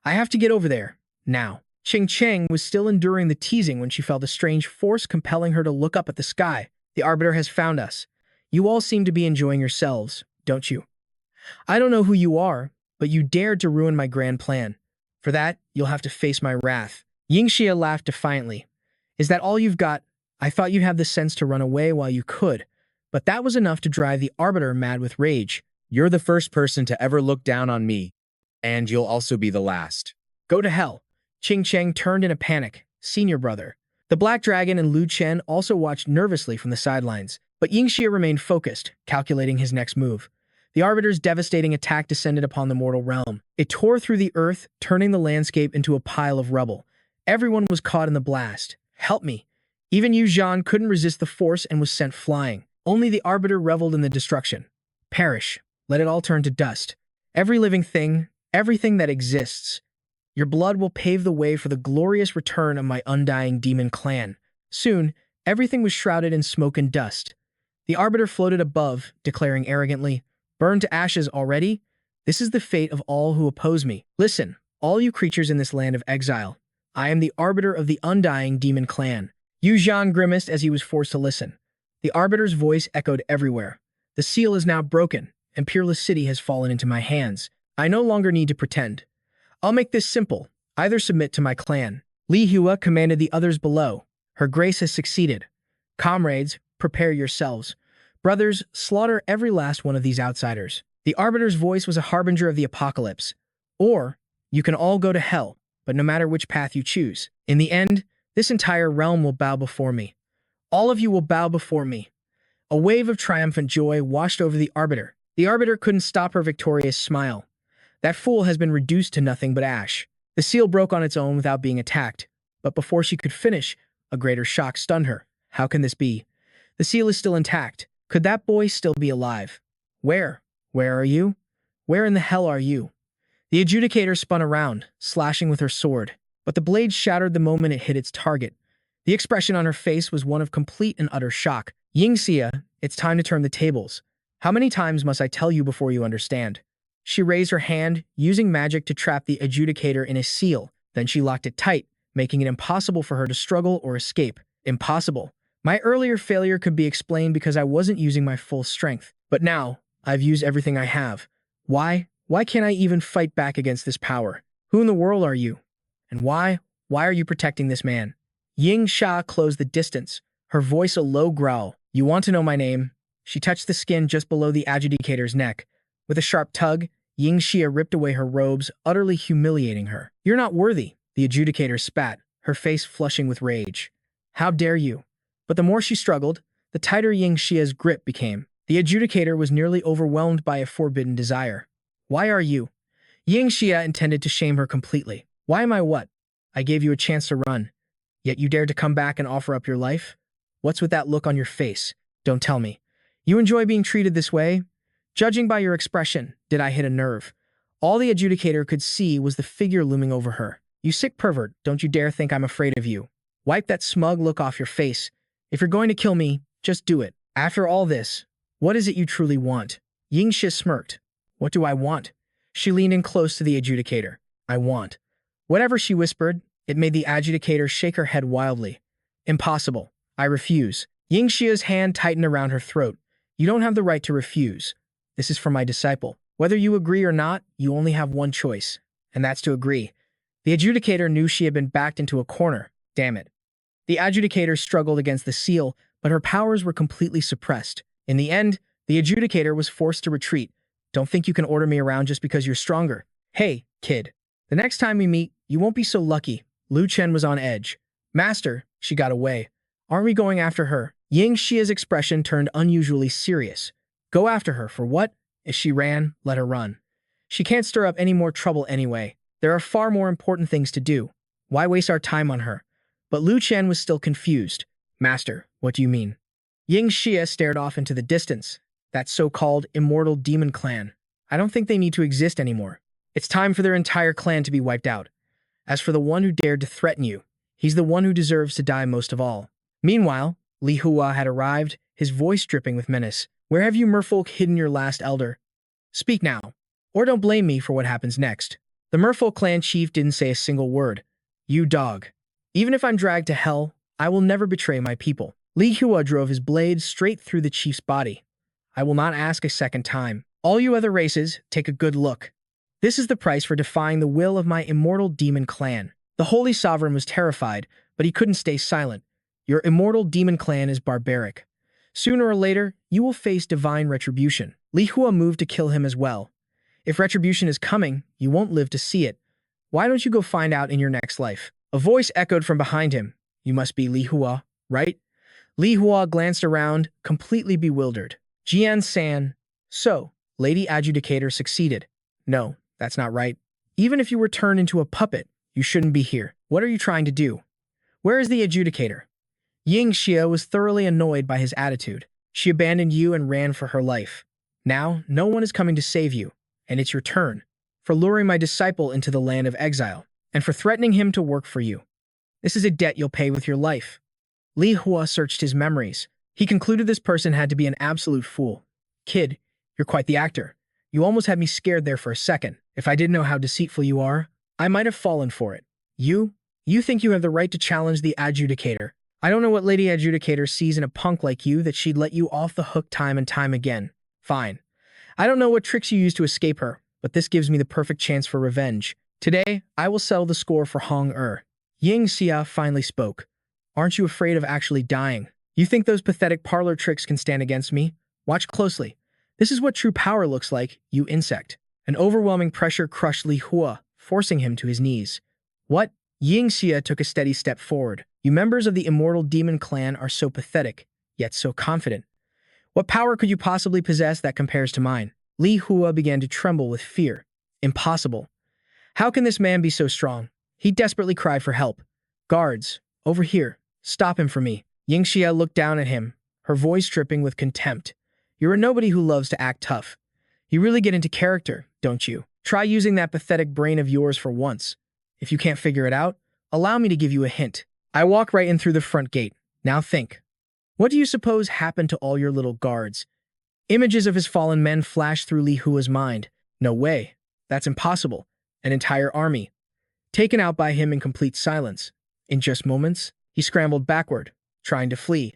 I have to get over there. Now. Qing Cheng was still enduring the teasing when she felt a strange force compelling her to look up at the sky. The Arbiter has found us. You all seem to be enjoying yourselves, don't you? I don't know who you are, but you dared to ruin my grand plan. For that, you'll have to face my wrath. Ying Xia laughed defiantly. Is that all you've got? I thought you had the sense to run away while you could, but that was enough to drive the Arbiter mad with rage. You're the first person to ever look down on me, and you'll also be the last. Go to hell. Qing Cheng turned in a panic. Senior brother. The Black Dragon and Lu Chen also watched nervously from the sidelines, but Ying Xia remained focused, calculating his next move. The Arbiter's devastating attack descended upon the mortal realm. It tore through the earth, turning the landscape into a pile of rubble. Everyone was caught in the blast. Help me. Even Yu Zhan couldn't resist the force and was sent flying. Only the Arbiter reveled in the destruction. Perish. Let it all turn to dust. Every living thing, everything that exists. Your blood will pave the way for the glorious return of my undying demon clan. Soon, everything was shrouded in smoke and dust. The Arbiter floated above, declaring arrogantly, Burned to ashes already? This is the fate of all who oppose me. Listen, all you creatures in this land of exile. I am the Arbiter of the undying demon clan. Yu Zhan grimaced as he was forced to listen. The Arbiter's voice echoed everywhere. The seal is now broken, and Peerless City has fallen into my hands. I no longer need to pretend. I'll make this simple. Either submit to my clan. Li Hua commanded the others below. Her grace has succeeded. Comrades, prepare yourselves. Brothers, slaughter every last one of these outsiders. The Arbiter's voice was a harbinger of the apocalypse. Or, you can all go to hell, but no matter which path you choose. In the end, this entire realm will bow before me. All of you will bow before me. A wave of triumphant joy washed over the Arbiter. The Arbiter couldn't stop her victorious smile. That fool has been reduced to nothing but ash. The seal broke on its own without being attacked, but before she could finish, a greater shock stunned her. How can this be? The seal is still intact. Could that boy still be alive? Where? Where are you? Where in the hell are you? The adjudicator spun around, slashing with her sword, but the blade shattered the moment it hit its target. The expression on her face was one of complete and utter shock. Yingxia, it's time to turn the tables. How many times must I tell you before you understand? She raised her hand, using magic to trap the adjudicator in a seal. Then she locked it tight, making it impossible for her to struggle or escape. Impossible. My earlier failure could be explained because I wasn't using my full strength. But now, I've used everything I have. Why? Why can't I even fight back against this power? Who in the world are you? And why? Why are you protecting this man? Ying Xia closed the distance, her voice a low growl. You want to know my name? She touched the skin just below the adjudicator's neck. With a sharp tug, Ying Xia ripped away her robes, utterly humiliating her. You're not worthy, the adjudicator spat, her face flushing with rage. How dare you? But the more she struggled, the tighter Ying Xia's grip became. The adjudicator was nearly overwhelmed by a forbidden desire. Why are you? Ying Xia intended to shame her completely. Why am I what? I gave you a chance to run. Yet you dared to come back and offer up your life? What's with that look on your face? Don't tell me. You enjoy being treated this way? Judging by your expression, did I hit a nerve? All the adjudicator could see was the figure looming over her. You sick pervert, don't you dare think I'm afraid of you. Wipe that smug look off your face. If you're going to kill me, just do it. After all this, what is it you truly want? Ying Xia smirked. What do I want? She leaned in close to the adjudicator. I want. Whatever she whispered, it made the adjudicator shake her head wildly. Impossible. I refuse. Ying Xia's hand tightened around her throat. You don't have the right to refuse. This is for my disciple. Whether you agree or not, you only have one choice, and that's to agree. The adjudicator knew she had been backed into a corner. Damn it. The adjudicator struggled against the seal, but her powers were completely suppressed. In the end, the adjudicator was forced to retreat. Don't think you can order me around just because you're stronger. Hey, kid. The next time we meet, you won't be so lucky. Lu Chen was on edge. Master, she got away. Aren't we going after her? Ying Xia's expression turned unusually serious. Go after her for what? If she ran, let her run. She can't stir up any more trouble anyway. There are far more important things to do. Why waste our time on her? But Lu Chen was still confused. Master, what do you mean? Ying Xia stared off into the distance. That so-called immortal demon clan. I don't think they need to exist anymore. It's time for their entire clan to be wiped out. As for the one who dared to threaten you, he's the one who deserves to die most of all. Meanwhile, Li Hua had arrived, his voice dripping with menace. Where have you merfolk hidden your last elder? Speak now, or don't blame me for what happens next. The merfolk clan chief didn't say a single word. You dog. Even if I'm dragged to hell, I will never betray my people. Li Hua drove his blade straight through the chief's body. I will not ask a second time. All you other races, take a good look. This is the price for defying the will of my immortal demon clan. The holy sovereign was terrified, but he couldn't stay silent. Your immortal demon clan is barbaric. Sooner or later, you will face divine retribution. Li Hua moved to kill him as well. If retribution is coming, you won't live to see it. Why don't you go find out in your next life? A voice echoed from behind him. You must be Li Hua, right? Li Hua glanced around, completely bewildered. Jian-san. So, Lady Adjudicator succeeded. No, that's not right. Even if you were turned into a puppet, you shouldn't be here. What are you trying to do? Where is the Adjudicator? Ying Xia was thoroughly annoyed by his attitude. She abandoned you and ran for her life. Now, no one is coming to save you, and it's your turn. For luring my disciple into the land of exile, and for threatening him to work for you. This is a debt you'll pay with your life. Li Hua searched his memories. He concluded this person had to be an absolute fool. Kid, you're quite the actor. You almost had me scared there for a second. If I didn't know how deceitful you are, I might have fallen for it. You think you have the right to challenge the Adjudicator. I don't know what Lady Adjudicator sees in a punk like you that she'd let you off the hook time and time again. Fine. I don't know what tricks you use to escape her, but this gives me the perfect chance for revenge. Today, I will settle the score for Hong-Er. Ying Xia finally spoke. Aren't you afraid of actually dying? You think those pathetic parlor tricks can stand against me? Watch closely. This is what true power looks like, you insect. An overwhelming pressure crushed Li Hua, forcing him to his knees. What? Ying Xia took a steady step forward. You members of the immortal demon clan are so pathetic, yet so confident. What power could you possibly possess that compares to mine? Li Hua began to tremble with fear. Impossible. How can this man be so strong? He desperately cried for help. Guards, over here, stop him for me. Ying Xia looked down at him, her voice dripping with contempt. You're a nobody who loves to act tough. You really get into character, don't you? Try using that pathetic brain of yours for once. If you can't figure it out, allow me to give you a hint. I walk right in through the front gate. Now think. What do you suppose happened to all your little guards? Images of his fallen men flash through Li Hua's mind. No way. That's impossible. An entire army. Taken out by him in complete silence. In just moments, he scrambled backward, trying to flee.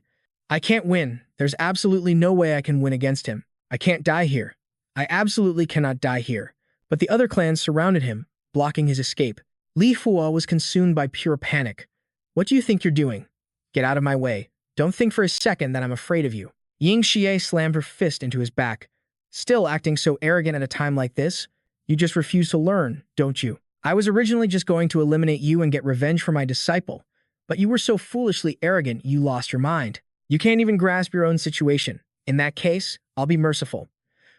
I can't win. There's absolutely no way I can win against him. I can't die here. I absolutely cannot die here. But the other clans surrounded him, blocking his escape. Li Hua was consumed by pure panic. What do you think you're doing? Get out of my way. Don't think for a second that I'm afraid of you. Ying Xie slammed her fist into his back. Still acting so arrogant at a time like this? You just refuse to learn, don't you? I was originally just going to eliminate you and get revenge for my disciple, but you were so foolishly arrogant you lost your mind. You can't even grasp your own situation. In that case, I'll be merciful.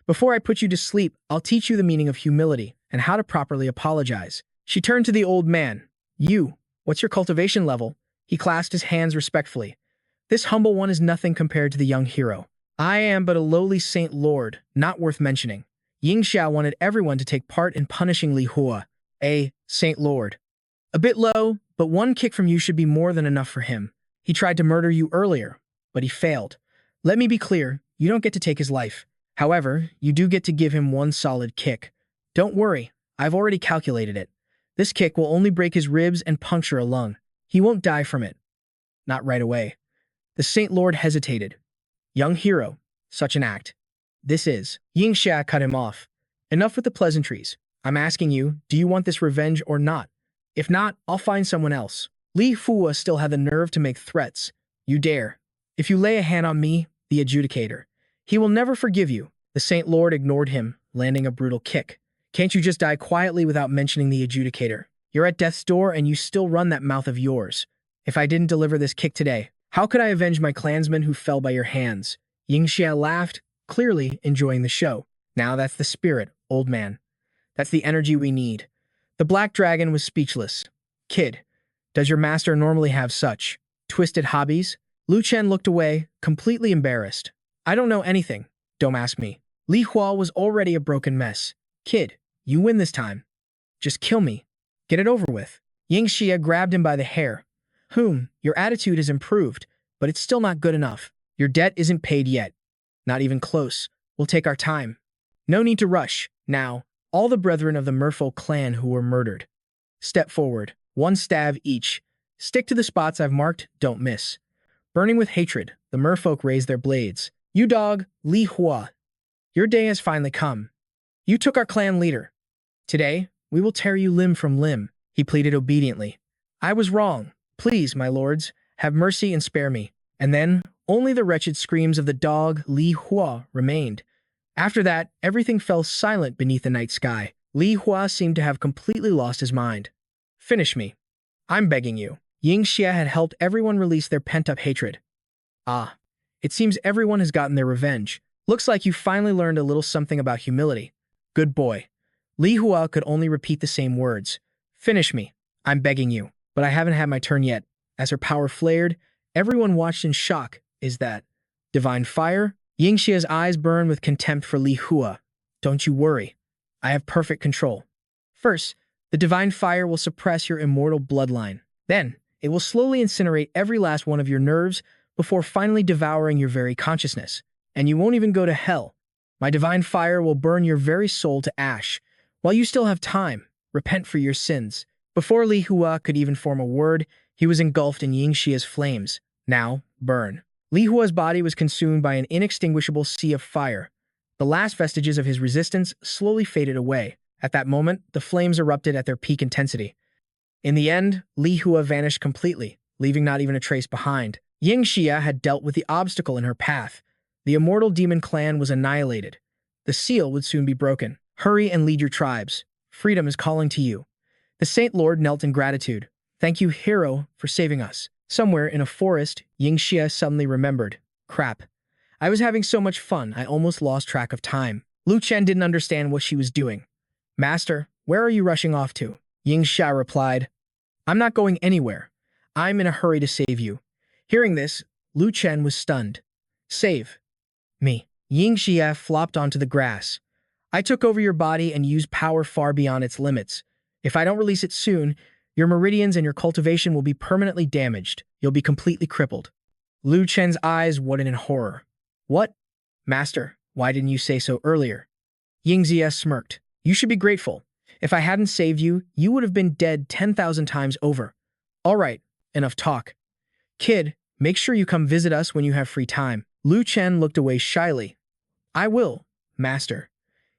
Before I put you to sleep, I'll teach you the meaning of humility and how to properly apologize. She turned to the old man. You, what's your cultivation level? He clasped his hands respectfully. This humble one is nothing compared to the young hero. I am but a lowly saint lord, not worth mentioning. Ying Xiao wanted everyone to take part in punishing Li Hua, a saint lord. A bit low, but one kick from you should be more than enough for him. He tried to murder you earlier, but he failed. Let me be clear, you don't get to take his life. However, you do get to give him one solid kick. Don't worry, I've already calculated it. This kick will only break his ribs and puncture a lung. He won't die from it. Not right away. The Saint Lord hesitated. Young hero, such an act. This is. Ying Xia cut him off. Enough with the pleasantries. I'm asking you, do you want this revenge or not? If not, I'll find someone else. Li Hua still had the nerve to make threats. You dare. If you lay a hand on me, the adjudicator, he will never forgive you. The Saint Lord ignored him, landing a brutal kick. Can't you just die quietly without mentioning the adjudicator? You're at death's door and you still run that mouth of yours. If I didn't deliver this kick today, how could I avenge my clansmen who fell by your hands? Ying Xia laughed, clearly enjoying the show. Now that's the spirit, old man. That's the energy we need. The Black Dragon was speechless. Kid, does your master normally have such twisted hobbies? Lu Chen looked away, completely embarrassed. I don't know anything. Don't ask me. Li Hua was already a broken mess. Kid, you win this time. Just kill me. Get it over with. Ying Xia grabbed him by the hair. Your attitude has improved, but it's still not good enough. Your debt isn't paid yet. Not even close. We'll take our time. No need to rush. Now, all the brethren of the Merfolk clan who were murdered. Step forward. One stab each. Stick to the spots I've marked, don't miss. Burning with hatred, the Merfolk raised their blades. You dog, Li Hua. Your day has finally come. You took our clan leader. Today, we will tear you limb from limb, he pleaded obediently. I was wrong. Please, my lords, have mercy and spare me. And then, only the wretched screams of the dog Li Hua remained. After that, everything fell silent beneath the night sky. Li Hua seemed to have completely lost his mind. Finish me. I'm begging you. Ying Xia had helped everyone release their pent-up hatred. Ah, it seems everyone has gotten their revenge. Looks like you finally learned a little something about humility. Good boy. Li Hua could only repeat the same words. Finish me. I'm begging you. But I haven't had my turn yet. As her power flared, everyone watched in shock. Is that divine fire? Ying Xia's eyes burned with contempt for Li Hua. Don't you worry. I have perfect control. First, the divine fire will suppress your immortal bloodline. Then, it will slowly incinerate every last one of your nerves before finally devouring your very consciousness. And you won't even go to hell. My divine fire will burn your very soul to ash. While you still have time, repent for your sins. Before Li Hua could even form a word, he was engulfed in Ying Xia's flames. Now, burn. Li Hua's body was consumed by an inextinguishable sea of fire. The last vestiges of his resistance slowly faded away. At that moment, the flames erupted at their peak intensity. In the end, Li Hua vanished completely, leaving not even a trace behind. Ying Xia had dealt with the obstacle in her path. The immortal demon clan was annihilated. The seal would soon be broken. Hurry and lead your tribes. Freedom is calling to you. The Saint Lord knelt in gratitude. Thank you, hero, for saving us. Somewhere in a forest, Ying Xia suddenly remembered. Crap. I was having so much fun, I almost lost track of time. Lu Chen didn't understand what she was doing. Master, where are you rushing off to? Ying Xia replied. I'm not going anywhere. I'm in a hurry to save you. Hearing this, Lu Chen was stunned. Save me. Ying Xie flopped onto the grass. I took over your body and used power far beyond its limits. If I don't release it soon, your meridians and your cultivation will be permanently damaged. You'll be completely crippled. Lu Chen's eyes widened in horror. What? Master, why didn't you say so earlier? Ying Xie smirked. You should be grateful. If I hadn't saved you, you would have been dead 10,000 times over. All right, enough talk. Kid, make sure you come visit us when you have free time. Lu Chen looked away shyly. I will, Master.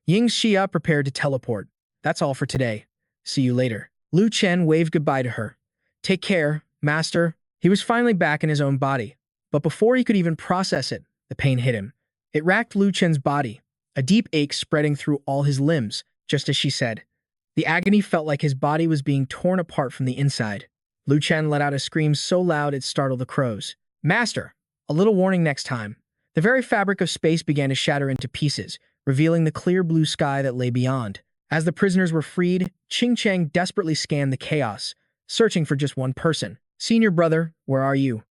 Ying Xie prepared to teleport. That's all for today. See you later. Lu Chen waved goodbye to her. Take care, Master. He was finally back in his own body. But before he could even process it, the pain hit him. It racked Lu Chen's body, a deep ache spreading through all his limbs, just as she said. The agony felt like his body was being torn apart from the inside. Lu Chen let out a scream so loud it startled the crows. Master, a little warning next time. The very fabric of space began to shatter into pieces, revealing the clear blue sky that lay beyond. As the prisoners were freed, Qing Cheng desperately scanned the chaos, searching for just one person. Senior brother, where are you?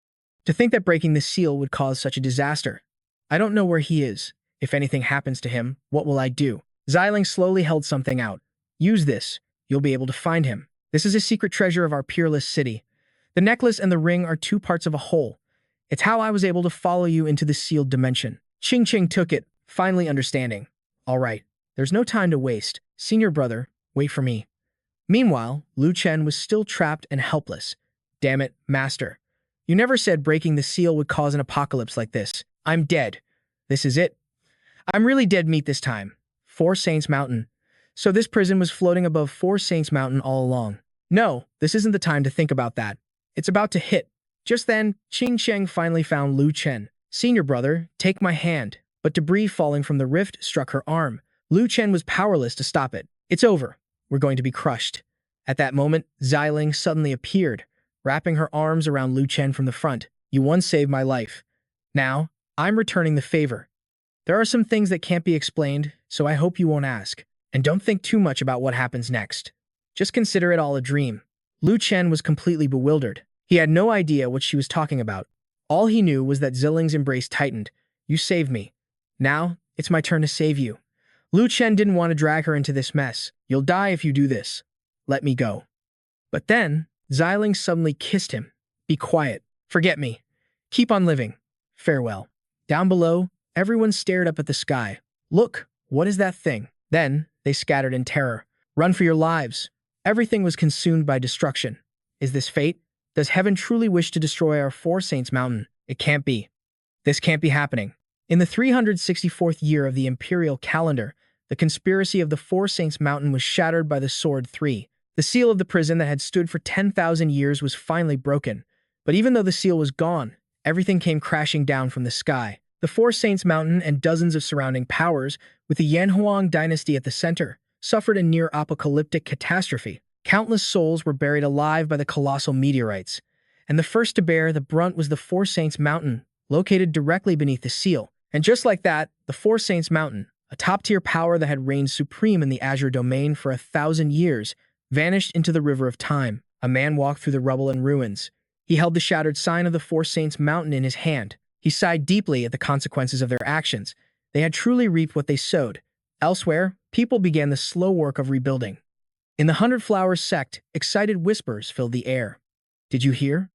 To think that breaking the seal would cause such a disaster. I don't know where he is. If anything happens to him, what will I do? Xiling slowly held something out. Use this. You'll be able to find him. This is a secret treasure of our peerless city. The necklace and the ring are two parts of a whole. It's how I was able to follow you into the sealed dimension. Qing Cheng took it, finally understanding. All right, there's no time to waste. Senior brother, wait for me. Meanwhile, Lu Chen was still trapped and helpless. Damn it, Master. You never said breaking the seal would cause an apocalypse like this. I'm dead. This is it. I'm really dead meat this time. Four Saints Mountain. So this prison was floating above Four Saints Mountain all along. No, this isn't the time to think about that. It's about to hit. Just then, Qing Cheng finally found Lu Chen. Senior brother, take my hand. But debris falling from the rift struck her arm. Lu Chen was powerless to stop it. It's over. We're going to be crushed. At that moment, Xiling suddenly appeared, wrapping her arms around Lu Chen from the front. You once saved my life. Now, I'm returning the favor. There are some things that can't be explained, so I hope you won't ask. And don't think too much about what happens next. Just consider it all a dream. Lu Chen was completely bewildered. He had no idea what she was talking about. All he knew was that Xiling's embrace tightened. You saved me. Now, it's my turn to save you. Lu Chen didn't want to drag her into this mess. You'll die if you do this. Let me go. But then, Xiling suddenly kissed him. Be quiet. Forget me. Keep on living. Farewell. Down below, everyone stared up at the sky. Look, what is that thing? Then, they scattered in terror. Run for your lives. Everything was consumed by destruction. Is this fate? Does heaven truly wish to destroy our Four Saints Mountain? It can't be. This can't be happening. In the 364th year of the imperial calendar, the conspiracy of the Four Saints Mountain was shattered by the Sword 3. The seal of the prison that had stood for 10,000 years was finally broken. But even though the seal was gone, everything came crashing down from the sky. The Four Saints Mountain and dozens of surrounding powers, with the Yanhuang dynasty at the center, suffered a near-apocalyptic catastrophe. Countless souls were buried alive by the colossal meteorites, and the first to bear the brunt was the Four Saints Mountain, located directly beneath the seal. And just like that, the Four Saints Mountain, a top-tier power that had reigned supreme in the Azure domain for 1,000 years, vanished into the river of time. A man walked through the rubble and ruins. He held the shattered sign of the Four Saints Mountain in his hand. He sighed deeply at the consequences of their actions. They had truly reaped what they sowed. Elsewhere, people began the slow work of rebuilding. In the Hundred Flowers sect, excited whispers filled the air. Did you hear?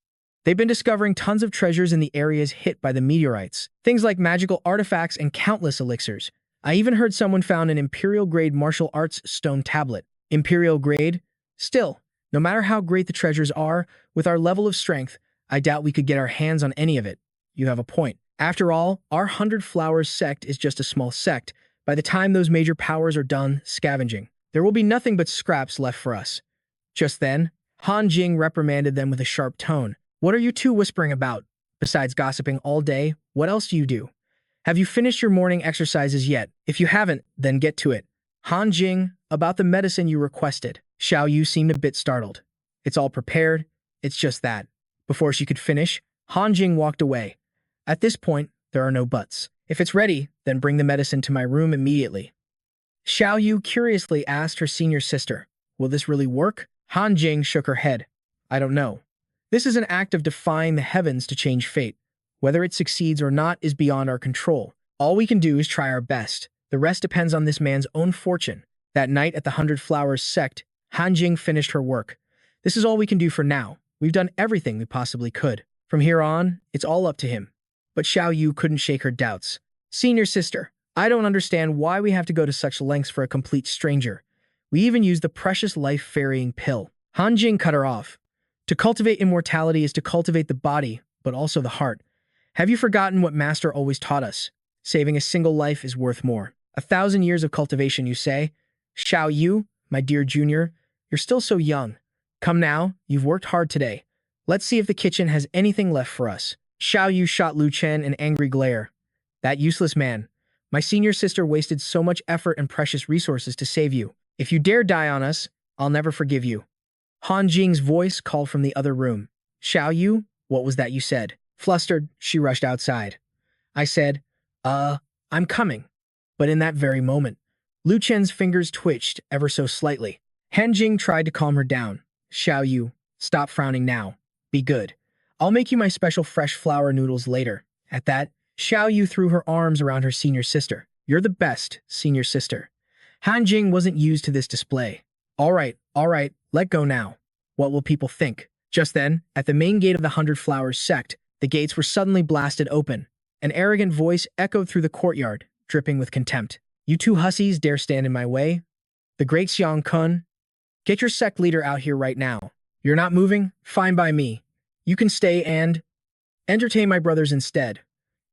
They've been discovering tons of treasures in the areas hit by the meteorites. Things like magical artifacts and countless elixirs. I even heard someone found an Imperial-grade martial arts stone tablet. Imperial-grade? Still, no matter how great the treasures are, with our level of strength, I doubt we could get our hands on any of it. You have a point. After all, our Hundred Flowers sect is just a small sect. By the time those major powers are done scavenging, there will be nothing but scraps left for us. Just then, Han Jing reprimanded them with a sharp tone. What are you two whispering about? Besides gossiping all day, what else do you do? Have you finished your morning exercises yet? If you haven't, then get to it. Han Jing, about the medicine you requested. Xiao Yu seemed a bit startled. It's all prepared. It's just that. Before she could finish, Han Jing walked away. At this point, there are no buts. If it's ready, then bring the medicine to my room immediately. Xiao Yu curiously asked her senior sister, will this really work? Han Jing shook her head. I don't know. This is an act of defying the heavens to change fate. Whether it succeeds or not is beyond our control. All we can do is try our best. The rest depends on this man's own fortune. That night at the Hundred Flowers sect, Han Jing finished her work. This is all we can do for now. We've done everything we possibly could. From here on, it's all up to him. But Xiao Yu couldn't shake her doubts. Senior sister, I don't understand why we have to go to such lengths for a complete stranger. We even used the precious life-varying pill. Han Jing cut her off. To cultivate immortality is to cultivate the body, but also the heart. Have you forgotten what Master always taught us? Saving a single life is worth more. 1,000 years of cultivation, you say? Xiao Yu, my dear junior, you're still so young. Come now, you've worked hard today. Let's see if the kitchen has anything left for us. Xiao Yu shot Lu Chen an angry glare. That useless man. My senior sister wasted so much effort and precious resources to save you. If you dare die on us, I'll never forgive you. Han Jing's voice called from the other room. Xiao Yu, what was that you said? Flustered, she rushed outside. I said, I'm coming. But in that very moment, Lu Chen's fingers twitched ever so slightly. Han Jing tried to calm her down. Xiao Yu, stop frowning now. Be good. I'll make you my special fresh flour noodles later. At that, Xiao Yu threw her arms around her senior sister. You're the best, senior sister. Han Jing wasn't used to this display. All right, let go now. What will people think? Just then, at the main gate of the Hundred Flowers sect, the gates were suddenly blasted open. An arrogant voice echoed through the courtyard, dripping with contempt. You two hussies dare stand in my way? The great Xiang Kun? Get your sect leader out here right now. You're not moving? Fine by me. You can stay and entertain my brothers instead.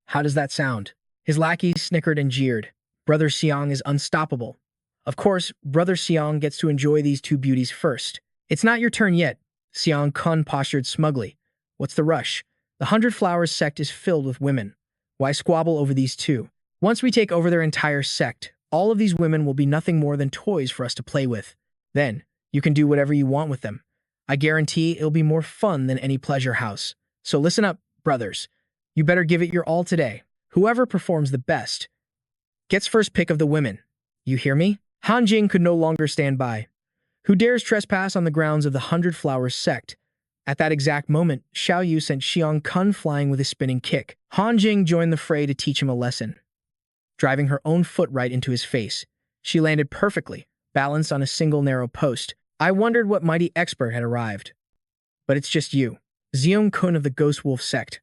How does that sound? His lackeys snickered and jeered. Brother Xiang is unstoppable. Of course, Brother Xiang gets to enjoy these two beauties first. It's not your turn yet. Xiang Kun postured smugly. What's the rush? The Hundred Flowers sect is filled with women. Why squabble over these two? Once we take over their entire sect, all of these women will be nothing more than toys for us to play with. Then, you can do whatever you want with them. I guarantee it'll be more fun than any pleasure house. So listen up, brothers. You better give it your all today. Whoever performs the best gets first pick of the women. You hear me? Han Jing could no longer stand by. Who dares trespass on the grounds of the Hundred Flowers sect? At that exact moment, Xiao Yu sent Xiang Kun flying with a spinning kick. Han Jing joined the fray to teach him a lesson. Driving her own foot right into his face, she landed perfectly, balanced on a single narrow post. I wondered what mighty expert had arrived. But it's just you, Xiong Kun of the Ghost Wolf sect.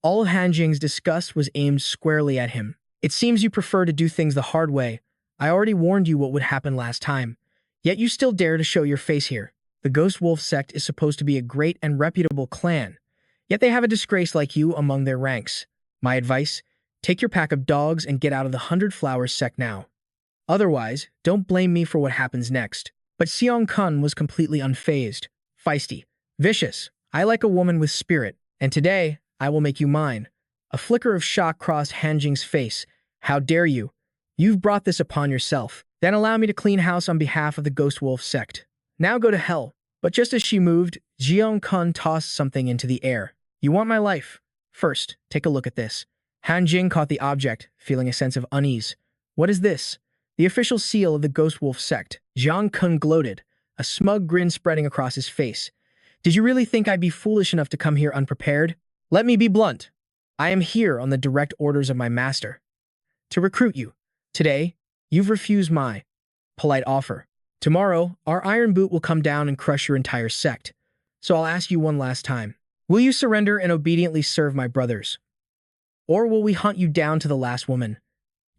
All of Han Jing's disgust was aimed squarely at him. It seems you prefer to do things the hard way. I already warned you what would happen last time. Yet you still dare to show your face here. The Ghost Wolf sect is supposed to be a great and reputable clan, yet they have a disgrace like you among their ranks. My advice, take your pack of dogs and get out of the Hundred Flowers sect now. Otherwise, don't blame me for what happens next. But Xiong Kun was completely unfazed, feisty, vicious. I like a woman with spirit, and today, I will make you mine. A flicker of shock crossed Han Jing's face. How dare you? You've brought this upon yourself. Then allow me to clean house on behalf of the Ghost Wolf sect. Now go to hell. But just as she moved, Xiong Kun tossed something into the air. You want my life? First, take a look at this. Han Jing caught the object, feeling a sense of unease. What is this? The official seal of the Ghost Wolf sect. Xiang Kun gloated, a smug grin spreading across his face. Did you really think I'd be foolish enough to come here unprepared? Let me be blunt. I am here on the direct orders of my master. To recruit you. Today, you've refused my polite offer. Tomorrow, our iron boot will come down and crush your entire sect. So I'll ask you one last time. Will you surrender and obediently serve my brothers? Or will we hunt you down to the last woman?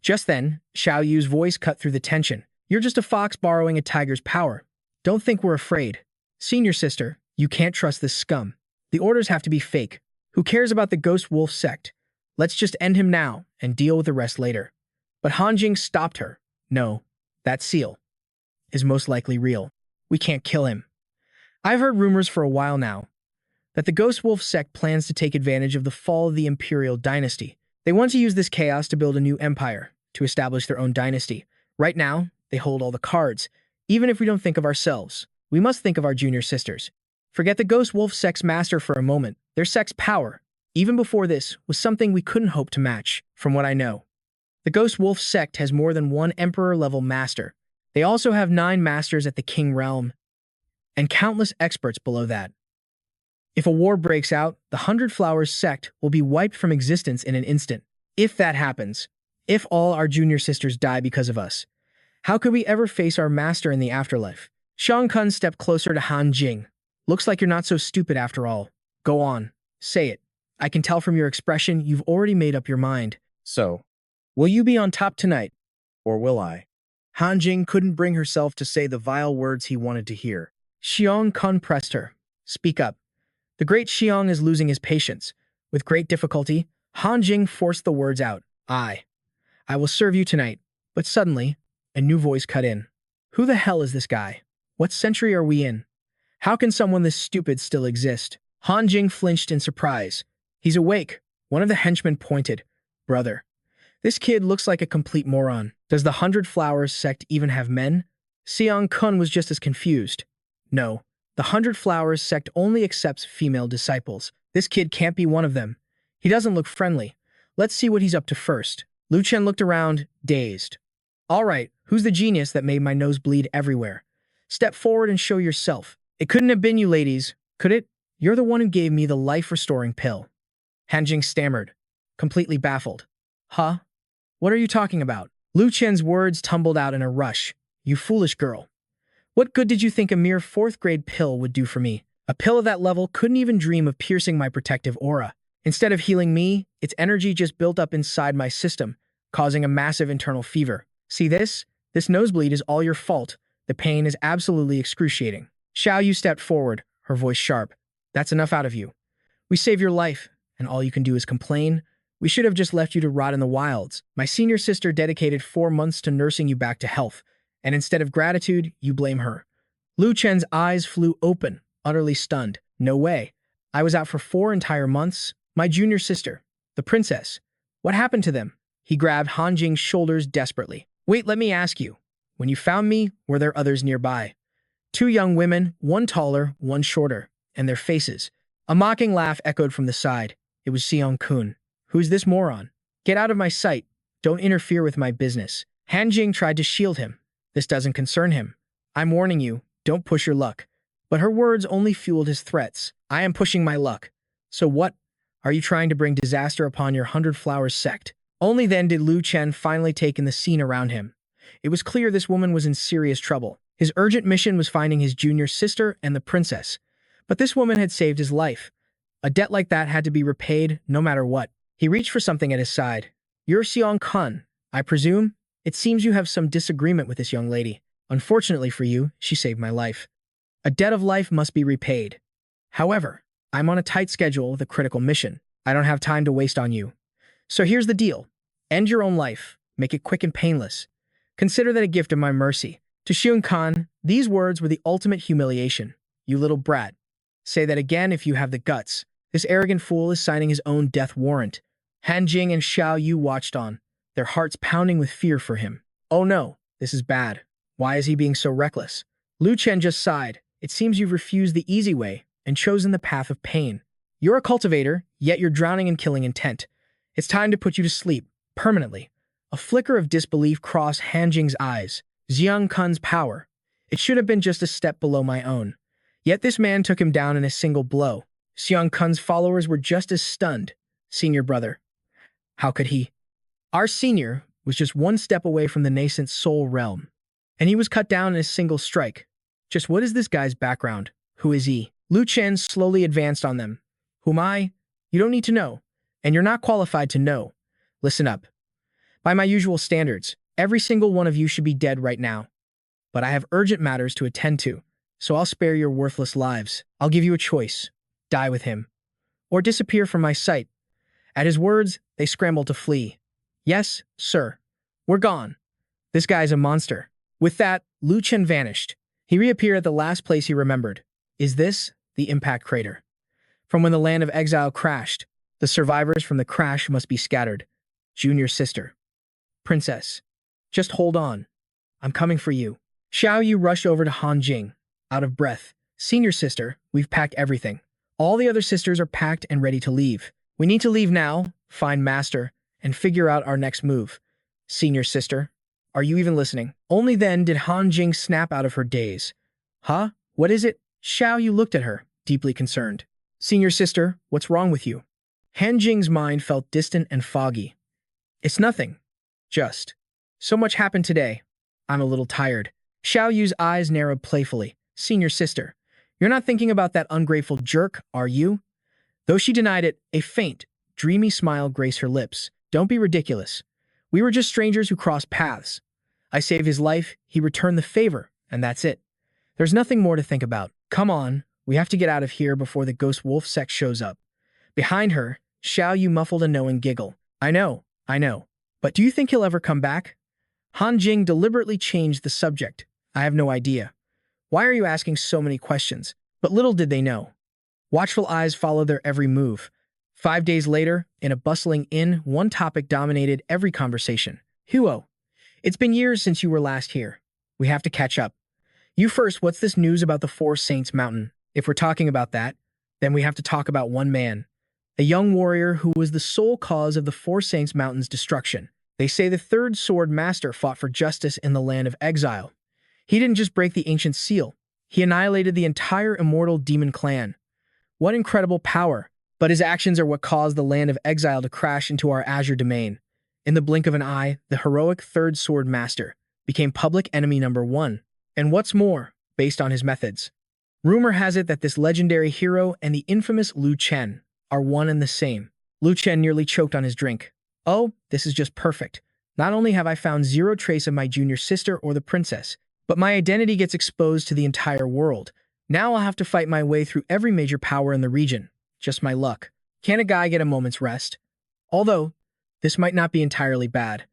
Just then, Xiao Yu's voice cut through the tension. You're just a fox borrowing a tiger's power. Don't think we're afraid. Senior sister, you can't trust this scum. The orders have to be fake. Who cares about the Ghost Wolf sect? Let's just end him now and deal with the rest later. But Han Jing stopped her. No, that seal is most likely real. We can't kill him. I've heard rumors for a while now that the Ghost Wolf sect plans to take advantage of the fall of the Imperial dynasty. They want to use this chaos to build a new empire, to establish their own dynasty. Right now, they hold all the cards. Even if we don't think of ourselves, we must think of our junior sisters. Forget the Ghost Wolf sect's master for a moment. Their sect's power, even before this, was something we couldn't hope to match, from what I know. The Ghost Wolf sect has more than one emperor-level master. They also have 9 masters at the King realm, and countless experts below that. If a war breaks out, the Hundred Flowers sect will be wiped from existence in an instant. If that happens, if all our junior sisters die because of us, how could we ever face our master in the afterlife? Xiang Kun stepped closer to Han Jing. Looks like you're not so stupid after all. Go on. Say it. I can tell from your expression you've already made up your mind. So, will you be on top tonight, or will I? Han Jing couldn't bring herself to say the vile words he wanted to hear. Xiang Kun pressed her. Speak up. The great Xiang is losing his patience. With great difficulty, Han Jing forced the words out. I will serve you tonight. But suddenly, a new voice cut in. Who the hell is this guy? What century are we in? How can someone this stupid still exist? Han Jing flinched in surprise. He's awake. One of the henchmen pointed. Brother, this kid looks like a complete moron. Does the Hundred Flowers sect even have men? Xiang Kun was just as confused. No, the Hundred Flowers sect only accepts female disciples. This kid can't be one of them. He doesn't look friendly. Let's see what he's up to first. Lu Chen looked around, dazed. All right, who's the genius that made my nose bleed everywhere? Step forward and show yourself. It couldn't have been you ladies, could it? You're the one who gave me the life-restoring pill. Han Jing stammered, completely baffled. Huh? What are you talking about? Lu Chen's words tumbled out in a rush. You foolish girl. What good did you think a mere fourth-grade pill would do for me? A pill of that level couldn't even dream of piercing my protective aura. Instead of healing me, its energy just built up inside my system, causing a massive internal fever. See this? This nosebleed is all your fault. The pain is absolutely excruciating. Xiao Yu stepped forward, her voice sharp. That's enough out of you. We saved your life, and all you can do is complain. We should have just left you to rot in the wilds. My senior sister dedicated 4 months to nursing you back to health, and instead of gratitude, you blame her. Lu Chen's eyes flew open, utterly stunned. No way. I was out for 4 entire months. My junior sister, the princess. What happened to them? He grabbed Han Jing's shoulders desperately. Wait, let me ask you. When you found me, were there others nearby? 2 young women, one taller, one shorter, and their faces. A mocking laugh echoed from the side. It was Xiang Kun. Who's this moron? Get out of my sight. Don't interfere with my business. Han Jing tried to shield him. This doesn't concern him. I'm warning you, don't push your luck. But her words only fueled his threats. I am pushing my luck. So what? Are you trying to bring disaster upon your Hundred Flowers sect? Only then did Lu Chen finally take in the scene around him. It was clear this woman was in serious trouble. His urgent mission was finding his junior sister and the princess. But this woman had saved his life. A debt like that had to be repaid no matter what. He reached for something at his side. You're Xiang Kun, I presume? It seems you have some disagreement with this young lady. Unfortunately for you, she saved my life. A debt of life must be repaid. However, I'm on a tight schedule with a critical mission. I don't have time to waste on you. So here's the deal. End your own life. Make it quick and painless. Consider that a gift of my mercy. To Xiang Kun, these words were the ultimate humiliation. You little brat. Say that again if you have the guts. This arrogant fool is signing his own death warrant. Han Jing and Xiao Yu watched on, their hearts pounding with fear for him. Oh no, this is bad. Why is he being so reckless? Lu Chen just sighed. It seems you've refused the easy way and chosen the path of pain. You're a cultivator, yet you're drowning in killing intent. It's time to put you to sleep, permanently. A flicker of disbelief crossed Han Jing's eyes. Xiang Kun's power. It should have been just a step below my own. Yet this man took him down in a single blow. Xiang Kun's followers were just as stunned. Senior brother. How could he? Our senior was just one step away from the nascent soul realm. And he was cut down in a single strike. Just what is this guy's background? Who is he? Lu Chen slowly advanced on them. Who am I? You don't need to know. And you're not qualified to know. Listen up. By my usual standards, every single one of you should be dead right now. But I have urgent matters to attend to, so I'll spare your worthless lives. I'll give you a choice. Die with him. Or disappear from my sight. At his words, they scrambled to flee. Yes, sir. We're gone. This guy's a monster. With that, Lu Chen vanished. He reappeared at the last place he remembered. Is this the impact crater? From when the land of exile crashed, the survivors from the crash must be scattered. Junior sister. Princess. Just hold on. I'm coming for you. Xiao Yu rushed over to Han Jing, out of breath. Senior sister, we've packed everything. All the other sisters are packed and ready to leave. We need to leave now, find Master, and figure out our next move. Senior sister, are you even listening? Only then did Han Jing snap out of her daze. Huh? What is it? Xiao Yu looked at her, deeply concerned. Senior sister, what's wrong with you? Han Jing's mind felt distant and foggy. It's nothing. Just. So much happened today. I'm a little tired. Xiao Yu's eyes narrowed playfully. Senior sister, you're not thinking about that ungrateful jerk, are you? Though she denied it, a faint, dreamy smile graced her lips. Don't be ridiculous. We were just strangers who crossed paths. I saved his life, he returned the favor, and that's it. There's nothing more to think about. Come on, we have to get out of here before the ghost wolf sect shows up. Behind her, Xiao Yu muffled a knowing giggle. I know. But do you think he'll ever come back? Han Jing deliberately changed the subject. I have no idea. Why are you asking so many questions? But little did they know. Watchful eyes followed their every move. 5 days later, in a bustling inn, one topic dominated every conversation. Huo, it's been years since you were last here. We have to catch up. You first, what's this news about the Four Saints Mountain? If we're talking about that, then we have to talk about one man. A young warrior who was the sole cause of the Four Saints Mountain's destruction. They say the third sword master fought for justice in the land of exile. He didn't just break the ancient seal. He annihilated the entire immortal demon clan. What incredible power! But his actions are what caused the land of exile to crash into our azure domain. In the blink of an eye, the heroic third sword master became public enemy number 1. And what's more, based on his methods. Rumor has it that this legendary hero and the infamous Lu Chen are one and the same. Lu Chen nearly choked on his drink. Oh, this is just perfect. Not only have I found zero trace of my junior sister or the princess, but my identity gets exposed to the entire world. Now I'll have to fight my way through every major power in the region. Just my luck. Can a guy get a moment's rest? Although, this might not be entirely bad.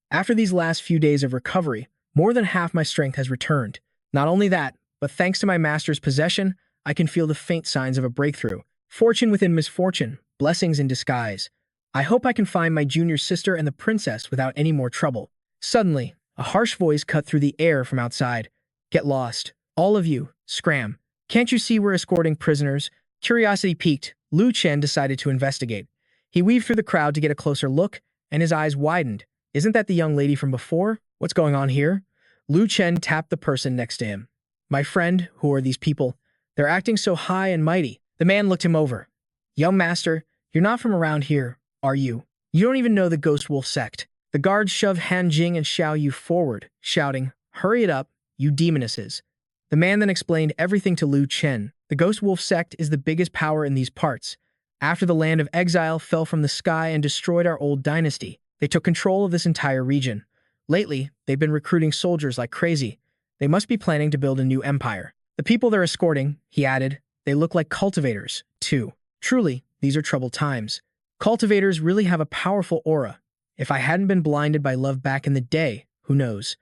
After these last few days of recovery, more than half my strength has returned. Not only that, but thanks to my master's possession, I can feel the faint signs of a breakthrough. Fortune within misfortune, blessings in disguise. I hope I can find my junior sister and the princess without any more trouble. Suddenly, a harsh voice cut through the air from outside. Get lost. All of you. Scram. Can't you see we're escorting prisoners? Curiosity piqued, Lu Chen decided to investigate. He weaved through the crowd to get a closer look, and his eyes widened. Isn't that the young lady from before? What's going on here? Lu Chen tapped the person next to him. My friend, who are these people? They're acting so high and mighty. The man looked him over. Young master, you're not from around here, are you? You don't even know the Ghost Wolf sect. The guards shoved Han Jing and Xiao Yu forward, shouting, Hurry it up, you demonesses. The man then explained everything to Lu Chen. The Ghost Wolf sect is the biggest power in these parts. After the land of exile fell from the sky and destroyed our old dynasty, they took control of this entire region. Lately, they've been recruiting soldiers like crazy. They must be planning to build a new empire. The people they're escorting, he added, they look like cultivators, too. Truly, these are troubled times. Cultivators really have a powerful aura. If I hadn't been blinded by love back in the day, who knows?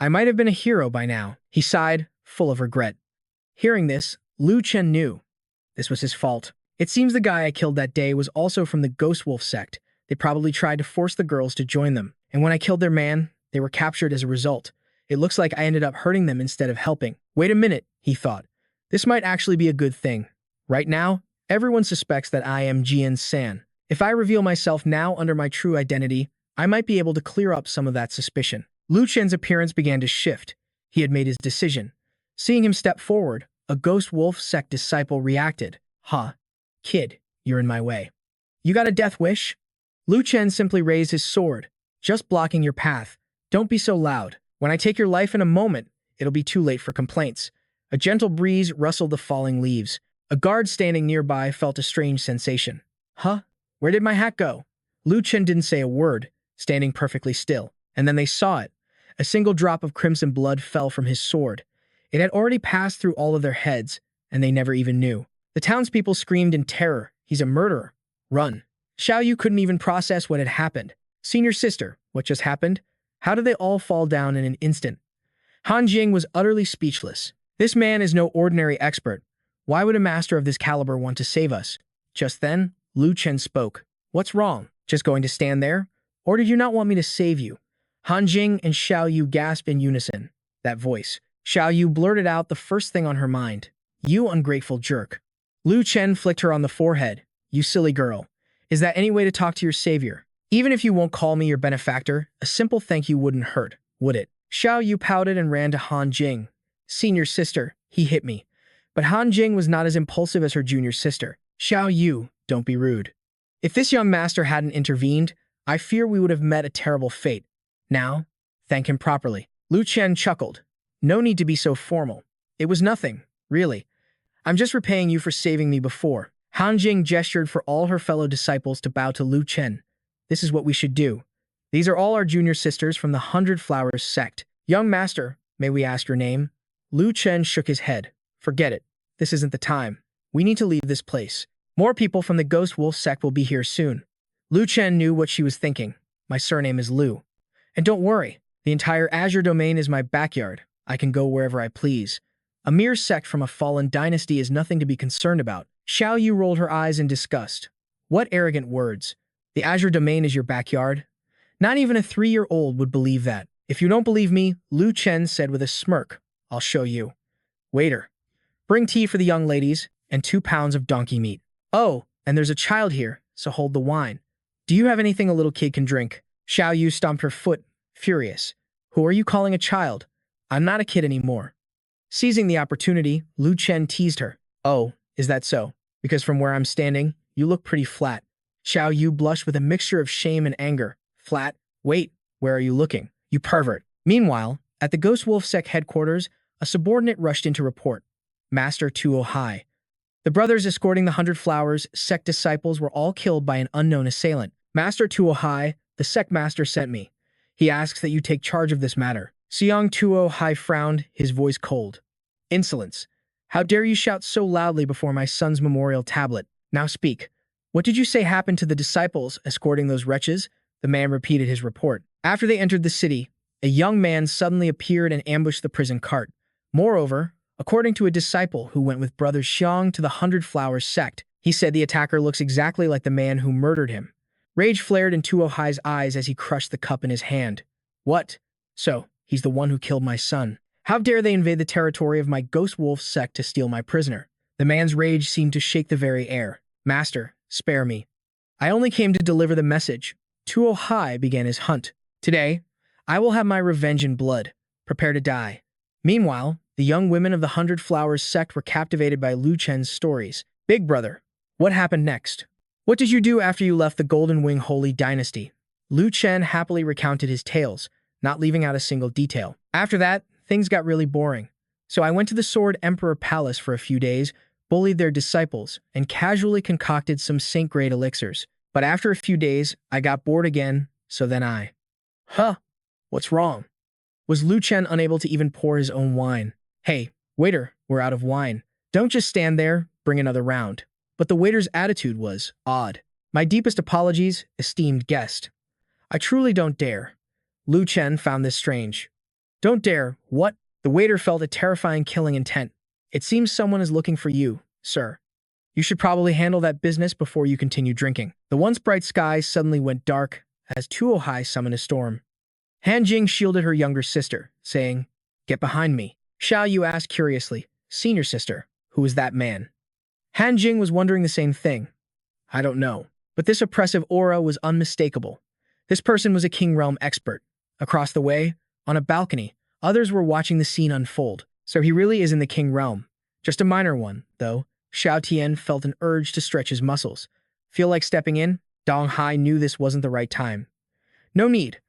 I might have been a hero by now. He sighed, full of regret. Hearing this, Lu Chen knew. This was his fault. It seems the guy I killed that day was also from the Ghost Wolf sect. They probably tried to force the girls to join them. And when I killed their man, they were captured as a result. It looks like I ended up hurting them instead of helping. Wait a minute, he thought. This might actually be a good thing. Right now, everyone suspects that I am Jian San. If I reveal myself now under my true identity, I might be able to clear up some of that suspicion. Lu Chen's appearance began to shift. He had made his decision. Seeing him step forward, a Ghost Wolf sect disciple reacted. Huh. Kid, you're in my way. You got a death wish? Lu Chen simply raised his sword. Just blocking your path. Don't be so loud. When I take your life in a moment, it'll be too late for complaints. A gentle breeze rustled the falling leaves. A guard standing nearby felt a strange sensation. Huh? Where did my hat go? Lu Chen didn't say a word, standing perfectly still. And then they saw it. A single drop of crimson blood fell from his sword. It had already passed through all of their heads, and they never even knew. The townspeople screamed in terror. He's a murderer. Run. Xiao Yu couldn't even process what had happened. Senior sister, what just happened? How did they all fall down in an instant? Han Jing was utterly speechless. This man is no ordinary expert. Why would a master of this caliber want to save us? Just then, Lu Chen spoke. What's wrong? Just going to stand there? Or did you not want me to save you? Han Jing and Xiao Yu gasped in unison. That voice. Xiao Yu blurted out the first thing on her mind. You ungrateful jerk. Lu Chen flicked her on the forehead. You silly girl. Is that any way to talk to your savior? Even if you won't call me your benefactor, a simple thank you wouldn't hurt, would it? Xiao Yu pouted and ran to Han Jing. Senior sister, he hit me. But Han Jing was not as impulsive as her junior sister. Xiao Yu, don't be rude. If this young master hadn't intervened, I fear we would have met a terrible fate. Now, thank him properly. Lu Chen chuckled. No need to be so formal. It was nothing, really. I'm just repaying you for saving me before. Han Jing gestured for all her fellow disciples to bow to Lu Chen. This is what we should do. These are all our junior sisters from the 100 Flowers sect. Young master, may we ask your name? Lu Chen shook his head. Forget it. This isn't the time. We need to leave this place. More people from the Ghost Wolf sect will be here soon. Lu Chen knew what she was thinking. My surname is Lu. And don't worry, the entire Azure domain is my backyard. I can go wherever I please. A mere sect from a fallen dynasty is nothing to be concerned about. Xiao Yu rolled her eyes in disgust. What arrogant words. The Azure domain is your backyard? Not even a 3-year-old would believe that. If you don't believe me, Lu Chen said with a smirk, I'll show you. Waiter, bring tea for the young ladies and 2 pounds of donkey meat. Oh, and there's a child here, so hold the wine. Do you have anything a little kid can drink? Xiao Yu stomped her foot, furious. Who are you calling a child? I'm not a kid anymore. Seizing the opportunity, Lu Chen teased her. Oh, is that so? Because from where I'm standing, you look pretty flat. Xiao Yu blushed with a mixture of shame and anger. Flat? Wait, where are you looking? You pervert. Meanwhile, at the Ghost Wolf Sect headquarters, a subordinate rushed in to report. Master Tuo Hai. The brothers escorting the 100 Flowers sect disciples were all killed by an unknown assailant. Master Tuo Hai, the sect master sent me. He asks that you take charge of this matter. Siang Tuo Hai frowned, his voice cold. Insolence. How dare you shout so loudly before my son's memorial tablet? Now speak. What did you say happened to the disciples escorting those wretches? The man repeated his report. After they entered the city, a young man suddenly appeared and ambushed the prison cart. Moreover, according to a disciple who went with Brother Xiang to the 100 Flowers sect, he said the attacker looks exactly like the man who murdered him. Rage flared in Tuo Hai's eyes as he crushed the cup in his hand. What? So, he's the one who killed my son. How dare they invade the territory of my Ghost Wolf sect to steal my prisoner? The man's rage seemed to shake the very air. Master, spare me. I only came to deliver the message. Tuo Hai began his hunt. Today, I will have my revenge in blood. Prepare to die. Meanwhile, the young women of the 100 Flowers sect were captivated by Lu Chen's stories. Big brother, what happened next? What did you do after you left the Golden Wing Holy Dynasty? Lu Chen happily recounted his tales, not leaving out a single detail. After that, things got really boring. So I went to the Sword Emperor Palace for a few days, bullied their disciples, and casually concocted some saint-grade elixirs. But after a few days, I got bored again, so then I... Huh? What's wrong? Was Lu Chen unable to even pour his own wine? Hey, waiter, we're out of wine. Don't just stand there, bring another round. But the waiter's attitude was odd. My deepest apologies, esteemed guest. I truly don't dare. Lu Chen found this strange. Don't dare, what? The waiter felt a terrifying killing intent. It seems someone is looking for you, sir. You should probably handle that business before you continue drinking. The once bright sky suddenly went dark as Tuo Hai summoned a storm. Han Jing shielded her younger sister, saying, Get behind me. Xiao Yu asked curiously, Senior sister, who is that man? Han Jing was wondering the same thing. I don't know, but this oppressive aura was unmistakable. This person was a King Realm expert. Across the way, on a balcony, others were watching the scene unfold. So he really is in the King Realm. Just a minor one, though. Xiao Tian felt an urge to stretch his muscles. Feel like stepping in? Dong Hai knew this wasn't the right time. No need.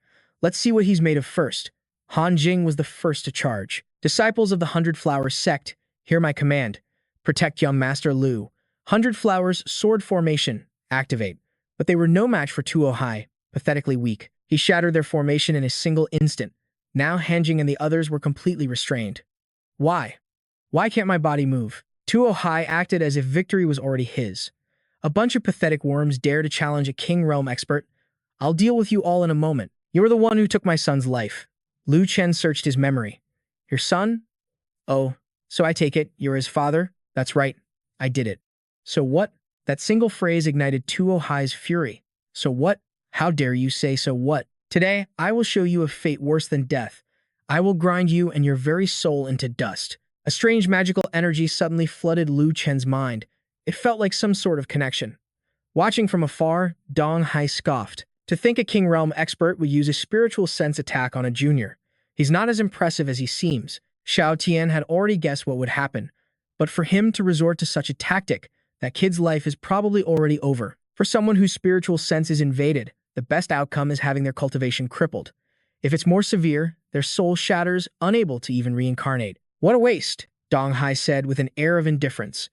Let's see what he's made of first. Han Jing was the first to charge. Disciples of the 100 Flowers sect, hear my command. Protect young Master Lu. 100 Flowers sword formation, activate. But they were no match for Tuo Hai, pathetically weak. He shattered their formation in a single instant. Now Han Jing and the others were completely restrained. Why? Why can't my body move? Tuo Hai acted as if victory was already his. A bunch of pathetic worms dare to challenge a King Realm expert. I'll deal with you all in a moment. You were the one who took my son's life. Lu Chen searched his memory. Your son? Oh, so I take it, you're his father? That's right, I did it. So what? That single phrase ignited Tuo Hai's fury. So what? How dare you say so what? Today, I will show you a fate worse than death. I will grind you and your very soul into dust. A strange magical energy suddenly flooded Lu Chen's mind. It felt like some sort of connection. Watching from afar, Dong Hai scoffed. To think a King Realm expert would use a spiritual sense attack on a junior. He's not as impressive as he seems. Xiao Tian had already guessed what would happen. But for him to resort to such a tactic, That kid's life is probably already over. For someone whose spiritual sense is invaded, the best outcome is having their cultivation crippled. If it's more severe, their soul shatters, unable to even reincarnate. What a waste, Dong Hai said with an air of indifference.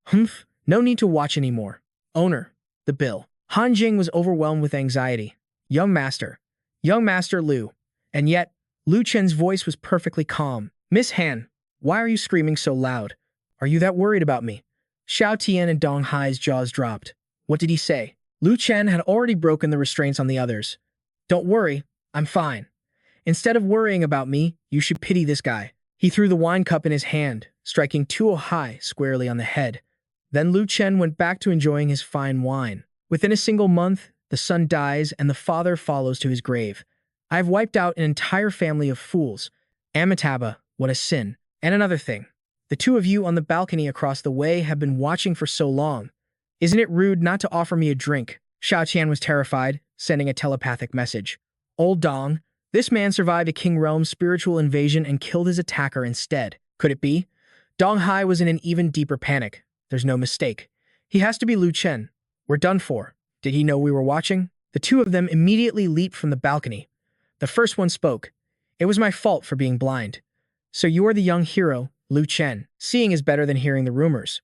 Humph, no need to watch anymore. Owner, the bill. Han Jing was overwhelmed with anxiety. Young Master Lu. And yet, Lu Chen's voice was perfectly calm. Miss Han, why are you screaming so loud? Are you that worried about me? Xiao Tian and Dong Hai's jaws dropped. What did he say? Lu Chen had already broken the restraints on the others. Don't worry, I'm fine. Instead of worrying about me, you should pity this guy. He threw the wine cup in his hand, striking Tuo Hai squarely on the head. Then Lu Chen went back to enjoying his fine wine. Within a single month, the son dies and the father follows to his grave. I have wiped out an entire family of fools. Amitabha, what a sin. And another thing. The two of you on the balcony across the way have been watching for so long. Isn't it rude not to offer me a drink? Xiao Tian was terrified, sending a telepathic message. Old Dong, this man survived a King Realm's spiritual invasion and killed his attacker instead. Could it be? Dong Hai was in an even deeper panic. There's no mistake. He has to be Lu Chen. We're done for. Did he know we were watching? The two of them immediately leaped from the balcony. The first one spoke. It was my fault for being blind. So you are the young hero, Lu Chen. Seeing is better than hearing the rumors.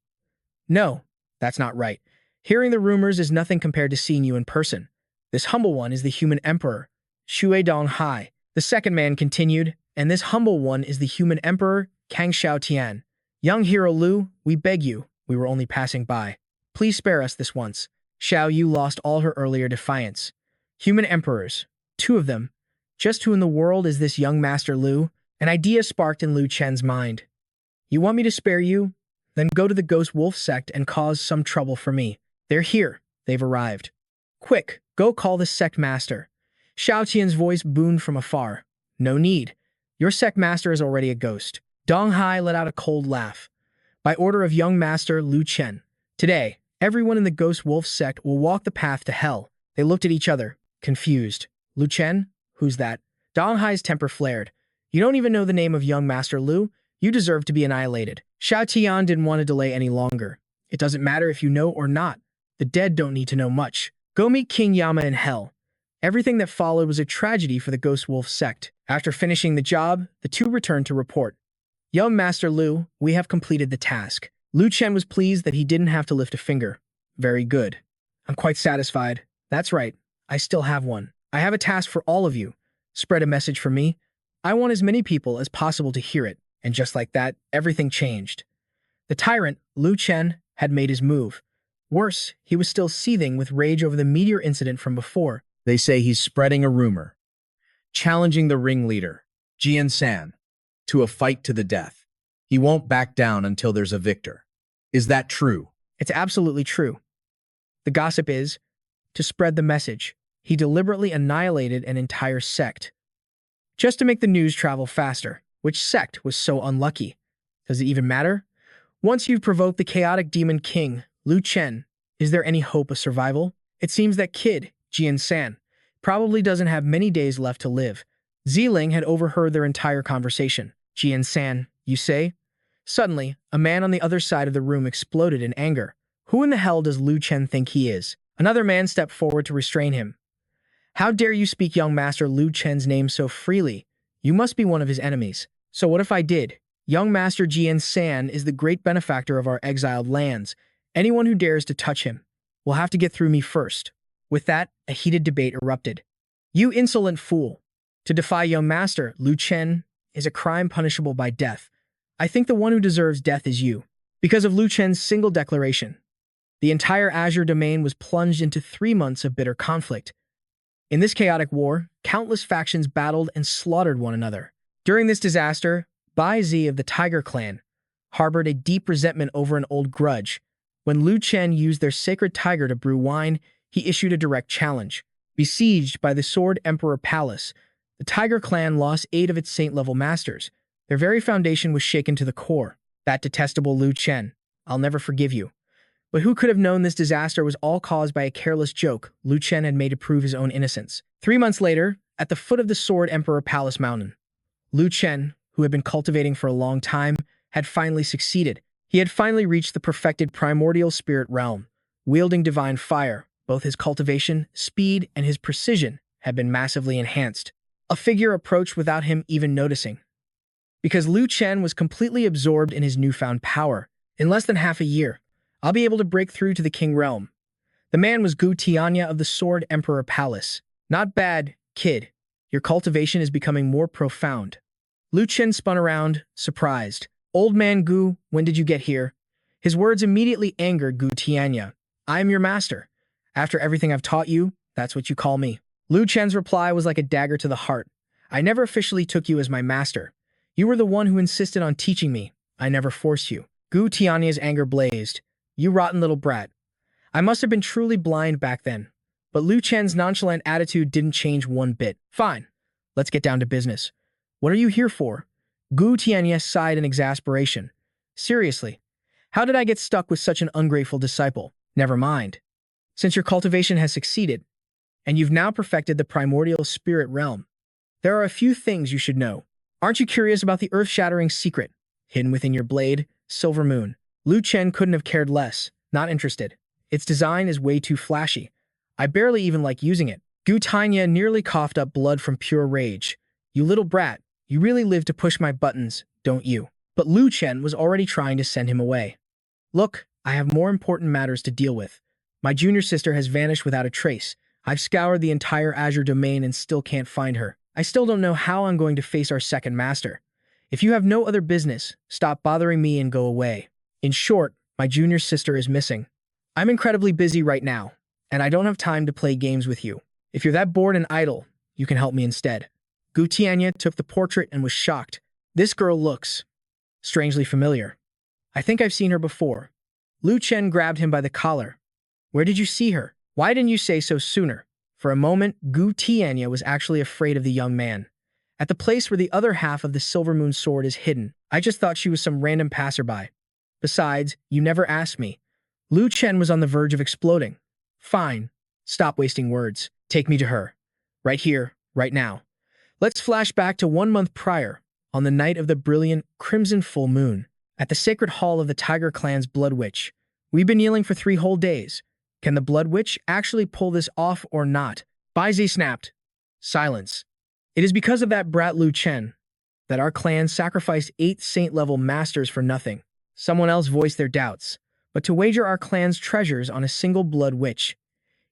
No, that's not right. Hearing the rumors is nothing compared to seeing you in person. This humble one is the human emperor, Shui Dong Hai. The second man continued, and this humble one is the human emperor, Kang Xiao Tian. Young hero Lu, we beg you, we were only passing by. Please spare us this once. Xiao Yu lost all her earlier defiance. Human emperors, two of them. Just who in the world is this young Master Lu? An idea sparked in Lu Chen's mind. You want me to spare you? Then go to the Ghost Wolf sect and cause some trouble for me. They're here. They've arrived. Quick, go call the sect master. Xiao Tian's voice boomed from afar. No need. Your sect master is already a ghost. Dong Hai let out a cold laugh. By order of young master Lu Chen. Today, everyone in the Ghost Wolf sect will walk the path to hell. They looked at each other, confused. Lu Chen? Who's that? Dong Hai's temper flared. You don't even know the name of young Master Lu? You deserve to be annihilated. Xiao Tian didn't want to delay any longer. It doesn't matter if you know or not. The dead don't need to know much. Go meet King Yama in hell. Everything that followed was a tragedy for the Ghost Wolf sect. After finishing the job, the two returned to report. Young Master Lu, we have completed the task. Lu Chen was pleased that he didn't have to lift a finger. Very good. I'm quite satisfied. That's right. I still have one. I have a task for all of you. Spread a message for me. I want as many people as possible to hear it. And just like that, everything changed. The tyrant, Lu Chen, had made his move. Worse, he was still seething with rage over the meteor incident from before. They say he's spreading a rumor, challenging the ringleader, Jian San, to a fight to the death. He won't back down until there's a victor. Is that true? It's absolutely true. The gossip is, to spread the message, he deliberately annihilated an entire sect. Just to make the news travel faster. Which sect was so unlucky? Does it even matter? Once you've provoked the chaotic demon king, Lu Chen, is there any hope of survival? It seems that kid, Jian San, probably doesn't have many days left to live. Ziling had overheard their entire conversation. Jian San, you say? Suddenly, a man on the other side of the room exploded in anger. Who in the hell does Lu Chen think he is? Another man stepped forward to restrain him. How dare you speak young Master Lu Chen's name so freely? You must be one of his enemies. So what if I did? Young Master Jian San is the great benefactor of our exiled lands. Anyone who dares to touch him will have to get through me first. With that, a heated debate erupted. You insolent fool! To defy young Master Lu Chen is a crime punishable by death. I think the one who deserves death is you. Because of Lu Chen's single declaration, the entire Azure domain was plunged into 3 months of bitter conflict. In this chaotic war, countless factions battled and slaughtered one another. During this disaster, Bai Zi of the Tiger Clan harbored a deep resentment over an old grudge. When Lu Chen used their sacred tiger to brew wine, he issued a direct challenge. Besieged by the Sword Emperor Palace, the Tiger Clan lost 8 of its saint-level masters. Their very foundation was shaken to the core. That detestable Lu Chen, I'll never forgive you. But who could have known this disaster was all caused by a careless joke Lu Chen had made to prove his own innocence? 3 months later, at the foot of the Sword Emperor Palace Mountain, Lu Chen, who had been cultivating for a long time, had finally succeeded. He had finally reached the perfected primordial spirit realm, wielding divine fire. Both his cultivation, speed, and his precision had been massively enhanced. A figure approached without him even noticing. Because Lu Chen was completely absorbed in his newfound power. In less than half a year, I'll be able to break through to the King Realm. The man was Gu Tianya of the Sword Emperor Palace. Not bad, kid. Your cultivation is becoming more profound. Lu Chen spun around, surprised. Old man Gu, when did you get here? His words immediately angered Gu Tianya. I am your master. After everything I've taught you, that's what you call me. Lu Chen's reply was like a dagger to the heart. I never officially took you as my master. You were the one who insisted on teaching me. I never forced you. Gu Tianya's anger blazed. You rotten little brat. I must have been truly blind back then. But Lu Chen's nonchalant attitude didn't change one bit. Fine. Let's get down to business. What are you here for? Gu Tianya sighed in exasperation. Seriously, how did I get stuck with such an ungrateful disciple? Never mind. Since your cultivation has succeeded, and you've now perfected the primordial spirit realm, there are a few things you should know. Aren't you curious about the earth-shattering secret hidden within your blade, Silver Moon? Lu Chen couldn't have cared less. Not interested. Its design is way too flashy. I barely even like using it. Gu Tianya nearly coughed up blood from pure rage. You little brat, you really live to push my buttons, don't you? But Lu Chen was already trying to send him away. Look, I have more important matters to deal with. My junior sister has vanished without a trace. I've scoured the entire Azure domain and still can't find her. I still don't know how I'm going to face our second master. If you have no other business, stop bothering me and go away. In short, my junior sister is missing. I'm incredibly busy right now, and I don't have time to play games with you. If you're that bored and idle, you can help me instead. Gu Tianya took the portrait and was shocked. This girl looks strangely familiar. I think I've seen her before. Lu Chen grabbed him by the collar. Where did you see her? Why didn't you say so sooner? For a moment, Gu Tianya was actually afraid of the young man. At the place where the other half of the Silver Moon sword is hidden, I just thought she was some random passerby. Besides, you never asked me. Lu Chen was on the verge of exploding. Fine. Stop wasting words. Take me to her. Right here, right now. Let's flash back to 1 month prior, on the night of the brilliant crimson full moon, at the sacred hall of the Tiger Clan's Blood Witch. We've been kneeling for 3 whole days. Can the Blood Witch actually pull this off or not? Baizi snapped. Silence. It is because of that brat Lu Chen that our clan sacrificed 8 saint-level masters for nothing. Someone else voiced their doubts. But to wager our clan's treasures on a single Blood Witch,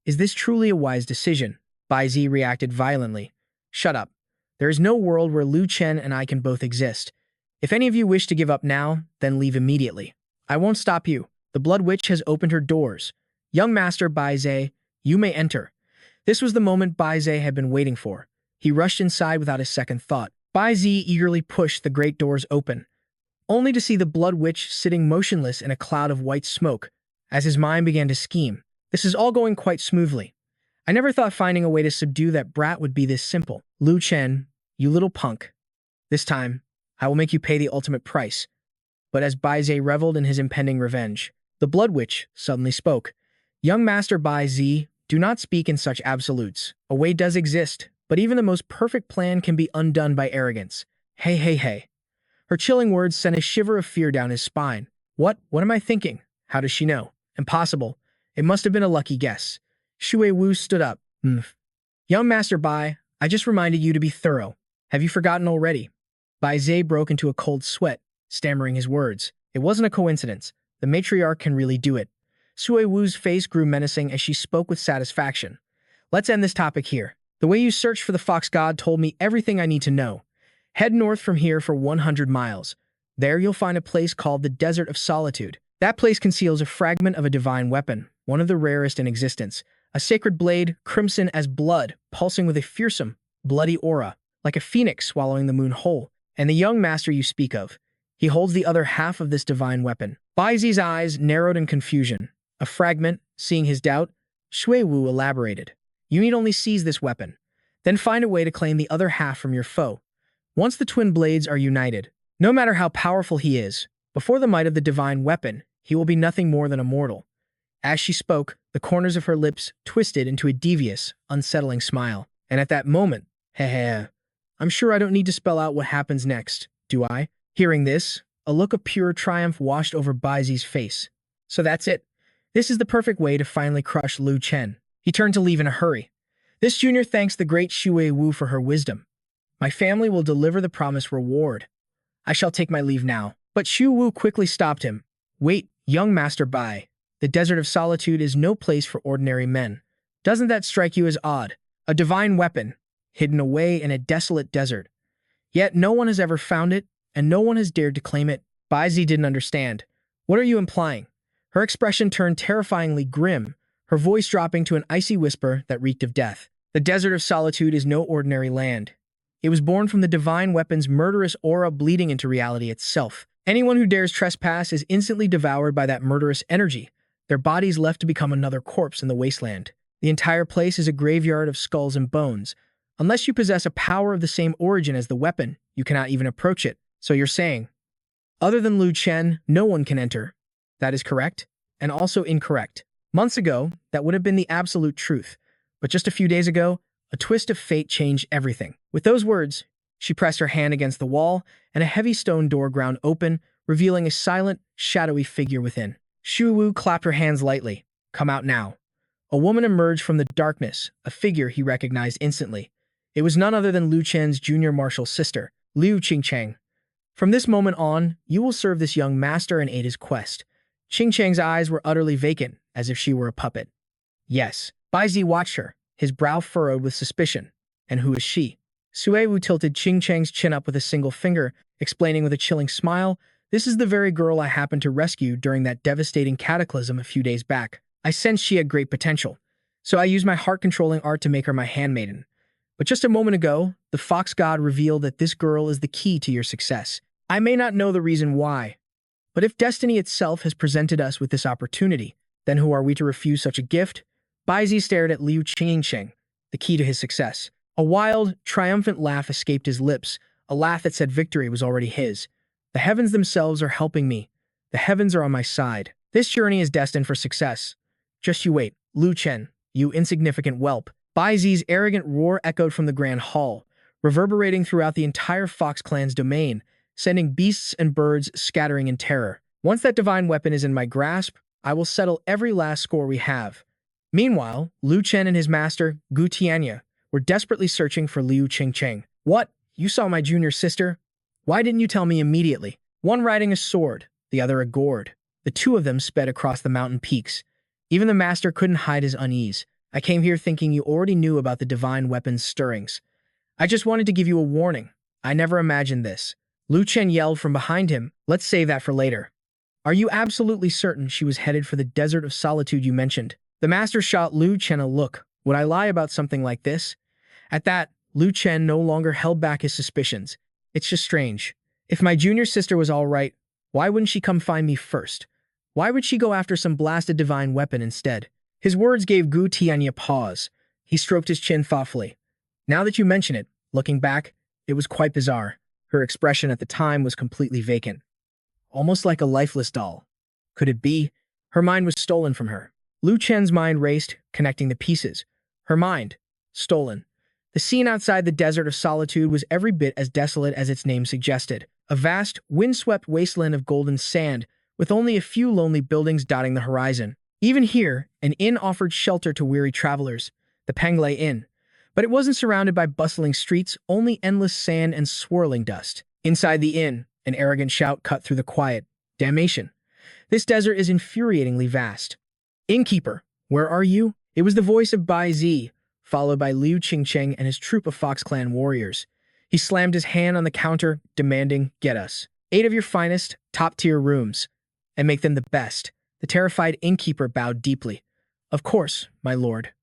is this truly a wise decision? Baizi reacted violently. Shut up. There is no world where Lu Chen and I can both exist. If any of you wish to give up now, then leave immediately. I won't stop you. The Blood Witch has opened her doors. Young Master Baizi, you may enter. This was the moment Baizi had been waiting for. He rushed inside without a second thought. Baizi eagerly pushed the great doors open, only to see the Blood Witch sitting motionless in a cloud of white smoke. As his mind began to scheme, this is all going quite smoothly. I never thought finding a way to subdue that brat would be this simple. Lu Chen, you little punk. This time, I will make you pay the ultimate price. But as Baizi reveled in his impending revenge, the Blood Witch suddenly spoke. Young Master Baizi, do not speak in such absolutes. A way does exist, but even the most perfect plan can be undone by arrogance. Hey, hey, hey. Her chilling words sent a shiver of fear down his spine. What am I thinking? How does she know? Impossible. It must have been a lucky guess. Shui Wu stood up. Young Master Bai, I just reminded you to be thorough. Have you forgotten already? Baizi broke into a cold sweat, stammering his words. It wasn't a coincidence. The matriarch can really do it. Sui Wu's face grew menacing as she spoke with satisfaction. Let's end this topic here. The way you searched for the Fox God told me everything I need to know. Head north from here for 100 miles. There you'll find a place called the Desert of Solitude. That place conceals a fragment of a divine weapon, one of the rarest in existence. A sacred blade, crimson as blood, pulsing with a fearsome, bloody aura, like a phoenix swallowing the moon whole. And the young master you speak of, he holds the other half of this divine weapon. Baizi's eyes narrowed in confusion. A fragment, seeing his doubt, Shui Wu elaborated. You need only seize this weapon, then find a way to claim the other half from your foe. Once the twin blades are united, no matter how powerful he is, before the might of the divine weapon, he will be nothing more than a mortal. As she spoke, the corners of her lips twisted into a devious, unsettling smile. And at that moment, I'm sure I don't need to spell out what happens next, do I? Hearing this, A look of pure triumph washed over Baizi's face. So that's it. This is the perfect way to finally crush Lu Chen. He turned to leave in a hurry. This junior thanks the great Xue Wu for her wisdom. My family will deliver the promised reward. I shall take my leave now. But Xu Wu quickly stopped him. Wait, young Master Bai. The Desert of Solitude is no place for ordinary men. Doesn't that strike you as odd? A divine weapon, hidden away in a desolate desert. Yet no one has ever found it, and no one has dared to claim it. Baizi didn't understand. What are you implying? Her expression turned terrifyingly grim, her voice dropping to an icy whisper that reeked of death. The Desert of Solitude is no ordinary land. It was born from the divine weapon's murderous aura bleeding into reality itself. Anyone who dares trespass is instantly devoured by that murderous energy, their bodies left to become another corpse in the wasteland. The entire place is a graveyard of skulls and bones. Unless you possess a power of the same origin as the weapon, you cannot even approach it. So you're saying, other than Lu Chen, no one can enter. That is correct, and also incorrect. Months ago, that would have been the absolute truth. But just a few days ago, a twist of fate changed everything. With those words, she pressed her hand against the wall, and a heavy stone door ground open, revealing a silent, shadowy figure within. Xu Wu clapped her hands lightly. Come out now. A woman emerged from the darkness, a figure he recognized instantly. It was none other than Lu Chen's junior martial sister, Liu Qingcheng. From this moment on, you will serve this young master and aid his quest. Qingcheng's eyes were utterly vacant, as if she were a puppet. Yes. Baizi watched her, his brow furrowed with suspicion. And who is she? Xue Wu tilted Qingcheng's chin up with a single finger, explaining with a chilling smile, this is the very girl I happened to rescue during that devastating cataclysm a few days back. I sensed she had great potential, so I used my heart-controlling art to make her my handmaiden. But just a moment ago, the fox god revealed that this girl is the key to your success. I may not know the reason why, but if destiny itself has presented us with this opportunity, then who are we to refuse such a gift? Baizi stared at Liu Qingcheng, the key to his success. A wild, triumphant laugh escaped his lips, a laugh that said victory was already his. The heavens themselves are helping me. The heavens are on my side. This journey is destined for success. Just you wait, Lu Chen, you insignificant whelp. Baizi's arrogant roar echoed from the grand hall, reverberating throughout the entire Fox clan's domain, sending beasts and birds scattering in terror. Once that divine weapon is in my grasp, I will settle every last score we have. Meanwhile, Lu Chen and his master, Gu Tianya, were desperately searching for Liu Qingcheng. What? You saw my junior sister? Why didn't you tell me immediately? One riding a sword, the other a gourd. The two of them sped across the mountain peaks. Even the master couldn't hide his unease. I came here thinking you already knew about the divine weapon's stirrings. I just wanted to give you a warning. I never imagined this. Lu Chen yelled from behind him, let's save that for later. Are you absolutely certain she was headed for the Desert of Solitude you mentioned? The master shot Lu Chen a look. Would I lie about something like this? At that, Lu Chen no longer held back his suspicions. It's just strange. If my junior sister was all right, why wouldn't she come find me first? Why would she go after some blasted divine weapon instead? His words gave Gu Tianya pause. He stroked his chin thoughtfully. Now that you mention it, looking back, it was quite bizarre. Her expression at the time was completely vacant. Almost like a lifeless doll. Could it be? Her mind was stolen from her. Lu Chen's mind raced, connecting the pieces. Her mind. Stolen. The scene outside the Desert of Solitude was every bit as desolate as its name suggested. A vast, windswept wasteland of golden sand, with only a few lonely buildings dotting the horizon. Even here, an inn offered shelter to weary travelers, the Penglai Inn. But it wasn't surrounded by bustling streets, only endless sand and swirling dust. Inside the inn, an arrogant shout cut through the quiet. Damnation. This desert is infuriatingly vast. Innkeeper, where are you? It was the voice of Baizi, followed by Liu Qingcheng and his troop of Fox Clan warriors. He slammed his hand on the counter, demanding, get us 8 of your finest, top-tier rooms, and make them the best. The terrified innkeeper bowed deeply. Of course, my lord.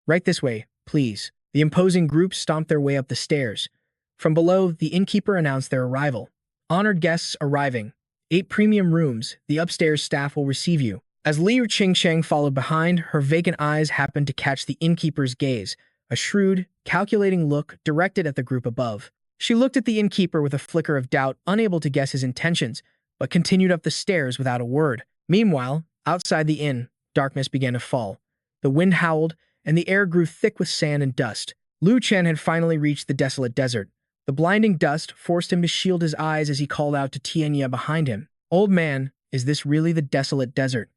Right this way, please. The imposing group stomped their way up the stairs. From below, the innkeeper announced their arrival. Honored guests arriving. 8 premium rooms. The upstairs staff will receive you. As Liu Qingcheng followed behind, her vacant eyes happened to catch the innkeeper's gaze, a shrewd, calculating look directed at the group above. She looked at the innkeeper with a flicker of doubt, unable to guess his intentions, but continued up the stairs without a word. Meanwhile, outside the inn, darkness began to fall. The wind howled, and the air grew thick with sand and dust. Lu Chen had finally reached the desolate desert. The blinding dust forced him to shield his eyes as he called out to Tianya behind him. "Old man, is this really the desolate desert?"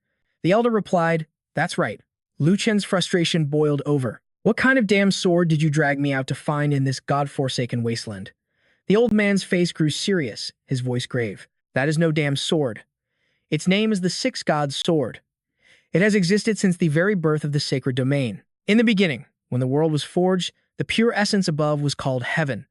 The elder replied, "That's right." Lu Chen's frustration boiled over. "What kind of damn sword did you drag me out to find in this god-forsaken wasteland?" The old man's face grew serious, his voice grave. "That is no damn sword. Its name is the Six Gods' Sword. It has existed since the very birth of the sacred domain. In the beginning, when the world was forged, the pure essence above was called heaven.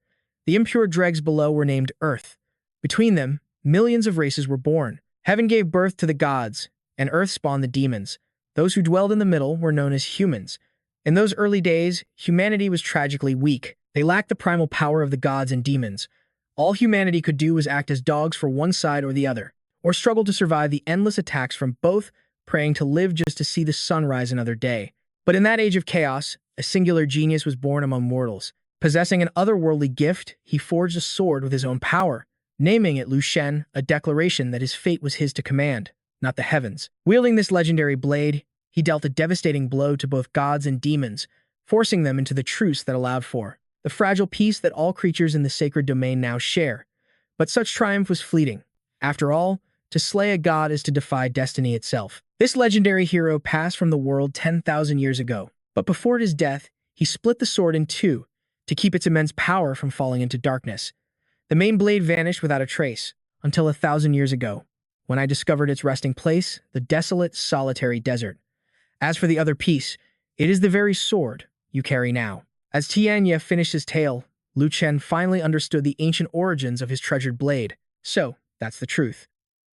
The impure dregs below were named earth. Between them, millions of races were born. Heaven gave birth to the gods, and earth spawned the demons. Those who dwelled in the middle were known as humans. In those early days, humanity was tragically weak. They lacked the primal power of the gods and demons. All humanity could do was act as dogs for one side or the other, or struggle to survive the endless attacks from both, praying to live just to see the sun rise another day. But in that age of chaos, a singular genius was born among mortals. Possessing an otherworldly gift, he forged a sword with his own power, naming it Lu Chen, a declaration that his fate was his to command, not the heavens. Wielding this legendary blade, he dealt a devastating blow to both gods and demons, forcing them into the truce that allowed for the fragile peace that all creatures in the sacred domain now share. But such triumph was fleeting. After all, to slay a god is to defy destiny itself. This legendary hero passed from the world 10,000 years ago, but before his death, he split the sword in two to keep its immense power from falling into darkness. The main blade vanished without a trace, until 1,000 years ago, when I discovered its resting place, the desolate, solitary desert. As for the other piece, it is the very sword you carry now. As Tianya finished his tale, Lu Chen finally understood the ancient origins of his treasured blade. So, that's the truth.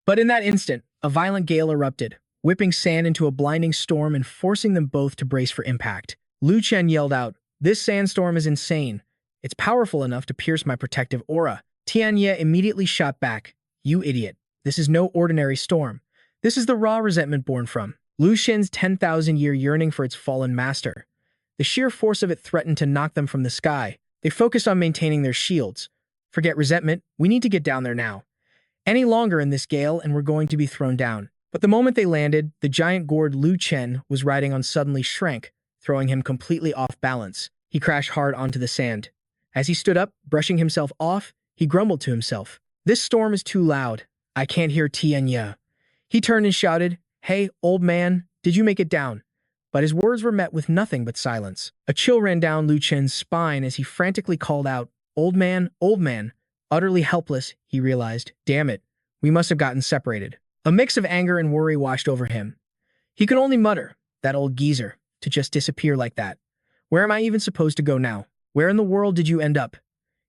But in that instant, a violent gale erupted, whipping sand into a blinding storm and forcing them both to brace for impact. Lu Chen yelled out, "This sandstorm is insane. It's powerful enough to pierce my protective aura." Tianya immediately shot back, "You idiot. This is no ordinary storm. This is the raw resentment born from Lu Chen's 10,000-year yearning for its fallen master. The sheer force of it threatened to knock them from the sky. They focused on maintaining their shields. Forget resentment, we need to get down there now. Any longer in this gale and we're going to be thrown down." But the moment they landed, the giant gourd Lu Chen was riding on suddenly shrank, throwing him completely off balance. He crashed hard onto the sand. As he stood up, brushing himself off, he grumbled to himself, "This storm is too loud. I can't hear Tianya." He turned and shouted, "Hey, old man, did you make it down?" But his words were met with nothing but silence. A chill ran down Lu Chen's spine as he frantically called out, "Old man, old man." Utterly helpless, he realized, damn it, we must have gotten separated. A mix of anger and worry washed over him. He could only mutter, "That old geezer, to just disappear like that. Where am I even supposed to go now? Where in the world did you end up?"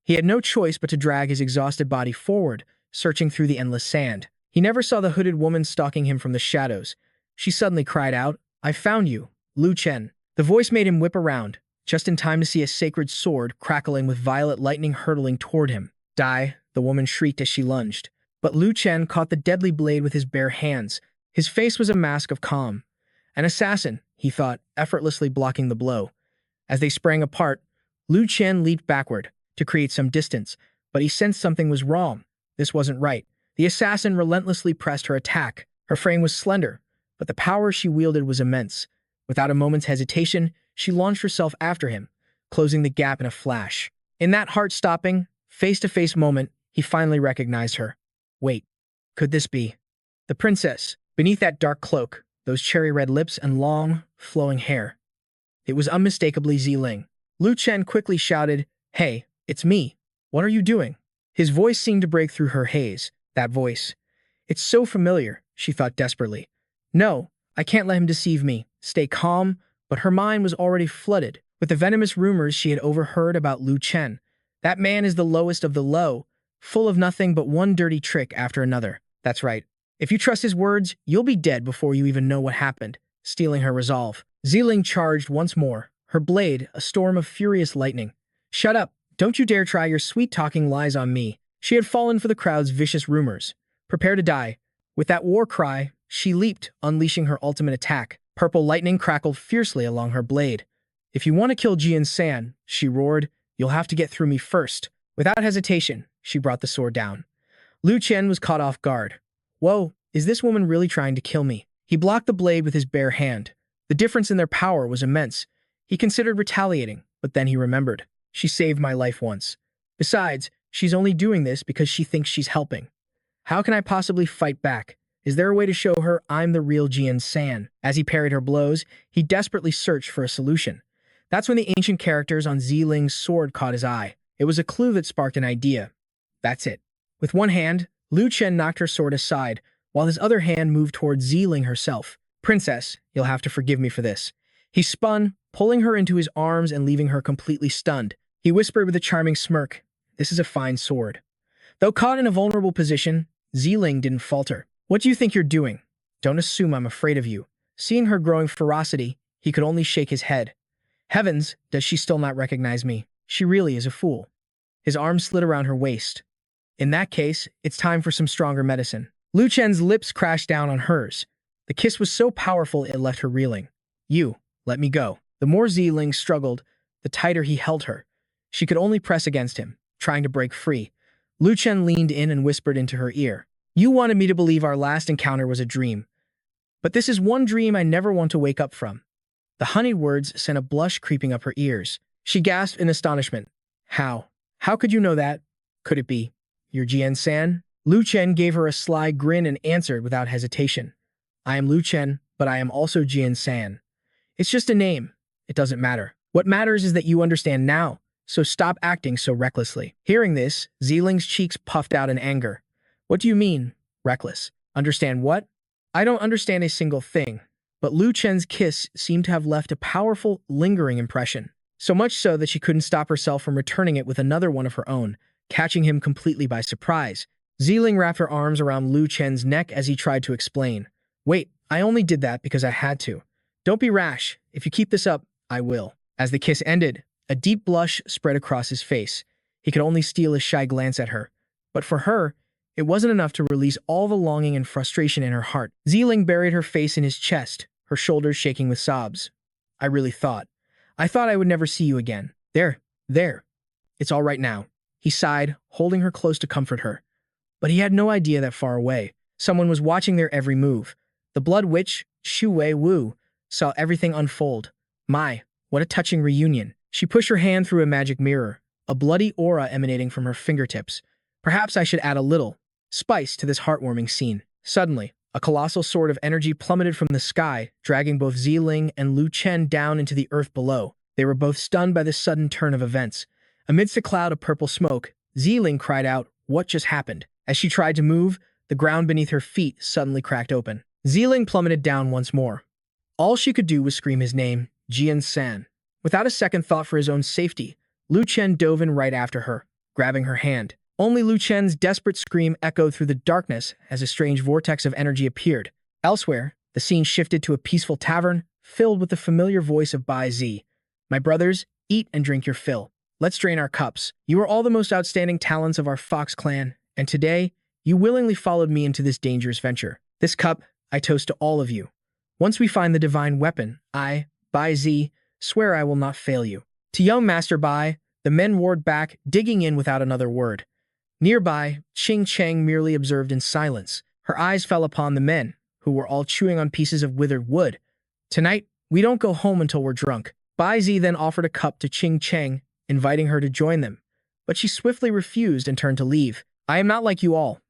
He had no choice but to drag his exhausted body forward, searching through the endless sand. He never saw the hooded woman stalking him from the shadows. She suddenly cried out, "I found you, Lu Chen." The voice made him whip around, just in time to see a sacred sword crackling with violet lightning hurtling toward him. "Die," the woman shrieked as she lunged. But Lu Chen caught the deadly blade with his bare hands. His face was a mask of calm. An assassin, he thought, effortlessly blocking the blow. As they sprang apart, Lu Chen leaped backward to create some distance, but he sensed something was wrong. This wasn't right. The assassin relentlessly pressed her attack. Her frame was slender, but the power she wielded was immense. Without a moment's hesitation, she launched herself after him, closing the gap in a flash. In that heart-stopping, face-to-face moment, he finally recognized her. Wait, could this be the princess? Beneath that dark cloak, those cherry-red lips and long, flowing hair. It was unmistakably Ziling. Lu Chen quickly shouted, "Hey, it's me. What are you doing?" His voice seemed to break through her haze. That voice. It's so familiar, she thought desperately. No, I can't let him deceive me. Stay calm, but her mind was already flooded with the venomous rumors she had overheard about Lu Chen. That man is the lowest of the low, full of nothing but one dirty trick after another. That's right. If you trust his words, you'll be dead before you even know what happened, stealing her resolve. Ziling charged once more, her blade a storm of furious lightning. "Shut up. Don't you dare try your sweet-talking lies on me." She had fallen for the crowd's vicious rumors. Prepare to die. With that war cry, she leaped, unleashing her ultimate attack. Purple lightning crackled fiercely along her blade. "If you want to kill Jian San," she roared, "you'll have to get through me first." Without hesitation, she brought the sword down. Lu Chen was caught off guard. Whoa, is this woman really trying to kill me? He blocked the blade with his bare hand. The difference in their power was immense. He considered retaliating, but then he remembered. She saved my life once. Besides, she's only doing this because she thinks she's helping. How can I possibly fight back? Is there a way to show her I'm the real Jian San? As he parried her blows, he desperately searched for a solution. That's when the ancient characters on Ziling's sword caught his eye. It was a clue that sparked an idea. That's it. With one hand, Lu Chen knocked her sword aside, while his other hand moved toward Ziling herself. Princess, you'll have to forgive me for this. He spun, pulling her into his arms and leaving her completely stunned. He whispered with a charming smirk, "This is a fine sword." Though caught in a vulnerable position, Ziling didn't falter. "What do you think you're doing? Don't assume I'm afraid of you." Seeing her growing ferocity, he could only shake his head. Heavens, does she still not recognize me? She really is a fool. His arm slid around her waist. In that case, it's time for some stronger medicine. Lu Chen's lips crashed down on hers. The kiss was so powerful it left her reeling. "You, let me go." The more Ziling struggled, the tighter he held her. She could only press against him, trying to break free. Lu Chen leaned in and whispered into her ear, "You wanted me to believe our last encounter was a dream. But this is one dream I never want to wake up from." The honeyed words sent a blush creeping up her ears. She gasped in astonishment. How? How could you know that? Could it be your Jian San?" Lu Chen gave her a sly grin and answered without hesitation. "I am Lu Chen, but I am also Jian San. It's just a name. It doesn't matter. What matters is that you understand now, so stop acting so recklessly." Hearing this, Ziling's cheeks puffed out in anger. "What do you mean, reckless? Understand what?" "I don't understand a single thing." But Lu Chen's kiss seemed to have left a powerful, lingering impression. So much so that she couldn't stop herself from returning it with another one of her own, catching him completely by surprise. Ziling wrapped her arms around Lu Chen's neck as he tried to explain. "Wait, I only did that because I had to. Don't be rash. If you keep this up, I will." As the kiss ended, a deep blush spread across his face. He could only steal a shy glance at her. But for her, it wasn't enough to release all the longing and frustration in her heart. Ziling buried her face in his chest, her shoulders shaking with sobs. I thought I would never see you again. There. It's all right now." He sighed, holding her close to comfort her. But he had no idea that far away, someone was watching their every move. The Blood Witch, Shu Wei Wu, saw everything unfold. My, what a touching reunion. She pushed her hand through a magic mirror, a bloody aura emanating from her fingertips. Perhaps I should add a little spice to this heartwarming scene. Suddenly, a colossal sword of energy plummeted from the sky, dragging both Ziling and Lu Chen down into the earth below. They were both stunned by this sudden turn of events. Amidst a cloud of purple smoke, Ziling cried out, "What just happened?" As she tried to move, the ground beneath her feet suddenly cracked open. Ziling plummeted down once more. All she could do was scream his name, Jian San. Without a second thought for his own safety, Lu Chen dove in right after her, grabbing her hand. Only Lu Chen's desperate scream echoed through the darkness as a strange vortex of energy appeared. Elsewhere, the scene shifted to a peaceful tavern, filled with the familiar voice of Bai Zi. "My brothers, eat and drink your fill. Let's drain our cups. You are all the most outstanding talents of our Fox clan, and today, you willingly followed me into this dangerous venture. This cup, I toast to all of you. Once we find the divine weapon, I, Bai Zi, swear I will not fail you." To young Master Bai, the men roared back, digging in without another word. Nearby, Qing Cheng merely observed in silence. Her eyes fell upon the men, who were all chewing on pieces of withered wood. "Tonight, we don't go home until we're drunk." Bai Zi then offered a cup to Qing Cheng, inviting her to join them. But she swiftly refused and turned to leave. "I am not like you all.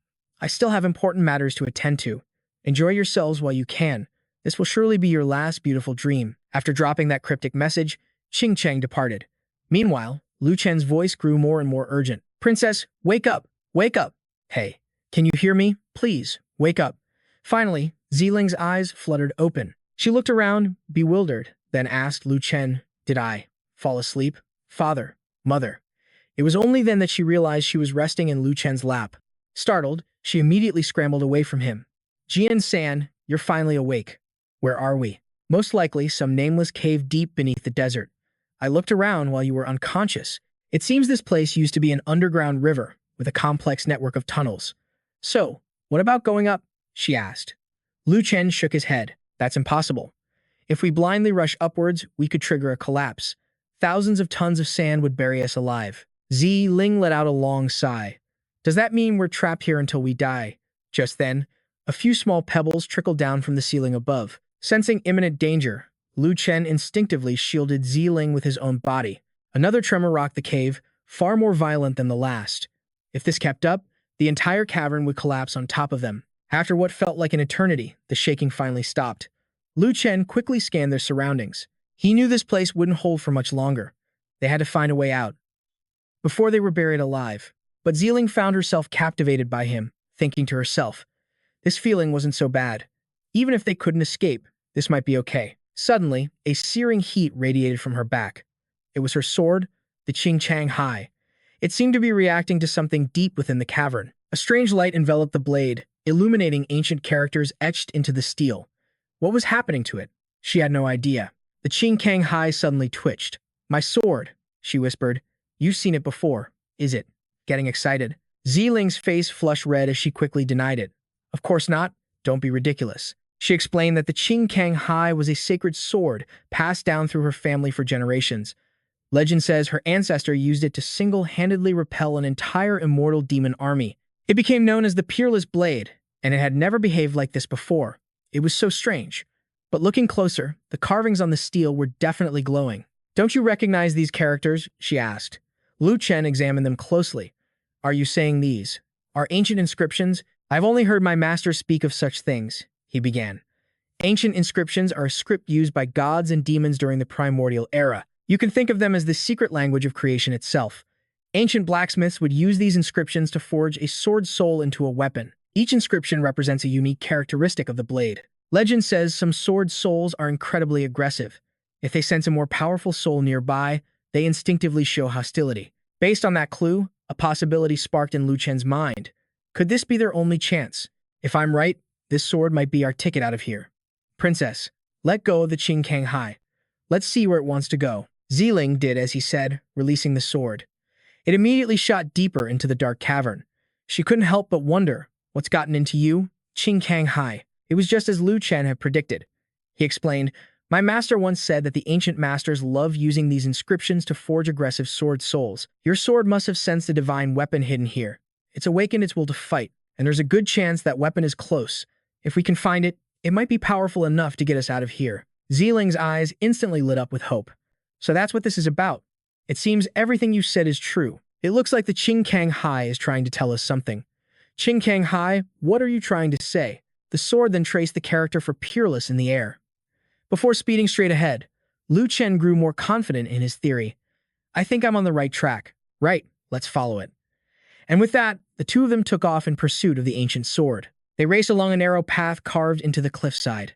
I still have important matters to attend to. Enjoy yourselves while you can. This will surely be your last beautiful dream." After dropping that cryptic message, Qing Cheng departed. Meanwhile, Lu Chen's voice grew more and more urgent. "Princess, wake up! Wake up! Hey, can you hear me? Please, wake up." Finally, Ziling's eyes fluttered open. She looked around, bewildered, then asked Lu Chen, "Did I fall asleep? Father, mother." It was only then that she realized she was resting in Lu Chen's lap. Startled, she immediately scrambled away from him. "Jian San, you're finally awake. Where are we?" "Most likely some nameless cave deep beneath the desert. I looked around while you were unconscious. It seems this place used to be an underground river with a complex network of tunnels." "So, what about going up?" she asked. Lu Chen shook his head. "That's impossible. If we blindly rush upwards, we could trigger a collapse. Thousands of tons of sand would bury us alive." Ziling let out a long sigh. "Does that mean we're trapped here until we die?" Just then, a few small pebbles trickled down from the ceiling above. Sensing imminent danger, Lu Chen instinctively shielded Ziling with his own body. Another tremor rocked the cave, far more violent than the last. If this kept up, the entire cavern would collapse on top of them. After what felt like an eternity, the shaking finally stopped. Lu Chen quickly scanned their surroundings. He knew this place wouldn't hold for much longer. They had to find a way out before they were buried alive. But Ziling found herself captivated by him, thinking to herself, this feeling wasn't so bad. Even if they couldn't escape, this might be okay. Suddenly, a searing heat radiated from her back. It was her sword, the Qing Chang Hai. It seemed to be reacting to something deep within the cavern. A strange light enveloped the blade, illuminating ancient characters etched into the steel. What was happening to it? She had no idea. The Qing Kang Hai suddenly twitched. My sword, she whispered. You've seen it before, is it? Getting excited. Ziling's face flushed red as she quickly denied it. Of course not. Don't be ridiculous. She explained that the Qing Kang Hai was a sacred sword passed down through her family for generations. Legend says her ancestor used it to single-handedly repel an entire immortal demon army. It became known as the Peerless Blade, and it had never behaved like this before. It was so strange. But looking closer, the carvings on the steel were definitely glowing. Don't you recognize these characters? She asked. Lu Chen examined them closely. Are you saying these are ancient inscriptions? I've only heard my master speak of such things, he began. Ancient inscriptions are a script used by gods and demons during the primordial era. You can think of them as the secret language of creation itself. Ancient blacksmiths would use these inscriptions to forge a sword soul into a weapon. Each inscription represents a unique characteristic of the blade. Legend says some sword souls are incredibly aggressive. If they sense a more powerful soul nearby, they instinctively show hostility. Based on that clue, a possibility sparked in Lu Chen's mind. Could this be their only chance? If I'm right, this sword might be our ticket out of here. Princess, let go of the Qing Kang Hai. Let's see where it wants to go. Ziling did as he said, releasing the sword. It immediately shot deeper into the dark cavern. She couldn't help but wonder, what's gotten into you? Qing Kang Hai. It was just as Lu Chen had predicted. He explained, my master once said that the ancient masters love using these inscriptions to forge aggressive sword souls. Your sword must have sensed a divine weapon hidden here. It's awakened its will to fight, and there's a good chance that weapon is close. If we can find it, it might be powerful enough to get us out of here. Ziling's eyes instantly lit up with hope. So that's what this is about. It seems everything you said is true. It looks like the Qing Kang Hai is trying to tell us something. Qing Kang Hai, what are you trying to say? The sword then traced the character for Peerless in the air. Before speeding straight ahead, Lu Chen grew more confident in his theory. I think I'm on the right track. Right, let's follow it. And with that, the two of them took off in pursuit of the ancient sword. They raced along a narrow path carved into the cliffside.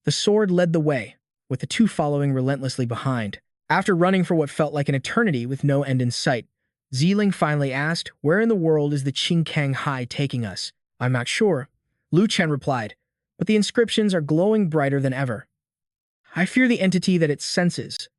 The sword led the way, with the two following relentlessly behind. After running for what felt like an eternity with no end in sight, Ziling finally asked, where in the world is the Qing Kang Hai taking us? I'm not sure, Lu Chen replied, but the inscriptions are glowing brighter than ever. I fear the entity that it senses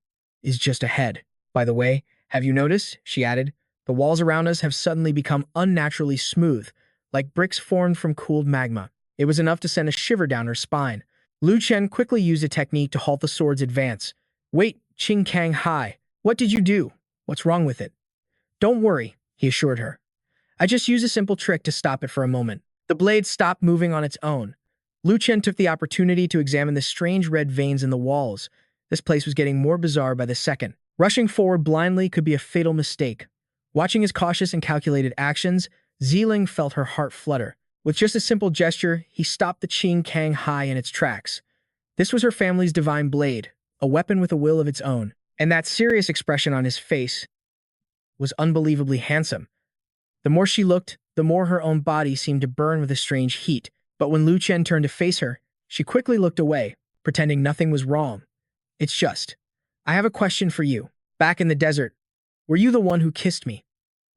is just ahead. By the way, have you noticed, she added, the walls around us have suddenly become unnaturally smooth, like bricks formed from cooled magma. It was enough to send a shiver down her spine. Lu Chen quickly used a technique to halt the sword's advance. Wait, Qing Kang Hai, what did you do? What's wrong with it? Don't worry, he assured her. I just used a simple trick to stop it for a moment. The blade stopped moving on its own. Lu Chen took the opportunity to examine the strange red veins in the walls. This place was getting more bizarre by the second. Rushing forward blindly could be a fatal mistake. Watching his cautious and calculated actions, Ziling felt her heart flutter. With just a simple gesture, he stopped the Qing Kang Hai in its tracks. This was her family's divine blade, a weapon with a will of its own. And that serious expression on his face was unbelievably handsome. The more she looked, the more her own body seemed to burn with a strange heat. But when Lu Chen turned to face her, she quickly looked away, pretending nothing was wrong. It's just, I have a question for you. Back in the desert, were you the one who kissed me?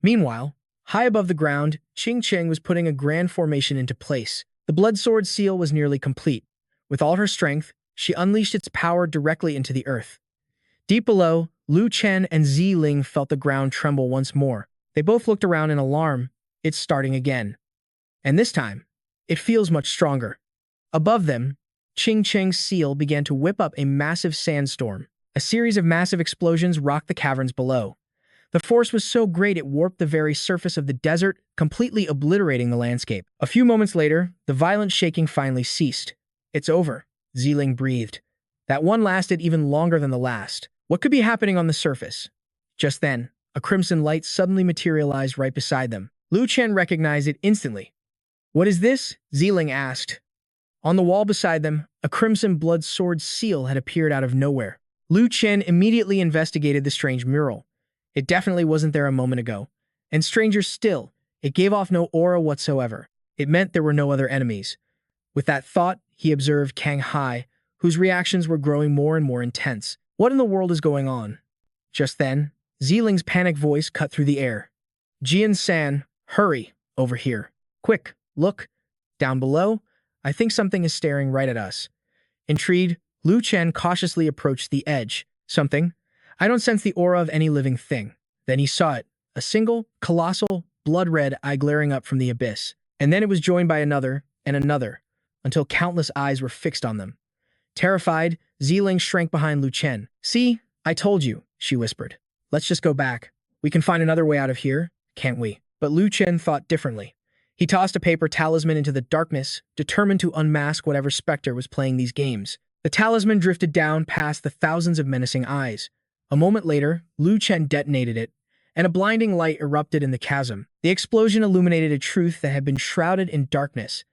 Meanwhile, high above the ground, Qing Cheng was putting a grand formation into place. The blood sword seal was nearly complete. With all her strength, she unleashed its power directly into the earth. Deep below, Lu Chen and Ziling felt the ground tremble once more. They both looked around in alarm. It's starting again. And this time, it feels much stronger. Above them, Qing Cheng's seal began to whip up a massive sandstorm. A series of massive explosions rocked the caverns below. The force was so great it warped the very surface of the desert, completely obliterating the landscape. A few moments later, the violent shaking finally ceased. It's over, Ziling breathed. That one lasted even longer than the last. What could be happening on the surface? Just then, A crimson light suddenly materialized right beside them. Lu Chen recognized it instantly. "What is this?" Ziling asked. On the wall beside them, a crimson blood sword seal had appeared out of nowhere. Lu Chen immediately investigated the strange mural. It definitely wasn't there a moment ago. And stranger still, it gave off no aura whatsoever. It meant there were no other enemies. With that thought, he observed Kang Hai, whose reactions were growing more and more intense. What in the world is going on? Just then, Ziling's panicked voice cut through the air. "Jian-san, hurry, over here. Quick, look. Down below, I think something is staring right at us." Intrigued, Lu Chen cautiously approached the edge. "Something? I don't sense the aura of any living thing." Then he saw it, a single, colossal, blood-red eye glaring up from the abyss. And then it was joined by another, and another, until countless eyes were fixed on them. Terrified, Ziling shrank behind Lu Chen. "See, I told you," she whispered. "Let's just go back. We can find another way out of here, can't we?" But Lu Chen thought differently. He tossed a paper talisman into the darkness, determined to unmask whatever specter was playing these games. The talisman drifted down past the thousands of menacing eyes. A moment later, Lu Chen detonated it, and a blinding light erupted in the chasm. The explosion illuminated a truth that had been shrouded in darkness.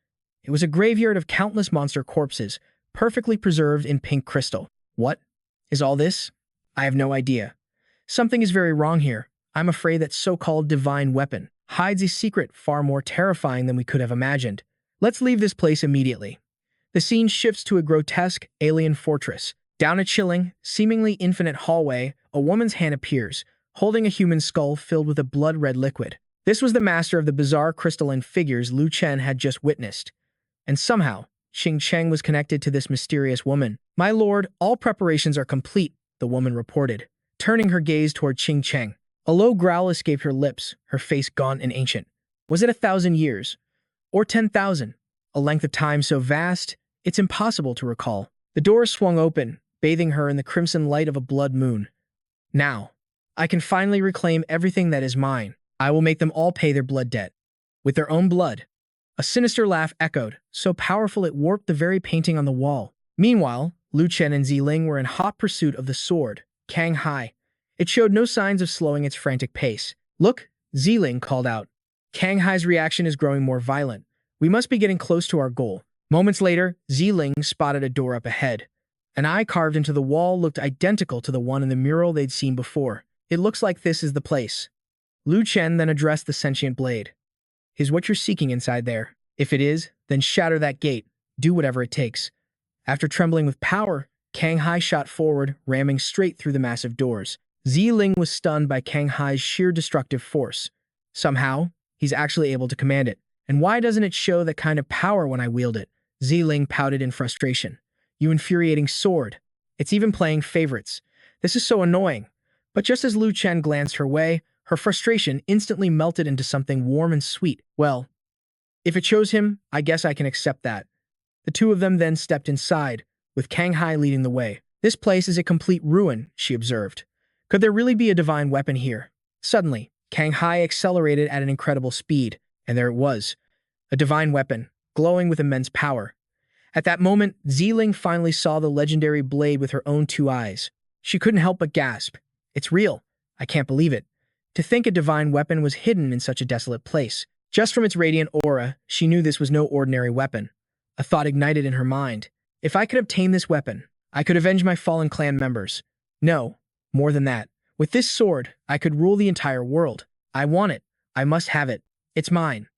It was a graveyard of countless monster corpses, perfectly preserved in pink crystal. What is all this? I have no idea. Something is very wrong here. I'm afraid that so-called divine weapon hides a secret far more terrifying than we could have imagined. Let's leave this place immediately. The scene shifts to a grotesque, alien fortress. Down a chilling, seemingly infinite hallway, a woman's hand appears, holding a human skull filled with a blood-red liquid. This was the master of the bizarre crystalline figures Lu Chen had just witnessed. And somehow, Xing Cheng was connected to this mysterious woman. "My lord, all preparations are complete," the woman reported, turning her gaze toward Xing Cheng. A low growl escaped her lips, her face gaunt and ancient. Was it 1,000 years? Or 10,000? A length of time so vast, it's impossible to recall. The door swung open, bathing her in the crimson light of a blood moon. "Now, I can finally reclaim everything that is mine. I will make them all pay their blood debt. With their own blood." A sinister laugh echoed, so powerful it warped the very painting on the wall. Meanwhile, Lu Chen and Ziling were in hot pursuit of the sword, Kang Hai. It showed no signs of slowing its frantic pace. "Look," Ziling called out. "Kang Hai's reaction is growing more violent. We must be getting close to our goal." Moments later, Ziling spotted a door up ahead. An eye carved into the wall looked identical to the one in the mural they'd seen before. "It looks like this is the place." Lu Chen then addressed the sentient blade. "Is what you're seeking inside there? If it is, then shatter that gate. Do whatever it takes." After trembling with power, Kang Hai shot forward, ramming straight through the massive doors. Ziling was stunned by Kang Hai's sheer destructive force. Somehow, he's actually able to command it. And why doesn't it show that kind of power when I wield it? Ziling pouted in frustration. "You infuriating sword. It's even playing favorites. This is so annoying." But just as Lu Chen glanced her way, her frustration instantly melted into something warm and sweet. "Well, if it shows him, I guess I can accept that." The two of them then stepped inside, with Kang Hai leading the way. "This place is a complete ruin," she observed. "Could there really be a divine weapon here?" Suddenly, Kang Hai accelerated at an incredible speed, and there it was. A divine weapon, glowing with immense power. At that moment, Ziling finally saw the legendary blade with her own two eyes. She couldn't help but gasp. "It's real. I can't believe it." To think a divine weapon was hidden in such a desolate place. Just from its radiant aura, she knew this was no ordinary weapon. A thought ignited in her mind. If I could obtain this weapon, I could avenge my fallen clan members. No, more than that. With this sword, I could rule the entire world. I want it. I must have it. It's mine.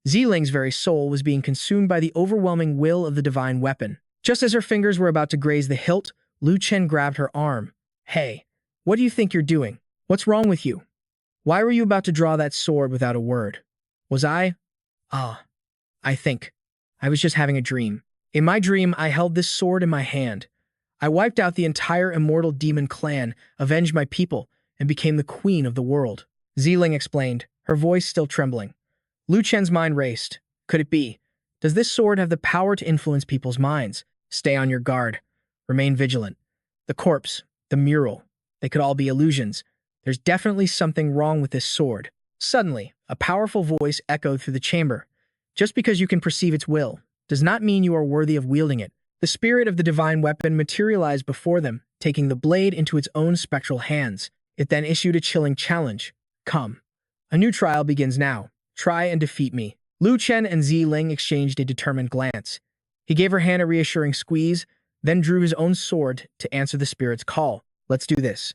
Ziling's very soul was being consumed by the overwhelming will of the divine weapon. Just as her fingers were about to graze the hilt, Lu Chen grabbed her arm. "Hey, what do you think you're doing? What's wrong with you? Why were you about to draw that sword without a word? Was I? I think. I was just having a dream. In my dream, I held this sword in my hand. I wiped out the entire immortal demon clan, avenged my people, and became the queen of the world." Ziling explained, her voice still trembling. Lu Chen's mind raced. Could it be? Does this sword have the power to influence people's minds? Stay on your guard. Remain vigilant. The corpse, the mural, they could all be illusions. There's definitely something wrong with this sword. Suddenly, a powerful voice echoed through the chamber. "Just because you can perceive its will does not mean you are worthy of wielding it." The spirit of the divine weapon materialized before them, taking the blade into its own spectral hands. It then issued a chilling challenge. Come. A new trial begins now. Try and defeat me. Lu Chen and Ling exchanged a determined glance. He gave her hand a reassuring squeeze, then drew his own sword to answer the spirit's call. Let's do this.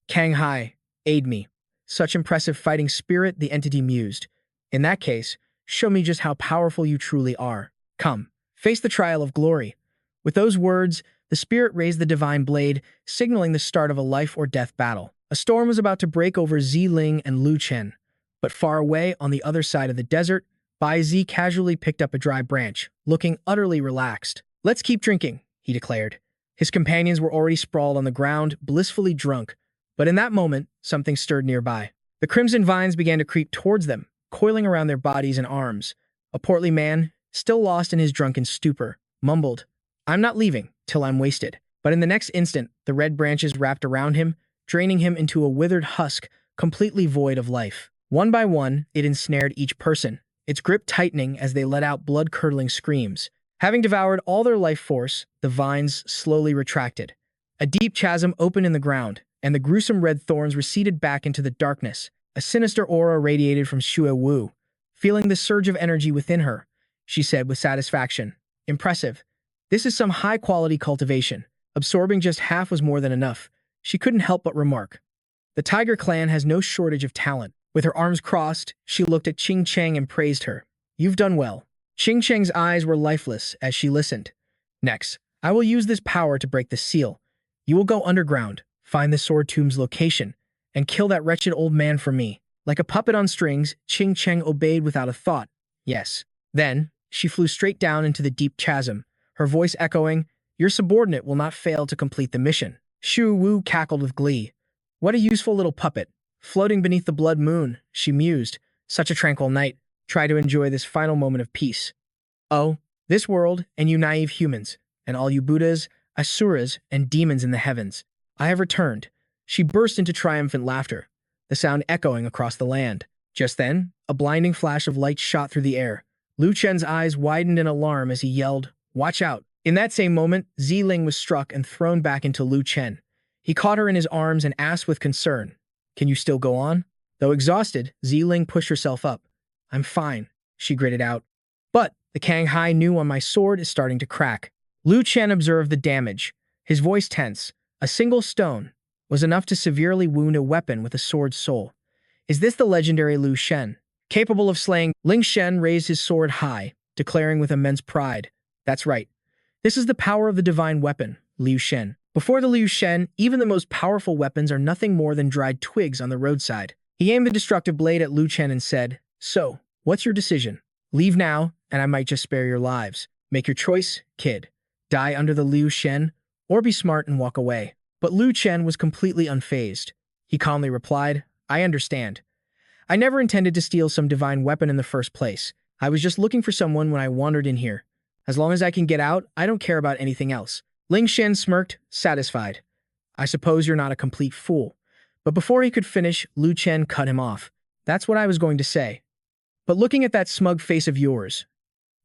Kang Hai, aid me. Such impressive fighting spirit, the entity mused. In that case, show me just how powerful you truly are. Come, face the trial of glory. With those words, the spirit raised the divine blade, signaling the start of a life or death battle. A storm was about to break over Ling and Lu Chen, but far away on the other side of the desert, Bai Zi casually picked up a dry branch, looking utterly relaxed. Let's keep drinking, he declared. His companions were already sprawled on the ground, blissfully drunk, but in that moment, something stirred nearby. The crimson vines began to creep towards them, coiling around their bodies and arms. A portly man, still lost in his drunken stupor, mumbled, I'm not leaving till I'm wasted. But in the next instant, the red branches wrapped around him, draining him into a withered husk, completely void of life. One by one, it ensnared each person, its grip tightening as they let out blood-curdling screams. Having devoured all their life force, the vines slowly retracted. A deep chasm opened in the ground, and the gruesome red thorns receded back into the darkness. A sinister aura radiated from Xue Wu. Feeling the surge of energy within her, she said with satisfaction, Impressive. This is some high-quality cultivation. Absorbing just half was more than enough. She couldn't help but remark. The Tiger clan has no shortage of talent. With her arms crossed, she looked at Qing Cheng and praised her. You've done well. Qing Cheng's eyes were lifeless as she listened. Next, I will use this power to break the seal. You will go underground, find the sword tomb's location, and kill that wretched old man for me. Like a puppet on strings, Qing Cheng obeyed without a thought. Yes. Then, she flew straight down into the deep chasm, her voice echoing, Your subordinate will not fail to complete the mission. Xue Wu cackled with glee. What a useful little puppet. Floating beneath the blood moon, she mused. Such a tranquil night. Try to enjoy this final moment of peace. Oh, this world, and you naive humans, and all you Buddhas, Asuras, and demons in the heavens. I have returned. She burst into triumphant laughter, the sound echoing across the land. Just then, a blinding flash of light shot through the air. Lu Chen's eyes widened in alarm as he yelled, Watch out! In that same moment, Ling was struck and thrown back into Lu Chen. He caught her in his arms and asked with concern, Can you still go on? Though exhausted, Ling pushed herself up. I'm fine, she gritted out. But the Kang Hai knew on my sword is starting to crack. Lu Chen observed the damage, his voice tense. A single stone was enough to severely wound a weapon with a sword's soul. Is this the legendary Lu Chen? Capable of slaying, Ling Shen raised his sword high, declaring with immense pride, That's right. This is the power of the divine weapon, Liu Shen. Before the Liu Shen, even the most powerful weapons are nothing more than dried twigs on the roadside. He aimed the destructive blade at Lu Chen and said, So, what's your decision? Leave now, and I might just spare your lives. Make your choice, kid. Die under the Liu Shen, or be smart and walk away. But Lu Chen was completely unfazed. He calmly replied, I understand. I never intended to steal some divine weapon in the first place. I was just looking for someone when I wandered in here. As long as I can get out, I don't care about anything else. Ling Shen smirked, satisfied. I suppose you're not a complete fool. But before he could finish, Lu Chen cut him off. That's what I was going to say. But looking at that smug face of yours,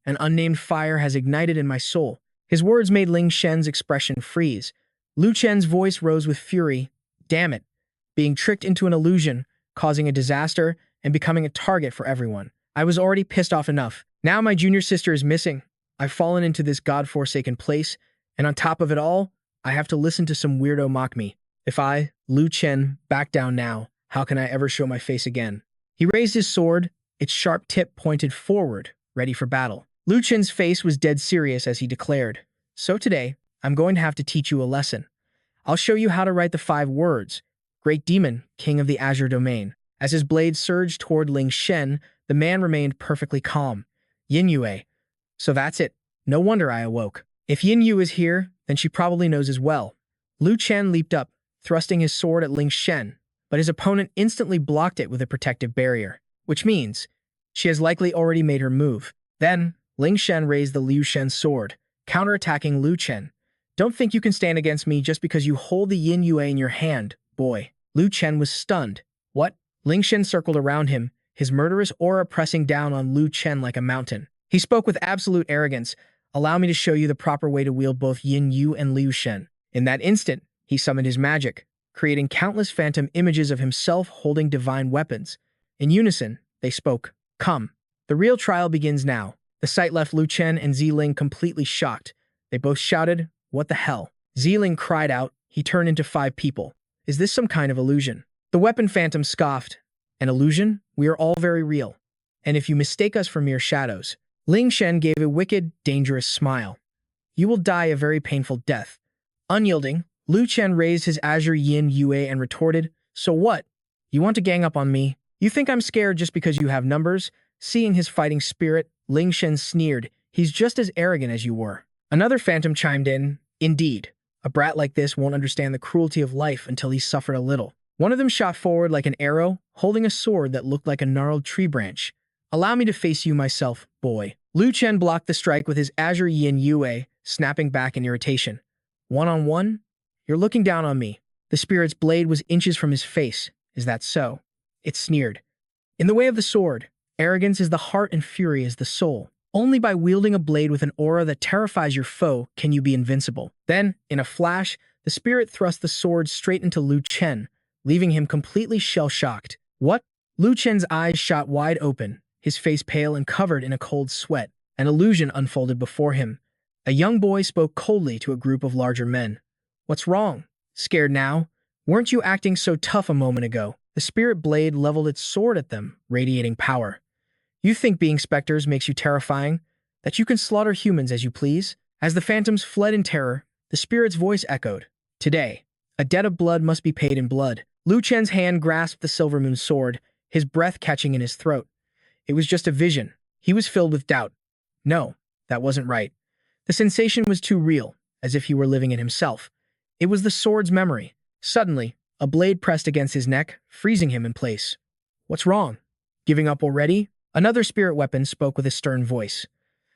an unnamed fire has ignited in my soul. His words made Ling Shen's expression freeze. Lu Chen's voice rose with fury. Damn it. Being tricked into an illusion, causing a disaster, and becoming a target for everyone. I was already pissed off enough. Now my junior sister is missing. I've fallen into this god-forsaken place, and on top of it all, I have to listen to some weirdo mock me. If I, Lu Chen, back down now, how can I ever show my face again? He raised his sword, its sharp tip pointed forward, ready for battle. Lu Chen's face was dead serious as he declared, So today, I'm going to have to teach you a lesson. I'll show you how to write the 5 words, Great Demon, King of the Azure Domain. As his blade surged toward Ling Shen, the man remained perfectly calm. Yin Yue. So that's it. No wonder I awoke. If Yin Yu is here, then she probably knows as well. Lu Chen leaped up, thrusting his sword at Ling Shen, but his opponent instantly blocked it with a protective barrier, which means she has likely already made her move. Then, Ling Shen raised the Liu Shen sword, counterattacking Lu Chen. Don't think you can stand against me just because you hold the Yin Yue in your hand, boy. Lu Chen was stunned. What? Ling Shen circled around him, his murderous aura pressing down on Lu Chen like a mountain. He spoke with absolute arrogance. Allow me to show you the proper way to wield both Yin Yu and Liu Shen. In that instant, he summoned his magic, creating countless phantom images of himself holding divine weapons. In unison, they spoke, "Come." The real trial begins now. The sight left Lu Chen and Ziling completely shocked. They both shouted, "What the hell?" Ziling cried out. He turned into 5 people. "Is this some kind of illusion?" The weapon phantom scoffed. "An illusion? We are all very real. And if you mistake us for mere shadows." Ling Shen gave a wicked, dangerous smile. "You will die a very painful death." Unyielding, Lu Chen raised his azure yin yue and retorted, "So what? You want to gang up on me? You think I'm scared just because you have numbers?" Seeing his fighting spirit, Ling Shen sneered, "He's just as arrogant as you were." Another phantom chimed in, "Indeed, a brat like this won't understand the cruelty of life until he's suffered a little." One of them shot forward like an arrow, holding a sword that looked like a gnarled tree branch. "Allow me to face you myself, boy." Lu Chen blocked the strike with his azure yin yue, snapping back in irritation. "One-on-one? You're looking down on me." The spirit's blade was inches from his face. "Is that so?" It sneered. "In the way of the sword, arrogance is the heart and fury is the soul. Only by wielding a blade with an aura that terrifies your foe can you be invincible." Then, in a flash, the spirit thrust the sword straight into Lu Chen, leaving him completely shell-shocked. "What?" Lu Chen's eyes shot wide open, his face pale and covered in a cold sweat. An illusion unfolded before him. A young boy spoke coldly to a group of larger men. "What's wrong? Scared now? Weren't you acting so tough a moment ago?" The spirit blade leveled its sword at them, radiating power. "You think being specters makes you terrifying? That you can slaughter humans as you please?" As the phantoms fled in terror, the spirit's voice echoed. "Today, a debt of blood must be paid in blood." Lu Chen's hand grasped the silver moon sword, his breath catching in his throat. It was just a vision. He was filled with doubt. No, that wasn't right. The sensation was too real, as if he were living it himself. It was the sword's memory. Suddenly, a blade pressed against his neck, freezing him in place. "What's wrong? Giving up already?" Another spirit weapon spoke with a stern voice.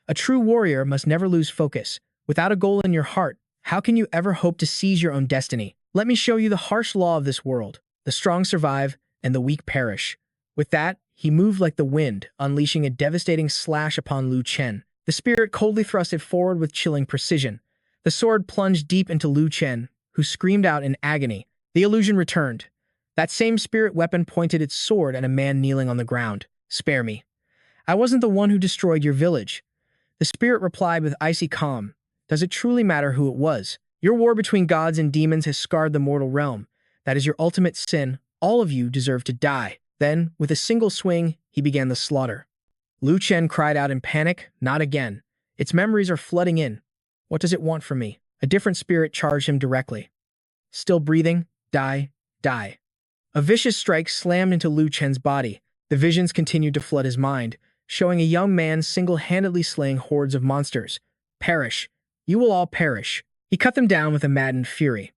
"A true warrior must never lose focus. Without a goal in your heart, how can you ever hope to seize your own destiny? Let me show you the harsh law of this world. The strong survive, and the weak perish." With that, he moved like the wind, unleashing a devastating slash upon Lu Chen. The spirit coldly thrust it forward with chilling precision. The sword plunged deep into Lu Chen, who screamed out in agony. The illusion returned. That same spirit weapon pointed its sword at a man kneeling on the ground. "Spare me. I wasn't the one who destroyed your village." The spirit replied with icy calm. "Does it truly matter who it was? Your war between gods and demons has scarred the mortal realm. That is your ultimate sin. All of you deserve to die." Then, with a single swing, he began the slaughter. Lu Chen cried out in panic, "Not again. Its memories are flooding in. What does it want from me?" A different spirit charged him directly. "Still breathing? Die, die." A vicious strike slammed into Lu Chen's body. The visions continued to flood his mind, showing a young man single-handedly slaying hordes of monsters. "Perish. You will all perish." He cut them down with a maddened fury.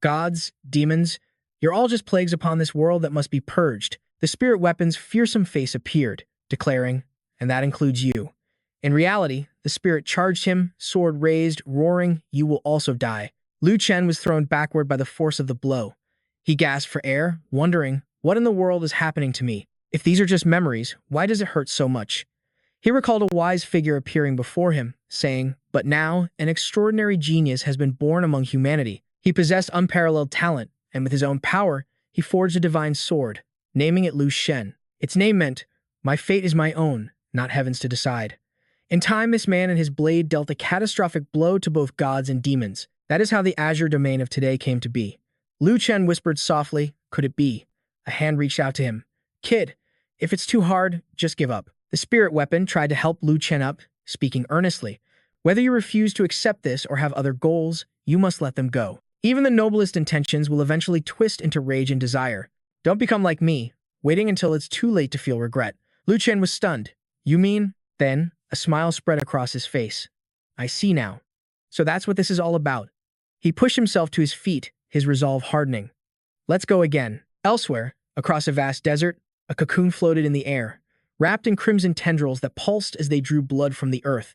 "Gods, demons, you're all just plagues upon this world that must be purged." The spirit weapon's fearsome face appeared, declaring, "And that includes you." In reality, the spirit charged him, sword raised, roaring, "You will also die." Lu Chen was thrown backward by the force of the blow. He gasped for air, wondering, "What in the world is happening to me? If these are just memories, why does it hurt so much?" He recalled a wise figure appearing before him, saying, "But now, an extraordinary genius has been born among humanity. He possessed unparalleled talent, and with his own power, he forged a divine sword, naming it Lu Chen. Its name meant, 'My fate is my own, not heaven's to decide.' In time, this man and his blade dealt a catastrophic blow to both gods and demons. That is how the azure domain of today came to be." Lu Chen whispered softly, "Could it be?" A hand reached out to him. "Kid, if it's too hard, just give up." The spirit weapon tried to help Lu Chen up, speaking earnestly. "Whether you refuse to accept this or have other goals, you must let them go. Even the noblest intentions will eventually twist into rage and desire. Don't become like me, waiting until it's too late to feel regret." Lu Chen was stunned. "You mean?" Then, a smile spread across his face. "I see now. So that's what this is all about." He pushed himself to his feet, his resolve hardening. "Let's go again." Elsewhere, across a vast desert, a cocoon floated in the air, wrapped in crimson tendrils that pulsed as they drew blood from the earth.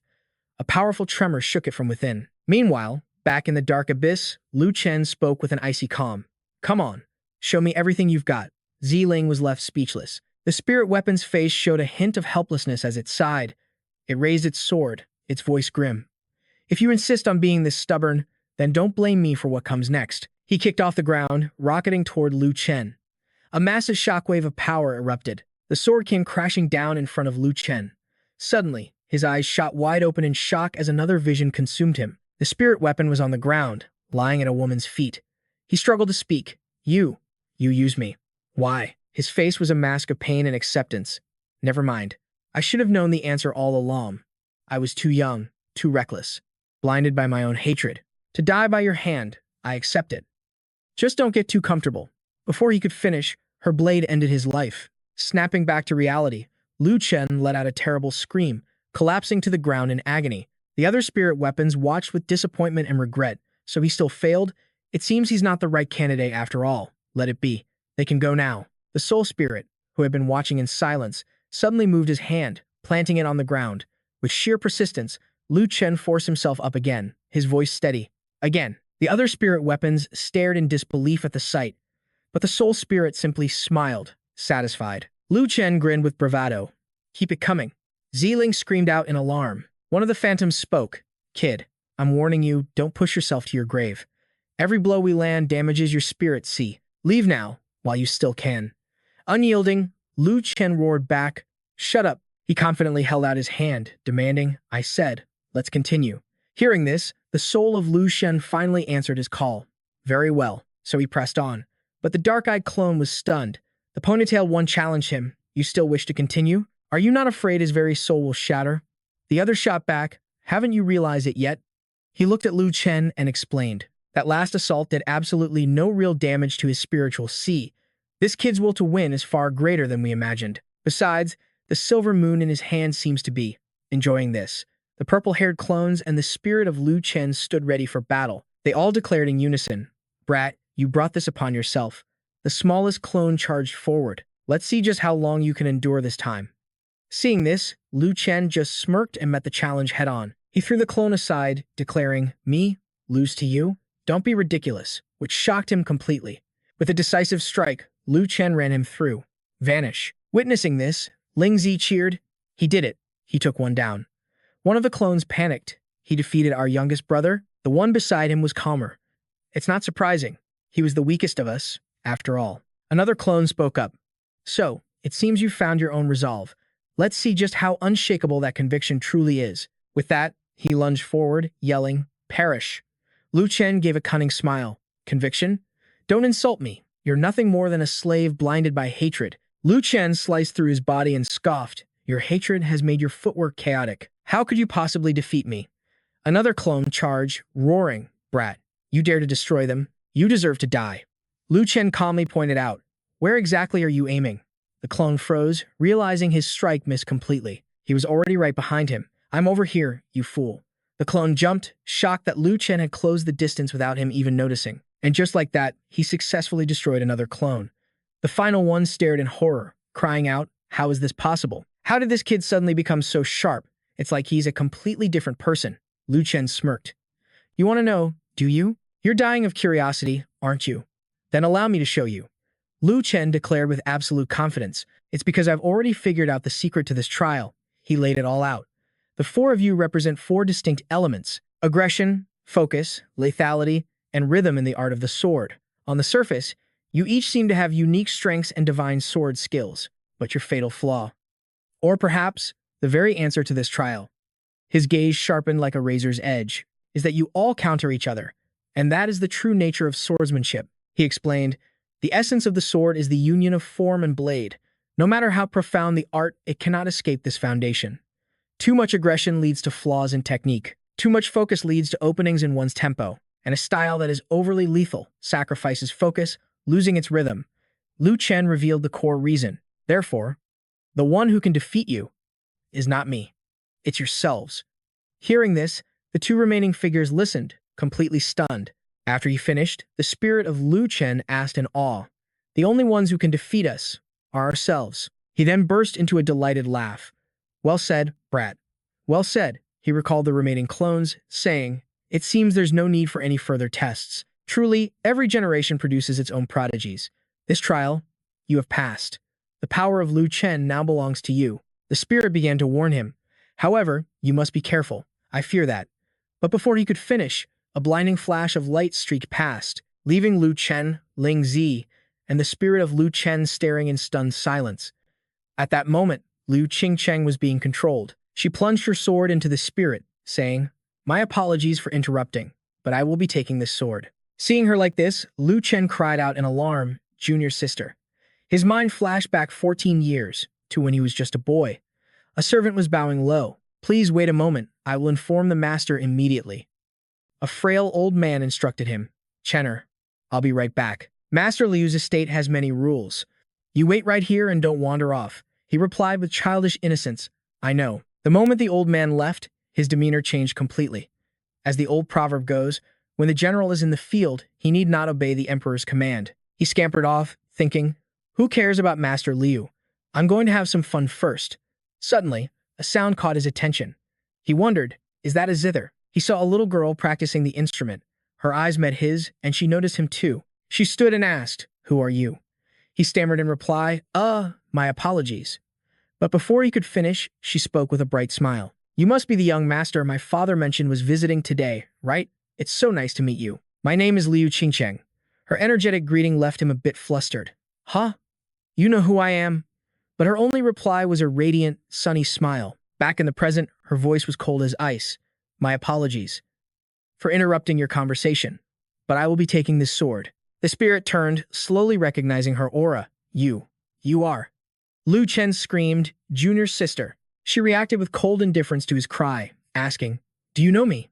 A powerful tremor shook it from within. Meanwhile, back in the dark abyss, Lu Chen spoke with an icy calm. "Come on, show me everything you've got." Ziling was left speechless. The spirit weapon's face showed a hint of helplessness as it sighed. It raised its sword, its voice grim. "If you insist on being this stubborn, then don't blame me for what comes next." He kicked off the ground, rocketing toward Lu Chen. A massive shockwave of power erupted. The sword came crashing down in front of Lu Chen. Suddenly, his eyes shot wide open in shock as another vision consumed him. The spirit weapon was on the ground, lying at a woman's feet. He struggled to speak. You use me. Why? His face was a mask of pain and acceptance. Never mind. I should have known the answer all along. I was too young, too reckless, blinded by my own hatred. To die by your hand, I accept it. Just don't get too comfortable. Before he could finish, her blade ended his life. Snapping back to reality, Lu Chen let out a terrible scream, collapsing to the ground in agony. The other spirit weapons watched with disappointment and regret, so he still failed. It seems he's not the right candidate after all. Let it be. They can go now. The soul spirit, who had been watching in silence, suddenly moved his hand, planting it on the ground. With sheer persistence, Lu Chen forced himself up again, his voice steady. Again. The other spirit weapons stared in disbelief at the sight, but the soul spirit simply smiled, satisfied. Lu Chen grinned with bravado. Keep it coming. Ziling screamed out in alarm. One of the phantoms spoke. Kid, I'm warning you, don't push yourself to your grave. Every blow we land damages your spirit, see. Leave now, while you still can. Unyielding, Lu Chen roared back. Shut up. He confidently held out his hand, demanding, I said, let's continue. Hearing this, the soul of Lu Chen finally answered his call. Very well, so he pressed on. But the dark-eyed clone was stunned. The ponytail one challenged him. You still wish to continue? Are you not afraid his very soul will shatter? The other shot back. Haven't you realized it yet? He looked at Lu Chen and explained. That last assault did absolutely no real damage to his spiritual sea. This kid's will to win is far greater than we imagined. Besides, the silver moon in his hand seems to be enjoying this. The purple-haired clones and the spirit of Lu Chen stood ready for battle. They all declared in unison, Brat, you brought this upon yourself. The smallest clone charged forward. Let's see just how long you can endure this time. Seeing this, Lu Chen just smirked and met the challenge head-on. He threw the clone aside, declaring, Me? Lose to you? Don't be ridiculous, which shocked him completely. With a decisive strike, Lu Chen ran him through. Vanish. Witnessing this, Ling Zi cheered. He did it. He took one down. One of the clones panicked. He defeated our youngest brother. The one beside him was calmer. It's not surprising. He was the weakest of us, after all. Another clone spoke up. So, it seems you found your own resolve. Let's see just how unshakable that conviction truly is. With that, he lunged forward, yelling, Perish. Lu Chen gave a cunning smile. Conviction? Don't insult me. You're nothing more than a slave blinded by hatred. Lu Chen sliced through his body and scoffed. Your hatred has made your footwork chaotic. How could you possibly defeat me? Another clone charged, roaring, Brat, you dare to destroy them? You deserve to die. Lu Chen calmly pointed out, Where exactly are you aiming? The clone froze, realizing his strike missed completely. He was already right behind him. I'm over here, you fool. The clone jumped, shocked that Lu Chen had closed the distance without him even noticing. And just like that, he successfully destroyed another clone. The final one stared in horror, crying out, How is this possible? How did this kid suddenly become so sharp? It's like he's a completely different person. Lu Chen smirked. You want to know, do you? You're dying of curiosity, aren't you? Then allow me to show you. Lu Chen declared with absolute confidence. It's because I've already figured out the secret to this trial. He laid it all out. The four of you represent four distinct elements: aggression, focus, lethality, and rhythm in the art of the sword. On the surface, you each seem to have unique strengths and divine sword skills, but your fatal flaw, or perhaps the very answer to this trial, his gaze sharpened like a razor's edge, is that you all counter each other, and that is the true nature of swordsmanship. He explained, the essence of the sword is the union of form and blade. No matter how profound the art, it cannot escape this foundation. Too much aggression leads to flaws in technique. Too much focus leads to openings in one's tempo, and a style that is overly lethal sacrifices focus, losing its rhythm. Lu Chen revealed the core reason. Therefore, the one who can defeat you is not me. It's yourselves. Hearing this, the two remaining figures listened, completely stunned. After he finished, the spirit of Lu Chen asked in awe, The only ones who can defeat us are ourselves. He then burst into a delighted laugh. Well said, Brat. Well said. He recalled the remaining clones, saying, It seems there's no need for any further tests. Truly, every generation produces its own prodigies. This trial, you have passed. The power of Lu Chen now belongs to you. The spirit began to warn him. However, you must be careful. I fear that. But before he could finish, a blinding flash of light streaked past. leaving Lu Chen, Ling Zi, and the spirit of Lu Chen staring in stunned silence. At that moment, Liu Qingcheng was being controlled. She plunged her sword into the spirit, saying, "My apologies for interrupting, but I will be taking this sword." Seeing her like this, Lu Chen cried out in alarm, "Junior sister." His mind flashed back 14 years, to when he was just a boy. A servant was bowing low. "Please wait a moment, I will inform the master immediately." A frail old man instructed him, "Chenner, I'll be right back. Master Liu's estate has many rules. You wait right here and don't wander off." He replied with childish innocence, "I know." The moment the old man left, his demeanor changed completely. As the old proverb goes, when the general is in the field, he need not obey the emperor's command. He scampered off, thinking, "Who cares about Master Liu? I'm going to have some fun first." Suddenly, a sound caught his attention. He wondered, is that a zither? He saw a little girl practicing the instrument. Her eyes met his, and she noticed him too. She stood and asked, "Who are you?" He stammered in reply, my apologies." But before he could finish, she spoke with a bright smile. "You must be the young master my father mentioned was visiting today, right? It's so nice to meet you. My name is Liu Qingcheng." Her energetic greeting left him a bit flustered. "Huh? You know who I am?" But her only reply was a radiant, sunny smile. Back in the present, her voice was cold as ice. "My apologies for interrupting your conversation, but I will be taking this sword." The spirit turned, slowly recognizing her aura. You are." Lu Chen screamed, "Junior sister." She reacted with cold indifference to his cry, asking, "Do you know me?"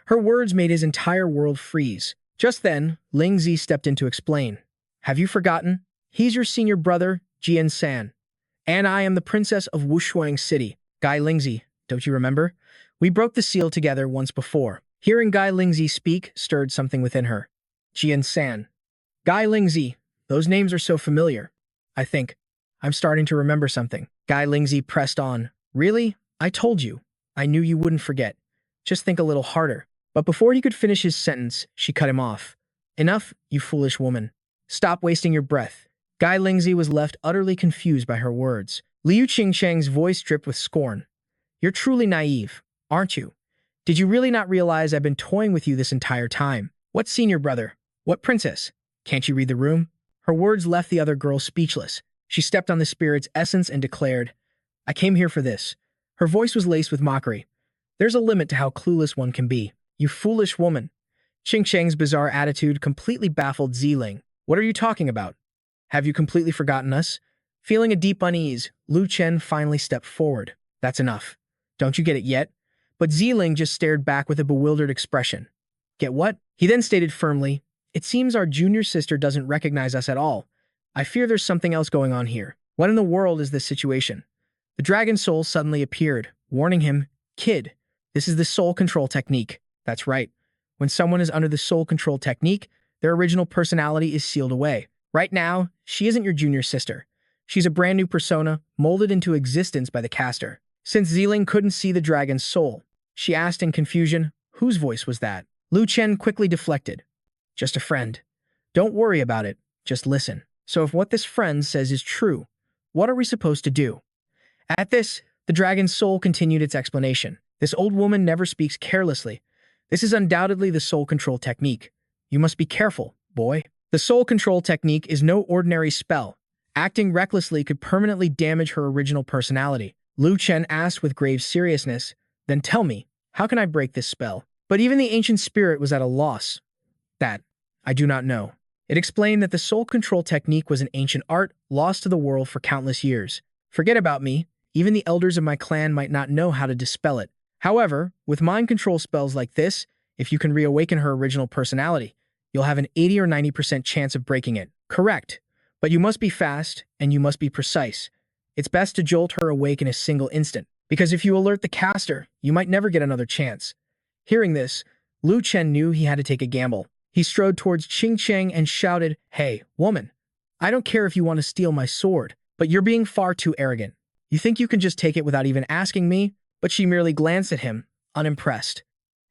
Her words made his entire world freeze. Just then, Ling Zi stepped in to explain. "Have you forgotten? He's your senior brother, Jian San. And I am the princess of Wushuang City, Guy Lingzi. Don't you remember? We broke the seal together once before." Hearing Guy Lingzi speak stirred something within her. Jian San. Guy Lingzi. Those names are so familiar. I think I'm starting to remember something. Guy Lingzi pressed on. "Really? I told you. I knew you wouldn't forget. Just think a little harder." But before he could finish his sentence, she cut him off. "Enough, you foolish woman. Stop wasting your breath." Guy Lingzi was left utterly confused by her words. Liu Qingcheng's voice dripped with scorn. "You're truly naive, aren't you? Did you really not realize I've been toying with you this entire time? What senior brother? What princess? Can't you read the room?" Her words left the other girl speechless. She stepped on the spirit's essence and declared, "I came here for this." Her voice was laced with mockery. "There's a limit to how clueless one can be. You foolish woman." Qingcheng's bizarre attitude completely baffled Ziling. "What are you talking about? Have you completely forgotten us?" Feeling a deep unease, Lu Chen finally stepped forward. "That's enough. Don't you get it yet?" But Ziling just stared back with a bewildered expression. "Get what?" He then stated firmly, "It seems our junior sister doesn't recognize us at all. I fear there's something else going on here. What in the world is this situation?" The dragon soul suddenly appeared, warning him, "Kid, this is the soul control technique." That's right. When someone is under the soul control technique, their original personality is sealed away. Right now, she isn't your junior sister. She's a brand new persona, molded into existence by the caster. Since Ziling couldn't see the dragon's soul, she asked in confusion, "Whose voice was that?" Lu Chen quickly deflected. "Just a friend. Don't worry about it. Just listen." So if what this friend says is true, what are we supposed to do? At this, the dragon's soul continued its explanation. "This old woman never speaks carelessly. This is undoubtedly the soul control technique. You must be careful, boy. The soul control technique is no ordinary spell. Acting recklessly could permanently damage her original personality." Lu Chen asked with grave seriousness, "Then tell me, how can I break this spell?" But even the ancient spirit was at a loss. "That, I do not know." It explained that the soul control technique was an ancient art lost to the world for countless years. Forget about me. Even the elders of my clan might not know how to dispel it. However, with mind control spells like this, if you can reawaken her original personality, you'll have an 80 or 90% chance of breaking it. Correct. But you must be fast, and you must be precise. It's best to jolt her awake in a single instant, because if you alert the caster, you might never get another chance. Hearing this, Lu Chen knew he had to take a gamble. He strode towards Qingcheng and shouted, "Hey, woman, I don't care if you want to steal my sword, but you're being far too arrogant. You think you can just take it without even asking me?" But she merely glanced at him, unimpressed.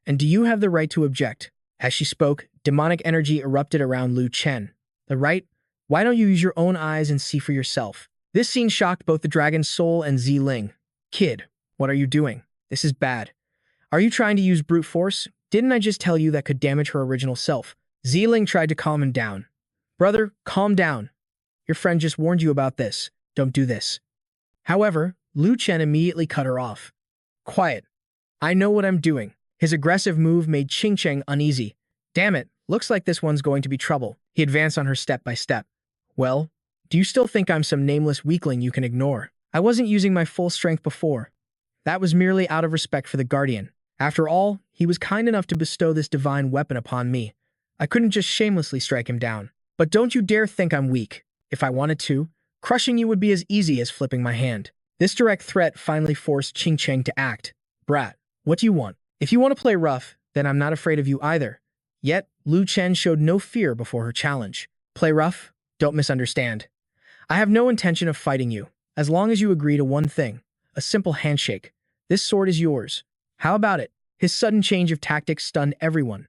"And do you have the right to object?" As she spoke, demonic energy erupted around Lu Chen. "The right? Why don't you use your own eyes and see for yourself?" This scene shocked both the dragon's soul and Ziling. "Kid, what are you doing? This is bad. Are you trying to use brute force? Didn't I just tell you that could damage her original self?" Ziling tried to calm him down. Brother, calm down. Your friend just warned you about this. Don't do this. However, Lu Chen immediately cut her off. Quiet. I know what I'm doing. His aggressive move made Qingcheng uneasy. Damn it, looks like this one's going to be trouble. He advanced on her step by step. Well, do you still think I'm some nameless weakling you can ignore? I wasn't using my full strength before. That was merely out of respect for the Guardian. After all, he was kind enough to bestow this divine weapon upon me. I couldn't just shamelessly strike him down. But don't you dare think I'm weak. If I wanted to, crushing you would be as easy as flipping my hand. This direct threat finally forced Qingcheng to act. Brat, what do you want? If you want to play rough, then I'm not afraid of you either. Yet, Lu Chen showed no fear before her challenge. Play rough? Don't misunderstand. I have no intention of fighting you, as long as you agree to one thing, a simple handshake. This sword is yours. How about it? His sudden change of tactics stunned everyone.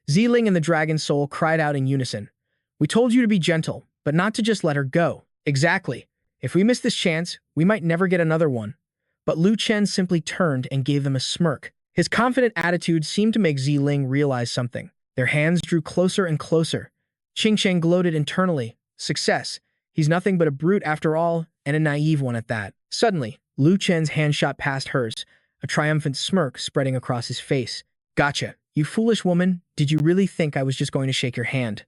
Ziling and the Dragon Soul cried out in unison. We told you to be gentle, but not to just let her go. Exactly. If we miss this chance, we might never get another one. But Lu Chen simply turned and gave them a smirk. His confident attitude seemed to make Ziling realize something. Their hands drew closer and closer. Qingcheng gloated internally. Success. He's nothing but a brute after all, and a naive one at that. Suddenly, Lu Chen's hand shot past hers, a triumphant smirk spreading across his face. Gotcha. You foolish woman, did you really think I was just going to shake your hand?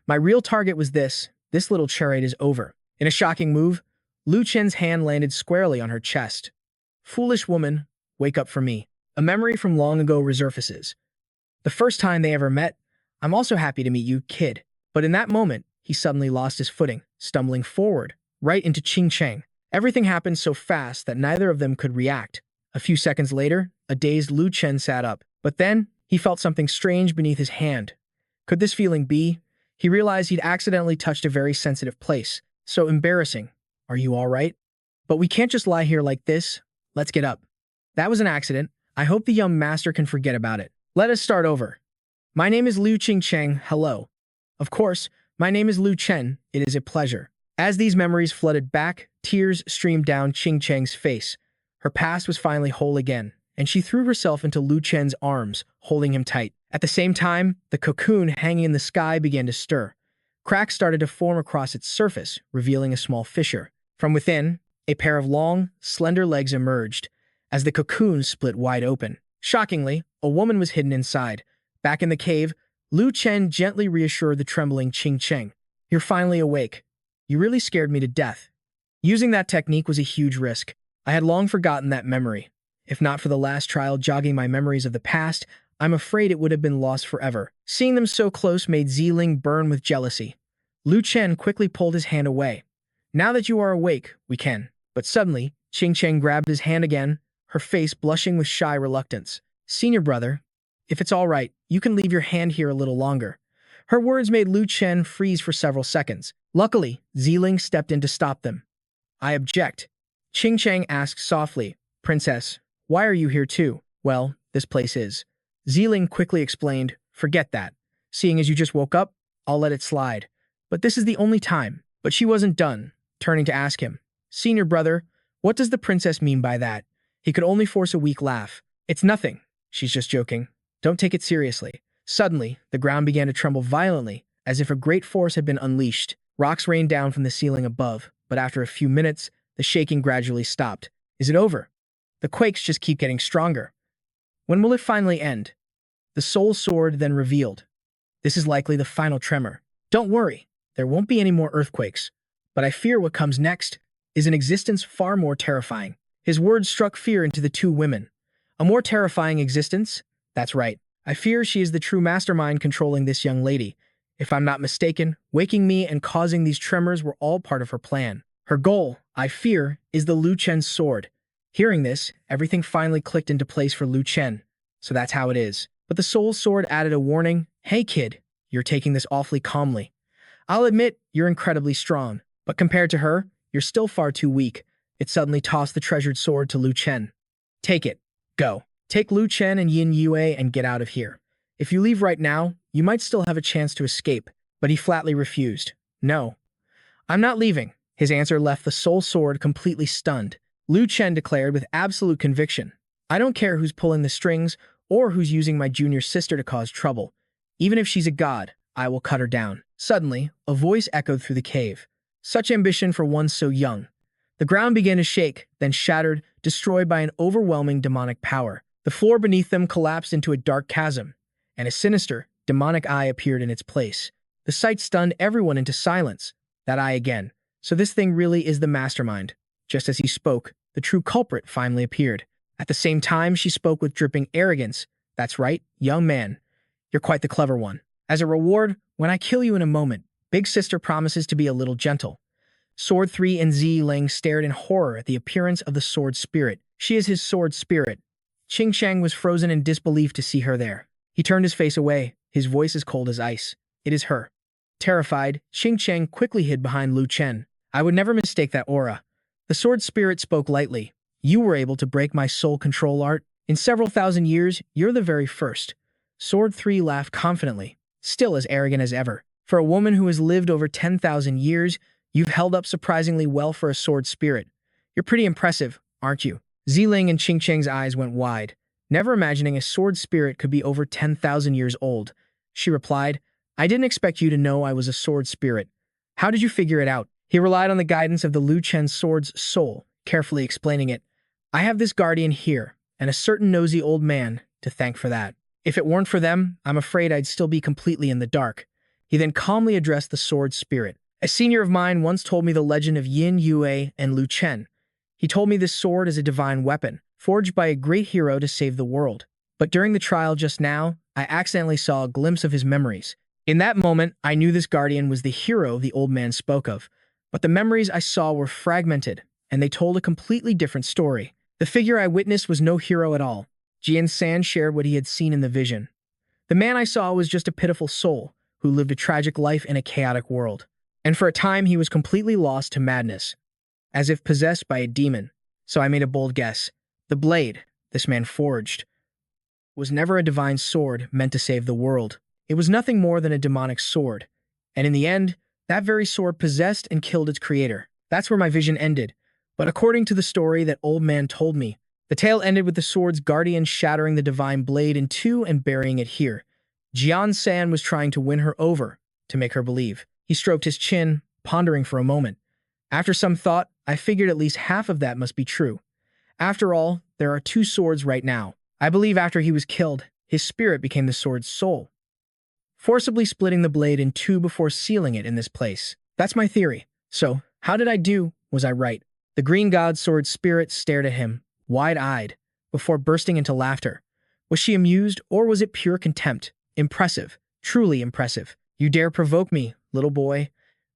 My real target was this. This little charade is over. In a shocking move, Lu Chen's hand landed squarely on her chest. Foolish woman, wake up for me. A memory from long ago resurfaces. The first time they ever met, I'm also happy to meet you, kid. But in that moment, he suddenly lost his footing, stumbling forward, right into Qingcheng. Everything happened so fast that neither of them could react. A few seconds later, a dazed Lu Chen sat up. But then, he felt something strange beneath his hand. Could this feeling be? He realized he'd accidentally touched a very sensitive place. So embarrassing. Are you all right? But we can't just lie here like this. Let's get up. That was an accident. I hope the young master can forget about it. Let us start over. My name is Liu Qingcheng, hello. Of course, my name is Lu Chen, it is a pleasure. As these memories flooded back, tears streamed down Qingcheng's face. Her past was finally whole again, and she threw herself into Lu Chen's arms, holding him tight. At the same time, the cocoon hanging in the sky began to stir. Cracks started to form across its surface, revealing a small fissure. From within, a pair of long, slender legs emerged, as the cocoon split wide open. Shockingly, a woman was hidden inside. Back in the cave, Lu Chen gently reassured the trembling Qingcheng. You're finally awake. You really scared me to death. Using that technique was a huge risk. I had long forgotten that memory. If not for the last trial jogging my memories of the past, I'm afraid it would have been lost forever. Seeing them so close made Ziling burn with jealousy. Lu Chen quickly pulled his hand away. Now that you are awake, we can. But suddenly, Qingcheng grabbed his hand again, her face blushing with shy reluctance. Senior brother, if it's all right, you can leave your hand here a little longer. Her words made Lu Chen freeze for several seconds. Luckily, Ziling stepped in to stop them. I object. Qingcheng asked softly, Princess, why are you here too? Well, this place is. Ziling quickly explained, forget that. Seeing as you just woke up, I'll let it slide. But this is the only time. But she wasn't done, turning to ask him. Senior brother, what does the princess mean by that? He could only force a weak laugh. It's nothing. She's just joking. Don't take it seriously. Suddenly, the ground began to tremble violently, as if a great force had been unleashed. Rocks rained down from the ceiling above, but after a few minutes, the shaking gradually stopped. Is it over? The quakes just keep getting stronger. When will it finally end? The soul sword then revealed. This is likely the final tremor. Don't worry, there won't be any more earthquakes. But I fear what comes next is an existence far more terrifying. His words struck fear into the two women. A more terrifying existence? That's right. I fear she is the true mastermind controlling this young lady. If I'm not mistaken, waking me and causing these tremors were all part of her plan. Her goal, I fear, is the Lu Chen sword. Hearing this, everything finally clicked into place for Lu Chen. So that's how it is. But the soul sword added a warning. Hey kid, you're taking this awfully calmly. I'll admit, you're incredibly strong. But compared to her, you're still far too weak. It suddenly tossed the treasured sword to Lu Chen. Take it. Go. Take Lu Chen and Yin Yue and get out of here. If you leave right now, you might still have a chance to escape. But he flatly refused. No. I'm not leaving. His answer left the soul sword completely stunned. Lu Chen declared with absolute conviction. I don't care who's pulling the strings or who's using my junior sister to cause trouble. Even if she's a god, I will cut her down. Suddenly, a voice echoed through the cave. Such ambition for one so young. The ground began to shake, then shattered, destroyed by an overwhelming demonic power. The floor beneath them collapsed into a dark chasm, and a sinister, demonic eye appeared in its place. The sight stunned everyone into silence. That eye again. So this thing really is the mastermind. Just as he spoke, the true culprit finally appeared. At the same time, she spoke with dripping arrogance. That's right, young man. You're quite the clever one. As a reward, when I kill you in a moment, Big Sister promises to be a little gentle. Sword 3 and Ling stared in horror at the appearance of the sword spirit. She is his sword spirit. Qing Shang was frozen in disbelief to see her there. He turned his face away, his voice as cold as ice. It is her. Terrified, Qing Shang quickly hid behind Lu Chen. I would never mistake that aura. The sword spirit spoke lightly. You were able to break my soul control art. In several thousand years, you're the very first. Sword 3 laughed confidently, still as arrogant as ever. For a woman who has lived over 10,000 years, you've held up surprisingly well for a sword spirit. You're pretty impressive, aren't you? Ling and Qing Cheng's eyes went wide, never imagining a sword spirit could be over 10,000 years old. She replied, I didn't expect you to know I was a sword spirit. How did you figure it out? He relied on the guidance of the Lu Chen sword's soul, carefully explaining it. I have this guardian here, and a certain nosy old man to thank for that. If it weren't for them, I'm afraid I'd still be completely in the dark. He then calmly addressed the sword spirit. A senior of mine once told me the legend of Yin Yue and Lu Chen. He told me this sword is a divine weapon, forged by a great hero to save the world. But during the trial just now, I accidentally saw a glimpse of his memories. In that moment, I knew this guardian was the hero the old man spoke of. But the memories I saw were fragmented, and they told a completely different story. The figure I witnessed was no hero at all. Jian San shared what he had seen in the vision. The man I saw was just a pitiful soul who lived a tragic life in a chaotic world. And for a time, he was completely lost to madness, as if possessed by a demon. So I made a bold guess. The blade this man forged was never a divine sword meant to save the world. It was nothing more than a demonic sword. And in the end, that very sword possessed and killed its creator. That's where my vision ended. But according to the story that old man told me, the tale ended with the sword's guardian shattering the divine blade in two and burying it here. Jian San was trying to win her over, to make her believe. He stroked his chin, pondering for a moment. After some thought, I figured at least half of that must be true. After all, there are two swords right now. I believe after he was killed, his spirit became the sword's soul, forcibly splitting the blade in two before sealing it in this place. That's my theory. So, how did I do? Was I right? The green god sword spirit stared at him, wide-eyed, before bursting into laughter. Was she amused, or was it pure contempt? Impressive. Truly impressive. You dare provoke me, little boy.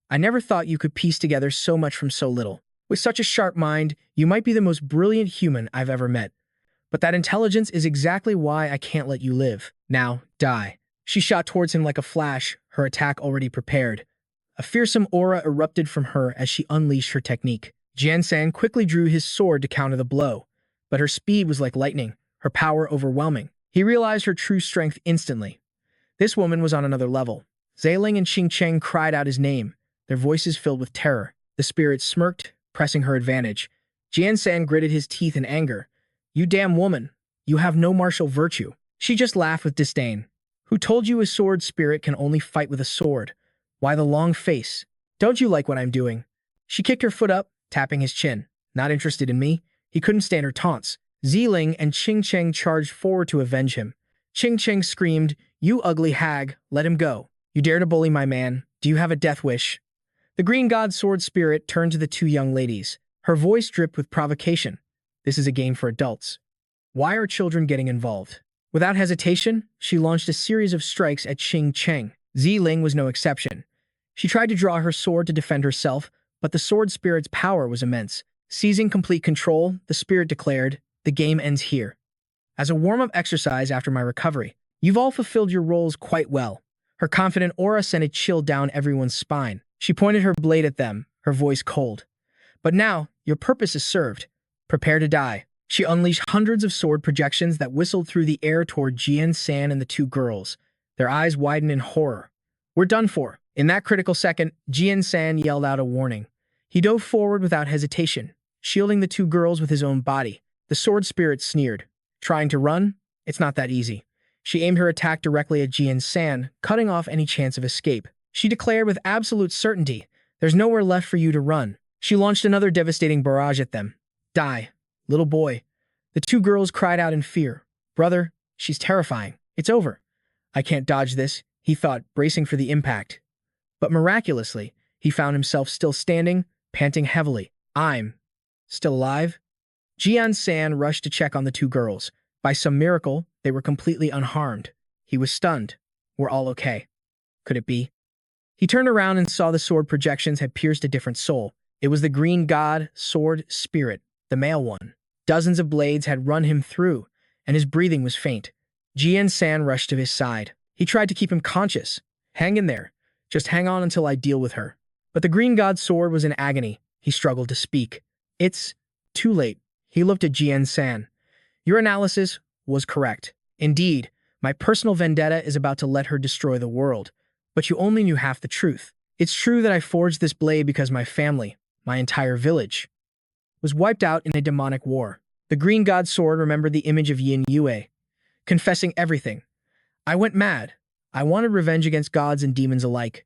I never thought you could piece together so much from so little. With such a sharp mind, you might be the most brilliant human I've ever met. But that intelligence is exactly why I can't let you live. Now, die. She shot towards him like a flash, her attack already prepared. A fearsome aura erupted from her as she unleashed her technique. Jian San quickly drew his sword to counter the blow, but her speed was like lightning, her power overwhelming. He realized her true strength instantly. This woman was on another level. Ling and Qing Cheng cried out his name, their voices filled with terror. The spirit smirked, pressing her advantage. Jian San gritted his teeth in anger. You damn woman, you have no martial virtue. She just laughed with disdain. Who told you a sword spirit can only fight with a sword? Why the long face? Don't you like what I'm doing? She kicked her foot up, tapping his chin. Not interested in me? He couldn't stand her taunts. Ling and Qing Cheng charged forward to avenge him. Qing Cheng screamed, You ugly hag, let him go. You dare to bully my man? Do you have a death wish? The green god sword spirit turned to the two young ladies. Her voice dripped with provocation. This is a game for adults. Why are children getting involved? Without hesitation, she launched a series of strikes at Qing Cheng. Ling was no exception. She tried to draw her sword to defend herself, but the sword spirit's power was immense. Seizing complete control, the spirit declared, The game ends here. As a warm-up exercise after my recovery, you've all fulfilled your roles quite well. Her confident aura sent a chill down everyone's spine. She pointed her blade at them, her voice cold. But now, your purpose is served. Prepare to die. She unleashed hundreds of sword projections that whistled through the air toward Jian San and the two girls. Their eyes widened in horror. We're done for. In that critical second, Jian San yelled out a warning. He dove forward without hesitation, shielding the two girls with his own body. The sword spirit sneered. Trying to run? It's not that easy. She aimed her attack directly at Jian-san, cutting off any chance of escape. She declared with absolute certainty, "There's nowhere left for you to run." She launched another devastating barrage at them. "Die, little boy." The two girls cried out in fear. "Brother, she's terrifying. It's over." "I can't dodge this," he thought, bracing for the impact. But miraculously, he found himself still standing, panting heavily. "I'm still alive?" Jian-san rushed to check on the two girls. By some miracle, they were completely unharmed. He was stunned. "We're all okay." Could it be? He turned around and saw the sword projections had pierced a different soul. It was the green god, sword, spirit, the male one. Dozens of blades had run him through, and his breathing was faint. Jian-san rushed to his side. He tried to keep him conscious. "Hang in there. Just hang on until I deal with her." But the green god's sword was in agony. He struggled to speak. "It's too late." He looked at Jian-san. "Your analysis was correct. Indeed, my personal vendetta is about to let her destroy the world. But you only knew half the truth. It's true that I forged this blade because my family, my entire village, was wiped out in a demonic war." The green god's sword remembered the image of Yin Yue, confessing everything. "I went mad. I wanted revenge against gods and demons alike.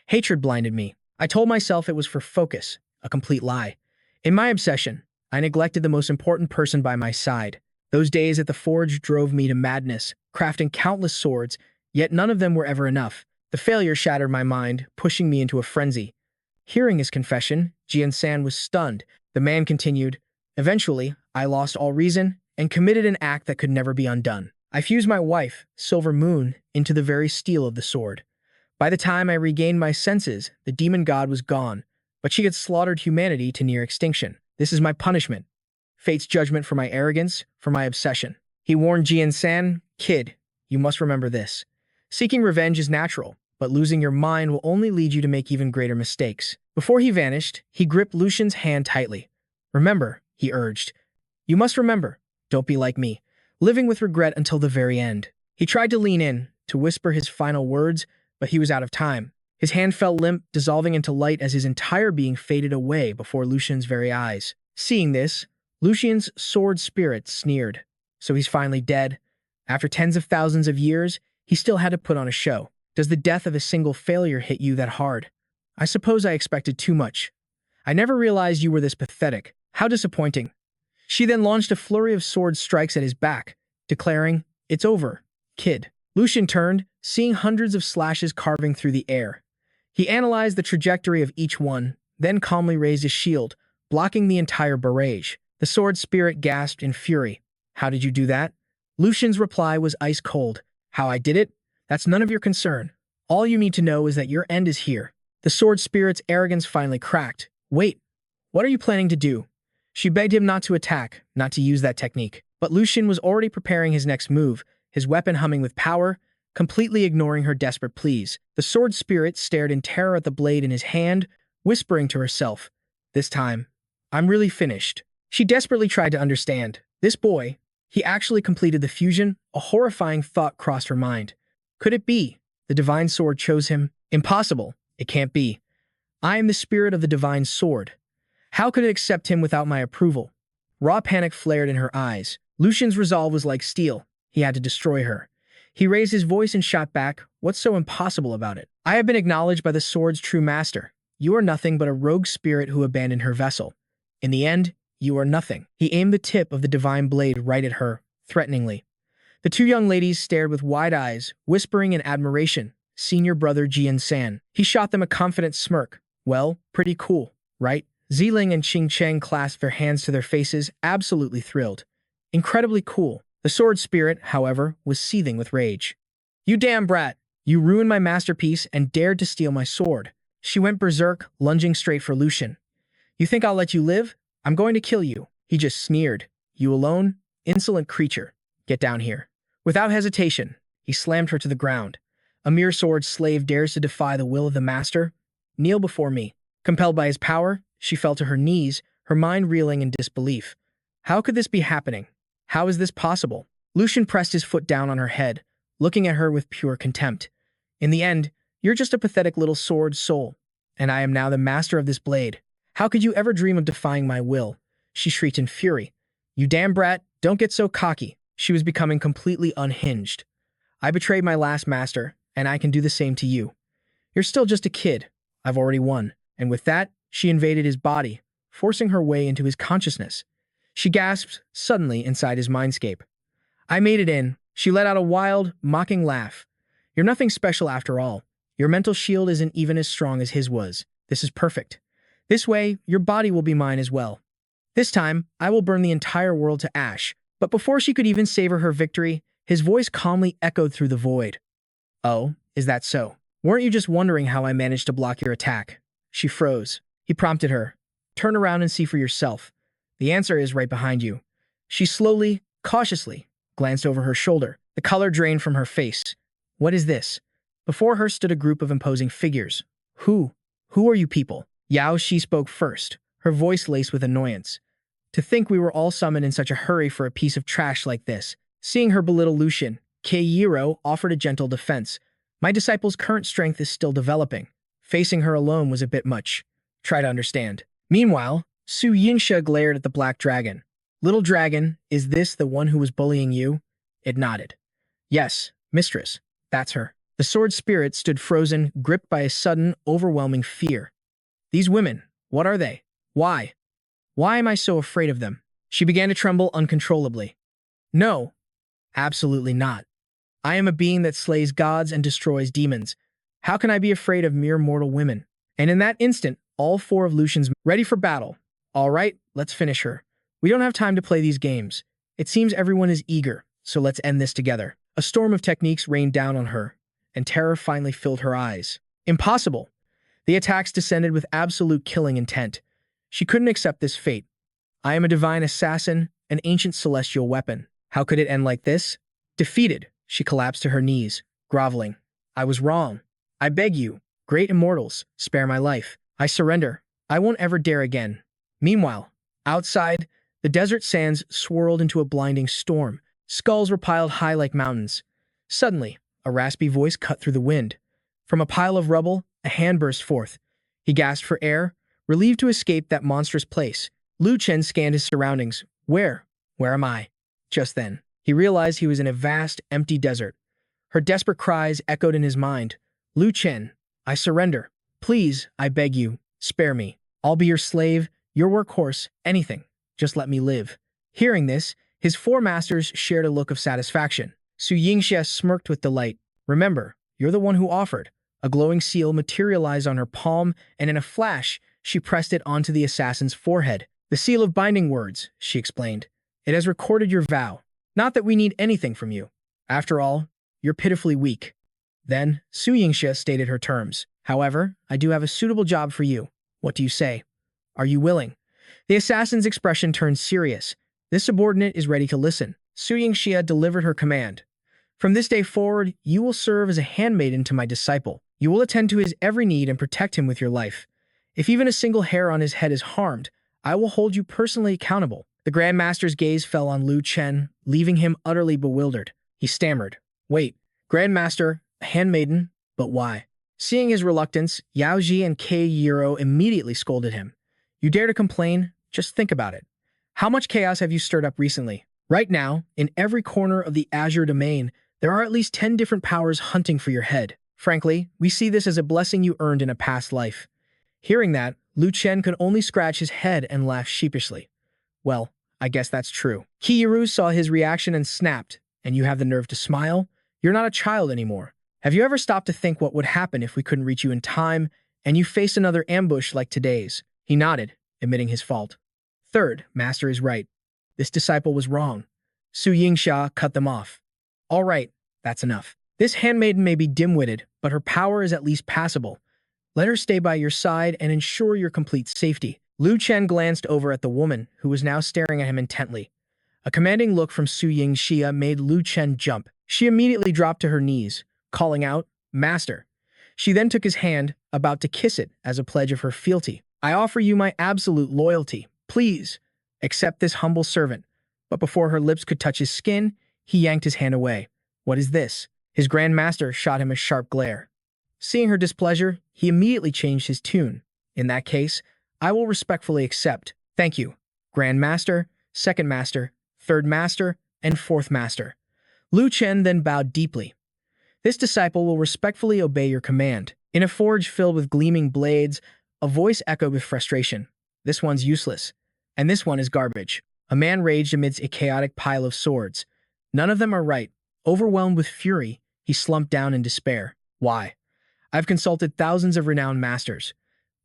Hatred blinded me. I told myself it was for focus, a complete lie. In my obsession, I neglected the most important person by my side. Those days at the forge drove me to madness, crafting countless swords, yet none of them were ever enough. The failure shattered my mind, pushing me into a frenzy." Hearing his confession, Jian-san was stunned. The man continued, "Eventually, I lost all reason and committed an act that could never be undone. I fused my wife, Silver Moon, into the very steel of the sword. By the time I regained my senses, the demon god was gone, but she had slaughtered humanity to near extinction. This is my punishment. Fate's judgment for my arrogance, for my obsession." He warned Jian-san, "Kid, you must remember this. Seeking revenge is natural, but losing your mind will only lead you to make even greater mistakes." Before he vanished, he gripped Lu Chen's hand tightly. "Remember," he urged. "You must remember. Don't be like me, living with regret until the very end." He tried to lean in, to whisper his final words, but he was out of time. His hand fell limp, dissolving into light as his entire being faded away before Lu Chen's very eyes. Seeing this, Lu Chen's sword spirit sneered. So he's finally dead. After tens of thousands of years, he still had to put on a show. Does the death of a single failure hit you that hard? I suppose I expected too much. I never realized you were this pathetic. How disappointing. She then launched a flurry of sword strikes at his back, declaring, "It's over, kid." Lu Chen turned, seeing hundreds of slashes carving through the air. He analyzed the trajectory of each one, then calmly raised his shield, blocking the entire barrage. The sword spirit gasped in fury. "How did you do that?" Lu Chen's reply was ice cold. "How I did it? That's none of your concern. All you need to know is that your end is here." The sword spirit's arrogance finally cracked. "Wait, what are you planning to do?" She begged him not to attack, not to use that technique. But Lu Chen was already preparing his next move, his weapon humming with power, completely ignoring her desperate pleas. The sword spirit stared in terror at the blade in his hand, whispering to herself, "This time, I'm really finished." She desperately tried to understand. This boy, he actually completed the fusion. A horrifying thought crossed her mind. Could it be? The divine sword chose him? Impossible. It can't be. I am the spirit of the divine sword. How could it accept him without my approval? Raw panic flared in her eyes. Lu Chen's resolve was like steel. He had to destroy her. He raised his voice and shot back, "What's so impossible about it? I have been acknowledged by the sword's true master. You are nothing but a rogue spirit who abandoned her vessel. In the end, you are nothing." He aimed the tip of the divine blade right at her, threateningly. The two young ladies stared with wide eyes, whispering in admiration. Senior brother Jian-san. He shot them a confident smirk. "Well, pretty cool, right?" Ziling and Qing Cheng clasped their hands to their faces, absolutely thrilled. Incredibly cool. The sword spirit, however, was seething with rage. "You damn brat! You ruined my masterpiece and dared to steal my sword." She went berserk, lunging straight for Lu Chen. "You think I'll let you live? I'm going to kill you." He just sneered. "You alone? Insolent creature. Get down here." Without hesitation, he slammed her to the ground. "A mere sword slave dares to defy the will of the master? Kneel before me." Compelled by his power, she fell to her knees, her mind reeling in disbelief. How could this be happening? How is this possible? Lu Chen pressed his foot down on her head, looking at her with pure contempt. "In the end, you're just a pathetic little sword soul, and I am now the master of this blade. How could you ever dream of defying my will?" She shrieked in fury. "You damn brat, don't get so cocky." She was becoming completely unhinged. I betrayed my last master, and I can do the same to you. You're still just a kid. I've already won." And with that, she invaded his body, forcing her way into his consciousness. She gasped suddenly inside his mindscape. "I made it in." She let out a wild, mocking laugh. "You're nothing special after all. Your mental shield isn't even as strong as his was. This is perfect. This way, your body will be mine as well. This time, I will burn the entire world to ash." But before she could even savor her victory, his voice calmly echoed through the void. "Oh, is that so? Weren't you just wondering how I managed to block your attack?" She froze. He prompted her. "Turn around and see for yourself. The answer is right behind you." She slowly, cautiously, glanced over her shoulder. The color drained from her face. "What is this?" Before her stood a group of imposing figures. Who are you people?" Yao Shi spoke first, her voice laced with annoyance. "To think we were all summoned in such a hurry for a piece of trash like this." Seeing her belittle Lu Chen, Keiro offered a gentle defense. "My disciple's current strength is still developing. Facing her alone was a bit much. Try to understand." Meanwhile, Su Yingxia glared at the black dragon. "Little dragon, is this the one who was bullying you?" It nodded. "Yes, mistress, that's her." The sword spirit stood frozen, gripped by a sudden, overwhelming fear. "These women, what are they? Why? Why am I so afraid of them?" She began to tremble uncontrollably. "No, absolutely not. I am a being that slays gods and destroys demons. How can I be afraid of mere mortal women?" And in that instant, all four of Lucian's ready for battle. "All right, let's finish her. We don't have time to play these games. It seems everyone is eager, so let's end this together." A storm of techniques rained down on her, and terror finally filled her eyes. Impossible! The attacks descended with absolute killing intent. She couldn't accept this fate. "I am a divine assassin, an ancient celestial weapon. How could it end like this?" Defeated, she collapsed to her knees, groveling. "I was wrong. I beg you, great immortals, spare my life. I surrender. I won't ever dare again." Meanwhile, outside, the desert sands swirled into a blinding storm. Skulls were piled high like mountains. Suddenly, a raspy voice cut through the wind. From a pile of rubble, a hand burst forth. He gasped for air, relieved to escape that monstrous place. Lu Chen scanned his surroundings. Where am I?" Just then, he realized he was in a vast, empty desert. Her desperate cries echoed in his mind. "Lu Chen, I surrender. Please, I beg you, spare me. I'll be your slave, your workhorse, anything. Just let me live." Hearing this, his four masters shared a look of satisfaction. Su Yingxia smirked with delight. "Remember, you're the one who offered." A glowing seal materialized on her palm, and in a flash, she pressed it onto the assassin's forehead. "The seal of binding words," she explained. "It has recorded your vow. Not that we need anything from you. After all, you're pitifully weak." Then, Su Yingxia stated her terms. "However, I do have a suitable job for you. What do you say? Are you willing?" The assassin's expression turned serious. This subordinate is ready to listen. Su Yingxia delivered her command. "From this day forward, you will serve as a handmaiden to my disciple. You will attend to his every need and protect him with your life. If even a single hair on his head is harmed, I will hold you personally accountable." The Grand Master's gaze fell on Lu Chen, leaving him utterly bewildered. He stammered. "Wait, Grand Master, a handmaiden, but why?" Seeing his reluctance, Yao Ji and Kei Yiro immediately scolded him. "You dare to complain? Just think about it. How much chaos have you stirred up recently? Right now, in every corner of the Azure Domain, there are at least 10 different powers hunting for your head. Frankly, we see this as a blessing you earned in a past life." Hearing that, Lu Chen could only scratch his head and laugh sheepishly. "Well, I guess that's true." Kiyiru saw his reaction and snapped. "And you have the nerve to smile? You're not a child anymore. Have you ever stopped to think what would happen if we couldn't reach you in time, and you faced another ambush like today's?" He nodded, admitting his fault. "Third, Master is right. This disciple was wrong." Su Yingxia cut them off. "All right, that's enough. This handmaiden may be dim-witted, but her power is at least passable. Let her stay by your side and ensure your complete safety." Lu Chen glanced over at the woman, who was now staring at him intently. A commanding look from Su Yingxia made Lu Chen jump. She immediately dropped to her knees, calling out, "Master." She then took his hand, about to kiss it as a pledge of her fealty. "I offer you my absolute loyalty. Please, accept this humble servant." But before her lips could touch his skin, he yanked his hand away. "What is this?" His Grand Master shot him a sharp glare. Seeing her displeasure, he immediately changed his tune. "In that case, I will respectfully accept. Thank you, Grand Master, Second Master, Third Master, and Fourth Master." Lu Chen then bowed deeply. This disciple will respectfully obey your command. In a forge filled with gleaming blades, a voice echoed with frustration. This one's useless. And this one is garbage. A man raged amidst a chaotic pile of swords. None of them are right. Overwhelmed with fury, he slumped down in despair. Why? I've consulted thousands of renowned masters.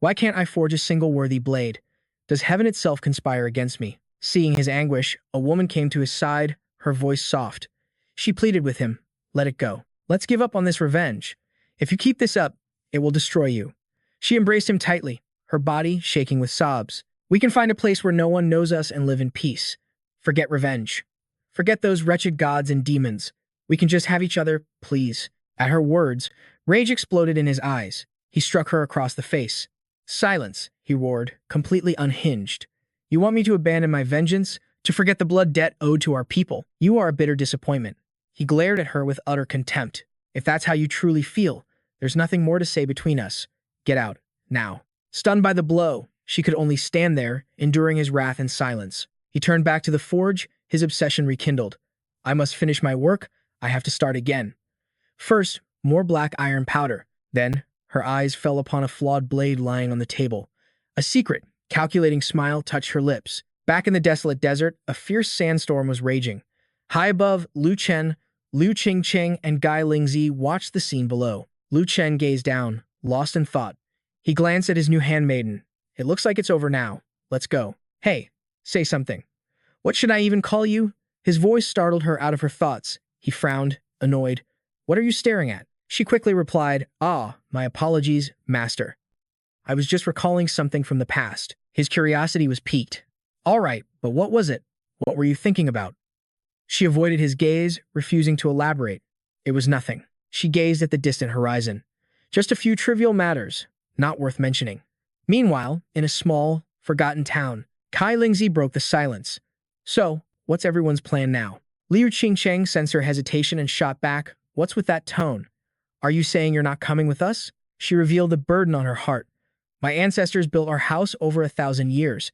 Why can't I forge a single worthy blade? Does heaven itself conspire against me? Seeing his anguish, a woman came to his side, her voice soft. She pleaded with him, let it go. Let's give up on this revenge. If you keep this up, it will destroy you. She embraced him tightly, her body shaking with sobs. We can find a place where no one knows us and live in peace. Forget revenge. Forget those wretched gods and demons. We can just have each other, please. At her words, rage exploded in his eyes. He struck her across the face. Silence, he roared, completely unhinged. You want me to abandon my vengeance? To forget the blood debt owed to our people? You are a bitter disappointment. He glared at her with utter contempt. If that's how you truly feel, there's nothing more to say between us. Get out, now. Stunned by the blow, she could only stand there, enduring his wrath in silence. He turned back to the forge, his obsession rekindled. I must finish my work. I have to start again. First, more black iron powder. Then, her eyes fell upon a flawed blade lying on the table. A secret, calculating smile touched her lips. Back in the desolate desert, a fierce sandstorm was raging. High above, Lu Chen, Lu Qingcheng, and Guy Lingzi watched the scene below. Lu Chen gazed down, lost in thought. He glanced at his new handmaiden. It looks like it's over now. Let's go. Hey, say something. What should I even call you? His voice startled her out of her thoughts. He frowned, annoyed. What are you staring at? She quickly replied, my apologies, master. I was just recalling something from the past. His curiosity was piqued. All right, but what was it? What were you thinking about? She avoided his gaze, refusing to elaborate. It was nothing. She gazed at the distant horizon. Just a few trivial matters, not worth mentioning. Meanwhile, in a small, forgotten town, Kai Lingzi broke the silence. So, what's everyone's plan now? Liu Qingcheng sensed her hesitation and shot back. What's with that tone? Are you saying you're not coming with us? She revealed the burden on her heart. My ancestors built our house over 1,000 years.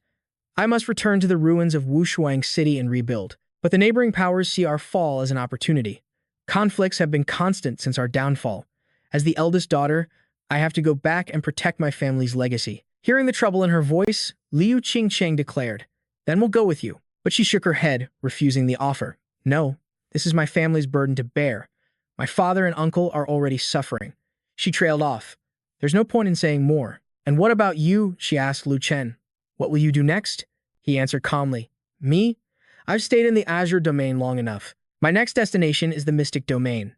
I must return to the ruins of Wushuang City and rebuild. But the neighboring powers see our fall as an opportunity. Conflicts have been constant since our downfall. As the eldest daughter, I have to go back and protect my family's legacy. Hearing the trouble in her voice, Liu Qingcheng declared, Then we'll go with you. But she shook her head, refusing the offer. No, this is my family's burden to bear. My father and uncle are already suffering. She trailed off. There's no point in saying more. And what about you? She asked Lu Chen. What will you do next? He answered calmly. Me? I've stayed in the Azure Domain long enough. My next destination is the Mystic Domain.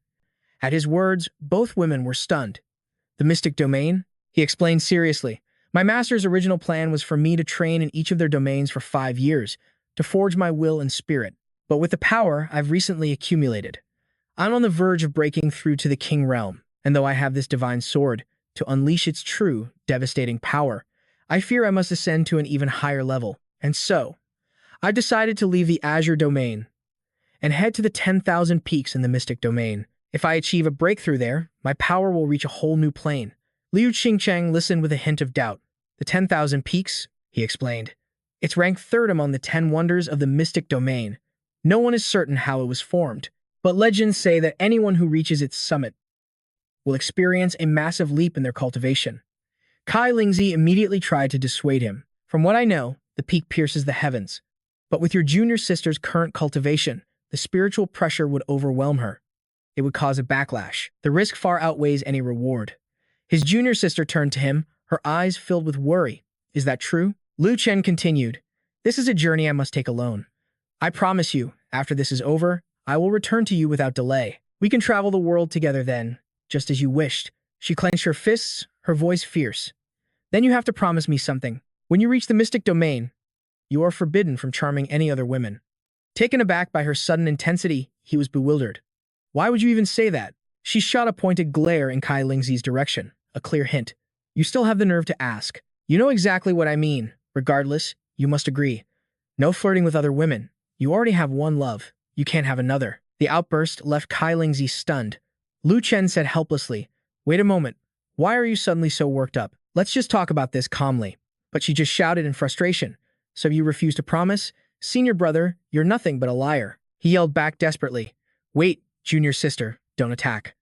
At his words, both women were stunned. The Mystic Domain? He explained seriously. My master's original plan was for me to train in each of their domains for 5 years, to forge my will and spirit. But with the power I've recently accumulated, I'm on the verge of breaking through to the King Realm. And though I have this divine sword, to unleash its true, devastating power, I fear I must ascend to an even higher level. And so, I've decided to leave the Azure Domain and head to the 10,000 peaks in the Mystic Domain. If I achieve a breakthrough there, my power will reach a whole new plane. Liu Qingcheng listened with a hint of doubt. The 10,000 peaks, he explained. It's ranked 3rd among the 10 wonders of the Mystic Domain. No one is certain how it was formed, but legends say that anyone who reaches its summit will experience a massive leap in their cultivation. Kai Lingzi immediately tried to dissuade him. From what I know, the peak pierces the heavens. But with your junior sister's current cultivation, the spiritual pressure would overwhelm her. It would cause a backlash. The risk far outweighs any reward. His junior sister turned to him, her eyes filled with worry. Is that true? Lu Chen continued. This is a journey I must take alone. I promise you, after this is over, I will return to you without delay. We can travel the world together then, just as you wished. She clenched her fists, her voice fierce. Then you have to promise me something. When you reach the Mystic Domain, you are forbidden from charming any other women. Taken aback by her sudden intensity, he was bewildered. Why would you even say that? She shot a pointed glare in Kai Lingzi's direction, a clear hint. You still have the nerve to ask. You know exactly what I mean. Regardless, you must agree. No flirting with other women. You already have one love. You can't have another. The outburst left Kai Lingzi stunned. Lu Chen said helplessly, Wait a moment. Why are you suddenly so worked up? Let's just talk about this calmly. But she just shouted in frustration. So you refuse to promise? Senior brother, you're nothing but a liar. He yelled back desperately. Wait, junior sister, don't attack.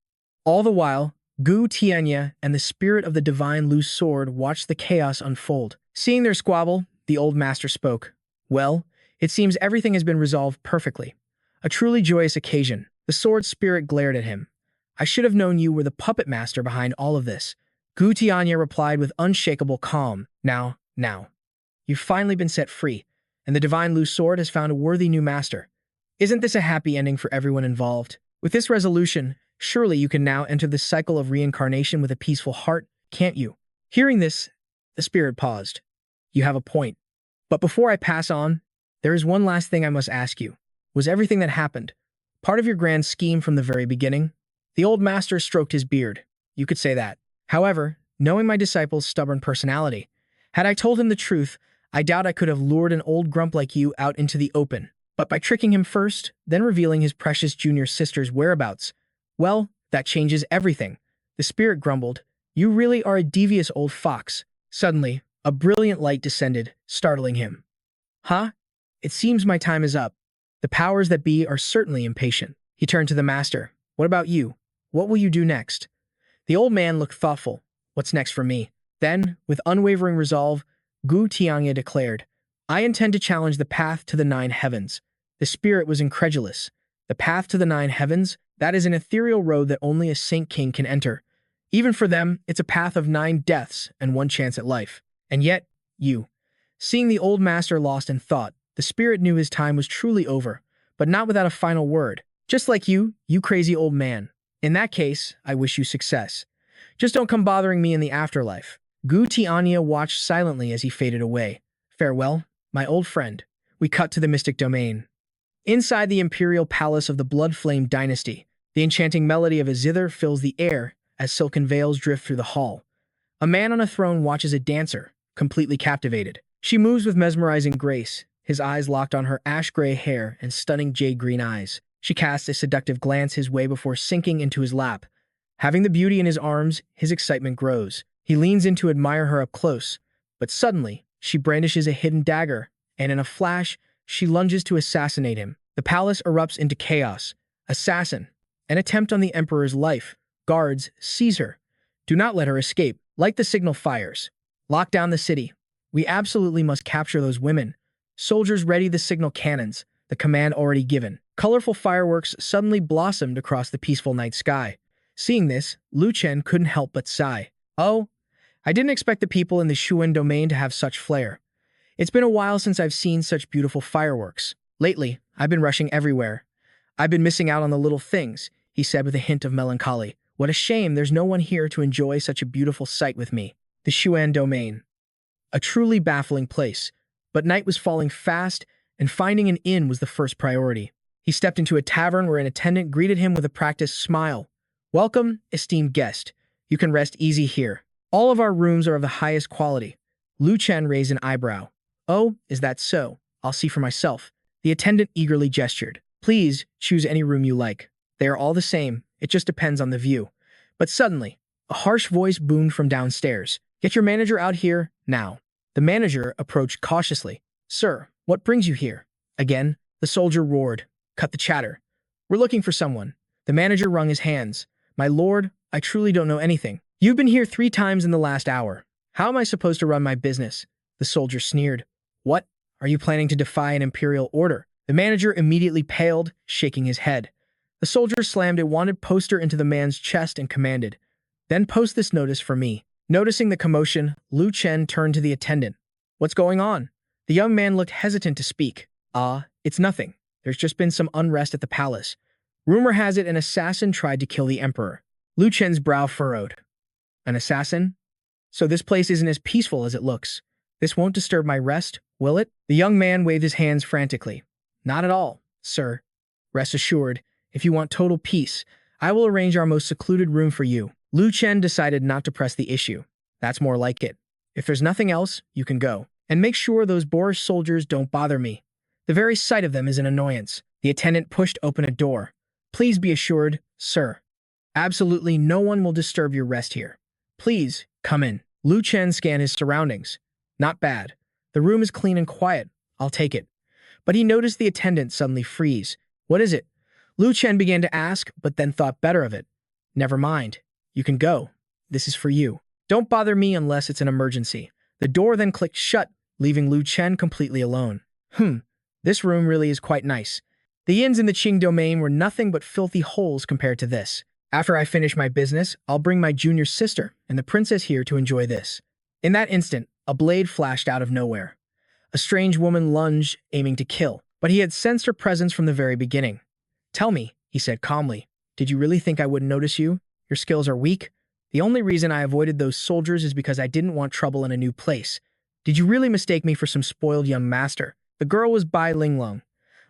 All the while, Gu Tianya and the spirit of the divine loose sword watched the chaos unfold. Seeing their squabble, the old master spoke. Well, it seems everything has been resolved perfectly. A truly joyous occasion. The sword spirit glared at him. I should have known you were the puppet master behind all of this. Gu Tianya replied with unshakable calm. Now. You've finally been set free, and the divine loose sword has found a worthy new master. Isn't this a happy ending for everyone involved? With this resolution, surely you can now enter the cycle of reincarnation with a peaceful heart, can't you? Hearing this, the spirit paused. You have a point. But before I pass on, there is one last thing I must ask you. Was everything that happened part of your grand scheme from the very beginning? The old master stroked his beard. You could say that. However, knowing my disciple's stubborn personality, had I told him the truth, I doubt I could have lured an old grump like you out into the open. But by tricking him first, then revealing his precious junior sister's whereabouts, well, that changes everything. The spirit grumbled. You really are a devious old fox. Suddenly, a brilliant light descended, startling him. Huh? It seems my time is up. The powers that be are certainly impatient. He turned to the master. What about you? What will you do next? The old man looked thoughtful. What's next for me? Then, with unwavering resolve, Gu Tianya declared, I intend to challenge the path to the 9 heavens. The spirit was incredulous. The path to the 9 heavens? That is an ethereal road that only a saint king can enter. Even for them, it's a path of 9 deaths and 1 chance at life. And yet, you. Seeing the old master lost in thought, the spirit knew his time was truly over, but not without a final word. Just like you crazy old man. In that case, I wish you success. Just don't come bothering me in the afterlife. Gu Tianya watched silently as he faded away. Farewell, my old friend. We cut to the mystic domain. Inside the imperial palace of the blood-flame dynasty, the enchanting melody of a zither fills the air as silken veils drift through the hall. A man on a throne watches a dancer, completely captivated. She moves with mesmerizing grace, his eyes locked on her ash-gray hair and stunning jade-green eyes. She casts a seductive glance his way before sinking into his lap. Having the beauty in his arms, his excitement grows. He leans in to admire her up close, but suddenly, she brandishes a hidden dagger, and in a flash, she lunges to assassinate him. The palace erupts into chaos. Assassin. An attempt on the emperor's life. Guards, seize her. Do not let her escape. Light the signal fires. Lock down the city. We absolutely must capture those women. Soldiers ready the signal cannons. The command already given. Colorful fireworks suddenly blossomed across the peaceful night sky. Seeing this, Lu Chen couldn't help but sigh. Oh, I didn't expect the people in the Showdown domain to have such flair. It's been a while since I've seen such beautiful fireworks. Lately, I've been rushing everywhere. I've been missing out on the little things, he said with a hint of melancholy. What a shame there's no one here to enjoy such a beautiful sight with me. The Showdown domain. A truly baffling place, but night was falling fast, and finding an inn was the first priority. He stepped into a tavern where an attendant greeted him with a practiced smile. Welcome, esteemed guest. You can rest easy here. All of our rooms are of the highest quality. Lu Chen raised an eyebrow. Oh, is that so? I'll see for myself. The attendant eagerly gestured. Please choose any room you like. They are all the same. It just depends on the view. But suddenly, a harsh voice boomed from downstairs. Get your manager out here, now. The manager approached cautiously. Sir, what brings you here? Again, the soldier roared. Cut the chatter. We're looking for someone. The manager wrung his hands. My lord, I truly don't know anything. You've been here 3 times in the last hour. How am I supposed to run my business? The soldier sneered. What? Are you planning to defy an imperial order? The manager immediately paled, shaking his head. The soldier slammed a wanted poster into the man's chest and commanded, Then post this notice for me. Noticing the commotion, Lu Chen turned to the attendant. What's going on? The young man looked hesitant to speak. It's nothing. There's just been some unrest at the palace. Rumor has it an assassin tried to kill the emperor. Lu Chen's brow furrowed. An assassin? So this place isn't as peaceful as it looks. This won't disturb my rest, will it? The young man waved his hands frantically. Not at all, sir. Rest assured, if you want total peace, I will arrange our most secluded room for you. Lu Chen decided not to press the issue. That's more like it. If there's nothing else, you can go. And make sure those boorish soldiers don't bother me. The very sight of them is an annoyance. The attendant pushed open a door. Please be assured, sir. Absolutely no one will disturb your rest here. Please, come in. Lu Chen scanned his surroundings. Not bad. The room is clean and quiet. I'll take it. But he noticed the attendant suddenly freeze. What is it? Lu Chen began to ask, but then thought better of it. Never mind. You can go. This is for you. Don't bother me unless it's an emergency. The door then clicked shut, leaving Lu Chen completely alone. This room really is quite nice. The inns in the Qing domain were nothing but filthy holes compared to this. After I finish my business, I'll bring my junior sister and the princess here to enjoy this. In that instant, a blade flashed out of nowhere. A strange woman lunged, aiming to kill, but he had sensed her presence from the very beginning. Tell me, he said calmly, did you really think I wouldn't notice you? Your skills are weak. The only reason I avoided those soldiers is because I didn't want trouble in a new place. Did you really mistake me for some spoiled young master? The girl was Bai Linglong.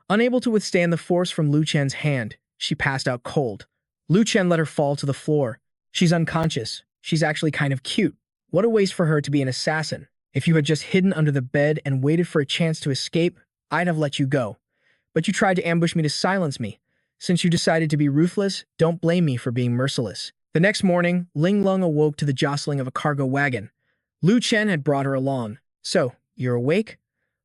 Unable to withstand the force from Lu Chen's hand, she passed out cold. Lu Chen let her fall to the floor. She's unconscious. She's actually kind of cute. What a waste for her to be an assassin. If you had just hidden under the bed and waited for a chance to escape, I'd have let you go. But you tried to ambush me to silence me. Since you decided to be ruthless, don't blame me for being merciless. The next morning, Linglong awoke to the jostling of a cargo wagon. Lu Chen had brought her along. So, you're awake?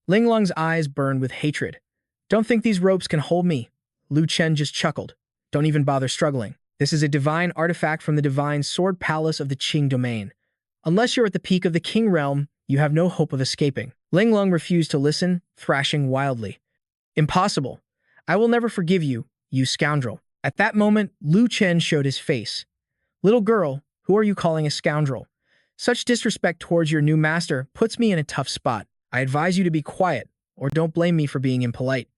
Linglong's eyes burned with hatred. Don't think these ropes can hold me. Lu Chen just chuckled. Don't even bother struggling. This is a divine artifact from the divine sword palace of the Qing domain. Unless you're at the peak of the Qing realm, you have no hope of escaping. Linglong refused to listen, thrashing wildly. Impossible. I will never forgive you, you scoundrel. At that moment, Lu Chen showed his face. Little girl, who are you calling a scoundrel? Such disrespect towards your new master puts me in a tough spot. I advise you to be quiet, or don't blame me for being impolite.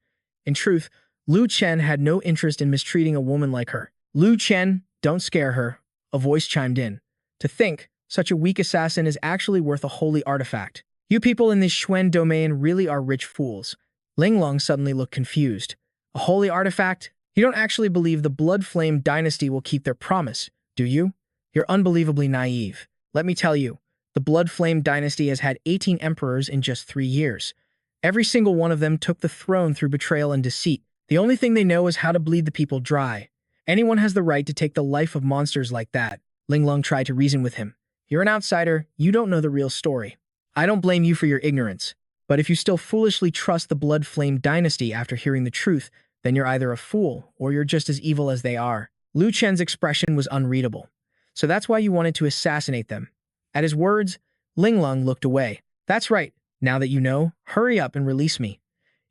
In truth, Lu Chen had no interest in mistreating a woman like her. Lu Chen, don't scare her, a voice chimed in. To think, such a weak assassin is actually worth a holy artifact. You people in this Xuan domain really are rich fools. Linglong suddenly looked confused. A holy artifact? You don't actually believe the Blood Flame dynasty will keep their promise, do you? You're unbelievably naive. Let me tell you, the Blood Flame dynasty has had 18 emperors in just 3 years. Every single one of them took the throne through betrayal and deceit. The only thing they know is how to bleed the people dry. Anyone has the right to take the life of monsters like that. Linglong tried to reason with him. You're an outsider, you don't know the real story. I don't blame you for your ignorance. But if you still foolishly trust the Blood Flame dynasty after hearing the truth, then you're either a fool or you're just as evil as they are. Lu Chen's expression was unreadable. So that's why you wanted to assassinate them. At his words, Linglong looked away. That's right. Now that you know, hurry up and release me.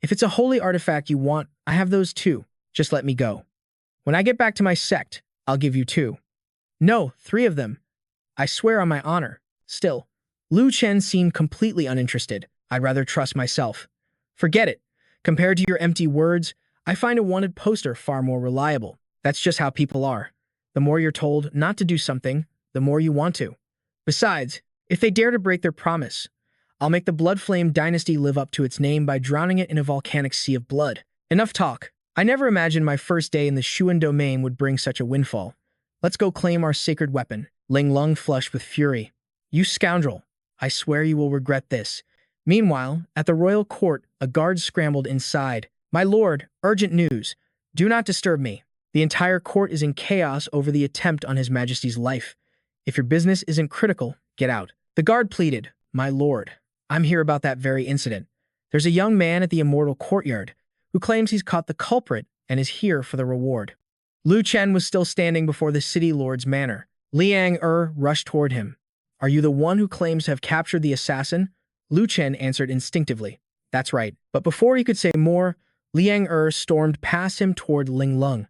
If it's a holy artifact you want, I have those too. Just let me go. When I get back to my sect, I'll give you 2. No, 3 of them. I swear on my honor. Still, Lu Chen seemed completely uninterested. I'd rather trust myself. Forget it. Compared to your empty words, I find a wanted poster far more reliable. That's just how people are. The more you're told not to do something, the more you want to. Besides, if they dare to break their promise, I'll make the Blood Flame dynasty live up to its name by drowning it in a volcanic sea of blood. Enough talk. I never imagined my first day in the Xuan domain would bring such a windfall. Let's go claim our sacred weapon. Linglong flushed with fury. You scoundrel. I swear you will regret this. Meanwhile, at the royal court, a guard scrambled inside. My lord, urgent news. Do not disturb me. The entire court is in chaos over the attempt on His Majesty's life. If your business isn't critical, get out. The guard pleaded. My lord, I'm here about that very incident. There's a young man at the Immortal Courtyard who claims he's caught the culprit and is here for the reward. Lu Chen was still standing before the city lord's manor. Liang rushed toward him. Are you the one who claims to have captured the assassin? Lu Chen answered instinctively. That's right. But before he could say more, Liang stormed past him toward Linglong.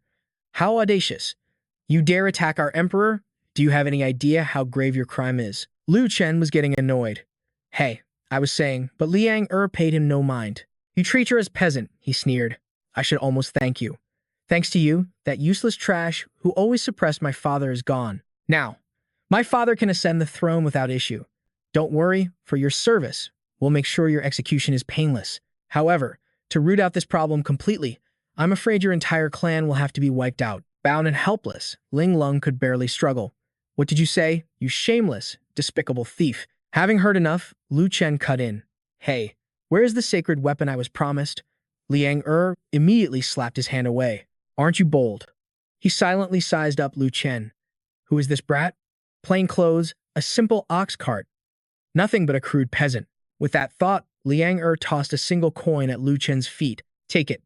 How audacious. You dare attack our emperor? Do you have any idea how grave your crime is? Lu Chen was getting annoyed. Hey, I was saying, but Liang paid him no mind. You treat her as peasant, he sneered. I should almost thank you. Thanks to you, that useless trash who always suppressed my father is gone. Now, my father can ascend the throne without issue. Don't worry, for your service, we'll make sure your execution is painless. However, to root out this problem completely, I'm afraid your entire clan will have to be wiped out. Bound and helpless, Linglong could barely struggle. What did you say, you shameless, despicable thief? Having heard enough, Lu Chen cut in. Hey, where is the sacred weapon I was promised? Liang immediately slapped his hand away. Aren't you bold? He silently sized up Lu Chen. Who is this brat? Plain clothes, a simple ox cart. Nothing but a crude peasant. With that thought, Liang tossed a single coin at Lu Chen's feet. Take it.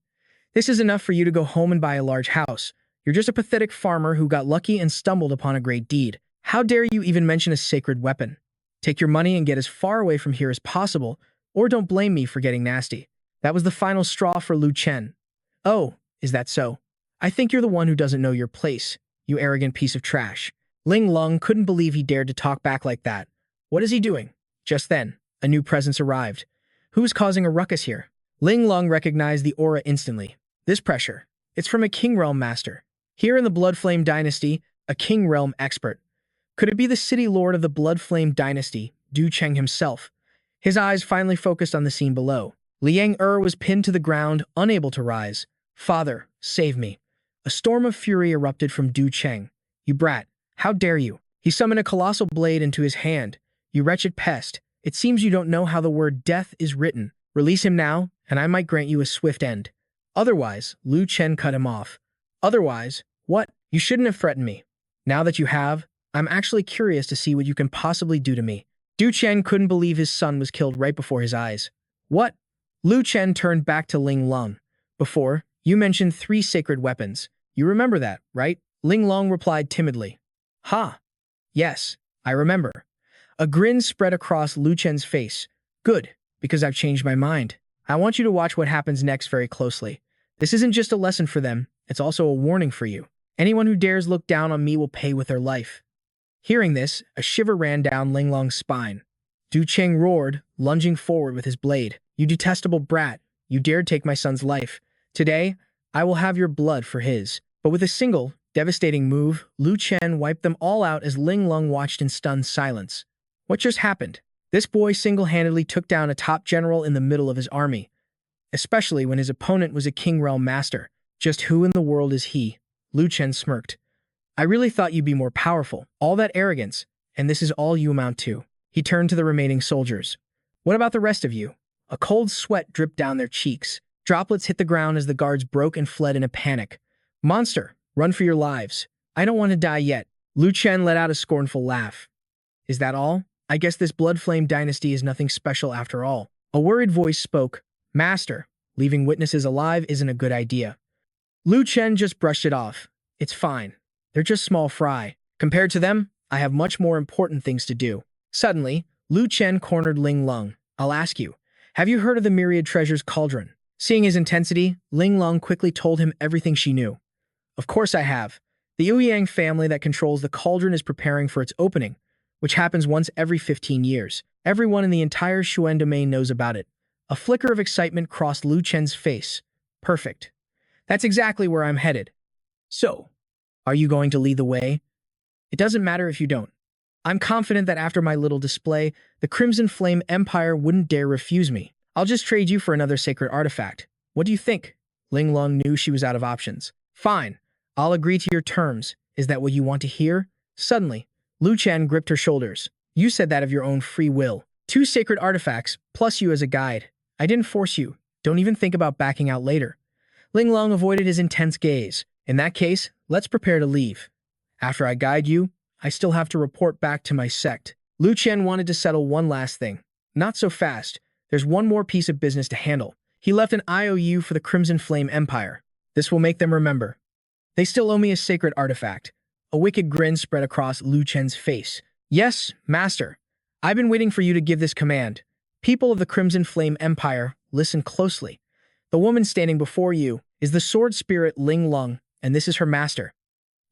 This is enough for you to go home and buy a large house. You're just a pathetic farmer who got lucky and stumbled upon a great deed. How dare you even mention a sacred weapon? Take your money and get as far away from here as possible, or don't blame me for getting nasty. That was the final straw for Lu Chen. Oh, is that so? I think you're the one who doesn't know your place, you arrogant piece of trash. Ling Lung couldn't believe he dared to talk back like that. What is he doing? Just then, a new presence arrived. Who is causing a ruckus here? Ling Lung recognized the aura instantly. This pressure. It's from a King Realm master. Here in the Blood Flame Dynasty, a King Realm expert. Could it be the city lord of the Blood Flame Dynasty, Du Cheng himself? His eyes finally focused on the scene below. Liang was pinned to the ground, unable to rise. Father, save me. A storm of fury erupted from Du Cheng. You brat, how dare you? He summoned a colossal blade into his hand. You wretched pest. It seems you don't know how the word death is written. Release him now, and I might grant you a swift end. Otherwise, Lu Chen cut him off. Otherwise, what? You shouldn't have threatened me. Now that you have, I'm actually curious to see what you can possibly do to me. Du Chen couldn't believe his son was killed right before his eyes. What? Lu Chen turned back to Ling Lung. Before, you mentioned 3 sacred weapons. You remember that, right? Ling Lung replied timidly. Ha! Yes, I remember. A grin spread across Lu Chen's face. Good, because I've changed my mind. I want you to watch what happens next very closely. This isn't just a lesson for them, it's also a warning for you. Anyone who dares look down on me will pay with their life. Hearing this, a shiver ran down Ling Lung's spine. Du Cheng roared, lunging forward with his blade. You detestable brat, you dared take my son's life. Today, I will have your blood for his. But with a single, devastating move, Lu Chen wiped them all out as Ling Lung watched in stunned silence. What just happened? This boy single-handedly took down a top general in the middle of his army, especially when his opponent was a King Realm master. Just who in the world is he? Lu Chen smirked. I really thought you'd be more powerful. All that arrogance, and this is all you amount to. He turned to the remaining soldiers. What about the rest of you? A cold sweat dripped down their cheeks. Droplets hit the ground as the guards broke and fled in a panic. Monster, run for your lives. I don't want to die yet. Lu Chen let out a scornful laugh. Is that all? I guess this Blood Flame Dynasty is nothing special after all. A worried voice spoke. Master, leaving witnesses alive isn't a good idea. Lu Chen just brushed it off. It's fine. They're just small fry. Compared to them, I have much more important things to do. Suddenly, Lu Chen cornered Ling Lung. I'll ask you, have you heard of the Myriad Treasures Cauldron? Seeing his intensity, Ling Lung quickly told him everything she knew. Of course I have. The Ouyang family that controls the cauldron is preparing for its opening, which happens once every 15 years. Everyone in the entire Xuan domain knows about it. A flicker of excitement crossed Lu Chen's face. Perfect. That's exactly where I'm headed. So, are you going to lead the way? It doesn't matter if you don't. I'm confident that after my little display, the Crimson Flame Empire wouldn't dare refuse me. I'll just trade you for another sacred artifact. What do you think? Ling Lung knew she was out of options. Fine. I'll agree to your terms. Is that what you want to hear? Suddenly, Lu Chen gripped her shoulders. You said that of your own free will. 2 sacred artifacts, plus you as a guide. I didn't force you. Don't even think about backing out later. Ling Lung avoided his intense gaze. In that case, let's prepare to leave. After I guide you, I still have to report back to my sect. Lu Chen wanted to settle one last thing. Not so fast. There's one more piece of business to handle. He left an IOU for the Crimson Flame Empire. This will make them remember. They still owe me a sacred artifact. A wicked grin spread across Lu Chen's face. Yes, master. I've been waiting for you to give this command. People of the Crimson Flame Empire, listen closely. The woman standing before you is the sword spirit Ling Lung, and this is her master.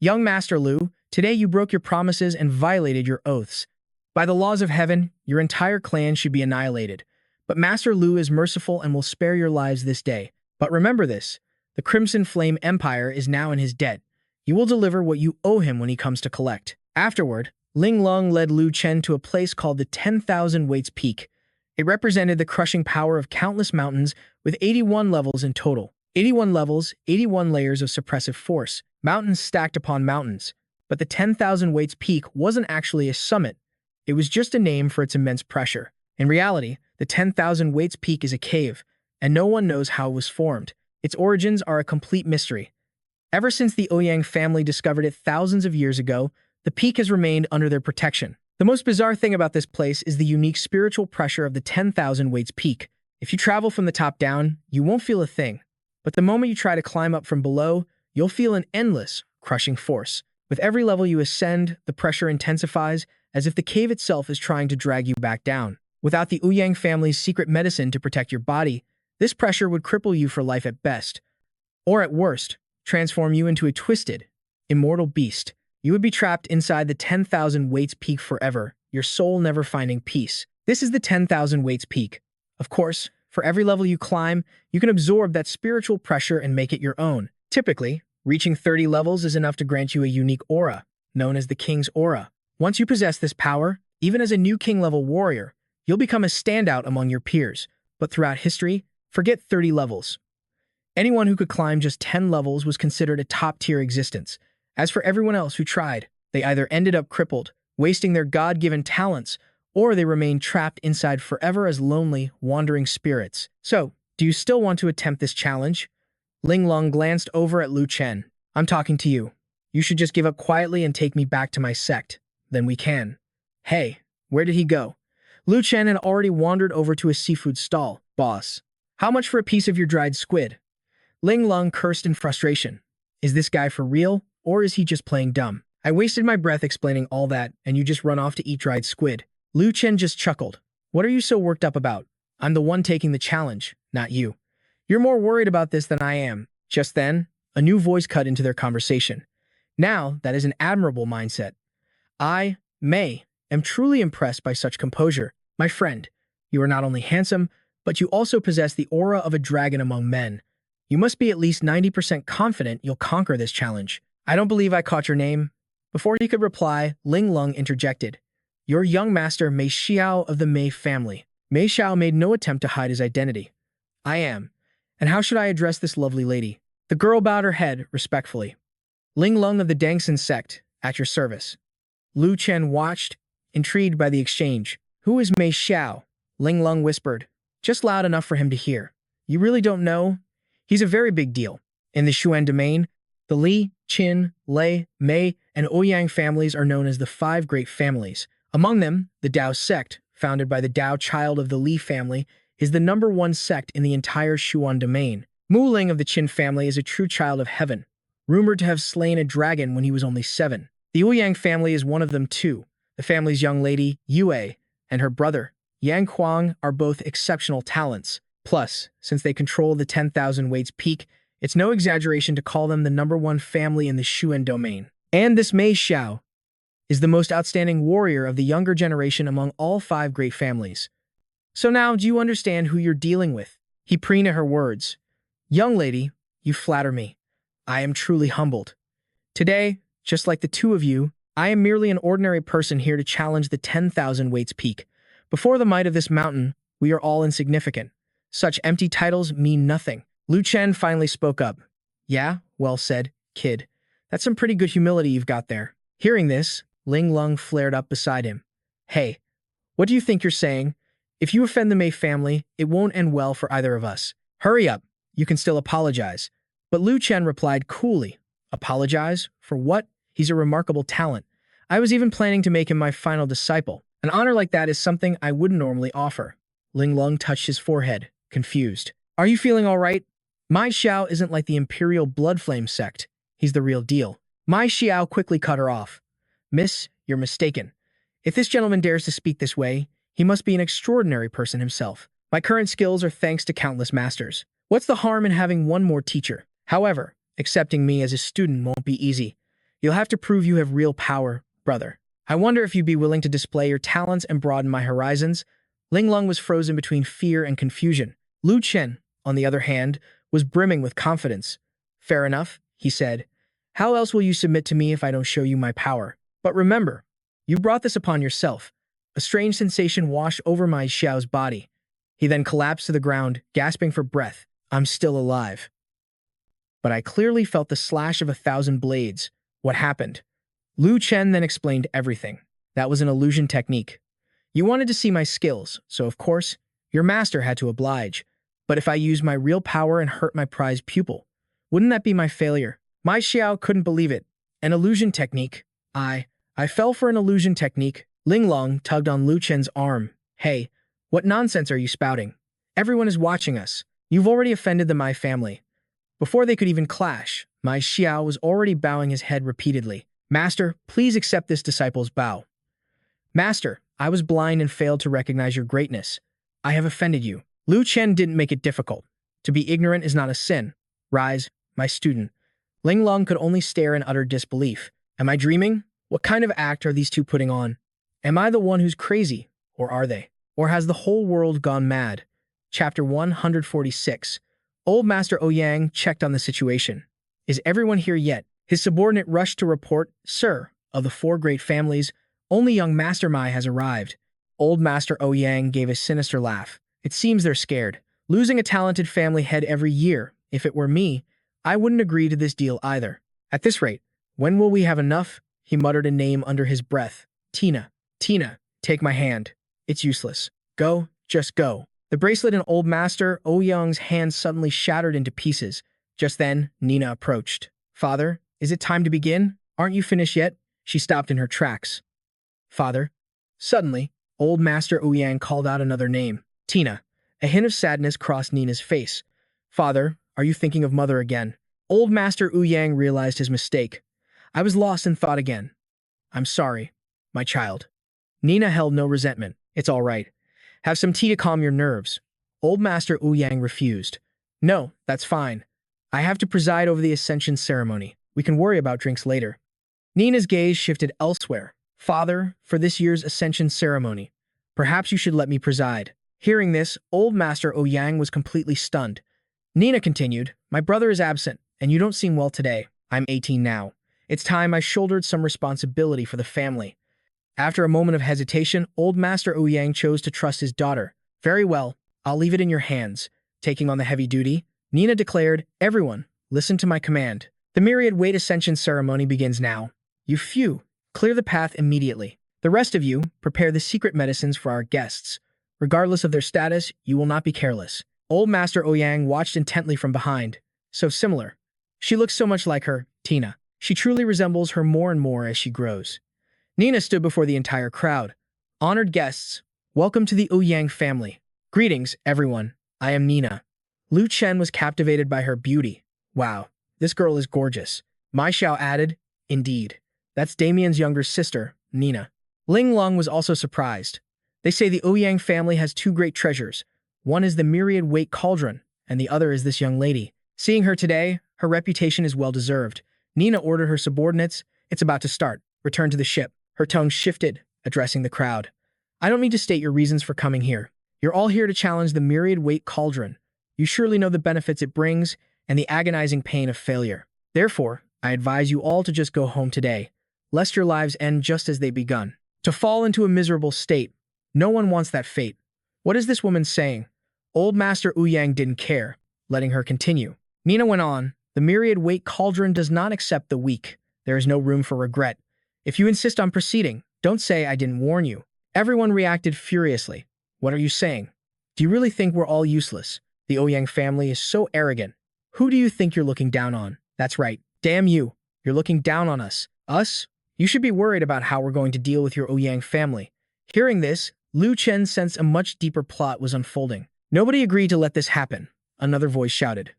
Young Master Lu, today you broke your promises and violated your oaths. By the laws of heaven, your entire clan should be annihilated. But Master Lu is merciful and will spare your lives this day. But remember this, the Crimson Flame Empire is now in his debt. You will deliver what you owe him when he comes to collect. Afterward, Ling Lung led Lu Chen to a place called the 10,000 Weights Peak. It represented the crushing power of countless mountains with 81 levels in total. 81 levels, 81 layers of suppressive force, mountains stacked upon mountains. But the 10,000 Weights Peak wasn't actually a summit. It was just a name for its immense pressure. In reality, the 10,000 Weights Peak is a cave, and no one knows how it was formed. Its origins are a complete mystery. Ever since the Ouyang family discovered it thousands of years ago, the peak has remained under their protection. The most bizarre thing about this place is the unique spiritual pressure of the 10,000 Weights Peak. If you travel from the top down, you won't feel a thing. But the moment you try to climb up from below, you'll feel an endless, crushing force. With every level you ascend, the pressure intensifies, as if the cave itself is trying to drag you back down. Without the Ouyang family's secret medicine to protect your body, this pressure would cripple you for life at best, or at worst, transform you into a twisted, immortal beast. You would be trapped inside the 10,000 weights peak forever, your soul never finding peace. This is the 10,000 weights peak. Of course, for every level you climb, you can absorb that spiritual pressure and make it your own. Typically, reaching 30 levels is enough to grant you a unique aura, known as the King's Aura. Once you possess this power, even as a new king-level warrior, you'll become a standout among your peers. But throughout history, forget 30 levels. Anyone who could climb just 10 levels was considered a top-tier existence. As for everyone else who tried, they either ended up crippled, wasting their God-given talents, or they remained trapped inside forever as lonely, wandering spirits. So, do you still want to attempt this challenge? Ling Long glanced over at Lu Chen. I'm talking to you. You should just give up quietly and take me back to my sect. Then we can. Hey, where did he go? Lu Chen had already wandered over to a seafood stall. Boss, how much for a piece of your dried squid? Ling Long cursed in frustration. Is this guy for real, or is he just playing dumb? I wasted my breath explaining all that, and you just run off to eat dried squid. Lu Chen just chuckled. What are you so worked up about? I'm the one taking the challenge, not you. You're more worried about this than I am. Just then, a new voice cut into their conversation. Now, that is an admirable mindset. I, May, am truly impressed by such composure. My friend, you are not only handsome, but you also possess the aura of a dragon among men. You must be at least 90% confident you'll conquer this challenge. I don't believe I caught your name. Before he could reply, Ling Lung interjected. Your young master Mei Xiao of the Mei family. Mei Xiao made no attempt to hide his identity. I am. And how should I address this lovely lady? The girl bowed her head respectfully. Ling Lung of the Dangsen sect, at your service. Lu Chen watched, intrigued by the exchange. Who is Mei Xiao? Ling Lung whispered, just loud enough for him to hear. You really don't know? He's a very big deal. In the Xuan domain, the Li, Qin, Lei, Mei, and Ouyang families are known as the five great families. Among them, the Dao sect, founded by the Dao child of the Li family, is the #1 sect in the entire Xuan domain. Mu Ling of the Qin family is a true child of heaven, rumored to have slain a dragon when he was only 7. The Ouyang family is one of them too. The family's young lady, Yue, and her brother, Yang Huang, are both exceptional talents. Plus, since they control the 10,000 weights peak, it's no exaggeration to call them the #1 family in the Xuan domain. And this Mei Xiao is the most outstanding warrior of the younger generation among all 5 great families. So now, do you understand who you're dealing with? He preened at her words. Young lady, you flatter me. I am truly humbled. Today, just like the two of you, I am merely an ordinary person here to challenge the 10,000 weights peak. Before the might of this mountain, we are all insignificant. Such empty titles mean nothing. Lu Chen finally spoke up. Yeah, well said, kid. That's some pretty good humility you've got there. Hearing this, Ling Lung flared up beside him. Hey, what do you think you're saying? If you offend the Mei family, it won't end well for either of us. Hurry up, you can still apologize. But Lu Chen replied coolly. Apologize? For what? He's a remarkable talent. I was even planning to make him my final disciple. An honor like that is something I wouldn't normally offer. Ling Lung touched his forehead, confused. Are you feeling all right? Mai Xiao isn't like the Imperial Bloodflame sect. He's the real deal. Mai Xiao quickly cut her off. Miss, you're mistaken. If this gentleman dares to speak this way, he must be an extraordinary person himself. My current skills are thanks to countless masters. What's the harm in having one more teacher? However, accepting me as a student won't be easy. You'll have to prove you have real power, brother. I wonder if you'd be willing to display your talents and broaden my horizons. Ling Lung was frozen between fear and confusion. Lu Chen, on the other hand, was brimming with confidence. Fair enough, he said. How else will you submit to me if I don't show you my power? But remember, you brought this upon yourself. A strange sensation washed over Mai Xiao's body. He then collapsed to the ground, gasping for breath. I'm still alive. But I clearly felt the slash of 1,000 blades. What happened? Lu Chen then explained everything. That was an illusion technique. You wanted to see my skills, so of course, your master had to oblige. But if I used my real power and hurt my prized pupil, wouldn't that be my failure? Mai Xiao couldn't believe it. An illusion technique. I fell for an illusion technique. Ling Long tugged on Lu Chen's arm. Hey, what nonsense are you spouting? Everyone is watching us. You've already offended the Mai family. Before they could even clash, My Xiao was already bowing his head repeatedly. Master, please accept this disciple's bow. Master, I was blind and failed to recognize your greatness. I have offended you. Lu Chen didn't make it difficult. To be ignorant is not a sin. Rise, my student. Ling Lung could only stare in utter disbelief. Am I dreaming? What kind of act are these two putting on? Am I the one who's crazy? Or are they? Or has the whole world gone mad? Chapter 146. Old Master Ouyang checked on the situation. Is everyone here yet? His subordinate rushed to report, Sir, of the four great families, only young Master Mai has arrived. Old Master Ouyang gave a sinister laugh. It seems they're scared. Losing a talented family head every year. If it were me, I wouldn't agree to this deal either. At this rate, when will we have enough? He muttered a name under his breath. Tina. Tina, take my hand. It's useless. Go, just go. The bracelet in Old Master Ouyang's hand suddenly shattered into pieces. Just then, Nina approached. Father, is it time to begin? Aren't you finished yet? She stopped in her tracks. Father. Suddenly, Old Master Ouyang called out another name. Tina. A hint of sadness crossed Nina's face. Father, are you thinking of Mother again? Old Master Ouyang realized his mistake. I was lost in thought again. I'm sorry, my child. Nina held no resentment. It's all right. Have some tea to calm your nerves. Old Master Ouyang refused. No, that's fine. I have to preside over the Ascension ceremony. We can worry about drinks later. Nina's gaze shifted elsewhere. Father, for this year's Ascension ceremony, perhaps you should let me preside. Hearing this, Old Master Ouyang was completely stunned. Nina continued, My brother is absent, and you don't seem well today. I'm 18 now. It's time I shouldered some responsibility for the family. After a moment of hesitation, Old Master Ouyang chose to trust his daughter. Very well, I'll leave it in your hands. Taking on the heavy duty, Nina declared, Everyone, listen to my command. The myriad weight ascension ceremony begins now. You few, clear the path immediately. The rest of you, prepare the secret medicines for our guests. Regardless of their status, you will not be careless. Old Master Ouyang watched intently from behind. So similar. She looks so much like her, Tina. She truly resembles her more and more as she grows. Nina stood before the entire crowd. Honored guests, welcome to the Ouyang family. Greetings, everyone. I am Nina. Lu Chen was captivated by her beauty. Wow, this girl is gorgeous. Mai Xiao added, Indeed. That's Damien's younger sister, Nina. Ling Lung was also surprised. They say the Ouyang family has two great treasures. One is the myriad weight cauldron, and the other is this young lady. Seeing her today, her reputation is well-deserved. Nina ordered her subordinates, It's about to start. Return to the ship. Her tone shifted, addressing the crowd. I don't need to state your reasons for coming here. You're all here to challenge the myriad weight cauldron. You surely know the benefits it brings and the agonizing pain of failure. Therefore, I advise you all to just go home today, lest your lives end just as they begun. To fall into a miserable state. No one wants that fate. What is this woman saying? Old Master Ouyang didn't care, letting her continue. Nina went on, The myriad weight cauldron does not accept the weak. There is no room for regret. If you insist on proceeding, don't say I didn't warn you. Everyone reacted furiously. What are you saying? Do you really think we're all useless? The Ouyang family is so arrogant. Who do you think you're looking down on? That's right. Damn you. You're looking down on us. Us? You should be worried about how we're going to deal with your Ouyang family. Hearing this, Lu Chen sensed a much deeper plot was unfolding. Nobody agreed to let this happen. Another voice shouted.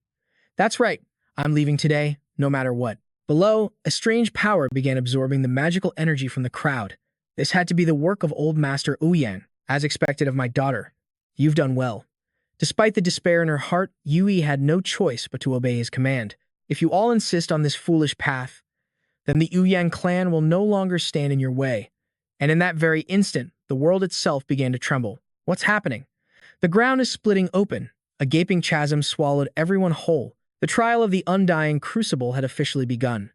That's right. I'm leaving today, no matter what. Below, a strange power began absorbing the magical energy from the crowd. This had to be the work of Old Master Ouyang, as expected of my daughter. You've done well. Despite the despair in her heart, Yui had no choice but to obey his command. If you all insist on this foolish path, then the Ouyang clan will no longer stand in your way. And in that very instant, the world itself began to tremble. What's happening? The ground is splitting open. A gaping chasm swallowed everyone whole. The trial of the undying crucible had officially begun.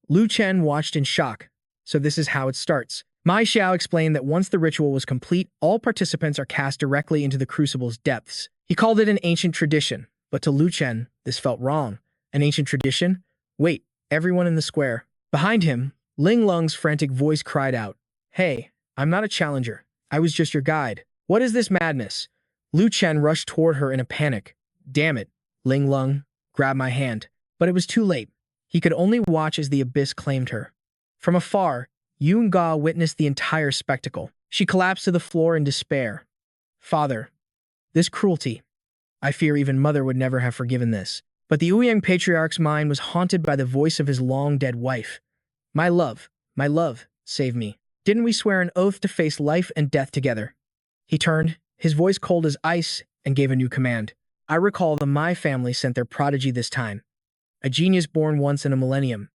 Lu Chen watched in shock. So this is how it starts. Mai Xiao explained that once the ritual was complete, all participants are cast directly into the crucible's depths. He called it an ancient tradition, but to Lu Chen, this felt wrong. An ancient tradition? Wait, everyone in the square. Behind him, Ling Lung's frantic voice cried out, Hey, I'm not a challenger. I was just your guide. What is this madness? Lu Chen rushed toward her in a panic. Damn it, Ling Lung grabbed my hand. But it was too late. He could only watch as the abyss claimed her. From afar, Yun Ga witnessed the entire spectacle. She collapsed to the floor in despair. Father, this cruelty. I fear even Mother would never have forgiven this. But the Ouyang patriarch's mind was haunted by the voice of his long-dead wife. My love, save me. Didn't we swear an oath to face life and death together? He turned, his voice cold as ice, and gave a new command. I recall the My family sent their prodigy this time. A genius born once in a millennium.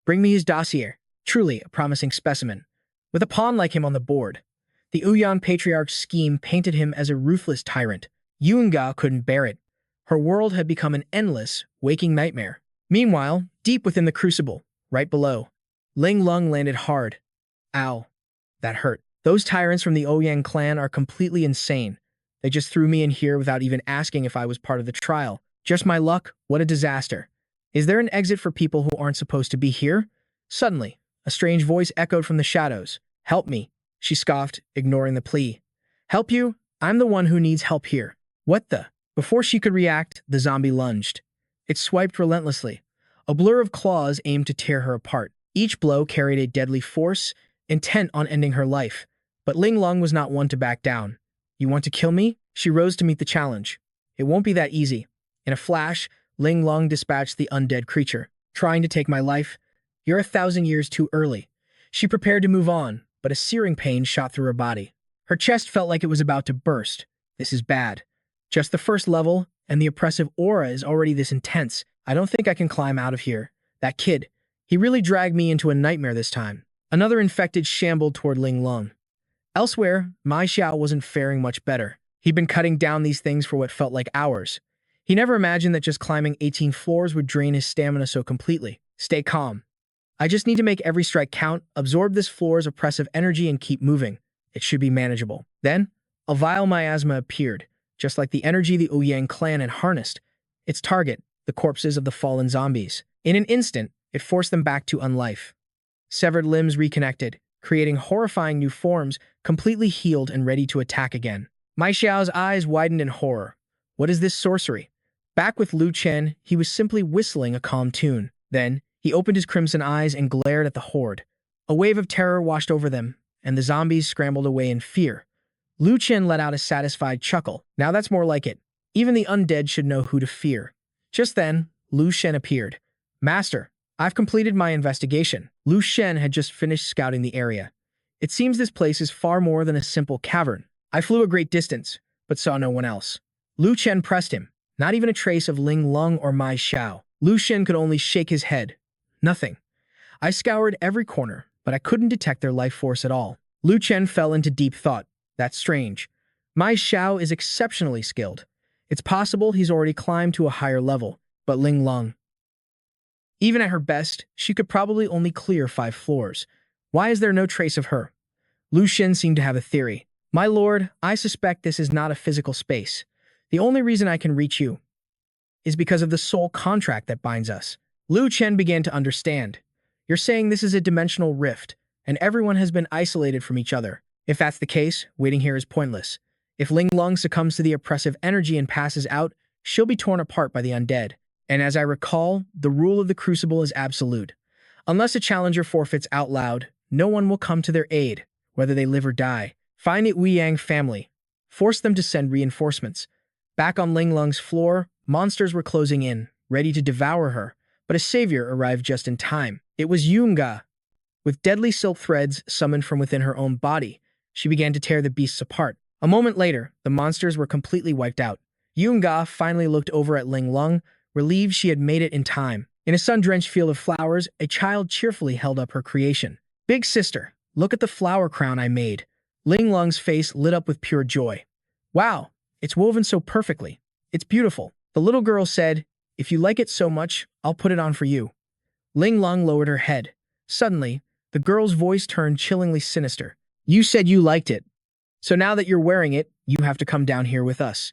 Bring me his dossier. Truly a promising specimen. With a pawn like him on the board. The Ouyang patriarch's scheme painted him as a ruthless tyrant. Yunga couldn't bear it. Her world had become an endless, waking nightmare. Meanwhile, deep within the crucible, right below, Ling Lung landed hard. Ow. That hurt. Those tyrants from the Ouyang clan are completely insane. They just threw me in here without even asking if I was part of the trial. Just my luck, what a disaster. Is there an exit for people who aren't supposed to be here? Suddenly, a strange voice echoed from the shadows. Help me, she scoffed, ignoring the plea. Help you? I'm the one who needs help here. What the? Before she could react, the zombie lunged. It swiped relentlessly. A blur of claws aimed to tear her apart. Each blow carried a deadly force, intent on ending her life. But Ling Lung was not one to back down. You want to kill me? She rose to meet the challenge. It won't be that easy. In a flash, Ling Lung dispatched the undead creature. Trying to take my life? You're 1,000 years too early. She prepared to move on, but a searing pain shot through her body. Her chest felt like it was about to burst. This is bad. Just the first level, and the oppressive aura is already this intense. I don't think I can climb out of here. That kid, he really dragged me into a nightmare this time. Another infected shambled toward Ling Lung. Elsewhere, Mai Xiao wasn't faring much better. He'd been cutting down these things for what felt like hours. He never imagined that just climbing 18 floors would drain his stamina so completely. Stay calm. I just need to make every strike count, absorb this floor's oppressive energy, and keep moving. It should be manageable. Then, a vile miasma appeared, just like the energy the Ouyang clan had harnessed. Its target, the corpses of the fallen zombies. In an instant, it forced them back to unlife. Severed limbs reconnected, creating horrifying new forms, completely healed and ready to attack again. Mai Xiao's eyes widened in horror. What is this sorcery? Back with Lu Chen, he was simply whistling a calm tune. Then, he opened his crimson eyes and glared at the horde. A wave of terror washed over them, and the zombies scrambled away in fear. Lu Chen let out a satisfied chuckle. Now that's more like it. Even the undead should know who to fear. Just then, Lu Chen appeared. Master, I've completed my investigation. Lu Chen had just finished scouting the area. It seems this place is far more than a simple cavern. I flew a great distance, but saw no one else. Lu Chen pressed him. Not even a trace of Ling Lung or Mai Xiao. Lu Chen could only shake his head. Nothing. I scoured every corner, but I couldn't detect their life force at all. Lu Chen fell into deep thought. That's strange. Mai Xiao is exceptionally skilled. It's possible he's already climbed to a higher level, but Ling Lung, even at her best, she could probably only clear 5 floors. Why is there no trace of her? Lu Chen seemed to have a theory. My lord, I suspect this is not a physical space. The only reason I can reach you is because of the soul contract that binds us. Lu Chen began to understand. You're saying this is a dimensional rift, and everyone has been isolated from each other. If that's the case, waiting here is pointless. If Ling Lung succumbs to the oppressive energy and passes out, she'll be torn apart by the undead. And as I recall, the rule of the Crucible is absolute. Unless a challenger forfeits out loud, no one will come to their aid, whether they live or die. Find the Ouyang family. Force them to send reinforcements. Back on Ling Lung's floor, monsters were closing in, ready to devour her, but a savior arrived just in time. It was Yunga. With deadly silk threads summoned from within her own body, she began to tear the beasts apart. A moment later, the monsters were completely wiped out. Yunga finally looked over at Ling Lung, relieved she had made it in time. In a sun-drenched field of flowers, a child cheerfully held up her creation. Big sister, look at the flower crown I made. Ling Lung's face lit up with pure joy. Wow, it's woven so perfectly. It's beautiful. The little girl said, if you like it so much, I'll put it on for you. Ling Lung lowered her head. Suddenly, the girl's voice turned chillingly sinister. You said you liked it. So now that you're wearing it, you have to come down here with us.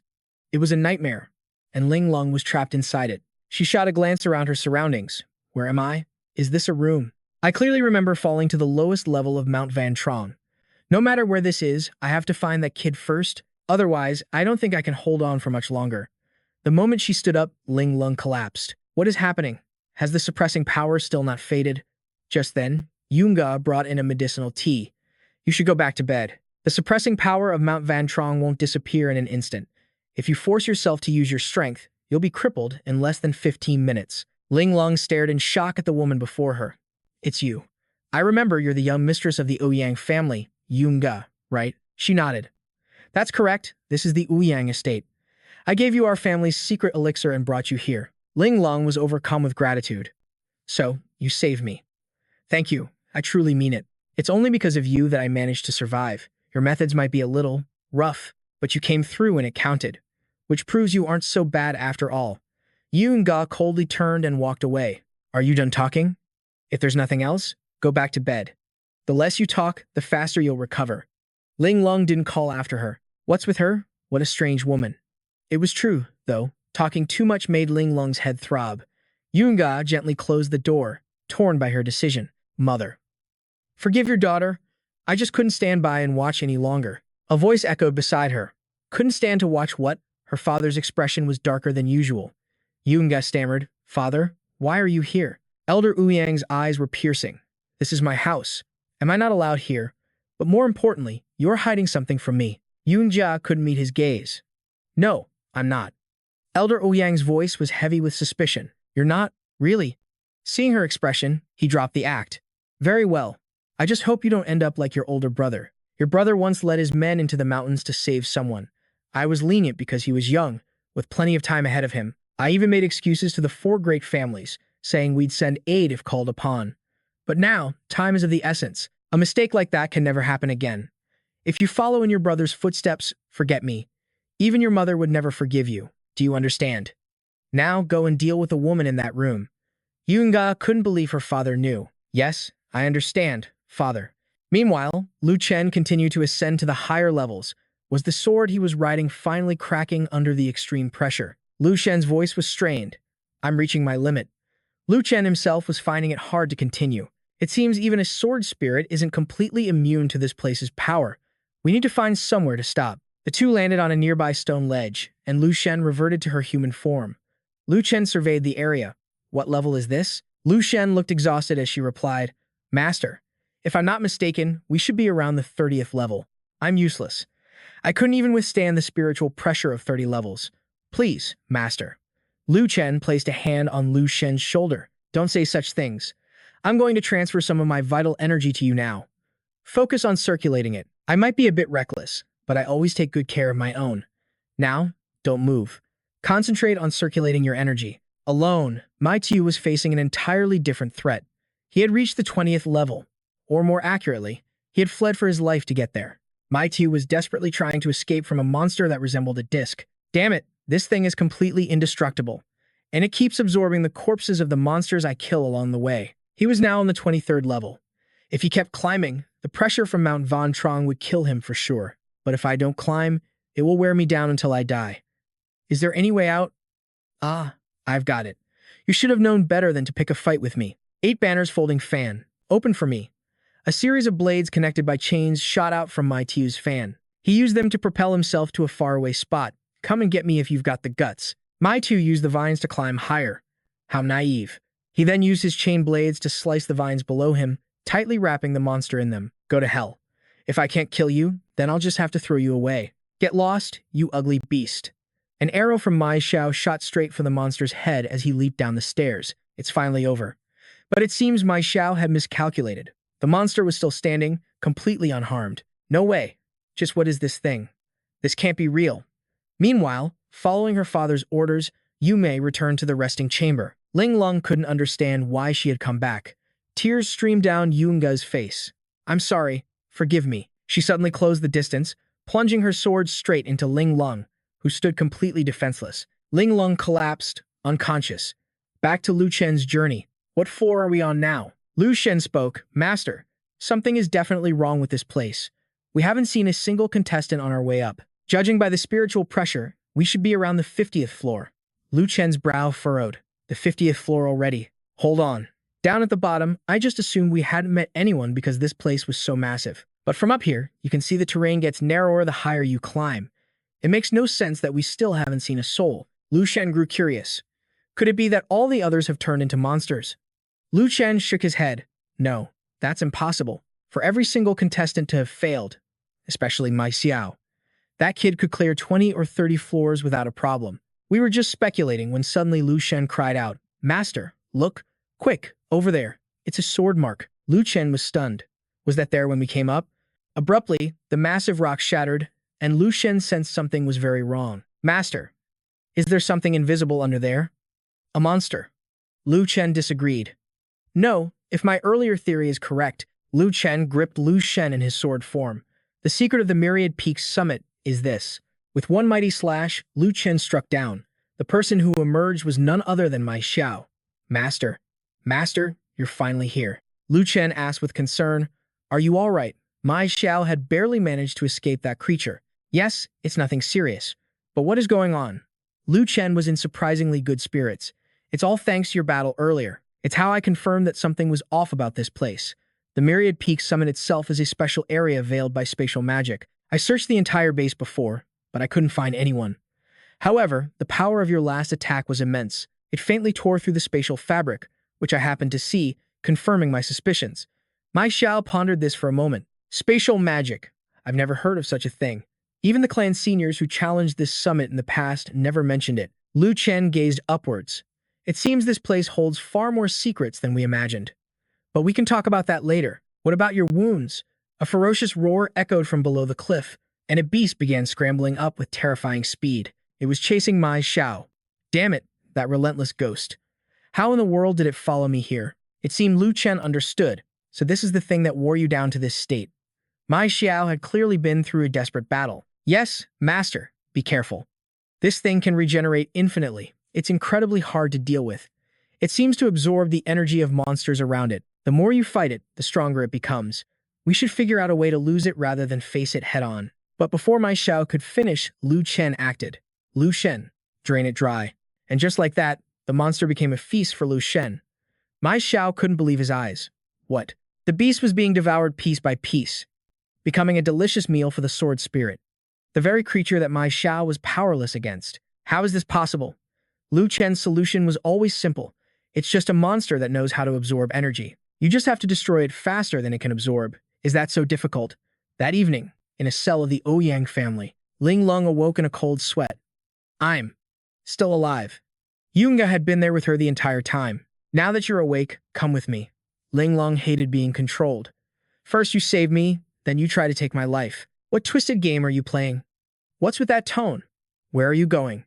It was a nightmare, and Ling Lung was trapped inside it. She shot a glance around her surroundings. Where am I? Is this a room? I clearly remember falling to the lowest level of Mount Van Trong. No matter where this is, I have to find that kid first. Otherwise, I don't think I can hold on for much longer. The moment she stood up, Ling Lung collapsed. What is happening? Has the suppressing power still not faded? Just then, Yunga brought in a medicinal tea. You should go back to bed. The suppressing power of Mount Van Trong won't disappear in an instant. If you force yourself to use your strength, You'll be crippled in less than 15 minutes. Ling Long stared in shock at the woman before her. It's you. I remember you're the young mistress of the Ouyang family, Yunga, right? She nodded. That's correct. This is the Ouyang estate. I gave you our family's secret elixir and brought you here. Ling Long was overcome with gratitude. So, you saved me. Thank you. I truly mean it. It's only because of you that I managed to survive. Your methods might be a little rough, but you came through and it counted, which proves you aren't so bad after all. Yunga coldly turned and walked away. Are you done talking? If there's nothing else, go back to bed. The less you talk, the faster you'll recover. Ling Long didn't call after her. What's with her? What a strange woman. It was true, though. Talking too much made Ling Long's head throb. Yunga gently closed the door, torn by her decision. Mother. Forgive your daughter. I just couldn't stand by and watch any longer. A voice echoed beside her. Couldn't stand to watch what? Her father's expression was darker than usual. Yunga stammered. Father, why are you here? Elder Ouyang's eyes were piercing. This is my house. Am I not allowed here? But more importantly, you're hiding something from me. Yunga couldn't meet his gaze. No, I'm not. Elder Ouyang's voice was heavy with suspicion. You're not? Really? Seeing her expression, he dropped the act. Very well. I just hope you don't end up like your older brother. Your brother once led his men into the mountains to save someone. I was lenient because he was young, with plenty of time ahead of him. I even made excuses to the 4 great families, saying we'd send aid if called upon. But now, time is of the essence. A mistake like that can never happen again. If you follow in your brother's footsteps, forget me. Even your mother would never forgive you. Do you understand? Now go and deal with the woman in that room. Yunga couldn't believe her father knew. Yes, I understand, father. Meanwhile, Lu Chen continued to ascend to the higher levels. Was the sword he was riding finally cracking under the extreme pressure? Lu Chen's voice was strained. I'm reaching my limit. Lu Chen himself was finding it hard to continue. It seems even a sword spirit isn't completely immune to this place's power. We need to find somewhere to stop. The two landed on a nearby stone ledge, and Lu Chen reverted to her human form. Lu Chen surveyed the area. What level is this? Lu Chen looked exhausted as she replied, Master, if I'm not mistaken, we should be around the 30th level. I'm useless. I couldn't even withstand the spiritual pressure of 30 levels. Please, Master. Lu Chen placed a hand on Lu Shen's shoulder. Don't say such things. I'm going to transfer some of my vital energy to you now. Focus on circulating it. I might be a bit reckless, but I always take good care of my own. Now, don't move. Concentrate on circulating your energy. Alone, Mai Tiu was facing an entirely different threat. He had reached the 20th level, or more accurately, he had fled for his life to get there. Mai Tiu was desperately trying to escape from a monster that resembled a disc. Damn it, this thing is completely indestructible, and it keeps absorbing the corpses of the monsters I kill along the way. He was now on the 23rd level. If he kept climbing, the pressure from Mount Van Trong would kill him for sure. But if I don't climb, it will wear me down until I die. Is there any way out? Ah, I've got it. You should have known better than to pick a fight with me. 8 banners folding fan. Open for me. A series of blades connected by chains shot out from Mai Tiu's fan. He used them to propel himself to a faraway spot. Come and get me if you've got the guts. Mai Tiu used the vines to climb higher. How naive. He then used his chain blades to slice the vines below him, tightly wrapping the monster in them. Go to hell. If I can't kill you, then I'll just have to throw you away. Get lost, you ugly beast. An arrow from Mai Xiao shot straight for the monster's head as he leaped down the stairs. It's finally over. But it seems Mai Xiao had miscalculated. The monster was still standing, completely unharmed. No way. Just what is this thing? This can't be real. Meanwhile, following her father's orders, Yu Mei returned to the resting chamber. Ling Lung couldn't understand why she had come back. Tears streamed down Yunga's face. I'm sorry. Forgive me. She suddenly closed the distance, plunging her sword straight into Ling Lung, who stood completely defenseless. Ling Lung collapsed, unconscious. Back to Lu Chen's journey. What floor are we on now? Lu Chen spoke. Master, something is definitely wrong with this place. We haven't seen a single contestant on our way up. Judging by the spiritual pressure, we should be around the 50th floor. Lu Chen's brow furrowed. The 50th floor already. Hold on. Down at the bottom, I just assumed we hadn't met anyone because this place was so massive. But from up here, you can see the terrain gets narrower the higher you climb. It makes no sense that we still haven't seen a soul. Lu Chen grew curious. Could it be that all the others have turned into monsters? Lu Chen shook his head. No, that's impossible. For every single contestant to have failed, especially Mai Xiao, that kid could clear 20 or 30 floors without a problem. We were just speculating when suddenly Lu Chen cried out, "Master, look, quick, over there. It's a sword mark." Lu Chen was stunned. Was that there when we came up? Abruptly, the massive rock shattered, and Lu Chen sensed something was very wrong. "Master, is there something invisible under there? A monster?" Lu Chen disagreed. "No, if my earlier theory is correct." Lu Chen gripped Lu Shen in his sword form. "The secret of the Myriad Peaks summit is this." With one mighty slash, Lu Chen struck down. The person who emerged was none other than Mai Xiao. "Master, Master, you're finally here." Lu Chen asked with concern, "Are you all right?" Mai Xiao had barely managed to escape that creature. "Yes, it's nothing serious. But what is going on?" Lu Chen was in surprisingly good spirits. "It's all thanks to your battle earlier. It's how I confirmed that something was off about this place. The Myriad Peaks summit itself is a special area veiled by spatial magic. I searched the entire base before, but I couldn't find anyone. However, the power of your last attack was immense. It faintly tore through the spatial fabric, which I happened to see, confirming my suspicions." Mai Xiao pondered this for a moment. Spatial magic. I've never heard of such a thing. Even the clan seniors who challenged this summit in the past never mentioned it. Lu Chen gazed upwards. "It seems this place holds far more secrets than we imagined. But we can talk about that later. What about your wounds?" A ferocious roar echoed from below the cliff, and a beast began scrambling up with terrifying speed. It was chasing Mai Xiao. Damn it, that relentless ghost. How in the world did it follow me here? It seemed Lu Chen understood. So this is the thing that wore you down to this state. Mai Xiao had clearly been through a desperate battle. "Yes, Master, be careful. This thing can regenerate infinitely. It's incredibly hard to deal with. It seems to absorb the energy of monsters around it. The more you fight it, the stronger it becomes. We should figure out a way to lose it rather than face it head-on." But before Mai Xiao could finish, Lu Chen acted. "Lu Shen, drain it dry." And just like that, the monster became a feast for Lu Shen. Mai Xiao couldn't believe his eyes. What? The beast was being devoured piece by piece, becoming a delicious meal for the sword spirit. The very creature that Mai Xiao was powerless against. How is this possible? Lu Chen's solution was always simple. It's just a monster that knows how to absorb energy. You just have to destroy it faster than it can absorb. Is that so difficult? That evening, in a cell of the Ouyang family, Ling Lung awoke in a cold sweat. "I'm still alive." Yunga had been there with her the entire time. "Now that you're awake, come with me." Ling Lung hated being controlled. "First you save me, then you try to take my life. What twisted game are you playing? What's with that tone? Where are you going?"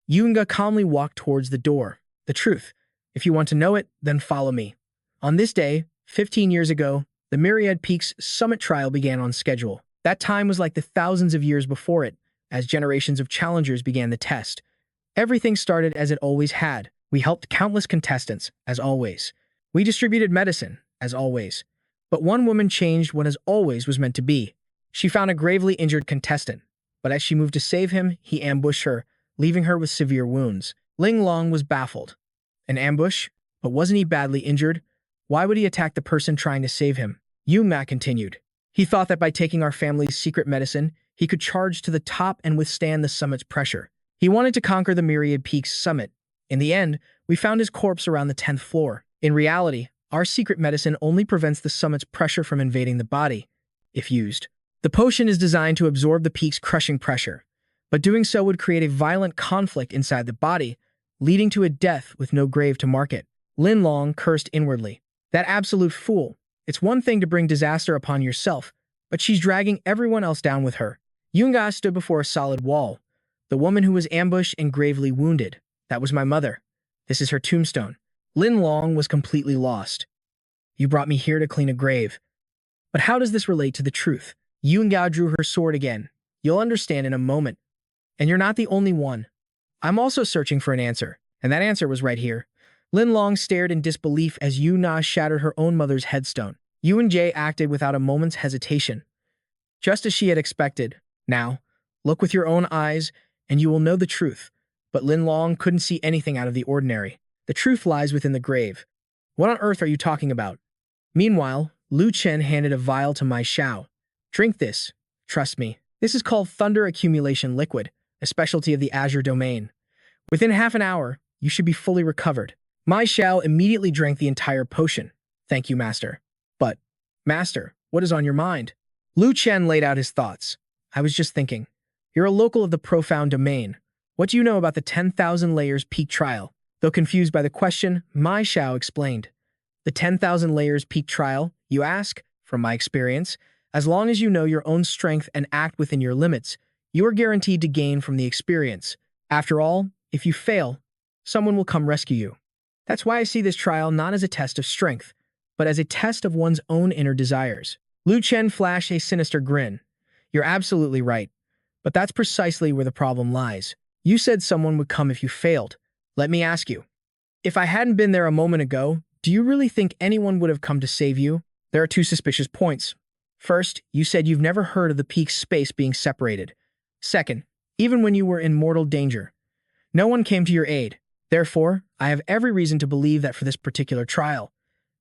Yunga calmly walked towards the door. "The truth. If you want to know it, then follow me." On this day, 15 years ago, the Myriad Peaks summit trial began on schedule. That time was like the thousands of years before it, as generations of challengers began the test. Everything started as it always had. We helped countless contestants, as always. We distributed medicine, as always. But one woman changed what as always was meant to be. She found a gravely injured contestant, but as she moved to save him, he ambushed her, leaving her with severe wounds. Ling Long was baffled. An ambush? But wasn't he badly injured? Why would he attack the person trying to save him? Yuma continued. He thought that by taking our family's secret medicine, he could charge to the top and withstand the summit's pressure. He wanted to conquer the Myriad Peaks summit. In the end, we found his corpse around the 10th floor. In reality, our secret medicine only prevents the summit's pressure from invading the body, if used. The potion is designed to absorb the peak's crushing pressure, but doing so would create a violent conflict inside the body, leading to a death with no grave to mark it. Lin Long cursed inwardly. That absolute fool. It's one thing to bring disaster upon yourself, but she's dragging everyone else down with her. Yunga stood before a solid wall. The woman who was ambushed and gravely wounded. That was my mother. This is her tombstone. Lin Long was completely lost. You brought me here to clean a grave. But how does this relate to the truth? Yunga drew her sword again. You'll understand in a moment. And you're not the only one. I'm also searching for an answer, and that answer was right here. Lin Long stared in disbelief as Yuna shattered her own mother's headstone. Yuan Jie acted without a moment's hesitation, just as she had expected. Now, look with your own eyes, and you will know the truth. But Lin Long couldn't see anything out of the ordinary. The truth lies within the grave. What on earth are you talking about? Meanwhile, Lu Chen handed a vial to Mai Xiao. Drink this. Trust me. This is called Thunder Accumulation Liquid, a specialty of the Azure Domain. Within half an hour, you should be fully recovered. Mai Xiao immediately drank the entire potion. Thank you, Master. But, Master, what is on your mind? Lu Chen laid out his thoughts. I was just thinking. You're a local of the profound domain. What do you know about the 10,000 layers peak trial? Though confused by the question, Mai Xiao explained. The 10,000 layers peak trial, you ask? From my experience, as long as you know your own strength and act within your limits, you are guaranteed to gain from the experience. After all, if you fail, someone will come rescue you. That's why I see this trial not as a test of strength, but as a test of one's own inner desires. Lu Chen flashed a sinister grin. You're absolutely right, but that's precisely where the problem lies. You said someone would come if you failed. Let me ask you. If I hadn't been there a moment ago, do you really think anyone would have come to save you? There are two suspicious points. First, you said you've never heard of the peak's space being separated. Second, even when you were in mortal danger, no one came to your aid. Therefore, I have every reason to believe that for this particular trial,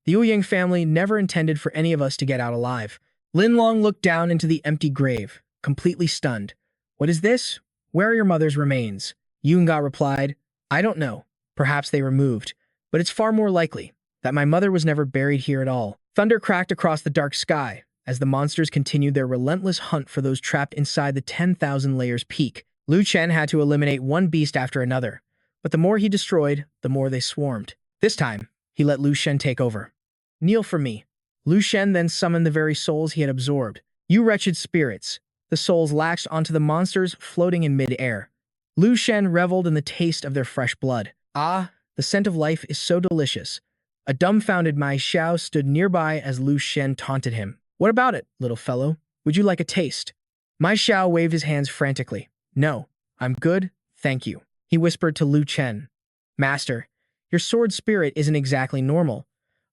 the Ouyang family never intended for any of us to get out alive. Lin Long looked down into the empty grave, completely stunned. What is this? Where are your mother's remains? Yunga replied, I don't know. Perhaps they were moved, but it's far more likely that my mother was never buried here at all. Thunder cracked across the dark sky as the monsters continued their relentless hunt for those trapped inside the 10,000 layers peak. Lu Chen had to eliminate one beast after another, but the more he destroyed, the more they swarmed. This time, he let Lu Chen take over. Kneel for me. Lu Chen then summoned the very souls he had absorbed. You wretched spirits. The souls latched onto the monsters floating in mid-air. Lu Chen reveled in the taste of their fresh blood. Ah, the scent of life is so delicious. A dumbfounded Mai Xiao stood nearby as Lu Chen taunted him. What about it, little fellow? Would you like a taste? Mai Xiao waved his hands frantically. No, I'm good, thank you. He whispered to Lu Chen. Master, your sword spirit isn't exactly normal.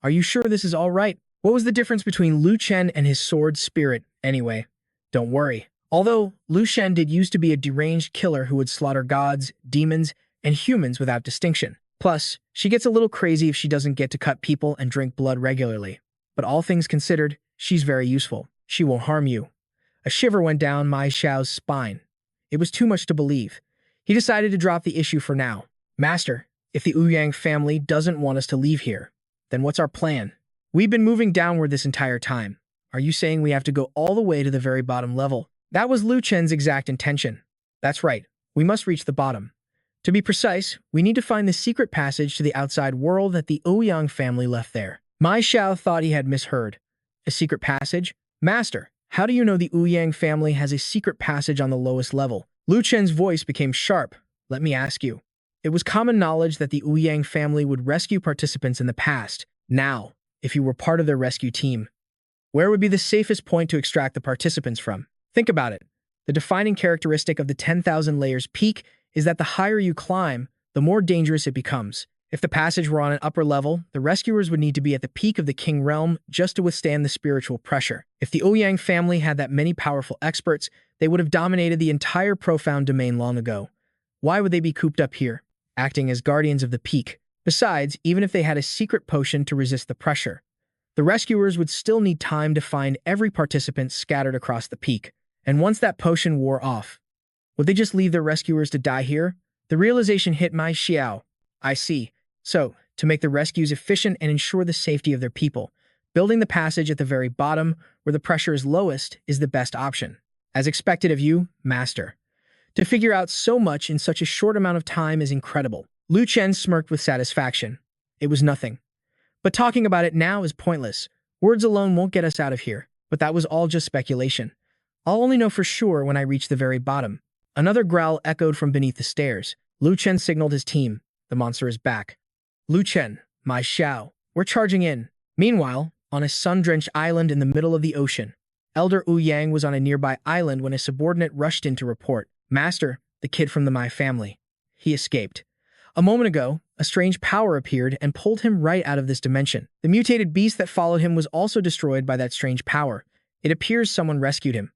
Are you sure this is all right? What was the difference between Lu Chen and his sword spirit, anyway? Don't worry. Although Lu Chen did used to be a deranged killer who would slaughter gods, demons, and humans without distinction. Plus, she gets a little crazy if she doesn't get to cut people and drink blood regularly. But all things considered, she's very useful. She won't harm you. A shiver went down Mai Xiao's spine. It was too much to believe. He decided to drop the issue for now. Master, if the Ouyang family doesn't want us to leave here, then what's our plan? We've been moving downward this entire time. Are you saying we have to go all the way to the very bottom level? That was Lu Chen's exact intention. That's right. We must reach the bottom. To be precise, we need to find the secret passage to the outside world that the Ouyang family left there. Mai Xiao thought he had misheard. A secret passage? Master, how do you know the Ouyang family has a secret passage on the lowest level? Lu Chen's voice became sharp. Let me ask you. It was common knowledge that the Ouyang family would rescue participants in the past. Now, if you were part of their rescue team, where would be the safest point to extract the participants from? Think about it. The defining characteristic of the 10,000 layers peak is that the higher you climb, the more dangerous it becomes. If the passage were on an upper level, the rescuers would need to be at the peak of the King realm just to withstand the spiritual pressure. If the Ouyang family had that many powerful experts, they would have dominated the entire profound domain long ago. Why would they be cooped up here, acting as guardians of the peak? Besides, even if they had a secret potion to resist the pressure, the rescuers would still need time to find every participant scattered across the peak. And once that potion wore off, would they just leave their rescuers to die here? The realization hit Mai Xiao. I see. So, to make the rescues efficient and ensure the safety of their people, building the passage at the very bottom, where the pressure is lowest, is the best option. As expected of you, Master. To figure out so much in such a short amount of time is incredible. Lu Chen smirked with satisfaction. It was nothing. But talking about it now is pointless. Words alone won't get us out of here. But that was all just speculation. I'll only know for sure when I reach the very bottom. Another growl echoed from beneath the stairs. Lu Chen signaled his team. The monster is back. Lu Chen, Mai Xiao, we're charging in. Meanwhile, on a sun-drenched island in the middle of the ocean, Elder Ouyang was on a nearby island when a subordinate rushed in to report. Master, the kid from the Mai family. He escaped. A moment ago, a strange power appeared and pulled him right out of this dimension. The mutated beast that followed him was also destroyed by that strange power. It appears someone rescued him.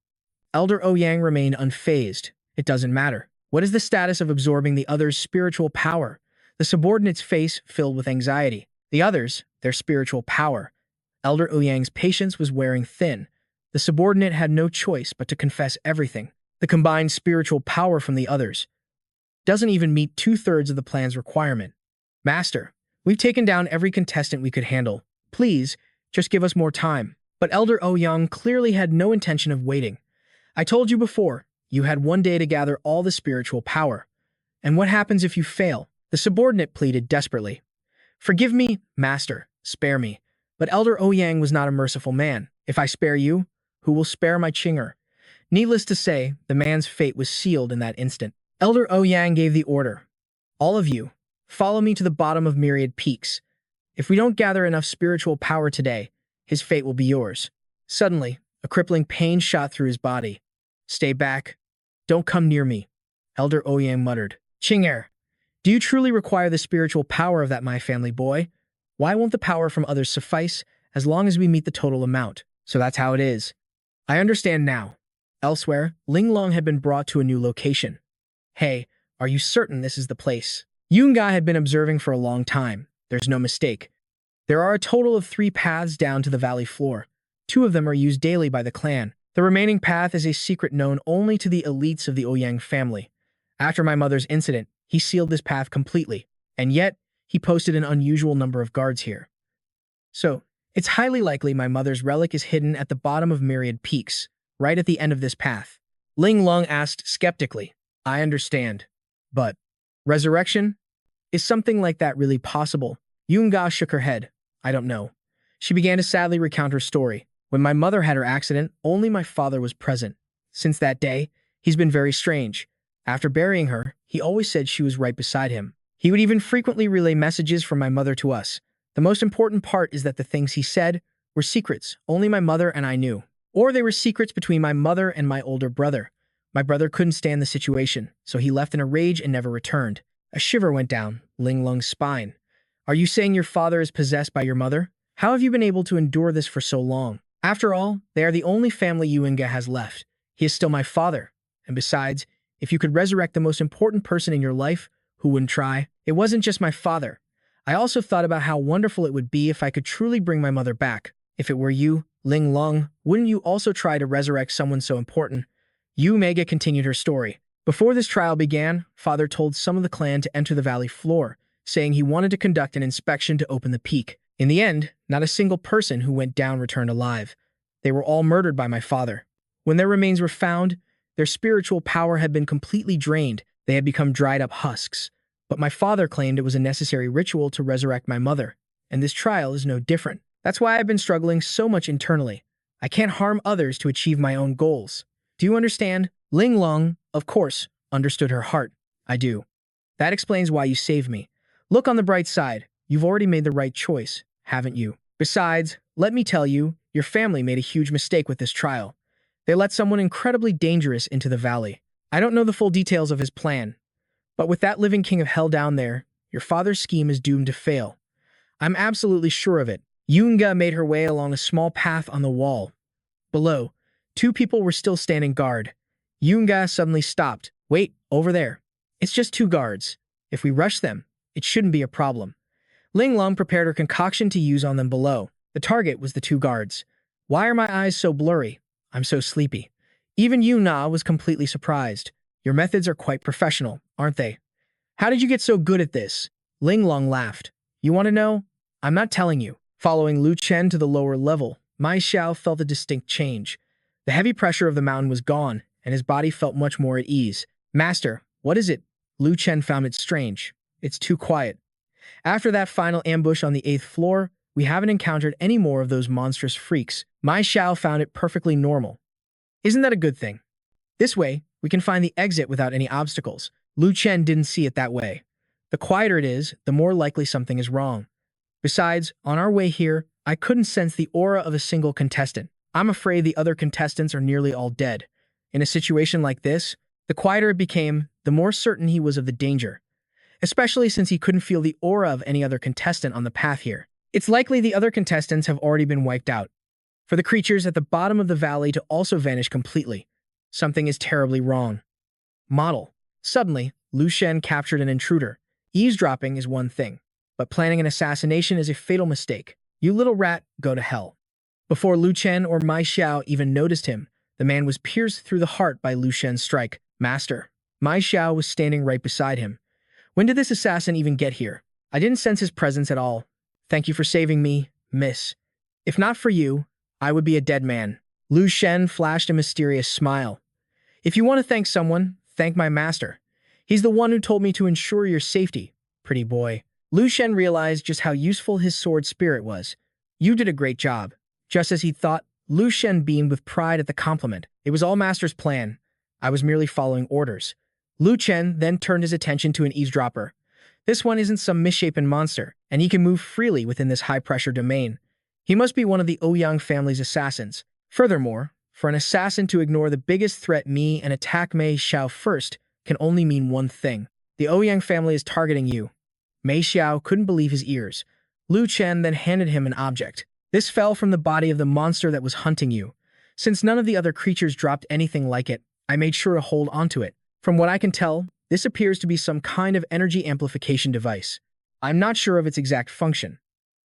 Elder Ouyang remained unfazed. It doesn't matter. What is the status of absorbing the other's spiritual power? The subordinate's face filled with anxiety. The others, their spiritual power. Elder Ouyang's patience was wearing thin. The subordinate had no choice but to confess everything. The combined spiritual power from the others doesn't even meet 2/3 of the plan's requirement. Master, we've taken down every contestant we could handle. Please, just give us more time. But Elder Ouyang clearly had no intention of waiting. I told you before, you had one day to gather all the spiritual power. And what happens if you fail? The subordinate pleaded desperately. Forgive me, master, spare me. But Elder Ouyang was not a merciful man. If I spare you, who will spare my Chinger? Needless to say, the man's fate was sealed in that instant. Elder Ouyang gave the order. All of you, follow me to the bottom of myriad peaks. If we don't gather enough spiritual power today, his fate will be yours. Suddenly, a crippling pain shot through his body. Stay back. Don't come near me, Elder Ouyang muttered. Chinger, do you truly require the spiritual power of that my family boy? Why won't the power from others suffice as long as we meet the total amount? So that's how it is. I understand now. Elsewhere, Ling Long had been brought to a new location. Hey, are you certain this is the place? Yunga had been observing for a long time. There's no mistake. There are a total of 3 paths down to the valley floor. 2 of them are used daily by the clan. The remaining path is a secret known only to the elites of the Ouyang family. After my mother's incident, he sealed this path completely, and yet he posted an unusual number of guards here. So, it's highly likely my mother's relic is hidden at the bottom of myriad peaks, right at the end of this path. Ling Long asked skeptically. I understand. But resurrection? Is something like that really possible? Yunga shook her head. I don't know. She began to sadly recount her story. When my mother had her accident, only my father was present. Since that day, he's been very strange. After burying her, he always said she was right beside him. He would even frequently relay messages from my mother to us. The most important part is that the things he said were secrets only my mother and I knew. Or they were secrets between my mother and my older brother. My brother couldn't stand the situation, so he left in a rage and never returned. A shiver went down Ling Lung's spine. Are you saying your father is possessed by your mother? How have you been able to endure this for so long? After all, they are the only family Yuinga has left. He is still my father. And besides, if you could resurrect the most important person in your life, who wouldn't try? It wasn't just my father. I also thought about how wonderful it would be if I could truly bring my mother back. If it were you, Ling Lung, wouldn't you also try to resurrect someone so important? Yu Mega continued her story. Before this trial began, Father told some of the clan to enter the valley floor, saying he wanted to conduct an inspection to open the peak. In the end, not a single person who went down returned alive. They were all murdered by my father. When their remains were found, their spiritual power had been completely drained. They had become dried-up husks. But my father claimed it was a necessary ritual to resurrect my mother, and this trial is no different. That's why I've been struggling so much internally. I can't harm others to achieve my own goals. Do you understand? Ling Lung, of course, understood her heart. I do. That explains why you saved me. Look on the bright side. You've already made the right choice, haven't you? Besides, let me tell you, your family made a huge mistake with this trial. They let someone incredibly dangerous into the valley. I don't know the full details of his plan, but with that living king of hell down there, your father's scheme is doomed to fail. I'm absolutely sure of it. Yunga made her way along a small path on the wall. Below, 2 people were still standing guard. Yunga suddenly stopped. Wait, over there. It's just 2 guards. If we rush them, it shouldn't be a problem. Ling Lung prepared her concoction to use on them below. The target was the 2 guards. Why are my eyes so blurry? I'm so sleepy. Even Yu Na was completely surprised. Your methods are quite professional, aren't they? How did you get so good at this? Ling Lung laughed. You want to know? I'm not telling you. Following Lu Chen to the lower level, Mai Xiao felt a distinct change. The heavy pressure of the mountain was gone, and his body felt much more at ease. Master, what is it? Lu Chen found it strange. It's too quiet. After that final ambush on the 8th floor, we haven't encountered any more of those monstrous freaks. Mai Xiao found it perfectly normal. Isn't that a good thing? This way, we can find the exit without any obstacles. Lu Chen didn't see it that way. The quieter it is, the more likely something is wrong. Besides, on our way here, I couldn't sense the aura of a single contestant. I'm afraid the other contestants are nearly all dead. In a situation like this, the quieter it became, the more certain he was of the danger, especially since he couldn't feel the aura of any other contestant on the path here. It's likely the other contestants have already been wiped out. For the creatures at the bottom of the valley to also vanish completely, something is terribly wrong. Model. Suddenly, Lu Chen captured an intruder. Eavesdropping is one thing, but planning an assassination is a fatal mistake. You little rat, go to hell. Before Lu Chen or Mai Xiao even noticed him, the man was pierced through the heart by Lu Shen's strike. Master. Mai Xiao was standing right beside him. When did this assassin even get here? I didn't sense his presence at all. Thank you for saving me, miss. If not for you, I would be a dead man. Lu Shen flashed a mysterious smile. If you want to thank someone, thank my master. He's the one who told me to ensure your safety, pretty boy. Lu Chen realized just how useful his sword spirit was. You did a great job. Just as he thought, Lu Chen beamed with pride at the compliment. It was all Master's plan. I was merely following orders. Lu Chen then turned his attention to an eavesdropper. This one isn't some misshapen monster, and he can move freely within this high-pressure domain. He must be one of the Ouyang family's assassins. Furthermore, for an assassin to ignore the biggest threat me and attack Mei Xiao first can only mean one thing. The Ouyang family is targeting you. Mei Xiao couldn't believe his ears. Lu Chen then handed him an object. This fell from the body of the monster that was hunting you. Since none of the other creatures dropped anything like it, I made sure to hold onto it. From what I can tell, this appears to be some kind of energy amplification device. I'm not sure of its exact function,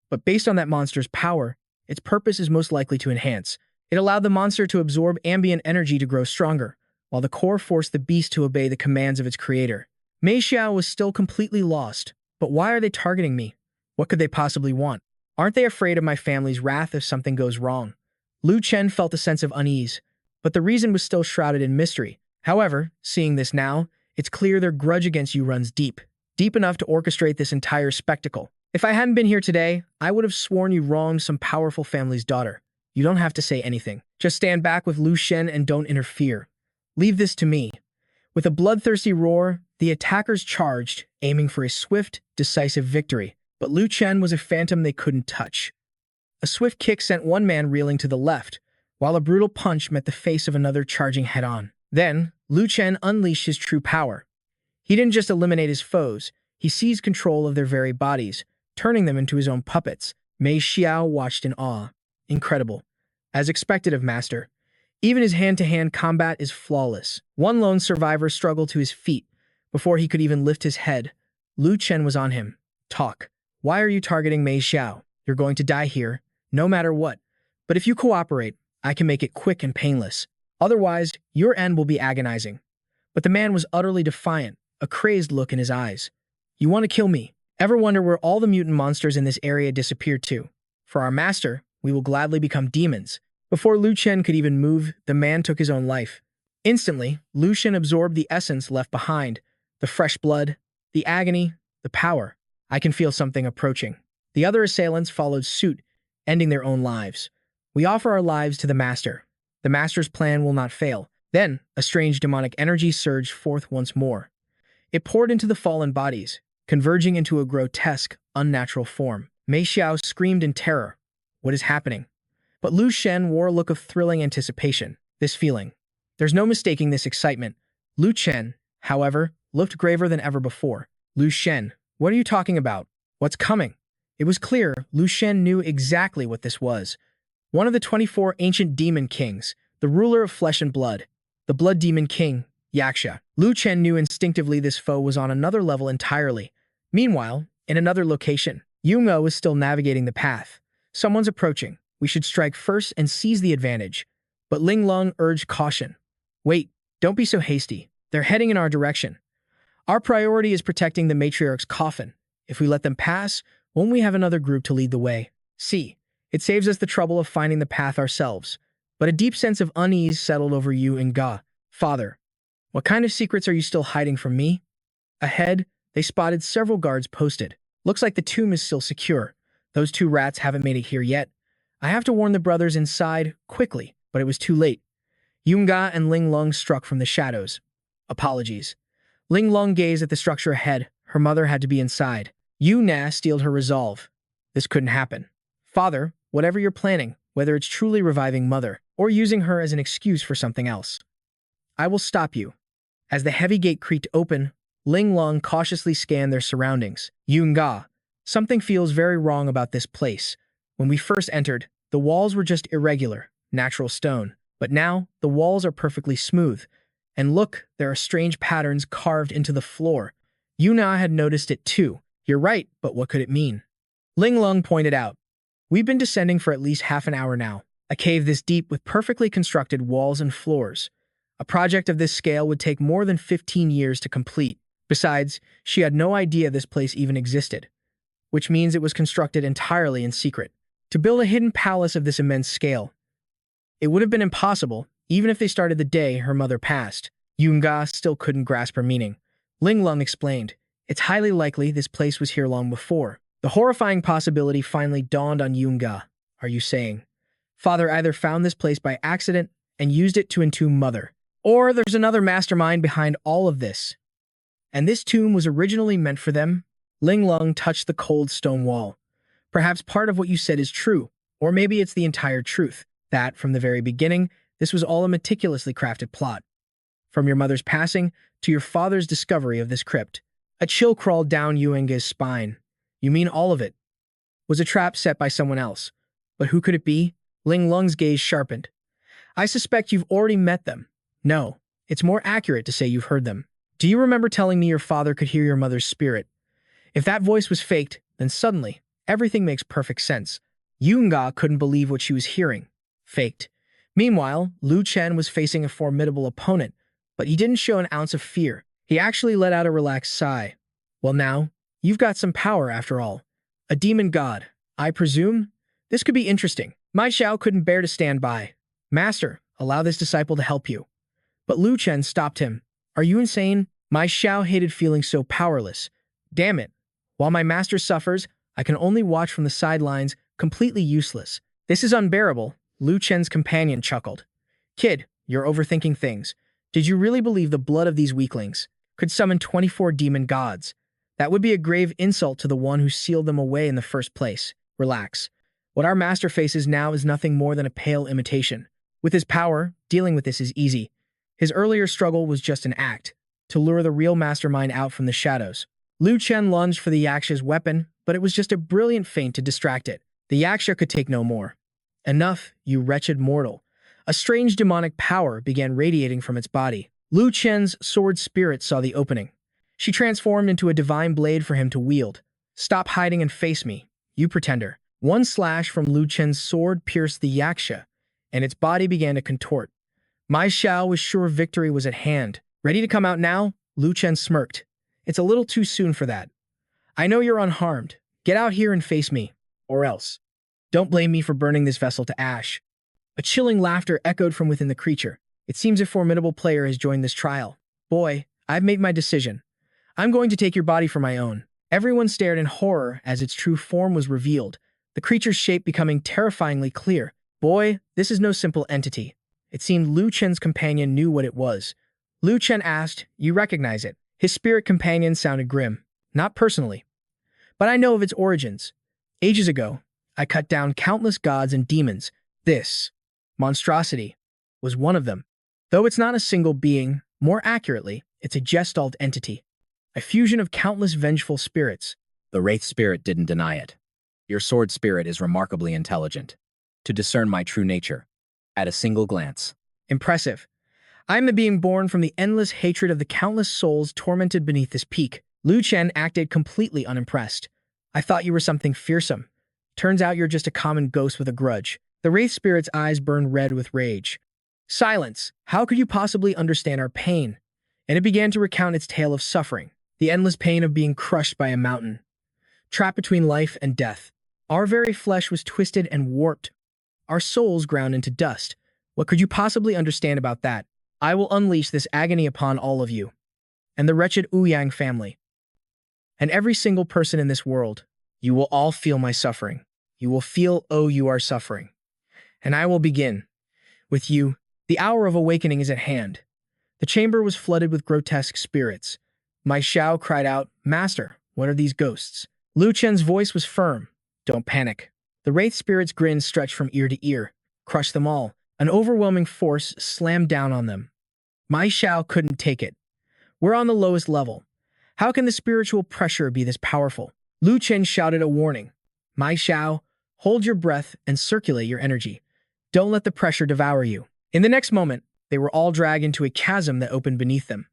but based on that monster's power, its purpose is most likely to enhance. It allowed the monster to absorb ambient energy to grow stronger, while the core forced the beast to obey the commands of its creator. Mei Xiao was still completely lost. But why are they targeting me? What could they possibly want? Aren't they afraid of my family's wrath if something goes wrong? Lu Chen felt a sense of unease, but the reason was still shrouded in mystery. However, seeing this now, it's clear their grudge against you runs deep enough to orchestrate this entire spectacle. If I hadn't been here today, I would have sworn you wronged some powerful family's daughter. You don't have to say anything. Just stand back with Lu Chen and don't interfere. Leave this to me. With a bloodthirsty roar, the attackers charged, aiming for a swift, decisive victory. But Lu Chen was a phantom they couldn't touch. A swift kick sent one man reeling to the left, while a brutal punch met the face of another charging head-on. Then, Lu Chen unleashed his true power. He didn't just eliminate his foes, he seized control of their very bodies, turning them into his own puppets. Mei Xiao watched in awe. Incredible. As expected of Master. Even his hand-to-hand combat is flawless. One lone survivor struggled to his feet. Before he could even lift his head, Lu Chen was on him. Talk. Why are you targeting Mei Xiao? You're going to die here, no matter what. But if you cooperate, I can make it quick and painless. Otherwise, your end will be agonizing. But the man was utterly defiant, a crazed look in his eyes. You want to kill me? Ever wonder where all the mutant monsters in this area disappeared to? For our master, we will gladly become demons. Before Lu Chen could even move, the man took his own life. Instantly, Lu Chen absorbed the essence left behind, the fresh blood, the agony, the power. I can feel something approaching. The other assailants followed suit, ending their own lives. We offer our lives to the Master. The Master's plan will not fail. Then, a strange demonic energy surged forth once more. It poured into the fallen bodies, converging into a grotesque, unnatural form. Mei Xiao screamed in terror. What is happening? But Lu Chen wore a look of thrilling anticipation. This feeling. There's no mistaking this excitement. Lu Chen, however, looked graver than ever before. Lu Chen, what are you talking about? What's coming? It was clear Lu Chen knew exactly what this was. One of the 24 ancient demon kings, the ruler of flesh and blood, the blood demon king, Yaksha. Lu Chen knew instinctively this foe was on another level entirely. Meanwhile, in another location, Yungo was still navigating the path. Someone's approaching. We should strike first and seize the advantage. But Ling Lung urged caution. Wait, don't be so hasty. They're heading in our direction. Our priority is protecting the matriarch's coffin. If we let them pass, won't we have another group to lead the way? See, it saves us the trouble of finding the path ourselves. But a deep sense of unease settled over Yu and Ga. Father, what kind of secrets are you still hiding from me? Ahead, they spotted several guards posted. Looks like the tomb is still secure. Those two rats haven't made it here yet. I have to warn the brothers inside, quickly, but it was too late. Yunga and Ling Lung struck from the shadows. Apologies. Ling Lung gazed at the structure ahead. Her mother had to be inside. Yu Na steeled her resolve. This couldn't happen. Father, whatever you're planning, whether it's truly reviving Mother, or using her as an excuse for something else, I will stop you. As the heavy gate creaked open, Ling Lung cautiously scanned their surroundings. Yunga, something feels very wrong about this place. When we first entered, the walls were just irregular, natural stone. But now, the walls are perfectly smooth. And look, there are strange patterns carved into the floor. Yuna had noticed it too. You're right, but what could it mean? Ling Lung pointed out. We've been descending for at least half an hour now. A cave this deep with perfectly constructed walls and floors. A project of this scale would take more than 15 years to complete. Besides, she had no idea this place even existed, which means it was constructed entirely in secret. To build a hidden palace of this immense scale, it would have been impossible, even if they started the day her mother passed. Yunga still couldn't grasp her meaning. Ling Lung explained. It's highly likely this place was here long before. The horrifying possibility finally dawned on Yunga. Are you saying Father either found this place by accident and used it to entomb Mother, or there's another mastermind behind all of this, and this tomb was originally meant for them? Ling Lung touched the cold stone wall. Perhaps part of what you said is true, or maybe it's the entire truth, that, from the very beginning, this was all a meticulously crafted plot. From your mother's passing to your father's discovery of this crypt. A chill crawled down Yuenga's spine. You mean all of it was a trap set by someone else? But who could it be? Ling Lung's gaze sharpened. I suspect you've already met them. No, it's more accurate to say you've heard them. Do you remember telling me your father could hear your mother's spirit? If that voice was faked, then suddenly, everything makes perfect sense. Yunga couldn't believe what she was hearing. Faked. Meanwhile, Lu Chen was facing a formidable opponent, but he didn't show an ounce of fear. He actually let out a relaxed sigh. Well now, you've got some power after all. A demon god, I presume? This could be interesting. Mai Xiao couldn't bear to stand by. Master, allow this disciple to help you. But Lu Chen stopped him. Are you insane? Mai Xiao hated feeling so powerless. Damn it. While my master suffers, I can only watch from the sidelines, completely useless. This is unbearable, Lu Chen's companion chuckled. Kid, you're overthinking things. Did you really believe the blood of these weaklings could summon 24 demon gods? That would be a grave insult to the one who sealed them away in the first place. Relax. What our master faces now is nothing more than a pale imitation. With his power, dealing with this is easy. His earlier struggle was just an act, to lure the real mastermind out from the shadows. Lu Chen lunged for the Yaksha's weapon, but it was just a brilliant feint to distract it. The Yaksha could take no more. Enough, you wretched mortal. A strange demonic power began radiating from its body. Lu Chen's sword spirit saw the opening. She transformed into a divine blade for him to wield. Stop hiding and face me, you pretender. One slash from Lu Chen's sword pierced the Yaksha, and its body began to contort. Mai Xiao was sure victory was at hand. Ready to come out now? Lu Chen smirked. It's a little too soon for that. I know you're unharmed. Get out here and face me. Or else. Don't blame me for burning this vessel to ash. A chilling laughter echoed from within the creature. It seems a formidable player has joined this trial. Boy, I've made my decision. I'm going to take your body for my own. Everyone stared in horror as its true form was revealed, the creature's shape becoming terrifyingly clear. Boy, this is no simple entity. It seemed Lu Chen's companion knew what it was. Lu Chen asked, you recognize it? His spirit companion sounded grim. Not personally. But I know of its origins. Ages ago, I cut down countless gods and demons. This monstrosity was one of them. Though it's not a single being, more accurately, it's a gestalt entity. A fusion of countless vengeful spirits. The Wraith spirit didn't deny it. Your sword spirit is remarkably intelligent. To discern my true nature. At a single glance. Impressive. I am the being born from the endless hatred of the countless souls tormented beneath this peak. Lu Chen acted completely unimpressed. I thought you were something fearsome. Turns out you're just a common ghost with a grudge. The Wraith spirit's eyes burned red with rage. Silence! How could you possibly understand our pain? And it began to recount its tale of suffering. The endless pain of being crushed by a mountain. Trapped between life and death. Our very flesh was twisted and warped. Our souls ground into dust. What could you possibly understand about that? I will unleash this agony upon all of you. And the wretched Ouyang family. And every single person in this world. You will all feel my suffering. You will feel, oh, you are suffering. And I will begin. With you, the hour of awakening is at hand. The chamber was flooded with grotesque spirits. Mai Xiao cried out, Master, what are these ghosts? Lu Chen's voice was firm. Don't panic. The Wraith spirit's grin stretched from ear to ear. Crush them all. An overwhelming force slammed down on them. Mai Xiao couldn't take it. We're on the lowest level. How can the spiritual pressure be this powerful? Lu Chen shouted a warning. Mai Xiao, hold your breath and circulate your energy. Don't let the pressure devour you. In the next moment, they were all dragged into a chasm that opened beneath them.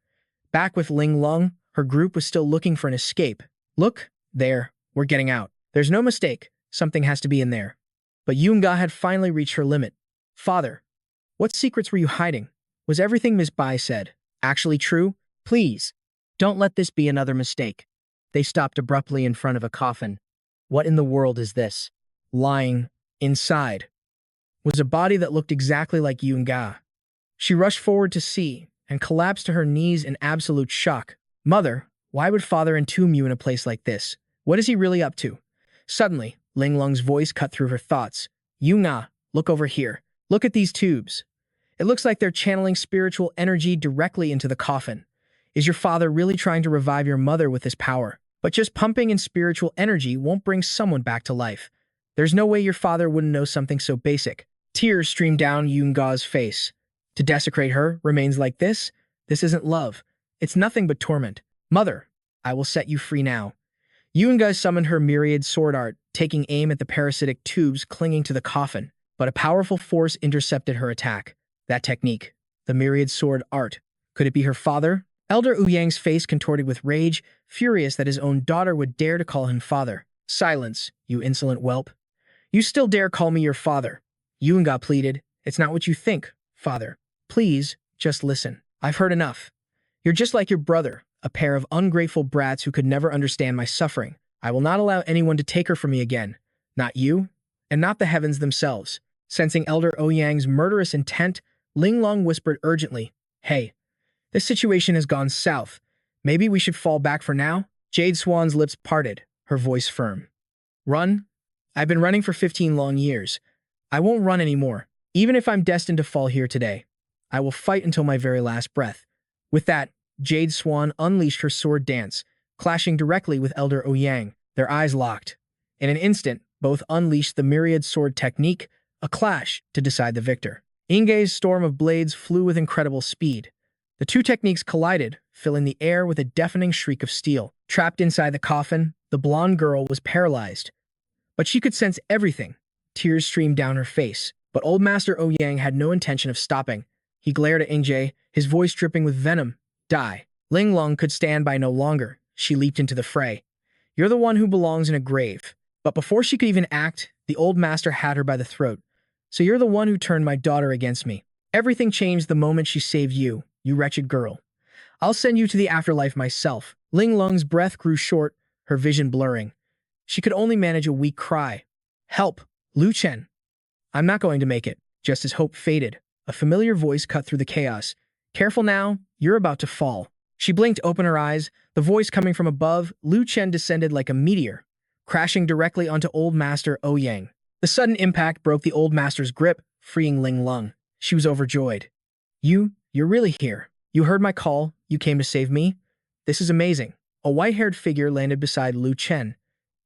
Back with Ling Lung, her group was still looking for an escape. Look, there, we're getting out. There's no mistake, something has to be in there. But Yunga had finally reached her limit. Father, what secrets were you hiding? Was everything Miss Bai said actually true? Please, don't let this be another mistake. They stopped abruptly in front of a coffin. What in the world is this? Lying inside was a body that looked exactly like Yunga. She rushed forward to see and collapsed to her knees in absolute shock. Mother, why would father entomb you in a place like this? What is he really up to? Suddenly, Ling Lung's voice cut through her thoughts. Yunga, look over here. Look at these tubes. It looks like they're channeling spiritual energy directly into the coffin. Is your father really trying to revive your mother with this power? But just pumping in spiritual energy won't bring someone back to life. There's no way your father wouldn't know something so basic. Tears streamed down Yunga's face. To desecrate her remains like this? This isn't love. It's nothing but torment. Mother, I will set you free now. Yunga summoned her myriad sword art, taking aim at the parasitic tubes clinging to the coffin, but a powerful force intercepted her attack. That technique, the myriad sword art. Could it be her father? Elder Ouyang's face contorted with rage, furious that his own daughter would dare to call him father. Silence, you insolent whelp. You still dare call me your father. Yunga pleaded. It's not what you think, father. Please, just listen. I've heard enough. You're just like your brother, a pair of ungrateful brats who could never understand my suffering. I will not allow anyone to take her from me again. Not you, and not the heavens themselves. Sensing Elder Ouyang's murderous intent, Ling Lung whispered urgently, Hey, this situation has gone south. Maybe we should fall back for now? Jade Swan's lips parted, her voice firm. Run? I've been running for 15 long years. I won't run anymore. Even if I'm destined to fall here today, I will fight until my very last breath. With that, Jade Swan unleashed her sword dance, clashing directly with Elder Ouyang. Their eyes locked. In an instant, both unleashed the myriad sword technique, a clash to decide the victor. Ingei's storm of blades flew with incredible speed. The two techniques collided, filling the air with a deafening shriek of steel. Trapped inside the coffin, the blonde girl was paralyzed. But she could sense everything. Tears streamed down her face. But Old Master Ouyang had no intention of stopping. He glared at Ingei, his voice dripping with venom. Die. Ling Lung could stand by no longer. She leaped into the fray. You're the one who belongs in a grave. But before she could even act, the Old Master had her by the throat. So you're the one who turned my daughter against me. Everything changed the moment she saved you, you wretched girl. I'll send you to the afterlife myself. Ling Lung's breath grew short, her vision blurring. She could only manage a weak cry. Help, Lu Chen. I'm not going to make it. Just as hope faded, a familiar voice cut through the chaos. Careful now, you're about to fall. She blinked open her eyes, the voice coming from above. Lu Chen descended like a meteor, crashing directly onto Old Master Ouyang. The sudden impact broke the Old Master's grip, freeing Ling Lung. She was overjoyed. You're really here. You heard my call, you came to save me? This is amazing. A white-haired figure landed beside Lu Chen.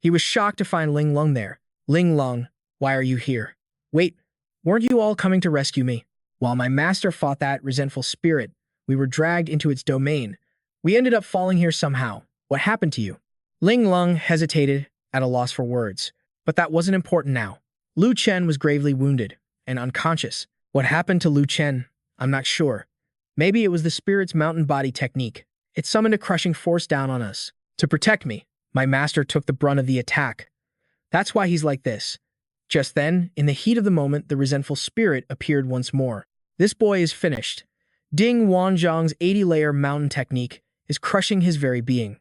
He was shocked to find Ling Lung there. Ling Lung, why are you here? Wait, weren't you all coming to rescue me? While my master fought that resentful spirit, we were dragged into its domain. We ended up falling here somehow. What happened to you? Ling Lung hesitated, at a loss for words. But that wasn't important now. Lu Chen was gravely wounded and unconscious. What happened to Lu Chen? I'm not sure. Maybe it was the spirit's mountain body technique. It summoned a crushing force down on us. To protect me, my master took the brunt of the attack. That's why he's like this. Just then, in the heat of the moment, the resentful spirit appeared once more. This boy is finished. Ding Wanzhong's 80-layer mountain technique is crushing his very being.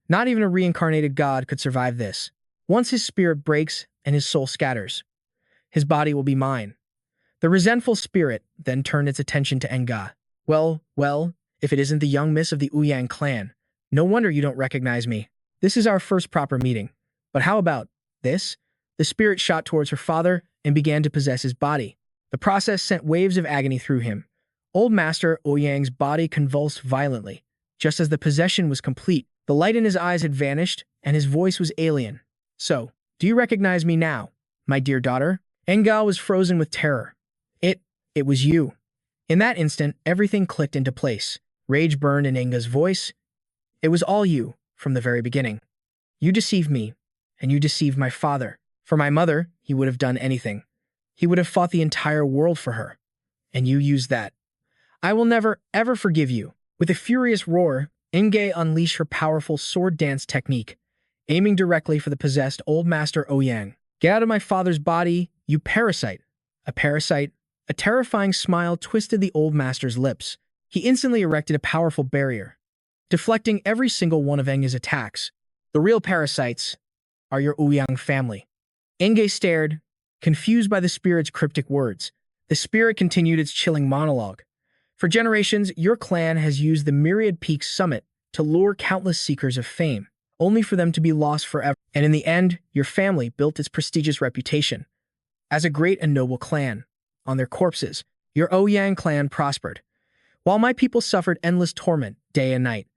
Not even a reincarnated god could survive this. Once his spirit breaks and his soul scatters, his body will be mine. The resentful spirit then turned its attention to Enga. Well, if it isn't the young miss of the Ouyang clan, no wonder you don't recognize me. This is our first proper meeting. But how about this? The spirit shot towards her father and began to possess his body. The process sent waves of agony through him. Old Master Ouyang's body convulsed violently. Just as the possession was complete, the light in his eyes had vanished and his voice was alien. So, do you recognize me now, my dear daughter? Enga was frozen with terror. It was you. In that instant, everything clicked into place. Rage burned in Enga's voice. It was all you, from the very beginning. You deceived me, and you deceived my father. For my mother, he would have done anything. He would have fought the entire world for her. And you used that. I will never, ever forgive you. With a furious roar, Ingei unleashed her powerful sword dance technique, aiming directly for the possessed Old Master Ouyang. Get out of my father's body, you parasite. A parasite. A terrifying smile twisted the Old Master's lips. He instantly erected a powerful barrier, deflecting every single one of Enga's attacks. The real parasites are your Ouyang family. Ingei stared, confused by the spirit's cryptic words. The spirit continued its chilling monologue. For generations, your clan has used the Myriad Peaks Summit to lure countless seekers of fame, only for them to be lost forever. And in the end, your family built its prestigious reputation as a great and noble clan. On their corpses, your Ouyang clan prospered, while my people suffered endless torment day and night.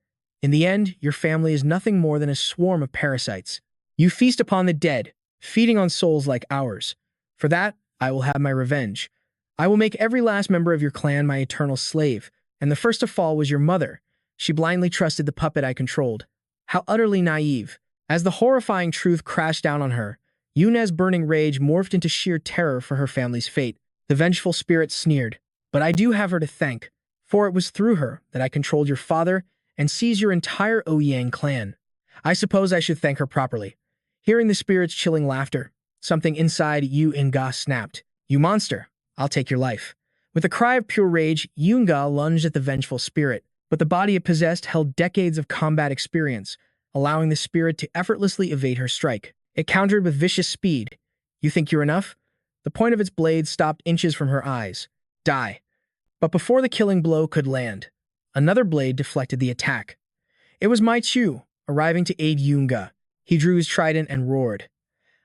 In the end, your family is nothing more than a swarm of parasites. You feast upon the dead, feeding on souls like ours. For that, I will have my revenge. I will make every last member of your clan my eternal slave, and the first to fall was your mother. She blindly trusted the puppet I controlled. How utterly naive. As the horrifying truth crashed down on her, Yuna's burning rage morphed into sheer terror for her family's fate. The vengeful spirit sneered, "But I do have her to thank, for it was through her that I controlled your father and seized your entire Ouyang clan. I suppose I should thank her properly." Hearing the spirit's chilling laughter, something inside Yunga snapped. "You monster, I'll take your life." With a cry of pure rage, Yunga lunged at the vengeful spirit, but the body it possessed held decades of combat experience, allowing the spirit to effortlessly evade her strike. It countered with vicious speed. "You think you're enough?" The point of its blade stopped inches from her eyes. "Die." But before the killing blow could land, another blade deflected the attack. It was Mai Chu, arriving to aid Yunga. He drew his trident and roared.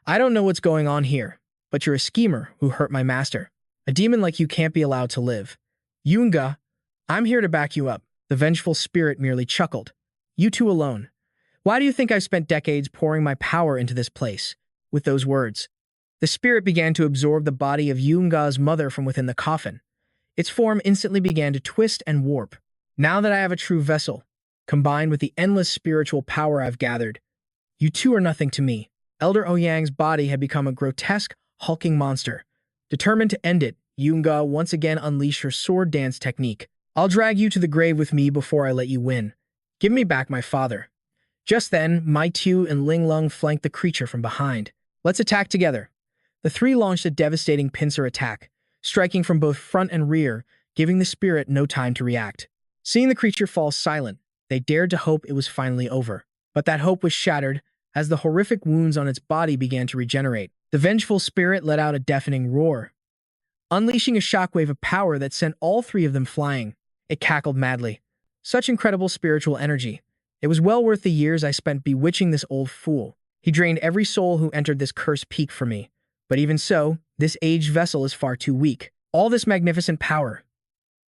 "I don't know what's going on here, but you're a schemer who hurt my master. A demon like you can't be allowed to live. Yunga, I'm here to back you up." The vengeful spirit merely chuckled. "You two alone. Why do you think I've spent decades pouring my power into this place?" With those words, the spirit began to absorb the body of Yunga's mother from within the coffin. Its form instantly began to twist and warp. "Now that I have a true vessel, combined with the endless spiritual power I've gathered, you two are nothing to me." Elder Ouyang's body had become a grotesque, hulking monster. Determined to end it, Yunga once again unleashed her sword dance technique. "I'll drag you to the grave with me before I let you win. Give me back my father." Just then, Mai Tu and Ling Lung flanked the creature from behind. "Let's attack together." The three launched a devastating pincer attack, striking from both front and rear, giving the spirit no time to react. Seeing the creature fall silent, they dared to hope it was finally over. But that hope was shattered as the horrific wounds on its body began to regenerate. The vengeful spirit let out a deafening roar, unleashing a shockwave of power that sent all three of them flying. It cackled madly. Such incredible spiritual energy. It was well worth the years I spent bewitching this old fool. He drained every soul who entered this cursed peak for me. But even so, this aged vessel is far too weak. All this magnificent power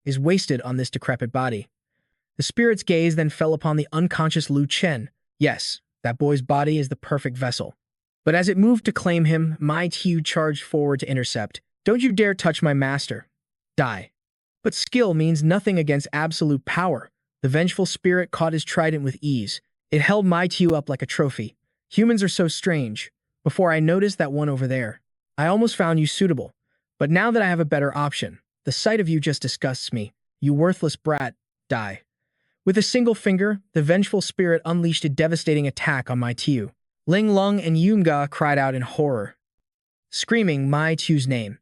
is wasted on this decrepit body. The spirit's gaze then fell upon the unconscious Lu Chen. Yes, that boy's body is the perfect vessel. But as it moved to claim him, Mai Tu charged forward to intercept. "Don't you dare touch my master. Die." But skill means nothing against absolute power. The vengeful spirit caught his trident with ease. It held Mai Tu up like a trophy. "Humans are so strange. Before I noticed that one over there, I almost found you suitable. But now that I have a better option, the sight of you just disgusts me. You worthless brat, die." With a single finger, the vengeful spirit unleashed a devastating attack on Mai Tu. Ling Lung and Yunga cried out in horror, screaming Mai Tu's name.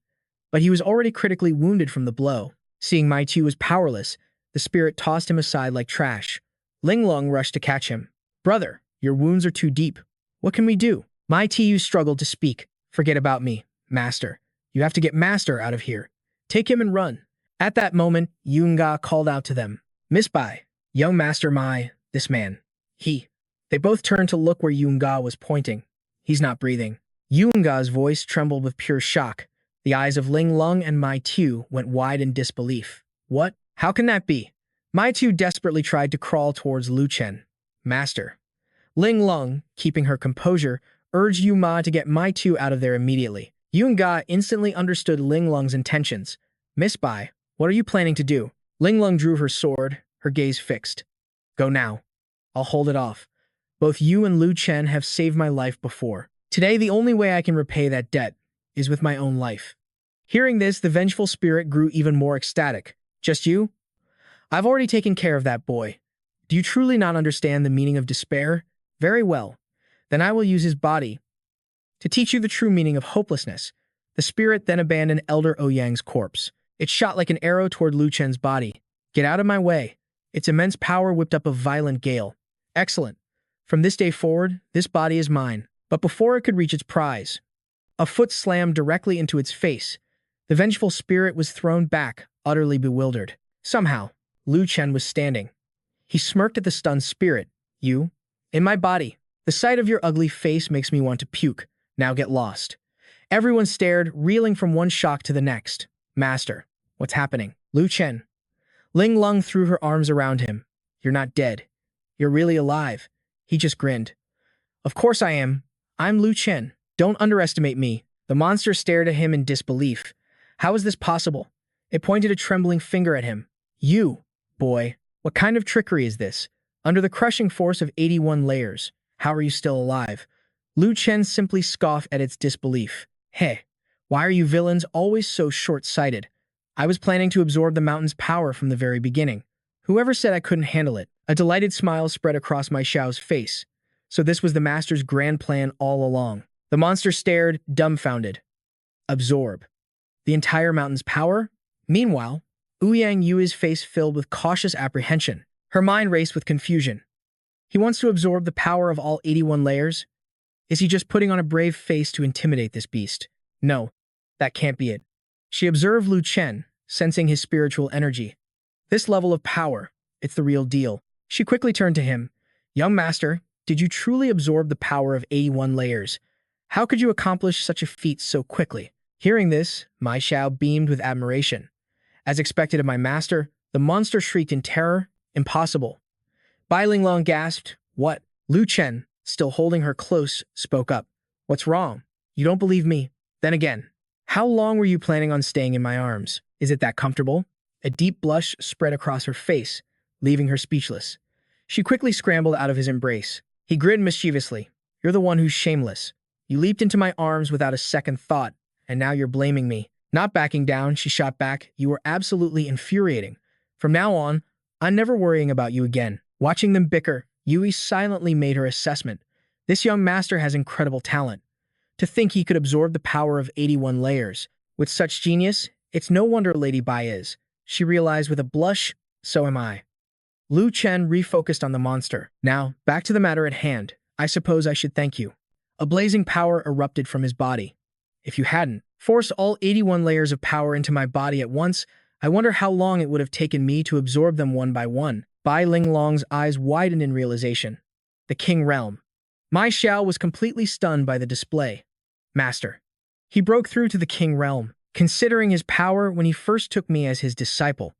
But he was already critically wounded from the blow. Seeing Mai Tu was powerless, the spirit tossed him aside like trash. Ling Lung rushed to catch him. "Brother, your wounds are too deep. What can we do?" Mai Tu struggled to speak. "Forget about me, master. You have to get master out of here. Take him and run." At that moment, Yunga called out to them. "Miss Bai, young master Mai, this man. He." They both turned to look where Yunga was pointing. "He's not breathing." Yunga's voice trembled with pure shock. The eyes of Ling Lung and Mai Tu went wide in disbelief. "What? How can that be?" Mai Tu desperately tried to crawl towards Lu Chen. "Master." Ling Lung, keeping her composure, urged Yuma to get Mai Tu out of there immediately. Yunga instantly understood Ling Lung's intentions. "Miss Bai, what are you planning to do?" Ling Lung drew her sword, her gaze fixed. "Go now. I'll hold it off. Both you and Lu Chen have saved my life before. Today, the only way I can repay that debt is with my own life." Hearing this, the vengeful spirit grew even more ecstatic. "Just you? I've already taken care of that boy. Do you truly not understand the meaning of despair? Very well. Then I will use his body to teach you the true meaning of hopelessness." The spirit then abandoned Elder Ouyang's corpse. It shot like an arrow toward Lu Chen's body. "Get out of my way." Its immense power whipped up a violent gale. "Excellent. From this day forward, this body is mine." But before it could reach its prize, a foot slammed directly into its face. The vengeful spirit was thrown back, utterly bewildered. Somehow, Lu Chen was standing. He smirked at the stunned spirit. You? In my body. The sight of your ugly face makes me want to puke. Now get lost. Everyone stared, reeling from one shock to the next. Master, what's happening? Lu Chen. Ling Lung threw her arms around him. You're not dead. You're really alive. He just grinned. Of course I am. I'm Lu Chen. Don't underestimate me. The monster stared at him in disbelief. How is this possible? It pointed a trembling finger at him. You, boy. What kind of trickery is this? Under the crushing force of 81 layers, how are you still alive? Lu Chen simply scoffed at its disbelief. Hey, why are you villains always so short-sighted? I was planning to absorb the mountain's power from the very beginning. Whoever said I couldn't handle it? A delighted smile spread across my Xiao's face. So this was the master's grand plan all along. The monster stared, dumbfounded. Absorb. The entire mountain's power? Meanwhile, Ouyang Yui's face filled with cautious apprehension. Her mind raced with confusion. He wants to absorb the power of all 81 layers? Is he just putting on a brave face to intimidate this beast? No, that can't be it. She observed Lu Chen, sensing his spiritual energy. This level of power, it's the real deal. She quickly turned to him. Young master, did you truly absorb the power of 81 layers? How could you accomplish such a feat so quickly? Hearing this, Mai Xiao beamed with admiration. As expected of my master, the monster shrieked in terror. Impossible. Bai Linglong gasped. What? Lu Chen, still holding her close, spoke up. What's wrong? You don't believe me? Then again, how long were you planning on staying in my arms? Is it that comfortable? A deep blush spread across her face, leaving her speechless. She quickly scrambled out of his embrace. He grinned mischievously. You're the one who's shameless. You leaped into my arms without a second thought, and now you're blaming me. Not backing down, she shot back. You were absolutely infuriating. From now on, I'm never worrying about you again. Watching them bicker, Yui silently made her assessment. This young master has incredible talent. To think he could absorb the power of 81 layers. With such genius, it's no wonder Lady Bai is. She realized with a blush, so am I. Lu Chen refocused on the monster. Now, back to the matter at hand. I suppose I should thank you. A blazing power erupted from his body. If you hadn't forced all 81 layers of power into my body at once, I wonder how long it would have taken me to absorb them one by one. Bai Linglong's eyes widened in realization. The King Realm. Mai Xiao was completely stunned by the display. Master. He broke through to the King Realm, considering his power when he first took me as his disciple.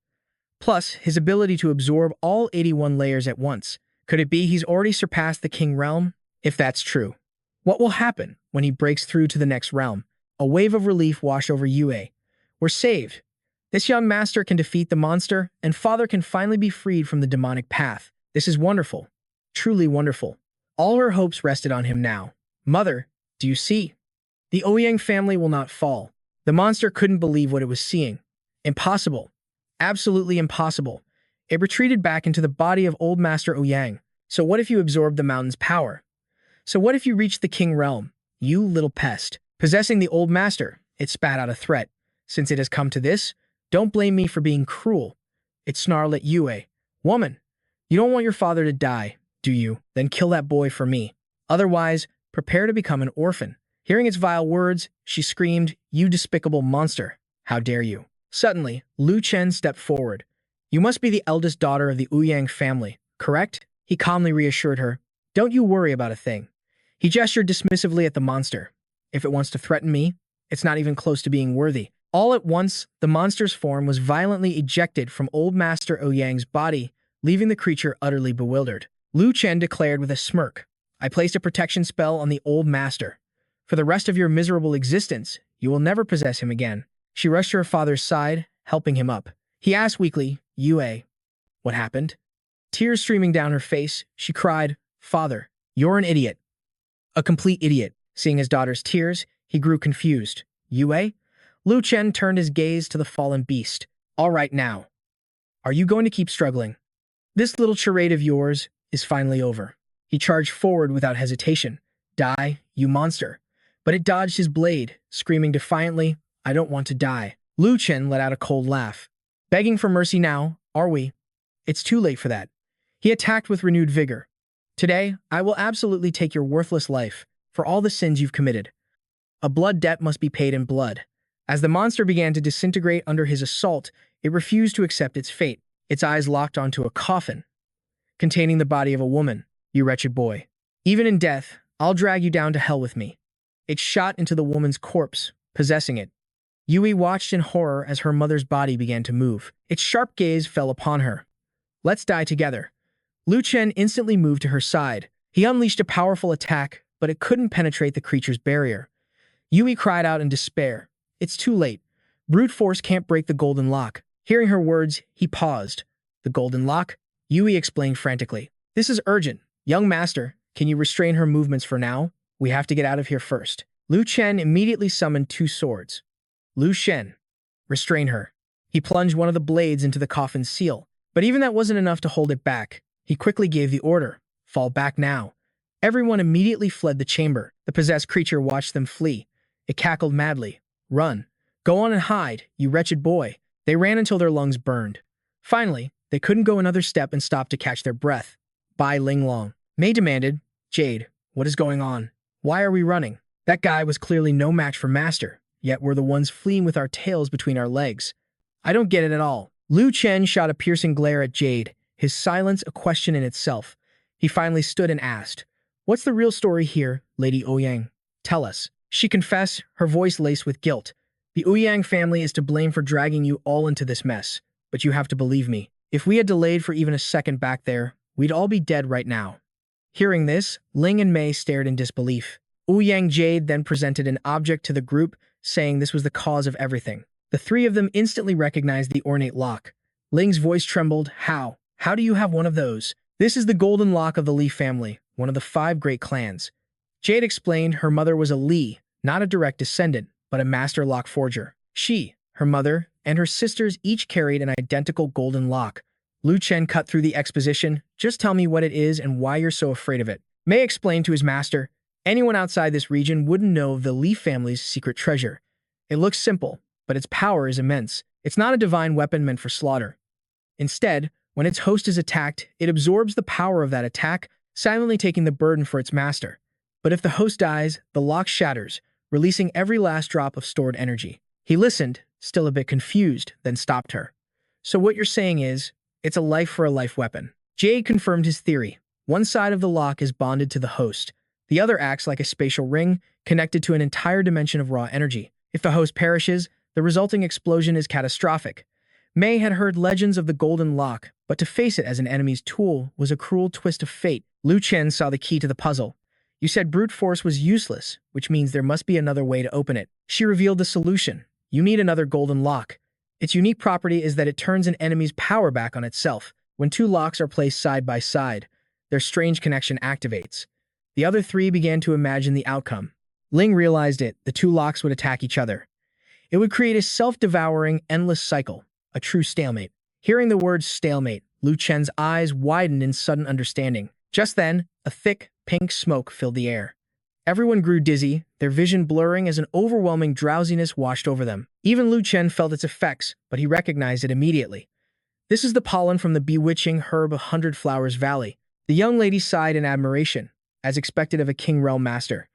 Plus, his ability to absorb all 81 layers at once. Could it be he's already surpassed the King Realm? If that's true, what will happen when he breaks through to the next realm? A wave of relief washed over Yue. We're saved. This young master can defeat the monster, and father can finally be freed from the demonic path. This is wonderful. Truly wonderful. All her hopes rested on him now. Mother, do you see? The Ouyang family will not fall. The monster couldn't believe what it was seeing. Impossible. Absolutely impossible. It retreated back into the body of old Master Ouyang. So what if you absorbed the mountain's power? So what if you reached the King Realm? You little pest. Possessing the old master, it spat out a threat. Since it has come to this, don't blame me for being cruel. It snarled at Yue. Woman, you don't want your father to die, do you? Then kill that boy for me. Otherwise, prepare to become an orphan. Hearing its vile words, she screamed, You despicable monster. How dare you? Suddenly, Lu Chen stepped forward. You must be the eldest daughter of the Ouyang family, correct? He calmly reassured her. Don't you worry about a thing. He gestured dismissively at the monster. If it wants to threaten me, it's not even close to being worthy. All at once, the monster's form was violently ejected from old Master Ouyang's body, leaving the creature utterly bewildered. Lu Chen declared with a smirk, I placed a protection spell on the old master. For the rest of your miserable existence, you will never possess him again. She rushed to her father's side, helping him up. He asked weakly, Yue, what happened? Tears streaming down her face, she cried, Father, you're an idiot. A complete idiot. Seeing his daughter's tears, he grew confused. Yue? Lu Chen turned his gaze to the fallen beast. All right now. Are you going to keep struggling? This little charade of yours is finally over. He charged forward without hesitation. Die, you monster. But it dodged his blade, screaming defiantly, I don't want to die. Lu Chen let out a cold laugh. Begging for mercy now, are we? It's too late for that. He attacked with renewed vigor. Today, I will absolutely take your worthless life for all the sins you've committed. A blood debt must be paid in blood. As the monster began to disintegrate under his assault, it refused to accept its fate. Its eyes locked onto a coffin. containing the body of a woman. You wretched boy. Even in death, I'll drag you down to hell with me. It shot into the woman's corpse, possessing it. Yui watched in horror as her mother's body began to move. Its sharp gaze fell upon her. Let's die together. Lu Chen instantly moved to her side. He unleashed a powerful attack, but it couldn't penetrate the creature's barrier. Yui cried out in despair. It's too late. Brute force can't break the golden lock. Hearing her words, he paused. The golden lock? Yui explained frantically. This is urgent. Young master, can you restrain her movements for now? We have to get out of here first. Lu Chen immediately summoned 2 swords. Lu Chen, restrain her. He plunged one of the blades into the coffin's seal, but even that wasn't enough to hold it back. He quickly gave the order. Fall back now. Everyone immediately fled the chamber. The possessed creature watched them flee. It cackled madly. Run. Go on and hide, you wretched boy. They ran until their lungs burned. Finally, they couldn't go another step and stopped to catch their breath. Bai Linglong. Mei demanded, Jade, what is going on? Why are we running? That guy was clearly no match for Master, yet we're the ones fleeing with our tails between our legs. I don't get it at all. Lu Chen shot a piercing glare at Jade, his silence a question in itself. He finally stood and asked, What's the real story here, Lady Ouyang? Tell us. She confessed, her voice laced with guilt. The Ouyang family is to blame for dragging you all into this mess, but you have to believe me. If we had delayed for even a second back there, we'd all be dead right now. Hearing this, Ling and Mei stared in disbelief. Ouyang Jade then presented an object to the group, saying this was the cause of everything. The 3 of them instantly recognized the ornate lock. Ling's voice trembled. How? How do you have one of those? This is the golden lock of the Li family, one of the 5 great clans. Jade explained her mother was a Li, not a direct descendant, but a master lock forger. She, her mother, and her sisters each carried an identical golden lock. Lu Chen cut through the exposition. Just tell me what it is and why you're so afraid of it. Mei explained to his master, anyone outside this region wouldn't know of the Li family's secret treasure. It looks simple, but its power is immense. It's not a divine weapon meant for slaughter. Instead, when its host is attacked, it absorbs the power of that attack, silently taking the burden for its master. But if the host dies, the lock shatters, releasing every last drop of stored energy. He listened, still a bit confused, then stopped her. So what you're saying is, it's a life-for-a-life weapon. Jade confirmed his theory. One side of the lock is bonded to the host. The other acts like a spatial ring, connected to an entire dimension of raw energy. If the host perishes, the resulting explosion is catastrophic. Mei had heard legends of the golden lock, but to face it as an enemy's tool was a cruel twist of fate. Lu Chen saw the key to the puzzle. You said brute force was useless, which means there must be another way to open it. She revealed the solution. You need another golden lock. Its unique property is that it turns an enemy's power back on itself. When 2 locks are placed side by side, their strange connection activates. The other 3 began to imagine the outcome. Ling realized it. The 2 locks would attack each other. It would create a self-devouring, endless cycle, a true stalemate. Hearing the word stalemate, Lu Chen's eyes widened in sudden understanding. Just then, a thick, pink smoke filled the air. Everyone grew dizzy, their vision blurring as an overwhelming drowsiness washed over them. Even Lu Chen felt its effects, but he recognized it immediately. This is the pollen from the bewitching herb of 100 Flowers Valley. The young lady sighed in admiration, as expected of a King Realm master.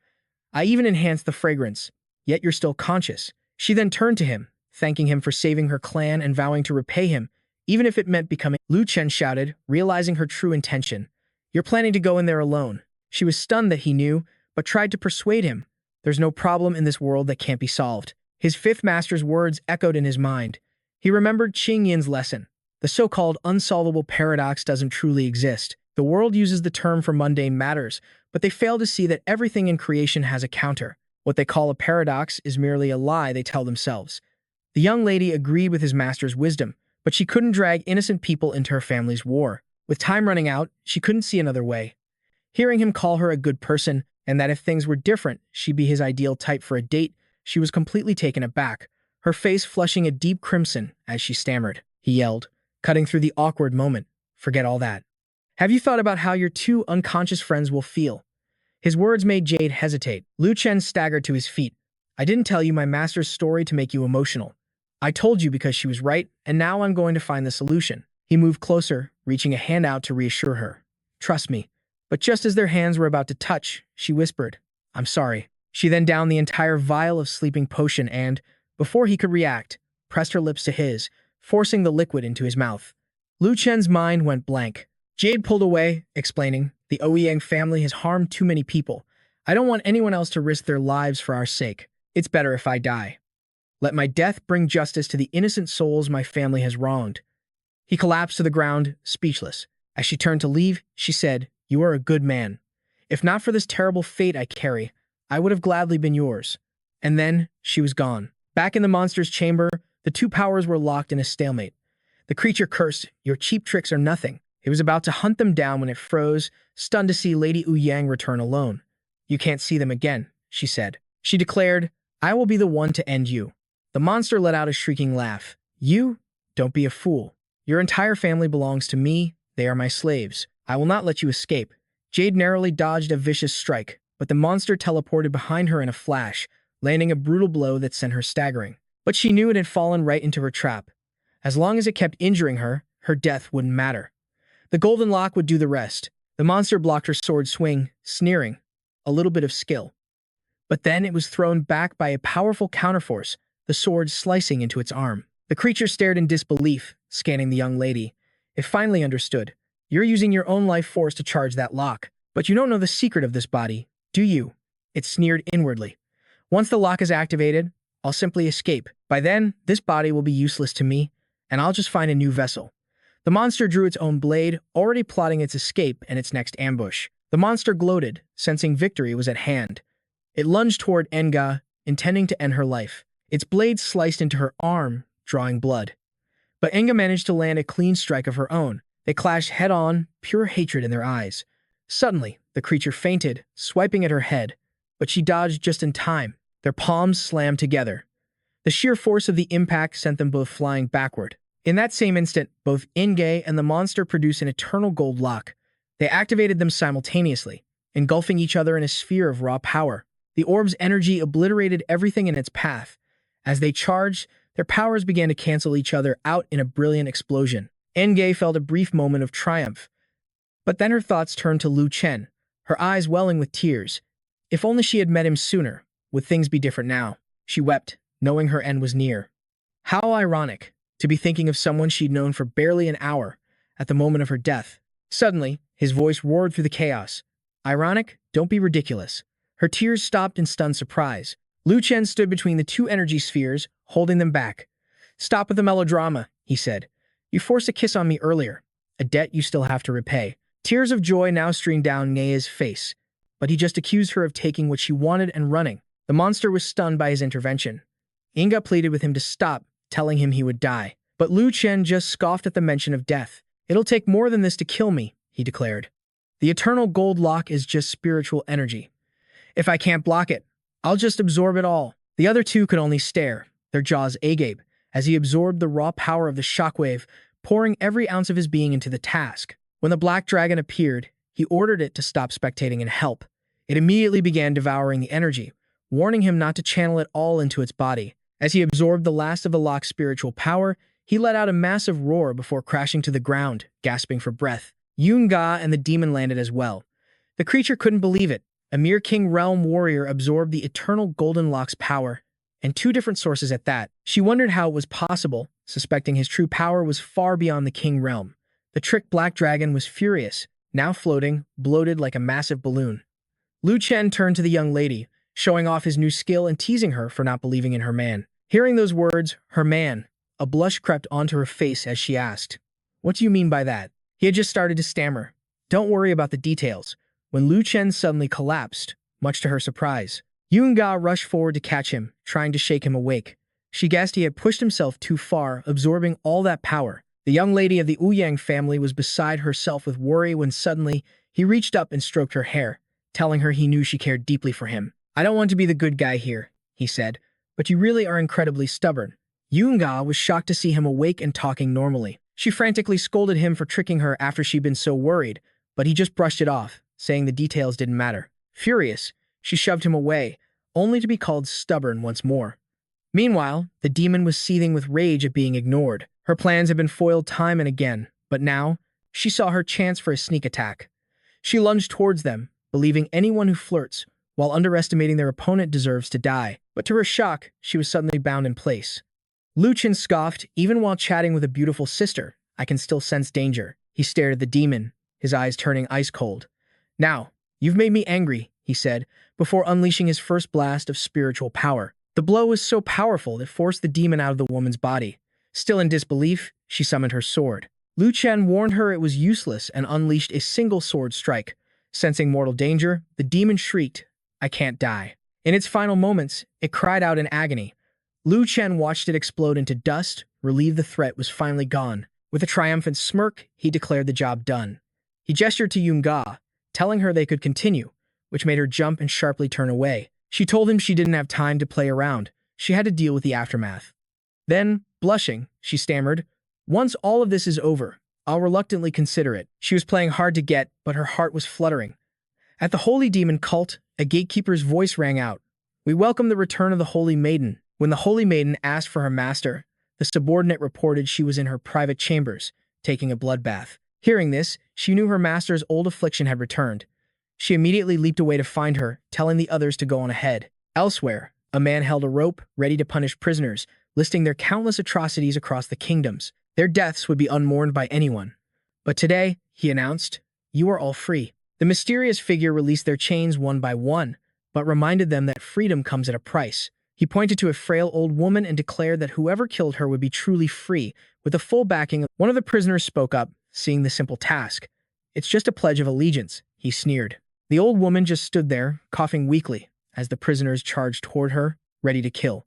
I even enhanced the fragrance, yet you're still conscious. She then turned to him, thanking him for saving her clan and vowing to repay him, even if it meant becoming. Lu Chen shouted, realizing her true intention. You're planning to go in there alone. She was stunned that he knew, but tried to persuade him. There's no problem in this world that can't be solved. His 5th master's words echoed in his mind. He remembered Qing Yin's lesson. The so-called unsolvable paradox doesn't truly exist. The world uses the term for mundane matters, but they fail to see that everything in creation has a counter. What they call a paradox is merely a lie they tell themselves. The young lady agreed with his master's wisdom, but she couldn't drag innocent people into her family's war. With time running out, she couldn't see another way. Hearing him call her a good person, and that if things were different, she'd be his ideal type for a date, she was completely taken aback, her face flushing a deep crimson as she stammered. He yelled, cutting through the awkward moment. Forget all that. Have you thought about how your 2 unconscious friends will feel? His words made Jade hesitate. Lu Chen staggered to his feet. I didn't tell you my master's story to make you emotional. I told you because she was right, and now I'm going to find the solution. He moved closer, reaching a hand out to reassure her. Trust me. But just as their hands were about to touch, she whispered, I'm sorry. She then downed the entire vial of sleeping potion and, before he could react, pressed her lips to his, forcing the liquid into his mouth. Lu Chen's mind went blank. Jade pulled away, explaining, "The Ouyang family has harmed too many people. I don't want anyone else to risk their lives for our sake. It's better if I die. Let my death bring justice to the innocent souls my family has wronged." He collapsed to the ground, speechless. As she turned to leave, she said, "You are a good man. If not for this terrible fate I carry, I would have gladly been yours." And then she was gone. Back in the monster's chamber, the two powers were locked in a stalemate. The creature cursed, "Your cheap tricks are nothing." It was about to hunt them down when it froze, stunned to see Lady Ouyang return alone. "You can't see them again," she said. She declared, "I will be the one to end you." The monster let out a shrieking laugh. "You? Don't be a fool. Your entire family belongs to me. They are my slaves. I will not let you escape." Jade narrowly dodged a vicious strike, but the monster teleported behind her in a flash, landing a brutal blow that sent her staggering. But she knew it had fallen right into her trap. As long as it kept injuring her, her death wouldn't matter. The golden lock would do the rest. The monster blocked her sword swing, sneering, "A little bit of skill." But then it was thrown back by a powerful counterforce, the sword slicing into its arm. The creature stared in disbelief, scanning the young lady. It finally understood. "You're using your own life force to charge that lock. But you don't know the secret of this body, do you?" It sneered inwardly. "Once the lock is activated, I'll simply escape. By then, this body will be useless to me, and I'll just find a new vessel." The monster drew its own blade, already plotting its escape and its next ambush. The monster gloated, sensing victory was at hand. It lunged toward Enga, intending to end her life. Its blade sliced into her arm, drawing blood. But Enga managed to land a clean strike of her own. They clashed head-on, pure hatred in their eyes. Suddenly, the creature fainted, swiping at her head, but she dodged just in time. Their palms slammed together. The sheer force of the impact sent them both flying backward. In that same instant, both Inge and the monster produced an eternal gold lock. They activated them simultaneously, engulfing each other in a sphere of raw power. The orb's energy obliterated everything in its path. As they charged, their powers began to cancel each other out in a brilliant explosion. Inge felt a brief moment of triumph. But then her thoughts turned to Lu Chen, her eyes welling with tears. If only she had met him sooner, would things be different now? She wept, knowing her end was near. How ironic, to be thinking of someone she'd known for barely an hour, at the moment of her death. Suddenly, his voice roared through the chaos. "Ironic? Don't be ridiculous." Her tears stopped in stunned surprise. Lu Chen stood between the two energy spheres, holding them back. "Stop with the melodrama," he said. "You forced a kiss on me earlier, a debt you still have to repay." Tears of joy now streamed down Nea's face, but he just accused her of taking what she wanted and running. The monster was stunned by his intervention. Inga pleaded with him to stop, telling him he would die. But Lu Chen just scoffed at the mention of death. "It'll take more than this to kill me," he declared. "The eternal gold lock is just spiritual energy. If I can't block it, I'll just absorb it all." The other two could only stare, their jaws agape, as he absorbed the raw power of the shockwave, pouring every ounce of his being into the task. When the black dragon appeared, he ordered it to stop spectating and help. It immediately began devouring the energy, warning him not to channel it all into its body. As he absorbed the last of the lock's spiritual power, he let out a massive roar before crashing to the ground, gasping for breath. Yunga and the demon landed as well. The creature couldn't believe it. A mere King Realm warrior absorbed the eternal golden lock's power, and two different sources at that. She wondered how it was possible, suspecting his true power was far beyond the King Realm. The tricked black dragon was furious, now floating, bloated like a massive balloon. Lu Chen turned to the young lady, showing off his new skill and teasing her for not believing in her man. Hearing those words, her man, a blush crept onto her face as she asked, "What do you mean by that?" He had just started to stammer. "Don't worry about the details," when Lu Chen suddenly collapsed, much to her surprise. Yunga rushed forward to catch him, trying to shake him awake. She guessed he had pushed himself too far, absorbing all that power. The young lady of the Ouyang family was beside herself with worry when suddenly he reached up and stroked her hair, telling her he knew she cared deeply for him. "I don't want to be the good guy here," he said, "but you really are incredibly stubborn." Yunga was shocked to see him awake and talking normally. She frantically scolded him for tricking her after she'd been so worried, but he just brushed it off, saying the details didn't matter. Furious, she shoved him away, only to be called stubborn once more. Meanwhile, the demon was seething with rage at being ignored. Her plans had been foiled time and again, but now, she saw her chance for a sneak attack. She lunged towards them, believing anyone who flirts, while underestimating their opponent, deserves to die. But to her shock, she was suddenly bound in place. Lu Chen scoffed, "Even while chatting with a beautiful sister, I can still sense danger." He stared at the demon, his eyes turning ice cold. "Now, you've made me angry," he said, before unleashing his first blast of spiritual power. The blow was so powerful that it forced the demon out of the woman's body. Still in disbelief, she summoned her sword. Lu Chen warned her it was useless and unleashed a single sword strike. Sensing mortal danger, the demon shrieked, "I can't die." In its final moments, it cried out in agony. Lu Chen watched it explode into dust, relieved the threat was finally gone. With a triumphant smirk, he declared the job done. He gestured to Yunga, telling her they could continue, which made her jump and sharply turn away. She told him she didn't have time to play around. She had to deal with the aftermath. Then, blushing, she stammered, "Once all of this is over, I'll reluctantly consider it." She was playing hard to get, but her heart was fluttering. At the Holy Demon cult, a gatekeeper's voice rang out. "We welcome the return of the Holy Maiden." When the Holy Maiden asked for her master, the subordinate reported she was in her private chambers, taking a bloodbath. Hearing this, she knew her master's old affliction had returned. She immediately leaped away to find her, telling the others to go on ahead. Elsewhere, a man held a rope, ready to punish prisoners, listing their countless atrocities across the kingdoms. Their deaths would be unmourned by anyone. But today, he announced, "You are all free." The mysterious figure released their chains one by one, but reminded them that freedom comes at a price. He pointed to a frail old woman and declared that whoever killed her would be truly free, with the full backing of one of the prisoners spoke up, seeing the simple task. "It's just a pledge of allegiance," he sneered. The old woman just stood there, coughing weakly, as the prisoners charged toward her, ready to kill.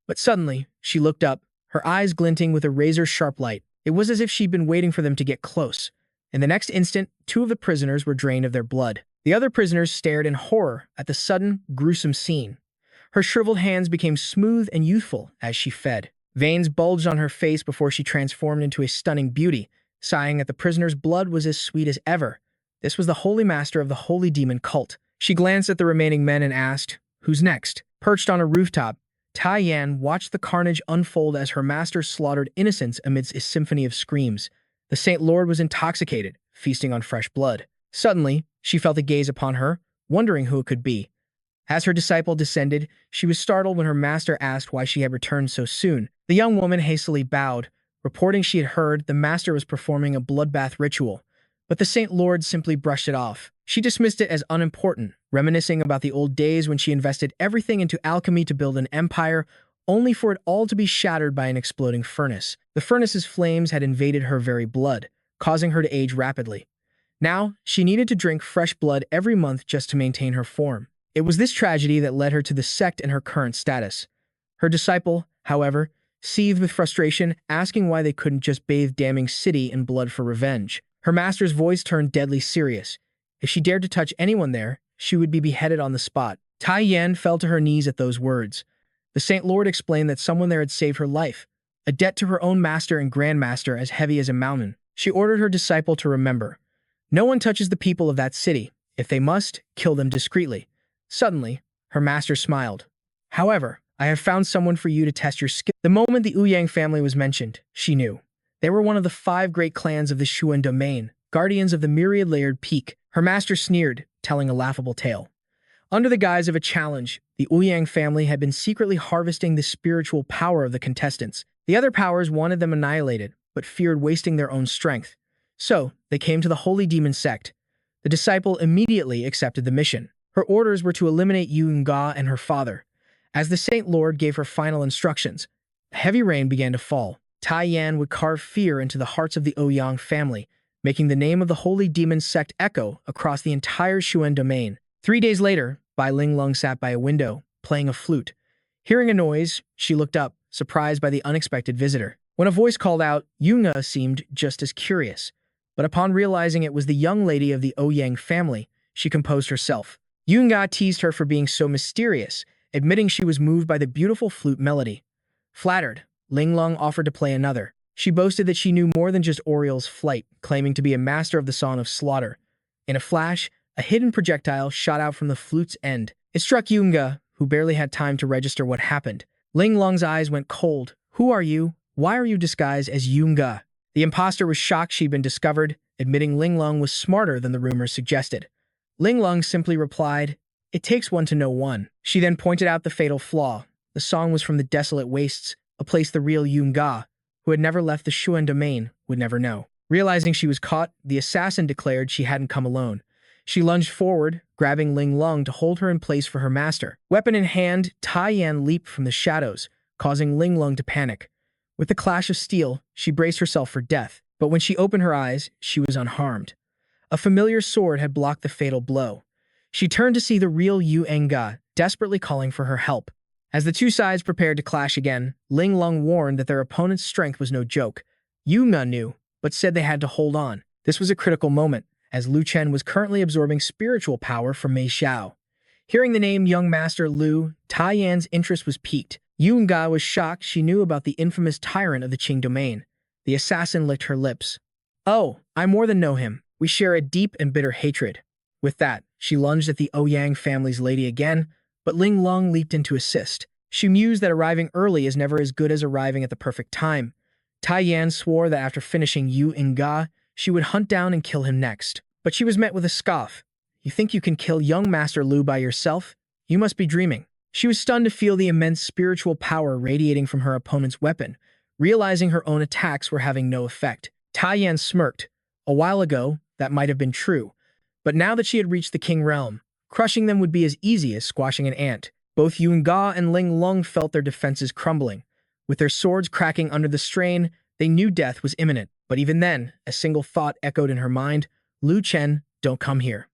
But suddenly, she looked up, her eyes glinting with a razor-sharp light. It was as if she'd been waiting for them to get close. In the next instant, two of the prisoners were drained of their blood. The other prisoners stared in horror at the sudden, gruesome scene. Her shriveled hands became smooth and youthful as she fed. Veins bulged on her face before she transformed into a stunning beauty, sighing that the prisoner's blood was as sweet as ever. This was the holy master of the Holy Demon cult. She glanced at the remaining men and asked, "Who's next?" Perched on a rooftop, Tai Yan watched the carnage unfold as her master slaughtered innocents amidst a symphony of screams. The Saint Lord was intoxicated, feasting on fresh blood. Suddenly, she felt a gaze upon her, wondering who it could be. As her disciple descended, she was startled when her master asked why she had returned so soon. The young woman hastily bowed, reporting she had heard the master was performing a bloodbath ritual. But the Saint Lord simply brushed it off. She dismissed it as unimportant, reminiscing about the old days when she invested everything into alchemy to build an empire, only for it all to be shattered by an exploding furnace. The furnace's flames had invaded her very blood, causing her to age rapidly. Now, she needed to drink fresh blood every month just to maintain her form. It was this tragedy that led her to the sect and her current status. Her disciple, however, seethed with frustration, asking why they couldn't just bathe damning city in blood for revenge. Her master's voice turned deadly serious. If she dared to touch anyone there, she would be beheaded on the spot. Tai Yan fell to her knees at those words. The Saint Lord explained that someone there had saved her life, a debt to her own master and grandmaster as heavy as a mountain. She ordered her disciple to remember, "No one touches the people of that city. If they must, kill them discreetly." Suddenly, her master smiled. "However, I have found someone for you to test your skill." The moment the Ouyang family was mentioned, she knew. They were one of the 5 great clans of the Shuan domain, guardians of the myriad-layered peak. Her master sneered, telling a laughable tale. Under the guise of a challenge, the Ouyang family had been secretly harvesting the spiritual power of the contestants. The other powers wanted them annihilated, but feared wasting their own strength. So, they came to the Holy Demon sect. The disciple immediately accepted the mission. Her orders were to eliminate Yunga and her father. As the Saint Lord gave her final instructions, a heavy rain began to fall. Tai Yan would carve fear into the hearts of the Ouyang family, making the name of the Holy Demon sect echo across the entire Shuan domain. 3 days later, Bai Linglong sat by a window, playing a flute. Hearing a noise, she looked up, surprised by the unexpected visitor. When a voice called out, Yunga seemed just as curious. But upon realizing it was the young lady of the Ouyang family, she composed herself. Yunga teased her for being so mysterious, admitting she was moved by the beautiful flute melody. Flattered, Linglong offered to play another. She boasted that she knew more than just Oriel's flight, claiming to be a master of the Song of Slaughter. In a flash, a hidden projectile shot out from the flute's end. It struck Yunga, who barely had time to register what happened. Linglong's eyes went cold. "Who are you? Why are you disguised as Yunga?" The imposter was shocked she'd been discovered, admitting Linglong was smarter than the rumors suggested. Linglong simply replied, "It takes one to know one." She then pointed out the fatal flaw. The song was from the desolate wastes, a place the real Yunga, who had never left the Shuan domain, would never know. Realizing she was caught, the assassin declared she hadn't come alone. She lunged forward, grabbing Ling Lung to hold her in place for her master. Weapon in hand, Tai Yan leaped from the shadows, causing Ling Lung to panic. With the clash of steel, she braced herself for death, but when she opened her eyes, she was unharmed. A familiar sword had blocked the fatal blow. She turned to see the real Yu Enga, desperately calling for her help. As the two sides prepared to clash again, Ling Lung warned that their opponent's strength was no joke. Yu Nga knew, but said they had to hold on. This was a critical moment, as Lu Chen was currently absorbing spiritual power from Mei Xiao. Hearing the name Young Master Lu, Tai Yan's interest was piqued. Yu Nga was shocked she knew about the infamous tyrant of the Qing domain. The assassin licked her lips. "Oh, I more than know him. We share a deep and bitter hatred." With that, she lunged at the Ouyang family's lady again, but Ling Lung leaped in to assist. She mused that arriving early is never as good as arriving at the perfect time. Tai Yan swore that after finishing Yu Nga, she would hunt down and kill him next. But she was met with a scoff. "You think you can kill young Master Lu by yourself? You must be dreaming." She was stunned to feel the immense spiritual power radiating from her opponent's weapon, realizing her own attacks were having no effect. Tai Yan smirked. A while ago, that might have been true, but now that she had reached the King realm, crushing them would be as easy as squashing an ant. Both Yun Ga and Ling Lung felt their defenses crumbling. With their swords cracking under the strain, they knew death was imminent. But even then, a single thought echoed in her mind: "Lu Chen, don't come here."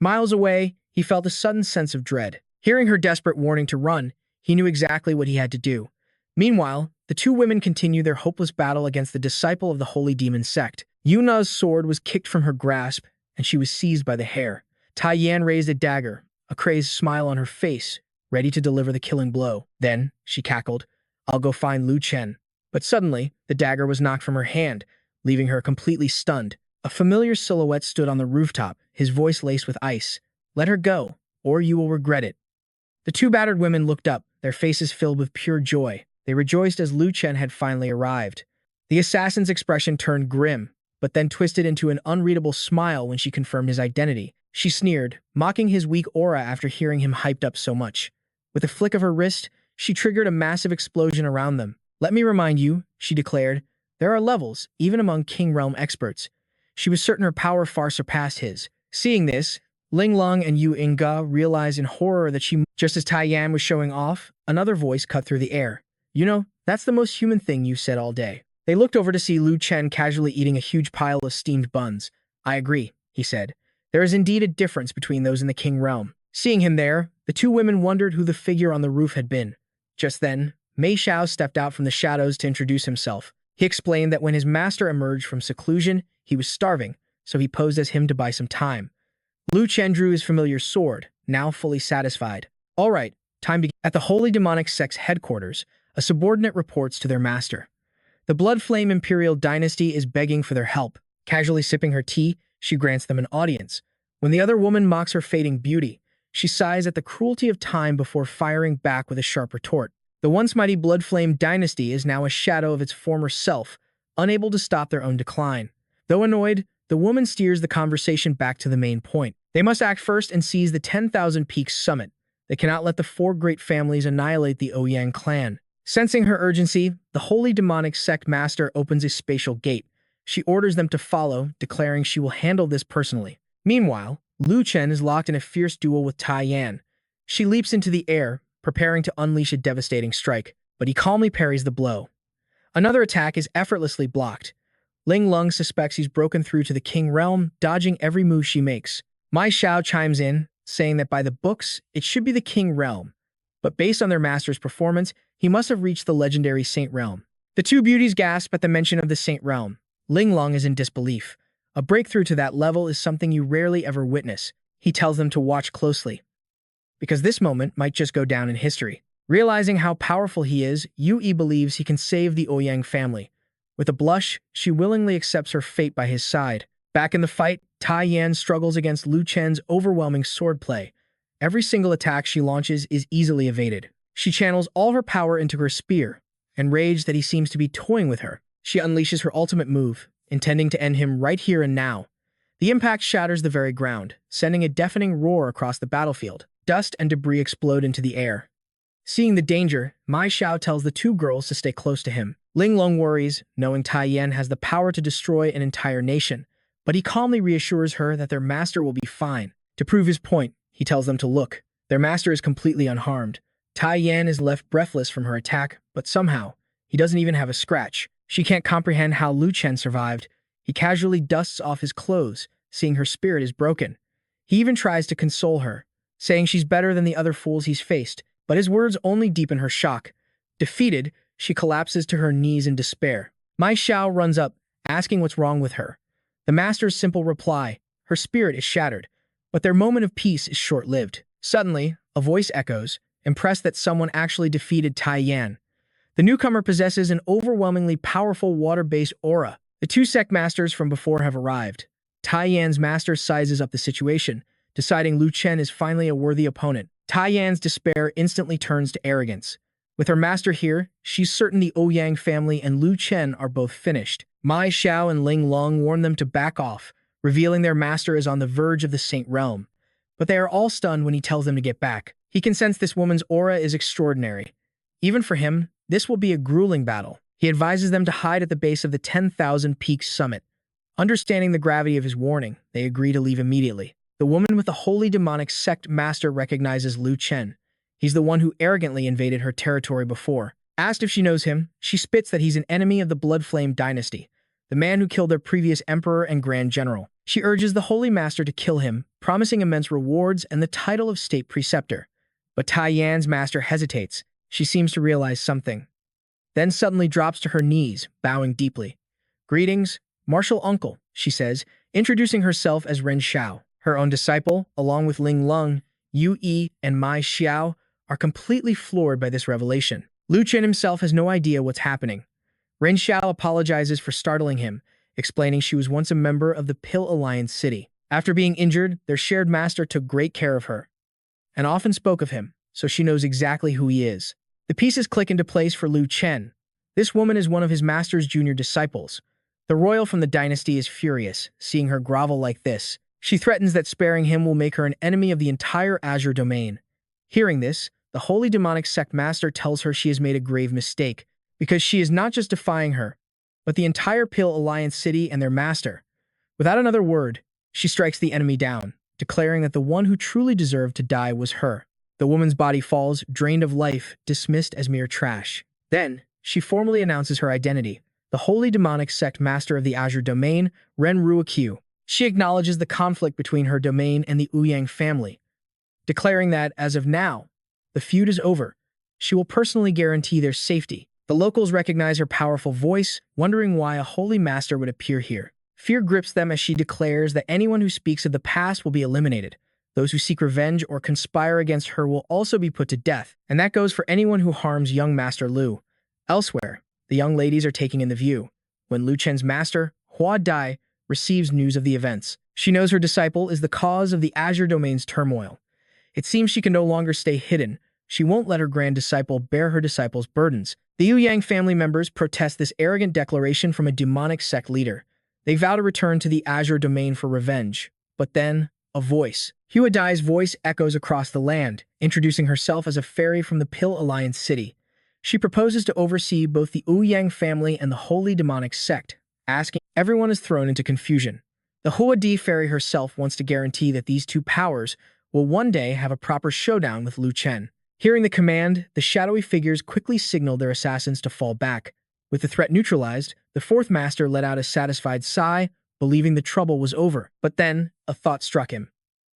Miles away, he felt a sudden sense of dread. Hearing her desperate warning to run, he knew exactly what he had to do. Meanwhile, the two women continued their hopeless battle against the disciple of the holy demon sect. Yuna's sword was kicked from her grasp, and she was seized by the hair. Tai Yan raised a dagger, a crazed smile on her face, ready to deliver the killing blow. Then, she cackled, "I'll go find Lu Chen." But suddenly, the dagger was knocked from her hand, leaving her completely stunned. A familiar silhouette stood on the rooftop, his voice laced with ice. "Let her go, or you will regret it." The two battered women looked up, their faces filled with pure joy. They rejoiced as Lu Chen had finally arrived. The assassin's expression turned grim, but then twisted into an unreadable smile when she confirmed his identity. She sneered, mocking his weak aura after hearing him hyped up so much. With a flick of her wrist, she triggered a massive explosion around them. "Let me remind you," she declared, "there are levels, even among King Realm experts." She was certain her power far surpassed his. Seeing this, Ling Lung and Yu Inga realized in horror that just as Tai Yan was showing off, another voice cut through the air. "You know, that's the most human thing you've said all day." They looked over to see Lu Chen casually eating a huge pile of steamed buns. "I agree," he said. "There is indeed a difference between those in the King Realm." Seeing him there, the two women wondered who the figure on the roof had been. Just then, Mei Xiao stepped out from the shadows to introduce himself. He explained that when his master emerged from seclusion, he was starving, so he posed as him to buy some time. Lu Chen drew his familiar sword, now fully satisfied. "All right, time begins." At the Holy Demonic Sect's headquarters, a subordinate reports to their master. The Blood Flame Imperial Dynasty is begging for their help. Casually sipping her tea, she grants them an audience. When the other woman mocks her fading beauty, she sighs at the cruelty of time before firing back with a sharp retort. The once mighty Blood Flame Dynasty is now a shadow of its former self, unable to stop their own decline. Though annoyed, the woman steers the conversation back to the main point. They must act first and seize the 10,000 Peaks Summit. They cannot let the four great families annihilate the Ouyang clan. Sensing her urgency, the Holy Demonic Sect Master opens a spatial gate. She orders them to follow, declaring she will handle this personally. Meanwhile, Lu Chen is locked in a fierce duel with Tai Yan. She leaps into the air, preparing to unleash a devastating strike, but he calmly parries the blow. Another attack is effortlessly blocked. Ling Lung suspects he's broken through to the King Realm, dodging every move she makes. Mei Xiao chimes in, saying that by the books, it should be the King Realm. But based on their master's performance, he must have reached the legendary Saint Realm. The two beauties gasp at the mention of the Saint Realm. Ling Lung is in disbelief. A breakthrough to that level is something you rarely ever witness. He tells them to watch closely, because this moment might just go down in history. Realizing how powerful he is, Yu believes he can save the Ouyang family. With a blush, she willingly accepts her fate by his side. Back in the fight, Tai Yan struggles against Lu Chen's overwhelming swordplay. Every single attack she launches is easily evaded. She channels all her power into her spear, enraged that he seems to be toying with her. She unleashes her ultimate move, intending to end him right here and now. The impact shatters the very ground, sending a deafening roar across the battlefield. Dust and debris explode into the air. Seeing the danger, Mei Xiao tells the two girls to stay close to him. Ling Lung worries, knowing Tai Yan has the power to destroy an entire nation, but he calmly reassures her that their master will be fine. To prove his point, he tells them to look. Their master is completely unharmed. Tai Yan is left breathless from her attack, but somehow, he doesn't even have a scratch. She can't comprehend how Lu Chen survived. He casually dusts off his clothes, seeing her spirit is broken. He even tries to console her, saying she's better than the other fools he's faced, but his words only deepen her shock. Defeated, she collapses to her knees in despair. Mai Xiao runs up, asking what's wrong with her. The master's simple reply, her spirit is shattered, but their moment of peace is short-lived. Suddenly, a voice echoes, impressed that someone actually defeated Tai Yan. The newcomer possesses an overwhelmingly powerful water-based aura. The two sect masters from before have arrived. Tai Yan's master sizes up the situation, deciding Lu Chen is finally a worthy opponent. Tai Yan's despair instantly turns to arrogance. With her master here, she's certain the Ouyang family and Lu Chen are both finished. Mai Xiao and Ling Lung warn them to back off, revealing their master is on the verge of the Saint Realm. But they are all stunned when he tells them to get back. He can sense this woman's aura is extraordinary. Even for him, this will be a grueling battle. He advises them to hide at the base of the 10,000 Peaks summit. Understanding the gravity of his warning, they agree to leave immediately. The woman with the holy demonic sect master recognizes Lu Chen. He's the one who arrogantly invaded her territory before. Asked if she knows him, she spits that he's an enemy of the Blood Flame dynasty, the man who killed their previous emperor and grand general. She urges the holy master to kill him, promising immense rewards and the title of state preceptor. But Tai Yan's master hesitates. She seems to realize something. Then suddenly drops to her knees, bowing deeply. "Greetings, martial uncle," she says, introducing herself as Ren Xiao. Her own disciple, along with Ling Lung, Yu Yi, and Mai Xiao, are completely floored by this revelation. Lu Chen himself has no idea what's happening. Ren Xiao apologizes for startling him, explaining she was once a member of the Pill Alliance city. After being injured, their shared master took great care of her, and often spoke of him, so she knows exactly who he is. The pieces click into place for Lu Chen. This woman is one of his master's junior disciples. The royal from the dynasty is furious, seeing her grovel like this. She threatens that sparing him will make her an enemy of the entire Azure domain. Hearing this, the holy demonic sect master tells her she has made a grave mistake, because she is not just defying her, but the entire Pill Alliance city and their master. Without another word, she strikes the enemy down, declaring that the one who truly deserved to die was her. The woman's body falls, drained of life, dismissed as mere trash. Then, she formally announces her identity, the holy demonic sect master of the Azure domain, Ren Ruoqiu. She acknowledges the conflict between her domain and the Ouyang family, declaring that, as of now, the feud is over. She will personally guarantee their safety. The locals recognize her powerful voice, wondering why a holy master would appear here. Fear grips them as she declares that anyone who speaks of the past will be eliminated. Those who seek revenge or conspire against her will also be put to death, and that goes for anyone who harms young Master Lu. Elsewhere, the young ladies are taking in the view. When Lu Chen's master, Hua Dai, receives news of the events, she knows her disciple is the cause of the Azure Domain's turmoil. It seems she can no longer stay hidden. She won't let her grand disciple bear her disciple's burdens. The Ouyang family members protest this arrogant declaration from a demonic sect leader. They vow to return to the Azure Domain for revenge. But then, a voice. Hua Dai's voice echoes across the land, introducing herself as a fairy from the Pill Alliance city. She proposes to oversee both the Ouyang family and the holy demonic sect, asking everyone is thrown into confusion. The Hua Di fairy herself wants to guarantee that these two powers will one day have a proper showdown with Lu Chen. Hearing the command, the shadowy figures quickly signal their assassins to fall back. With the threat neutralized, the fourth master let out a satisfied sigh, believing the trouble was over. But then, a thought struck him.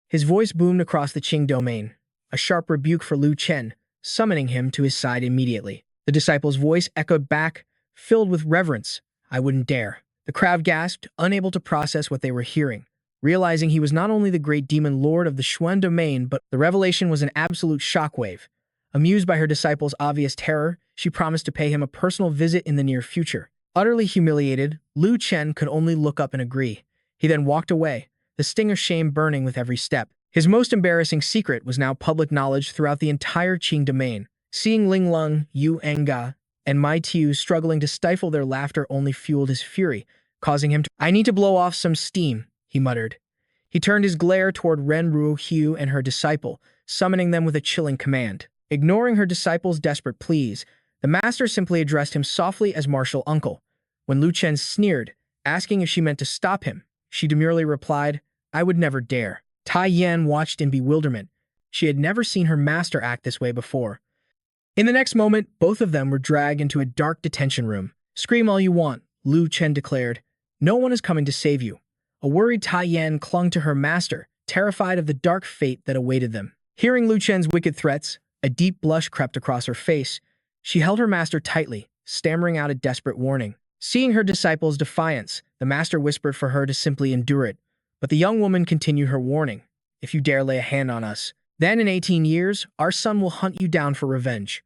His voice boomed across the Qing domain, a sharp rebuke for Lu Chen, summoning him to his side immediately. The disciple's voice echoed back, filled with reverence. "I wouldn't dare." The crowd gasped, unable to process what they were hearing. Realizing he was not only the great demon lord of the Xuan domain, but the revelation was an absolute shockwave. Amused by her disciple's obvious terror, she promised to pay him a personal visit in the near future. Utterly humiliated, Lu Chen could only look up and agree. He then walked away, the sting of shame burning with every step. His most embarrassing secret was now public knowledge throughout the entire Qing domain. Seeing Ling Lung, Yu Enga, and Mai Tiu struggling to stifle their laughter only fueled his fury, causing him to— "I need to blow off some steam," he muttered. He turned his glare toward Ren Ruoqiu and her disciple, summoning them with a chilling command. Ignoring her disciple's desperate pleas, The master simply addressed him softly as martial uncle. When Lu Chen sneered, asking if she meant to stop him, she demurely replied, "I would never dare." Tai Yan watched in bewilderment. She had never seen her master act this way before. In the next moment, both of them were dragged into a dark detention room. "Scream all you want," Lu Chen declared. "No one is coming to save you." A worried Tai Yan clung to her master, terrified of the dark fate that awaited them. Hearing Lu Chen's wicked threats, a deep blush crept across her face. She held her master tightly, stammering out a desperate warning. Seeing her disciple's defiance, the master whispered for her to simply endure it. But the young woman continued her warning. "If you dare lay a hand on us, then in 18 years, our son will hunt you down for revenge."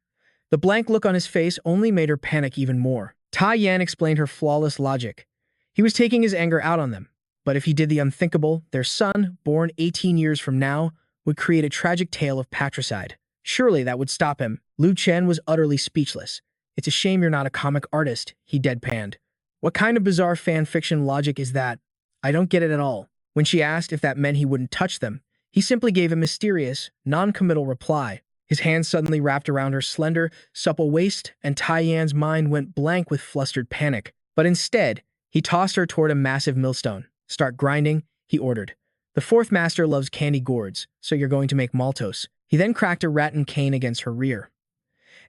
The blank look on his face only made her panic even more. Tai Yan explained her flawless logic. He was taking his anger out on them. But if he did the unthinkable, their son, born 18 years from now, would create a tragic tale of patricide. Surely that would stop him. Lu Chen was utterly speechless. "It's a shame you're not a comic artist," he deadpanned. "What kind of bizarre fan fiction logic is that? I don't get it at all." When she asked if that meant he wouldn't touch them, he simply gave a mysterious, non-committal reply. His hands suddenly wrapped around her slender, supple waist, and Tai Yan's mind went blank with flustered panic. But instead, he tossed her toward a massive millstone. "Start grinding," he ordered. "The fourth master loves candy gourds, so you're going to make maltose." He then cracked a rattan cane against her rear.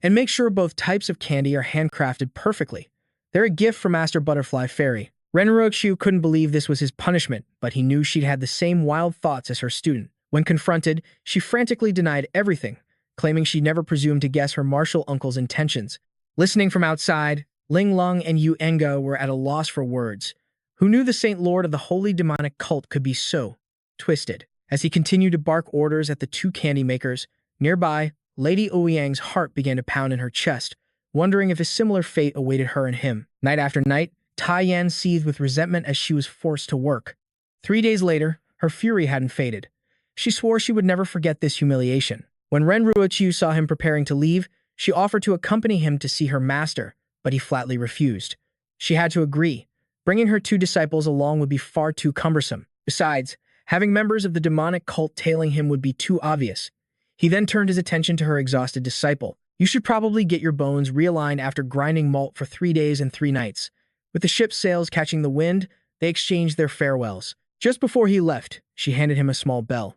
"And make sure both types of candy are handcrafted perfectly. They're a gift from Master Butterfly Fairy." Renruoxiu couldn't believe this was his punishment, but he knew she'd had the same wild thoughts as her student. When confronted, she frantically denied everything, claiming she'd never presumed to guess her martial uncle's intentions. Listening from outside, Ling Lung and Yu Enga were at a loss for words. Who knew the Saint Lord of the holy demonic cult could be so twisted? As he continued to bark orders at the two candy makers, nearby, Lady Ouyang's heart began to pound in her chest, wondering if a similar fate awaited her and him. Night after night, Tai Yan seethed with resentment as she was forced to work. 3 days later, her fury hadn't faded. She swore she would never forget this humiliation. When Renruoqiu saw him preparing to leave, she offered to accompany him to see her master, but he flatly refused. She had to agree. Bringing her 2 disciples along would be far too cumbersome. Besides, having members of the demonic cult tailing him would be too obvious. He then turned his attention to her exhausted disciple. "You should probably get your bones realigned after grinding malt for 3 days and 3 nights. With the ship's sails catching the wind, they exchanged their farewells. Just before he left, she handed him a small bell.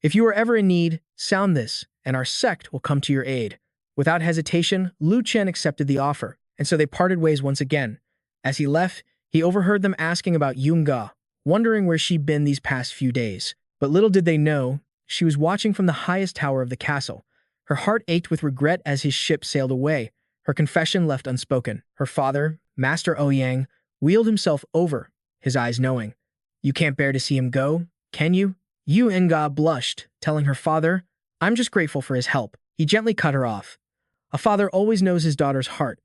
"If you are ever in need, sound this, and our sect will come to your aid." Without hesitation, Lu Chen accepted the offer, and so they parted ways once again. As he left, he overheard them asking about Yunga, wondering where she'd been these past few days. But little did they know, she was watching from the highest tower of the castle. Her heart ached with regret as his ship sailed away, her confession left unspoken. Her father, Master Ouyang, wheeled himself over, his eyes knowing. "You can't bear to see him go, can you?" Yu Enga blushed, telling her father, "I'm just grateful for his help." He gently cut her off. "A father always knows his daughter's heart.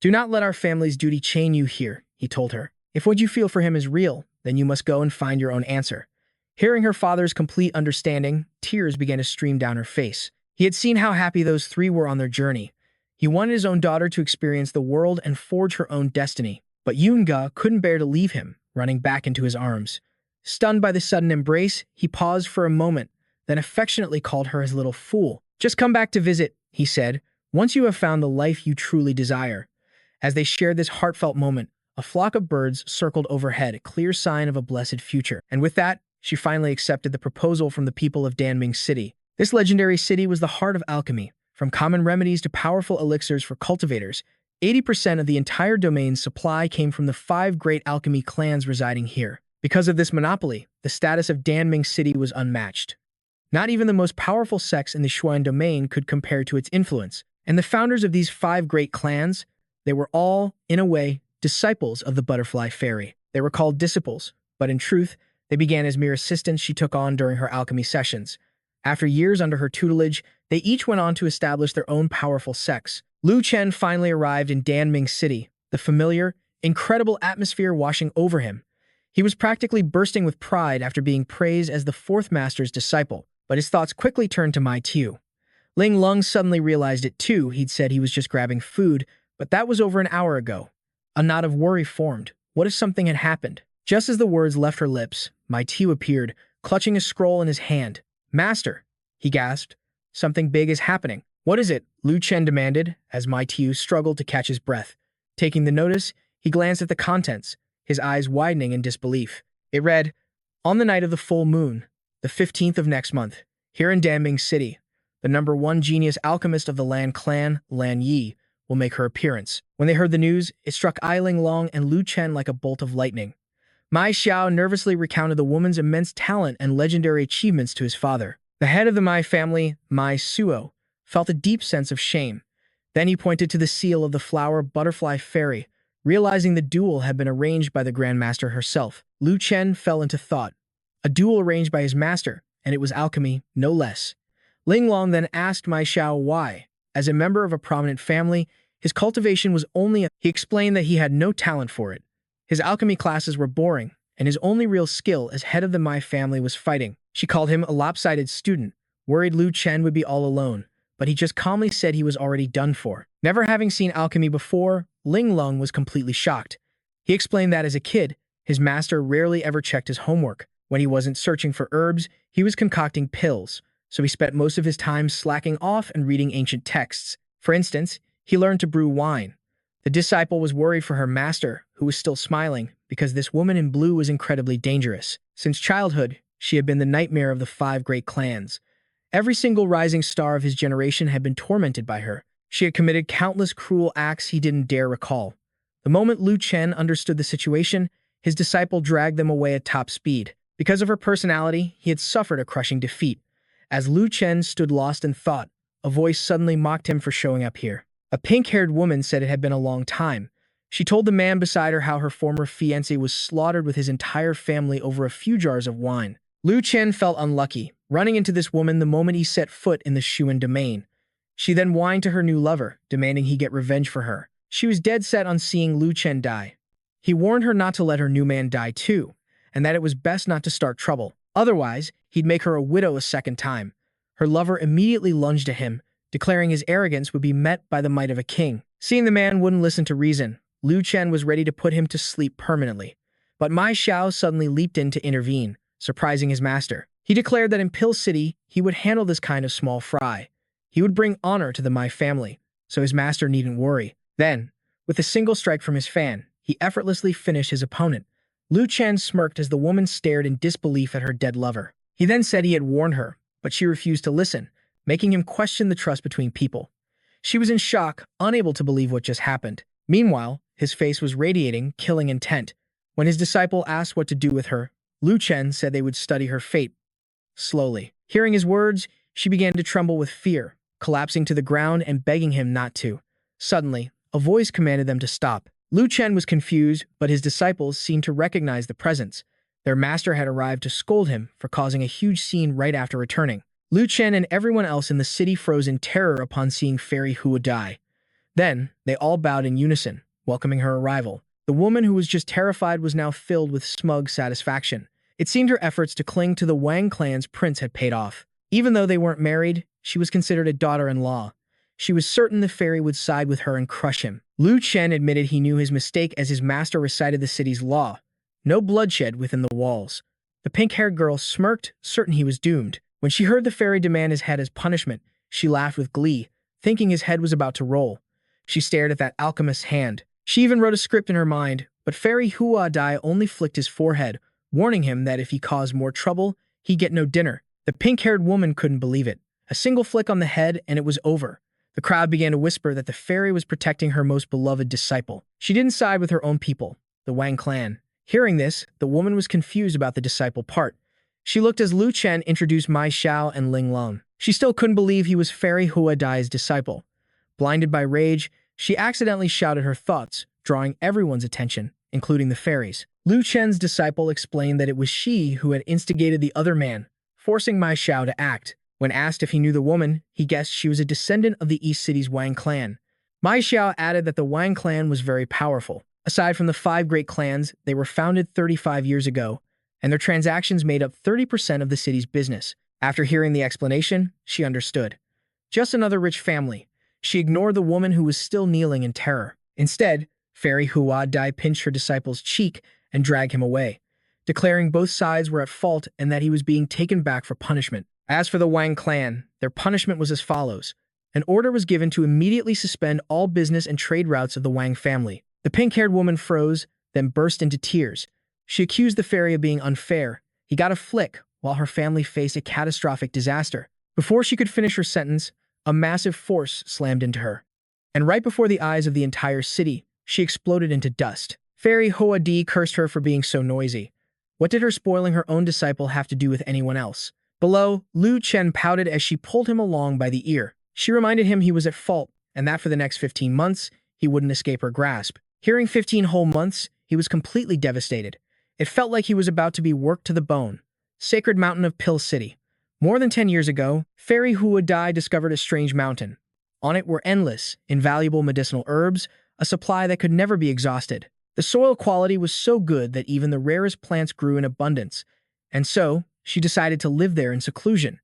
Do not let our family's duty chain you here," he told her. "If what you feel for him is real, then you must go and find your own answer." Hearing her father's complete understanding, tears began to stream down her face. He had seen how happy those 3 were on their journey. He wanted his own daughter to experience the world and forge her own destiny. But Yunga couldn't bear to leave him, running back into his arms. Stunned by the sudden embrace, he paused for a moment, then affectionately called her his little fool. "Just come back to visit," he said, "once you have found the life you truly desire." As they shared this heartfelt moment, a flock of birds circled overhead, a clear sign of a blessed future. And with that, she finally accepted the proposal from the people of Danming City. This legendary city was the heart of alchemy. From common remedies to powerful elixirs for cultivators, 80% of the entire domain's supply came from the 5 great alchemy clans residing here. Because of this monopoly, the status of Danming City was unmatched. Not even the most powerful sects in the Shuan domain could compare to its influence. And the founders of these 5 great clans, they were all, in a way, disciples of the Butterfly Fairy. They were called disciples, but in truth, they began as mere assistants she took on during her alchemy sessions. After years under her tutelage, they each went on to establish their own powerful sects. Lu Chen finally arrived in Danming City, the familiar, incredible atmosphere washing over him. He was practically bursting with pride after being praised as the 4th master's disciple, but his thoughts quickly turned to Mai Tiu. Ling Lung suddenly realized it too. He'd said he was just grabbing food, but that was over an hour ago. A knot of worry formed. What if something had happened? Just as the words left her lips, Mai Tiu appeared, clutching a scroll in his hand. "Master," he gasped. "Something big is happening." "What is it?" Lu Chen demanded, as Mai Tiu struggled to catch his breath. Taking the notice, he glanced at the contents, his eyes widening in disbelief. It read, "On the night of the full moon, the 15th of next month, here in Danbing City, the #1 genius alchemist of the Lan clan, Lan Yi, will make her appearance." When they heard the news, it struck Ai Ling Long and Lu Chen like a bolt of lightning. Mai Xiao nervously recounted the woman's immense talent and legendary achievements to his father. The head of the Mai family, Mai Suo, felt a deep sense of shame. Then he pointed to the seal of the flower butterfly fairy, realizing the duel had been arranged by the Grand Master herself. Lu Chen fell into thought. A duel arranged by his master, and it was alchemy, no less. Ling Long then asked Mai Xiao why. As a member of a prominent family, his cultivation was only He explained that he had no talent for it. His alchemy classes were boring, and his only real skill as head of the Mai family was fighting. She called him a lopsided student, worried Lu Chen would be all alone, but he just calmly said he was already done for. Never having seen alchemy before, Ling Long was completely shocked. He explained that as a kid, his master rarely ever checked his homework. When he wasn't searching for herbs, he was concocting pills, so he spent most of his time slacking off and reading ancient texts. For instance, he learned to brew wine. The disciple was worried for her master, who was still smiling, because this woman in blue was incredibly dangerous. Since childhood, she had been the nightmare of the 5 great clans. Every single rising star of his generation had been tormented by her. She had committed countless cruel acts he didn't dare recall. The moment Lu Chen understood the situation, his disciple dragged them away at top speed. Because of her personality, he had suffered a crushing defeat. As Lu Chen stood lost in thought, a voice suddenly mocked him for showing up here. A pink-haired woman said it had been a long time. She told the man beside her how her former fiancé was slaughtered with his entire family over a few jars of wine. Lu Chen felt unlucky, running into this woman the moment he set foot in the Shuan domain. She then whined to her new lover, demanding he get revenge for her. She was dead set on seeing Lu Chen die. He warned her not to let her new man die too, and that it was best not to start trouble. Otherwise, he'd make her a widow a second time. Her lover immediately lunged at him, declaring his arrogance would be met by the might of a king. Seeing the man wouldn't listen to reason, Lu Chen was ready to put him to sleep permanently. But Mai Xiao suddenly leaped in to intervene, surprising his master. He declared that in Pill City, he would handle this kind of small fry. He would bring honor to the Mai family, so his master needn't worry. Then, with a single strike from his fan, he effortlessly finished his opponent. Lu Chen smirked as the woman stared in disbelief at her dead lover. He then said he had warned her, but she refused to listen, making him question the trust between people. She was in shock, unable to believe what just happened. Meanwhile, his face was radiating killing intent. When his disciple asked what to do with her, Lu Chen said they would study her fate. Slowly. Hearing his words, she began to tremble with fear, collapsing to the ground and begging him not to. Suddenly, a voice commanded them to stop. Lu Chen was confused, but his disciples seemed to recognize the presence. Their master had arrived to scold him for causing a huge scene right after returning. Lu Chen and everyone else in the city froze in terror upon seeing Fairy Hua die. Then, they all bowed in unison, welcoming her arrival. The woman who was just terrified was now filled with smug satisfaction. It seemed her efforts to cling to the Wang clan's prince had paid off. Even though they weren't married, she was considered a daughter-in-law. She was certain the fairy would side with her and crush him. Lu Chen admitted he knew his mistake as his master recited the city's law. No bloodshed within the walls. The pink-haired girl smirked, certain he was doomed. When she heard the fairy demand his head as punishment, she laughed with glee, thinking his head was about to roll. She stared at that alchemist's hand. She even wrote a script in her mind, but Fairy Hua Dai only flicked his forehead, warning him that if he caused more trouble, he'd get no dinner. The pink-haired woman couldn't believe it. A single flick on the head, and it was over. The crowd began to whisper that the fairy was protecting her most beloved disciple. She didn't side with her own people, the Wang clan. Hearing this, the woman was confused about the disciple part. She looked as Lu Chen introduced Mai Xiao and Ling Long. She still couldn't believe he was Fairy Hua Dai's disciple. Blinded by rage, she accidentally shouted her thoughts, drawing everyone's attention, including the fairies. Lu Chen's disciple explained that it was she who had instigated the other man, forcing Mai Xiao to act. When asked if he knew the woman, he guessed she was a descendant of the East City's Wang clan. Mai Xiao added that the Wang clan was very powerful. Aside from the 5 great clans, they were founded 35 years ago, and their transactions made up 30% of the city's business. After hearing the explanation, she understood. Just another rich family. She ignored the woman who was still kneeling in terror. Instead, Fairy Hua Dai pinched her disciple's cheek and dragged him away, declaring both sides were at fault and that he was being taken back for punishment. As for the Wang clan, their punishment was as follows. An order was given to immediately suspend all business and trade routes of the Wang family. The pink-haired woman froze, then burst into tears. She accused the fairy of being unfair. He got a flick, while her family faced a catastrophic disaster. Before she could finish her sentence, a massive force slammed into her. And right before the eyes of the entire city, she exploded into dust. Fairy Hoa Di cursed her for being so noisy. What did her spoiling her own disciple have to do with anyone else? Below, Lu Chen pouted as she pulled him along by the ear. She reminded him he was at fault, and that for the next 15 months, he wouldn't escape her grasp. Hearing 15 whole months, he was completely devastated. It felt like he was about to be worked to the bone. Sacred Mountain of Pill City. More than 10 years ago, Fairy Hua Dai discovered a strange mountain. On it were endless, invaluable medicinal herbs, a supply that could never be exhausted. The soil quality was so good that even the rarest plants grew in abundance, and so she decided to live there in seclusion.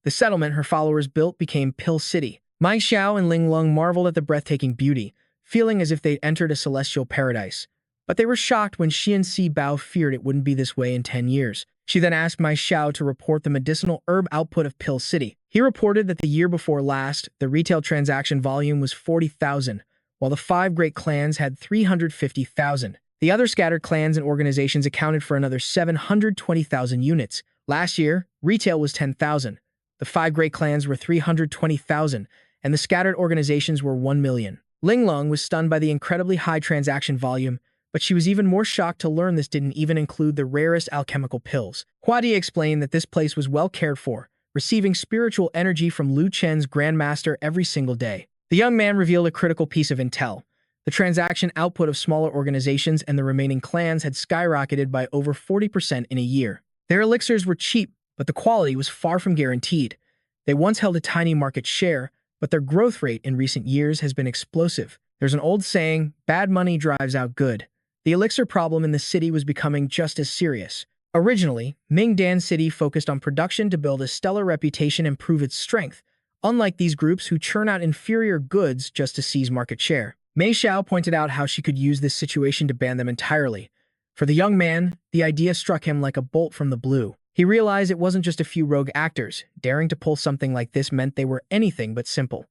The settlement her followers built became Pill City. Mai Xiao and Ling Lung marveled at the breathtaking beauty, feeling as if they'd entered a celestial paradise. But they were shocked when Xian Si Bao feared it wouldn't be this way in 10 years. She then asked Mai Xiao to report the medicinal herb output of Pill City. He reported that the year before last, the retail transaction volume was 40,000, while the 5 great clans had 350,000. The other scattered clans and organizations accounted for another 720,000 units. Last year, retail was 10,000. The 5 great clans were 320,000, and the scattered organizations were 1 million. Ling Lung was stunned by the incredibly high transaction volume, but she was even more shocked to learn this didn't even include the rarest alchemical pills. Huadi explained that this place was well cared for, receiving spiritual energy from Lu Chen's grandmaster every single day. The young man revealed a critical piece of intel. The transaction output of smaller organizations and the remaining clans had skyrocketed by over 40% in a year. Their elixirs were cheap, but the quality was far from guaranteed. They once held a tiny market share, but their growth rate in recent years has been explosive. There's an old saying, bad money drives out good. The elixir problem in the city was becoming just as serious. Originally, Mingdan City focused on production to build a stellar reputation and prove its strength, unlike these groups who churn out inferior goods just to seize market share. Mei Xiao pointed out how she could use this situation to ban them entirely. For the young man, the idea struck him like a bolt from the blue. He realized it wasn't just a few rogue actors. Daring to pull something like this meant they were anything but simple.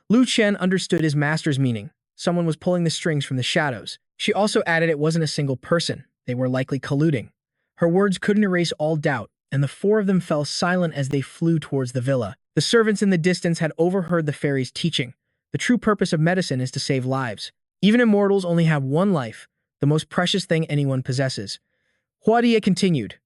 Lu Chen understood his master's meaning. Someone was pulling the strings from the shadows. She also added it wasn't a single person. They were likely colluding. Her words couldn't erase all doubt, and the 4 of them fell silent as they flew towards the villa. The servants in the distance had overheard the fairy's teaching. The true purpose of medicine is to save lives. Even immortals only have one life, the most precious thing anyone possesses. Huadia continued,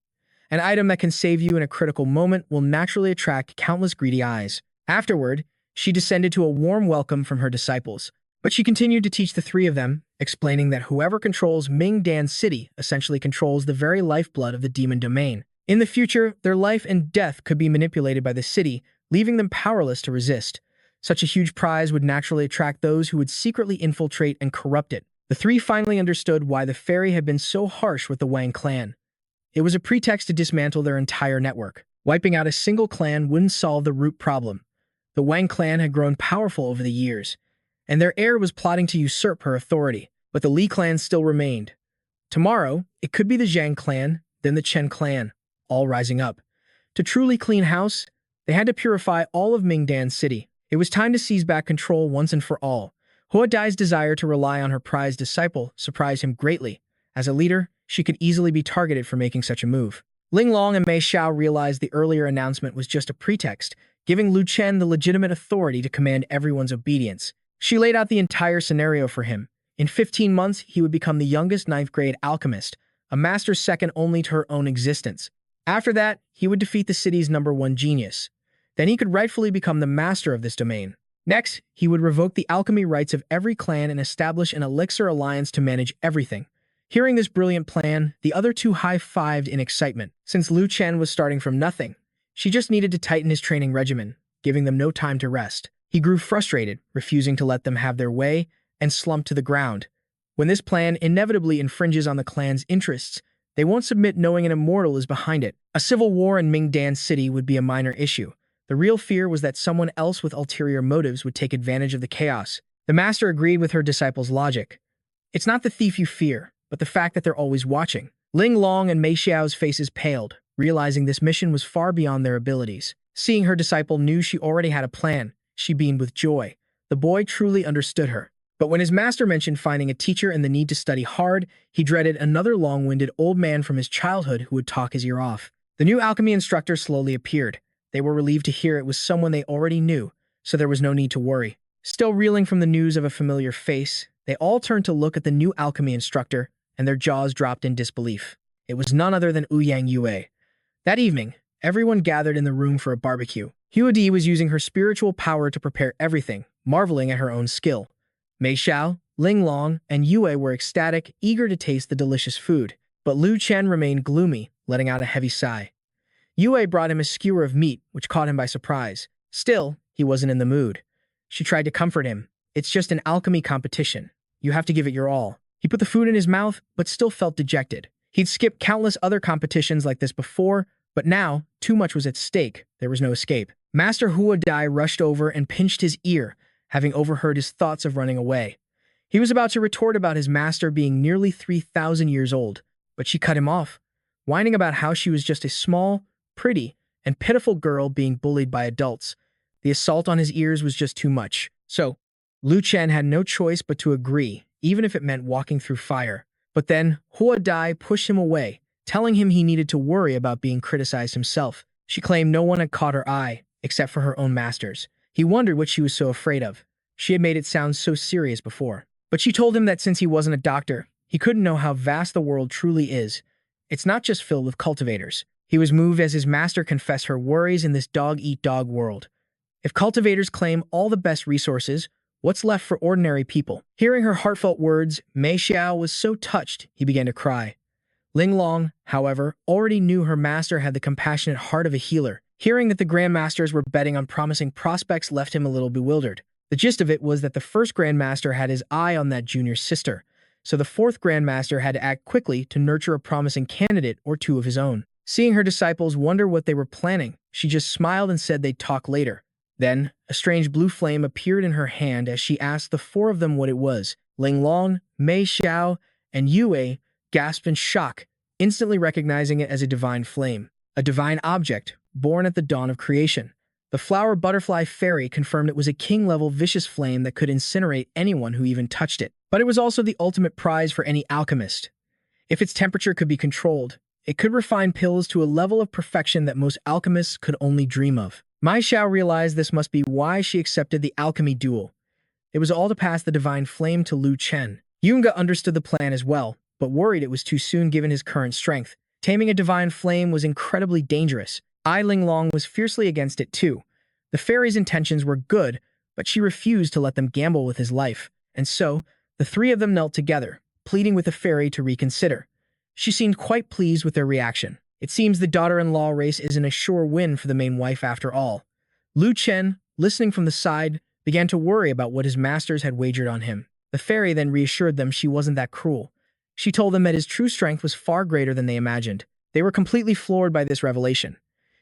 an item that can save you in a critical moment will naturally attract countless greedy eyes. Afterward, she descended to a warm welcome from her disciples. But she continued to teach the 3 of them, explaining that whoever controls Mingdan City essentially controls the very lifeblood of the demon domain. In the future, their life and death could be manipulated by the city, leaving them powerless to resist. Such a huge prize would naturally attract those who would secretly infiltrate and corrupt it. The 3 finally understood why the fairy had been so harsh with the Wang clan. It was a pretext to dismantle their entire network. Wiping out a single clan wouldn't solve the root problem. The Wang clan had grown powerful over the years, and their heir was plotting to usurp her authority. But the Li clan still remained. Tomorrow, it could be the Zhang clan, then the Chen clan, all rising up. To truly clean house, they had to purify all of Mingdan City. It was time to seize back control once and for all. Hua Dai's desire to rely on her prized disciple surprised him greatly. As a leader, she could easily be targeted for making such a move. Ling Long and Mei Xiao realized the earlier announcement was just a pretext, giving Lu Chen the legitimate authority to command everyone's obedience. She laid out the entire scenario for him. In 15 months, he would become the youngest 9th-grade alchemist, a master second only to her own existence. After that, he would defeat the city's #1 genius. Then he could rightfully become the master of this domain. Next, he would revoke the alchemy rights of every clan and establish an elixir alliance to manage everything. Hearing this brilliant plan, the other 2 high-fived in excitement. Since Lu Chen was starting from nothing, she just needed to tighten his training regimen, giving them no time to rest. He grew frustrated, refusing to let them have their way, and slumped to the ground. When this plan inevitably infringes on the clan's interests, they won't submit knowing an immortal is behind it. A civil war in Mingdan City would be a minor issue. The real fear was that someone else with ulterior motives would take advantage of the chaos. The master agreed with her disciple's logic. It's not the thief you fear, but the fact that they're always watching. Ling Long and Mei Xiao's faces paled, realizing this mission was far beyond their abilities. Seeing her disciple knew she already had a plan, She beamed with joy. The boy truly understood her. But when his master mentioned finding a teacher and the need to study hard, he dreaded another long-winded old man from his childhood who would talk his ear off. The new alchemy instructor slowly appeared. They were relieved to hear it was someone they already knew, so there was no need to worry. Still reeling from the news of a familiar face, they all turned to look at the new alchemy instructor, and their jaws dropped in disbelief. It was none other than Ouyang Yue. That evening, everyone gathered in the room for a barbecue. Huadi was using her spiritual power to prepare everything, marveling at her own skill. Mei Xiao, Ling Long, and Yue were ecstatic, eager to taste the delicious food. But Lu Chen remained gloomy, letting out a heavy sigh. Yue brought him a skewer of meat, which caught him by surprise. Still, he wasn't in the mood. She tried to comfort him. It's just an alchemy competition. You have to give it your all. He put the food in his mouth, but still felt dejected. He'd skipped countless other competitions like this before, but now, too much was at stake. There was no escape. Master Huadai rushed over and pinched his ear, having overheard his thoughts of running away. He was about to retort about his master being nearly 3,000 years old, but she cut him off, whining about how she was just a small, pretty, and pitiful girl being bullied by adults. The assault on his ears was just too much. So, Lu Chen had no choice but to agree, even if it meant walking through fire. But then, Hua Dai pushed him away, telling him he needed to worry about being criticized himself. She claimed no one had caught her eye, except for her own masters. He wondered what she was so afraid of. She had made it sound so serious before. But she told him that since he wasn't a doctor, he couldn't know how vast the world truly is. It's not just filled with cultivators. He was moved as his master confessed her worries in this dog-eat-dog world. If cultivators claim all the best resources, what's left for ordinary people? Hearing her heartfelt words, Mei Xiao was so touched he began to cry. Ling Long, however, already knew her master had the compassionate heart of a healer. Hearing that the grandmasters were betting on promising prospects left him a little bewildered. The gist of it was that the first grandmaster had his eye on that junior sister, so the fourth grandmaster had to act quickly to nurture a promising candidate or two of his own. Seeing her disciples wonder what they were planning, she just smiled and said they'd talk later. Then, a strange blue flame appeared in her hand as she asked the four of them what it was. Ling Long, Mei Xiao, and Yue gasped in shock, instantly recognizing it as a divine flame, a divine object, born at the dawn of creation. The flower butterfly fairy confirmed it was a king-level vicious flame that could incinerate anyone who even touched it. But it was also the ultimate prize for any alchemist. If its temperature could be controlled, it could refine pills to a level of perfection that most alchemists could only dream of. Mai Xiao realized this must be why she accepted the alchemy duel. It was all to pass the divine flame to Lu Chen. Yunga understood the plan as well, but worried it was too soon given his current strength. Taming a divine flame was incredibly dangerous. Ling Long was fiercely against it too. The fairy's intentions were good, but she refused to let them gamble with his life. And so, the three of them knelt together, pleading with the fairy to reconsider. She seemed quite pleased with their reaction. It seems the daughter-in-law race isn't a sure win for the main wife after all. Lu Chen, listening from the side, began to worry about what his masters had wagered on him. The fairy then reassured them she wasn't that cruel. She told them that his true strength was far greater than they imagined. They were completely floored by this revelation.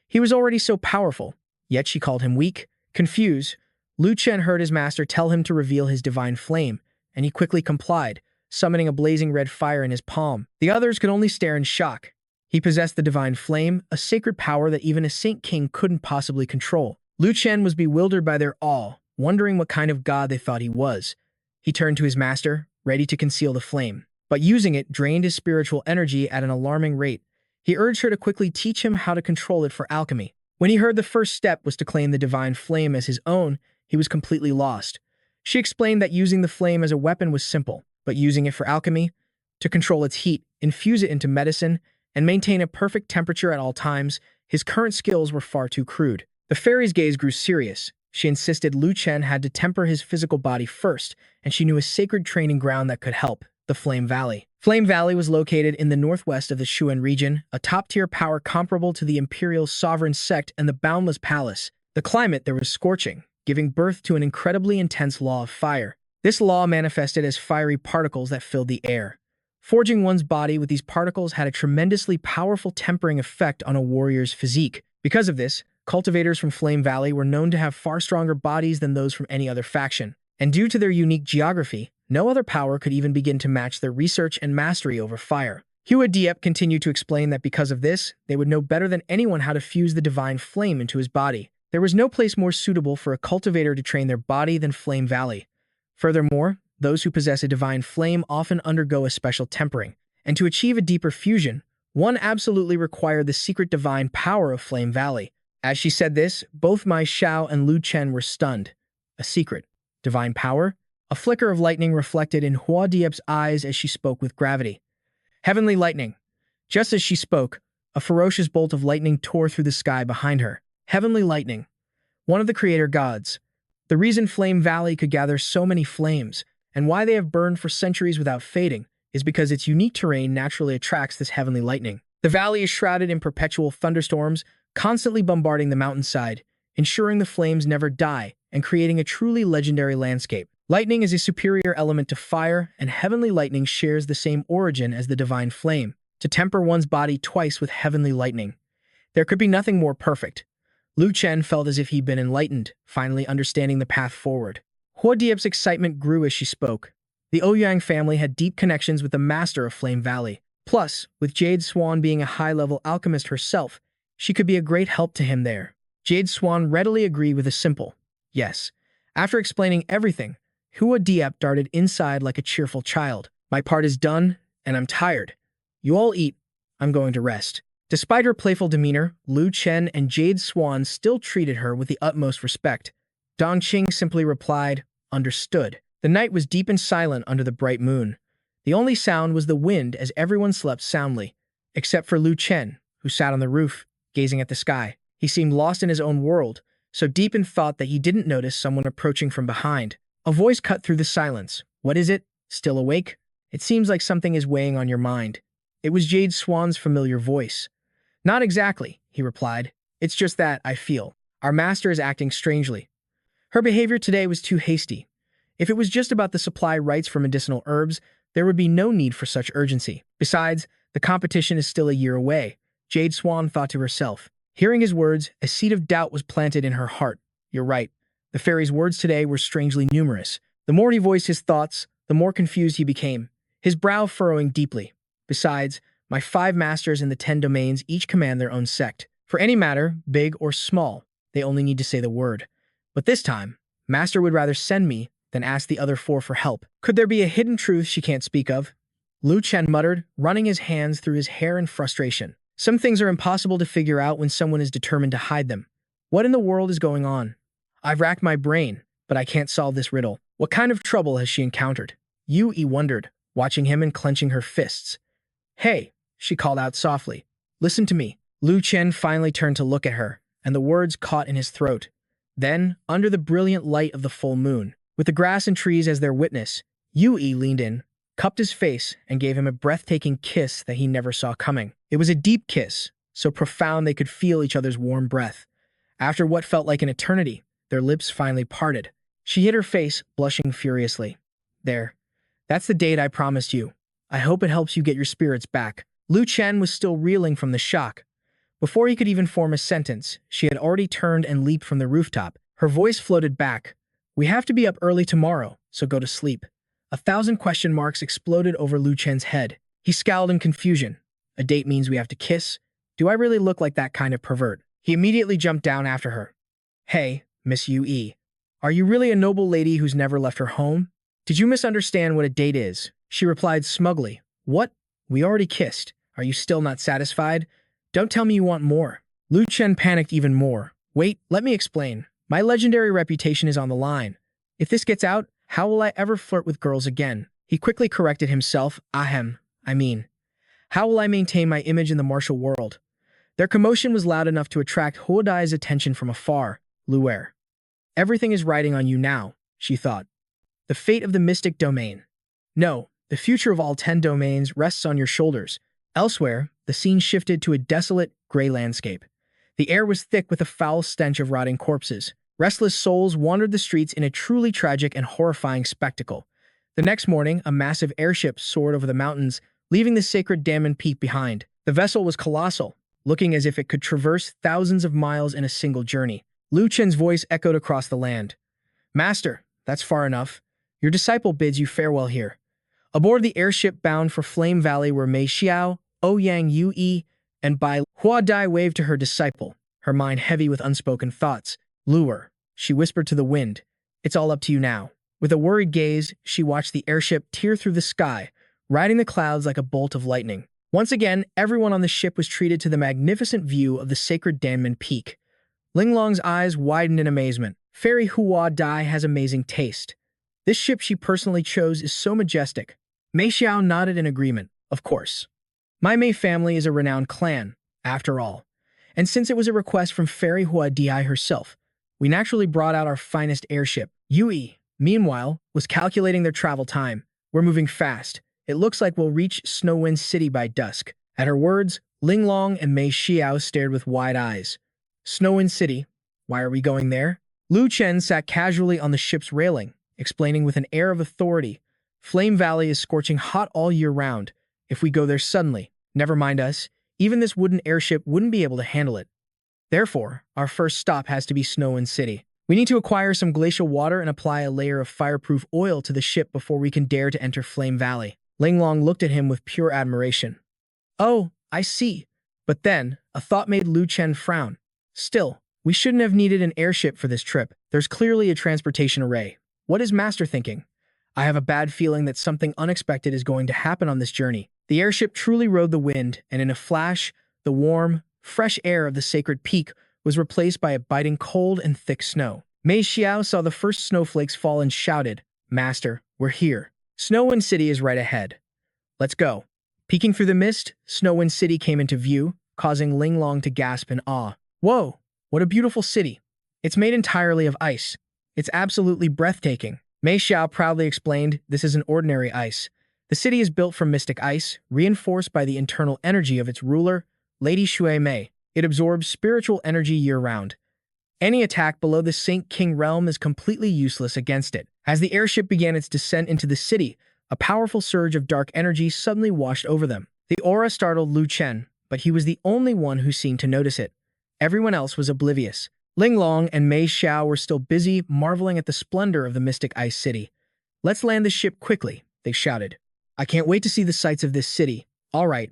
He was already so powerful, yet she called him weak. Confused, Lu Chen heard his master tell him to reveal his divine flame, and he quickly complied, summoning a blazing red fire in his palm. The others could only stare in shock. He possessed the divine flame, a sacred power that even a saint king couldn't possibly control. Lu Chen was bewildered by their awe, wondering what kind of god they thought he was. He turned to his master, ready to conceal the flame, but using it drained his spiritual energy at an alarming rate. He urged her to quickly teach him how to control it for alchemy. When he heard the first step was to claim the divine flame as his own, he was completely lost. She explained that using the flame as a weapon was simple, but using it for alchemy, to control its heat, infuse it into medicine, and maintain a perfect temperature at all times, his current skills were far too crude. The fairy's gaze grew serious. She insisted Lu Chen had to temper his physical body first, and she knew a sacred training ground that could help, the Flame Valley. Flame Valley was located in the northwest of the Shuan region, a top-tier power comparable to the Imperial Sovereign Sect and the Boundless Palace. The climate there was scorching, giving birth to an incredibly intense law of fire. This law manifested as fiery particles that filled the air. Forging one's body with these particles had a tremendously powerful tempering effect on a warrior's physique. Because of this, cultivators from Flame Valley were known to have far stronger bodies than those from any other faction. And due to their unique geography, no other power could even begin to match their research and mastery over fire. Hua Diep continued to explain that because of this, they would know better than anyone how to fuse the divine flame into his body. There was no place more suitable for a cultivator to train their body than Flame Valley. Furthermore, those who possess a divine flame often undergo a special tempering, and to achieve a deeper fusion, one absolutely required the secret divine power of Flame Valley. As she said this, both Mai Xiao and Lu Chen were stunned. A secret? Divine power? A flicker of lightning reflected in Hua Diep's eyes as she spoke with gravity. Heavenly lightning. Just as she spoke, a ferocious bolt of lightning tore through the sky behind her. Heavenly lightning. One of the creator gods. The reason Flame Valley could gather so many flames, and why they have burned for centuries without fading, is because its unique terrain naturally attracts this heavenly lightning. The valley is shrouded in perpetual thunderstorms, constantly bombarding the mountainside, ensuring the flames never die and creating a truly legendary landscape. Lightning is a superior element to fire, and heavenly lightning shares the same origin as the divine flame. To temper one's body twice with heavenly lightning. There could be nothing more perfect. Lu Chen felt as if he'd been enlightened, finally understanding the path forward. Hua Diep's excitement grew as she spoke. The Ouyang family had deep connections with the master of Flame Valley. Plus, with Jade Swan being a high-level alchemist herself, she could be a great help to him there. Jade Swan readily agreed with a simple yes. After explaining everything, Hua Diep darted inside like a cheerful child. My part is done, and I'm tired. You all eat. I'm going to rest. Despite her playful demeanor, Lu Chen and Jade Swan still treated her with the utmost respect. Dongqing simply replied, understood. The night was deep and silent under the bright moon. The only sound was the wind as everyone slept soundly, except for Lu Chen, who sat on the roof, gazing at the sky. He seemed lost in his own world, so deep in thought that he didn't notice someone approaching from behind. A voice cut through the silence. What is it? Still awake? It seems like something is weighing on your mind. It was Jade Swan's familiar voice. Not exactly, he replied. It's just that, I feel. Our master is acting strangely. Her behavior today was too hasty. If it was just about the supply rights for medicinal herbs, there would be no need for such urgency. Besides, the competition is still a year away, Jade Swan thought to herself. Hearing his words, a seed of doubt was planted in her heart. You're right. The fairy's words today were strangely numerous. The more he voiced his thoughts, the more confused he became, his brow furrowing deeply. Besides, my 5 masters in the 10 domains each command their own sect. For any matter, big or small, they only need to say the word. But this time, Master would rather send me than ask the other 4 for help. Could there be a hidden truth she can't speak of? Lu Chen muttered, running his hands through his hair in frustration. Some things are impossible to figure out when someone is determined to hide them. What in the world is going on? I've racked my brain, but I can't solve this riddle. What kind of trouble has she encountered? Yu wondered, watching him and clenching her fists. Hey, she called out softly. Listen to me. Lu Chen finally turned to look at her, and the words caught in his throat. Then, under the brilliant light of the full moon, with the grass and trees as their witness, Yu leaned in, cupped his face, and gave him a breathtaking kiss that he never saw coming. It was a deep kiss, so profound they could feel each other's warm breath. After what felt like an eternity, their lips finally parted. She hid her face, blushing furiously. There. That's the date I promised you. I hope it helps you get your spirits back. Lu Chen was still reeling from the shock. Before he could even form a sentence, she had already turned and leaped from the rooftop. Her voice floated back. We have to be up early tomorrow, so go to sleep. 1,000 question marks exploded over Lu Chen's head. He scowled in confusion. A date means we have to kiss? Do I really look like that kind of pervert? He immediately jumped down after her. Hey, Miss Yu, are you really a noble lady who's never left her home? Did you misunderstand what a date is? She replied smugly. What? We already kissed. Are you still not satisfied? Don't tell me you want more. Lu Chen panicked even more. Wait, let me explain. My legendary reputation is on the line. If this gets out, how will I ever flirt with girls again? He quickly corrected himself. How will I maintain my image in the martial world? Their commotion was loud enough to attract Huodai's attention from afar. Luer. Everything is riding on you now, she thought. The fate of the mystic domain. No, the future of all 10 domains rests on your shoulders. Elsewhere, the scene shifted to a desolate, gray landscape. The air was thick with a foul stench of rotting corpses. Restless souls wandered the streets in a truly tragic and horrifying spectacle. The next morning, a massive airship soared over the mountains, leaving the sacred Dammon Peak behind. The vessel was colossal, looking as if it could traverse thousands of miles in a single journey. Lu Chen's voice echoed across the land. Master, that's far enough. Your disciple bids you farewell here. Aboard the airship bound for Flame Valley were Mei Xiao, Ouyang Yu, and Bai Huadai waved to her disciple. her mind heavy with unspoken thoughts. Lure, she whispered to the wind. It's all up to you now. With a worried gaze, she watched the airship tear through the sky, riding the clouds like a bolt of lightning. Once again, everyone on the ship was treated to the magnificent view of the sacred Danman Peak. Linglong's eyes widened in amazement. Fairy Hua Dai has amazing taste. This ship she personally chose is so majestic. Mei Xiao nodded in agreement. Of course. My Mei family is a renowned clan, after all. And since it was a request from Fairy Hua Dai herself, we naturally brought out our finest airship. Yui, meanwhile, was calculating their travel time. We're moving fast. It looks like we'll reach Snowwind City by dusk. At her words, Linglong and Mei Xiao stared with wide eyes. Snowwind City? Why are we going there? Lu Chen sat casually on the ship's railing, explaining with an air of authority. Flame Valley is scorching hot all year round. If we go there suddenly, never mind us, even this wooden airship wouldn't be able to handle it. Therefore, our first stop has to be Snowwind City. We need to acquire some glacial water and apply a layer of fireproof oil to the ship before we can dare to enter Flame Valley. Linglong looked at him with pure admiration. Oh, I see. But then, a thought made Lu Chen frown. Still, we shouldn't have needed an airship for this trip. There's clearly a transportation array. What is Master thinking? I have a bad feeling that something unexpected is going to happen on this journey. The airship truly rode the wind, and in a flash, the warm, fresh air of the sacred peak was replaced by a biting cold and thick snow. Mei Xiao saw the first snowflakes fall and shouted, Master, we're here. Snowwind City is right ahead. Let's go. Peeking through the mist, Snowwind City came into view, causing Linglong to gasp in awe. Whoa, what a beautiful city. It's made entirely of ice. It's absolutely breathtaking. Mei Xiao proudly explained, this isn't ordinary ice. The city is built from mystic ice, reinforced by the internal energy of its ruler, Lady Shui Mei. It absorbs spiritual energy year-round. Any attack below the Saint King realm is completely useless against it. As the airship began its descent into the city, a powerful surge of dark energy suddenly washed over them. The aura startled Lu Chen, but he was the only one who seemed to notice it. Everyone else was oblivious. Linglong and Mei Xiao were still busy marveling at the splendor of the mystic ice city. Let's land the ship quickly, they shouted. I can't wait to see the sights of this city. All right,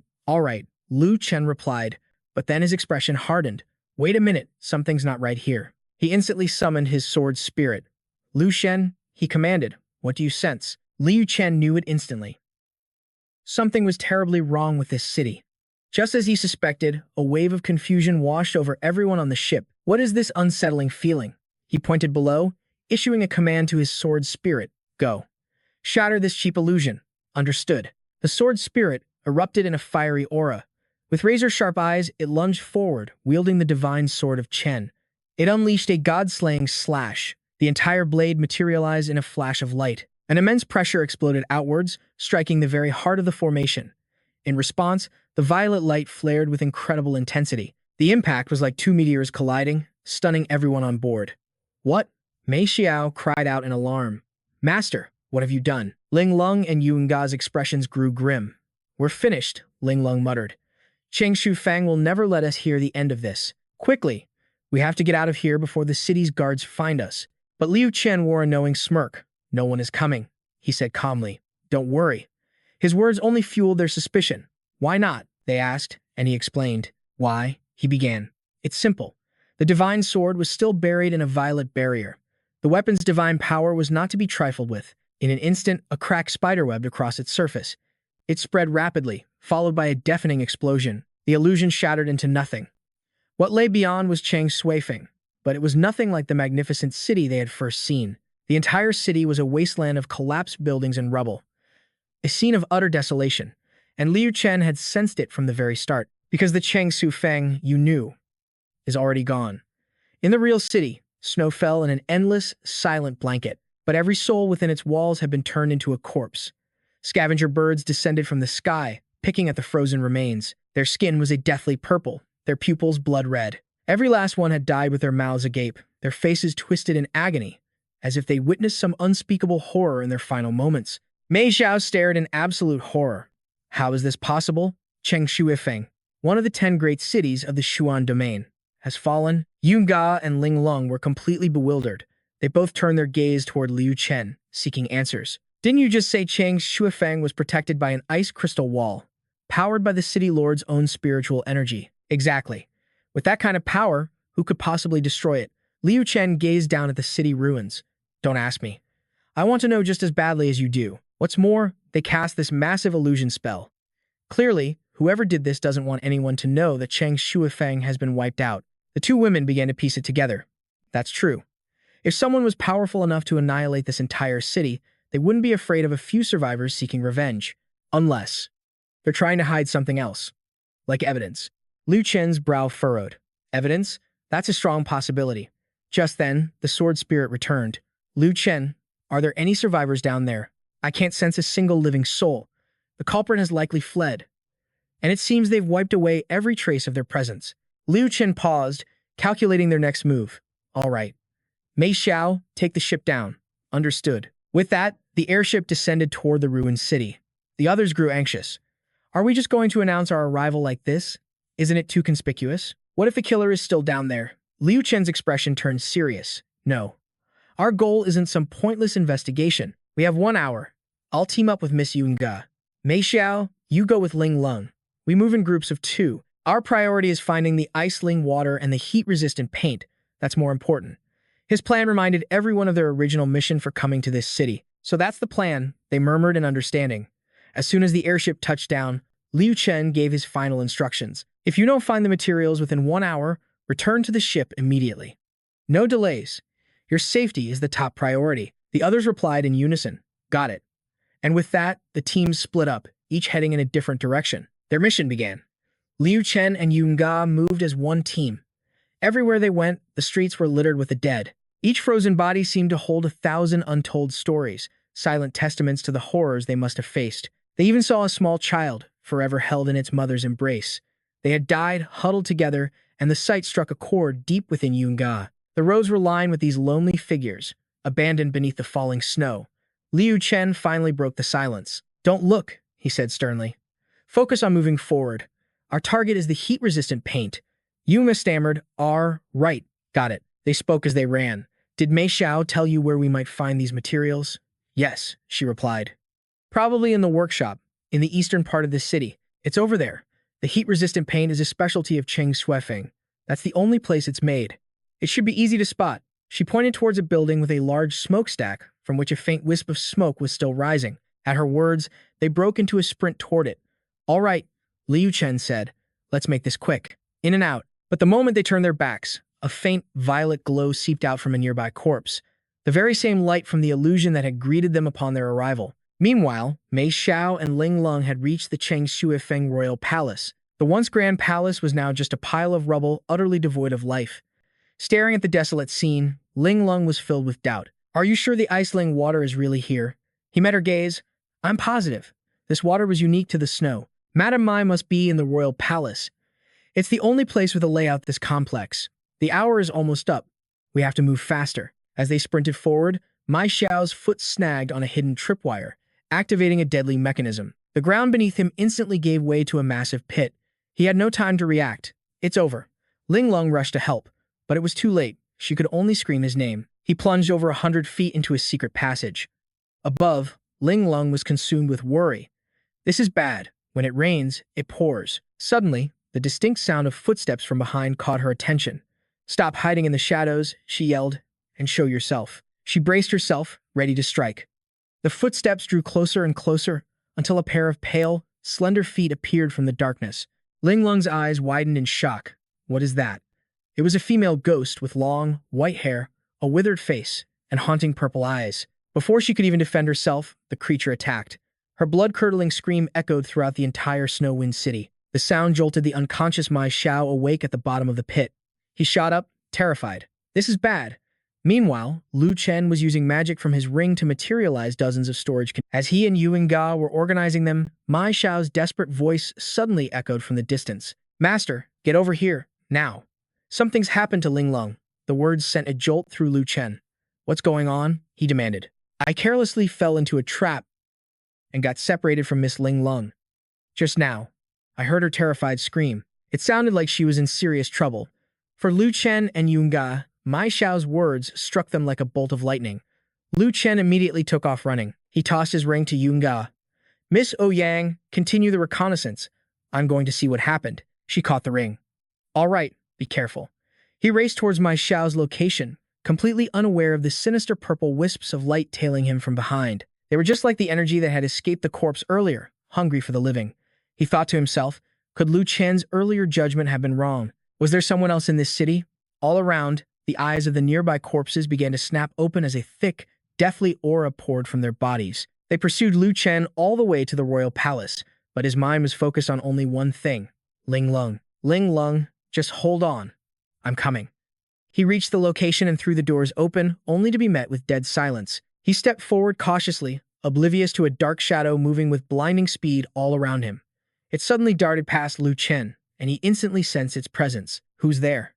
Lu Chen replied, but then his expression hardened. Wait a minute, something's not right here. He instantly summoned his sword spirit. Lu Chen, he commanded, what do you sense? Liu Chen knew it instantly. Something was terribly wrong with this city. Just as he suspected, a wave of confusion washed over everyone on the ship. What is this unsettling feeling? He pointed below, issuing a command to his sword spirit. Go. Shatter this cheap illusion. Understood. The sword spirit erupted in a fiery aura. With razor-sharp eyes, it lunged forward, wielding the divine sword of Chen. It unleashed a god-slaying slash. The entire blade materialized in a flash of light. An immense pressure exploded outwards, striking the very heart of the formation. In response, the violet light flared with incredible intensity. The impact was like two meteors colliding, stunning everyone on board. What? Mei Xiao cried out in alarm. Master, what have you done? Linglong and Yunga's expressions grew grim. We're finished, Linglong muttered. Cheng Shufang will never let us hear the end of this. Quickly, we have to get out of here before the city's guards find us. But Liu Chen wore a knowing smirk. No one is coming, he said calmly. Don't worry. His words only fueled their suspicion. Why not? They asked, and he explained. Why? He began. It's simple. The divine sword was still buried in a violet barrier. The weapon's divine power was not to be trifled with. In an instant, a crack spiderwebbed across its surface. It spread rapidly, followed by a deafening explosion. The illusion shattered into nothing. What lay beyond was Chang Suifeng, but it was nothing like the magnificent city they had first seen. The entire city was a wasteland of collapsed buildings and rubble. A scene of utter desolation, and Liu Chen had sensed it from the very start, because the Cheng Shufeng you knew is already gone. In the real city, snow fell in an endless, silent blanket, but every soul within its walls had been turned into a corpse. Scavenger birds descended from the sky, picking at the frozen remains. Their skin was a deathly purple, their pupils blood red. Every last one had died with their mouths agape, their faces twisted in agony, as if they witnessed some unspeakable horror in their final moments. Mei Xiao stared in absolute horror. How is this possible? Cheng Shuifeng, one of the 10 great cities of the Xuan domain, has fallen. Yunga and Linglong were completely bewildered. They both turned their gaze toward Liu Chen, seeking answers. Didn't you just say Cheng Shuifeng was protected by an ice crystal wall, powered by the city lord's own spiritual energy? Exactly. With that kind of power, Who could possibly destroy it? Liu Chen gazed down at the city ruins. Don't ask me. I want to know just as badly as you do. What's more, they cast this massive illusion spell. Clearly, whoever did this doesn't want anyone to know that Cheng Shuifeng has been wiped out. The two women began to piece it together. That's true. If someone was powerful enough to annihilate this entire city, they wouldn't be afraid of a few survivors seeking revenge. Unless they're trying to hide something else, like evidence. Liu Chen's brow furrowed. Evidence? That's a strong possibility. Just then, the sword spirit returned. Liu Chen, are there any survivors down there? I can't sense a single living soul. The culprit has likely fled, and it seems they've wiped away every trace of their presence. Liu Chen paused, calculating their next move. All right. Mei Xiao, take the ship down. Understood. With that, the airship descended toward the ruined city. The others grew anxious. Are we just going to announce our arrival like this? Isn't it too conspicuous? What if the killer is still down there? Liu Chen's expression turned serious. No. Our goal isn't some pointless investigation. We have 1 hour. I'll team up with Miss Yunga. Mei Xiao, you go with Ling Lung. We move in groups of 2. Our priority is finding the ice-ling water and the heat-resistant paint. That's more important. His plan reminded everyone of their original mission for coming to this city. So that's the plan, they murmured in understanding. As soon as the airship touched down, Liu Chen gave his final instructions. If you don't find the materials within 1 hour, return to the ship immediately. No delays. Your safety is the top priority. The others replied in unison. Got it. And with that, the teams split up, each heading in a different direction. Their mission began. Liu Chen and Yunga moved as one team. Everywhere they went, the streets were littered with the dead. Each frozen body seemed to hold 1,000 untold stories, silent testaments to the horrors they must have faced. They even saw a small child, forever held in its mother's embrace. They had died, huddled together, and the sight struck a chord deep within Yunga. The roads were lined with these lonely figures, abandoned beneath the falling snow. Liu Chen finally broke the silence. Don't look, he said sternly. Focus on moving forward. Our target is the heat-resistant paint. Yunga stammered, right, got it. They spoke as they ran. Did Mei Xiao tell you where we might find these materials? Yes, she replied. Probably in the workshop, in the eastern part of the city. It's over there. The heat-resistant paint is a specialty of Cheng Shuifeng. That's the only place it's made. It should be easy to spot. She pointed towards a building with a large smokestack from which a faint wisp of smoke was still rising. At her words, they broke into a sprint toward it. All right, Liu Chen said. Let's make this quick. In and out. But the moment they turned their backs, a faint violet glow seeped out from a nearby corpse, the very same light from the illusion that had greeted them upon their arrival. Meanwhile, Mei Xiao and Ling Lung had reached the Cheng Shuifeng royal palace. The once grand palace was now just a pile of rubble utterly devoid of life. Staring at the desolate scene, Ling Lung was filled with doubt. Are you sure the ice-ling water is really here? He met her gaze. I'm positive. This water was unique to the snow. Madame Mai must be in the royal palace. It's the only place with a layout this complex. The hour is almost up. We have to move faster. As they sprinted forward, Mai Xiao's foot snagged on a hidden tripwire, activating a deadly mechanism. The ground beneath him instantly gave way to a massive pit. He had no time to react. It's over. Ling Lung rushed to help, but it was too late. She could only scream his name. He plunged over 100 feet into a secret passage. Above, Ling Lung was consumed with worry. This is bad. When it rains, it pours. Suddenly, the distinct sound of footsteps from behind caught her attention. Stop hiding in the shadows, she yelled, and show yourself. She braced herself, ready to strike. The footsteps drew closer and closer, until a pair of pale, slender feet appeared from the darkness. Ling Lung's eyes widened in shock. What is that? It was a female ghost with long, white hair, a withered face, and haunting purple eyes. Before she could even defend herself, the creature attacked. Her blood-curdling scream echoed throughout the entire snow-wind city. The sound jolted the unconscious Mai Xiao awake at the bottom of the pit. He shot up, terrified. This is bad. Meanwhile, Lu Chen was using magic from his ring to materialize dozens of storage containers. As he and Yunga were organizing them, Mai Xiao's desperate voice suddenly echoed from the distance. Master, get over here, now. Something's happened to Ling Lung. The words sent a jolt through Lu Chen. What's going on? He demanded. I carelessly fell into a trap and got separated from Miss Ling Lung. Just now, I heard her terrified scream. It sounded like she was in serious trouble. For Lu Chen and Yunga, Mai Xiao's words struck them like a bolt of lightning. Lu Chen immediately took off running. He tossed his ring to Yunga. Miss Ouyang, continue the reconnaissance. I'm going to see what happened. She caught the ring. All right, be careful. He raced towards Mai Xiao's location, completely unaware of the sinister purple wisps of light tailing him from behind. They were just like the energy that had escaped the corpse earlier, hungry for the living. He thought to himself, could Lu Chen's earlier judgment have been wrong? Was there someone else in this city? All around, the eyes of the nearby corpses began to snap open as a thick, deathly aura poured from their bodies. They pursued Lu Chen all the way to the royal palace, but his mind was focused on only one thing: Ling Lung. Ling Lung, just hold on. I'm coming. He reached the location and threw the doors open, only to be met with dead silence. He stepped forward cautiously, oblivious to a dark shadow moving with blinding speed all around him. It suddenly darted past Lu Chen, and he instantly sensed its presence. Who's there?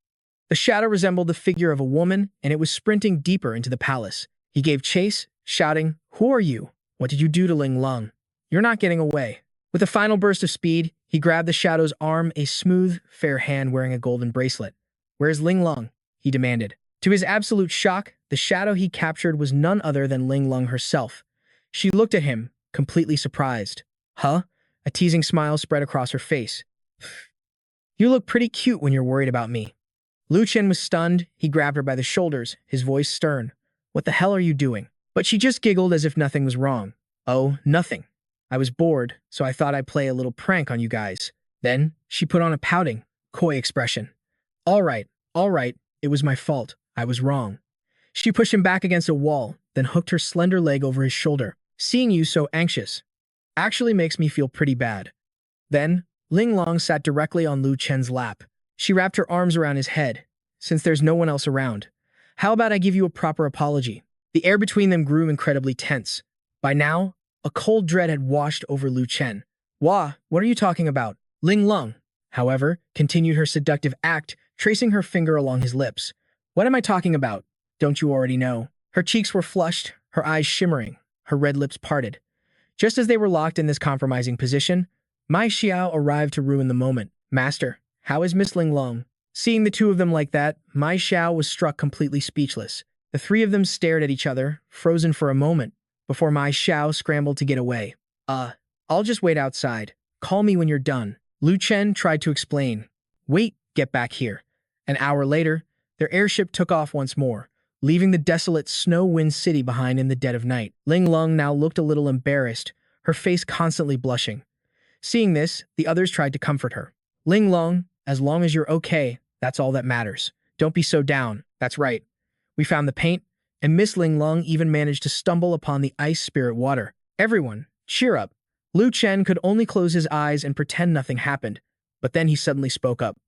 The shadow resembled the figure of a woman, and it was sprinting deeper into the palace. He gave chase, shouting, "Who are you? What did you do to Ling Lung? You're not getting away." With a final burst of speed, he grabbed the shadow's arm, a smooth, fair hand wearing a golden bracelet. "Where's Ling Lung?" he demanded. To his absolute shock, the shadow he captured was none other than Ling Lung herself. She looked at him, completely surprised. "Huh?" A teasing smile spread across her face. "You look pretty cute when you're worried about me." Lu Chen was stunned. He grabbed her by the shoulders, his voice stern. "What the hell are you doing?" But she just giggled as if nothing was wrong. "Oh, nothing. I was bored, so I thought I'd play a little prank on you guys." Then she put on a pouting, coy expression. All right, it was my fault. I was wrong." She pushed him back against a wall, then hooked her slender leg over his shoulder. "Seeing you so anxious actually makes me feel pretty bad." Then, Ling Long sat directly on Lu Chen's lap. She wrapped her arms around his head. "Since there's no one else around, how about I give you a proper apology?" The air between them grew incredibly tense. By now, a cold dread had washed over Lu Chen. "Wah, what are you talking about?" Ling Lung, however, continued her seductive act, tracing her finger along his lips. "What am I talking about? Don't you already know?" Her cheeks were flushed, her eyes shimmering, her red lips parted. Just as they were locked in this compromising position, Mai Xiao arrived to ruin the moment. "Master, how is Miss Ling Lung?" Seeing the two of them like that, Mai Xiao was struck completely speechless. The three of them stared at each other, frozen for a moment, before Mai Xiao scrambled to get away. I'll just wait outside. Call me when you're done." Lu Chen tried to explain. "Wait, get back here." An hour later, their airship took off once more, leaving the desolate snow-wind city behind in the dead of night. Ling Lung now looked a little embarrassed, her face constantly blushing. Seeing this, the others tried to comfort her. "Ling Lung, as long as you're okay, that's all that matters. Don't be so down. That's right. We found the paint, and Miss Ling Lung even managed to stumble upon the ice spirit water. Everyone, cheer up." Lu Chen could only close his eyes and pretend nothing happened, but then he suddenly spoke up.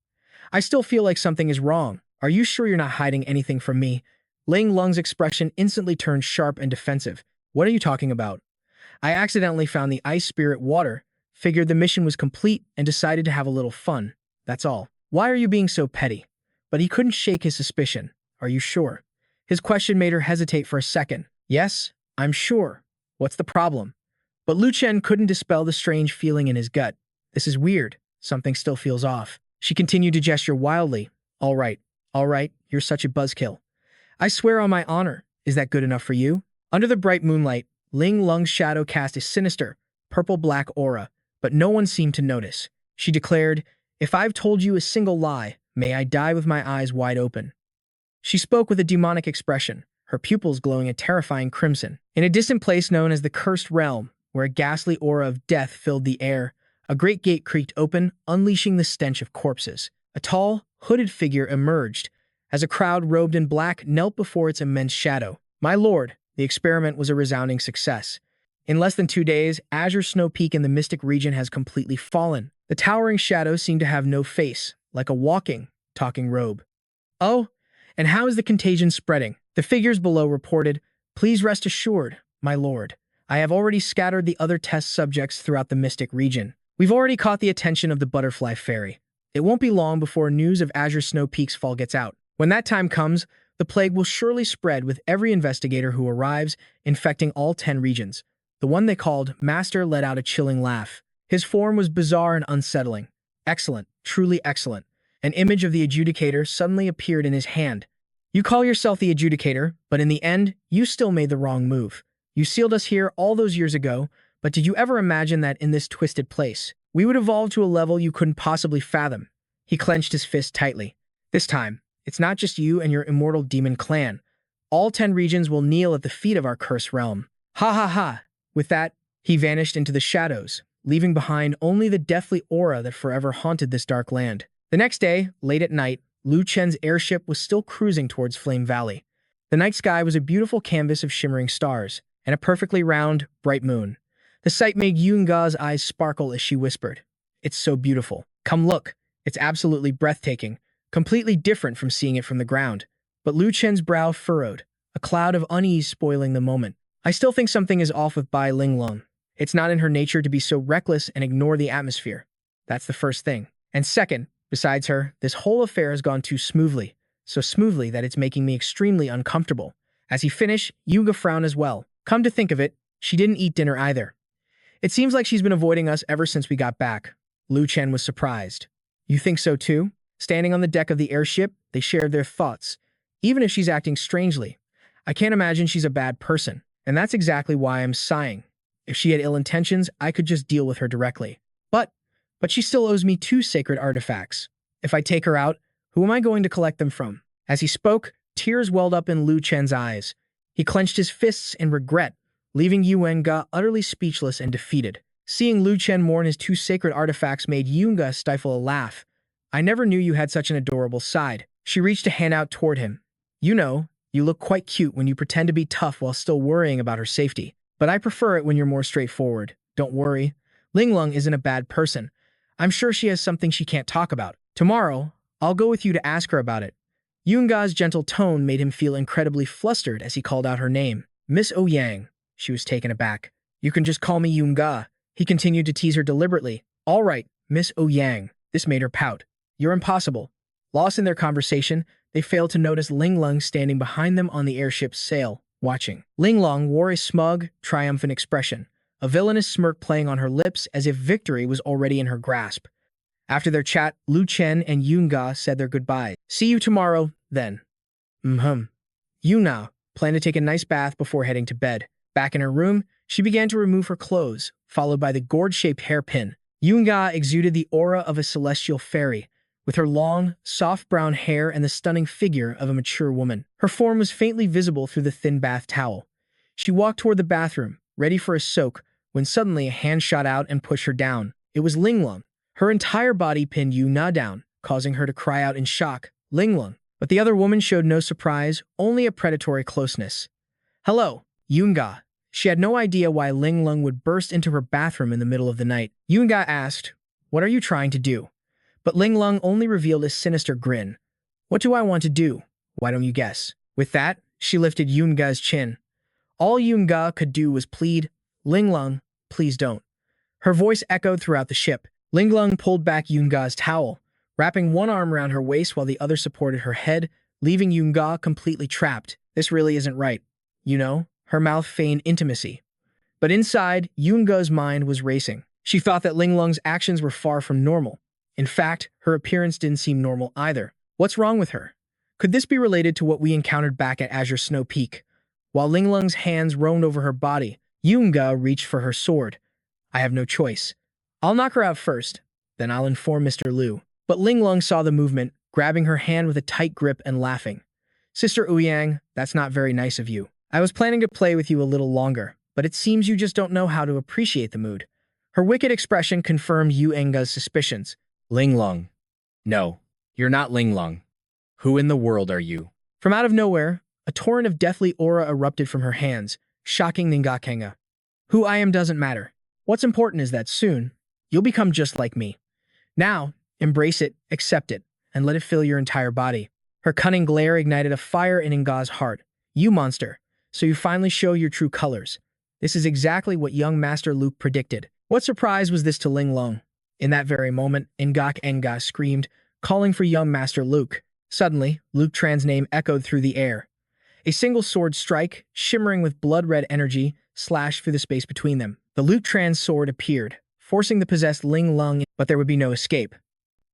"I still feel like something is wrong. Are you sure you're not hiding anything from me?" Ling Lung's expression instantly turned sharp and defensive. "What are you talking about?" "I accidentally found the ice spirit water, figured the mission was complete, and decided to have a little fun. That's all." "Why are you being so petty?" But he couldn't shake his suspicion. "Are you sure?" His question made her hesitate for a second. "Yes, I'm sure. What's the problem?" But Lu Chen couldn't dispel the strange feeling in his gut. "This is weird. Something still feels off." She continued to gesture wildly. All right, you're such a buzzkill. I swear on my honor. Is that good enough for you?" Under the bright moonlight, Ling Lung's shadow cast a sinister, purple-black aura, but no one seemed to notice. She declared, "If I've told you a single lie, may I die with my eyes wide open." She spoke with a demonic expression, her pupils glowing a terrifying crimson. In a distant place known as the Cursed Realm, where a ghastly aura of death filled the air, a great gate creaked open, unleashing the stench of corpses. A tall, hooded figure emerged, as a crowd robed in black knelt before its immense shadow. "My lord," the experiment was a resounding success. "In less than 2 days, Azure Snow Peak in the Mystic region has completely fallen." The towering shadow seemed to have no face, like a walking, talking robe. "Oh, and how is the contagion spreading?" The figures below reported, "Please rest assured, my lord. I have already scattered the other test subjects throughout the Mystic region. We've already caught the attention of the Butterfly Fairy. It won't be long before news of Azure Snow Peak's fall gets out. When that time comes, the plague will surely spread with every investigator who arrives, infecting all 10 regions." The one they called Master let out a chilling laugh. His form was bizarre and unsettling. "Excellent, truly excellent." An image of the Adjudicator suddenly appeared in his hand. "You call yourself the Adjudicator, but in the end, you still made the wrong move. You sealed us here all those years ago, but did you ever imagine that in this twisted place, we would evolve to a level you couldn't possibly fathom?" He clenched his fist tightly. "This time, It's not just you and your immortal demon clan. All 10 regions will kneel at the feet of our cursed realm. Ha ha ha. With that, he vanished into the shadows, leaving behind only the deathly aura that forever haunted this dark land. The next day, late at night, Lu Chen's airship was still cruising towards Flame Valley. The night sky was a beautiful canvas of shimmering stars, and a perfectly round, bright moon. The sight made Yunga's eyes sparkle as she whispered, "It's so beautiful. Come look. It's absolutely breathtaking, completely different from seeing it from the ground." But Lu Chen's brow furrowed, a cloud of unease spoiling the moment. "I still think something is off with Bai Linglong. It's not in her nature to be so reckless and ignore the atmosphere. That's the first thing. And second, besides her, this whole affair has gone too smoothly, so smoothly that it's making me extremely uncomfortable." As he finished, Yuga frowned as well. Come to think of it, she didn't eat dinner either. "It seems like she's been avoiding us ever since we got back." Lu Chen was surprised. "You think so too?" Standing on the deck of the airship, they shared their thoughts. "Even if she's acting strangely, I can't imagine she's a bad person, and that's exactly why I'm sighing. If she had ill intentions, I could just deal with her directly. But she still owes me 2 sacred artifacts. If I take her out, who am I going to collect them from?" As he spoke, tears welled up in Lu Chen's eyes. He clenched his fists in regret, leaving Yuenga utterly speechless and defeated. Seeing Lu Chen mourn his 2 sacred artifacts made Yuenga stifle a laugh. "I never knew you had such an adorable side." She reached a hand out toward him. "You know, you look quite cute when you pretend to be tough while still worrying about her safety. But I prefer it when you're more straightforward. Don't worry. Linglong isn't a bad person. I'm sure she has something she can't talk about. Tomorrow, I'll go with you to ask her about it." Yunga's gentle tone made him feel incredibly flustered as he called out her name. "Miss Ouyang." She was taken aback. "You can just call me Yunga." He continued to tease her deliberately. "All right, Miss Ouyang." This made her pout. "You're impossible." Lost in their conversation, they failed to notice Linglong standing behind them on the airship's sail, watching. Linglong wore a smug, triumphant expression, a villainous smirk playing on her lips as if victory was already in her grasp. After their chat, Lu Chen and Yunga said their goodbyes. "See you tomorrow, then." Yuna planned to take a nice bath before heading to bed. Back in her room, she began to remove her clothes, followed by the gourd-shaped hairpin. Yunga exuded the aura of a celestial fairy, with her long, soft brown hair and the stunning figure of a mature woman. Her form was faintly visible through the thin bath towel. She walked toward the bathroom, ready for a soak, when suddenly a hand shot out and pushed her down. It was Linglong. Her entire body pinned Yuna down, causing her to cry out in shock, "Linglong!" But the other woman showed no surprise, only a predatory closeness. "Hello, Yunga." She had no idea why Linglong would burst into her bathroom in the middle of the night. Yunga asked, "What are you trying to do?" But Linglong only revealed a sinister grin. "What do I want to do? Why don't you guess?" With that, she lifted Yunga's chin. All Yunga could do was plead, "Linglong, please don't." Her voice echoed throughout the ship. Linglong pulled back Yunga's towel, wrapping one arm around her waist while the other supported her head, leaving Yunga completely trapped. This really isn't right. You know, her mouth feigned intimacy. But inside, Yunga's mind was racing. She thought that Linglong's actions were far from normal. In fact, her appearance didn't seem normal either. What's wrong with her? Could this be related to what we encountered back at Azure Snow Peak? While Linglong's hands roamed over her body, Yunga reached for her sword. "I have no choice. I'll knock her out first, then I'll inform Mr. Lu." But Linglong saw the movement, grabbing her hand with a tight grip and laughing. "Sister Ouyang, that's not very nice of you. I was planning to play with you a little longer, but it seems you just don't know how to appreciate the mood." Her wicked expression confirmed Yuenga's suspicions. "Linglong. No, you're not Linglong. Who in the world are you?" From out of nowhere, a torrent of deathly aura erupted from her hands, shocking Ningakenga. "Who I am doesn't matter. What's important is that soon, you'll become just like me. Now, embrace it, accept it, and let it fill your entire body." Her cunning glare ignited a fire in Nga's heart. "You monster, so you finally show your true colors." This is exactly what young Master Luke predicted. What surprise was this to Linglong? In that very moment, Nga screamed, calling for young Master Luke. Suddenly, Luke Tran's name echoed through the air. A single sword strike, shimmering with blood-red energy, slashed through the space between them. The Luke Tran's sword appeared, forcing the possessed Linglong, but there would be no escape.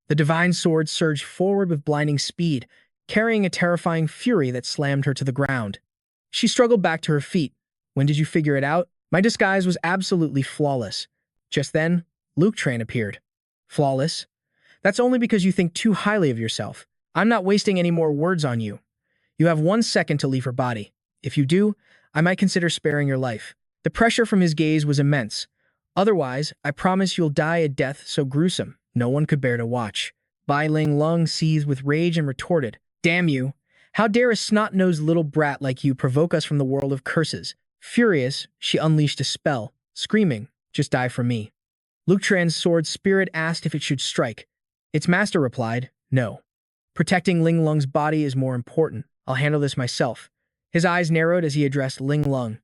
The divine sword surged forward with blinding speed, carrying a terrifying fury that slammed her to the ground. She struggled back to her feet. "When did you figure it out?" "My disguise was absolutely flawless." Just then, Luke Tran appeared. "Flawless? That's only because you think too highly of yourself. I'm not wasting any more words on you. You have 1 second to leave her body. If you do, I might consider sparing your life. The pressure from his gaze was immense. Otherwise, I promise you'll die a death so gruesome, no one could bear to watch. Bai Ling Lung seethed with rage and retorted, "Damn you! How dare a snot-nosed little brat like you provoke us from the world of curses?" Furious, she unleashed a spell, screaming, "Just die for me." Lu Chen's sword spirit asked if it should strike. Its master replied, "No. Protecting Ling Lung's body is more important. I'll handle this myself." His eyes narrowed as he addressed Ling Lung.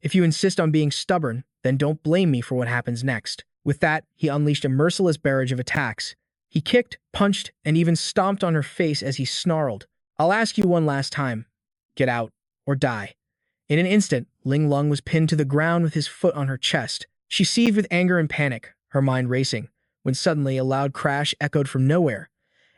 "If you insist on being stubborn, then don't blame me for what happens next." With that, he unleashed a merciless barrage of attacks. He kicked, punched, and even stomped on her face as he snarled, "I'll ask you one last time. Get out, or die." In an instant, Ling Lung was pinned to the ground with his foot on her chest. She seethed with anger and panic, her mind racing, when suddenly a loud crash echoed from nowhere.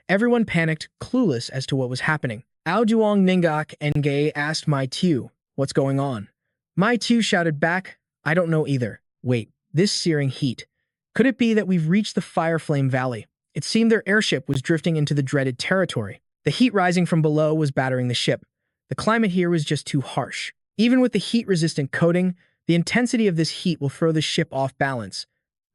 Everyone panicked, clueless as to what was happening. Ao Duong Ningok Nge asked Mai Tu, "What's going on?" Mai Tu shouted back, "I don't know either. Wait, this searing heat. Could it be that we've reached the Fire Flame Valley?" It seemed their airship was drifting into the dreaded territory. The heat rising from below was battering the ship. The climate here was just too harsh. Even with the heat-resistant coating, the intensity of this heat will throw the ship off balance.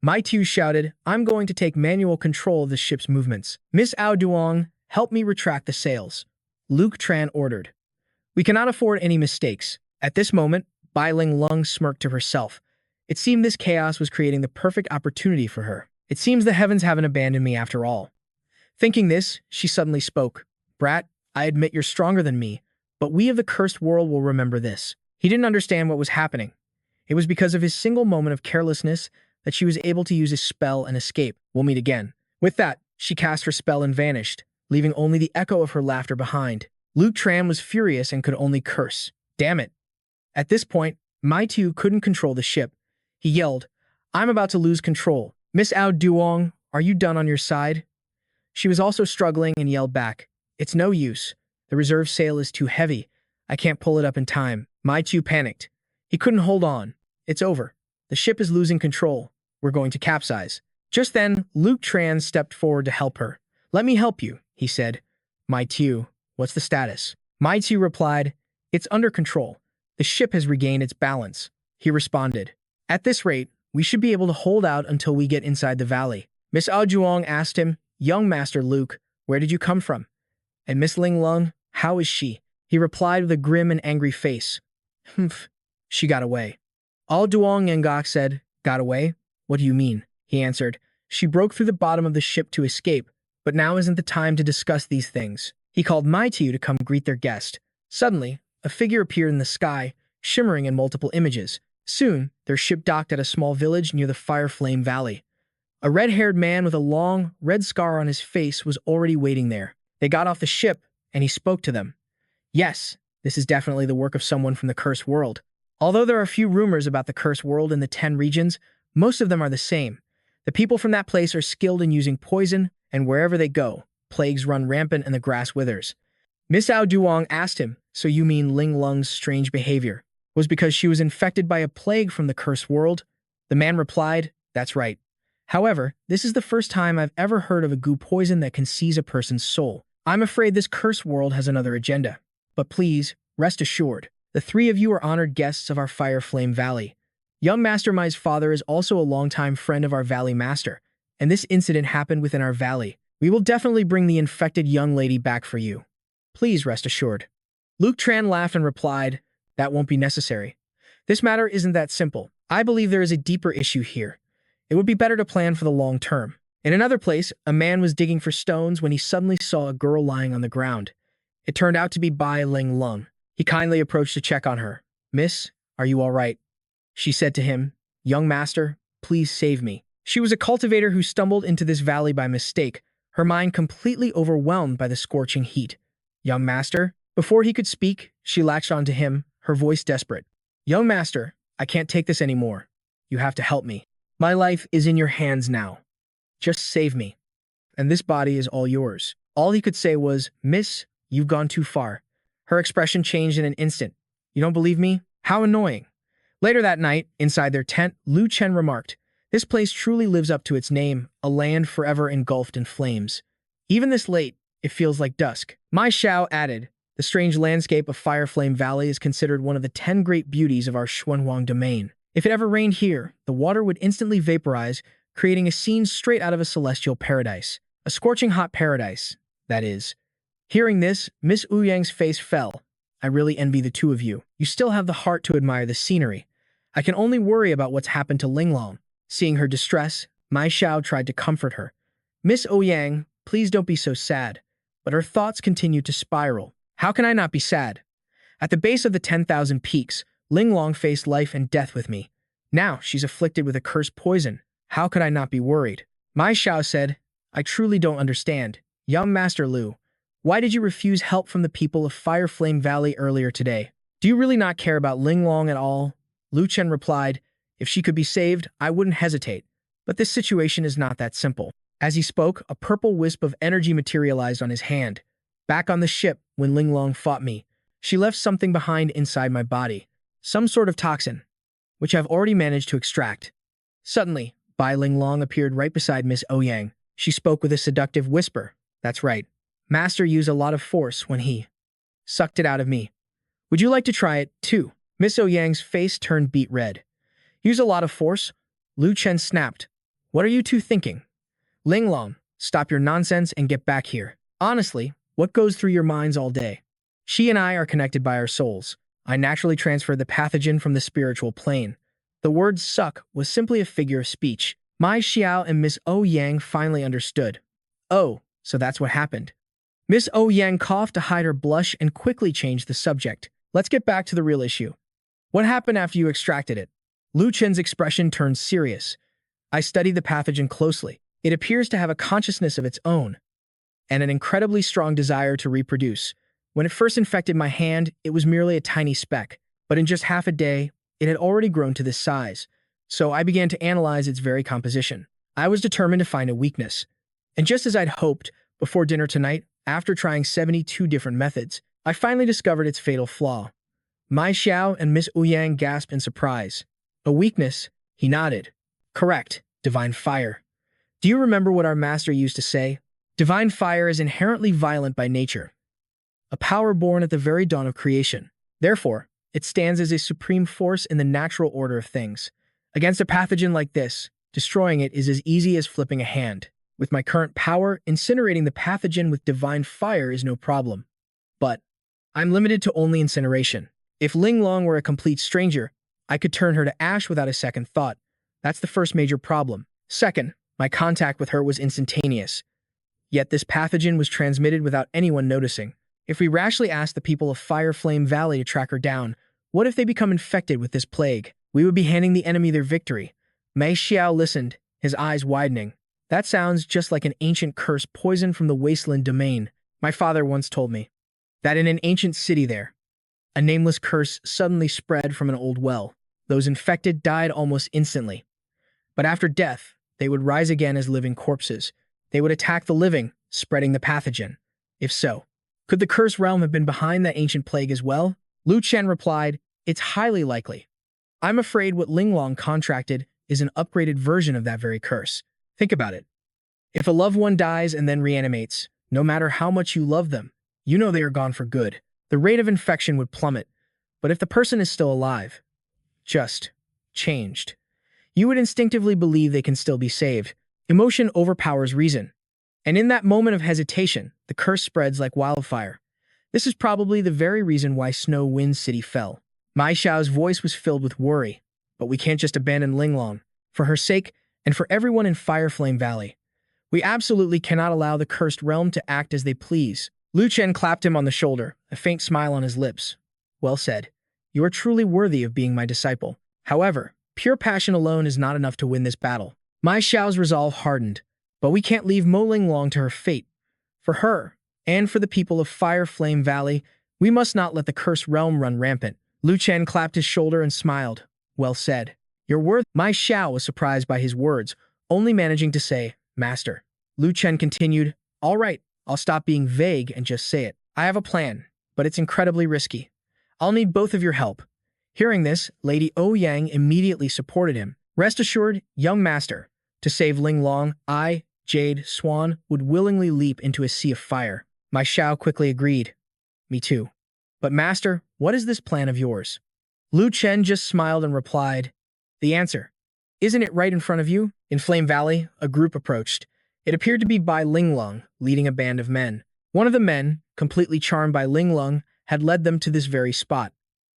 Mai Tu shouted, "I'm going to take manual control of the ship's movements. Miss Ao Duong, help me retract the sails." Lu Chen ordered. "We cannot afford any mistakes." At this moment, Bai Ling Lung smirked to herself. It seemed this chaos was creating the perfect opportunity for her. It seems the heavens haven't abandoned me after all. Thinking this, she suddenly spoke. "Brat, I admit you're stronger than me, but we of the cursed world will remember this." He didn't understand what was happening. It was because of his single moment of carelessness that she was able to use his spell and escape. "We'll meet again." With that, she cast her spell and vanished, leaving only the echo of her laughter behind. Lu Chen was furious and could only curse. Damn it. At this point, Mai Tu couldn't control the ship. He yelled, "I'm about to lose control. Miss Ao Duong, are you done on your side?" She was also struggling and yelled back, "It's no use. The reserve sail is too heavy. I can't pull it up in time." Mai Tu panicked. He couldn't hold on. "It's over. The ship is losing control. We're going to capsize." Just then, Lu Chen stepped forward to help her. "Let me help you," he said. "Mai Tu, what's the status?" Mai Tu replied, "It's under control. The ship has regained its balance." He responded, "At this rate, we should be able to hold out until we get inside the valley." Miss Ao Duong asked him, "Young Master Luke, where did you come from? And Miss Ling Lung, how is she?" He replied with a grim and angry face, "Humph, she got away." Ao Duong Ngok said, "Got away? What do you mean?" He answered, "She broke through the bottom of the ship to escape, but now isn't the time to discuss these things." He called Mai Tu to come greet their guest. Suddenly, a figure appeared in the sky, shimmering in multiple images. Soon, their ship docked at a small village near the Fire Flame Valley. A red-haired man with a long, red scar on his face was already waiting there. They got off the ship, and he spoke to them. Yes, this is definitely the work of someone from the Cursed World. Although there are a few rumors about the Cursed World in the 10 regions, most of them are the same. The people from that place are skilled in using poison, and wherever they go, plagues run rampant and the grass withers. Miss Ao Duong asked him, "So you mean Ling Lung's strange behavior was because she was infected by a plague from the Cursed World?" The man replied, "That's right. However, this is the first time I've ever heard of a goo poison that can seize a person's soul. I'm afraid this Cursed World has another agenda. But please, rest assured, the 3 of you are honored guests of our Fire Flame Valley. Young Master Mai's father is also a longtime friend of our Valley Master, and this incident happened within our valley. We will definitely bring the infected young lady back for you. Please rest assured." Lu Chen laughed and replied, "That won't be necessary. This matter isn't that simple. I believe there is a deeper issue here. It would be better to plan for the long term." In another place, a man was digging for stones when he suddenly saw a girl lying on the ground. It turned out to be Bai Ling Lung. He kindly approached to check on her. "Miss, are you all right?" She said to him, "Young master, please save me." She was a cultivator who stumbled into this valley by mistake, her mind completely overwhelmed by the scorching heat. "Young master?" Before he could speak, she latched onto him, her voice desperate. "Young master, I can't take this anymore. You have to help me. My life is in your hands now. Just save me. And this body is all yours." All he could say was, "Miss, you've gone too far." Her expression changed in an instant. "You don't believe me? How annoying." Later that night, inside their tent, Lu Chen remarked, "This place truly lives up to its name, a land forever engulfed in flames. Even this late, It feels like dusk. Mai Xiao added, the strange landscape of Fire Flame Valley is considered one of the 10 great beauties of our Xuanhuang domain. If it ever rained here, the water would instantly vaporize, creating a scene straight out of a celestial paradise. A scorching hot paradise, that is. Hearing this, Miss Ouyang's face fell. I really envy the two of you. You still have the heart to admire the scenery. I can only worry about what's happened to Linglong. Seeing her distress, Mai Xiao tried to comfort her. Miss Ouyang, please don't be so sad. But her thoughts continued to spiral. How can I not be sad? At the base of the 10,000 peaks, Linglong faced life and death with me. Now she's afflicted with a cursed poison. How could I not be worried? Mai Xiao said, I truly don't understand. Young Master Lu, why did you refuse help from the people of Fire Flame Valley earlier today? Do you really not care about Linglong at all? Lu Chen replied, if she could be saved, I wouldn't hesitate. But this situation is not that simple. As he spoke, a purple wisp of energy materialized on his hand. Back on the ship, when Linglong fought me, she left something behind inside my body. Some sort of toxin, which I've already managed to extract. Suddenly, Bai Linglong appeared right beside Miss Ouyang. She spoke with a seductive whisper. That's right. Master used a lot of force when he sucked it out of me. Would you like to try it, too? Miss Ouyang's face turned beet red. Use a lot of force? Lu Chen snapped. What are you two thinking? Linglong, stop your nonsense and get back here. Honestly, what goes through your minds all day? She and I are connected by our souls. I naturally transferred the pathogen from the spiritual plane. The word suck was simply a figure of speech. Mai Xiao and Miss Ouyang finally understood. Oh, so that's what happened. Miss Ouyang coughed to hide her blush and quickly changed the subject. Let's get back to the real issue. What happened after you extracted it? Lu Chen's expression turned serious. I studied the pathogen closely. It appears to have a consciousness of its own, and an incredibly strong desire to reproduce. When it first infected my hand, it was merely a tiny speck, but in just half a day, it had already grown to this size. So I began to analyze its very composition. I was determined to find a weakness. And just as I'd hoped, before dinner tonight, after trying 72 different methods, I finally discovered its fatal flaw. Mai Xiao and Miss Ouyang gasped in surprise. A weakness? He nodded. Correct. Divine fire. Do you remember what our master used to say? Divine fire is inherently violent by nature, a power born at the very dawn of creation. Therefore, it stands as a supreme force in the natural order of things. Against a pathogen like this, destroying it is as easy as flipping a hand. With my current power, incinerating the pathogen with divine fire is no problem. But I'm limited to only incineration. If Linglong were a complete stranger, I could turn her to ash without a second thought. That's the first major problem. Second, my contact with her was instantaneous. Yet this pathogen was transmitted without anyone noticing. If we rashly asked the people of Fire Flame Valley to track her down, what if they become infected with this plague? We would be handing the enemy their victory. Mei Xiao listened, his eyes widening. That sounds just like an ancient curse poison from the wasteland domain. My father once told me that in an ancient city there, a nameless curse suddenly spread from an old well. Those infected died almost instantly. But after death, they would rise again as living corpses. They would attack the living, spreading the pathogen. If so, could the cursed realm have been behind that ancient plague as well? Lu Chen replied, it's highly likely. I'm afraid what Linglong contracted is an upgraded version of that very curse. Think about it. If a loved one dies and then reanimates, no matter how much you love them, you know they are gone for good. The rate of infection would plummet. But if the person is still alive, just changed, you would instinctively believe they can still be saved. Emotion overpowers reason. And in that moment of hesitation, the curse spreads like wildfire. This is probably the very reason why Snow Wind City fell. Mai Xiao's voice was filled with worry. But we can't just abandon Linglong. For her sake, and for everyone in Fire Flame Valley, we absolutely cannot allow the cursed realm to act as they please. Lu Chen clapped him on the shoulder, a faint smile on his lips. Well said. You are truly worthy of being my disciple. However, pure passion alone is not enough to win this battle. Mai Xiao's resolve hardened, but we can't leave Mo Linglong to her fate. For her, and for the people of Fire Flame Valley, we must not let the cursed realm run rampant. Lu Chen clapped his shoulder and smiled. Well said. Your worth. Mai Xiao was surprised by his words, only managing to say, Master. Lu Chen continued, all right, I'll stop being vague and just say it. I have a plan, but it's incredibly risky. I'll need both of your help. Hearing this, Lady Ouyang immediately supported him. Rest assured, young master, to save Linglong, I, Jade, Swan, would willingly leap into a sea of fire. My Shao quickly agreed. Me too. But master, what is this plan of yours? Lu Chen just smiled and replied, the answer. Isn't it right in front of you? In Flame Valley, a group approached. It appeared to be Bai Linglong, leading a band of men. One of the men, completely charmed by Linglong, had led them to this very spot.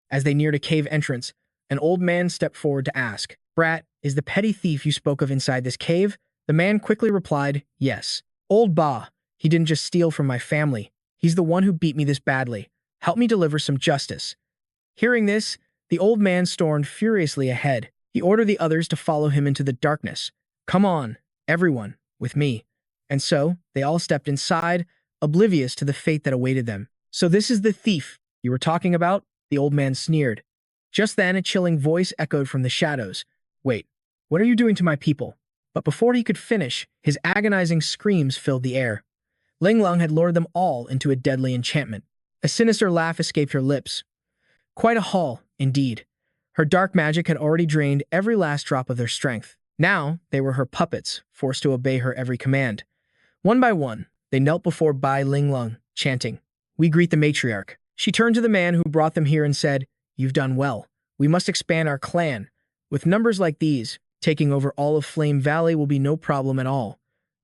As they neared a cave entrance, an old man stepped forward to ask, Brat, is the petty thief you spoke of inside this cave? The man quickly replied, yes. Old Ba, he didn't just steal from my family. He's the one who beat me this badly. Help me deliver some justice. Hearing this, the old man stormed furiously ahead. He ordered the others to follow him into the darkness. Come on, everyone, with me. And so, they all stepped inside, oblivious to the fate that awaited them. So this is the thief you were talking about? The old man sneered. Just then, a chilling voice echoed from the shadows. Wait, what are you doing to my people? But before he could finish, his agonizing screams filled the air. Linglong had lured them all into a deadly enchantment. A sinister laugh escaped her lips. Quite a haul, indeed. Her dark magic had already drained every last drop of their strength. Now, they were her puppets, forced to obey her every command. One by one, they knelt before Bai Linglong, chanting, We greet the matriarch. She turned to the man who brought them here and said, You've done well. We must expand our clan. With numbers like these, taking over all of Flame Valley will be no problem at all.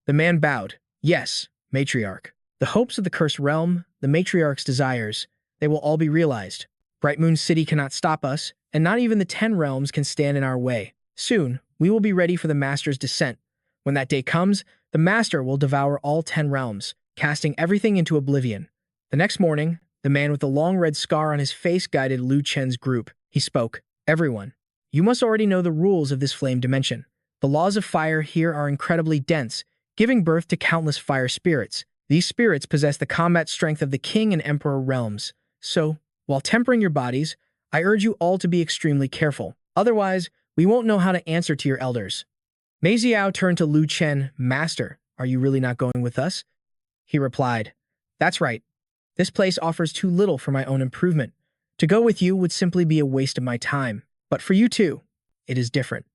The man bowed. Yes, matriarch. The hopes of the cursed realm, the matriarch's desires, they will all be realized. Bright Moon City cannot stop us, and not even the 10 realms can stand in our way. Soon, we will be ready for the Master's descent. When that day comes, the Master will devour all 10 realms, casting everything into oblivion. The next morning, the man with the long red scar on his face guided Lu Chen's group. He spoke, Everyone, you must already know the rules of this flame dimension. The laws of fire here are incredibly dense, giving birth to countless fire spirits. These spirits possess the combat strength of the King and Emperor realms. So, while tempering your bodies, I urge you all to be extremely careful. Otherwise, we won't know how to answer to your elders. Mei Xiao turned to Lu Chen, Master, are you really not going with us? He replied, That's right. This place offers too little for my own improvement. To go with you would simply be a waste of my time. But for you too, it is different.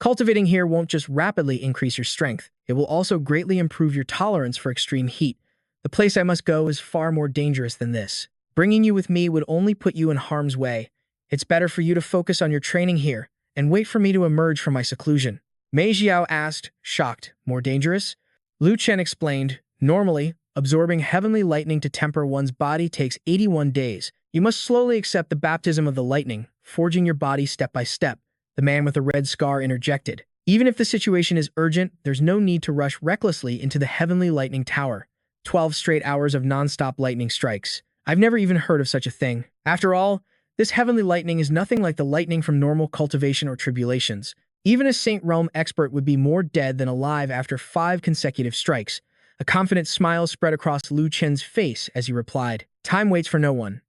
Cultivating here won't just rapidly increase your strength, it will also greatly improve your tolerance for extreme heat. The place I must go is far more dangerous than this. Bringing you with me would only put you in harm's way. It's better for you to focus on your training here and wait for me to emerge from my seclusion. Mei Xiao asked, shocked, more dangerous? Lu Chen explained, normally, absorbing heavenly lightning to temper one's body takes 81 days. You must slowly accept the baptism of the lightning, forging your body step by step. The man with the red scar interjected. Even if the situation is urgent, there's no need to rush recklessly into the heavenly lightning tower. 12 straight hours of non-stop lightning strikes. I've never even heard of such a thing. After all, this heavenly lightning is nothing like the lightning from normal cultivation or tribulations. Even a Saint Realm expert would be more dead than alive after 5 consecutive strikes. A confident smile spread across Lu Chen's face as he replied, Time waits for no one.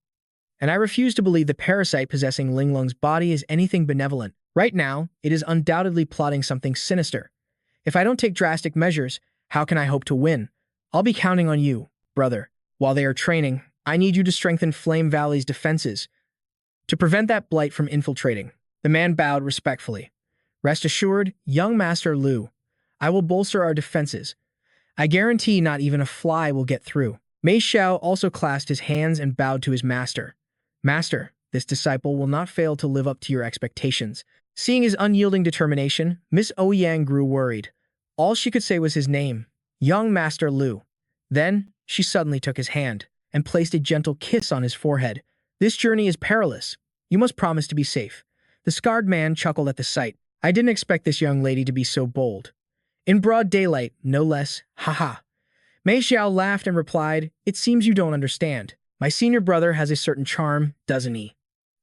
And I refuse to believe the parasite possessing Linglong's body is anything benevolent. Right now, it is undoubtedly plotting something sinister. If I don't take drastic measures, how can I hope to win? I'll be counting on you, brother. While they are training, I need you to strengthen Flame Valley's defenses to prevent that blight from infiltrating. The man bowed respectfully. Rest assured, young Master Lu, I will bolster our defenses. I guarantee not even a fly will get through. Mei Xiao also clasped his hands and bowed to his master. Master, this disciple will not fail to live up to your expectations. Seeing his unyielding determination, Miss Ouyang grew worried. All she could say was his name, young Master Lu. Then, she suddenly took his hand and placed a gentle kiss on his forehead. This journey is perilous. You must promise to be safe. The scarred man chuckled at the sight. I didn't expect this young lady to be so bold. In broad daylight, no less, haha. Mei Xiao laughed and replied, It seems you don't understand. My senior brother has a certain charm, doesn't he?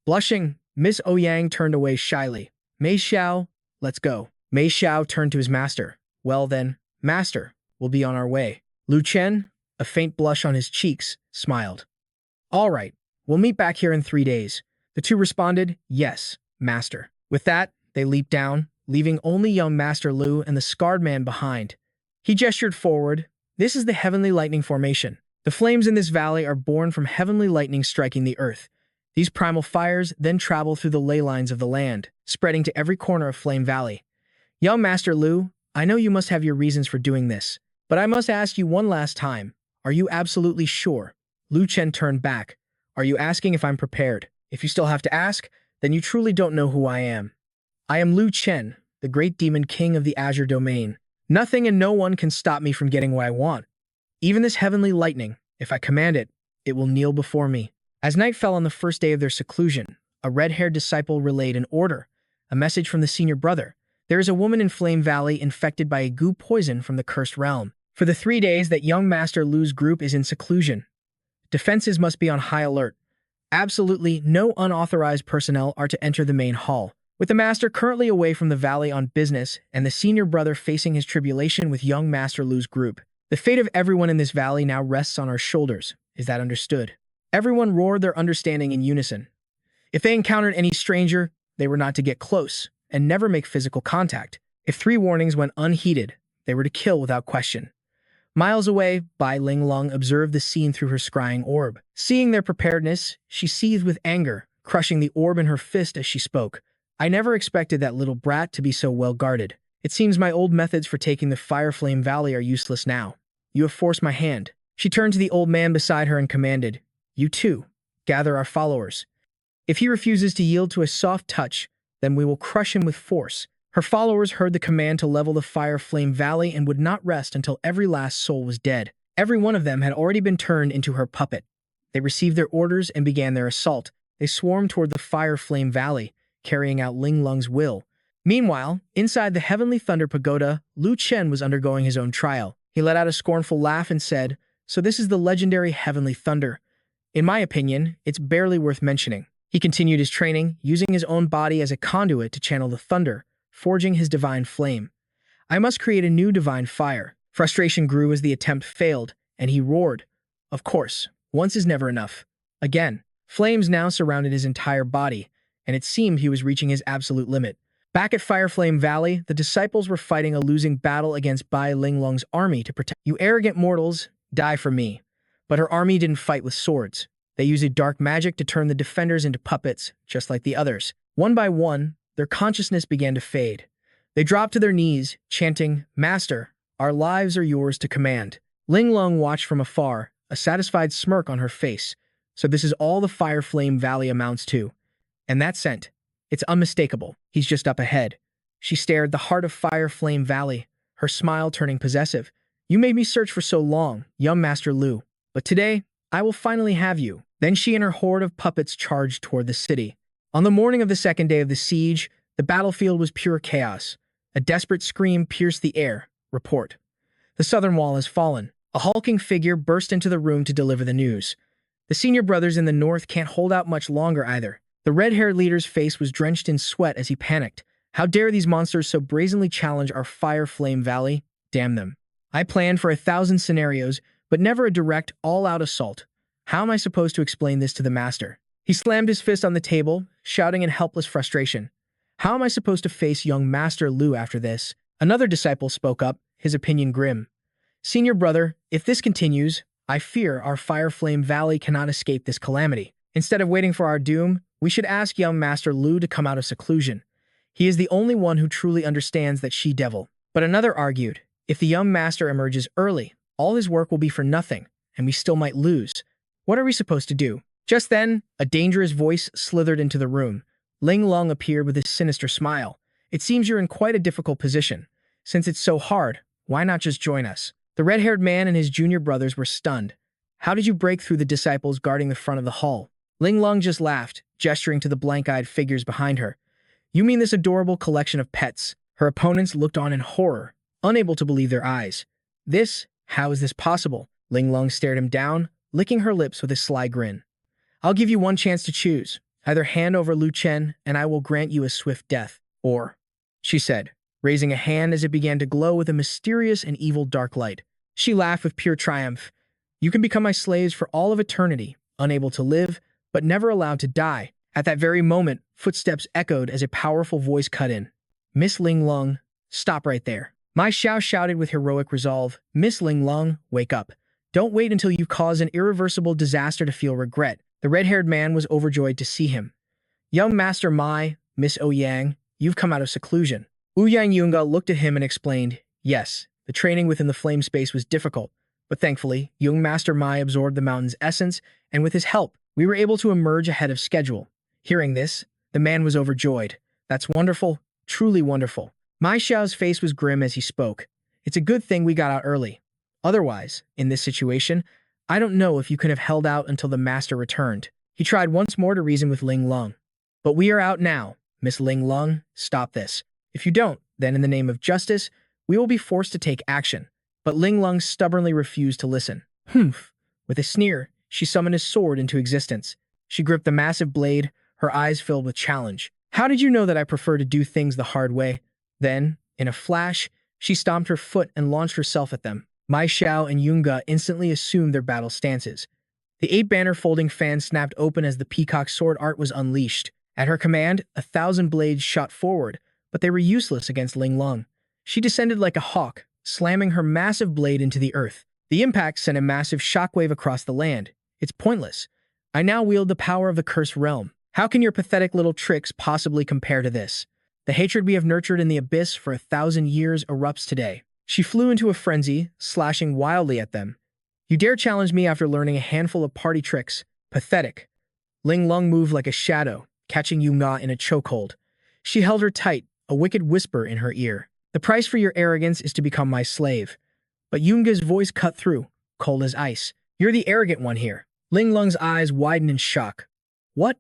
Blushing, Miss Ouyang turned away shyly. Mei Xiao, let's go. Mei Xiao turned to his master. Well then, master, we'll be on our way. Lu Chen, a faint blush on his cheeks, smiled. All right, we'll meet back here in 3 days. The two responded, Yes, master. With that, they leaped down, leaving only young Master Lu and the scarred man behind. He gestured forward. This is the heavenly lightning formation. The flames in this valley are born from heavenly lightning striking the earth. These primal fires then travel through the ley lines of the land, spreading to every corner of Flame Valley. Young Master Lu, I know you must have your reasons for doing this, but I must ask you one last time. Are you absolutely sure? Lu Chen turned back. Are you asking if I'm prepared? If you still have to ask, then you truly don't know who I am. I am Lu Chen, the great demon king of the Azure domain. Nothing and no one can stop me from getting what I want. Even this heavenly lightning, if I command it, it will kneel before me. As night fell on the first day of their seclusion, a red-haired disciple relayed an order, a message from the senior brother. There is a woman in Flame Valley infected by a goo poison from the cursed realm. For the 3 days that young Master Lu's group is in seclusion, defenses must be on high alert. Absolutely no unauthorized personnel are to enter the main hall. With the Master currently away from the valley on business and the senior brother facing his tribulation with young Master Lu's group, the fate of everyone in this valley now rests on our shoulders. Is that understood? Everyone roared their understanding in unison. If they encountered any stranger, they were not to get close and never make physical contact. If 3 warnings went unheeded, they were to kill without question. Miles away, Bai Linglong observed the scene through her scrying orb. Seeing their preparedness, she seethed with anger, crushing the orb in her fist as she spoke. I never expected that little brat to be so well guarded. It seems my old methods for taking the Fireflame Valley are useless now. You have forced my hand. She turned to the old man beside her and commanded, You too, gather our followers. If he refuses to yield to a soft touch, then we will crush him with force. Her followers heard the command to level the Fireflame Valley and would not rest until every last soul was dead. Every one of them had already been turned into her puppet. They received their orders and began their assault. They swarmed toward the Fireflame Valley, carrying out Linglong's will. Meanwhile, inside the Heavenly Thunder Pagoda, Lu Chen was undergoing his own trial. He let out a scornful laugh and said, So this is the legendary Heavenly Thunder. In my opinion, it's barely worth mentioning. He continued his training, using his own body as a conduit to channel the thunder, forging his divine flame. I must create a new divine fire. Frustration grew as the attempt failed, and he roared. Of course, once is never enough. Again, flames now surrounded his entire body, and it seemed he was reaching his absolute limit. Back at Fireflame Valley, the disciples were fighting a losing battle against Bai Linglong's army to protect. You arrogant mortals, die for me. But her army didn't fight with swords. They used dark magic to turn the defenders into puppets, just like the others. One by one, their consciousness began to fade. They dropped to their knees, chanting, Master, our lives are yours to command. Linglong watched from afar, a satisfied smirk on her face. So this is all the Fireflame Valley amounts to. And that scent, it's unmistakable. He's just up ahead. She stared the heart of Fireflame Valley, her smile turning possessive. You made me search for so long, young Master Lu. But today, I will finally have you. Then she and her horde of puppets charged toward the city. On the morning of the second day of the siege, the battlefield was pure chaos. A desperate scream pierced the air. Report. The southern wall has fallen. A hulking figure burst into the room to deliver the news. The senior brothers in the north can't hold out much longer either. The red-haired leader's face was drenched in sweat as he panicked. How dare these monsters so brazenly challenge our Fireflame Valley? Damn them. I planned for 1,000 scenarios, but never a direct, all-out assault. How am I supposed to explain this to the master? He slammed his fist on the table, shouting in helpless frustration. How am I supposed to face young Master Lu after this? Another disciple spoke up, his opinion grim. Senior brother, if this continues, I fear our Fireflame Valley cannot escape this calamity. Instead of waiting for our doom, we should ask young Master Lu to come out of seclusion. He is the only one who truly understands that she-devil. But another argued, if the young master emerges early, all his work will be for nothing, and we still might lose. What are we supposed to do? Just then, a dangerous voice slithered into the room. Linglong appeared with a sinister smile. It seems you're in quite a difficult position. Since it's so hard, why not just join us? The red-haired man and his junior brothers were stunned. How did you break through the disciples guarding the front of the hall? Linglong just laughed, gesturing to the blank-eyed figures behind her. You mean this adorable collection of pets? Her opponents looked on in horror, unable to believe their eyes. How is this possible? Linglong stared him down, licking her lips with a sly grin. I'll give you one chance to choose. Either hand over Lu Chen, and I will grant you a swift death. Or, she said, raising a hand as it began to glow with a mysterious and evil dark light. She laughed with pure triumph. You can become my slaves for all of eternity, unable to live, but never allowed to die. At that very moment, footsteps echoed as a powerful voice cut in. Miss Linglong, stop right there. Mai Xiao shouted with heroic resolve. Miss Linglong, wake up. Don't wait until you cause an irreversible disaster to feel regret. The red-haired man was overjoyed to see him. Young Master Mai, Miss Ouyang, you've come out of seclusion. Ouyang Yunga looked at him and explained, yes, the training within the flame space was difficult, But thankfully, young Master Mai absorbed the mountain's essence, and with his help, we were able to emerge ahead of schedule. Hearing this, the man was overjoyed. That's wonderful, truly wonderful. Mai Xiao's face was grim as he spoke. It's a good thing we got out early. Otherwise, in this situation, I don't know if you could have held out until the master returned. He tried once more to reason with Ling Lung. But we are out now. Miss Ling Lung, stop this. If you don't, then in the name of justice, we will be forced to take action. But Ling Lung stubbornly refused to listen. Humph. With a sneer, she summoned his sword into existence. She gripped the massive blade, her eyes filled with challenge. How did you know that I prefer to do things the hard way? Then, in a flash, she stomped her foot and launched herself at them. Mai Xiao and Yunga instantly assumed their battle stances. The 8-banner folding fan snapped open as the peacock sword art was unleashed. At her command, 1,000 blades shot forward, but they were useless against Ling Lung. She descended like a hawk, slamming her massive blade into the earth. The impact sent a massive shockwave across the land. It's pointless. I now wield the power of the cursed realm. How can your pathetic little tricks possibly compare to this? The hatred we have nurtured in the abyss for 1,000 years erupts today. She flew into a frenzy, slashing wildly at them. You dare challenge me after learning a handful of party tricks? Pathetic. Ling Lung moved like a shadow, catching Yunga in a chokehold. She held her tight, a wicked whisper in her ear. The price for your arrogance is to become my slave. But Yunga's voice cut through, cold as ice. You're the arrogant one here. Ling Lung's eyes widened in shock. What?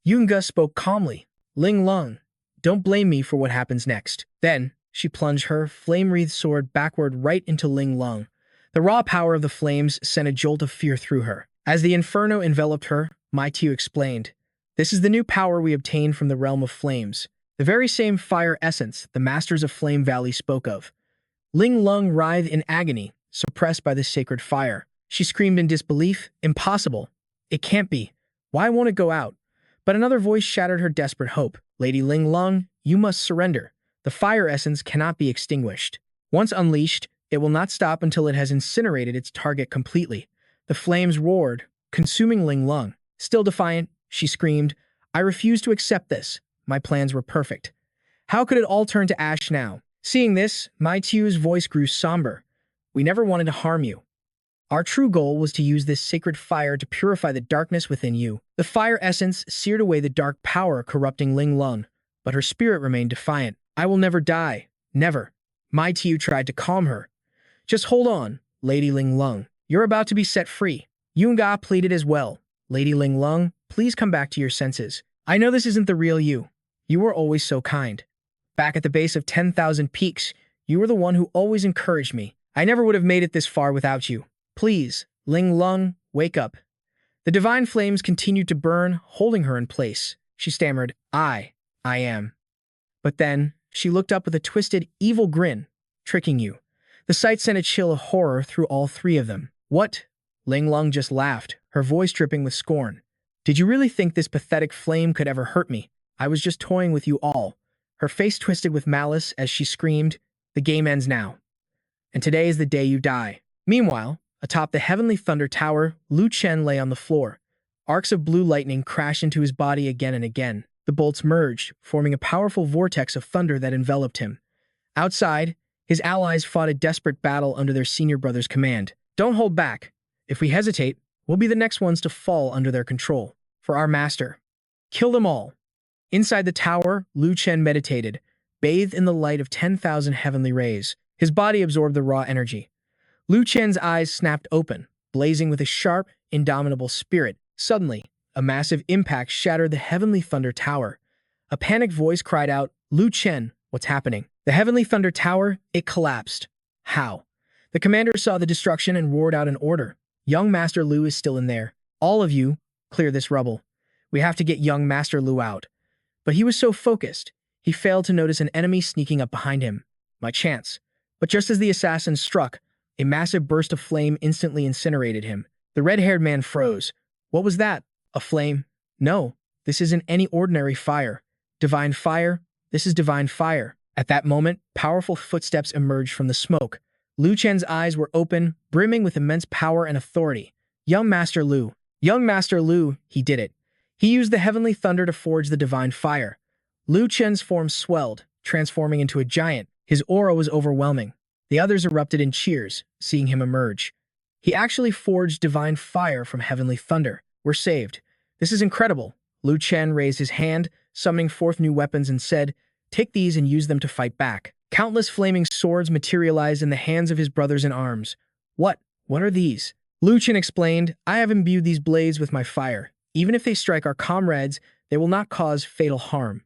Yunga spoke calmly. Ling Lung, don't blame me for what happens next. Then, she plunged her flame-wreathed sword backward right into Ling Lung. The raw power of the flames sent a jolt of fear through her. As the inferno enveloped her, Mai Tiu explained, "This is the new power we obtained from the realm of flames. The very same fire essence the masters of Flame Valley spoke of." Ling Lung writhed in agony, suppressed by the sacred fire. She screamed in disbelief, "Impossible! It can't be! Why won't it go out?" But another voice shattered her desperate hope. "Lady Ling Lung, you must surrender. The fire essence cannot be extinguished. Once unleashed, it will not stop until it has incinerated its target completely." The flames roared, consuming Ling Lung. Still defiant, she screamed, "I refuse to accept this. My plans were perfect. How could it all turn to ash now?" Seeing this, Mai Tiu's voice grew somber. "We never wanted to harm you. Our true goal was to use this sacred fire to purify the darkness within you." The fire essence seared away the dark power corrupting Ling Lung, but her spirit remained defiant. "I will never die. Never." Mai Tiu tried to calm her. "Just hold on, Lady Ling Lung. You're about to be set free." Yunga pleaded as well. "Lady Ling Lung, please come back to your senses. I know this isn't the real you. You were always so kind. Back at the base of 10,000 peaks, you were the one who always encouraged me. I never would have made it this far without you. Please, Ling Lung, wake up." The divine flames continued to burn, holding her in place. She stammered, I am." But then, she looked up with a twisted, evil grin. "Tricking you." The sight sent a chill of horror through all three of them. "What?" Ling Lung just laughed, her voice dripping with scorn. "Did you really think this pathetic flame could ever hurt me? I was just toying with you all." Her face twisted with malice as she screamed, "The game ends now. And today is the day you die." Meanwhile, atop the Heavenly Thunder Tower, Lu Chen lay on the floor. Arcs of blue lightning crashed into his body again and again. The bolts merged, forming a powerful vortex of thunder that enveloped him. Outside, his allies fought a desperate battle under their senior brother's command. "Don't hold back. If we hesitate, we'll be the next ones to fall under their control. For our master. Kill them all." Inside the tower, Lu Chen meditated, bathed in the light of 10,000 heavenly rays. His body absorbed the raw energy. Lu Chen's eyes snapped open, blazing with a sharp, indomitable spirit. Suddenly, a massive impact shattered the Heavenly Thunder Tower. A panicked voice cried out, "Lu Chen, what's happening?" The Heavenly Thunder Tower, it collapsed. How? The commander saw the destruction and roared out an order. "Young Master Lu is still in there. All of you, clear this rubble. We have to get young Master Lu out." But he was so focused, he failed to notice an enemy sneaking up behind him. My chance. But just as the assassin struck, a massive burst of flame instantly incinerated him. The red-haired man froze. What was that? A flame? No, this isn't any ordinary fire. Divine fire? This is divine fire. At that moment, powerful footsteps emerged from the smoke. Lu Chen's eyes were open, brimming with immense power and authority. Young Master Lu. Young Master Lu, he did it. He used the heavenly thunder to forge the divine fire. Lu Chen's form swelled, transforming into a giant. His aura was overwhelming. The others erupted in cheers, seeing him emerge. He actually forged divine fire from heavenly thunder. We're saved. This is incredible. Lu Chen raised his hand, summoning forth new weapons and said, "Take these and use them to fight back." Countless flaming swords materialized in the hands of his brothers in arms. What? What are these? Lu Chen explained, "I have imbued these blades with my fire. Even if they strike our comrades, they will not cause fatal harm.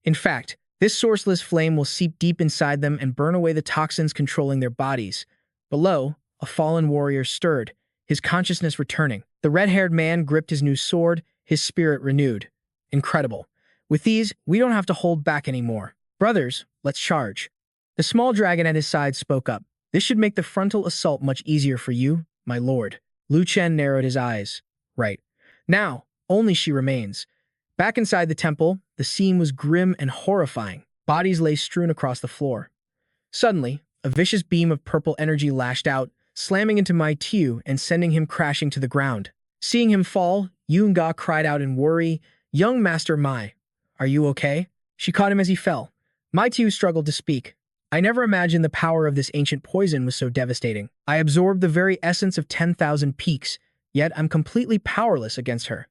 In fact, this sourceless flame will seep deep inside them and burn away the toxins controlling their bodies." Below, a fallen warrior stirred, his consciousness returning. The red-haired man gripped his new sword, his spirit renewed. Incredible. With these, we don't have to hold back anymore. Brothers, let's charge. The small dragon at his side spoke up. This should make the frontal assault much easier for you, my lord. Lu Chen narrowed his eyes. Right. Now, only she remains. Back inside the temple, the scene was grim and horrifying. Bodies lay strewn across the floor. Suddenly, a vicious beam of purple energy lashed out, slamming into Mai Tiu and sending him crashing to the ground. Seeing him fall, Yunga cried out in worry, "Young Master Mai, are you okay?" She caught him as he fell. Mai Tiu struggled to speak. "I never imagined the power of this ancient poison was so devastating. I absorbed the very essence of 10,000 peaks, yet I'm completely powerless against her."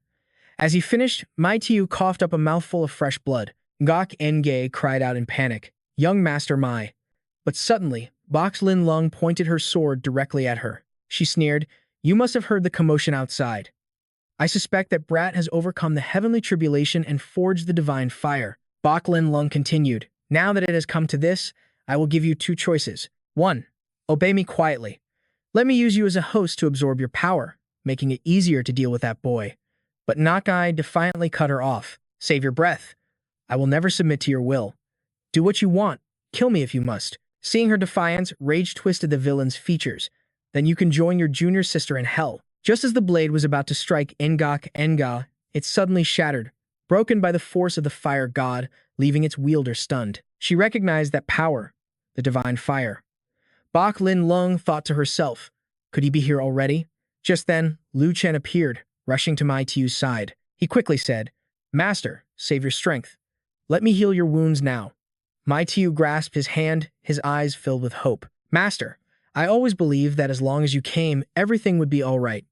As he finished, Mai Tiu coughed up a mouthful of fresh blood. Ngok Nge cried out in panic, "Young Master Mai." But suddenly, Box Lin Lung pointed her sword directly at her. She sneered, "You must have heard the commotion outside. I suspect that Brat has overcome the heavenly tribulation and forged the divine fire." Bok Lin Lung continued, "Now that it has come to this, I will give you two choices. 1. Obey me quietly. Let me use you as a host to absorb your power, making it easier to deal with that boy." But Nakai defiantly cut her off. "Save your breath. I will never submit to your will. Do what you want. Kill me if you must." Seeing her defiance, rage twisted the villain's features. "Then you can join your junior sister in hell." Just as the blade was about to strike Ngok Nga, it suddenly shattered, broken by the force of the fire god, leaving its wielder stunned. She recognized that power, the divine fire. Bok Lin Lung thought to herself, could he be here already? Just then, Lu Chen appeared, rushing to Mai Tiu's side. He quickly said, "Master, save your strength. Let me heal your wounds now." Mai Tiu grasped his hand, his eyes filled with hope. "Master, I always believed that as long as you came, everything would be all right.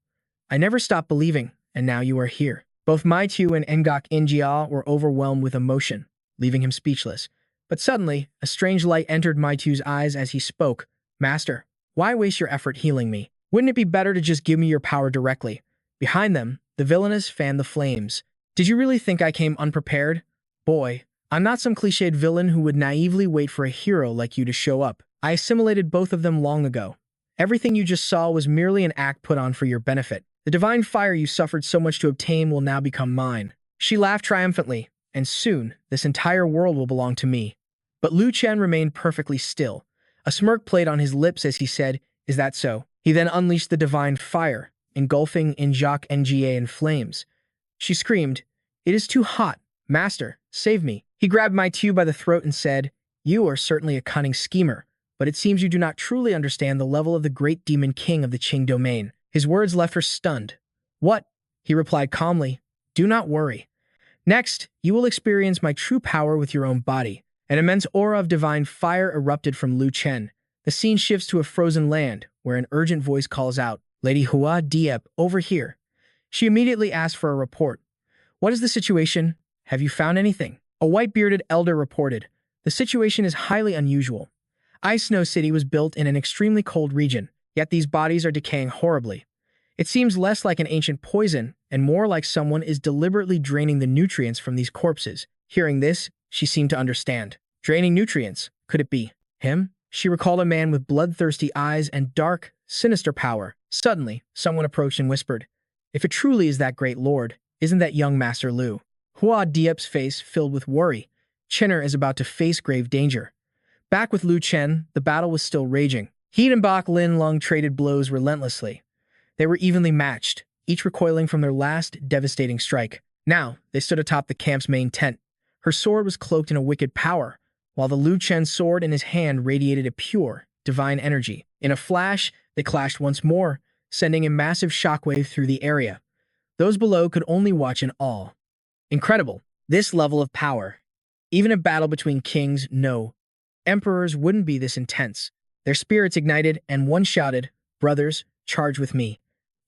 I never stopped believing, and now you are here." Both Mai Tiu and Ngok Njia were overwhelmed with emotion, leaving him speechless. But suddenly, a strange light entered Mai Tiu's eyes as he spoke. "Master, why waste your effort healing me? Wouldn't it be better to just give me your power directly?" Behind them, the villainess fanned the flames. "Did you really think I came unprepared? Boy, I'm not some cliched villain who would naively wait for a hero like you to show up. I assimilated both of them long ago. Everything you just saw was merely an act put on for your benefit. The divine fire you suffered so much to obtain will now become mine." She laughed triumphantly, "And soon, this entire world will belong to me." But Lu Chen remained perfectly still. A smirk played on his lips as he said, "Is that so?" He then unleashed the divine fire, engulfing Njok Nga in flames. She screamed, "It is too hot. Master, save me." He grabbed Mai Tiu by the throat and said, "You are certainly a cunning schemer, but it seems you do not truly understand the level of the great demon king of the Qing domain." His words left her stunned. "What?" He replied calmly, "Do not worry. Next, you will experience my true power with your own body." An immense aura of divine fire erupted from Lu Chen. The scene shifts to a frozen land, where an urgent voice calls out, "Lady Hua Diep, over here." She immediately asked for a report. "What is the situation? Have you found anything?" A white-bearded elder reported, "The situation is highly unusual. Ice Snow City was built in an extremely cold region, yet these bodies are decaying horribly. It seems less like an ancient poison and more like someone is deliberately draining the nutrients from these corpses." Hearing this, she seemed to understand. Draining nutrients? Could it be him? She recalled a man with bloodthirsty eyes and dark, sinister power. Suddenly, someone approached and whispered, "If it truly is that great lord, isn't that young Master Lu?" Hua Diep's face filled with worry. Chenner is about to face grave danger. Back with Lu Chen, the battle was still raging. He and Bok Lin Lung traded blows relentlessly. They were evenly matched, each recoiling from their last devastating strike. Now, they stood atop the camp's main tent. Her sword was cloaked in a wicked power, while the Lu Chen sword in his hand radiated a pure, divine energy. In a flash, they clashed once more, sending a massive shockwave through the area. Those below could only watch in awe. Incredible. This level of power. Even a battle between kings, no, emperors wouldn't be this intense. Their spirits ignited, and one shouted, "Brothers, charge with me.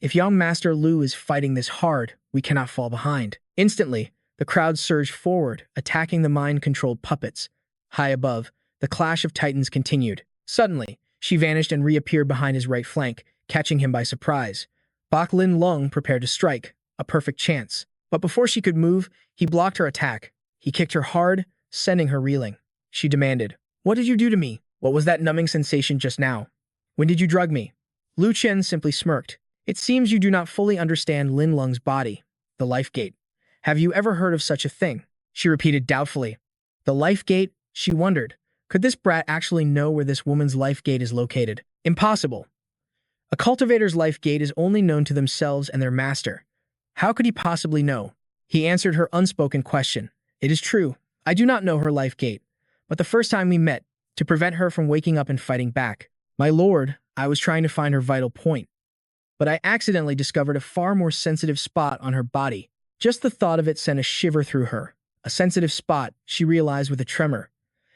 If young Master Lu is fighting this hard, we cannot fall behind." Instantly, the crowd surged forward, attacking the mind-controlled puppets. High above, the clash of titans continued. Suddenly, she vanished and reappeared behind his right flank, catching him by surprise. Bak Lin Lung prepared to strike, a perfect chance. But before she could move, he blocked her attack. He kicked her hard, sending her reeling. She demanded, "What did you do to me? What was that numbing sensation just now? When did you drug me?" Lu Chen simply smirked. "It seems you do not fully understand Lin Lung's body, the life gate. Have you ever heard of such a thing?" She repeated doubtfully. The life gate? She wondered. Could this brat actually know where this woman's life gate is located? Impossible. A cultivator's life gate is only known to themselves and their master. How could he possibly know? He answered her unspoken question. "It is true. I do not know her life gate. But the first time we met, to prevent her from waking up and fighting back, my lord, I was trying to find her vital point. But I accidentally discovered a far more sensitive spot on her body. Just the thought of it sent a shiver through her. A sensitive spot, she realized with a tremor.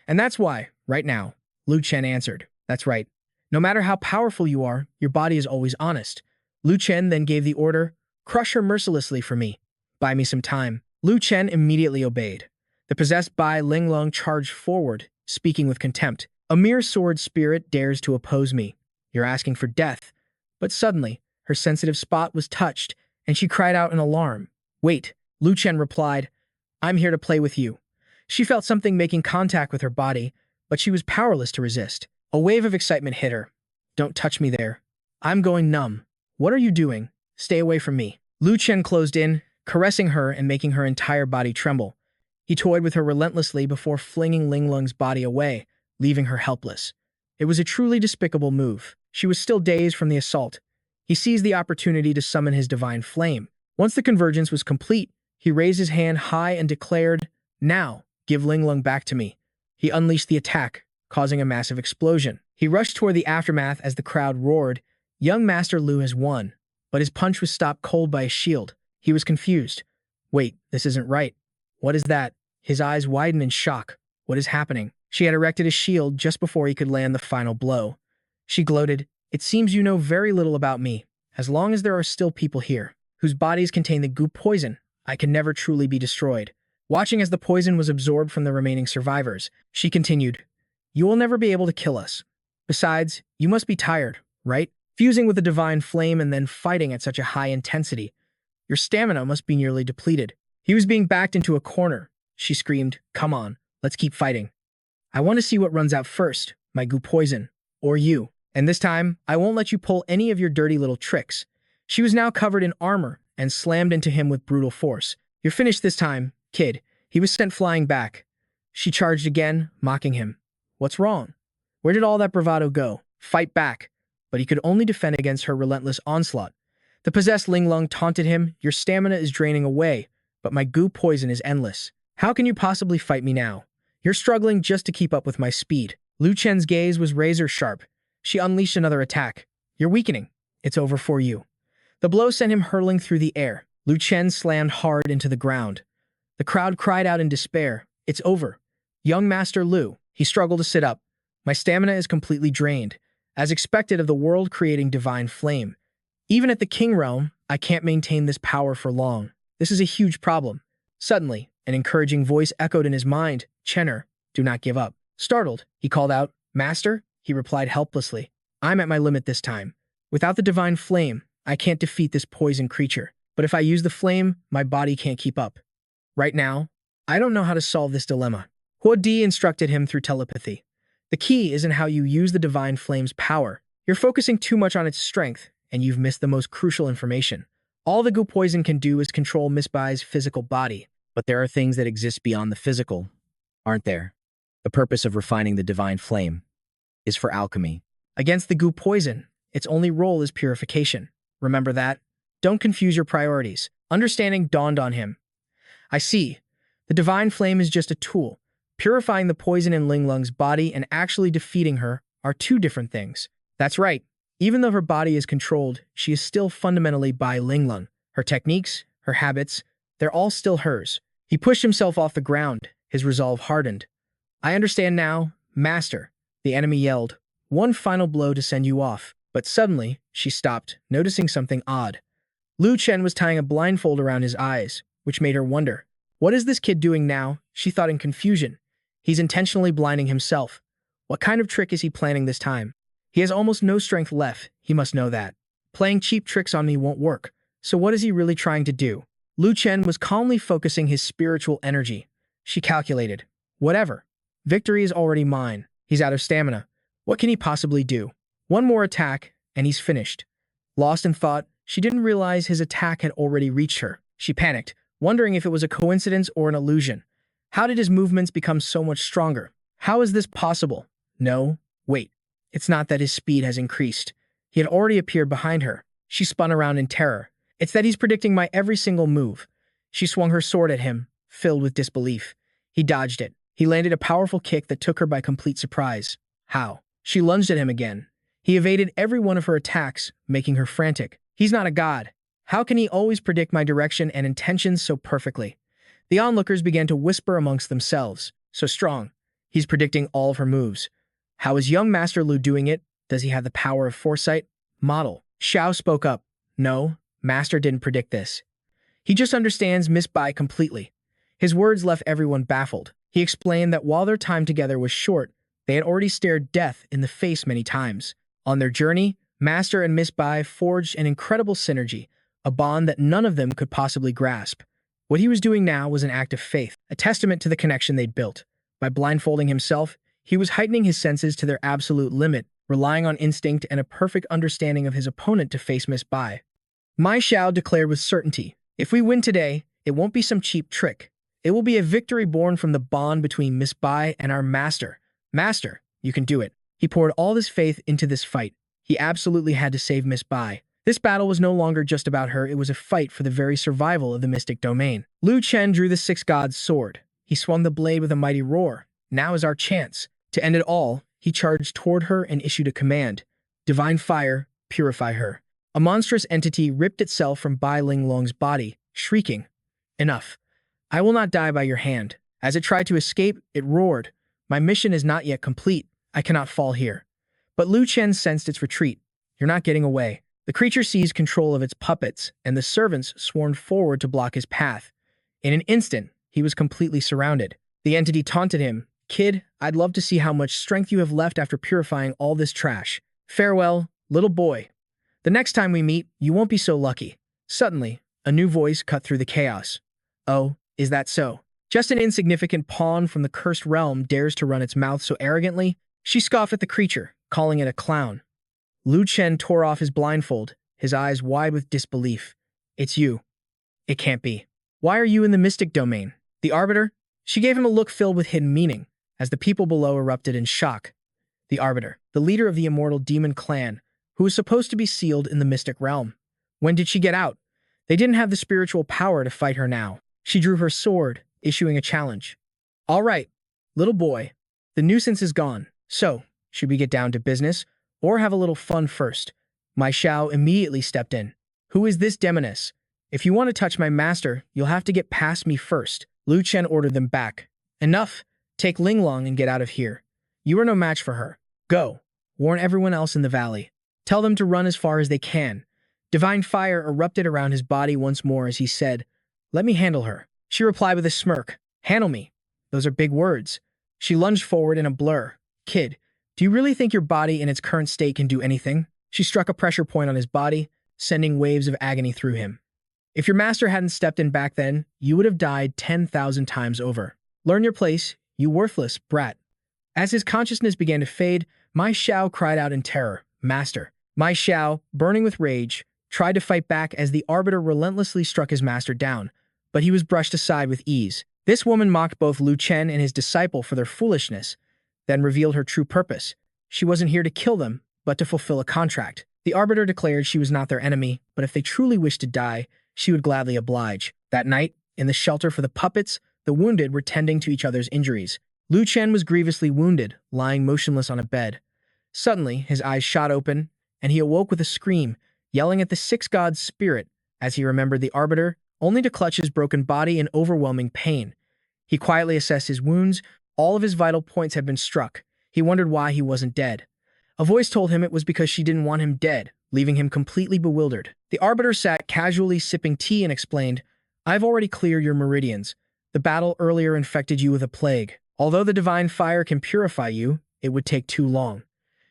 And that's why, right now," Lu Chen answered. "That's right. No matter how powerful you are, your body is always honest." Lu Chen then gave the order, "Crush her mercilessly for me. Buy me some time." Lu Chen immediately obeyed. The possessed Bai Linglong charged forward, speaking with contempt. "A mere sword spirit dares to oppose me. You're asking for death." But suddenly, her sensitive spot was touched, and she cried out in alarm. "Wait," Lu Chen replied. "I'm here to play with you." She felt something making contact with her body, but she was powerless to resist. A wave of excitement hit her. "Don't touch me there. I'm going numb." "What are you doing? Stay away from me." Lu Chen closed in, caressing her and making her entire body tremble. He toyed with her relentlessly before flinging Linglung's body away, leaving her helpless. It was a truly despicable move. She was still dazed from the assault. He seized the opportunity to summon his divine flame. Once the convergence was complete, he raised his hand high and declared, "Now, give Linglung back to me." He unleashed the attack, causing a massive explosion. He rushed toward the aftermath as the crowd roared, "Young Master Lu has won." But his punch was stopped cold by a shield. He was confused. "Wait, this isn't right. What is that?" His eyes widened in shock. "What is happening?" She had erected a shield just before he could land the final blow. She gloated, "It seems you know very little about me. As long as there are still people here, whose bodies contain the goop poison, I can never truly be destroyed." Watching as the poison was absorbed from the remaining survivors, she continued, "You will never be able to kill us. Besides, you must be tired, right? Fusing with the divine flame and then fighting at such a high intensity. Your stamina must be nearly depleted." He was being backed into a corner. She screamed, "Come on, let's keep fighting. I want to see what runs out first, my goop poison, or you. And this time, I won't let you pull any of your dirty little tricks." She was now covered in armor and slammed into him with brutal force. "You're finished this time, kid." He was sent flying back. She charged again, mocking him. "What's wrong? Where did all that bravado go? Fight back." But he could only defend against her relentless onslaught. The possessed Linglung taunted him, "Your stamina is draining away, but my goo poison is endless. How can you possibly fight me now? You're struggling just to keep up with my speed." Lu Chen's gaze was razor sharp. She unleashed another attack. "You're weakening. It's over for you." The blow sent him hurtling through the air. Lu Chen slammed hard into the ground. The crowd cried out in despair. "It's over. Young Master Lu." He struggled to sit up. "My stamina is completely drained, as expected of the world-creating divine flame. Even at the king realm, I can't maintain this power for long. This is a huge problem." Suddenly, an encouraging voice echoed in his mind. "Chenner, do not give up." Startled, he called out, "Master?" He replied helplessly, "I'm at my limit this time. Without the divine flame, I can't defeat this poison creature. But if I use the flame, my body can't keep up. Right now, I don't know how to solve this dilemma." Huo Di instructed him through telepathy. "The key isn't how you use the divine flame's power. You're focusing too much on its strength, and you've missed the most crucial information. All the goo poison can do is control Miss Bai's physical body. But there are things that exist beyond the physical, aren't there? The purpose of refining the divine flame is for alchemy. Against the goo poison, its only role is purification. Remember that? Don't confuse your priorities." Understanding dawned on him. "I see. The divine flame is just a tool. Purifying the poison in Linglung's body and actually defeating her are two different things." "That's right. Even though her body is controlled, she is still fundamentally by Linglung. Her techniques, her habits, they're all still hers." He pushed himself off the ground, his resolve hardened. "I understand now, Master," the enemy yelled. "One final blow to send you off." But suddenly, she stopped, noticing something odd. Lu Chen was tying a blindfold around his eyes, which made her wonder. What is this kid doing now? She thought in confusion. He's intentionally blinding himself. What kind of trick is he planning this time? He has almost no strength left, he must know that. Playing cheap tricks on me won't work. So what is he really trying to do? Lu Chen was calmly focusing his spiritual energy. She calculated. Whatever. Victory is already mine. He's out of stamina. What can he possibly do? One more attack, and he's finished. Lost in thought, she didn't realize his attack had already reached her. She panicked, wondering if it was a coincidence or an illusion. How did his movements become so much stronger? How is this possible? No, wait. It's not that his speed has increased. He had already appeared behind her. She spun around in terror. It's that he's predicting my every single move. She swung her sword at him, filled with disbelief. He dodged it. He landed a powerful kick that took her by complete surprise. How? She lunged at him again. He evaded every one of her attacks, making her frantic. He's not a god. How can he always predict my direction and intentions so perfectly? The onlookers began to whisper amongst themselves. So strong. He's predicting all of her moves. How is young Master Lu doing it? Does he have the power of foresight? Model. Xiao spoke up. No, Master didn't predict this. He just understands Miss Bai completely. His words left everyone baffled. He explained that while their time together was short, they had already stared death in the face many times. On their journey, Master and Miss Bai forged an incredible synergy, a bond that none of them could possibly grasp. What he was doing now was an act of faith, a testament to the connection they'd built. By blindfolding himself, he was heightening his senses to their absolute limit, relying on instinct and a perfect understanding of his opponent to face Miss Bai. Mai Xiao declared with certainty, if we win today, it won't be some cheap trick. It will be a victory born from the bond between Miss Bai and our master. Master, you can do it. He poured all his faith into this fight. He absolutely had to save Miss Bai. This battle was no longer just about her, it was a fight for the very survival of the mystic domain. Lu Chen drew the Six Gods' sword. He swung the blade with a mighty roar. Now is our chance. To end it all, he charged toward her and issued a command. Divine fire, purify her. A monstrous entity ripped itself from Bai Linglong's body, shrieking, Enough. I will not die by your hand. As it tried to escape, it roared. My mission is not yet complete. I cannot fall here. But Lu Chen sensed its retreat. You're not getting away. The creature seized control of its puppets, and the servants swarmed forward to block his path. In an instant, he was completely surrounded. The entity taunted him. Kid, I'd love to see how much strength you have left after purifying all this trash. Farewell, little boy. The next time we meet, you won't be so lucky. Suddenly, a new voice cut through the chaos. Oh, is that so? Just an insignificant pawn from the cursed realm dares to run its mouth so arrogantly? She scoffed at the creature, calling it a clown. Lu Chen tore off his blindfold, his eyes wide with disbelief. It's you. It can't be. Why are you in the mystic domain? The Arbiter? She gave him a look filled with hidden meaning, as the people below erupted in shock. The Arbiter, the leader of the immortal demon clan, who was supposed to be sealed in the mystic realm. When did she get out? They didn't have the spiritual power to fight her now. She drew her sword, issuing a challenge. All right, little boy, the nuisance is gone. So, should we get down to business, or have a little fun first? Mai Xiao immediately stepped in. Who is this demoness? If you want to touch my master, you'll have to get past me first. Lu Chen ordered them back. Enough. Take Linglong and get out of here. You are no match for her. Go. Warn everyone else in the valley. Tell them to run as far as they can. Divine fire erupted around his body once more as he said, Let me handle her. She replied with a smirk. Handle me. Those are big words. She lunged forward in a blur. Kid, do you really think your body in its current state can do anything? She struck a pressure point on his body, sending waves of agony through him. If your master hadn't stepped in back then, you would have died 10,000 times over. Learn your place, you worthless brat. As his consciousness began to fade, Mai Xiao cried out in terror, Master. Mai Xiao, burning with rage, tried to fight back as the Arbiter relentlessly struck his master down, but he was brushed aside with ease. This woman mocked both Lu Chen and his disciple for their foolishness, then revealed her true purpose. She wasn't here to kill them, but to fulfill a contract. The Arbiter declared she was not their enemy, but if they truly wished to die, she would gladly oblige. That night, in the shelter for the puppets, the wounded were tending to each other's injuries. Lu Chen was grievously wounded, lying motionless on a bed. Suddenly, his eyes shot open, and he awoke with a scream, yelling at the Six Gods' spirit as he remembered the Arbiter, only to clutch his broken body in overwhelming pain. He quietly assessed his wounds. All of his vital points had been struck. He wondered why he wasn't dead. A voice told him it was because she didn't want him dead, leaving him completely bewildered. The arbiter sat casually sipping tea and explained, "I've already cleared your meridians. The battle earlier infected you with a plague. Although the divine fire can purify you, it would take too long."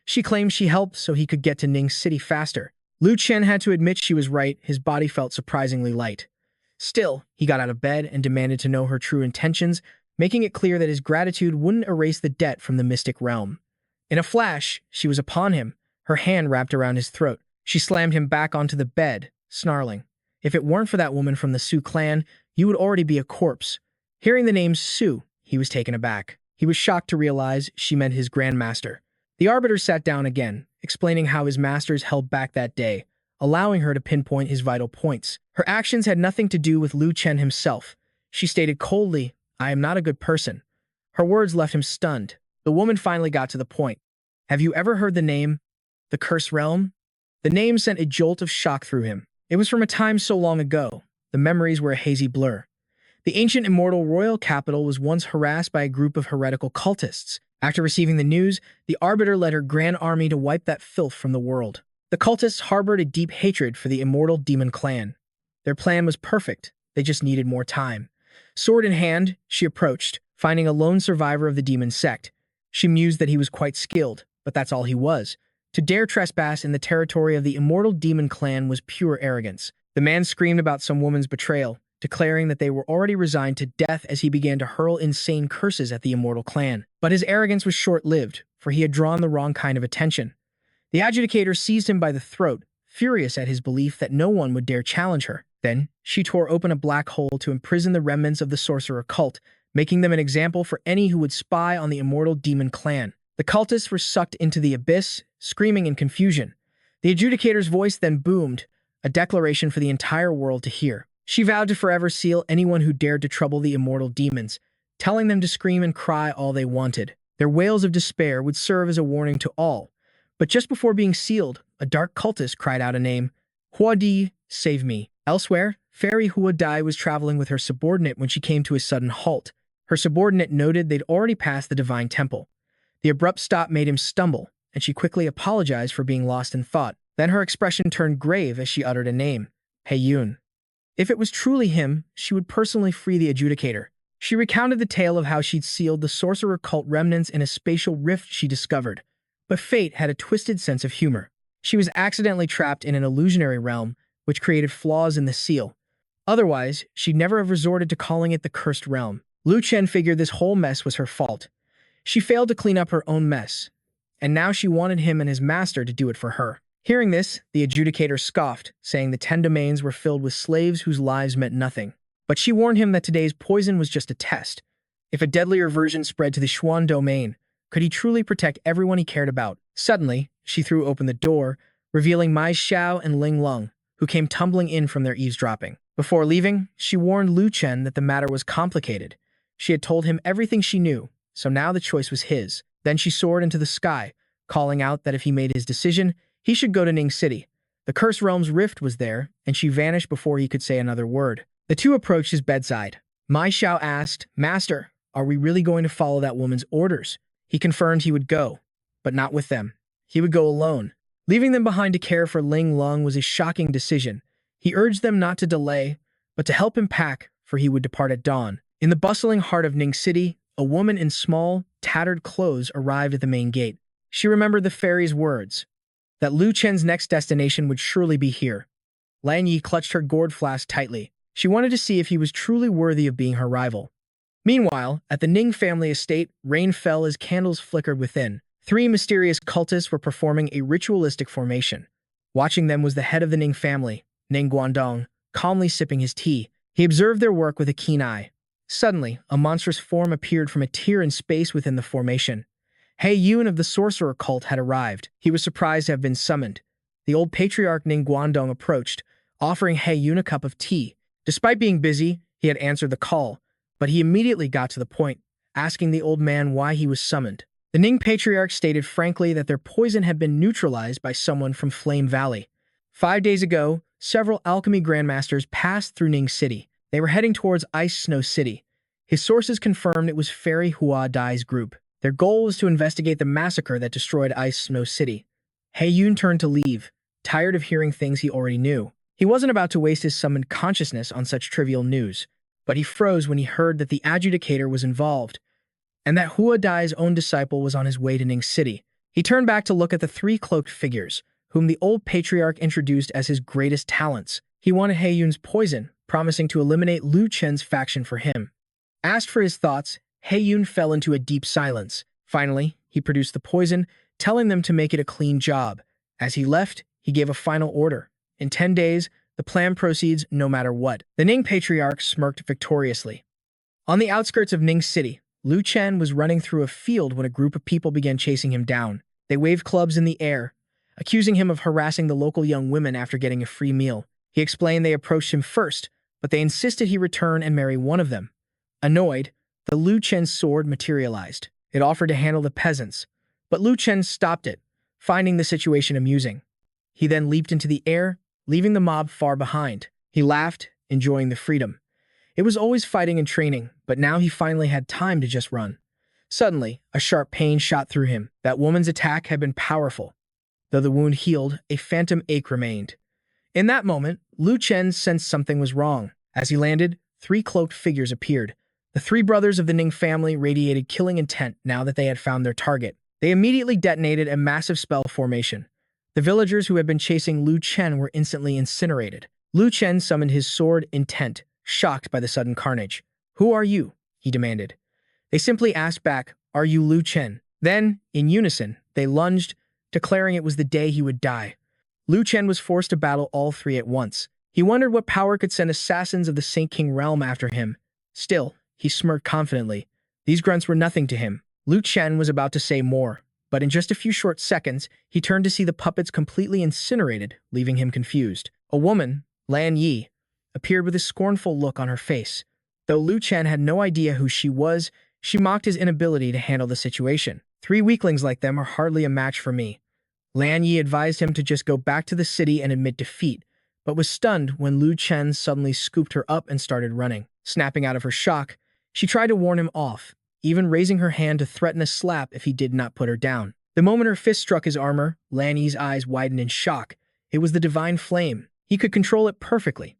She claimed she helped so he could get to Ning City faster. Lu Chen had to admit she was right. His body felt surprisingly light. Still, he got out of bed and demanded to know her true intentions, making it clear that his gratitude wouldn't erase the debt from the mystic realm. In a flash, she was upon him, her hand wrapped around his throat. She slammed him back onto the bed, snarling, "If it weren't for that woman from the Su clan, you would already be a corpse." Hearing the name Su, he was taken aback. He was shocked to realize she meant his grandmaster. The arbiter sat down again, explaining how his masters held back that day, allowing her to pinpoint his vital points. Her actions had nothing to do with Lu Chen himself. She stated coldly, "I am not a good person." Her words left him stunned. The woman finally got to the point. "Have you ever heard the name, the Cursed Realm?" The name sent a jolt of shock through him. It was from a time so long ago. The memories were a hazy blur. The ancient immortal royal capital was once harassed by a group of heretical cultists. After receiving the news, the arbiter led her grand army to wipe that filth from the world. The cultists harbored a deep hatred for the immortal demon clan. Their plan was perfect. They just needed more time. Sword in hand, she approached, finding a lone survivor of the demon sect. She mused that he was quite skilled, but that's all he was. To dare trespass in the territory of the immortal demon clan was pure arrogance. The man screamed about some woman's betrayal, declaring that they were already resigned to death as he began to hurl insane curses at the immortal clan. But his arrogance was short-lived, for he had drawn the wrong kind of attention. The adjudicator seized him by the throat, furious at his belief that no one would dare challenge her. Then, she tore open a black hole to imprison the remnants of the sorcerer cult, making them an example for any who would spy on the immortal demon clan. The cultists were sucked into the abyss, screaming in confusion. The adjudicator's voice then boomed, a declaration for the entire world to hear. She vowed to forever seal anyone who dared to trouble the immortal demons, telling them to scream and cry all they wanted. Their wails of despair would serve as a warning to all. But just before being sealed, a dark cultist cried out a name, "Huadi, save me." Elsewhere, Fairy Huadi was traveling with her subordinate when she came to a sudden halt. Her subordinate noted they'd already passed the divine temple. The abrupt stop made him stumble, and she quickly apologized for being lost in thought. Then her expression turned grave as she uttered a name, Heiyun. If it was truly him, she would personally free the adjudicator. She recounted the tale of how she'd sealed the sorcerer cult remnants in a spatial rift she discovered. But fate had a twisted sense of humor. She was accidentally trapped in an illusionary realm, which created flaws in the seal. Otherwise, she'd never have resorted to calling it the Cursed Realm. Lu Chen figured this whole mess was her fault. She failed to clean up her own mess, and now she wanted him and his master to do it for her. Hearing this, the adjudicator scoffed, saying the 10 domains were filled with slaves whose lives meant nothing. But she warned him that today's poison was just a test. If a deadlier version spread to the Xuan domain, could he truly protect everyone he cared about? Suddenly, she threw open the door, revealing Mai Xiao and Ling Lung, who came tumbling in from their eavesdropping. Before leaving, she warned Lu Chen that the matter was complicated. She had told him everything she knew, so now the choice was his. Then she soared into the sky, calling out that if he made his decision, he should go to Ning City. The Cursed Realm's rift was there, and she vanished before he could say another word. The two approached his bedside. Mai Xiao asked, "Master, are we really going to follow that woman's orders?" He confirmed he would go, but not with them. He would go alone. Leaving them behind to care for Ling Lung was a shocking decision. He urged them not to delay, but to help him pack, for he would depart at dawn. In the bustling heart of Ning City, a woman in small, tattered clothes arrived at the main gate. She remembered the fairy's words, that Lu Chen's next destination would surely be here. Lan Yi clutched her gourd flask tightly. She wanted to see if he was truly worthy of being her rival. Meanwhile, at the Ning family estate, rain fell as candles flickered within. 3 mysterious cultists were performing a ritualistic formation. Watching them was the head of the Ning family, Ning Guangdong, calmly sipping his tea. He observed their work with a keen eye. Suddenly, a monstrous form appeared from a tier in space within the formation. Heiyun of the sorcerer cult had arrived. He was surprised to have been summoned. The old patriarch Ning Guangdong approached, offering Heiyun a cup of tea. Despite being busy, he had answered the call, but he immediately got to the point, asking the old man why he was summoned. The Ning patriarch stated frankly that their poison had been neutralized by someone from Flame Valley. 5 days ago, several alchemy grandmasters passed through Ning City. They were heading towards Ice Snow City. His sources confirmed it was Fairy Hua Dai's group. Their goal was to investigate the massacre that destroyed Ice Snow City. Hae-yoon turned to leave, tired of hearing things he already knew. He wasn't about to waste his summoned consciousness on such trivial news, but he froze when he heard that the adjudicator was involved, and that Hua Dai's own disciple was on his way to Ning City. He turned back to look at the three cloaked figures, whom the old patriarch introduced as his greatest talents. He wanted Hae-yoon's poison, promising to eliminate Lu Chen's faction for him. Asked for his thoughts, Hae-yoon fell into a deep silence. Finally, he produced the poison, telling them to make it a clean job. As he left, he gave a final order. In 10 days, the plan proceeds no matter what. The Ning patriarch smirked victoriously. On the outskirts of Ning City, Lu Chen was running through a field when a group of people began chasing him down. They waved clubs in the air, accusing him of harassing the local young women after getting a free meal. He explained they approached him first, but they insisted he return and marry one of them. Annoyed, the Lu Chen sword materialized. It offered to handle the peasants, but Lu Chen stopped it, finding the situation amusing. He then leaped into the air, leaving the mob far behind. He laughed, enjoying the freedom. It was always fighting and training, but now he finally had time to just run. Suddenly, a sharp pain shot through him. That woman's attack had been powerful. Though the wound healed, a phantom ache remained. In that moment, Lu Chen sensed something was wrong. As he landed, 3 cloaked figures appeared. The 3 brothers of the Ning family radiated killing intent now that they had found their target. They immediately detonated a massive spell formation. The villagers who had been chasing Lu Chen were instantly incinerated. Lu Chen summoned his sword, Intent, shocked by the sudden carnage. "Who are you?" he demanded. They simply asked back, "Are you Lu Chen?" Then, in unison, they lunged, declaring it was the day he would die. Lu Chen was forced to battle all 3 at once. He wondered what power could send assassins of the Saint King realm after him. Still, he smirked confidently. These grunts were nothing to him. Lu Chen was about to say more, but in just a few short seconds, he turned to see the puppets completely incinerated, leaving him confused. A woman, Lan Yi, appeared with a scornful look on her face. Though Lu Chen had no idea who she was, she mocked his inability to handle the situation. 3 weaklings like them are hardly a match for me. Lan Yi advised him to just go back to the city and admit defeat, but was stunned when Lu Chen suddenly scooped her up and started running. Snapping out of her shock, she tried to warn him off, even raising her hand to threaten a slap if he did not put her down. The moment her fist struck his armor, Lan Yi's eyes widened in shock. It was the divine flame. He could control it perfectly.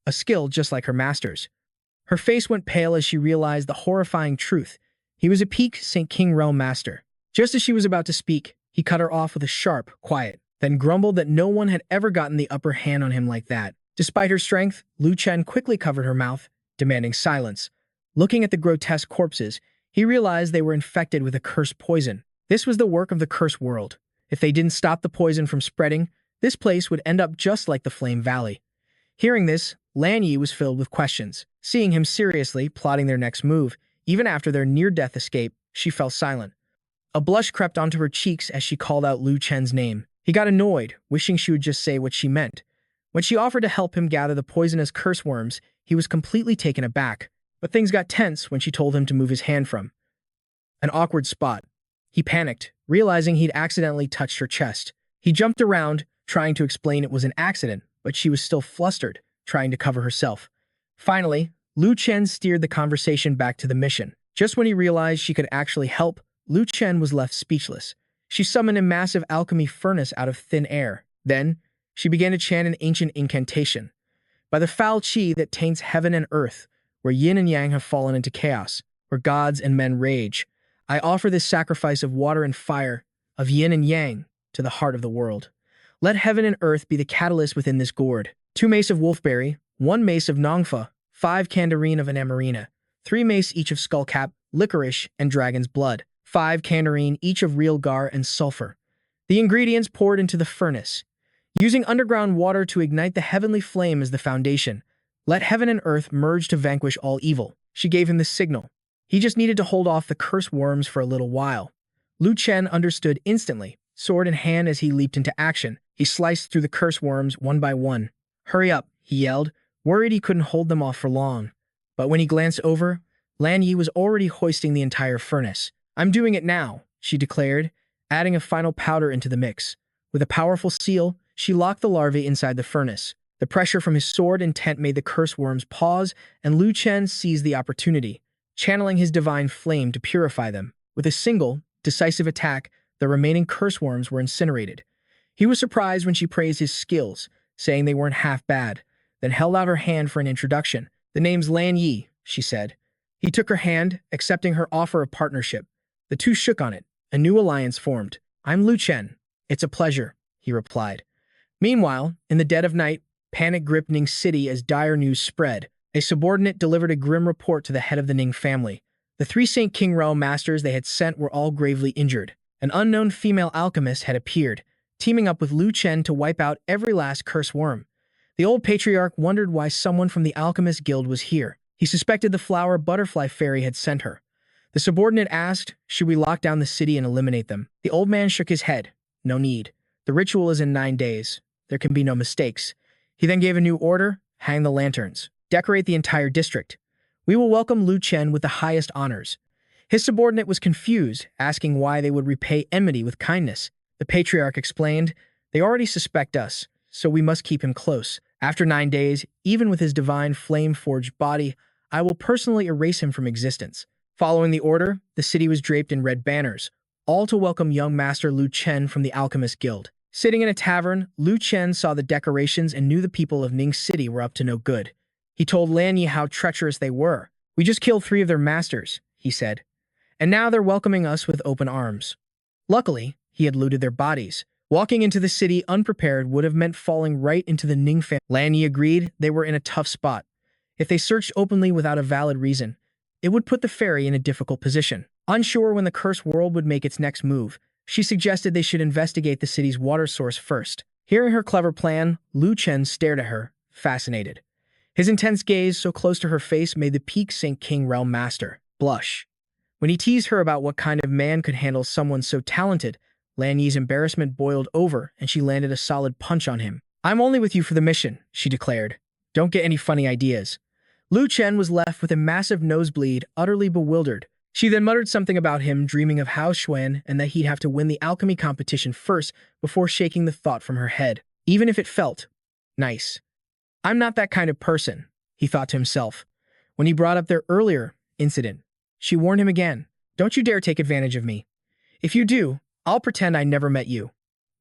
A skill just like her master's. Her face went pale as she realized the horrifying truth. He was a peak Saint King realm master. Just as she was about to speak, he cut her off with a sharp, quiet, then grumbled that no one had ever gotten the upper hand on him like that. Despite her strength, Lu Chen quickly covered her mouth, demanding silence. Looking at the grotesque corpses, he realized they were infected with a cursed poison. This was the work of the cursed world. If they didn't stop the poison from spreading, this place would end up just like the Flame Valley. Hearing this, Lan Yi was filled with questions. Seeing him seriously plotting their next move, even after their near-death escape, she fell silent. A blush crept onto her cheeks as she called out Lu Chen's name. He got annoyed, wishing she would just say what she meant. When she offered to help him gather the poisonous curse worms, he was completely taken aback. But things got tense when she told him to move his hand from an awkward spot. He panicked, realizing he'd accidentally touched her chest. He jumped around, trying to explain it was an accident, but she was still flustered, trying to cover herself. Finally, Lu Chen steered the conversation back to the mission. Just when he realized she could actually help, Lu Chen was left speechless. She summoned a massive alchemy furnace out of thin air. Then, she began to chant an ancient incantation. By the foul qi that taints heaven and earth, where yin and yang have fallen into chaos, where gods and men rage, I offer this sacrifice of water and fire, of yin and yang, to the heart of the world. Let heaven and earth be the catalyst within this gourd. 2 mace of wolfberry, 1 mace of nongfa, 5 candarine of anamarina, 3 mace each of skullcap, licorice, and dragon's blood, 5 candarine each of real gar and sulfur. The ingredients poured into the furnace. Using underground water to ignite the heavenly flame as the foundation, let heaven and earth merge to vanquish all evil. She gave him the signal. He just needed to hold off the cursed worms for a little while. Lu Chen understood instantly, sword in hand as he leaped into action. He sliced through the cursed worms one by one. "Hurry up," he yelled, worried he couldn't hold them off for long. But when he glanced over, Lan Yi was already hoisting the entire furnace. "I'm doing it now," she declared, adding a final powder into the mix. With a powerful seal, she locked the larvae inside the furnace. The pressure from his sword intent made the curse worms pause, and Lu Chen seized the opportunity, channeling his divine flame to purify them. With a single, decisive attack, the remaining curse worms were incinerated. He was surprised when she praised his skills, saying they weren't half bad, then held out her hand for an introduction. "The name's Lan Yi," she said. He took her hand, accepting her offer of partnership. The two shook on it. A new alliance formed. "I'm Lu Chen. It's a pleasure," he replied. Meanwhile, in the dead of night, panic gripped Ning City as dire news spread. A subordinate delivered a grim report to the head of the Ning family. The three Saint King realm masters they had sent were all gravely injured. An unknown female alchemist had appeared, teaming up with Lu Chen to wipe out every last curse worm. The old patriarch wondered why someone from the alchemist guild was here. He suspected the flower butterfly fairy had sent her. The subordinate asked, "Should we lock down the city and eliminate them?" The old man shook his head. "No need. The ritual is in 9 days. There can be no mistakes." He then gave a new order: hang the lanterns. Decorate the entire district. We will welcome Lu Chen with the highest honors. His subordinate was confused, asking why they would repay enmity with kindness. The patriarch explained, "They already suspect us, so we must keep him close. After 9 days, even with his divine flame-forged body, I will personally erase him from existence." Following the order, the city was draped in red banners, all to welcome young Master Lu Chen from the Alchemist Guild. Sitting in a tavern, Lu Chen saw the decorations and knew the people of Ning City were up to no good. He told Lan Yi how treacherous they were. "We just killed 3 of their masters," he said, "and now they're welcoming us with open arms." Luckily, he had looted their bodies. Walking into the city unprepared would have meant falling right into the Ning family. Lan Yi agreed they were in a tough spot. If they searched openly without a valid reason, it would put the fairy in a difficult position. Unsure when the cursed world would make its next move, she suggested they should investigate the city's water source first. Hearing her clever plan, Lu Chen stared at her, fascinated. His intense gaze so close to her face made the peak Saint King realm master blush. When he teased her about what kind of man could handle someone so talented, Lan Yi's embarrassment boiled over and she landed a solid punch on him. "I'm only with you for the mission," she declared. "Don't get any funny ideas." Lu Chen was left with a massive nosebleed, utterly bewildered. She then muttered something about him dreaming of Hao Xuan and that he'd have to win the alchemy competition first before shaking the thought from her head, even if it felt nice. "I'm not that kind of person," he thought to himself. When he brought up their earlier incident, she warned him again, "Don't you dare take advantage of me. If you do, I'll pretend I never met you."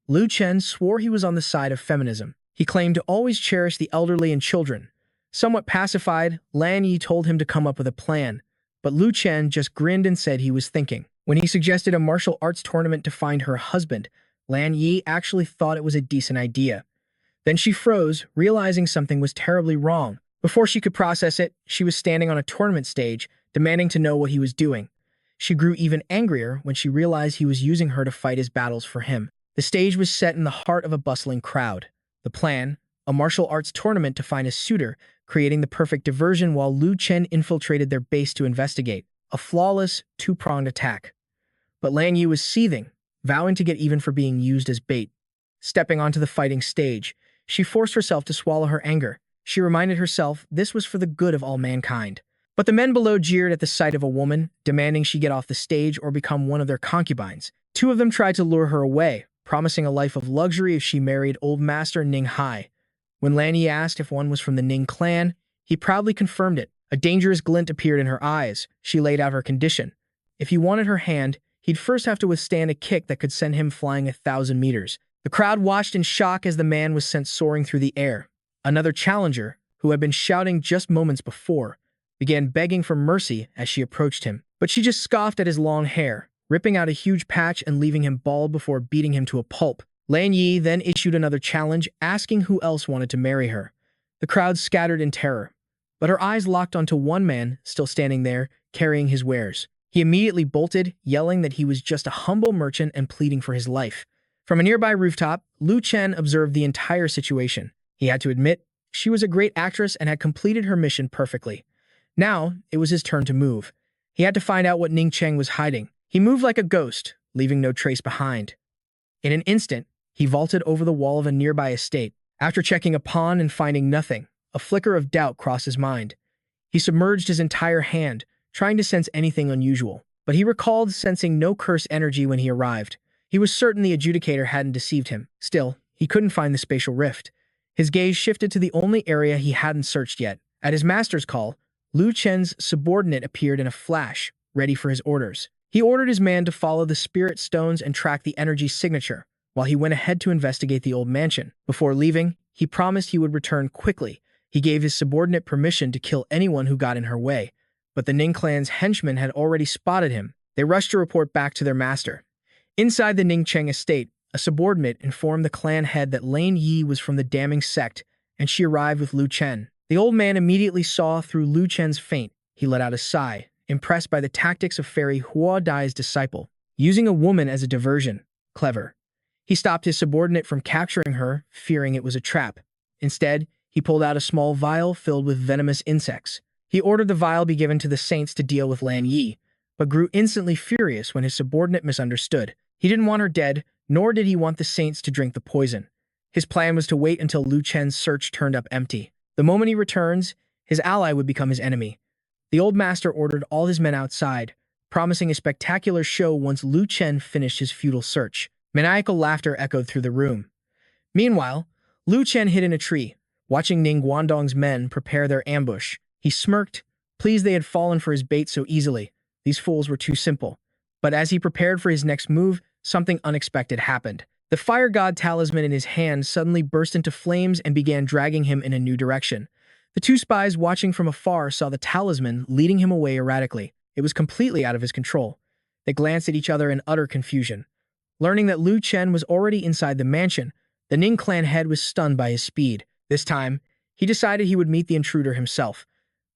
Lu Chen swore he was on the side of feminism. He claimed to always cherish the elderly and children. Somewhat pacified, Lan Yi told him to come up with a plan, but Lu Chen just grinned and said he was thinking. When he suggested a martial arts tournament to find her husband, Lan Yi actually thought it was a decent idea. Then she froze, realizing something was terribly wrong. Before she could process it, she was standing on a tournament stage, demanding to know what he was doing. She grew even angrier when she realized he was using her to fight his battles for him. The stage was set in the heart of a bustling crowd. The plan, a martial arts tournament to find a suitor, creating the perfect diversion while Lu Chen infiltrated their base to investigate. A flawless, two-pronged attack. But Lan Yi was seething, vowing to get even for being used as bait. Stepping onto the fighting stage, she forced herself to swallow her anger. She reminded herself this was for the good of all mankind. But the men below jeered at the sight of a woman, demanding she get off the stage or become one of their concubines. 2 of them tried to lure her away, promising a life of luxury if she married Old Master Ning Hai. When Lan Yi asked if one was from the Ning clan, he proudly confirmed it. A dangerous glint appeared in her eyes. She laid out her condition. If he wanted her hand, he'd first have to withstand a kick that could send him flying 1,000 meters. The crowd watched in shock as the man was sent soaring through the air. Another challenger, who had been shouting just moments before, began begging for mercy as she approached him. But she just scoffed at his long hair, ripping out a huge patch and leaving him bald before beating him to a pulp. Lan Yi then issued another challenge, asking who else wanted to marry her. The crowd scattered in terror, but her eyes locked onto one man still standing there, carrying his wares. He immediately bolted, yelling that he was just a humble merchant and pleading for his life. From a nearby rooftop, Lu Chen observed the entire situation. He had to admit, she was a great actress and had completed her mission perfectly. Now, it was his turn to move. He had to find out what Ning Cheng was hiding. He moved like a ghost, leaving no trace behind. In an instant, he vaulted over the wall of a nearby estate. After checking a pawn and finding nothing, a flicker of doubt crossed his mind. He submerged his entire hand, trying to sense anything unusual. But he recalled sensing no curse energy when he arrived. He was certain the adjudicator hadn't deceived him. Still, he couldn't find the spatial rift. His gaze shifted to the only area he hadn't searched yet. At his master's call, Lu Chen's subordinate appeared in a flash, ready for his orders. He ordered his man to follow the spirit stones and track the energy signature, while he went ahead to investigate the old mansion. Before leaving, he promised he would return quickly. He gave his subordinate permission to kill anyone who got in her way, but the Ning clan's henchmen had already spotted him. They rushed to report back to their master. Inside the Ning Cheng estate, a subordinate informed the clan head that Lane Yi was from the damning sect, and she arrived with Lu Chen. The old man immediately saw through Lu Chen's feint. He let out a sigh, impressed by the tactics of Fairy Hua Dai's disciple. Using a woman as a diversion. Clever. He stopped his subordinate from capturing her, fearing it was a trap. Instead, he pulled out a small vial filled with venomous insects. He ordered the vial be given to the saints to deal with Lan Yi, but grew instantly furious when his subordinate misunderstood. He didn't want her dead, nor did he want the saints to drink the poison. His plan was to wait until Lu Chen's search turned up empty. The moment he returns, his ally would become his enemy. The old master ordered all his men outside, promising a spectacular show once Lu Chen finished his futile search. Maniacal laughter echoed through the room. Meanwhile, Lu Chen hid in a tree, watching Ning Guangdong's men prepare their ambush. He smirked, pleased they had fallen for his bait so easily. These fools were too simple. But as he prepared for his next move, something unexpected happened. The fire god talisman in his hand suddenly burst into flames and began dragging him in a new direction. The two spies watching from afar saw the talisman leading him away erratically. It was completely out of his control. They glanced at each other in utter confusion. Learning that Lu Chen was already inside the mansion, the Ning clan head was stunned by his speed. This time, he decided he would meet the intruder himself.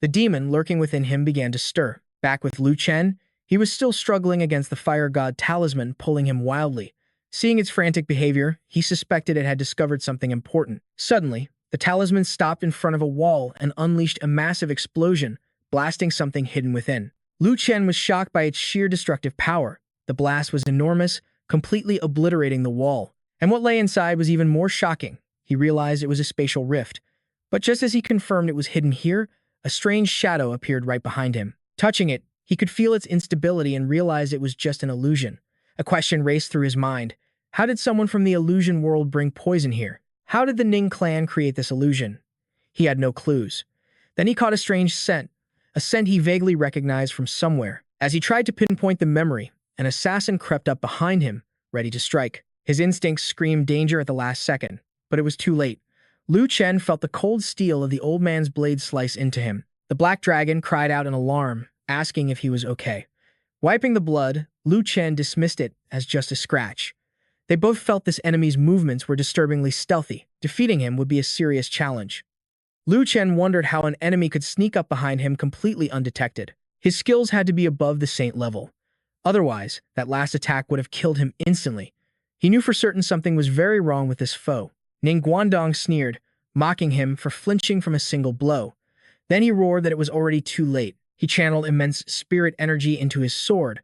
The demon lurking within him began to stir. Back with Lu Chen, he was still struggling against the fire god talisman, pulling him wildly. Seeing its frantic behavior, he suspected it had discovered something important. Suddenly, the talisman stopped in front of a wall and unleashed a massive explosion, blasting something hidden within. Lu Chen was shocked by its sheer destructive power. The blast was enormous, completely obliterating the wall. And what lay inside was even more shocking. He realized it was a spatial rift. But just as he confirmed it was hidden here, a strange shadow appeared right behind him. Touching it, he could feel its instability and realized it was just an illusion. A question raced through his mind. How did someone from the illusion world bring poison here? How did the Ning clan create this illusion? He had no clues. Then he caught a strange scent, a scent he vaguely recognized from somewhere. As he tried to pinpoint the memory, an assassin crept up behind him, ready to strike. His instincts screamed danger at the last second, but it was too late. Lu Chen felt the cold steel of the old man's blade slice into him. The black dragon cried out in alarm, asking if he was okay. Wiping the blood, Lu Chen dismissed it as just a scratch. They both felt this enemy's movements were disturbingly stealthy. Defeating him would be a serious challenge. Lu Chen wondered how an enemy could sneak up behind him completely undetected. His skills had to be above the saint level. Otherwise, that last attack would have killed him instantly. He knew for certain something was very wrong with this foe. Ning Guangdong sneered, mocking him for flinching from a single blow. Then he roared that it was already too late. He channeled immense spirit energy into his sword,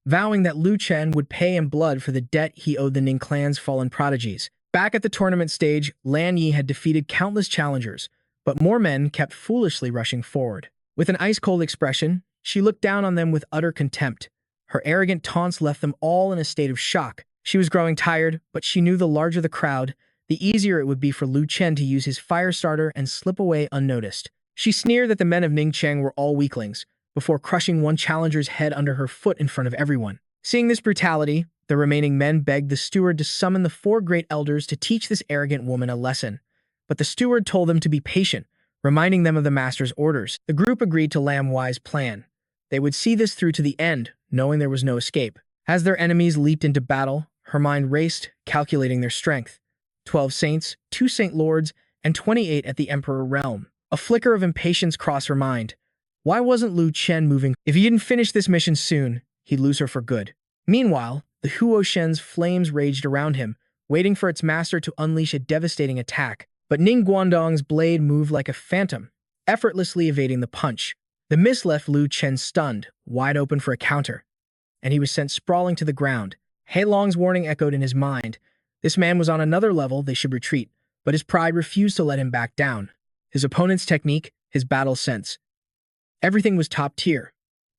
vowing that Lu Chen would pay in blood for the debt he owed the Ning clan's fallen prodigies. Back at the tournament stage, Lan Yi had defeated countless challengers, but more men kept foolishly rushing forward. With an ice-cold expression, she looked down on them with utter contempt. Her arrogant taunts left them all in a state of shock. She was growing tired, but she knew the larger the crowd, the easier it would be for Lu Chen to use his fire starter and slip away unnoticed. She sneered that the men of Ningcheng were all weaklings, before crushing one challenger's head under her foot in front of everyone. Seeing this brutality, the remaining men begged the steward to summon the 4 great elders to teach this arrogant woman a lesson. But the steward told them to be patient, reminding them of the master's orders. The group agreed to Lam Wei's plan. They would see this through to the end, knowing there was no escape. As their enemies leaped into battle, her mind raced, calculating their strength. 12 saints, 2 saint lords, and 28 at the emperor realm. A flicker of impatience crossed her mind. Why wasn't Lu Chen moving? If he didn't finish this mission soon, he'd lose her for good. Meanwhile, the Huo Shen's flames raged around him, waiting for its master to unleash a devastating attack. But Ning Guangdong's blade moved like a phantom, effortlessly evading the punch. The mist left Lu Chen stunned, wide open for a counter, and he was sent sprawling to the ground. Heilong's warning echoed in his mind. This man was on another level, they should retreat, but his pride refused to let him back down. His opponent's technique, his battle sense. Everything was top tier.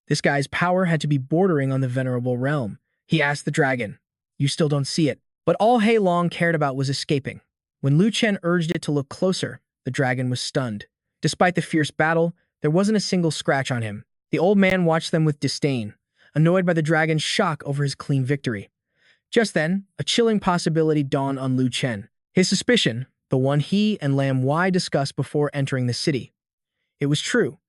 This guy's power had to be bordering on the venerable realm. He asked the dragon, "You still don't see it?" But all Heilong cared about was escaping. When Lu Chen urged it to look closer, the dragon was stunned. Despite the fierce battle, there wasn't a single scratch on him. The old man watched them with disdain. annoyed by the dragon's shock over his clean victory. Just then, a chilling possibility dawned on Lu Chen. His suspicion, the one he and Lam Wai discussed before entering the city. It was true.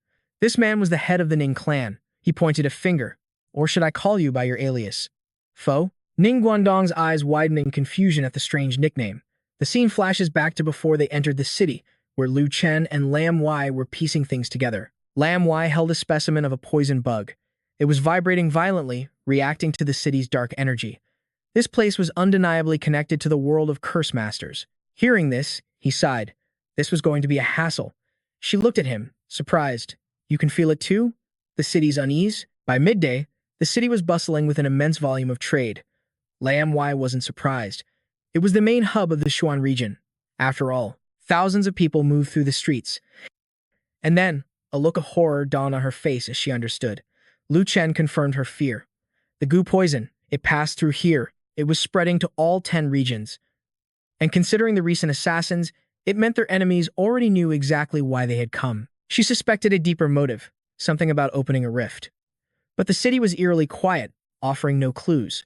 This man was the head of the Ning clan. He pointed a finger. Or should I call you by your alias? Foe? Ning Guangdong's eyes widened in confusion at the strange nickname. The scene flashes back to before they entered the city, where Lu Chen and Lam Wai were piecing things together. Lam Wai held a specimen of a poison bug. It was vibrating violently, reacting to the city's dark energy. This place was undeniably connected to the world of curse masters. Hearing this, he sighed. This was going to be a hassle. She looked at him, surprised. You can feel it too? The city's unease? By midday, the city was bustling with an immense volume of trade. Lam Wai wasn't surprised. It was the main hub of the Xuan region. After all, thousands of people moved through the streets. And then, a look of horror dawned on her face as she understood. Lu Chen confirmed her fear. The goo poison, it passed through here. It was spreading to all 10 regions. And considering the recent assassins, it meant their enemies already knew exactly why they had come. She suspected a deeper motive, something about opening a rift. But the city was eerily quiet, offering no clues.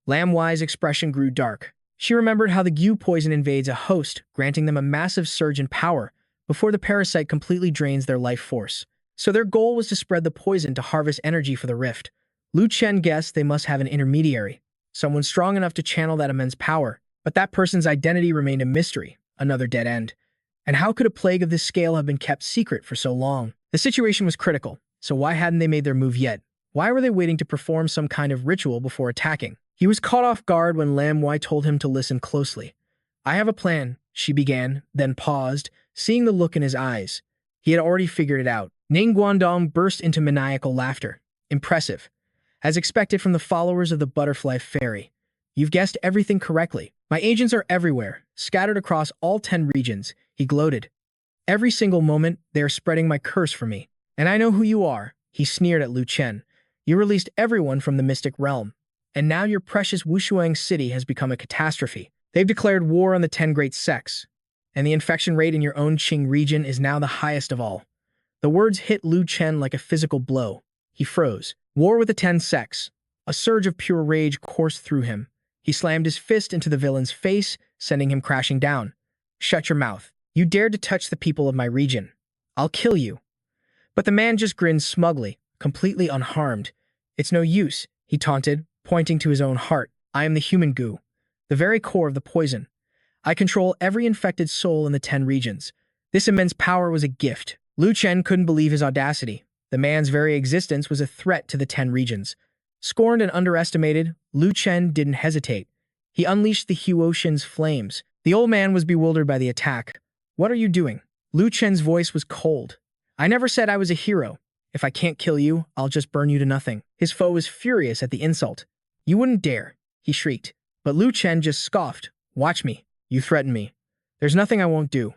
Lam Wai's expression grew dark. She remembered how the goo poison invades a host, granting them a massive surge in power before the parasite completely drains their life force. So their goal was to spread the poison to harvest energy for the rift. Lu Chen guessed they must have an intermediary, someone strong enough to channel that immense power. But that person's identity remained a mystery, another dead end. And how could a plague of this scale have been kept secret for so long? The situation was critical, so why hadn't they made their move yet? Why were they waiting to perform some kind of ritual before attacking? He was caught off guard when Lam Wai told him to listen closely. I have a plan, she began, then paused, seeing the look in his eyes. He had already figured it out. Ning Guangdong burst into maniacal laughter. Impressive. As expected from the followers of the butterfly fairy. You've guessed everything correctly. My agents are everywhere, scattered across all 10 regions, he gloated. Every single moment, they are spreading my curse for me. And I know who you are, he sneered at Lu Chen. You released everyone from the mystic realm. And now your precious Wushuang city has become a catastrophe. They've declared war on the 10 great sects. And the infection rate in your own Qing region is now the highest of all. The words hit Lu Chen like a physical blow. He froze. War with the 10 sects. A surge of pure rage coursed through him. He slammed his fist into the villain's face, sending him crashing down. Shut your mouth. You dared to touch the people of my region. I'll kill you. But the man just grinned smugly, completely unharmed. It's no use, he taunted, pointing to his own heart. I am the human goo, the very core of the poison. I control every infected soul in the 10 regions. This immense power was a gift. Lu Chen couldn't believe his audacity. The man's very existence was a threat to the 10 regions. Scorned and underestimated, Lu Chen didn't hesitate. He unleashed the Huoshin's flames. The old man was bewildered by the attack. What are you doing? Lu Chen's voice was cold. I never said I was a hero. If I can't kill you, I'll just burn you to nothing. His foe was furious at the insult. You wouldn't dare, he shrieked. But Lu Chen just scoffed. Watch me. You threaten me. There's nothing I won't do.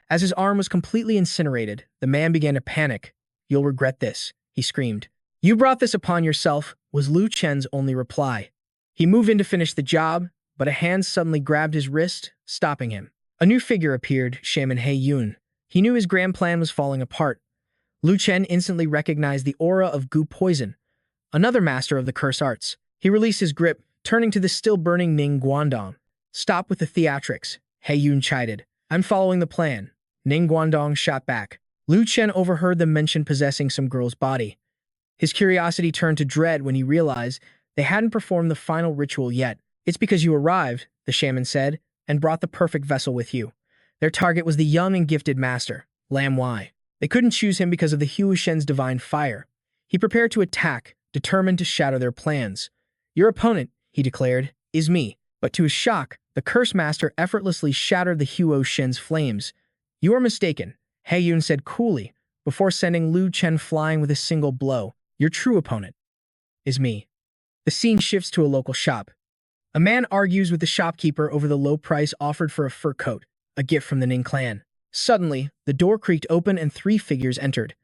As his arm was completely incinerated, the man began to panic. You'll regret this, he screamed. You brought this upon yourself, was Lu Chen's only reply. He moved in to finish the job, but a hand suddenly grabbed his wrist, stopping him. A new figure appeared, Shaman He Yun. He knew his grand plan was falling apart. Lu Chen instantly recognized the aura of goo poison, another master of the curse arts. He released his grip, turning to the still-burning Ning Guangdong. Stop with the theatrics, He Yun chided. I'm following the plan. Ning Guangdong shot back. Lu Chen overheard them mention possessing some girl's body. His curiosity turned to dread when he realized they hadn't performed the final ritual yet. It's because you arrived, the shaman said, and brought the perfect vessel with you. Their target was the young and gifted master, Lam Wai. They couldn't choose him because of the Huoshen's divine fire. He prepared to attack, determined to shatter their plans. Your opponent, he declared, is me. But to his shock, the curse master effortlessly shattered the Huoshen's flames. You are mistaken, He Yun said coolly, before sending Lu Chen flying with a single blow. Your true opponent is me. The scene shifts to a local shop. A man argues with the shopkeeper over the low price offered for a fur coat, a gift from the Ning clan. Suddenly, the door creaked open and 3 figures entered.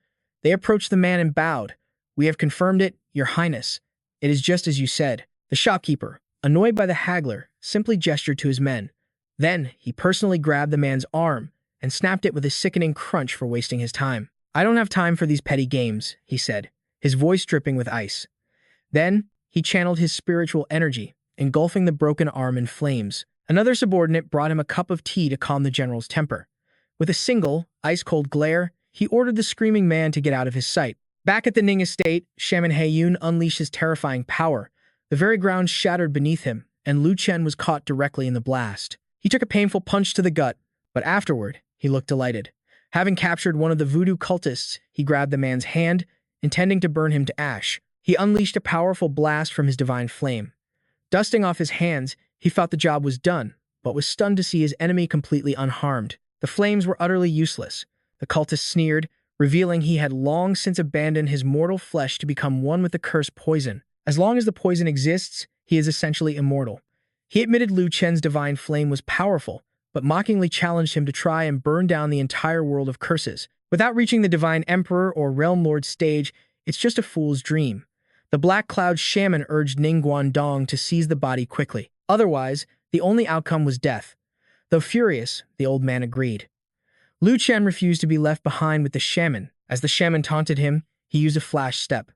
They approached the man and bowed. We have confirmed it, Your Highness. It is just as you said. The shopkeeper, annoyed by the haggler, simply gestured to his men. Then, he personally grabbed the man's arm and snapped it with a sickening crunch for wasting his time. I don't have time for these petty games, he said, his voice dripping with ice. Then, he channeled his spiritual energy, engulfing the broken arm in flames. Another subordinate brought him a cup of tea to calm the general's temper. With a single, ice-cold glare, he ordered the screaming man to get out of his sight. Back at the Ning estate, Shaman Heiyun unleashed his terrifying power. The very ground shattered beneath him, and Lu Chen was caught directly in the blast. He took a painful punch to the gut, but afterward, he looked delighted. Having captured one of the voodoo cultists, he grabbed the man's hand, intending to burn him to ash. He unleashed a powerful blast from his divine flame. Dusting off his hands, he thought the job was done, but was stunned to see his enemy completely unharmed. The flames were utterly useless. The cultist sneered, revealing he had long since abandoned his mortal flesh to become one with the cursed poison. As long as the poison exists, he is essentially immortal. He admitted Lu Chen's divine flame was powerful, but mockingly challenged him to try and burn down the entire world of curses. Without reaching the divine emperor or realm lord stage, it's just a fool's dream. The Black Cloud Shaman urged Ning Guangdong to seize the body quickly. Otherwise, the only outcome was death. Though furious, the old man agreed. Lu Chen refused to be left behind with the shaman. As the shaman taunted him, he used a flash step.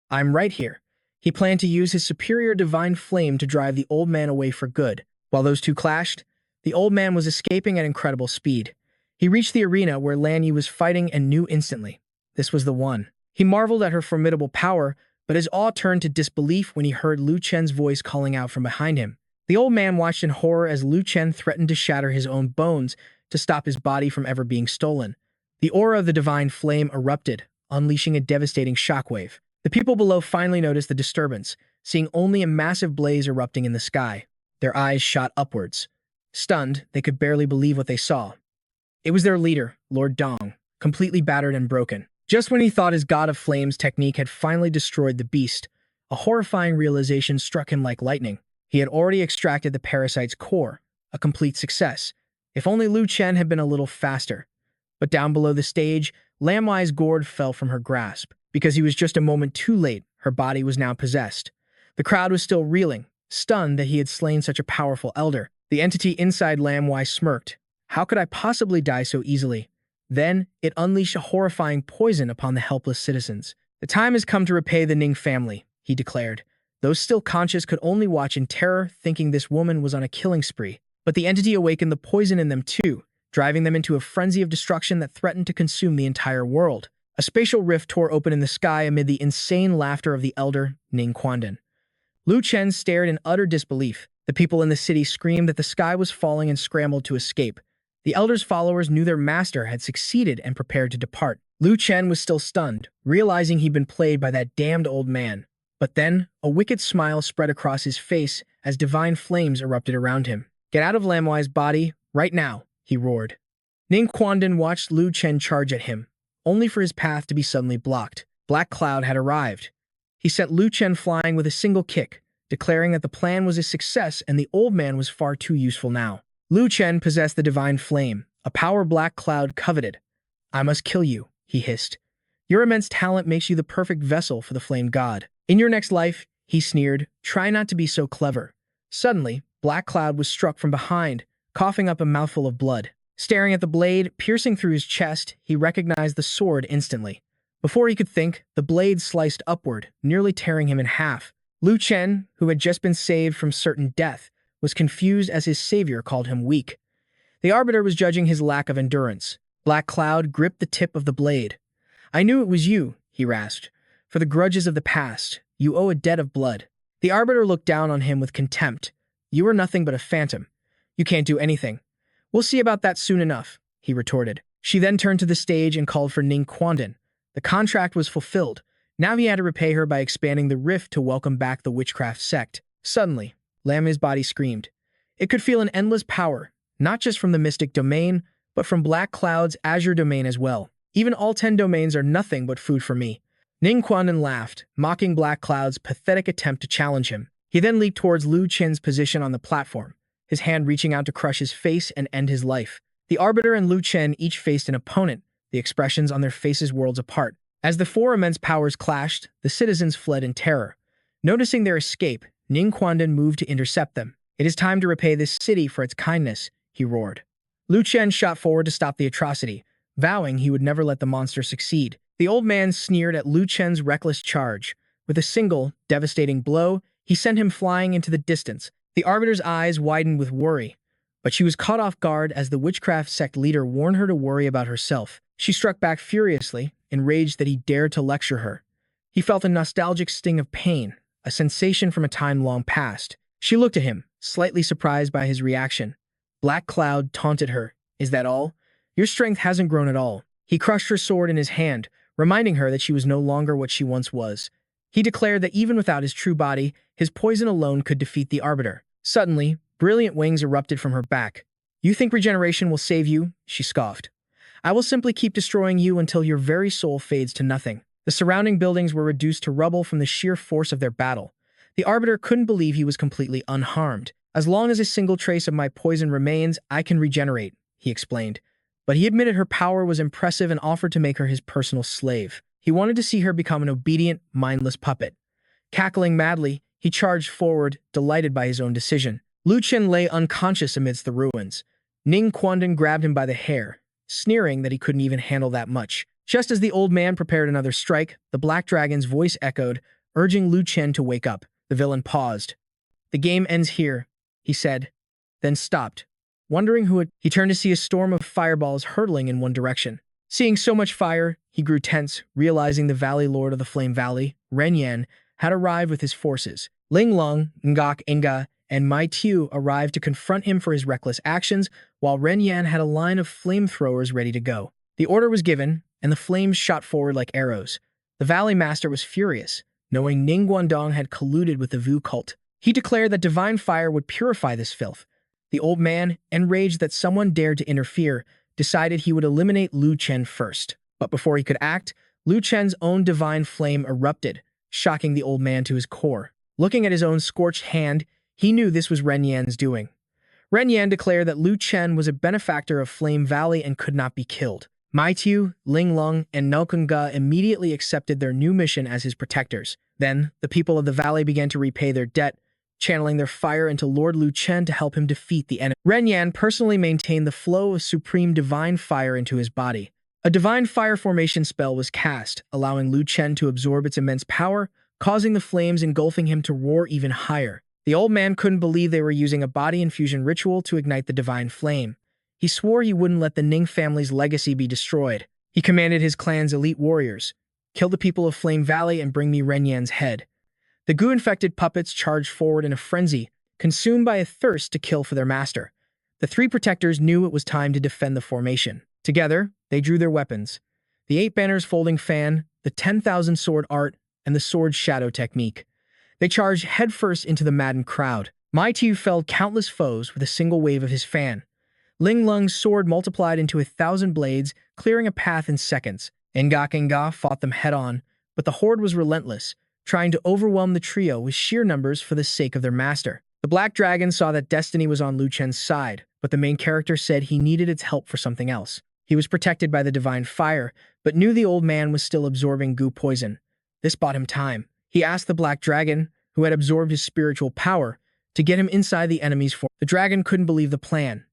"I'm right here." He planned to use his superior divine flame to drive the old man away for good. While those two clashed, the old man was escaping at incredible speed. He reached the arena where Lan Yu was fighting and knew instantly. This was the one. He marveled at her formidable power, but his awe turned to disbelief when he heard Lu Chen's voice calling out from behind him. The old man watched in horror as Lu Chen threatened to shatter his own bones to stop his body from ever being stolen. The aura of the divine flame erupted, unleashing a devastating shockwave. The people below finally noticed the disturbance, seeing only a massive blaze erupting in the sky. Their eyes shot upwards. Stunned, they could barely believe what they saw. It was their leader, Lord Dong, completely battered and broken. Just when he thought his God of Flames technique had finally destroyed the beast, a horrifying realization struck him like lightning. He had already extracted the parasite's core, a complete success. If only Lu Chen had been a little faster. But down below the stage, Lam Wei's gourd fell from her grasp. Because he was just a moment too late, her body was now possessed. The crowd was still reeling, stunned that he had slain such a powerful elder. The entity inside Lam Wei smirked. How could I possibly die so easily? Then, it unleashed a horrifying poison upon the helpless citizens. The time has come to repay the Ning family, he declared. Those still conscious could only watch in terror, thinking this woman was on a killing spree. But the entity awakened the poison in them too, driving them into a frenzy of destruction that threatened to consume the entire world. A spatial rift tore open in the sky amid the insane laughter of the elder, Ning Quandan. Lu Chen stared in utter disbelief. The people in the city screamed that the sky was falling and scrambled to escape. The elder's followers knew their master had succeeded and prepared to depart. Lu Chen was still stunned, realizing he'd been played by that damned old man. But then, a wicked smile spread across his face as divine flames erupted around him. "Get out of Lam Wei's body, right now," he roared. Ning Quandan watched Lu Chen charge at him, only for his path to be suddenly blocked. Black Cloud had arrived. He sent Lu Chen flying with a single kick, declaring that the plan was a success and the old man was far too useful now. Lu Chen possessed the divine flame, a power Black Cloud coveted. "I must kill you," he hissed. "Your immense talent makes you the perfect vessel for the flame god. In your next life," he sneered, "try not to be so clever." Suddenly, Black Cloud was struck from behind, coughing up a mouthful of blood. Staring at the blade piercing through his chest, he recognized the sword instantly. Before he could think, the blade sliced upward, nearly tearing him in half. Lu Chen, who had just been saved from certain death, was confused as his savior called him weak. The Arbiter was judging his lack of endurance. Black Cloud gripped the tip of the blade. "I knew it was you," he rasped. "For the grudges of the past, you owe a debt of blood." The Arbiter looked down on him with contempt. "You are nothing but a phantom. You can't do anything." "We'll see about that soon enough," he retorted. She then turned to the stage and called for Ning Quandan. The contract was fulfilled. Now he had to repay her by expanding the rift to welcome back the witchcraft sect. Suddenly, Lam's body screamed. It could feel an endless power, not just from the mystic domain, but from Black Cloud's azure domain as well. "Even all 10 domains are nothing but food for me." Ning Quandan laughed, mocking Black Cloud's pathetic attempt to challenge him. He then leaped towards Lu Chen's position on the platform, his hand reaching out to crush his face and end his life. The Arbiter and Lu Chen each faced an opponent, the expressions on their faces worlds apart. As the four immense powers clashed, the citizens fled in terror. Noticing their escape, Ning Quandan moved to intercept them. "It is time to repay this city for its kindness," he roared. Lu Chen shot forward to stop the atrocity, vowing he would never let the monster succeed. The old man sneered at Lu Chen's reckless charge, With a single, devastating blow, he sent him flying into the distance. The Arbiter's eyes widened with worry, but she was caught off guard as the witchcraft sect leader warned her to worry about herself. She struck back furiously, enraged that he dared to lecture her. He felt a nostalgic sting of pain, a sensation from a time long past. She looked at him, slightly surprised by his reaction. Black Cloud taunted her. "Is that all? Your strength hasn't grown at all." He crushed her sword in his hand, reminding her that she was no longer what she once was. He declared that even without his true body, his poison alone could defeat the Arbiter. Suddenly, brilliant wings erupted from her back. "You think regeneration will save you?" she scoffed. "I will simply keep destroying you until your very soul fades to nothing." The surrounding buildings were reduced to rubble from the sheer force of their battle. The Arbiter couldn't believe he was completely unharmed. "As long as a single trace of my poison remains, I can regenerate," he explained. But he admitted her power was impressive and offered to make her his personal slave. He wanted to see her become an obedient, mindless puppet. Cackling madly, he charged forward, delighted by his own decision. Lu Chen lay unconscious amidst the ruins. Ning Quandan grabbed him by the hair, sneering that he couldn't even handle that much. Just as the old man prepared another strike, the Black Dragon's voice echoed, urging Lu Chen to wake up. The villain paused. "The game ends here," he said, then stopped. Wondering who he turned to see a storm of fireballs hurtling in one direction. Seeing so much fire, he grew tense, realizing the Valley Lord of the Flame Valley, Ren Yan, had arrived with his forces. Ling Lung, Ngok Inga, and Mai Tiu arrived to confront him for his reckless actions, while Ren Yan had a line of flamethrowers ready to go. The order was given, and the flames shot forward like arrows. The Valley Master was furious, knowing Ning Guangdong had colluded with the Vu cult. He declared that divine fire would purify this filth. The old man, enraged that someone dared to interfere, decided he would eliminate Lu Chen first. But before he could act, Lu Chen's own divine flame erupted, shocking the old man to his core. Looking at his own scorched hand, he knew this was Ren Yan's doing. Ren Yan declared that Lu Chen was a benefactor of Flame Valley and could not be killed. Mai Tiu, Ling Lung, and Nelkunga immediately accepted their new mission as his protectors. Then, the people of the valley began to repay their debt, channeling their fire into Lord Lu Chen to help him defeat the enemy. Ren Yan personally maintained the flow of supreme divine fire into his body. A divine fire formation spell was cast, allowing Lu Chen to absorb its immense power, causing the flames engulfing him to roar even higher. The old man couldn't believe they were using a body infusion ritual to ignite the divine flame. He swore he wouldn't let the Ning family's legacy be destroyed. He commanded his clan's elite warriors, "Kill the people of Flame Valley and bring me Ren Yan's head." The goo-infected puppets charged forward in a frenzy, consumed by a thirst to kill for their master. The three protectors knew it was time to defend the formation. Together, they drew their weapons: the 8 banners folding fan, the 10,000 sword art, and the sword shadow technique. They charged headfirst into the maddened crowd. Mai Tiu felled countless foes with a single wave of his fan. Ling Lung's sword multiplied into 1,000 blades, clearing a path in seconds. Ngok Nga fought them head-on, but the horde was relentless, trying to overwhelm the trio with sheer numbers for the sake of their master. The Black Dragon saw that destiny was on Lu Chen's side, but the main character said he needed its help for something else. He was protected by the divine fire, but knew the old man was still absorbing goo poison. This bought him time. He asked the Black Dragon, who had absorbed his spiritual power, to get him inside the enemy's form. The dragon couldn't believe the plan.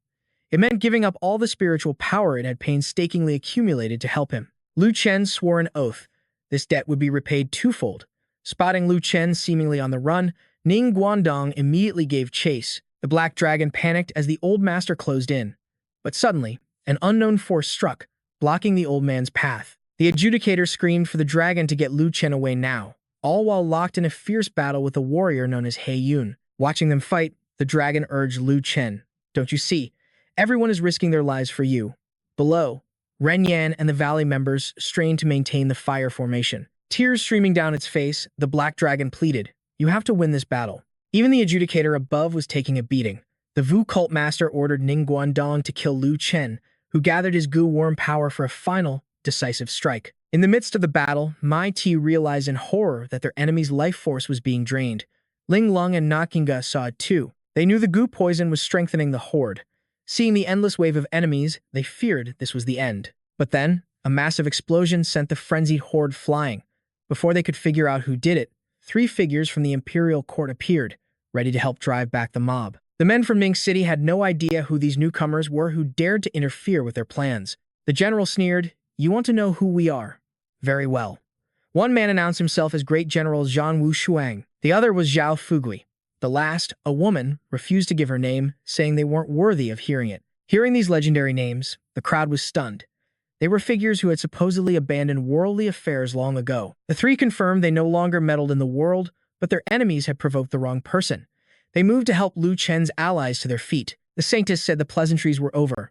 It meant giving up all the spiritual power it had painstakingly accumulated to help him. Lu Chen swore an oath. This debt would be repaid twofold. Spotting Lu Chen seemingly on the run, Ning Guangdong immediately gave chase. The Black Dragon panicked as the old master closed in. But suddenly, an unknown force struck, blocking the old man's path. The adjudicator screamed for the dragon to get Lu Chen away now, all while locked in a fierce battle with a warrior known as He Yun. Watching them fight, the dragon urged Lu Chen, "Don't you see? Everyone is risking their lives for you." Below, Ren Yan and the valley members strained to maintain the fire formation. Tears streaming down its face, the Black Dragon pleaded, "You have to win this battle." Even the adjudicator above was taking a beating. The Vu cult master ordered Ning Guangdong to kill Lu Chen, who gathered his goo worm power for a final, decisive strike. In the midst of the battle, Mai Ti realized in horror that their enemy's life force was being drained. Ling Lung and Nakinga saw it too. They knew the goo poison was strengthening the horde. Seeing the endless wave of enemies, they feared this was the end. But then, a massive explosion sent the frenzied horde flying. Before they could figure out who did it, 3 figures from the Imperial Court appeared, ready to help drive back the mob. The men from Ming City had no idea who these newcomers were who dared to interfere with their plans. The general sneered, "You want to know who we are? Very well. One man announced himself as Great General Zhang Wu Shuang. The other was Zhao Fugui. The last, a woman, refused to give her name, saying they weren't worthy of hearing it. Hearing these legendary names, the crowd was stunned. They were figures who had supposedly abandoned worldly affairs long ago. The three confirmed they no longer meddled in the world, but their enemies had provoked the wrong person. They moved to help Lu Chen's allies to their feet. The saintess said the pleasantries were over.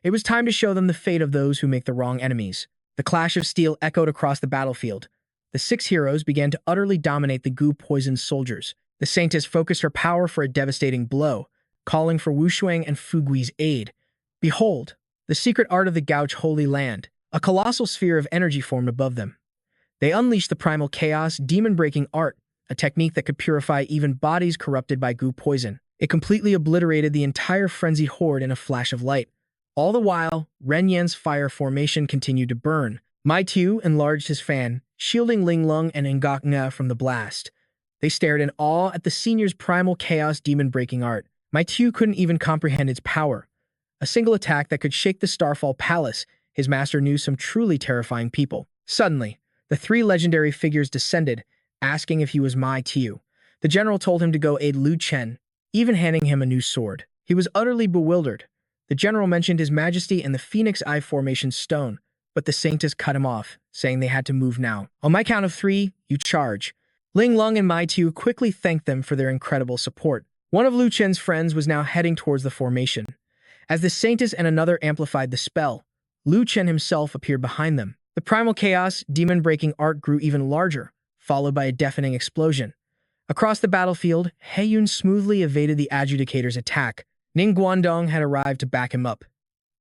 It was time to show them the fate of those who make the wrong enemies. The clash of steel echoed across the battlefield. The six heroes began to utterly dominate the goo-poisoned soldiers. The saintess focused her power for a devastating blow, calling for Wu Shuang and Fugui's aid. Behold, the secret art of the Gouge Holy Land. A colossal sphere of energy formed above them. They unleashed the primal chaos, demon-breaking art, a technique that could purify even bodies corrupted by goo poison. It completely obliterated the entire frenzied horde in a flash of light. All the while, Ren Yan's fire formation continued to burn. Mai Tu enlarged his fan, shielding Ling Lung and Ngok Nga from the blast. They stared in awe at the senior's primal chaos demon-breaking art. Mai Tu couldn't even comprehend its power. A single attack that could shake the Starfall Palace. His master knew some truly terrifying people. Suddenly, the three legendary figures descended, asking if he was Mai Tu. The general told him to go aid Lu Chen, even handing him a new sword. He was utterly bewildered. The general mentioned His Majesty and the Phoenix Eye Formation stone, but the saintess cut him off, saying they had to move now. On my count of 3, you charge. Ling Lung and Mai Tu quickly thanked them for their incredible support. One of Lu Chen's friends was now heading towards the formation. As the saintess and another amplified the spell, Lu Chen himself appeared behind them. The primal chaos, demon-breaking art grew even larger, followed by a deafening explosion. Across the battlefield, Heiyun smoothly evaded the adjudicator's attack. Ning Guangdong had arrived to back him up.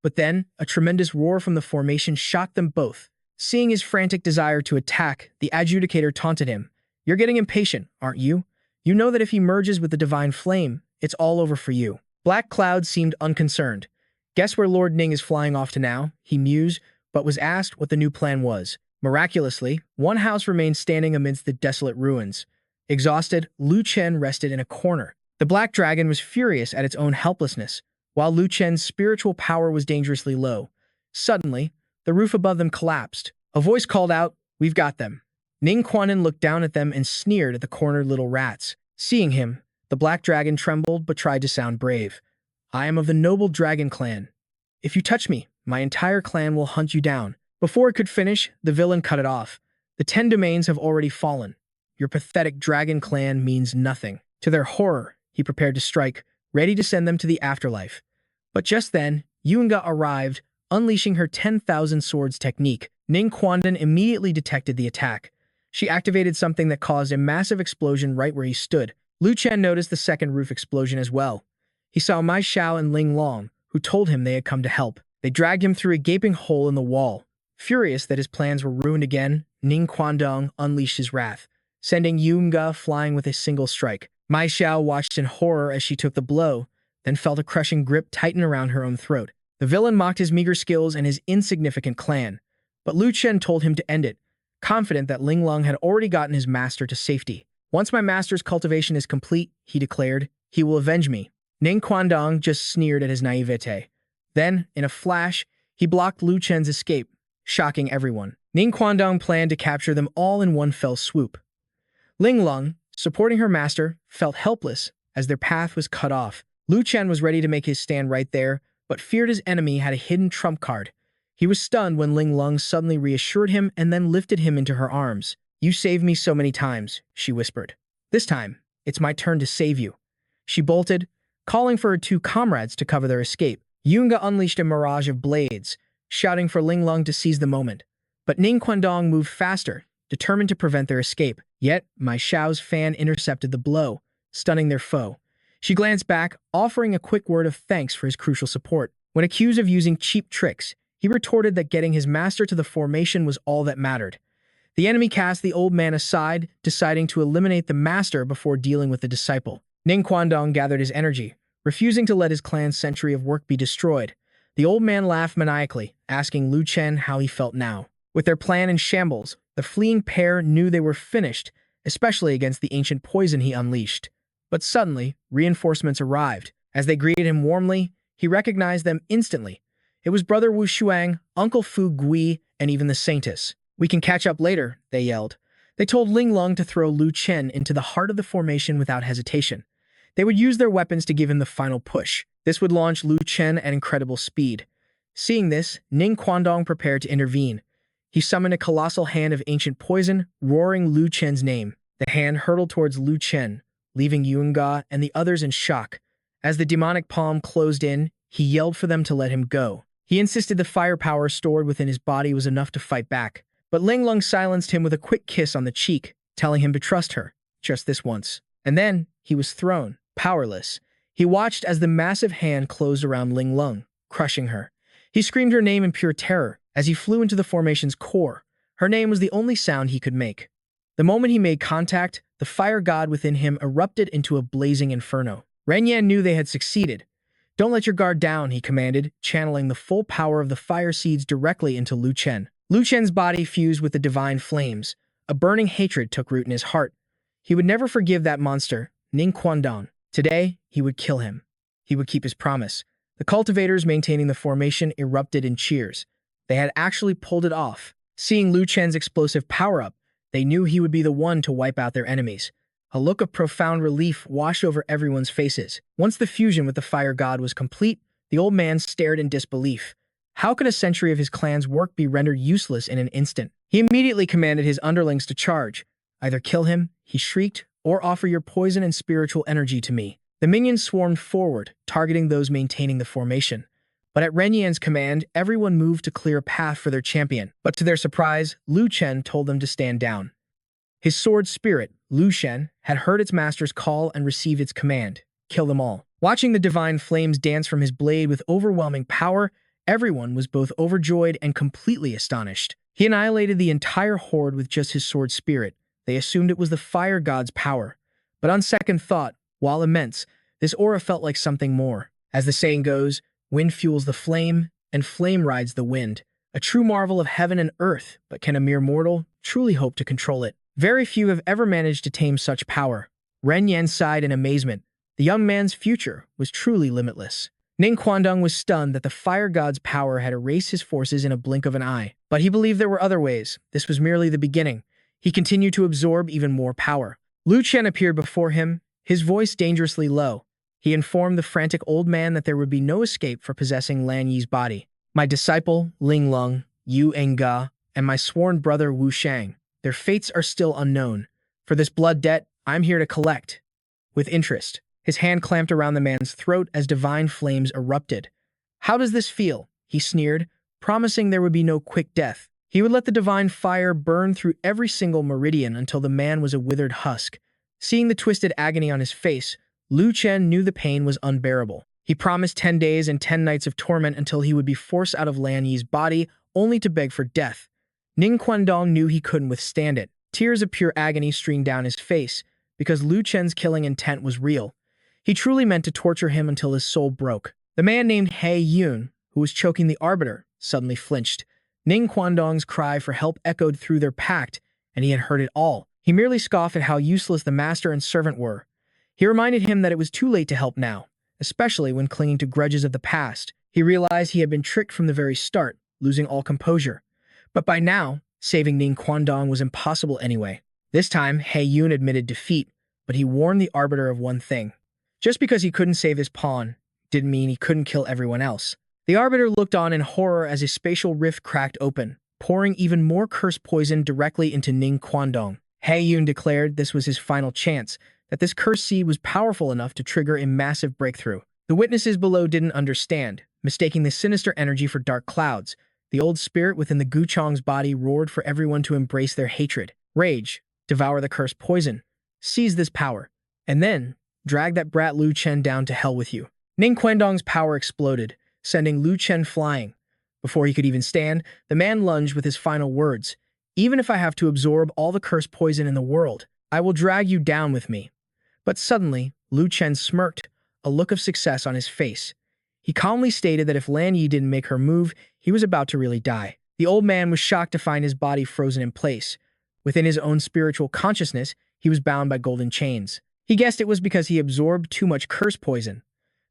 But then, a tremendous roar from the formation shocked them both. Seeing his frantic desire to attack, the adjudicator taunted him. You're getting impatient, aren't you? You know that if he merges with the divine flame, it's all over for you. Black Cloud seemed unconcerned. Guess where Lord Ning is flying off to now? He mused, but was asked what the new plan was. Miraculously, one house remained standing amidst the desolate ruins. Exhausted, Lu Chen rested in a corner. The Black Dragon was furious at its own helplessness, while Lu Chen's spiritual power was dangerously low. Suddenly, the roof above them collapsed. A voice called out, "We've got them." Ning Quanin looked down at them and sneered at the cornered little rats. Seeing him, the Black Dragon trembled but tried to sound brave. "I am of the noble dragon clan. If you touch me, my entire clan will hunt you down." Before it could finish, the villain cut it off. "The 10 domains have already fallen. Your pathetic dragon clan means nothing." To their horror, he prepared to strike, ready to send them to the afterlife. But just then, Yunga arrived, unleashing her 10,000 swords technique. Ning Quandan immediately detected the attack. She activated something that caused a massive explosion right where he stood. Lu Chen noticed the second roof explosion as well. He saw Mai Xiao and Ling Long, who told him they had come to help. They dragged him through a gaping hole in the wall. Furious that his plans were ruined again, Ning Quandong unleashed his wrath, sending Yunga flying with a single strike. Mai Xiao watched in horror as she took the blow, then felt a crushing grip tighten around her own throat. The villain mocked his meager skills and his insignificant clan, but Lu Chen told him to end it, confident that Ling Lung had already gotten his master to safety. "Once my master's cultivation is complete," he declared, "he will avenge me." Ning Quandong just sneered at his naivete. Then, in a flash, he blocked Lu Chen's escape, shocking everyone. Ning Quandong planned to capture them all in one fell swoop. Ling Lung, supporting her master, felt helpless as their path was cut off. Lu Chen was ready to make his stand right there, but feared his enemy had a hidden trump card. He was stunned when Ling Lung suddenly reassured him and then lifted him into her arms. "You saved me so many times," she whispered. "This time, it's my turn to save you." She bolted, calling for her 2 comrades to cover their escape. Yunga unleashed a mirage of blades, shouting for Ling Lung to seize the moment. But Ning Quandong moved faster, determined to prevent their escape. Yet, Mai Xiao's fan intercepted the blow, stunning their foe. She glanced back, offering a quick word of thanks for his crucial support. When accused of using cheap tricks, he retorted that getting his master to the formation was all that mattered. The enemy cast the old man aside, deciding to eliminate the master before dealing with the disciple. Ning Quandong gathered his energy, refusing to let his clan's century of work be destroyed. The old man laughed maniacally, asking Lu Chen how he felt now. With their plan in shambles, the fleeing pair knew they were finished, especially against the ancient poison he unleashed. But suddenly, reinforcements arrived. As they greeted him warmly, he recognized them instantly. It was Brother Wu Shuang, Uncle Fu Gui, and even the saintess. "We can catch up later," they yelled. They told Ling Lung to throw Lu Chen into the heart of the formation without hesitation. They would use their weapons to give him the final push. This would launch Lu Chen at incredible speed. Seeing this, Ning Quandong prepared to intervene. He summoned a colossal hand of ancient poison, roaring Lu Chen's name. The hand hurtled towards Lu Chen, leaving Yuanga and the others in shock. As the demonic palm closed in, he yelled for them to let him go. He insisted the firepower stored within his body was enough to fight back. But Ling Lung silenced him with a quick kiss on the cheek, telling him to trust her, just this once. And then, he was thrown, powerless. He watched as the massive hand closed around Ling Lung, crushing her. He screamed her name in pure terror as he flew into the formation's core. Her name was the only sound he could make. The moment he made contact, the fire god within him erupted into a blazing inferno. Ren Yan knew they had succeeded. "Don't let your guard down," he commanded, channeling the full power of the fire seeds directly into Lu Chen. Lu Chen's body fused with the divine flames. A burning hatred took root in his heart. He would never forgive that monster, Ning Quandong. Today, he would kill him. He would keep his promise. The cultivators maintaining the formation erupted in cheers. They had actually pulled it off. Seeing Lu Chen's explosive power-up, they knew he would be the one to wipe out their enemies. A look of profound relief washed over everyone's faces. Once the fusion with the fire god was complete, the old man stared in disbelief. How could a century of his clan's work be rendered useless in an instant? He immediately commanded his underlings to charge. "Either kill him," he shrieked, "or offer your poison and spiritual energy to me." The minions swarmed forward, targeting those maintaining the formation. But at Ren Yan's command, everyone moved to clear a path for their champion. But to their surprise, Lu Chen told them to stand down. His sword spirit, Lu Chen, had heard its master's call and received its command: kill them all. Watching the divine flames dance from his blade with overwhelming power, everyone was both overjoyed and completely astonished. He annihilated the entire horde with just his sword spirit. They assumed it was the fire god's power. But on second thought, while immense, this aura felt like something more. As the saying goes, wind fuels the flame, and flame rides the wind. A true marvel of heaven and earth, but can a mere mortal truly hope to control it? Very few have ever managed to tame such power. Ren Yan sighed in amazement. The young man's future was truly limitless. Ning Quandong was stunned that the fire god's power had erased his forces in a blink of an eye. But he believed there were other ways. This was merely the beginning. He continued to absorb even more power. Lu Chen appeared before him, his voice dangerously low. He informed the frantic old man that there would be no escape for possessing Lan Yi's body. "My disciple, Ling Lung, Yu Enga, and my sworn brother Wu Shang, their fates are still unknown. For this blood debt, I'm here to collect." With interest, his hand clamped around the man's throat as divine flames erupted. "How does this feel?" he sneered, promising there would be no quick death. He would let the divine fire burn through every single meridian until the man was a withered husk. Seeing the twisted agony on his face, Lu Chen knew the pain was unbearable. He promised 10 days and 10 nights of torment until he would be forced out of Lan Yi's body, only to beg for death. Ning Quandong knew he couldn't withstand it. Tears of pure agony streamed down his face, because Lu Chen's killing intent was real. He truly meant to torture him until his soul broke. The man named He Yun, who was choking the Arbiter, suddenly flinched. Ning Quandong's cry for help echoed through their pact, and he had heard it all. He merely scoffed at how useless the master and servant were. He reminded him that it was too late to help now, especially when clinging to grudges of the past. He realized he had been tricked from the very start, losing all composure. But by now, saving Ning Quandong was impossible anyway. This time, He Yun admitted defeat, but he warned the Arbiter of one thing. Just because he couldn't save his pawn didn't mean he couldn't kill everyone else. The Arbiter looked on in horror as a spatial rift cracked open, pouring even more cursed poison directly into Ning Quandong. He Yun declared this was his final chance, that this cursed seed was powerful enough to trigger a massive breakthrough. The witnesses below didn't understand, mistaking the sinister energy for dark clouds. The old spirit within the Guchong's body roared for everyone to embrace their hatred. Rage, devour the cursed poison, seize this power, and then drag that brat Lu Chen down to hell with you. Ning Quandong's power exploded, sending Lu Chen flying. Before he could even stand, the man lunged with his final words. "Even if I have to absorb all the cursed poison in the world, I will drag you down with me." But suddenly, Lu Chen smirked, a look of success on his face. He calmly stated that if Lan Yi didn't make her move, he was about to really die. The old man was shocked to find his body frozen in place. Within his own spiritual consciousness, he was bound by golden chains. He guessed it was because he absorbed too much curse poison.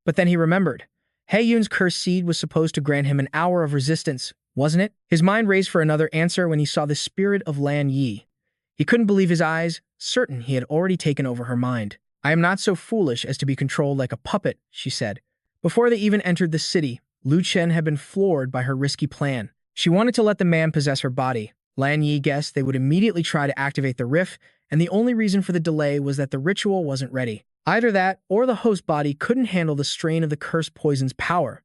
But then he remembered. He Yun's cursed seed was supposed to grant him an hour of resistance, wasn't it? His mind raced for another answer when he saw the spirit of Lan Yi. He couldn't believe his eyes, certain he had already taken over her mind. "I am not so foolish as to be controlled like a puppet," she said. Before they even entered the city, Lu Chen had been floored by her risky plan. She wanted to let the man possess her body. Lan Yi guessed they would immediately try to activate the rift, and the only reason for the delay was that the ritual wasn't ready. Either that, or the host body couldn't handle the strain of the cursed poison's power.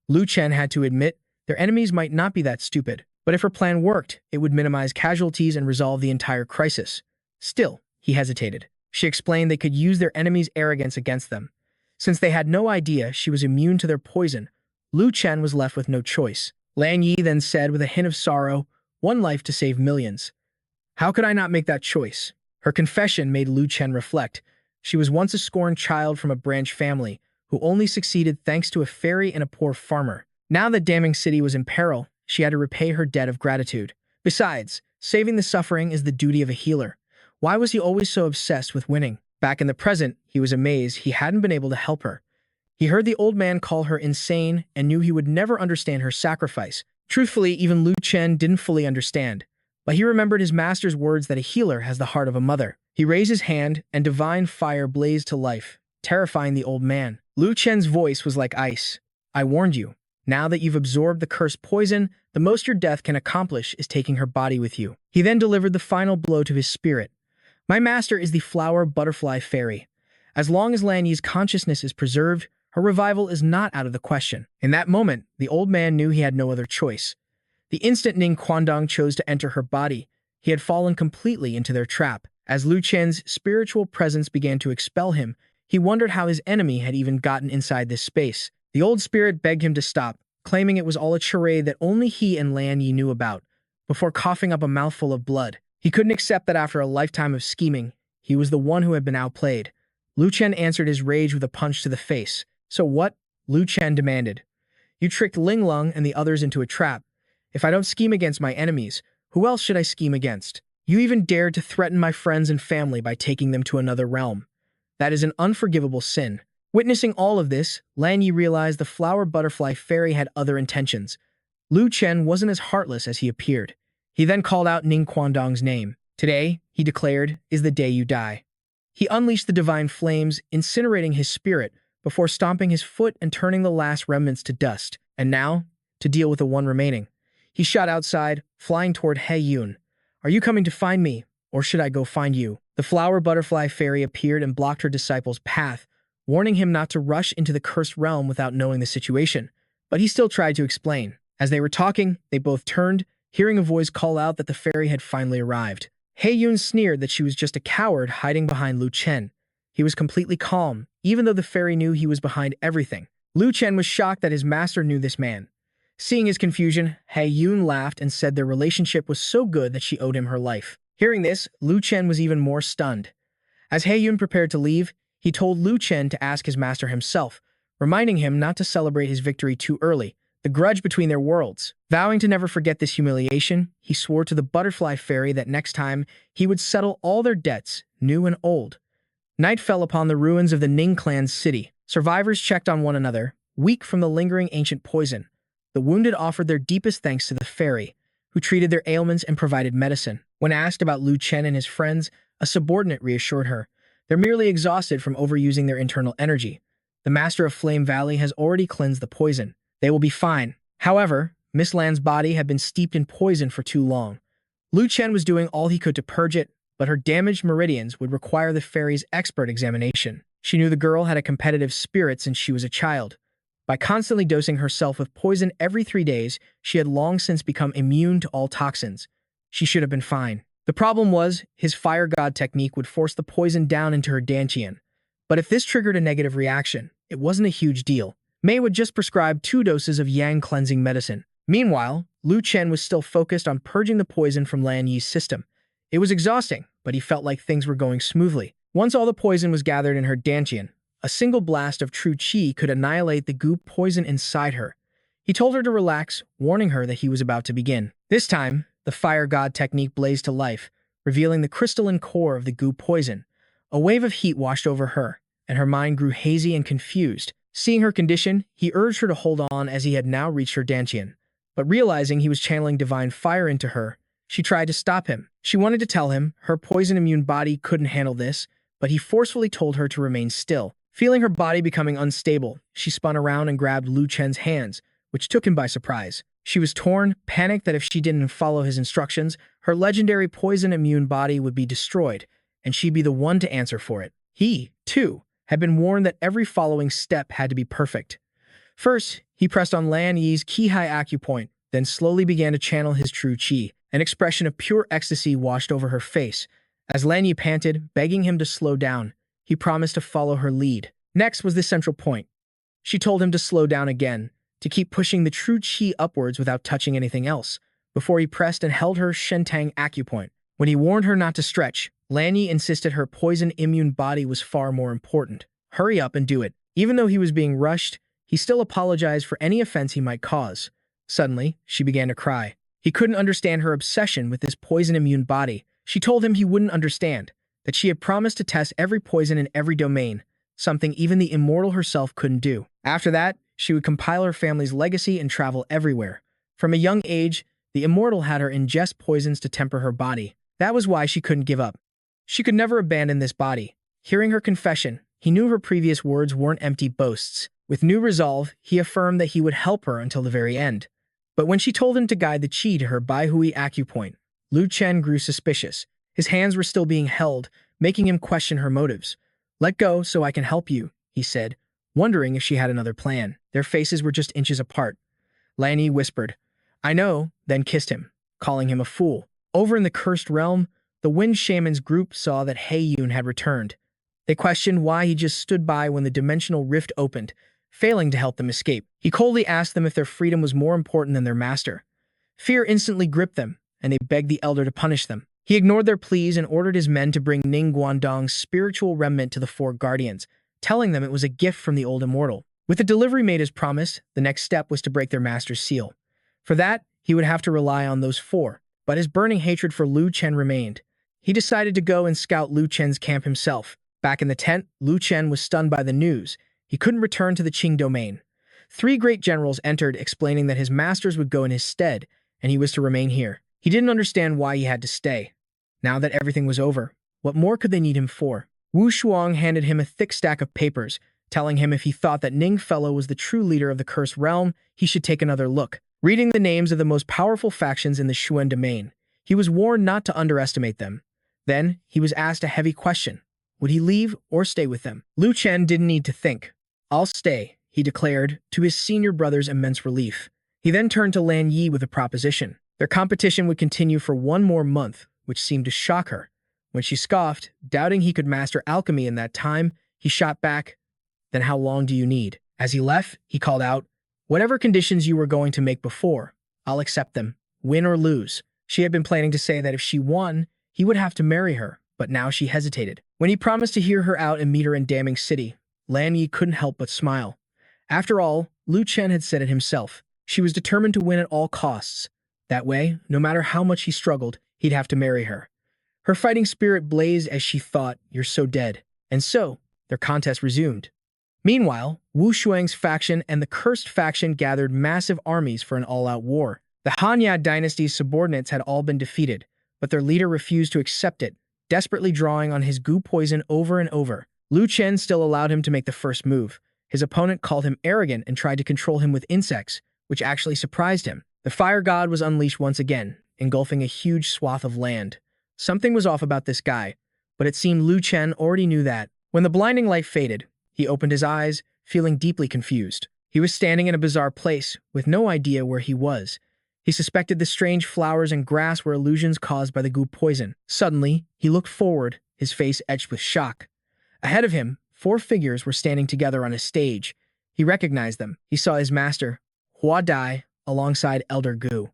Lu Chen had to admit their enemies might not be that stupid, but if her plan worked, it would minimize casualties and resolve the entire crisis. Still, he hesitated. She explained they could use their enemy's arrogance against them. Since they had no idea she was immune to their poison, Lu Chen was left with no choice. Lan Yi then said with a hint of sorrow, "One life to save millions. How could I not make that choice?" Her confession made Lu Chen reflect. She was once a scorned child from a branch family who only succeeded thanks to a fairy and a poor farmer. Now that damning city was in peril, she had to repay her debt of gratitude. Besides, saving the suffering is the duty of a healer. Why was he always so obsessed with winning? Back in the present, he was amazed he hadn't been able to help her. He heard the old man call her insane and knew he would never understand her sacrifice. Truthfully, even Lu Chen didn't fully understand. But he remembered his master's words that a healer has the heart of a mother. He raised his hand, and divine fire blazed to life, terrifying the old man. Lu Chen's voice was like ice. "I warned you. Now that you've absorbed the cursed poison, the most your death can accomplish is taking her body with you." He then delivered the final blow to his spirit. "My master is the flower butterfly fairy. As long as Lan Yi's consciousness is preserved, her revival is not out of the question." In that moment, the old man knew he had no other choice. The instant Ning Quandong chose to enter her body, he had fallen completely into their trap. As Lu Chen's spiritual presence began to expel him, he wondered how his enemy had even gotten inside this space. The old spirit begged him to stop, claiming it was all a charade that only he and Lan Yi knew about, before coughing up a mouthful of blood. He couldn't accept that after a lifetime of scheming, he was the one who had been outplayed. Lu Chen answered his rage with a punch to the face. "So what?" Lu Chen demanded. "You tricked Ling Lung and the others into a trap. If I don't scheme against my enemies, who else should I scheme against? You even dared to threaten my friends and family by taking them to another realm. That is an unforgivable sin." Witnessing all of this, Lan Yi realized the flower butterfly fairy had other intentions. Lu Chen wasn't as heartless as he appeared. He then called out Ning Quandong's name. "Today," he declared, "is the day you die." He unleashed the divine flames, incinerating his spirit, before stomping his foot and turning the last remnants to dust. And now, to deal with the one remaining. He shot outside, flying toward He Yun. "Are you coming to find me, or should I go find you?" The flower butterfly fairy appeared and blocked her disciple's path, warning him not to rush into the cursed realm without knowing the situation. But he still tried to explain. As they were talking, they both turned, hearing a voice call out that the fairy had finally arrived. He Yun sneered that she was just a coward hiding behind Lu Chen. He was completely calm, even though the fairy knew he was behind everything. Lu Chen was shocked that his master knew this man. Seeing his confusion, He Yun laughed and said their relationship was so good that she owed him her life. Hearing this, Lu Chen was even more stunned. As He Yun prepared to leave, he told Lu Chen to ask his master himself, reminding him not to celebrate his victory too early, the grudge between their worlds. Vowing to never forget this humiliation, he swore to the butterfly fairy that next time he would settle all their debts, new and old. Night fell upon the ruins of the Ning clan's city. Survivors checked on one another, weak from the lingering ancient poison. The wounded offered their deepest thanks to the fairy, who treated their ailments and provided medicine. When asked about Lu Chen and his friends, a subordinate reassured her. They're merely exhausted from overusing their internal energy. The master of Flame Valley has already cleansed the poison. They will be fine. However, Miss Lan's body had been steeped in poison for too long. Lu Chen was doing all he could to purge it, but her damaged meridians would require the fairy's expert examination. She knew the girl had a competitive spirit since she was a child. By constantly dosing herself with poison every 3 days, she had long since become immune to all toxins. She should have been fine. The problem was, his fire god technique would force the poison down into her dantian. But if this triggered a negative reaction, it wasn't a huge deal. Mei would just prescribe 2 doses of yang cleansing medicine. Meanwhile, Lu Chen was still focused on purging the poison from Lan Yi's system. It was exhausting, but he felt like things were going smoothly. Once all the poison was gathered in her dantian, a single blast of true qi could annihilate the goop poison inside her. He told her to relax, warning her that he was about to begin. This time, the fire god technique blazed to life, revealing the crystalline core of the goop poison. A wave of heat washed over her, and her mind grew hazy and confused. Seeing her condition, he urged her to hold on as he had now reached her dantian. But realizing he was channeling divine fire into her, she tried to stop him. She wanted to tell him her poison-immune body couldn't handle this, but he forcefully told her to remain still. Feeling her body becoming unstable, she spun around and grabbed Lu Chen's hands, which took him by surprise. She was torn, panicked that if she didn't follow his instructions, her legendary poison-immune body would be destroyed, and she'd be the one to answer for it. He, too, had been warned that every following step had to be perfect. First, he pressed on Lan Yi's Qi-Hai acupoint, then slowly began to channel his true qi. An expression of pure ecstasy washed over her face. As Lan Yi panted, begging him to slow down, he promised to follow her lead. Next was the central point. She told him to slow down again, to keep pushing the true qi upwards without touching anything else, before he pressed and held her Shentang acupoint. When he warned her not to stretch, Lan Yi insisted her poison-immune body was far more important. Hurry up and do it. Even though he was being rushed, he still apologized for any offense he might cause. Suddenly, she began to cry. He couldn't understand her obsession with this poison-immune body. She told him he wouldn't understand, that she had promised to test every poison in every domain, something even the immortal herself couldn't do. After that, she would compile her family's legacy and travel everywhere. From a young age, the immortal had her ingest poisons to temper her body. That was why she couldn't give up. She could never abandon this body. Hearing her confession, he knew her previous words weren't empty boasts. With new resolve, he affirmed that he would help her until the very end. But when she told him to guide the qi to her Baihui acupoint, Lu Chen grew suspicious. His hands were still being held, making him question her motives. "Let go so I can help you," he said, wondering if she had another plan. Their faces were just inches apart. Lan Yi whispered, "I know," then kissed him, calling him a fool. Over in the cursed realm, the Wind Shaman's group saw that He Yun had returned. They questioned why he just stood by when the dimensional rift opened, failing to help them escape. He coldly asked them if their freedom was more important than their master. Fear instantly gripped them, and they begged the elder to punish them. He ignored their pleas and ordered his men to bring Ning Guangdong's spiritual remnant to the four guardians, telling them it was a gift from the old immortal. With the delivery made as promised, the next step was to break their master's seal. For that, he would have to rely on those four, but his burning hatred for Lu Chen remained. He decided to go and scout Lu Chen's camp himself. Back in the tent, Lu Chen was stunned by the news. He couldn't return to the Qing domain. 3 great generals entered, explaining that his masters would go in his stead, and he was to remain here. He didn't understand why he had to stay. Now that everything was over, what more could they need him for? Wu Shuang handed him a thick stack of papers, telling him if he thought that Ning Fellow was the true leader of the cursed realm, he should take another look. Reading the names of the most powerful factions in the Xuan domain, he was warned not to underestimate them. Then, he was asked a heavy question. Would he leave or stay with them? Lu Chen didn't need to think. "I'll stay," he declared, to his senior brother's immense relief. He then turned to Lan Yi with a proposition. Their competition would continue for 1 more month, which seemed to shock her. When she scoffed, doubting he could master alchemy in that time, he shot back, "Then how long do you need?" As he left, he called out, "Whatever conditions you were going to make before, I'll accept them, win or lose." She had been planning to say that if she won, he would have to marry her, but now she hesitated. When he promised to hear her out and meet her in Damning City, Lan Yi couldn't help but smile. After all, Lu Chen had said it himself. She was determined to win at all costs. That way, no matter how much he struggled, he'd have to marry her. Her fighting spirit blazed as she thought, "You're so dead." And so, their contest resumed. Meanwhile, Wu Shuang's faction and the cursed faction gathered massive armies for an all-out war. The Hanya dynasty's subordinates had all been defeated, but their leader refused to accept it, desperately drawing on his goo poison over and over. Lu Chen still allowed him to make the first move. His opponent called him arrogant and tried to control him with insects, which actually surprised him. The fire god was unleashed once again, engulfing a huge swath of land. Something was off about this guy, but it seemed Lu Chen already knew that. When the blinding light faded, he opened his eyes, feeling deeply confused. He was standing in a bizarre place, with no idea where he was. He suspected the strange flowers and grass were illusions caused by the goo poison. Suddenly, he looked forward, his face etched with shock. Ahead of him, 4 figures were standing together on a stage. He recognized them. He saw his master, Hua Dai, alongside Elder Gu.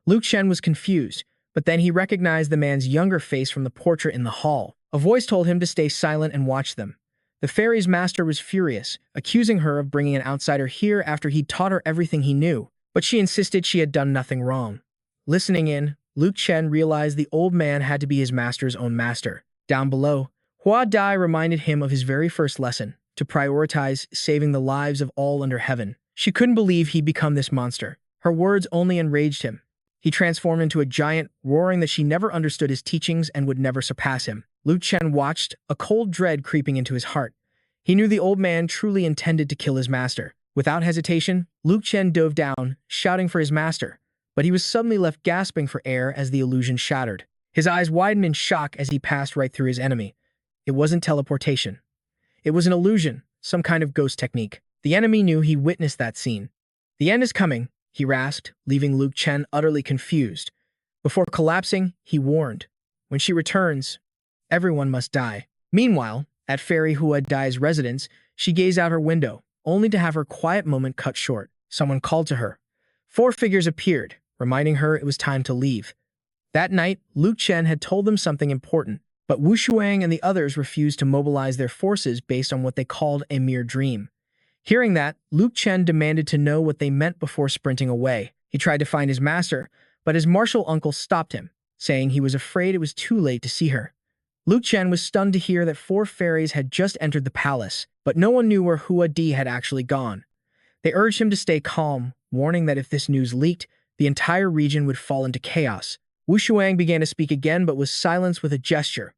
Lu Chen was confused, but then he recognized the man's younger face from the portrait in the hall. A voice told him to stay silent and watch them. The fairy's master was furious, accusing her of bringing an outsider here after he'd taught her everything he knew, but she insisted she had done nothing wrong. Listening in, Lu Chen realized the old man had to be his master's own master. Down below, Hua Dai reminded him of his very first lesson, to prioritize saving the lives of all under heaven. She couldn't believe he'd become this monster. Her words only enraged him. He transformed into a giant, roaring that she never understood his teachings and would never surpass him. Lu Chen watched, a cold dread creeping into his heart. He knew the old man truly intended to kill his master. Without hesitation, Lu Chen dove down, shouting for his master. But he was suddenly left gasping for air as the illusion shattered. His eyes widened in shock as he passed right through his enemy. It wasn't teleportation. It was an illusion, some kind of ghost technique. The enemy knew he witnessed that scene. "The end is coming," he rasped, leaving Lu Chen utterly confused. Before collapsing, he warned, "When she returns, everyone must die." Meanwhile, at Fairy Hua Dai's residence, she gazed out her window, only to have her quiet moment cut short. Someone called to her. 4 figures appeared, reminding her it was time to leave. That night, Lu Chen had told them something important, but Wu Shuang and the others refused to mobilize their forces based on what they called a mere dream. Hearing that, Lu Chen demanded to know what they meant before sprinting away. He tried to find his master, but his martial uncle stopped him, saying he was afraid it was too late to see her. Lu Chen was stunned to hear that 4 fairies had just entered the palace, but no one knew where Hua Di had actually gone. They urged him to stay calm, warning that if this news leaked, the entire region would fall into chaos. Wu Shuang began to speak again but was silenced with a gesture.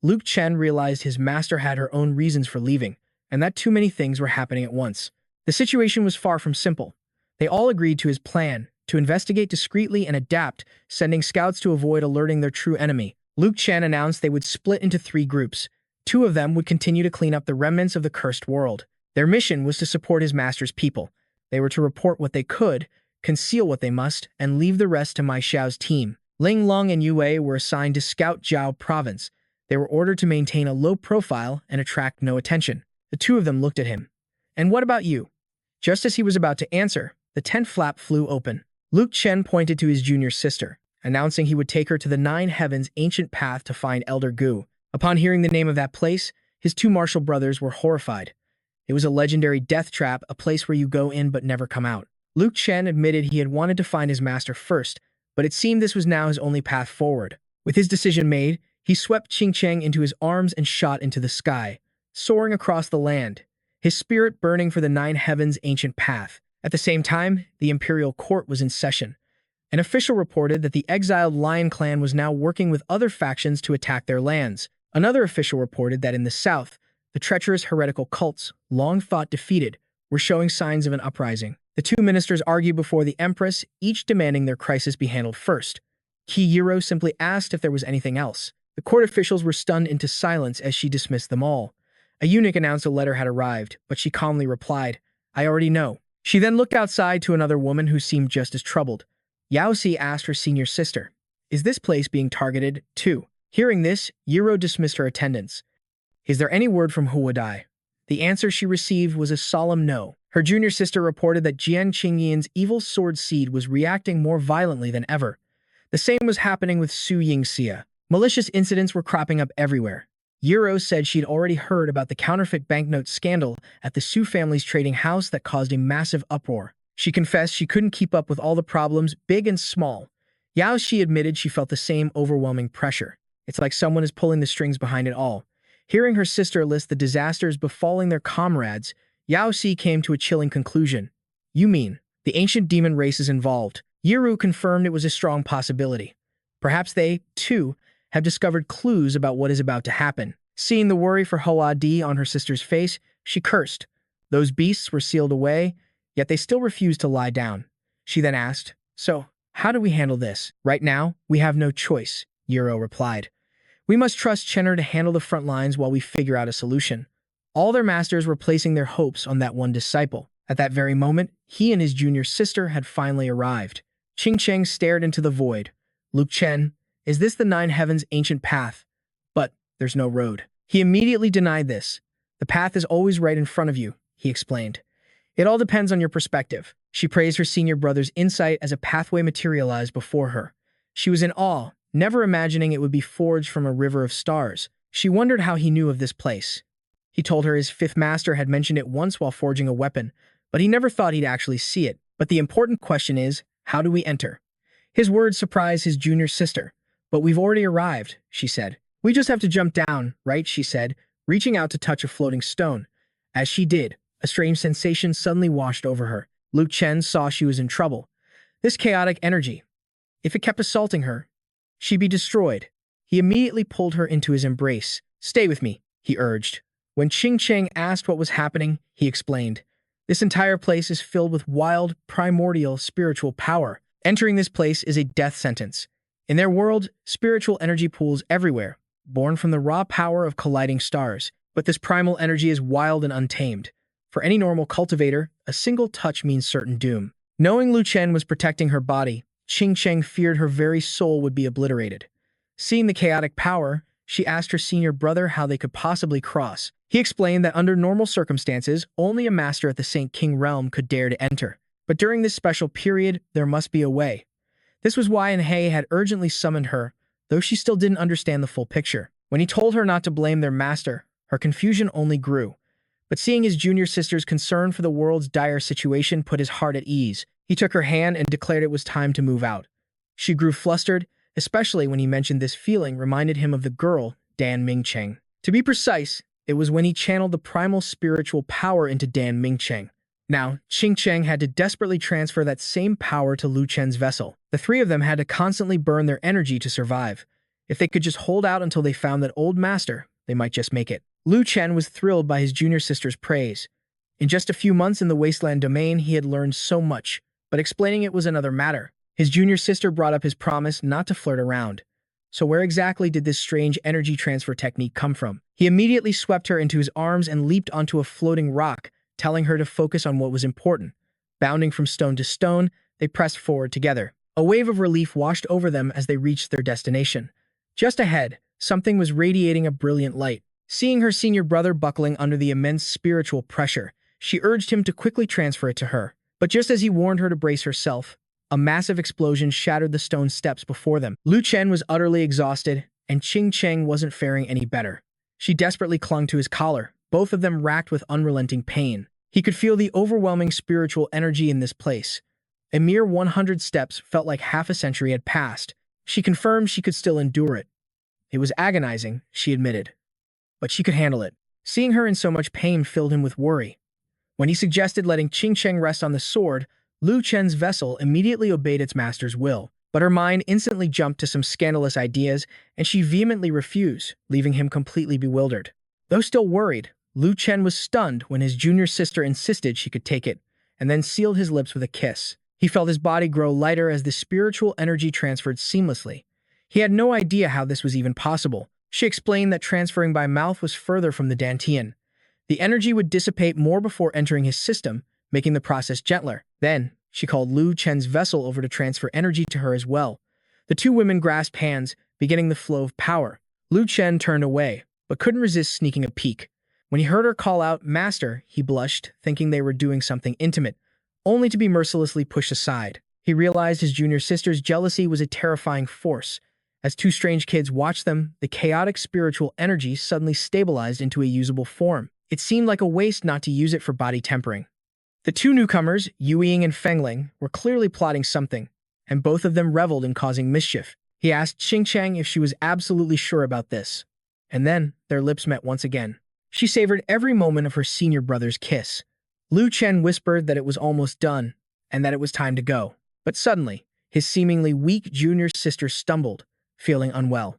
Lu Chen realized his master had her own reasons for leaving, and that too many things were happening at once. The situation was far from simple. They all agreed to his plan, to investigate discreetly and adapt, sending scouts to avoid alerting their true enemy. Lu Chen announced they would split into 3 groups. 2 of them would continue to clean up the remnants of the cursed world. Their mission was to support his master's people. They were to report what they could, conceal what they must, and leave the rest to Mai Xiao's team. Ling Lung and Yue were assigned to scout Zhao province. They were ordered to maintain a low profile and attract no attention. The 2 of them looked at him. "And what about you?" Just as he was about to answer, the tent flap flew open. Lu Chen pointed to his junior sister, announcing he would take her to the 9 Heavens ancient path to find Elder Gu. Upon hearing the name of that place, his 2 martial brothers were horrified. It was a legendary death trap, a place where you go in but never come out. Lu Chen admitted he had wanted to find his master first, but it seemed this was now his only path forward. With his decision made, he swept Qingcheng into his arms and shot into the sky, soaring across the land, his spirit burning for the 9 Heavens ancient path. At the same time, the imperial court was in session. An official reported that the exiled Lion clan was now working with other factions to attack their lands. Another official reported that in the south, the treacherous heretical cults, long thought defeated, were showing signs of an uprising. The 2 ministers argued before the empress, each demanding their crisis be handled first. Qi Yiro simply asked if there was anything else. The court officials were stunned into silence as she dismissed them all. A eunuch announced a letter had arrived, but she calmly replied, "I already know." She then looked outside to another woman who seemed just as troubled. Yao Si asked her senior sister, "Is this place being targeted, too?" Hearing this, Yiro dismissed her attendants. "Is there any word from Hua Dai?" The answer she received was a solemn no. Her junior sister reported that Jian Qingyan's evil sword seed was reacting more violently than ever. The same was happening with Su Yingxia. Malicious incidents were cropping up everywhere. Yiro said she'd already heard about the counterfeit banknote scandal at the Su family's trading house that caused a massive uproar. She confessed she couldn't keep up with all the problems, big and small. Yao Xi admitted she felt the same overwhelming pressure. It's like someone is pulling the strings behind it all. Hearing her sister list the disasters befalling their comrades, Yao Xi came to a chilling conclusion. "You mean, the ancient demon race is involved?" Yiru confirmed it was a strong possibility. Perhaps they, too, have discovered clues about what is about to happen. Seeing the worry for Hoa Di on her sister's face, she cursed. Those beasts were sealed away, yet they still refused to lie down. She then asked, "So, how do we handle this?" "Right now, we have no choice," Yiro replied. "We must trust Chenner to handle the front lines while we figure out a solution." All their masters were placing their hopes on that one disciple. At that very moment, he and his junior sister had finally arrived. Qingcheng stared into the void. "Lu Chen, is this the 9 Heavens ancient path?" "But there's no road." He immediately denied this. "The path is always right in front of you," he explained. "It all depends on your perspective." She praised her senior brother's insight as a pathway materialized before her. She was in awe, never imagining it would be forged from a river of stars. She wondered how he knew of this place. He told her his 5th master had mentioned it once while forging a weapon, but he never thought he'd actually see it. But the important question is, how do we enter? His words surprised his junior sister. "But we've already arrived," she said. "We just have to jump down, right?" she said, reaching out to touch a floating stone. As she did, a strange sensation suddenly washed over her. Lu Chen saw she was in trouble. This chaotic energy, if it kept assaulting her, she'd be destroyed. He immediately pulled her into his embrace. "Stay with me," he urged. When Ching Cheng asked what was happening, he explained, "This entire place is filled with wild, primordial spiritual power. Entering this place is a death sentence. In their world, spiritual energy pools everywhere, born from the raw power of colliding stars. But this primal energy is wild and untamed. For any normal cultivator, a single touch means certain doom." Knowing Lu Chen was protecting her body, Ching Cheng feared her very soul would be obliterated. Seeing the chaotic power, she asked her senior brother how they could possibly cross. He explained that under normal circumstances, only a master at the Saint King realm could dare to enter. But during this special period, there must be a way. This was why Anhei had urgently summoned her, though she still didn't understand the full picture. When he told her not to blame their master, her confusion only grew. But seeing his junior sister's concern for the world's dire situation put his heart at ease. He took her hand and declared it was time to move out. She grew flustered, especially when he mentioned this feeling reminded him of the girl, Dan Mingcheng. To be precise, it was when he channeled the primal spiritual power into Dan Mingcheng. Now, Ching Cheng had to desperately transfer that same power to Lu Chen's vessel. The three of them had to constantly burn their energy to survive. If they could just hold out until they found that old master, they might just make it. Lu Chen was thrilled by his junior sister's praise. In just a few months in the Wasteland domain, he had learned so much, but explaining it was another matter. His junior sister brought up his promise not to flirt around. So where exactly did this strange energy transfer technique come from? He immediately swept her into his arms and leaped onto a floating rock, telling her to focus on what was important. Bounding from stone to stone, they pressed forward together. A wave of relief washed over them as they reached their destination. Just ahead, something was radiating a brilliant light. Seeing her senior brother buckling under the immense spiritual pressure, she urged him to quickly transfer it to her. But just as he warned her to brace herself, a massive explosion shattered the stone steps before them. Lu Chen was utterly exhausted, and Ching Cheng wasn't faring any better. She desperately clung to his collar, both of them racked with unrelenting pain. He could feel the overwhelming spiritual energy in this place. A mere 100 steps felt like half a century had passed. She confirmed she could still endure it. It was agonizing, she admitted, but she could handle it. Seeing her in so much pain filled him with worry. When he suggested letting Ching Cheng rest on the sword, Lu Chen's vessel immediately obeyed its master's will. But her mind instantly jumped to some scandalous ideas, and she vehemently refused, leaving him completely bewildered. Though still worried, Lu Chen was stunned when his junior sister insisted she could take it, and then sealed his lips with a kiss. He felt his body grow lighter as the spiritual energy transferred seamlessly. He had no idea how this was even possible. She explained that transferring by mouth was further from the Dantian. The energy would dissipate more before entering his system, making the process gentler. Then, she called Lu Chen's vessel over to transfer energy to her as well. The two women grasped hands, beginning the flow of power. Lu Chen turned away, but couldn't resist sneaking a peek. When he heard her call out, "Master," he blushed, thinking they were doing something intimate, only to be mercilessly pushed aside. He realized his junior sister's jealousy was a terrifying force. As two strange kids watched them, the chaotic spiritual energy suddenly stabilized into a usable form. It seemed like a waste not to use it for body tempering. The two newcomers, Yuying and Fengling, were clearly plotting something, and both of them reveled in causing mischief. He asked Ching Cheng if she was absolutely sure about this. And then, their lips met once again. She savored every moment of her senior brother's kiss. Lu Chen whispered that it was almost done, and that it was time to go. But suddenly, his seemingly weak junior sister stumbled, feeling unwell.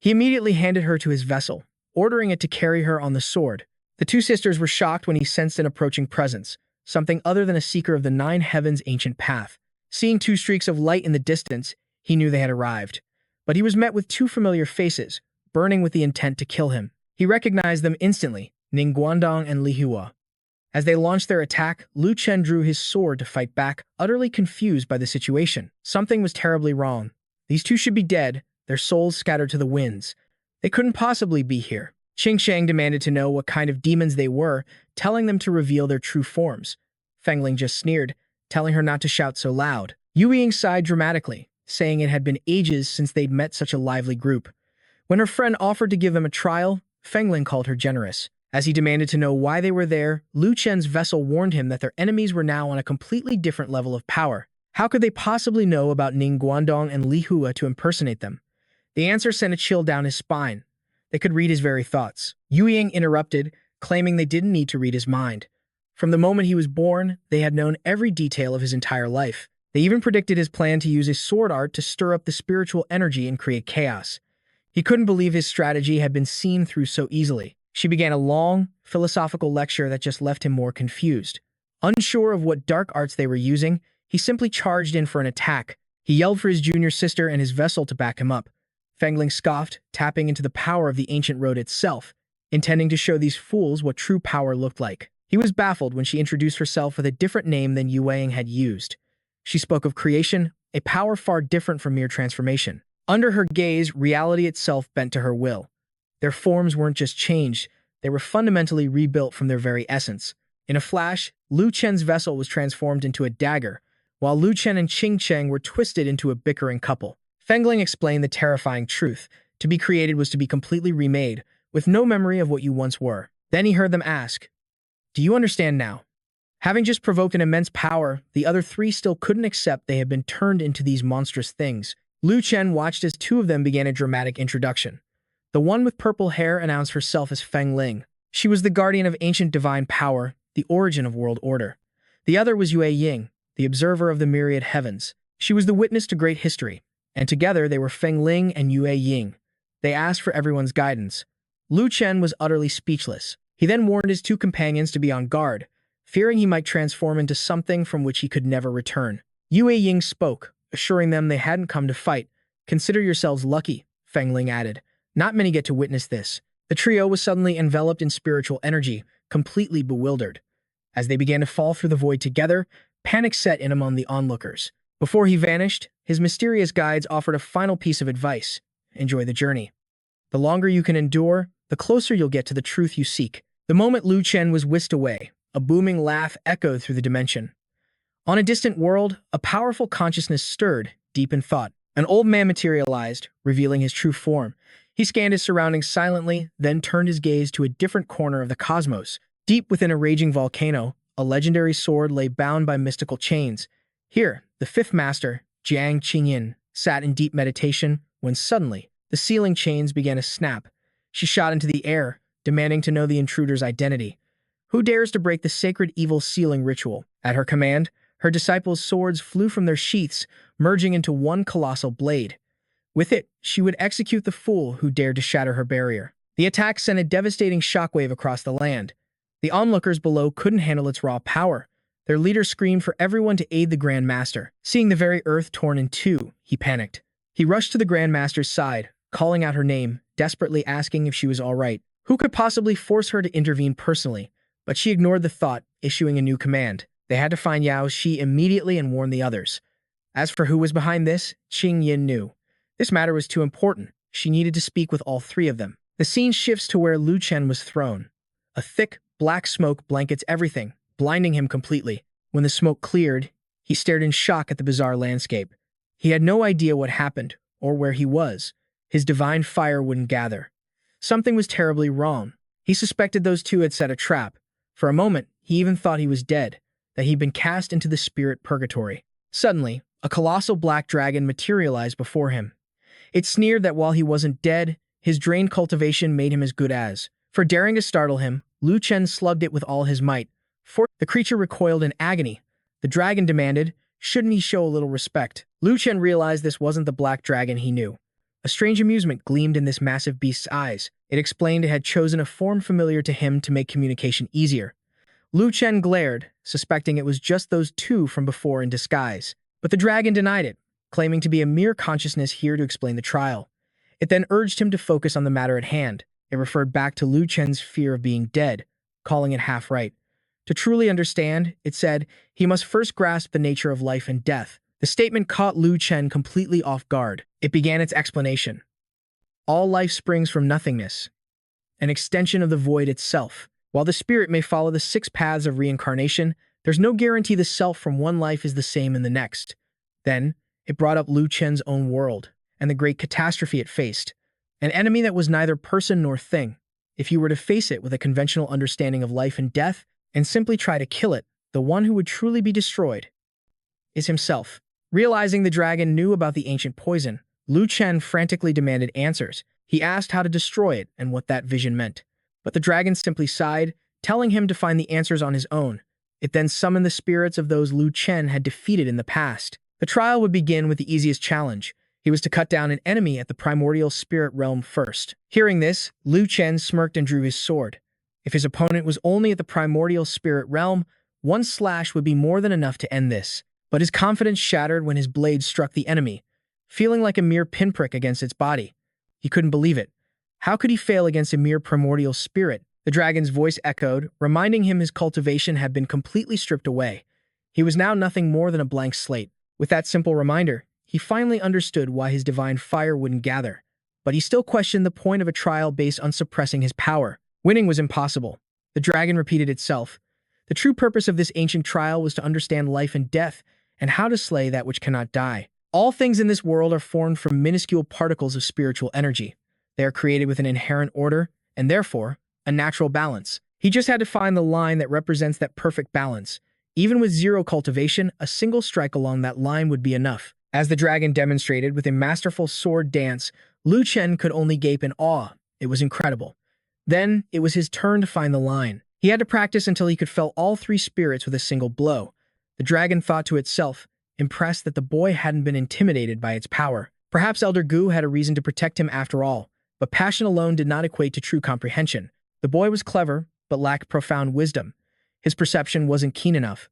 He immediately handed her to his vessel, ordering it to carry her on the sword. The two sisters were shocked when he sensed an approaching presence, something other than a seeker of the nine heavens' ancient path. Seeing two streaks of light in the distance, he knew they had arrived. But he was met with two familiar faces, burning with the intent to kill him. He recognized them instantly, Ning Guangdong and Li Hua. As they launched their attack, Lu Chen drew his sword to fight back, utterly confused by the situation. Something was terribly wrong. These two should be dead, their souls scattered to the winds. They couldn't possibly be here. Ching Cheng demanded to know what kind of demons they were, telling them to reveal their true forms. Fengling just sneered, telling her not to shout so loud. Yuying sighed dramatically, saying it had been ages since they'd met such a lively group. When her friend offered to give them a trial, Fengling called her generous. As he demanded to know why they were there, Lu Chen's vessel warned him that their enemies were now on a completely different level of power. How could they possibly know about Ning Guangdong and Li Hua to impersonate them? The answer sent a chill down his spine. They could read his very thoughts. Yuying interrupted, claiming they didn't need to read his mind. From the moment he was born, they had known every detail of his entire life. They even predicted his plan to use his sword art to stir up the spiritual energy and create chaos. He couldn't believe his strategy had been seen through so easily. She began a long, philosophical lecture that just left him more confused. Unsure of what dark arts they were using, he simply charged in for an attack. He yelled for his junior sister and his vessel to back him up. Fengling scoffed, tapping into the power of the ancient road itself, intending to show these fools what true power looked like. He was baffled when she introduced herself with a different name than Yueying had used. She spoke of creation, a power far different from mere transformation. Under her gaze, reality itself bent to her will. Their forms weren't just changed, they were fundamentally rebuilt from their very essence. In a flash, Lu Chen's vessel was transformed into a dagger, while Lu Chen and Qing Cheng were twisted into a bickering couple. Fengling explained the terrifying truth. To be created was to be completely remade, with no memory of what you once were. Then he heard them ask, "Do you understand now?" Having just provoked an immense power, the other three still couldn't accept they had been turned into these monstrous things. Lu Chen watched as two of them began a dramatic introduction. The one with purple hair announced herself as Feng Ling. She was the guardian of ancient divine power, the origin of world order. The other was Yue Ying, the observer of the myriad heavens. She was the witness to great history, and together they were Feng Ling and Yue Ying. They asked for everyone's guidance. Lu Chen was utterly speechless. He then warned his two companions to be on guard, fearing he might transform into something from which he could never return. Yue Ying spoke, assuring them they hadn't come to fight. "Consider yourselves lucky," Feng Ling added. "Not many get to witness this." The trio was suddenly enveloped in spiritual energy, completely bewildered. As they began to fall through the void together, panic set in among the onlookers. Before he vanished, his mysterious guides offered a final piece of advice: enjoy the journey. The longer you can endure, the closer you'll get to the truth you seek. The moment Lu Chen was whisked away, a booming laugh echoed through the dimension. On a distant world, a powerful consciousness stirred, deep in thought. An old man materialized, revealing his true form. He scanned his surroundings silently, then turned his gaze to a different corner of the cosmos. Deep within a raging volcano, a legendary sword lay bound by mystical chains. Here, the fifth master, Jiang Qingyin, sat in deep meditation when suddenly, the sealing chains began to snap. She shot into the air, demanding to know the intruder's identity. Who dares to break the sacred evil sealing ritual? At her command, her disciples' swords flew from their sheaths, merging into one colossal blade. With it, she would execute the fool who dared to shatter her barrier. The attack sent a devastating shockwave across the land. The onlookers below couldn't handle its raw power. Their leader screamed for everyone to aid the Grand Master. Seeing the very earth torn in two, he panicked. He rushed to the Grand Master's side, calling out her name, desperately asking if she was all right. Who could possibly force her to intervene personally? But she ignored the thought, issuing a new command. They had to find Yao Shi immediately and warn the others. As for who was behind this, Qing Yin knew. This matter was too important. She needed to speak with all three of them. The scene shifts to where Lu Chen was thrown. A thick, black smoke blankets everything, blinding him completely. When the smoke cleared, he stared in shock at the bizarre landscape. He had no idea what happened, or where he was. His divine fire wouldn't gather. Something was terribly wrong. He suspected those two had set a trap. For a moment, he even thought he was dead, that he'd been cast into the spirit purgatory. Suddenly, a colossal black dragon materialized before him. It sneered that while he wasn't dead, his drained cultivation made him as good as. For daring to startle him, Lu Chen slugged it with all his might. The creature recoiled in agony. The dragon demanded, shouldn't he show a little respect? Lu Chen realized this wasn't the black dragon he knew. A strange amusement gleamed in this massive beast's eyes. It explained it had chosen a form familiar to him to make communication easier. Lu Chen glared, suspecting it was just those two from before in disguise. But the dragon denied it, claiming to be a mere consciousness here to explain the trial. It then urged him to focus on the matter at hand. It referred back to Lu Chen's fear of being dead, calling it half right. To truly understand, it said, he must first grasp the nature of life and death. The statement caught Lu Chen completely off guard. It began its explanation. All life springs from nothingness, an extension of the void itself. While the spirit may follow the 6 paths of reincarnation, there's no guarantee the self from one life is the same in the next. Then, it brought up Lu Chen's own world, and the great catastrophe it faced. An enemy that was neither person nor thing. If you were to face it with a conventional understanding of life and death, and simply try to kill it, the one who would truly be destroyed is himself. Realizing the dragon knew about the ancient poison, Lu Chen frantically demanded answers. He asked how to destroy it and what that vision meant. But the dragon simply sighed, telling him to find the answers on his own. It then summoned the spirits of those Lu Chen had defeated in the past. The trial would begin with the easiest challenge. He was to cut down an enemy at the primordial spirit realm first. Hearing this, Lu Chen smirked and drew his sword. If his opponent was only at the primordial spirit realm, one slash would be more than enough to end this. But his confidence shattered when his blade struck the enemy, feeling like a mere pinprick against its body. He couldn't believe it. How could he fail against a mere primordial spirit? The dragon's voice echoed, reminding him his cultivation had been completely stripped away. He was now nothing more than a blank slate. With that simple reminder, he finally understood why his divine fire wouldn't gather. But he still questioned the point of a trial based on suppressing his power. Winning was impossible. The dragon repeated itself. The true purpose of this ancient trial was to understand life and death, and how to slay that which cannot die. All things in this world are formed from minuscule particles of spiritual energy. They are created with an inherent order, and therefore, a natural balance. He just had to find the line that represents that perfect balance. Even with zero cultivation, a single strike along that line would be enough. As the dragon demonstrated with a masterful sword dance, Lu Chen could only gape in awe. It was incredible. Then, it was his turn to find the line. He had to practice until he could fell all three spirits with a single blow. The dragon thought to itself, impressed that the boy hadn't been intimidated by its power. Perhaps Elder Gu had a reason to protect him after all, but passion alone did not equate to true comprehension. The boy was clever, but lacked profound wisdom. His perception wasn't keen enough.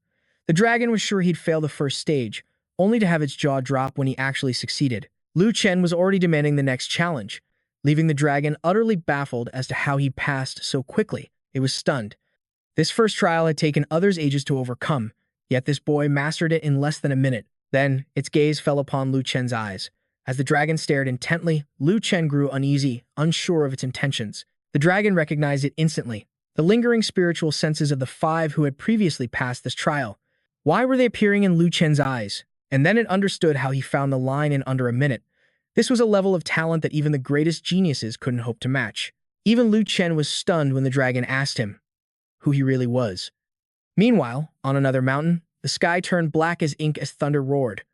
The dragon was sure he'd fail the first stage, only to have its jaw drop when he actually succeeded. Lu Chen was already demanding the next challenge, leaving the dragon utterly baffled as to how he passed so quickly. It was stunned. This first trial had taken others ages to overcome, yet this boy mastered it in less than a minute. Then, its gaze fell upon Lu Chen's eyes. As the dragon stared intently, Lu Chen grew uneasy, unsure of its intentions. The dragon recognized it instantly. The lingering spiritual senses of the five who had previously passed this trial. Why were they appearing in Lu Chen's eyes? And then it understood how he found the line in under a minute. This was a level of talent that even the greatest geniuses couldn't hope to match. Even Lu Chen was stunned when the dragon asked him who he really was. Meanwhile, on another mountain, the sky turned black as ink as thunder roared.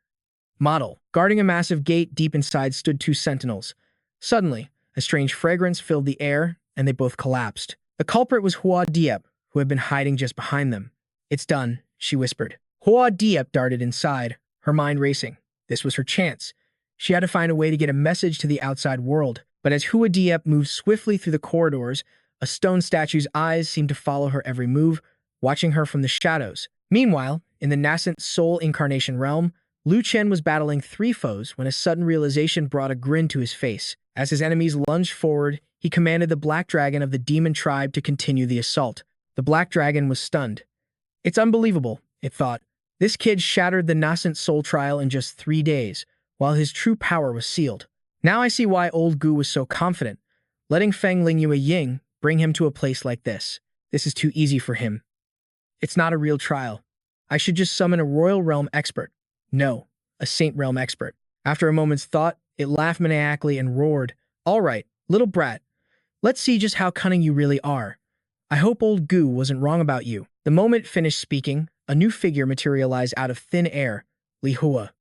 Model, guarding a massive gate deep inside, stood two sentinels. Suddenly, a strange fragrance filled the air, and they both collapsed. The culprit was Hua Diep, who had been hiding just behind them. "It's done," she whispered. Hua Diep darted inside, her mind racing. This was her chance. She had to find a way to get a message to the outside world. But as Hua Diep moved swiftly through the corridors, a stone statue's eyes seemed to follow her every move, watching her from the shadows. Meanwhile, in the nascent soul incarnation realm, Lu Chen was battling three foes when a sudden realization brought a grin to his face. As his enemies lunged forward, he commanded the Black Dragon of the demon tribe to continue the assault. The Black Dragon was stunned. "It's unbelievable," it thought. This kid shattered the nascent soul trial in just 3 days, while his true power was sealed. Now I see why old Gu was so confident. Letting Feng Lingyue Ying bring him to a place like this. This is too easy for him. It's not a real trial. I should just summon a royal realm expert. No, a saint realm expert. After a moment's thought, it laughed maniacally and roared, "All right, little brat. Let's see just how cunning you really are. I hope old Gu wasn't wrong about you." The moment it finished speaking, a new figure materialized out of thin air, Li Hua.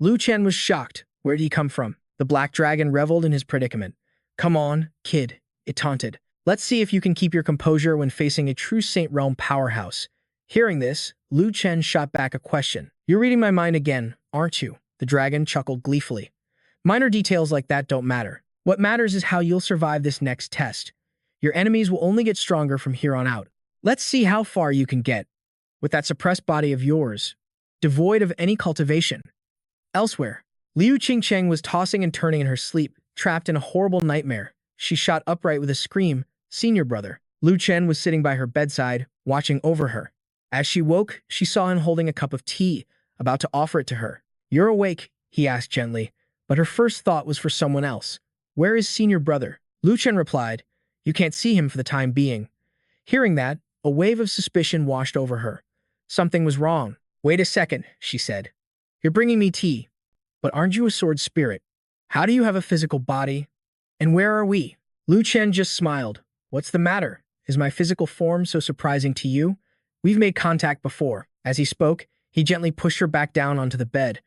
Lu Chen was shocked. Where did he come from? The Black Dragon reveled in his predicament. "Come on, kid," it taunted. "Let's see if you can keep your composure when facing a true Saint Realm powerhouse." Hearing this, Lu Chen shot back a question. "You're reading my mind again, aren't you?" The dragon chuckled gleefully. "Minor details like that don't matter. What matters is how you'll survive this next test. Your enemies will only get stronger from here on out. Let's see how far you can get with that suppressed body of yours, devoid of any cultivation." Elsewhere, Liu Qingcheng was tossing and turning in her sleep, trapped in a horrible nightmare. She shot upright with a scream. "Senior brother." Lu Chen was sitting by her bedside, watching over her. As she woke, she saw him holding a cup of tea, about to offer it to her. "You're awake?" he asked gently, but her first thought was for someone else. "Where is senior brother?" Lu Chen replied, "You can't see him for the time being." Hearing that, a wave of suspicion washed over her. Something was wrong. "Wait a second," she said. "You're bringing me tea, but aren't you a sword spirit? How do you have a physical body? And where are we?" Lu Chen just smiled. "What's the matter? Is my physical form so surprising to you? We've made contact before." As he spoke, he gently pushed her back down onto the bed.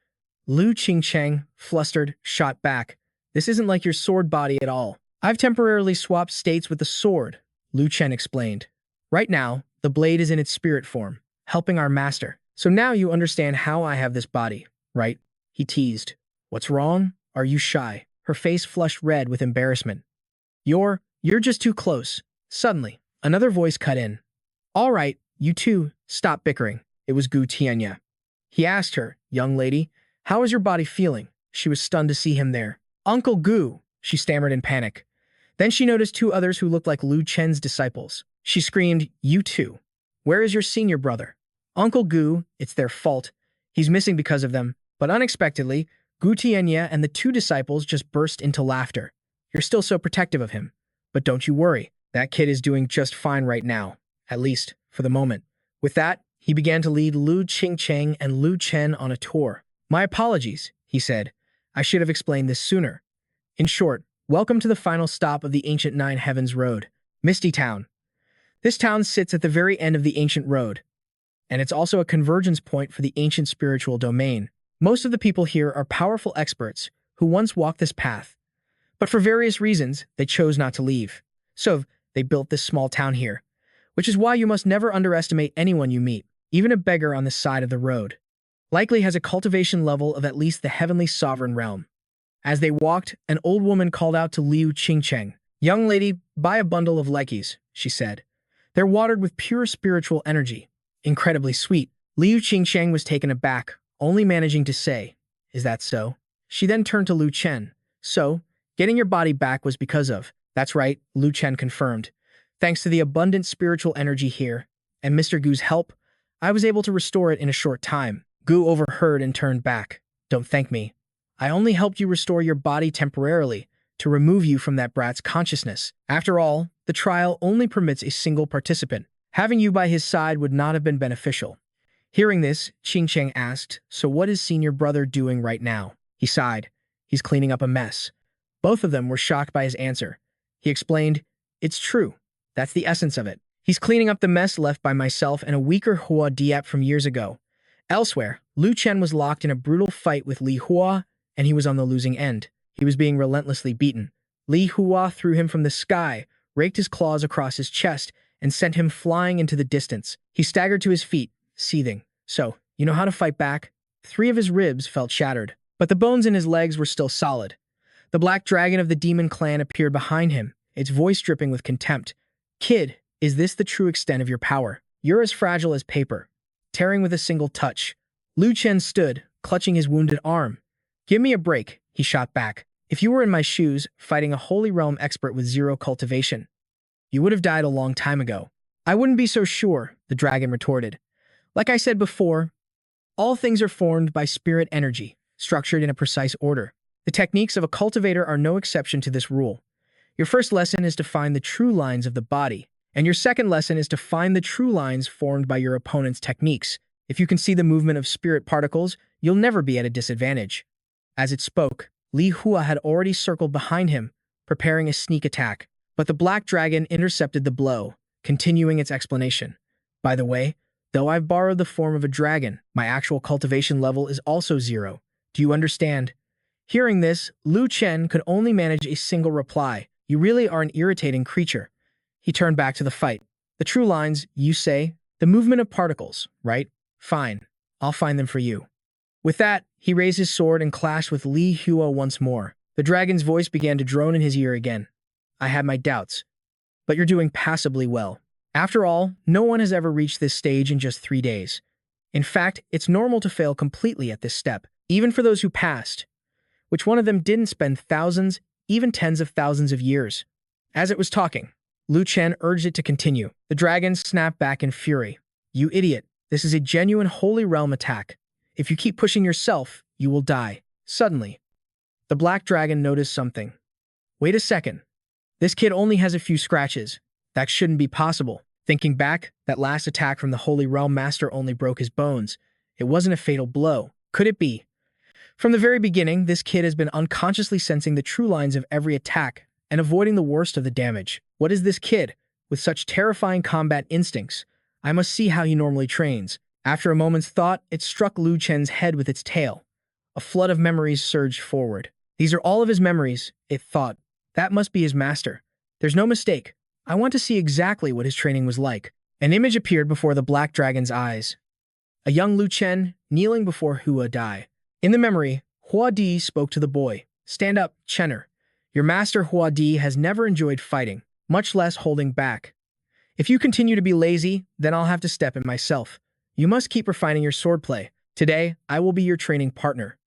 Lu Qingcheng, flustered, shot back. "This isn't like your sword body at all. I've temporarily swapped states with the sword," Lu Chen explained. "Right now, the blade is in its spirit form, helping our master. So now you understand how I have this body, right?" he teased. What's wrong? Are you shy? Her face flushed red with embarrassment. You're just too close. Suddenly, another voice cut in. All right, you two, stop bickering. It was Gu Tianya. He asked her, young lady, how is your body feeling? She was stunned to see him there. Uncle Gu, she stammered in panic. Then she noticed two others who looked like Lu Chen's disciples. She screamed, you two. Where is your senior brother? Uncle Gu, it's their fault. He's missing because of them. But unexpectedly, Gu Tianya and the two disciples just burst into laughter. You're still so protective of him. But don't you worry. That kid is doing just fine right now. At least, for the moment. With that, he began to lead Lu Qingcheng and Lu Chen on a tour. My apologies, he said. I should have explained this sooner. In short, welcome to the final stop of the ancient Nine Heavens Road, Misty Town. This town sits at the very end of the ancient road, and it's also a convergence point for the ancient spiritual domain. Most of the people here are powerful experts who once walked this path, but for various reasons, they chose not to leave. So, they built this small town here, which is why you must never underestimate anyone you meet, even a beggar on the side of the road. Likely has a cultivation level of at least the heavenly sovereign realm. As they walked, an old woman called out to Liu Qingcheng. Young lady, buy a bundle of lekis, she said. They're watered with pure spiritual energy. Incredibly sweet. Liu Qingcheng was taken aback, only managing to say, is that so? She then turned to Lu Chen. So, getting your body back was because of. That's right, Lu Chen confirmed. Thanks to the abundant spiritual energy here, and Mr. Gu's help, I was able to restore it in a short time. Gu overheard and turned back. Don't thank me. I only helped you restore your body temporarily, to remove you from that brat's consciousness. After all, the trial only permits a single participant. Having you by his side would not have been beneficial. Hearing this, Qingcheng asked, so what is senior brother doing right now? He sighed. He's cleaning up a mess. Both of them were shocked by his answer. He explained, it's true. That's the essence of it. He's cleaning up the mess left by myself and a weaker Hua Diep from years ago. Elsewhere, Lu Chen was locked in a brutal fight with Li Hua, and he was on the losing end. He was being relentlessly beaten. Li Hua threw him from the sky, raked his claws across his chest, and sent him flying into the distance. He staggered to his feet, seething. So, you know how to fight back? 3 of his ribs felt shattered, but the bones in his legs were still solid. The black dragon of the demon clan appeared behind him, its voice dripping with contempt. Kid, is this the true extent of your power? You're as fragile as paper. Tearing with a single touch. Lu Chen stood, clutching his wounded arm. Give me a break, he shot back. If you were in my shoes, fighting a Holy Realm expert with 0 cultivation, you would have died a long time ago. I wouldn't be so sure, the dragon retorted. Like I said before, all things are formed by spirit energy, structured in a precise order. The techniques of a cultivator are no exception to this rule. Your first lesson is to find the true lines of the body, and your second lesson is to find the true lines formed by your opponent's techniques. If you can see the movement of spirit particles, you'll never be at a disadvantage. As it spoke, Li Hua had already circled behind him, preparing a sneak attack, but the black dragon intercepted the blow, continuing its explanation. By the way, though I've borrowed the form of a dragon, my actual cultivation level is also 0. Do you understand? Hearing this, Lu Chen could only manage a single reply. You really are an irritating creature. He turned back to the fight. The true lines, you say? The movement of particles, right? Fine. I'll find them for you. With that, he raised his sword and clashed with Li Hua once more. The dragon's voice began to drone in his ear again. I had my doubts, but you're doing passably well. After all, no one has ever reached this stage in just 3 days. In fact, it's normal to fail completely at this step, even for those who passed. Which one of them didn't spend thousands, even tens of thousands of years? As it was talking, Lu Chen urged it to continue. The dragon snapped back in fury. You idiot, this is a genuine Holy Realm attack. If you keep pushing yourself, you will die. Suddenly, the black dragon noticed something. Wait a second. This kid only has a few scratches. That shouldn't be possible. Thinking back, that last attack from the Holy Realm Master only broke his bones. It wasn't a fatal blow. Could it be? From the very beginning, this kid has been unconsciously sensing the true lines of every attack and avoiding the worst of the damage. What is this kid? With such terrifying combat instincts, I must see how he normally trains. After a moment's thought, it struck Lu Chen's head with its tail. A flood of memories surged forward. These are all of his memories, it thought. That must be his master. There's no mistake. I want to see exactly what his training was like. An image appeared before the black dragon's eyes. A young Lu Chen kneeling before Hua Dai. In the memory, Hua Di spoke to the boy. Stand up, Chenner. Your master Hua Di has never enjoyed fighting, much less holding back. If you continue to be lazy, then I'll have to step in myself. You must keep refining your swordplay. Today, I will be your training partner.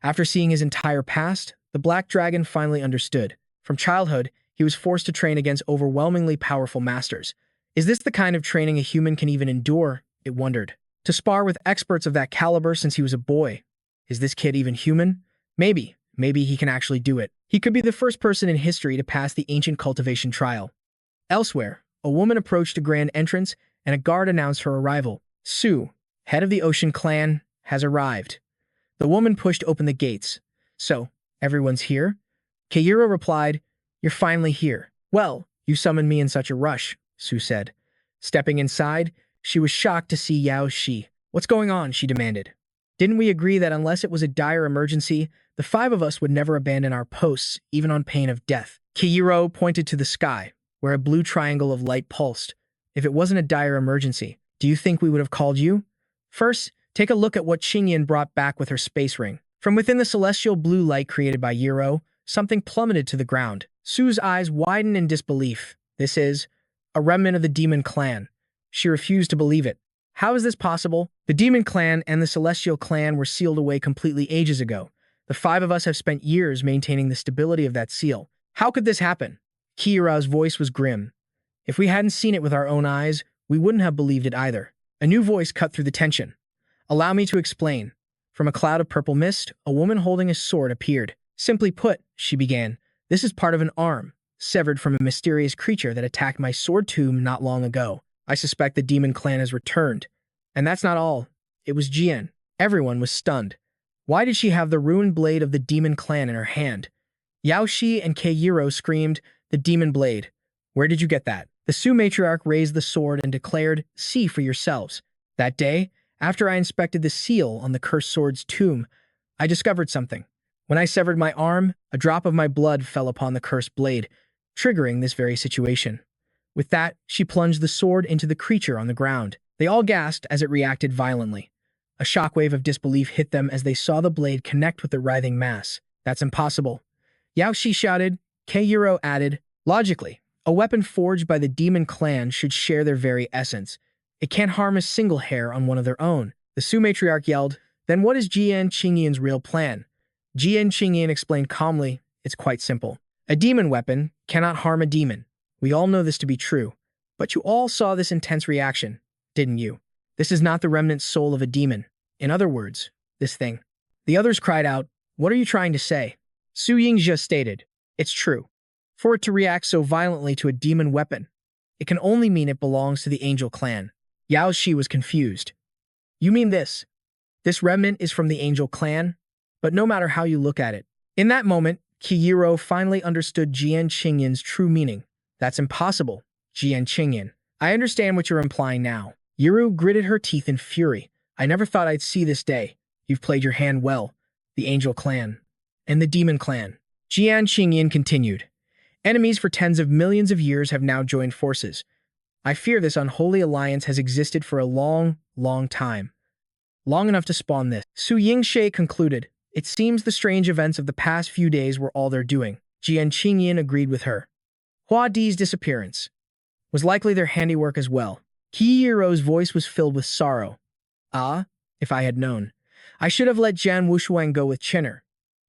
After seeing his entire past, the Black Dragon finally understood. From childhood, he was forced to train against overwhelmingly powerful masters. Is this the kind of training a human can even endure? It wondered. To spar with experts of that caliber since he was a boy. Is this kid even human? Maybe he can actually do it. He could be the first person in history to pass the ancient cultivation trial. Elsewhere, a woman approached a grand entrance and a guard announced her arrival. Su, head of the Ocean Clan, has arrived. The woman pushed open the gates. So, everyone's here? Keiro replied, You're finally here. Well, you summoned me in such a rush, Su said. Stepping inside, she was shocked to see Yao Shi. What's going on? She demanded. Didn't we agree that unless it was a dire emergency, the five of us would never abandon our posts, even on pain of death? Keiro pointed to the sky, where a blue triangle of light pulsed. If it wasn't a dire emergency, do you think we would have called you? First, take a look at what Qingyan brought back with her space ring. From within the celestial blue light created by Yiro, something plummeted to the ground. Su's eyes widened in disbelief. This is a remnant of the demon clan. She refused to believe it. How is this possible? The demon clan and the celestial clan were sealed away completely ages ago. The five of us have spent years maintaining the stability of that seal. How could this happen? Kiira's voice was grim. If we hadn't seen it with our own eyes, we wouldn't have believed it either. A new voice cut through the tension. Allow me to explain. From a cloud of purple mist, a woman holding a sword appeared. Simply put, she began, this is part of an arm, severed from a mysterious creature that attacked my sword tomb not long ago. I suspect the demon clan has returned. And that's not all. It was Jian. Everyone was stunned. Why did she have the ruined blade of the demon clan in her hand? Yao Shi and Keiro screamed, the demon blade. Where did you get that? The Su matriarch raised the sword and declared, see for yourselves. That day, after I inspected the seal on the cursed sword's tomb, I discovered something. When I severed my arm, a drop of my blood fell upon the cursed blade, triggering this very situation. With that, she plunged the sword into the creature on the ground. They all gasped as it reacted violently. A shockwave of disbelief hit them as they saw the blade connect with the writhing mass. That's impossible. Yao Shi shouted. Keiro added, logically, a weapon forged by the demon clan should share their very essence. It can't harm a single hair on one of their own. The Su matriarch yelled, then what is Jian Qingyan's real plan? Jian Qingyan explained calmly, it's quite simple. A demon weapon cannot harm a demon. We all know this to be true. But you all saw this intense reaction, didn't you? This is not the remnant soul of a demon. In other words, this thing. The others cried out, what are you trying to say? Su Yingxia stated, it's true. For it to react so violently to a demon weapon, it can only mean it belongs to the angel clan. Yao Shi was confused. You mean this? This remnant is from the angel clan? But no matter how you look at it. In that moment, Keiro finally understood Jian Qingyan's true meaning. That's impossible, Jian Qingyan. I understand what you're implying now. Yiru gritted her teeth in fury. I never thought I'd see this day. You've played your hand well. The angel clan. And the demon clan. Jian Qingyan continued. Enemies for tens of millions of years have now joined forces. I fear this unholy alliance has existed for a long, long time. Long enough to spawn this. Su Yingxia concluded. It seems the strange events of the past few days were all they're doing. Jian Qingyan agreed with her. Hua Di's disappearance was likely their handiwork as well. Kiiro's voice was filled with sorrow. Ah, if I had known. I should have let Jian Wushuang go with Chenner.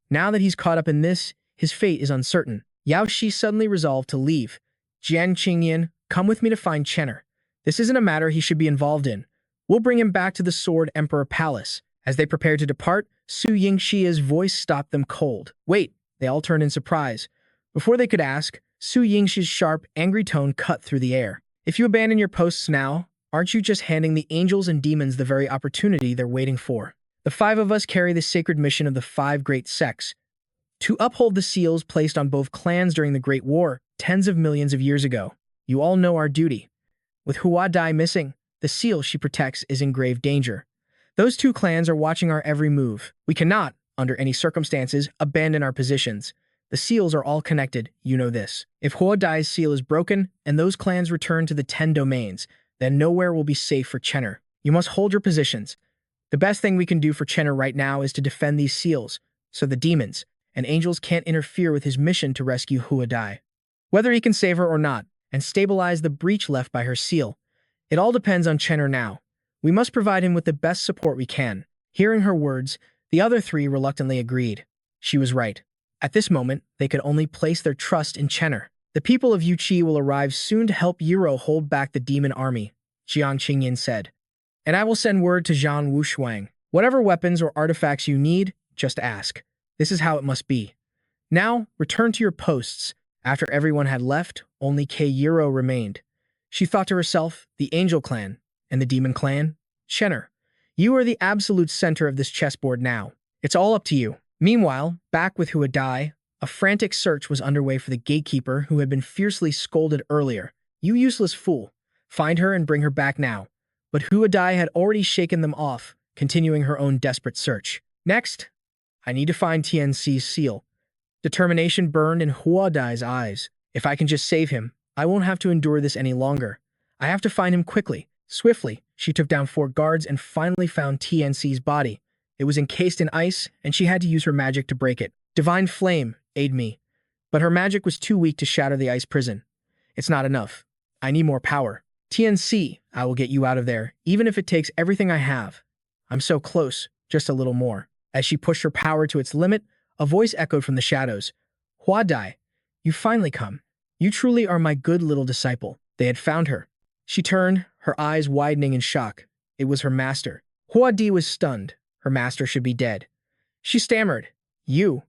Now that he's caught up in this, his fate is uncertain. Yao Shi suddenly resolved to leave. Jian Qingyan, come with me to find Chenner. This isn't a matter he should be involved in. We'll bring him back to the Sword Emperor Palace. As they prepared to depart, Su Yingxia's voice stopped them cold. Wait, they all turned in surprise. Before they could ask, Su Yingxia's sharp, angry tone cut through the air. If you abandon your posts now, aren't you just handing the angels and demons the very opportunity they're waiting for? The five of us carry the sacred mission of the five great sects, to uphold the seals placed on both clans during the Great War, tens of millions of years ago. You all know our duty. With Hua Di missing, the seal she protects is in grave danger. Those two clans are watching our every move. We cannot, under any circumstances, abandon our positions. The seals are all connected, you know this. If Hua Dai's seal is broken, and those clans return to the 10 domains, then nowhere will be safe for Chenner. You must hold your positions. The best thing we can do for Chenner right now is to defend these seals, so the demons and angels can't interfere with his mission to rescue Huadai. Whether he can save her or not, and stabilize the breach left by her seal, it all depends on Chenner now. We must provide him with the best support we can. Hearing her words, the other three reluctantly agreed. She was right. At this moment, they could only place their trust in Chenner. The people of Yuqi will arrive soon to help Yuro hold back the demon army, Jiang Qingyin said. And I will send word to Zhang Wushuang. Whatever weapons or artifacts you need, just ask. This is how it must be. Now, return to your posts. After everyone had left, only Kei Yuro remained. She thought to herself, the Angel Clan and the Demon Clan? Chenner, you are the absolute center of this chessboard now. It's all up to you. Meanwhile, back with Huadai, a frantic search was underway for the gatekeeper who had been fiercely scolded earlier. You useless fool. Find her and bring her back now. But Huadai had already shaken them off, continuing her own desperate search. Next, I need to find TNC's seal. Determination burned in Huadai's eyes. If I can just save him, I won't have to endure this any longer. I have to find him quickly. Swiftly, she took down 4 guards and finally found TNC's body. It was encased in ice, and she had to use her magic to break it. Divine Flame, aid me. But her magic was too weak to shatter the ice prison. It's not enough. I need more power. TNC, I will get you out of there, even if it takes everything I have. I'm so close, just a little more. As she pushed her power to its limit, a voice echoed from the shadows. Huadai, you finally come. You truly are my good little disciple. They had found her. She turned, her eyes widening in shock. It was her master. Huadi was stunned. Her master should be dead. She stammered. You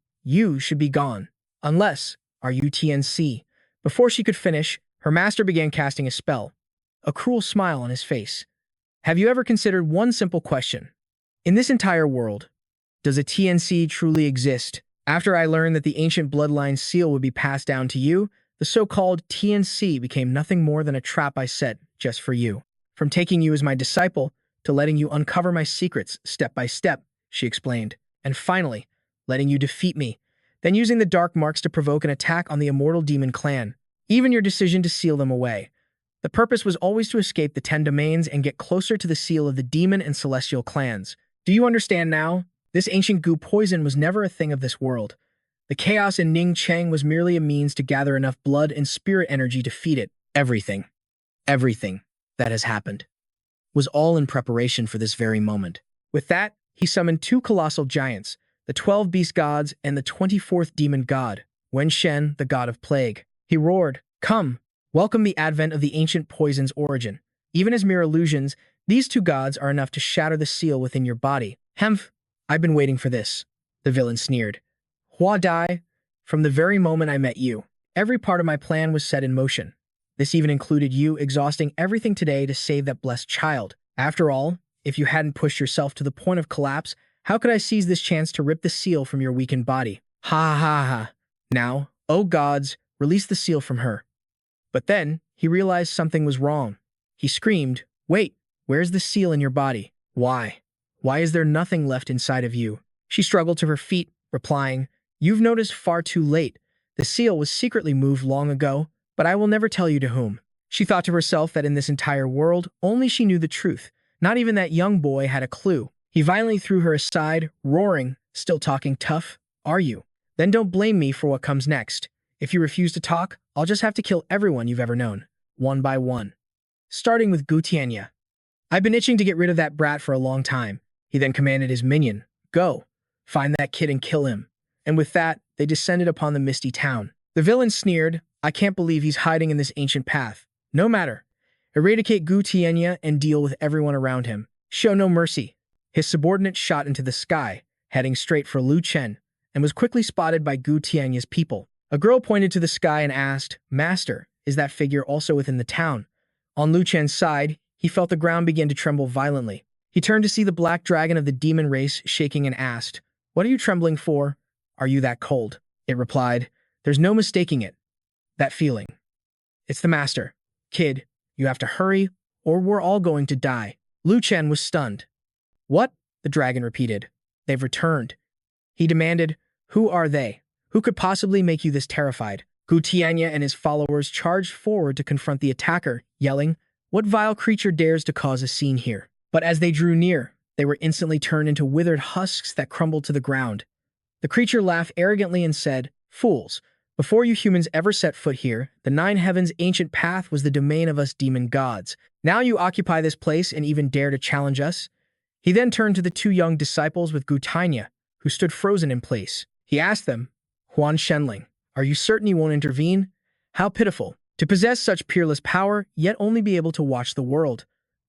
should be gone. Unless, are you TNC? Before she could finish, her master began casting a spell. A cruel smile on his face. Have you ever considered one simple question? In this entire world, does a TNC truly exist? After I learned that the ancient bloodline seal would be passed down to you, the so-called TNC became nothing more than a trap I set just for you. From taking you as my disciple to letting you uncover my secrets step by step, she explained, and finally, letting you defeat me, then using the dark marks to provoke an attack on the immortal demon clan, even your decision to seal them away. The purpose was always to escape the 10 domains and get closer to the seal of the demon and celestial clans. Do you understand now? This ancient goo poison was never a thing of this world. The chaos in Ning Cheng was merely a means to gather enough blood and spirit energy to feed it. Everything that has happened was all in preparation for this very moment. With that, he summoned 2 colossal giants, the 12 beast gods and the 24th demon god, Wen Shen, the god of plague. He roared, "Come, welcome the advent of the ancient poison's origin. Even as mere illusions, these 2 gods are enough to shatter the seal within your body." "Hemph, I've been waiting for this," the villain sneered. "Huadai, from the very moment I met you, every part of my plan was set in motion. This even included you exhausting everything today to save that blessed child. After all, if you hadn't pushed yourself to the point of collapse, how could I seize this chance to rip the seal from your weakened body? Ha ha ha. Now, oh gods, release the seal from her." But then, he realized something was wrong. He screamed, "Wait, where's the seal in your body? Why? Why is there nothing left inside of you?" She struggled to her feet, replying, "You've noticed far too late. The seal was secretly moved long ago, but I will never tell you to whom." She thought to herself that in this entire world, only she knew the truth. Not even that young boy had a clue. He violently threw her aside, roaring, "Still talking tough, are you? Then don't blame me for what comes next. If you refuse to talk, I'll just have to kill everyone you've ever known, one by one. Starting with Gutianya. I've been itching to get rid of that brat for a long time." He then commanded his minion, "Go, find that kid and kill him." And with that, they descended upon the misty town. The villain sneered, "I can't believe he's hiding in this ancient path. No matter. Eradicate Gutianya and deal with everyone around him. Show no mercy." His subordinate shot into the sky, heading straight for Lu Chen, and was quickly spotted by Gutianya's people. A girl pointed to the sky and asked, "Master, is that figure also within the town?" On Lu Chen's side, he felt the ground begin to tremble violently. He turned to see the black dragon of the demon race shaking and asked, "What are you trembling for? Are you that cold?" It replied, "There's no mistaking it. That feeling. It's the master. Kid, you have to hurry, or we're all going to die." Lu Chen was stunned. "What?" the dragon repeated. "They've returned." He demanded, "Who are they? Who could possibly make you this terrified?" Gutianya and his followers charged forward to confront the attacker, yelling, "What vile creature dares to cause a scene here?" But as they drew near, they were instantly turned into withered husks that crumbled to the ground. The creature laughed arrogantly and said, "Fools, before you humans ever set foot here, the nine heavens' ancient path was the domain of us demon gods. Now you occupy this place and even dare to challenge us?" He then turned to the two young disciples with Gutainya, who stood frozen in place. He asked them, "Huan Shenling, are you certain you won't intervene? How pitiful, to possess such peerless power, yet only be able to watch the world,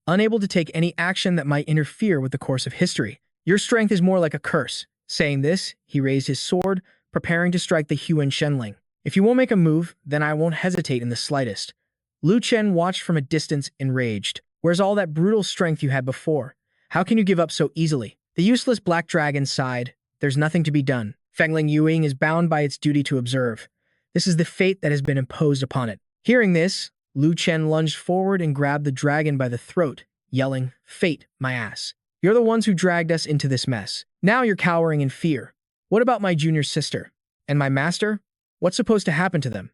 unable to take any action that might interfere with the course of history. Your strength is more like a curse." Saying this, he raised his sword, preparing to strike the Huan Shenling. "If you won't make a move, then I won't hesitate in the slightest." Lu Chen watched from a distance, enraged. "Where's all that brutal strength you had before? How can you give up so easily?" The useless black dragon sighed. "There's nothing to be done. Fengling Yuing is bound by its duty to observe. This is the fate that has been imposed upon it." Hearing this, Lu Chen lunged forward and grabbed the dragon by the throat, yelling, "Fate, my ass. You're the ones who dragged us into this mess. Now you're cowering in fear. What about my junior sister? And my master? What's supposed to happen to them?"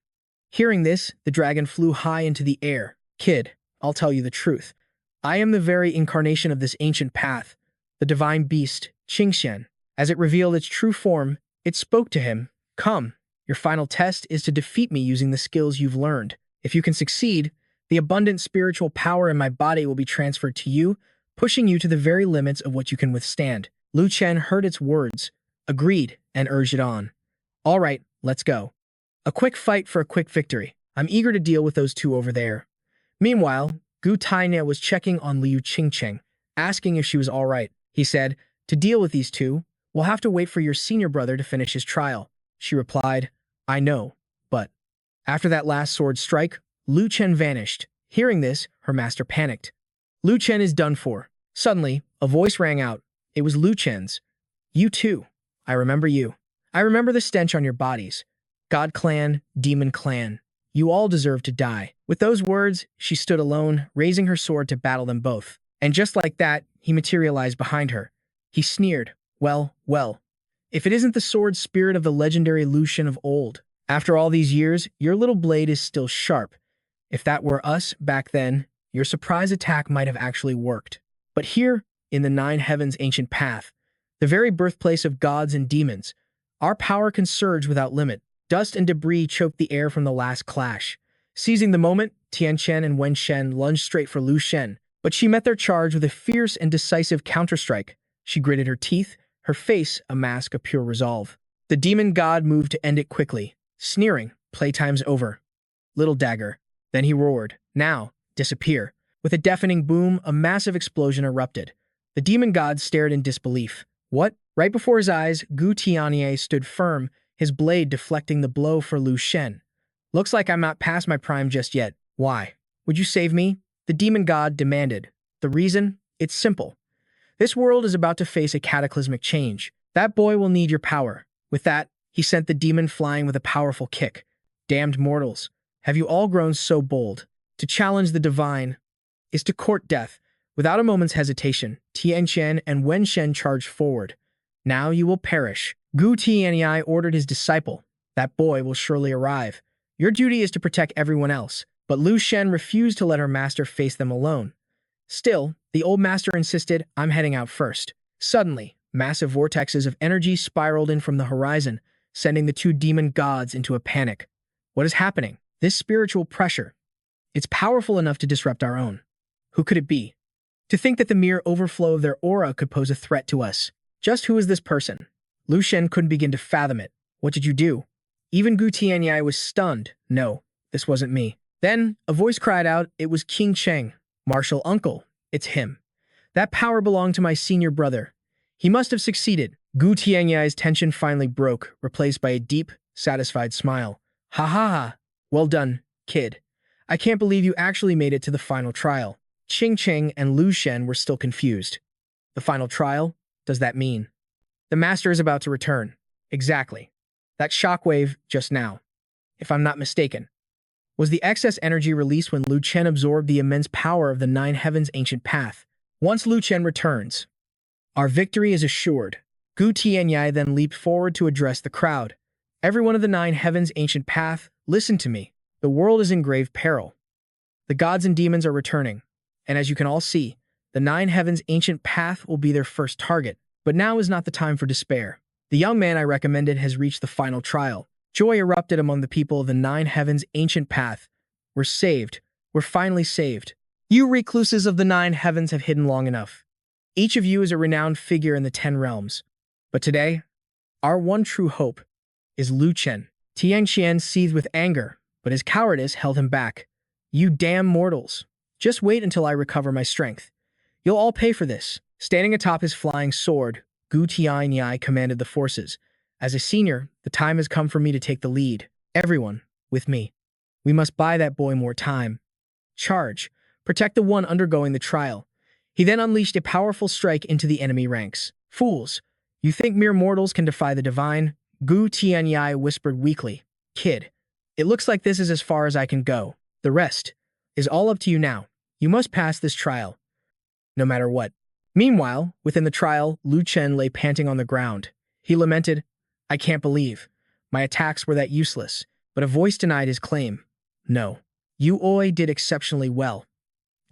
Hearing this, the dragon flew high into the air. "Kid, I'll tell you the truth. I am the very incarnation of this ancient path, the divine beast, Qingshan." As it revealed its true form, it spoke to him. "Come, your final test is to defeat me using the skills you've learned. If you can succeed, the abundant spiritual power in my body will be transferred to you, pushing you to the very limits of what you can withstand." Lu Chen heard its words, agreed, and urged it on. "All right, let's go. A quick fight for a quick victory. I'm eager to deal with those two over there." Meanwhile, Gu Tainia was checking on Liu Qingcheng, asking if she was all right. He said, "To deal with these two, we'll have to wait for your senior brother to finish his trial." She replied, "I know, but..." After that last sword strike, Lu Chen vanished. Hearing this, her master panicked. Lu Chen is done for. Suddenly, a voice rang out. It was Lu Chen's. "You too. I remember you. I remember the stench on your bodies. God clan, demon clan. You all deserve to die." With those words, she stood alone, raising her sword to battle them both. And just like that, he materialized behind her. He sneered, Well, if it isn't the sword spirit of the legendary Lu Chen of old. After all these years, your little blade is still sharp. If that were us back then, your surprise attack might have actually worked. But here, in the nine heavens' ancient path, the very birthplace of gods and demons, our power can surge without limit. Dust and debris choked the air from the last clash. Seizing the moment, Tian Chen and Wen Shen lunged straight for Lu Shen, but she met their charge with a fierce and decisive counterstrike. She gritted her teeth, her face a mask of pure resolve. The demon god moved to end it quickly, sneering, "Playtime's over. Little dagger." Then he roared, "Now, disappear." With a deafening boom, a massive explosion erupted. The demon god stared in disbelief. What? Right before his eyes, Gu Tianye stood firm, his blade deflecting the blow for Lu Shen. "Looks like I'm not past my prime just yet. Why? Would you save me?" The demon god demanded. "The reason? It's simple. This world is about to face a cataclysmic change. That boy will need your power." With that, he sent the demon flying with a powerful kick. "Damned mortals, have you all grown so bold? To challenge the divine is to court death." Without a moment's hesitation, Tian Chen and Wen Shen charged forward. "Now you will perish." Gu Tianyi ordered his disciple. "That boy will surely arrive. Your duty is to protect everyone else." But Lu Shen refused to let her master face them alone. Still, the old master insisted, "I'm heading out first." Suddenly, massive vortexes of energy spiraled in from the horizon, sending the two demon gods into a panic. What is happening? This spiritual pressure. It's powerful enough to disrupt our own. Who could it be? To think that the mere overflow of their aura could pose a threat to us. Just who is this person? Lu Shen couldn't begin to fathom it. What did you do? Even Gu Tianyi was stunned. No, this wasn't me. Then, a voice cried out, it was King Cheng. "Martial uncle, it's him. That power belonged to my senior brother. He must have succeeded." Gu Tianyi's tension finally broke, replaced by a deep, satisfied smile. "Ha ha ha. Well done, kid. I can't believe you actually made it to the final trial." Qing Cheng and Lu Shen were still confused. The final trial? Does that mean the master is about to return? Exactly. That shockwave just now, if I'm not mistaken, was the excess energy released when Lu Chen absorbed the immense power of the Nine Heavens' ancient path. Once Lu Chen returns, our victory is assured. Gu Tianyi then leaped forward to address the crowd. "Everyone of the Nine Heavens' ancient path, listen to me. The world is in grave peril. The gods and demons are returning, and as you can all see, the Nine Heavens' ancient path will be their first target. But now is not the time for despair. The young man I recommended has reached the final trial. Joy erupted among the people of the Nine Heavens' ancient path. We're saved. We're finally saved. You recluses of the Nine Heavens have hidden long enough. Each of you is a renowned figure in the 10 realms. But today, our one true hope is Lu Chen. Tianxian seethed with anger, but his cowardice held him back. You damn mortals. Just wait until I recover my strength. You'll all pay for this. Standing atop his flying sword, Gu Tianyai commanded the forces. As a senior, the time has come for me to take the lead. Everyone, with me. We must buy that boy more time. Charge. Protect the one undergoing the trial. He then unleashed a powerful strike into the enemy ranks. Fools! You think mere mortals can defy the divine? Gu Tianyai whispered weakly. Kid, it looks like this is as far as I can go. The rest is all up to you now. You must pass this trial, no matter what. Meanwhile, within the trial, Lu Chen lay panting on the ground. He lamented, I can't believe. My attacks were that useless. But a voice denied his claim. No. You Oi did exceptionally well.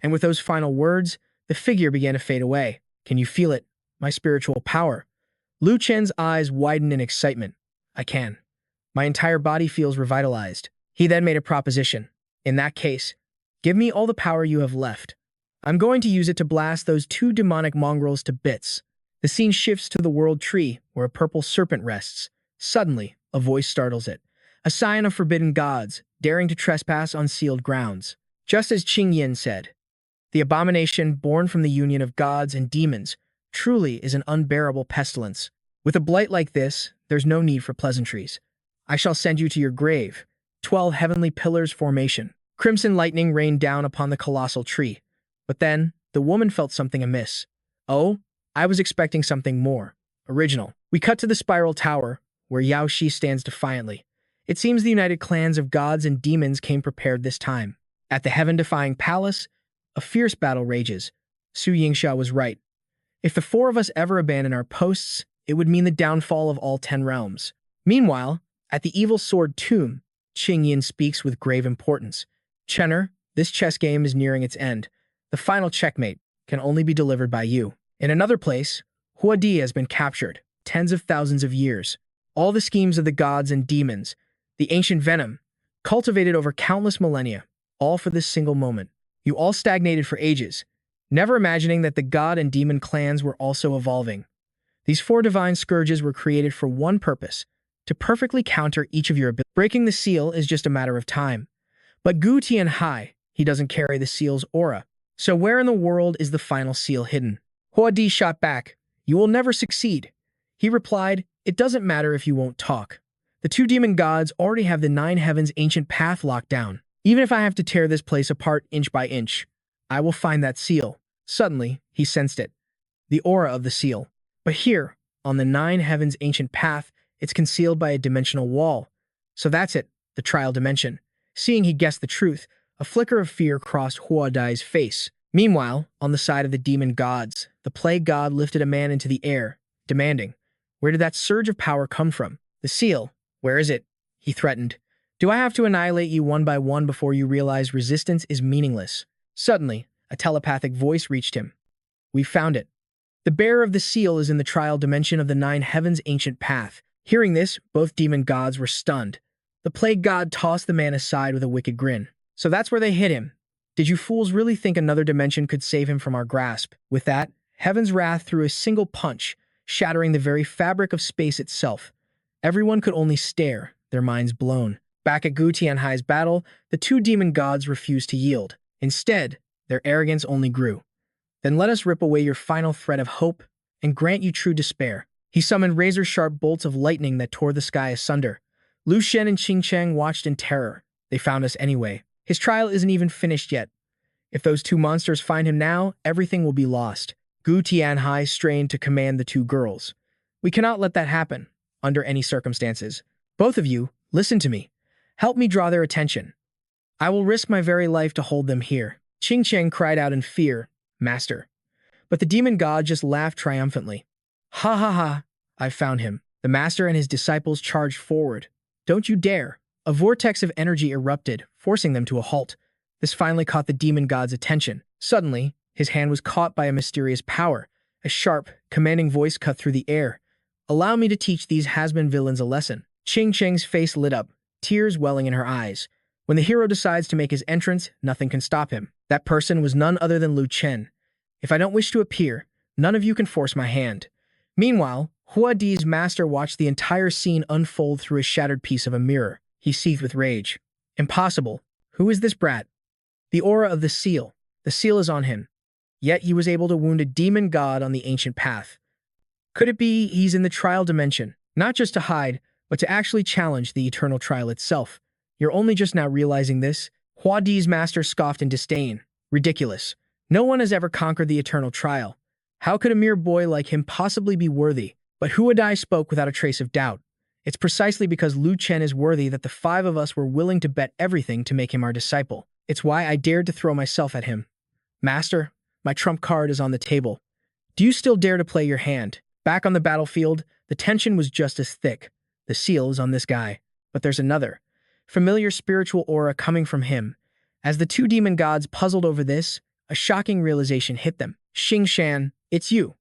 And with those final words, the figure began to fade away. Can you feel it? My spiritual power. Lu Chen's eyes widened in excitement. I can. My entire body feels revitalized. He then made a proposition. In that case, give me all the power you have left. I'm going to use it to blast those two demonic mongrels to bits. The scene shifts to the world tree, where a purple serpent rests. Suddenly, a voice startles it. A scion of forbidden gods, daring to trespass on sealed grounds. Just as Qing Yin said, the abomination born from the union of gods and demons truly is an unbearable pestilence. With a blight like this, there's no need for pleasantries. I shall send you to your grave. 12 heavenly pillars formation. Crimson lightning rained down upon the colossal tree. But then, the woman felt something amiss. Oh, I was expecting something more original. We cut to the spiral tower, where Yao Shi stands defiantly. It seems the united clans of gods and demons came prepared this time. At the heaven-defying palace, a fierce battle rages. Su Yingsha was right. If the four of us ever abandon our posts, it would mean the downfall of all 10 realms. Meanwhile, at the evil sword tomb, Qing Yin speaks with grave importance. Chenner, this chess game is nearing its end. The final checkmate can only be delivered by you. In another place, Huadi has been captured, tens of thousands of years. All the schemes of the gods and demons, the ancient venom, cultivated over countless millennia, all for this single moment. You all stagnated for ages, never imagining that the god and demon clans were also evolving. These 4 divine scourges were created for one purpose, to perfectly counter each of your abilities. Breaking the seal is just a matter of time. But Gu Tianhai, he doesn't carry the seal's aura. So where in the world is the final seal hidden? Huadi shot back, you will never succeed. He replied, it doesn't matter if you won't talk. The 2 demon gods already have the 9 heavens ancient path locked down. Even if I have to tear this place apart inch by inch, I will find that seal. Suddenly, he sensed it. The aura of the seal. But here, on the 9 heavens ancient path, it's concealed by a dimensional wall. So that's it, the trial dimension. Seeing he guessed the truth, a flicker of fear crossed Huadai's face. Meanwhile, on the side of the demon gods, the plague god lifted a man into the air, demanding, where did that surge of power come from? The seal, where is it? He threatened. Do I have to annihilate you one by one before you realize resistance is meaningless? Suddenly, a telepathic voice reached him. We found it. The bearer of the seal is in the trial dimension of the 9 heavens ancient path. Hearing this, both demon gods were stunned. The plague god tossed the man aside with a wicked grin. So that's where they hid him. Did you fools really think another dimension could save him from our grasp? With that, Heaven's wrath threw a single punch, shattering the very fabric of space itself. Everyone could only stare, their minds blown. Back at Gu Tianhai's battle, the 2 demon gods refused to yield. Instead, their arrogance only grew. Then let us rip away your final thread of hope and grant you true despair. He summoned razor-sharp bolts of lightning that tore the sky asunder. Lu Chen and Qing Cheng watched in terror. They found us anyway. His trial isn't even finished yet. If those 2 monsters find him now, everything will be lost. Gu Tianhai strained to command the 2 girls. We cannot let that happen, under any circumstances. Both of you, listen to me. Help me draw their attention. I will risk my very life to hold them here. Qing Cheng cried out in fear, Master. But the demon god just laughed triumphantly. Ha ha ha, I've found him. The master and his disciples charged forward. Don't you dare. A vortex of energy erupted, forcing them to a halt. This finally caught the demon god's attention. Suddenly, his hand was caught by a mysterious power. A sharp, commanding voice cut through the air. Allow me to teach these has-been villains a lesson. Ching Cheng's face lit up, tears welling in her eyes. When the hero decides to make his entrance, nothing can stop him. That person was none other than Lu Chen. If I don't wish to appear, none of you can force my hand. Meanwhile, Hua Di's master watched the entire scene unfold through a shattered piece of a mirror. He seethed with rage. Impossible. Who is this brat? The aura of the seal. The seal is on him. Yet he was able to wound a demon god on the ancient path. Could it be he's in the trial dimension, not just to hide, but to actually challenge the eternal trial itself? You're only just now realizing this? Hua Di's master scoffed in disdain. Ridiculous. No one has ever conquered the eternal trial. How could a mere boy like him possibly be worthy? But Hua Di spoke without a trace of doubt. It's precisely because Lu Chen is worthy that the 5 of us were willing to bet everything to make him our disciple. It's why I dared to throw myself at him. Master, my trump card is on the table. Do you still dare to play your hand? Back on the battlefield, the tension was just as thick. The seal is on this guy. But there's another. Familiar spiritual aura coming from him. As the 2 demon gods puzzled over this, a shocking realization hit them. Xing Shan, it's you.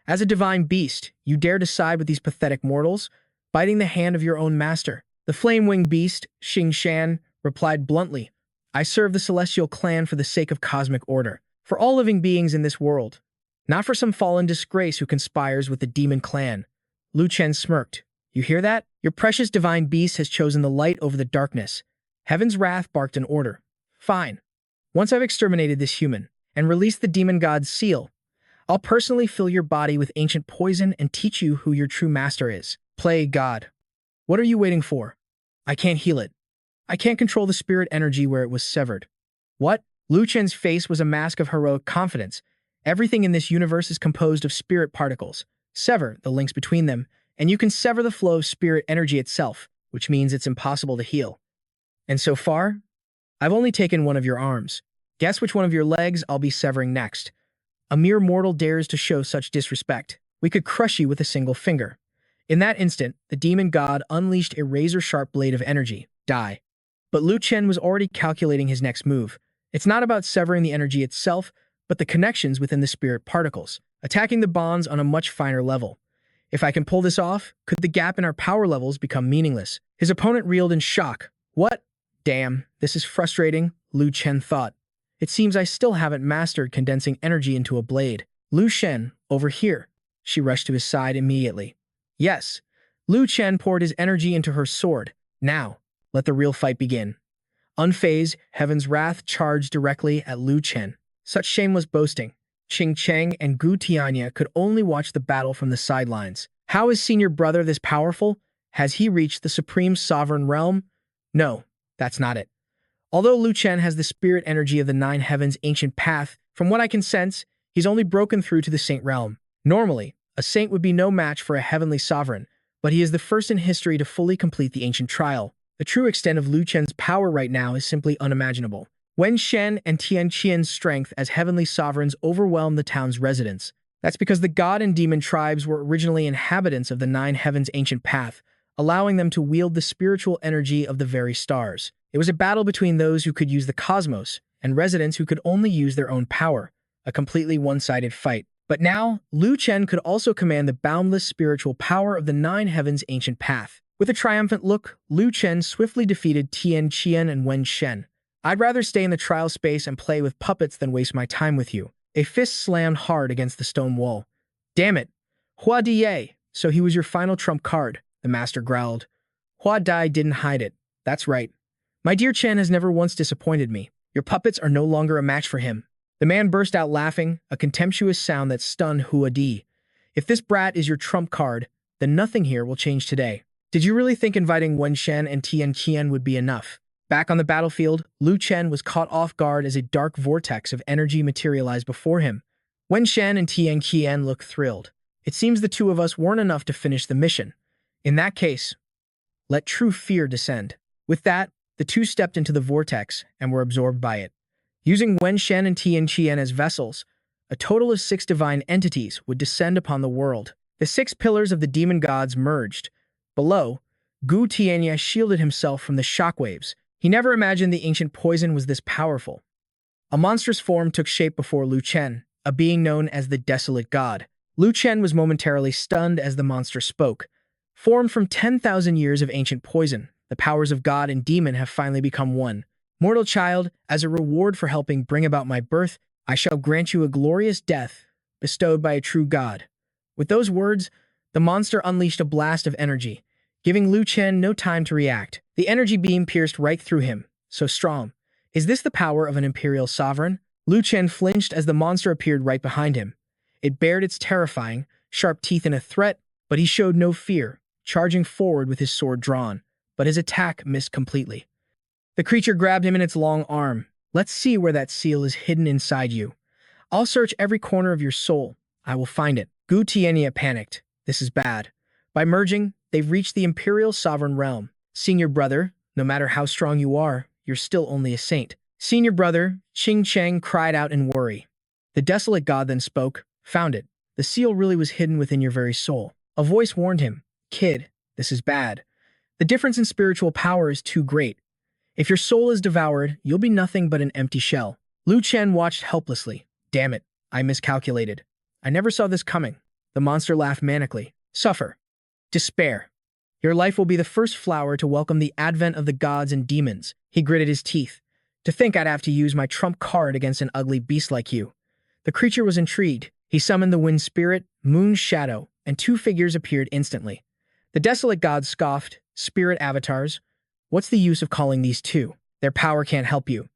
As a divine beast, you dare to side with these pathetic mortals, biting the hand of your own master. The flame-winged beast, Xing Shan, replied bluntly, I serve the celestial clan for the sake of cosmic order, for all living beings in this world, not for some fallen disgrace who conspires with the demon clan. Lu Chen smirked. You hear that? Your precious divine beast has chosen the light over the darkness. Heaven's wrath barked an order. Fine. Once I've exterminated this human and released the demon god's seal, I'll personally fill your body with ancient poison and teach you who your true master is. Play God. What are you waiting for? I can't heal it. I can't control the spirit energy where it was severed. What? Lu Chen's face was a mask of heroic confidence. Everything in this universe is composed of spirit particles. Sever the links between them, and you can sever the flow of spirit energy itself, which means it's impossible to heal. And so far, I've only taken one of your arms. Guess which one of your legs I'll be severing next. A mere mortal dares to show such disrespect. We could crush you with a single finger. In that instant, the demon god unleashed a razor-sharp blade of energy. Die. But Lu Chen was already calculating his next move. It's not about severing the energy itself, but the connections within the spirit particles, attacking the bonds on a much finer level. If I can pull this off, could the gap in our power levels become meaningless? His opponent reeled in shock. What? Damn, this is frustrating, Lu Chen thought. It seems I still haven't mastered condensing energy into a blade. Lu Chen, over here. She rushed to his side immediately. Yes. Lu Chen poured his energy into her sword. Now, let the real fight begin. Unfazed, Heaven's wrath charged directly at Lu Chen. Such shameless boasting. Qing Cheng and Gu Tianya could only watch the battle from the sidelines. How is senior brother this powerful? Has he reached the supreme sovereign realm? No, that's not it. Although Lu Chen has the spirit energy of the 9 heavens ancient path, from what I can sense, he's only broken through to the saint realm. Normally, a saint would be no match for a heavenly sovereign, but he is the first in history to fully complete the ancient trial. The true extent of Lu Chen's power right now is simply unimaginable. Wen Shen and Tian Qian's strength as heavenly sovereigns overwhelmed the town's residents. That's because the god and demon tribes were originally inhabitants of the 9 heavens ancient path, allowing them to wield the spiritual energy of the very stars. It was a battle between those who could use the cosmos and residents who could only use their own power, a completely one-sided fight. But now, Lu Chen could also command the boundless spiritual power of the 9 heavens ancient path. With a triumphant look, Lu Chen swiftly defeated Tian Qian and Wen Shen. I'd rather stay in the trial space and play with puppets than waste my time with you. A fist slammed hard against the stone wall. Damn it! Hua Di, so he was your final trump card, the master growled. Hua Di didn't hide it. That's right. My dear Chen has never once disappointed me. Your puppets are no longer a match for him. The man burst out laughing, a contemptuous sound that stunned Hua Di. If this brat is your trump card, then nothing here will change today. Did you really think inviting Wen Shen and Tian Qian would be enough? Back on the battlefield, Lu Chen was caught off guard as a dark vortex of energy materialized before him. Wen Shen and Tian Qian looked thrilled. It seems the 2 of us weren't enough to finish the mission. In that case, let true fear descend. With that, the 2 stepped into the vortex and were absorbed by it. Using Wen Shen and Tian Qian as vessels, a total of 6 divine entities would descend upon the world. The 6 pillars of the demon gods merged. Below, Gu Tianya shielded himself from the shockwaves. He never imagined the ancient poison was this powerful. A monstrous form took shape before Lu Chen, a being known as the Desolate God. Lu Chen was momentarily stunned as the monster spoke. Formed from 10,000 years of ancient poison, the powers of God and demon have finally become one. Mortal child, as a reward for helping bring about my birth, I shall grant you a glorious death, bestowed by a true God. With those words, the monster unleashed a blast of energy, giving Lu Chen no time to react. The energy beam pierced right through him, so strong. Is this the power of an imperial sovereign? Lu Chen flinched as the monster appeared right behind him. It bared its terrifying, sharp teeth in a threat, but he showed no fear, charging forward with his sword drawn. But his attack missed completely. The creature grabbed him in its long arm. Let's see where that seal is hidden inside you. I'll search every corner of your soul. I will find it. Gu Tianya panicked. This is bad. By merging, they've reached the imperial sovereign realm. Senior brother, no matter how strong you are, you're still only a saint. Senior brother, Qing Cheng cried out in worry. The desolate god then spoke. Found it. The seal really was hidden within your very soul. A voice warned him. Kid, this is bad. The difference in spiritual power is too great. If your soul is devoured, you'll be nothing but an empty shell. Lu Chen watched helplessly. Damn it, I miscalculated. I never saw this coming. The monster laughed manically. Suffer. Despair. Your life will be the first flower to welcome the advent of the gods and demons. He gritted his teeth. To think I'd have to use my trump card against an ugly beast like you. The creature was intrigued. He summoned the wind spirit, moon shadow, and two figures appeared instantly. The desolate gods scoffed. Spirit avatars. What's the use of calling these two? Their power can't help you.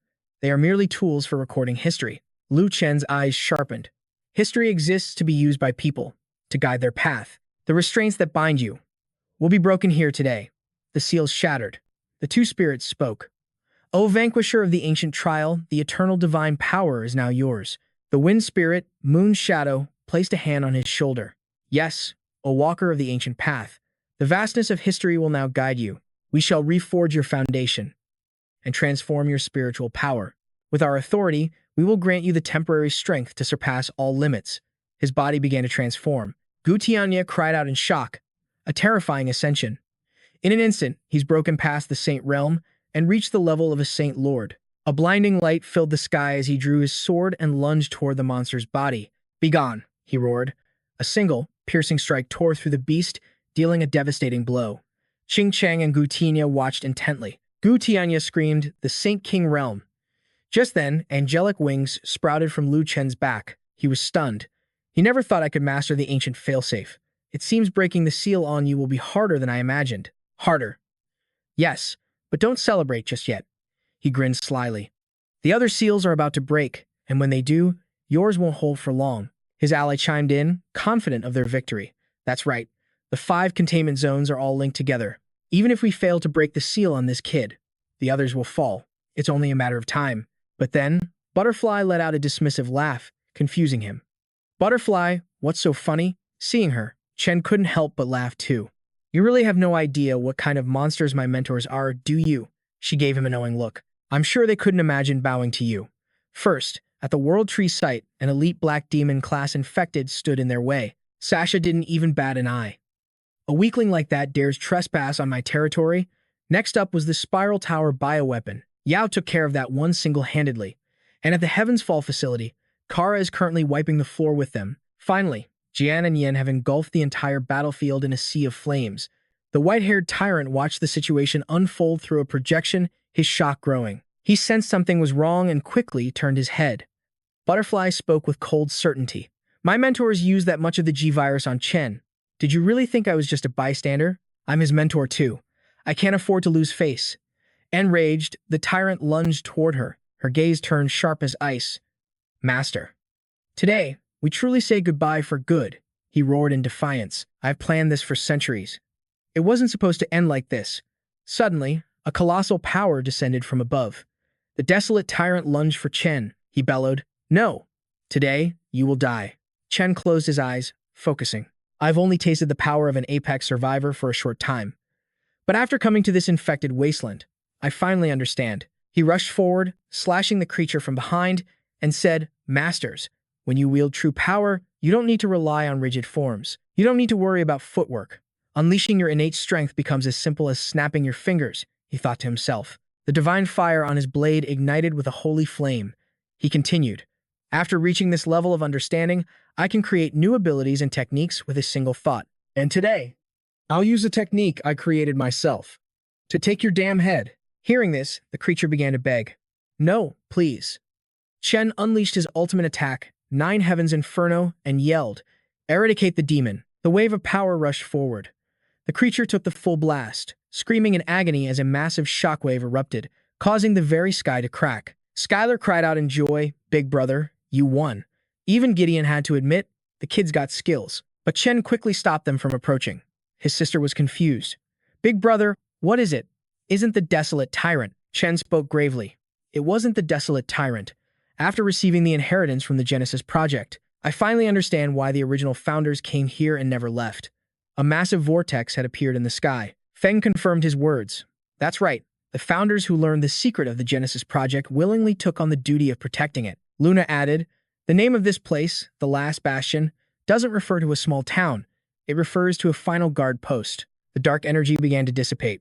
They are merely tools for recording history. Lu Chen's eyes sharpened. History exists to be used by people, to guide their path. The restraints that bind you will be broken here today. The seals shattered. The two spirits spoke. O vanquisher of the ancient trial, the eternal divine power is now yours. The wind spirit, moon shadow, placed a hand on his shoulder. Yes, O walker of the ancient path. The vastness of history will now guide you. We shall reforge your foundation and transform your spiritual power. With our authority, we will grant you the temporary strength to surpass all limits. His body began to transform. Gu Tianya cried out in shock. A terrifying ascension. In an instant, he's broken past the saint realm and reached the level of a saint lord. A blinding light filled the sky as he drew his sword and lunged toward the monster's body. Begone, he roared. A single, piercing strike tore through the beast, dealing a devastating blow. Qing Cheng and Gu Tianya watched intently. Gu Tianya screamed, the Saint King realm. Just then, angelic wings sprouted from Lu Chen's back. He was stunned. He never thought I could master the ancient failsafe. It seems breaking the seal on you will be harder than I imagined. Harder. Yes, but don't celebrate just yet. He grinned slyly. The other seals are about to break, and when they do, yours won't hold for long. His ally chimed in, confident of their victory. That's right. The 5 containment zones are all linked together. Even if we fail to break the seal on this kid, the others will fall. It's only a matter of time. But then, Butterfly let out a dismissive laugh, confusing him. Butterfly, what's so funny? Seeing her, Chen couldn't help but laugh too. You really have no idea what kind of monsters my mentors are, do you? She gave him a knowing look. I'm sure they couldn't imagine bowing to you. First, at the World Tree site, an elite black demon class infected stood in their way. Sasha didn't even bat an eye. A weakling like that dares trespass on my territory? Next up was the Spiral Tower bioweapon. Yao took care of that one single-handedly. And at the Heavens Fall facility, Kara is currently wiping the floor with them. Finally, Jian and Yen have engulfed the entire battlefield in a sea of flames. The white-haired tyrant watched the situation unfold through a projection, his shock growing. He sensed something was wrong and quickly turned his head. Butterfly spoke with cold certainty. My mentors used that much of the G-virus on Chen. Did you really think I was just a bystander? I'm his mentor too. I can't afford to lose face. Enraged, the tyrant lunged toward her. Her gaze turned sharp as ice. Master. Today, we truly say goodbye for good, he roared in defiance. I've planned this for centuries. It wasn't supposed to end like this. Suddenly, a colossal power descended from above. The desolate tyrant lunged for Chen. He bellowed, No. Today, you will die. Chen closed his eyes, focusing. I've only tasted the power of an apex survivor for a short time. But after coming to this infected wasteland, I finally understand. He rushed forward, slashing the creature from behind, and said, Masters, when you wield true power, you don't need to rely on rigid forms. You don't need to worry about footwork. Unleashing your innate strength becomes as simple as snapping your fingers, he thought to himself. The divine fire on his blade ignited with a holy flame. He continued, After reaching this level of understanding, I can create new abilities and techniques with a single thought. And today, I'll use a technique I created myself. To take your damn head. Hearing this, the creature began to beg. No, please. Chen unleashed his ultimate attack, Nine Heavens Inferno, and yelled, "Eradicate the demon." The wave of power rushed forward. The creature took the full blast, screaming in agony as a massive shockwave erupted, causing the very sky to crack. Skylar cried out in joy, "Big brother, you won." Even Gideon had to admit, the kid's got skills. But Chen quickly stopped them from approaching. His sister was confused. "Big brother, what is it? Isn't the desolate tyrant?" Chen spoke gravely. "It wasn't the desolate tyrant. After receiving the inheritance from the Genesis Project, I finally understand why the original founders came here and never left." A massive vortex had appeared in the sky. Feng confirmed his words. "That's right. The founders who learned the secret of the Genesis Project willingly took on the duty of protecting it." Luna added, "The name of this place, the Last Bastion, doesn't refer to a small town. It refers to a final guard post." The dark energy began to dissipate.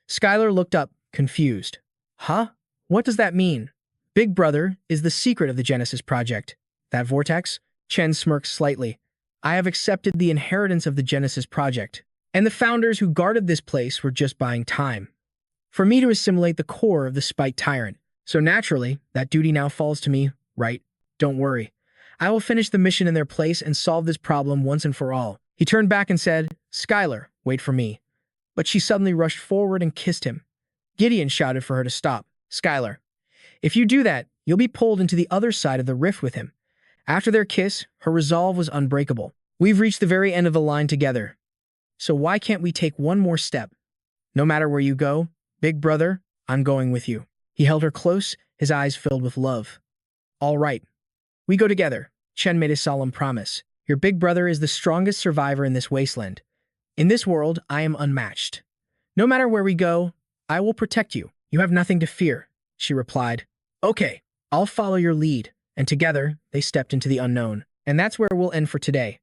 Skylar looked up, confused. "Huh? What does that mean?" "Big brother is the secret of the Genesis Project." "That vortex?" Chen smirked slightly. "I have accepted the inheritance of the Genesis Project, and the founders who guarded this place were just buying time for me to assimilate the core of the spite tyrant. So naturally, that duty now falls to me, right? Don't worry. I will finish the mission in their place and solve this problem once and for all." He turned back and said, "Skylar, wait for me." But she suddenly rushed forward and kissed him. Gideon shouted for her to stop. "Skylar, if you do that, you'll be pulled into the other side of the rift with him." After their kiss, her resolve was unbreakable. "We've reached the very end of the line together. So why can't we take one more step? No matter where you go, big brother, I'm going with you." He held her close, his eyes filled with love. "All right. We go together." Chen made a solemn promise. "Your big brother is the strongest survivor in this wasteland. In this world, I am unmatched. No matter where we go, I will protect you. You have nothing to fear," she replied. "Okay, I'll follow your lead." And together, they stepped into the unknown. And that's where we'll end for today.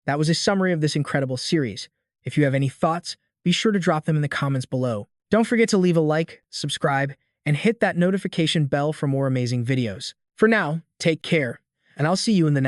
That was a summary of this incredible series. If you have any thoughts, be sure to drop them in the comments below. Don't forget to leave a like, subscribe, and hit that notification bell for more amazing videos. For now, take care, and I'll see you in the next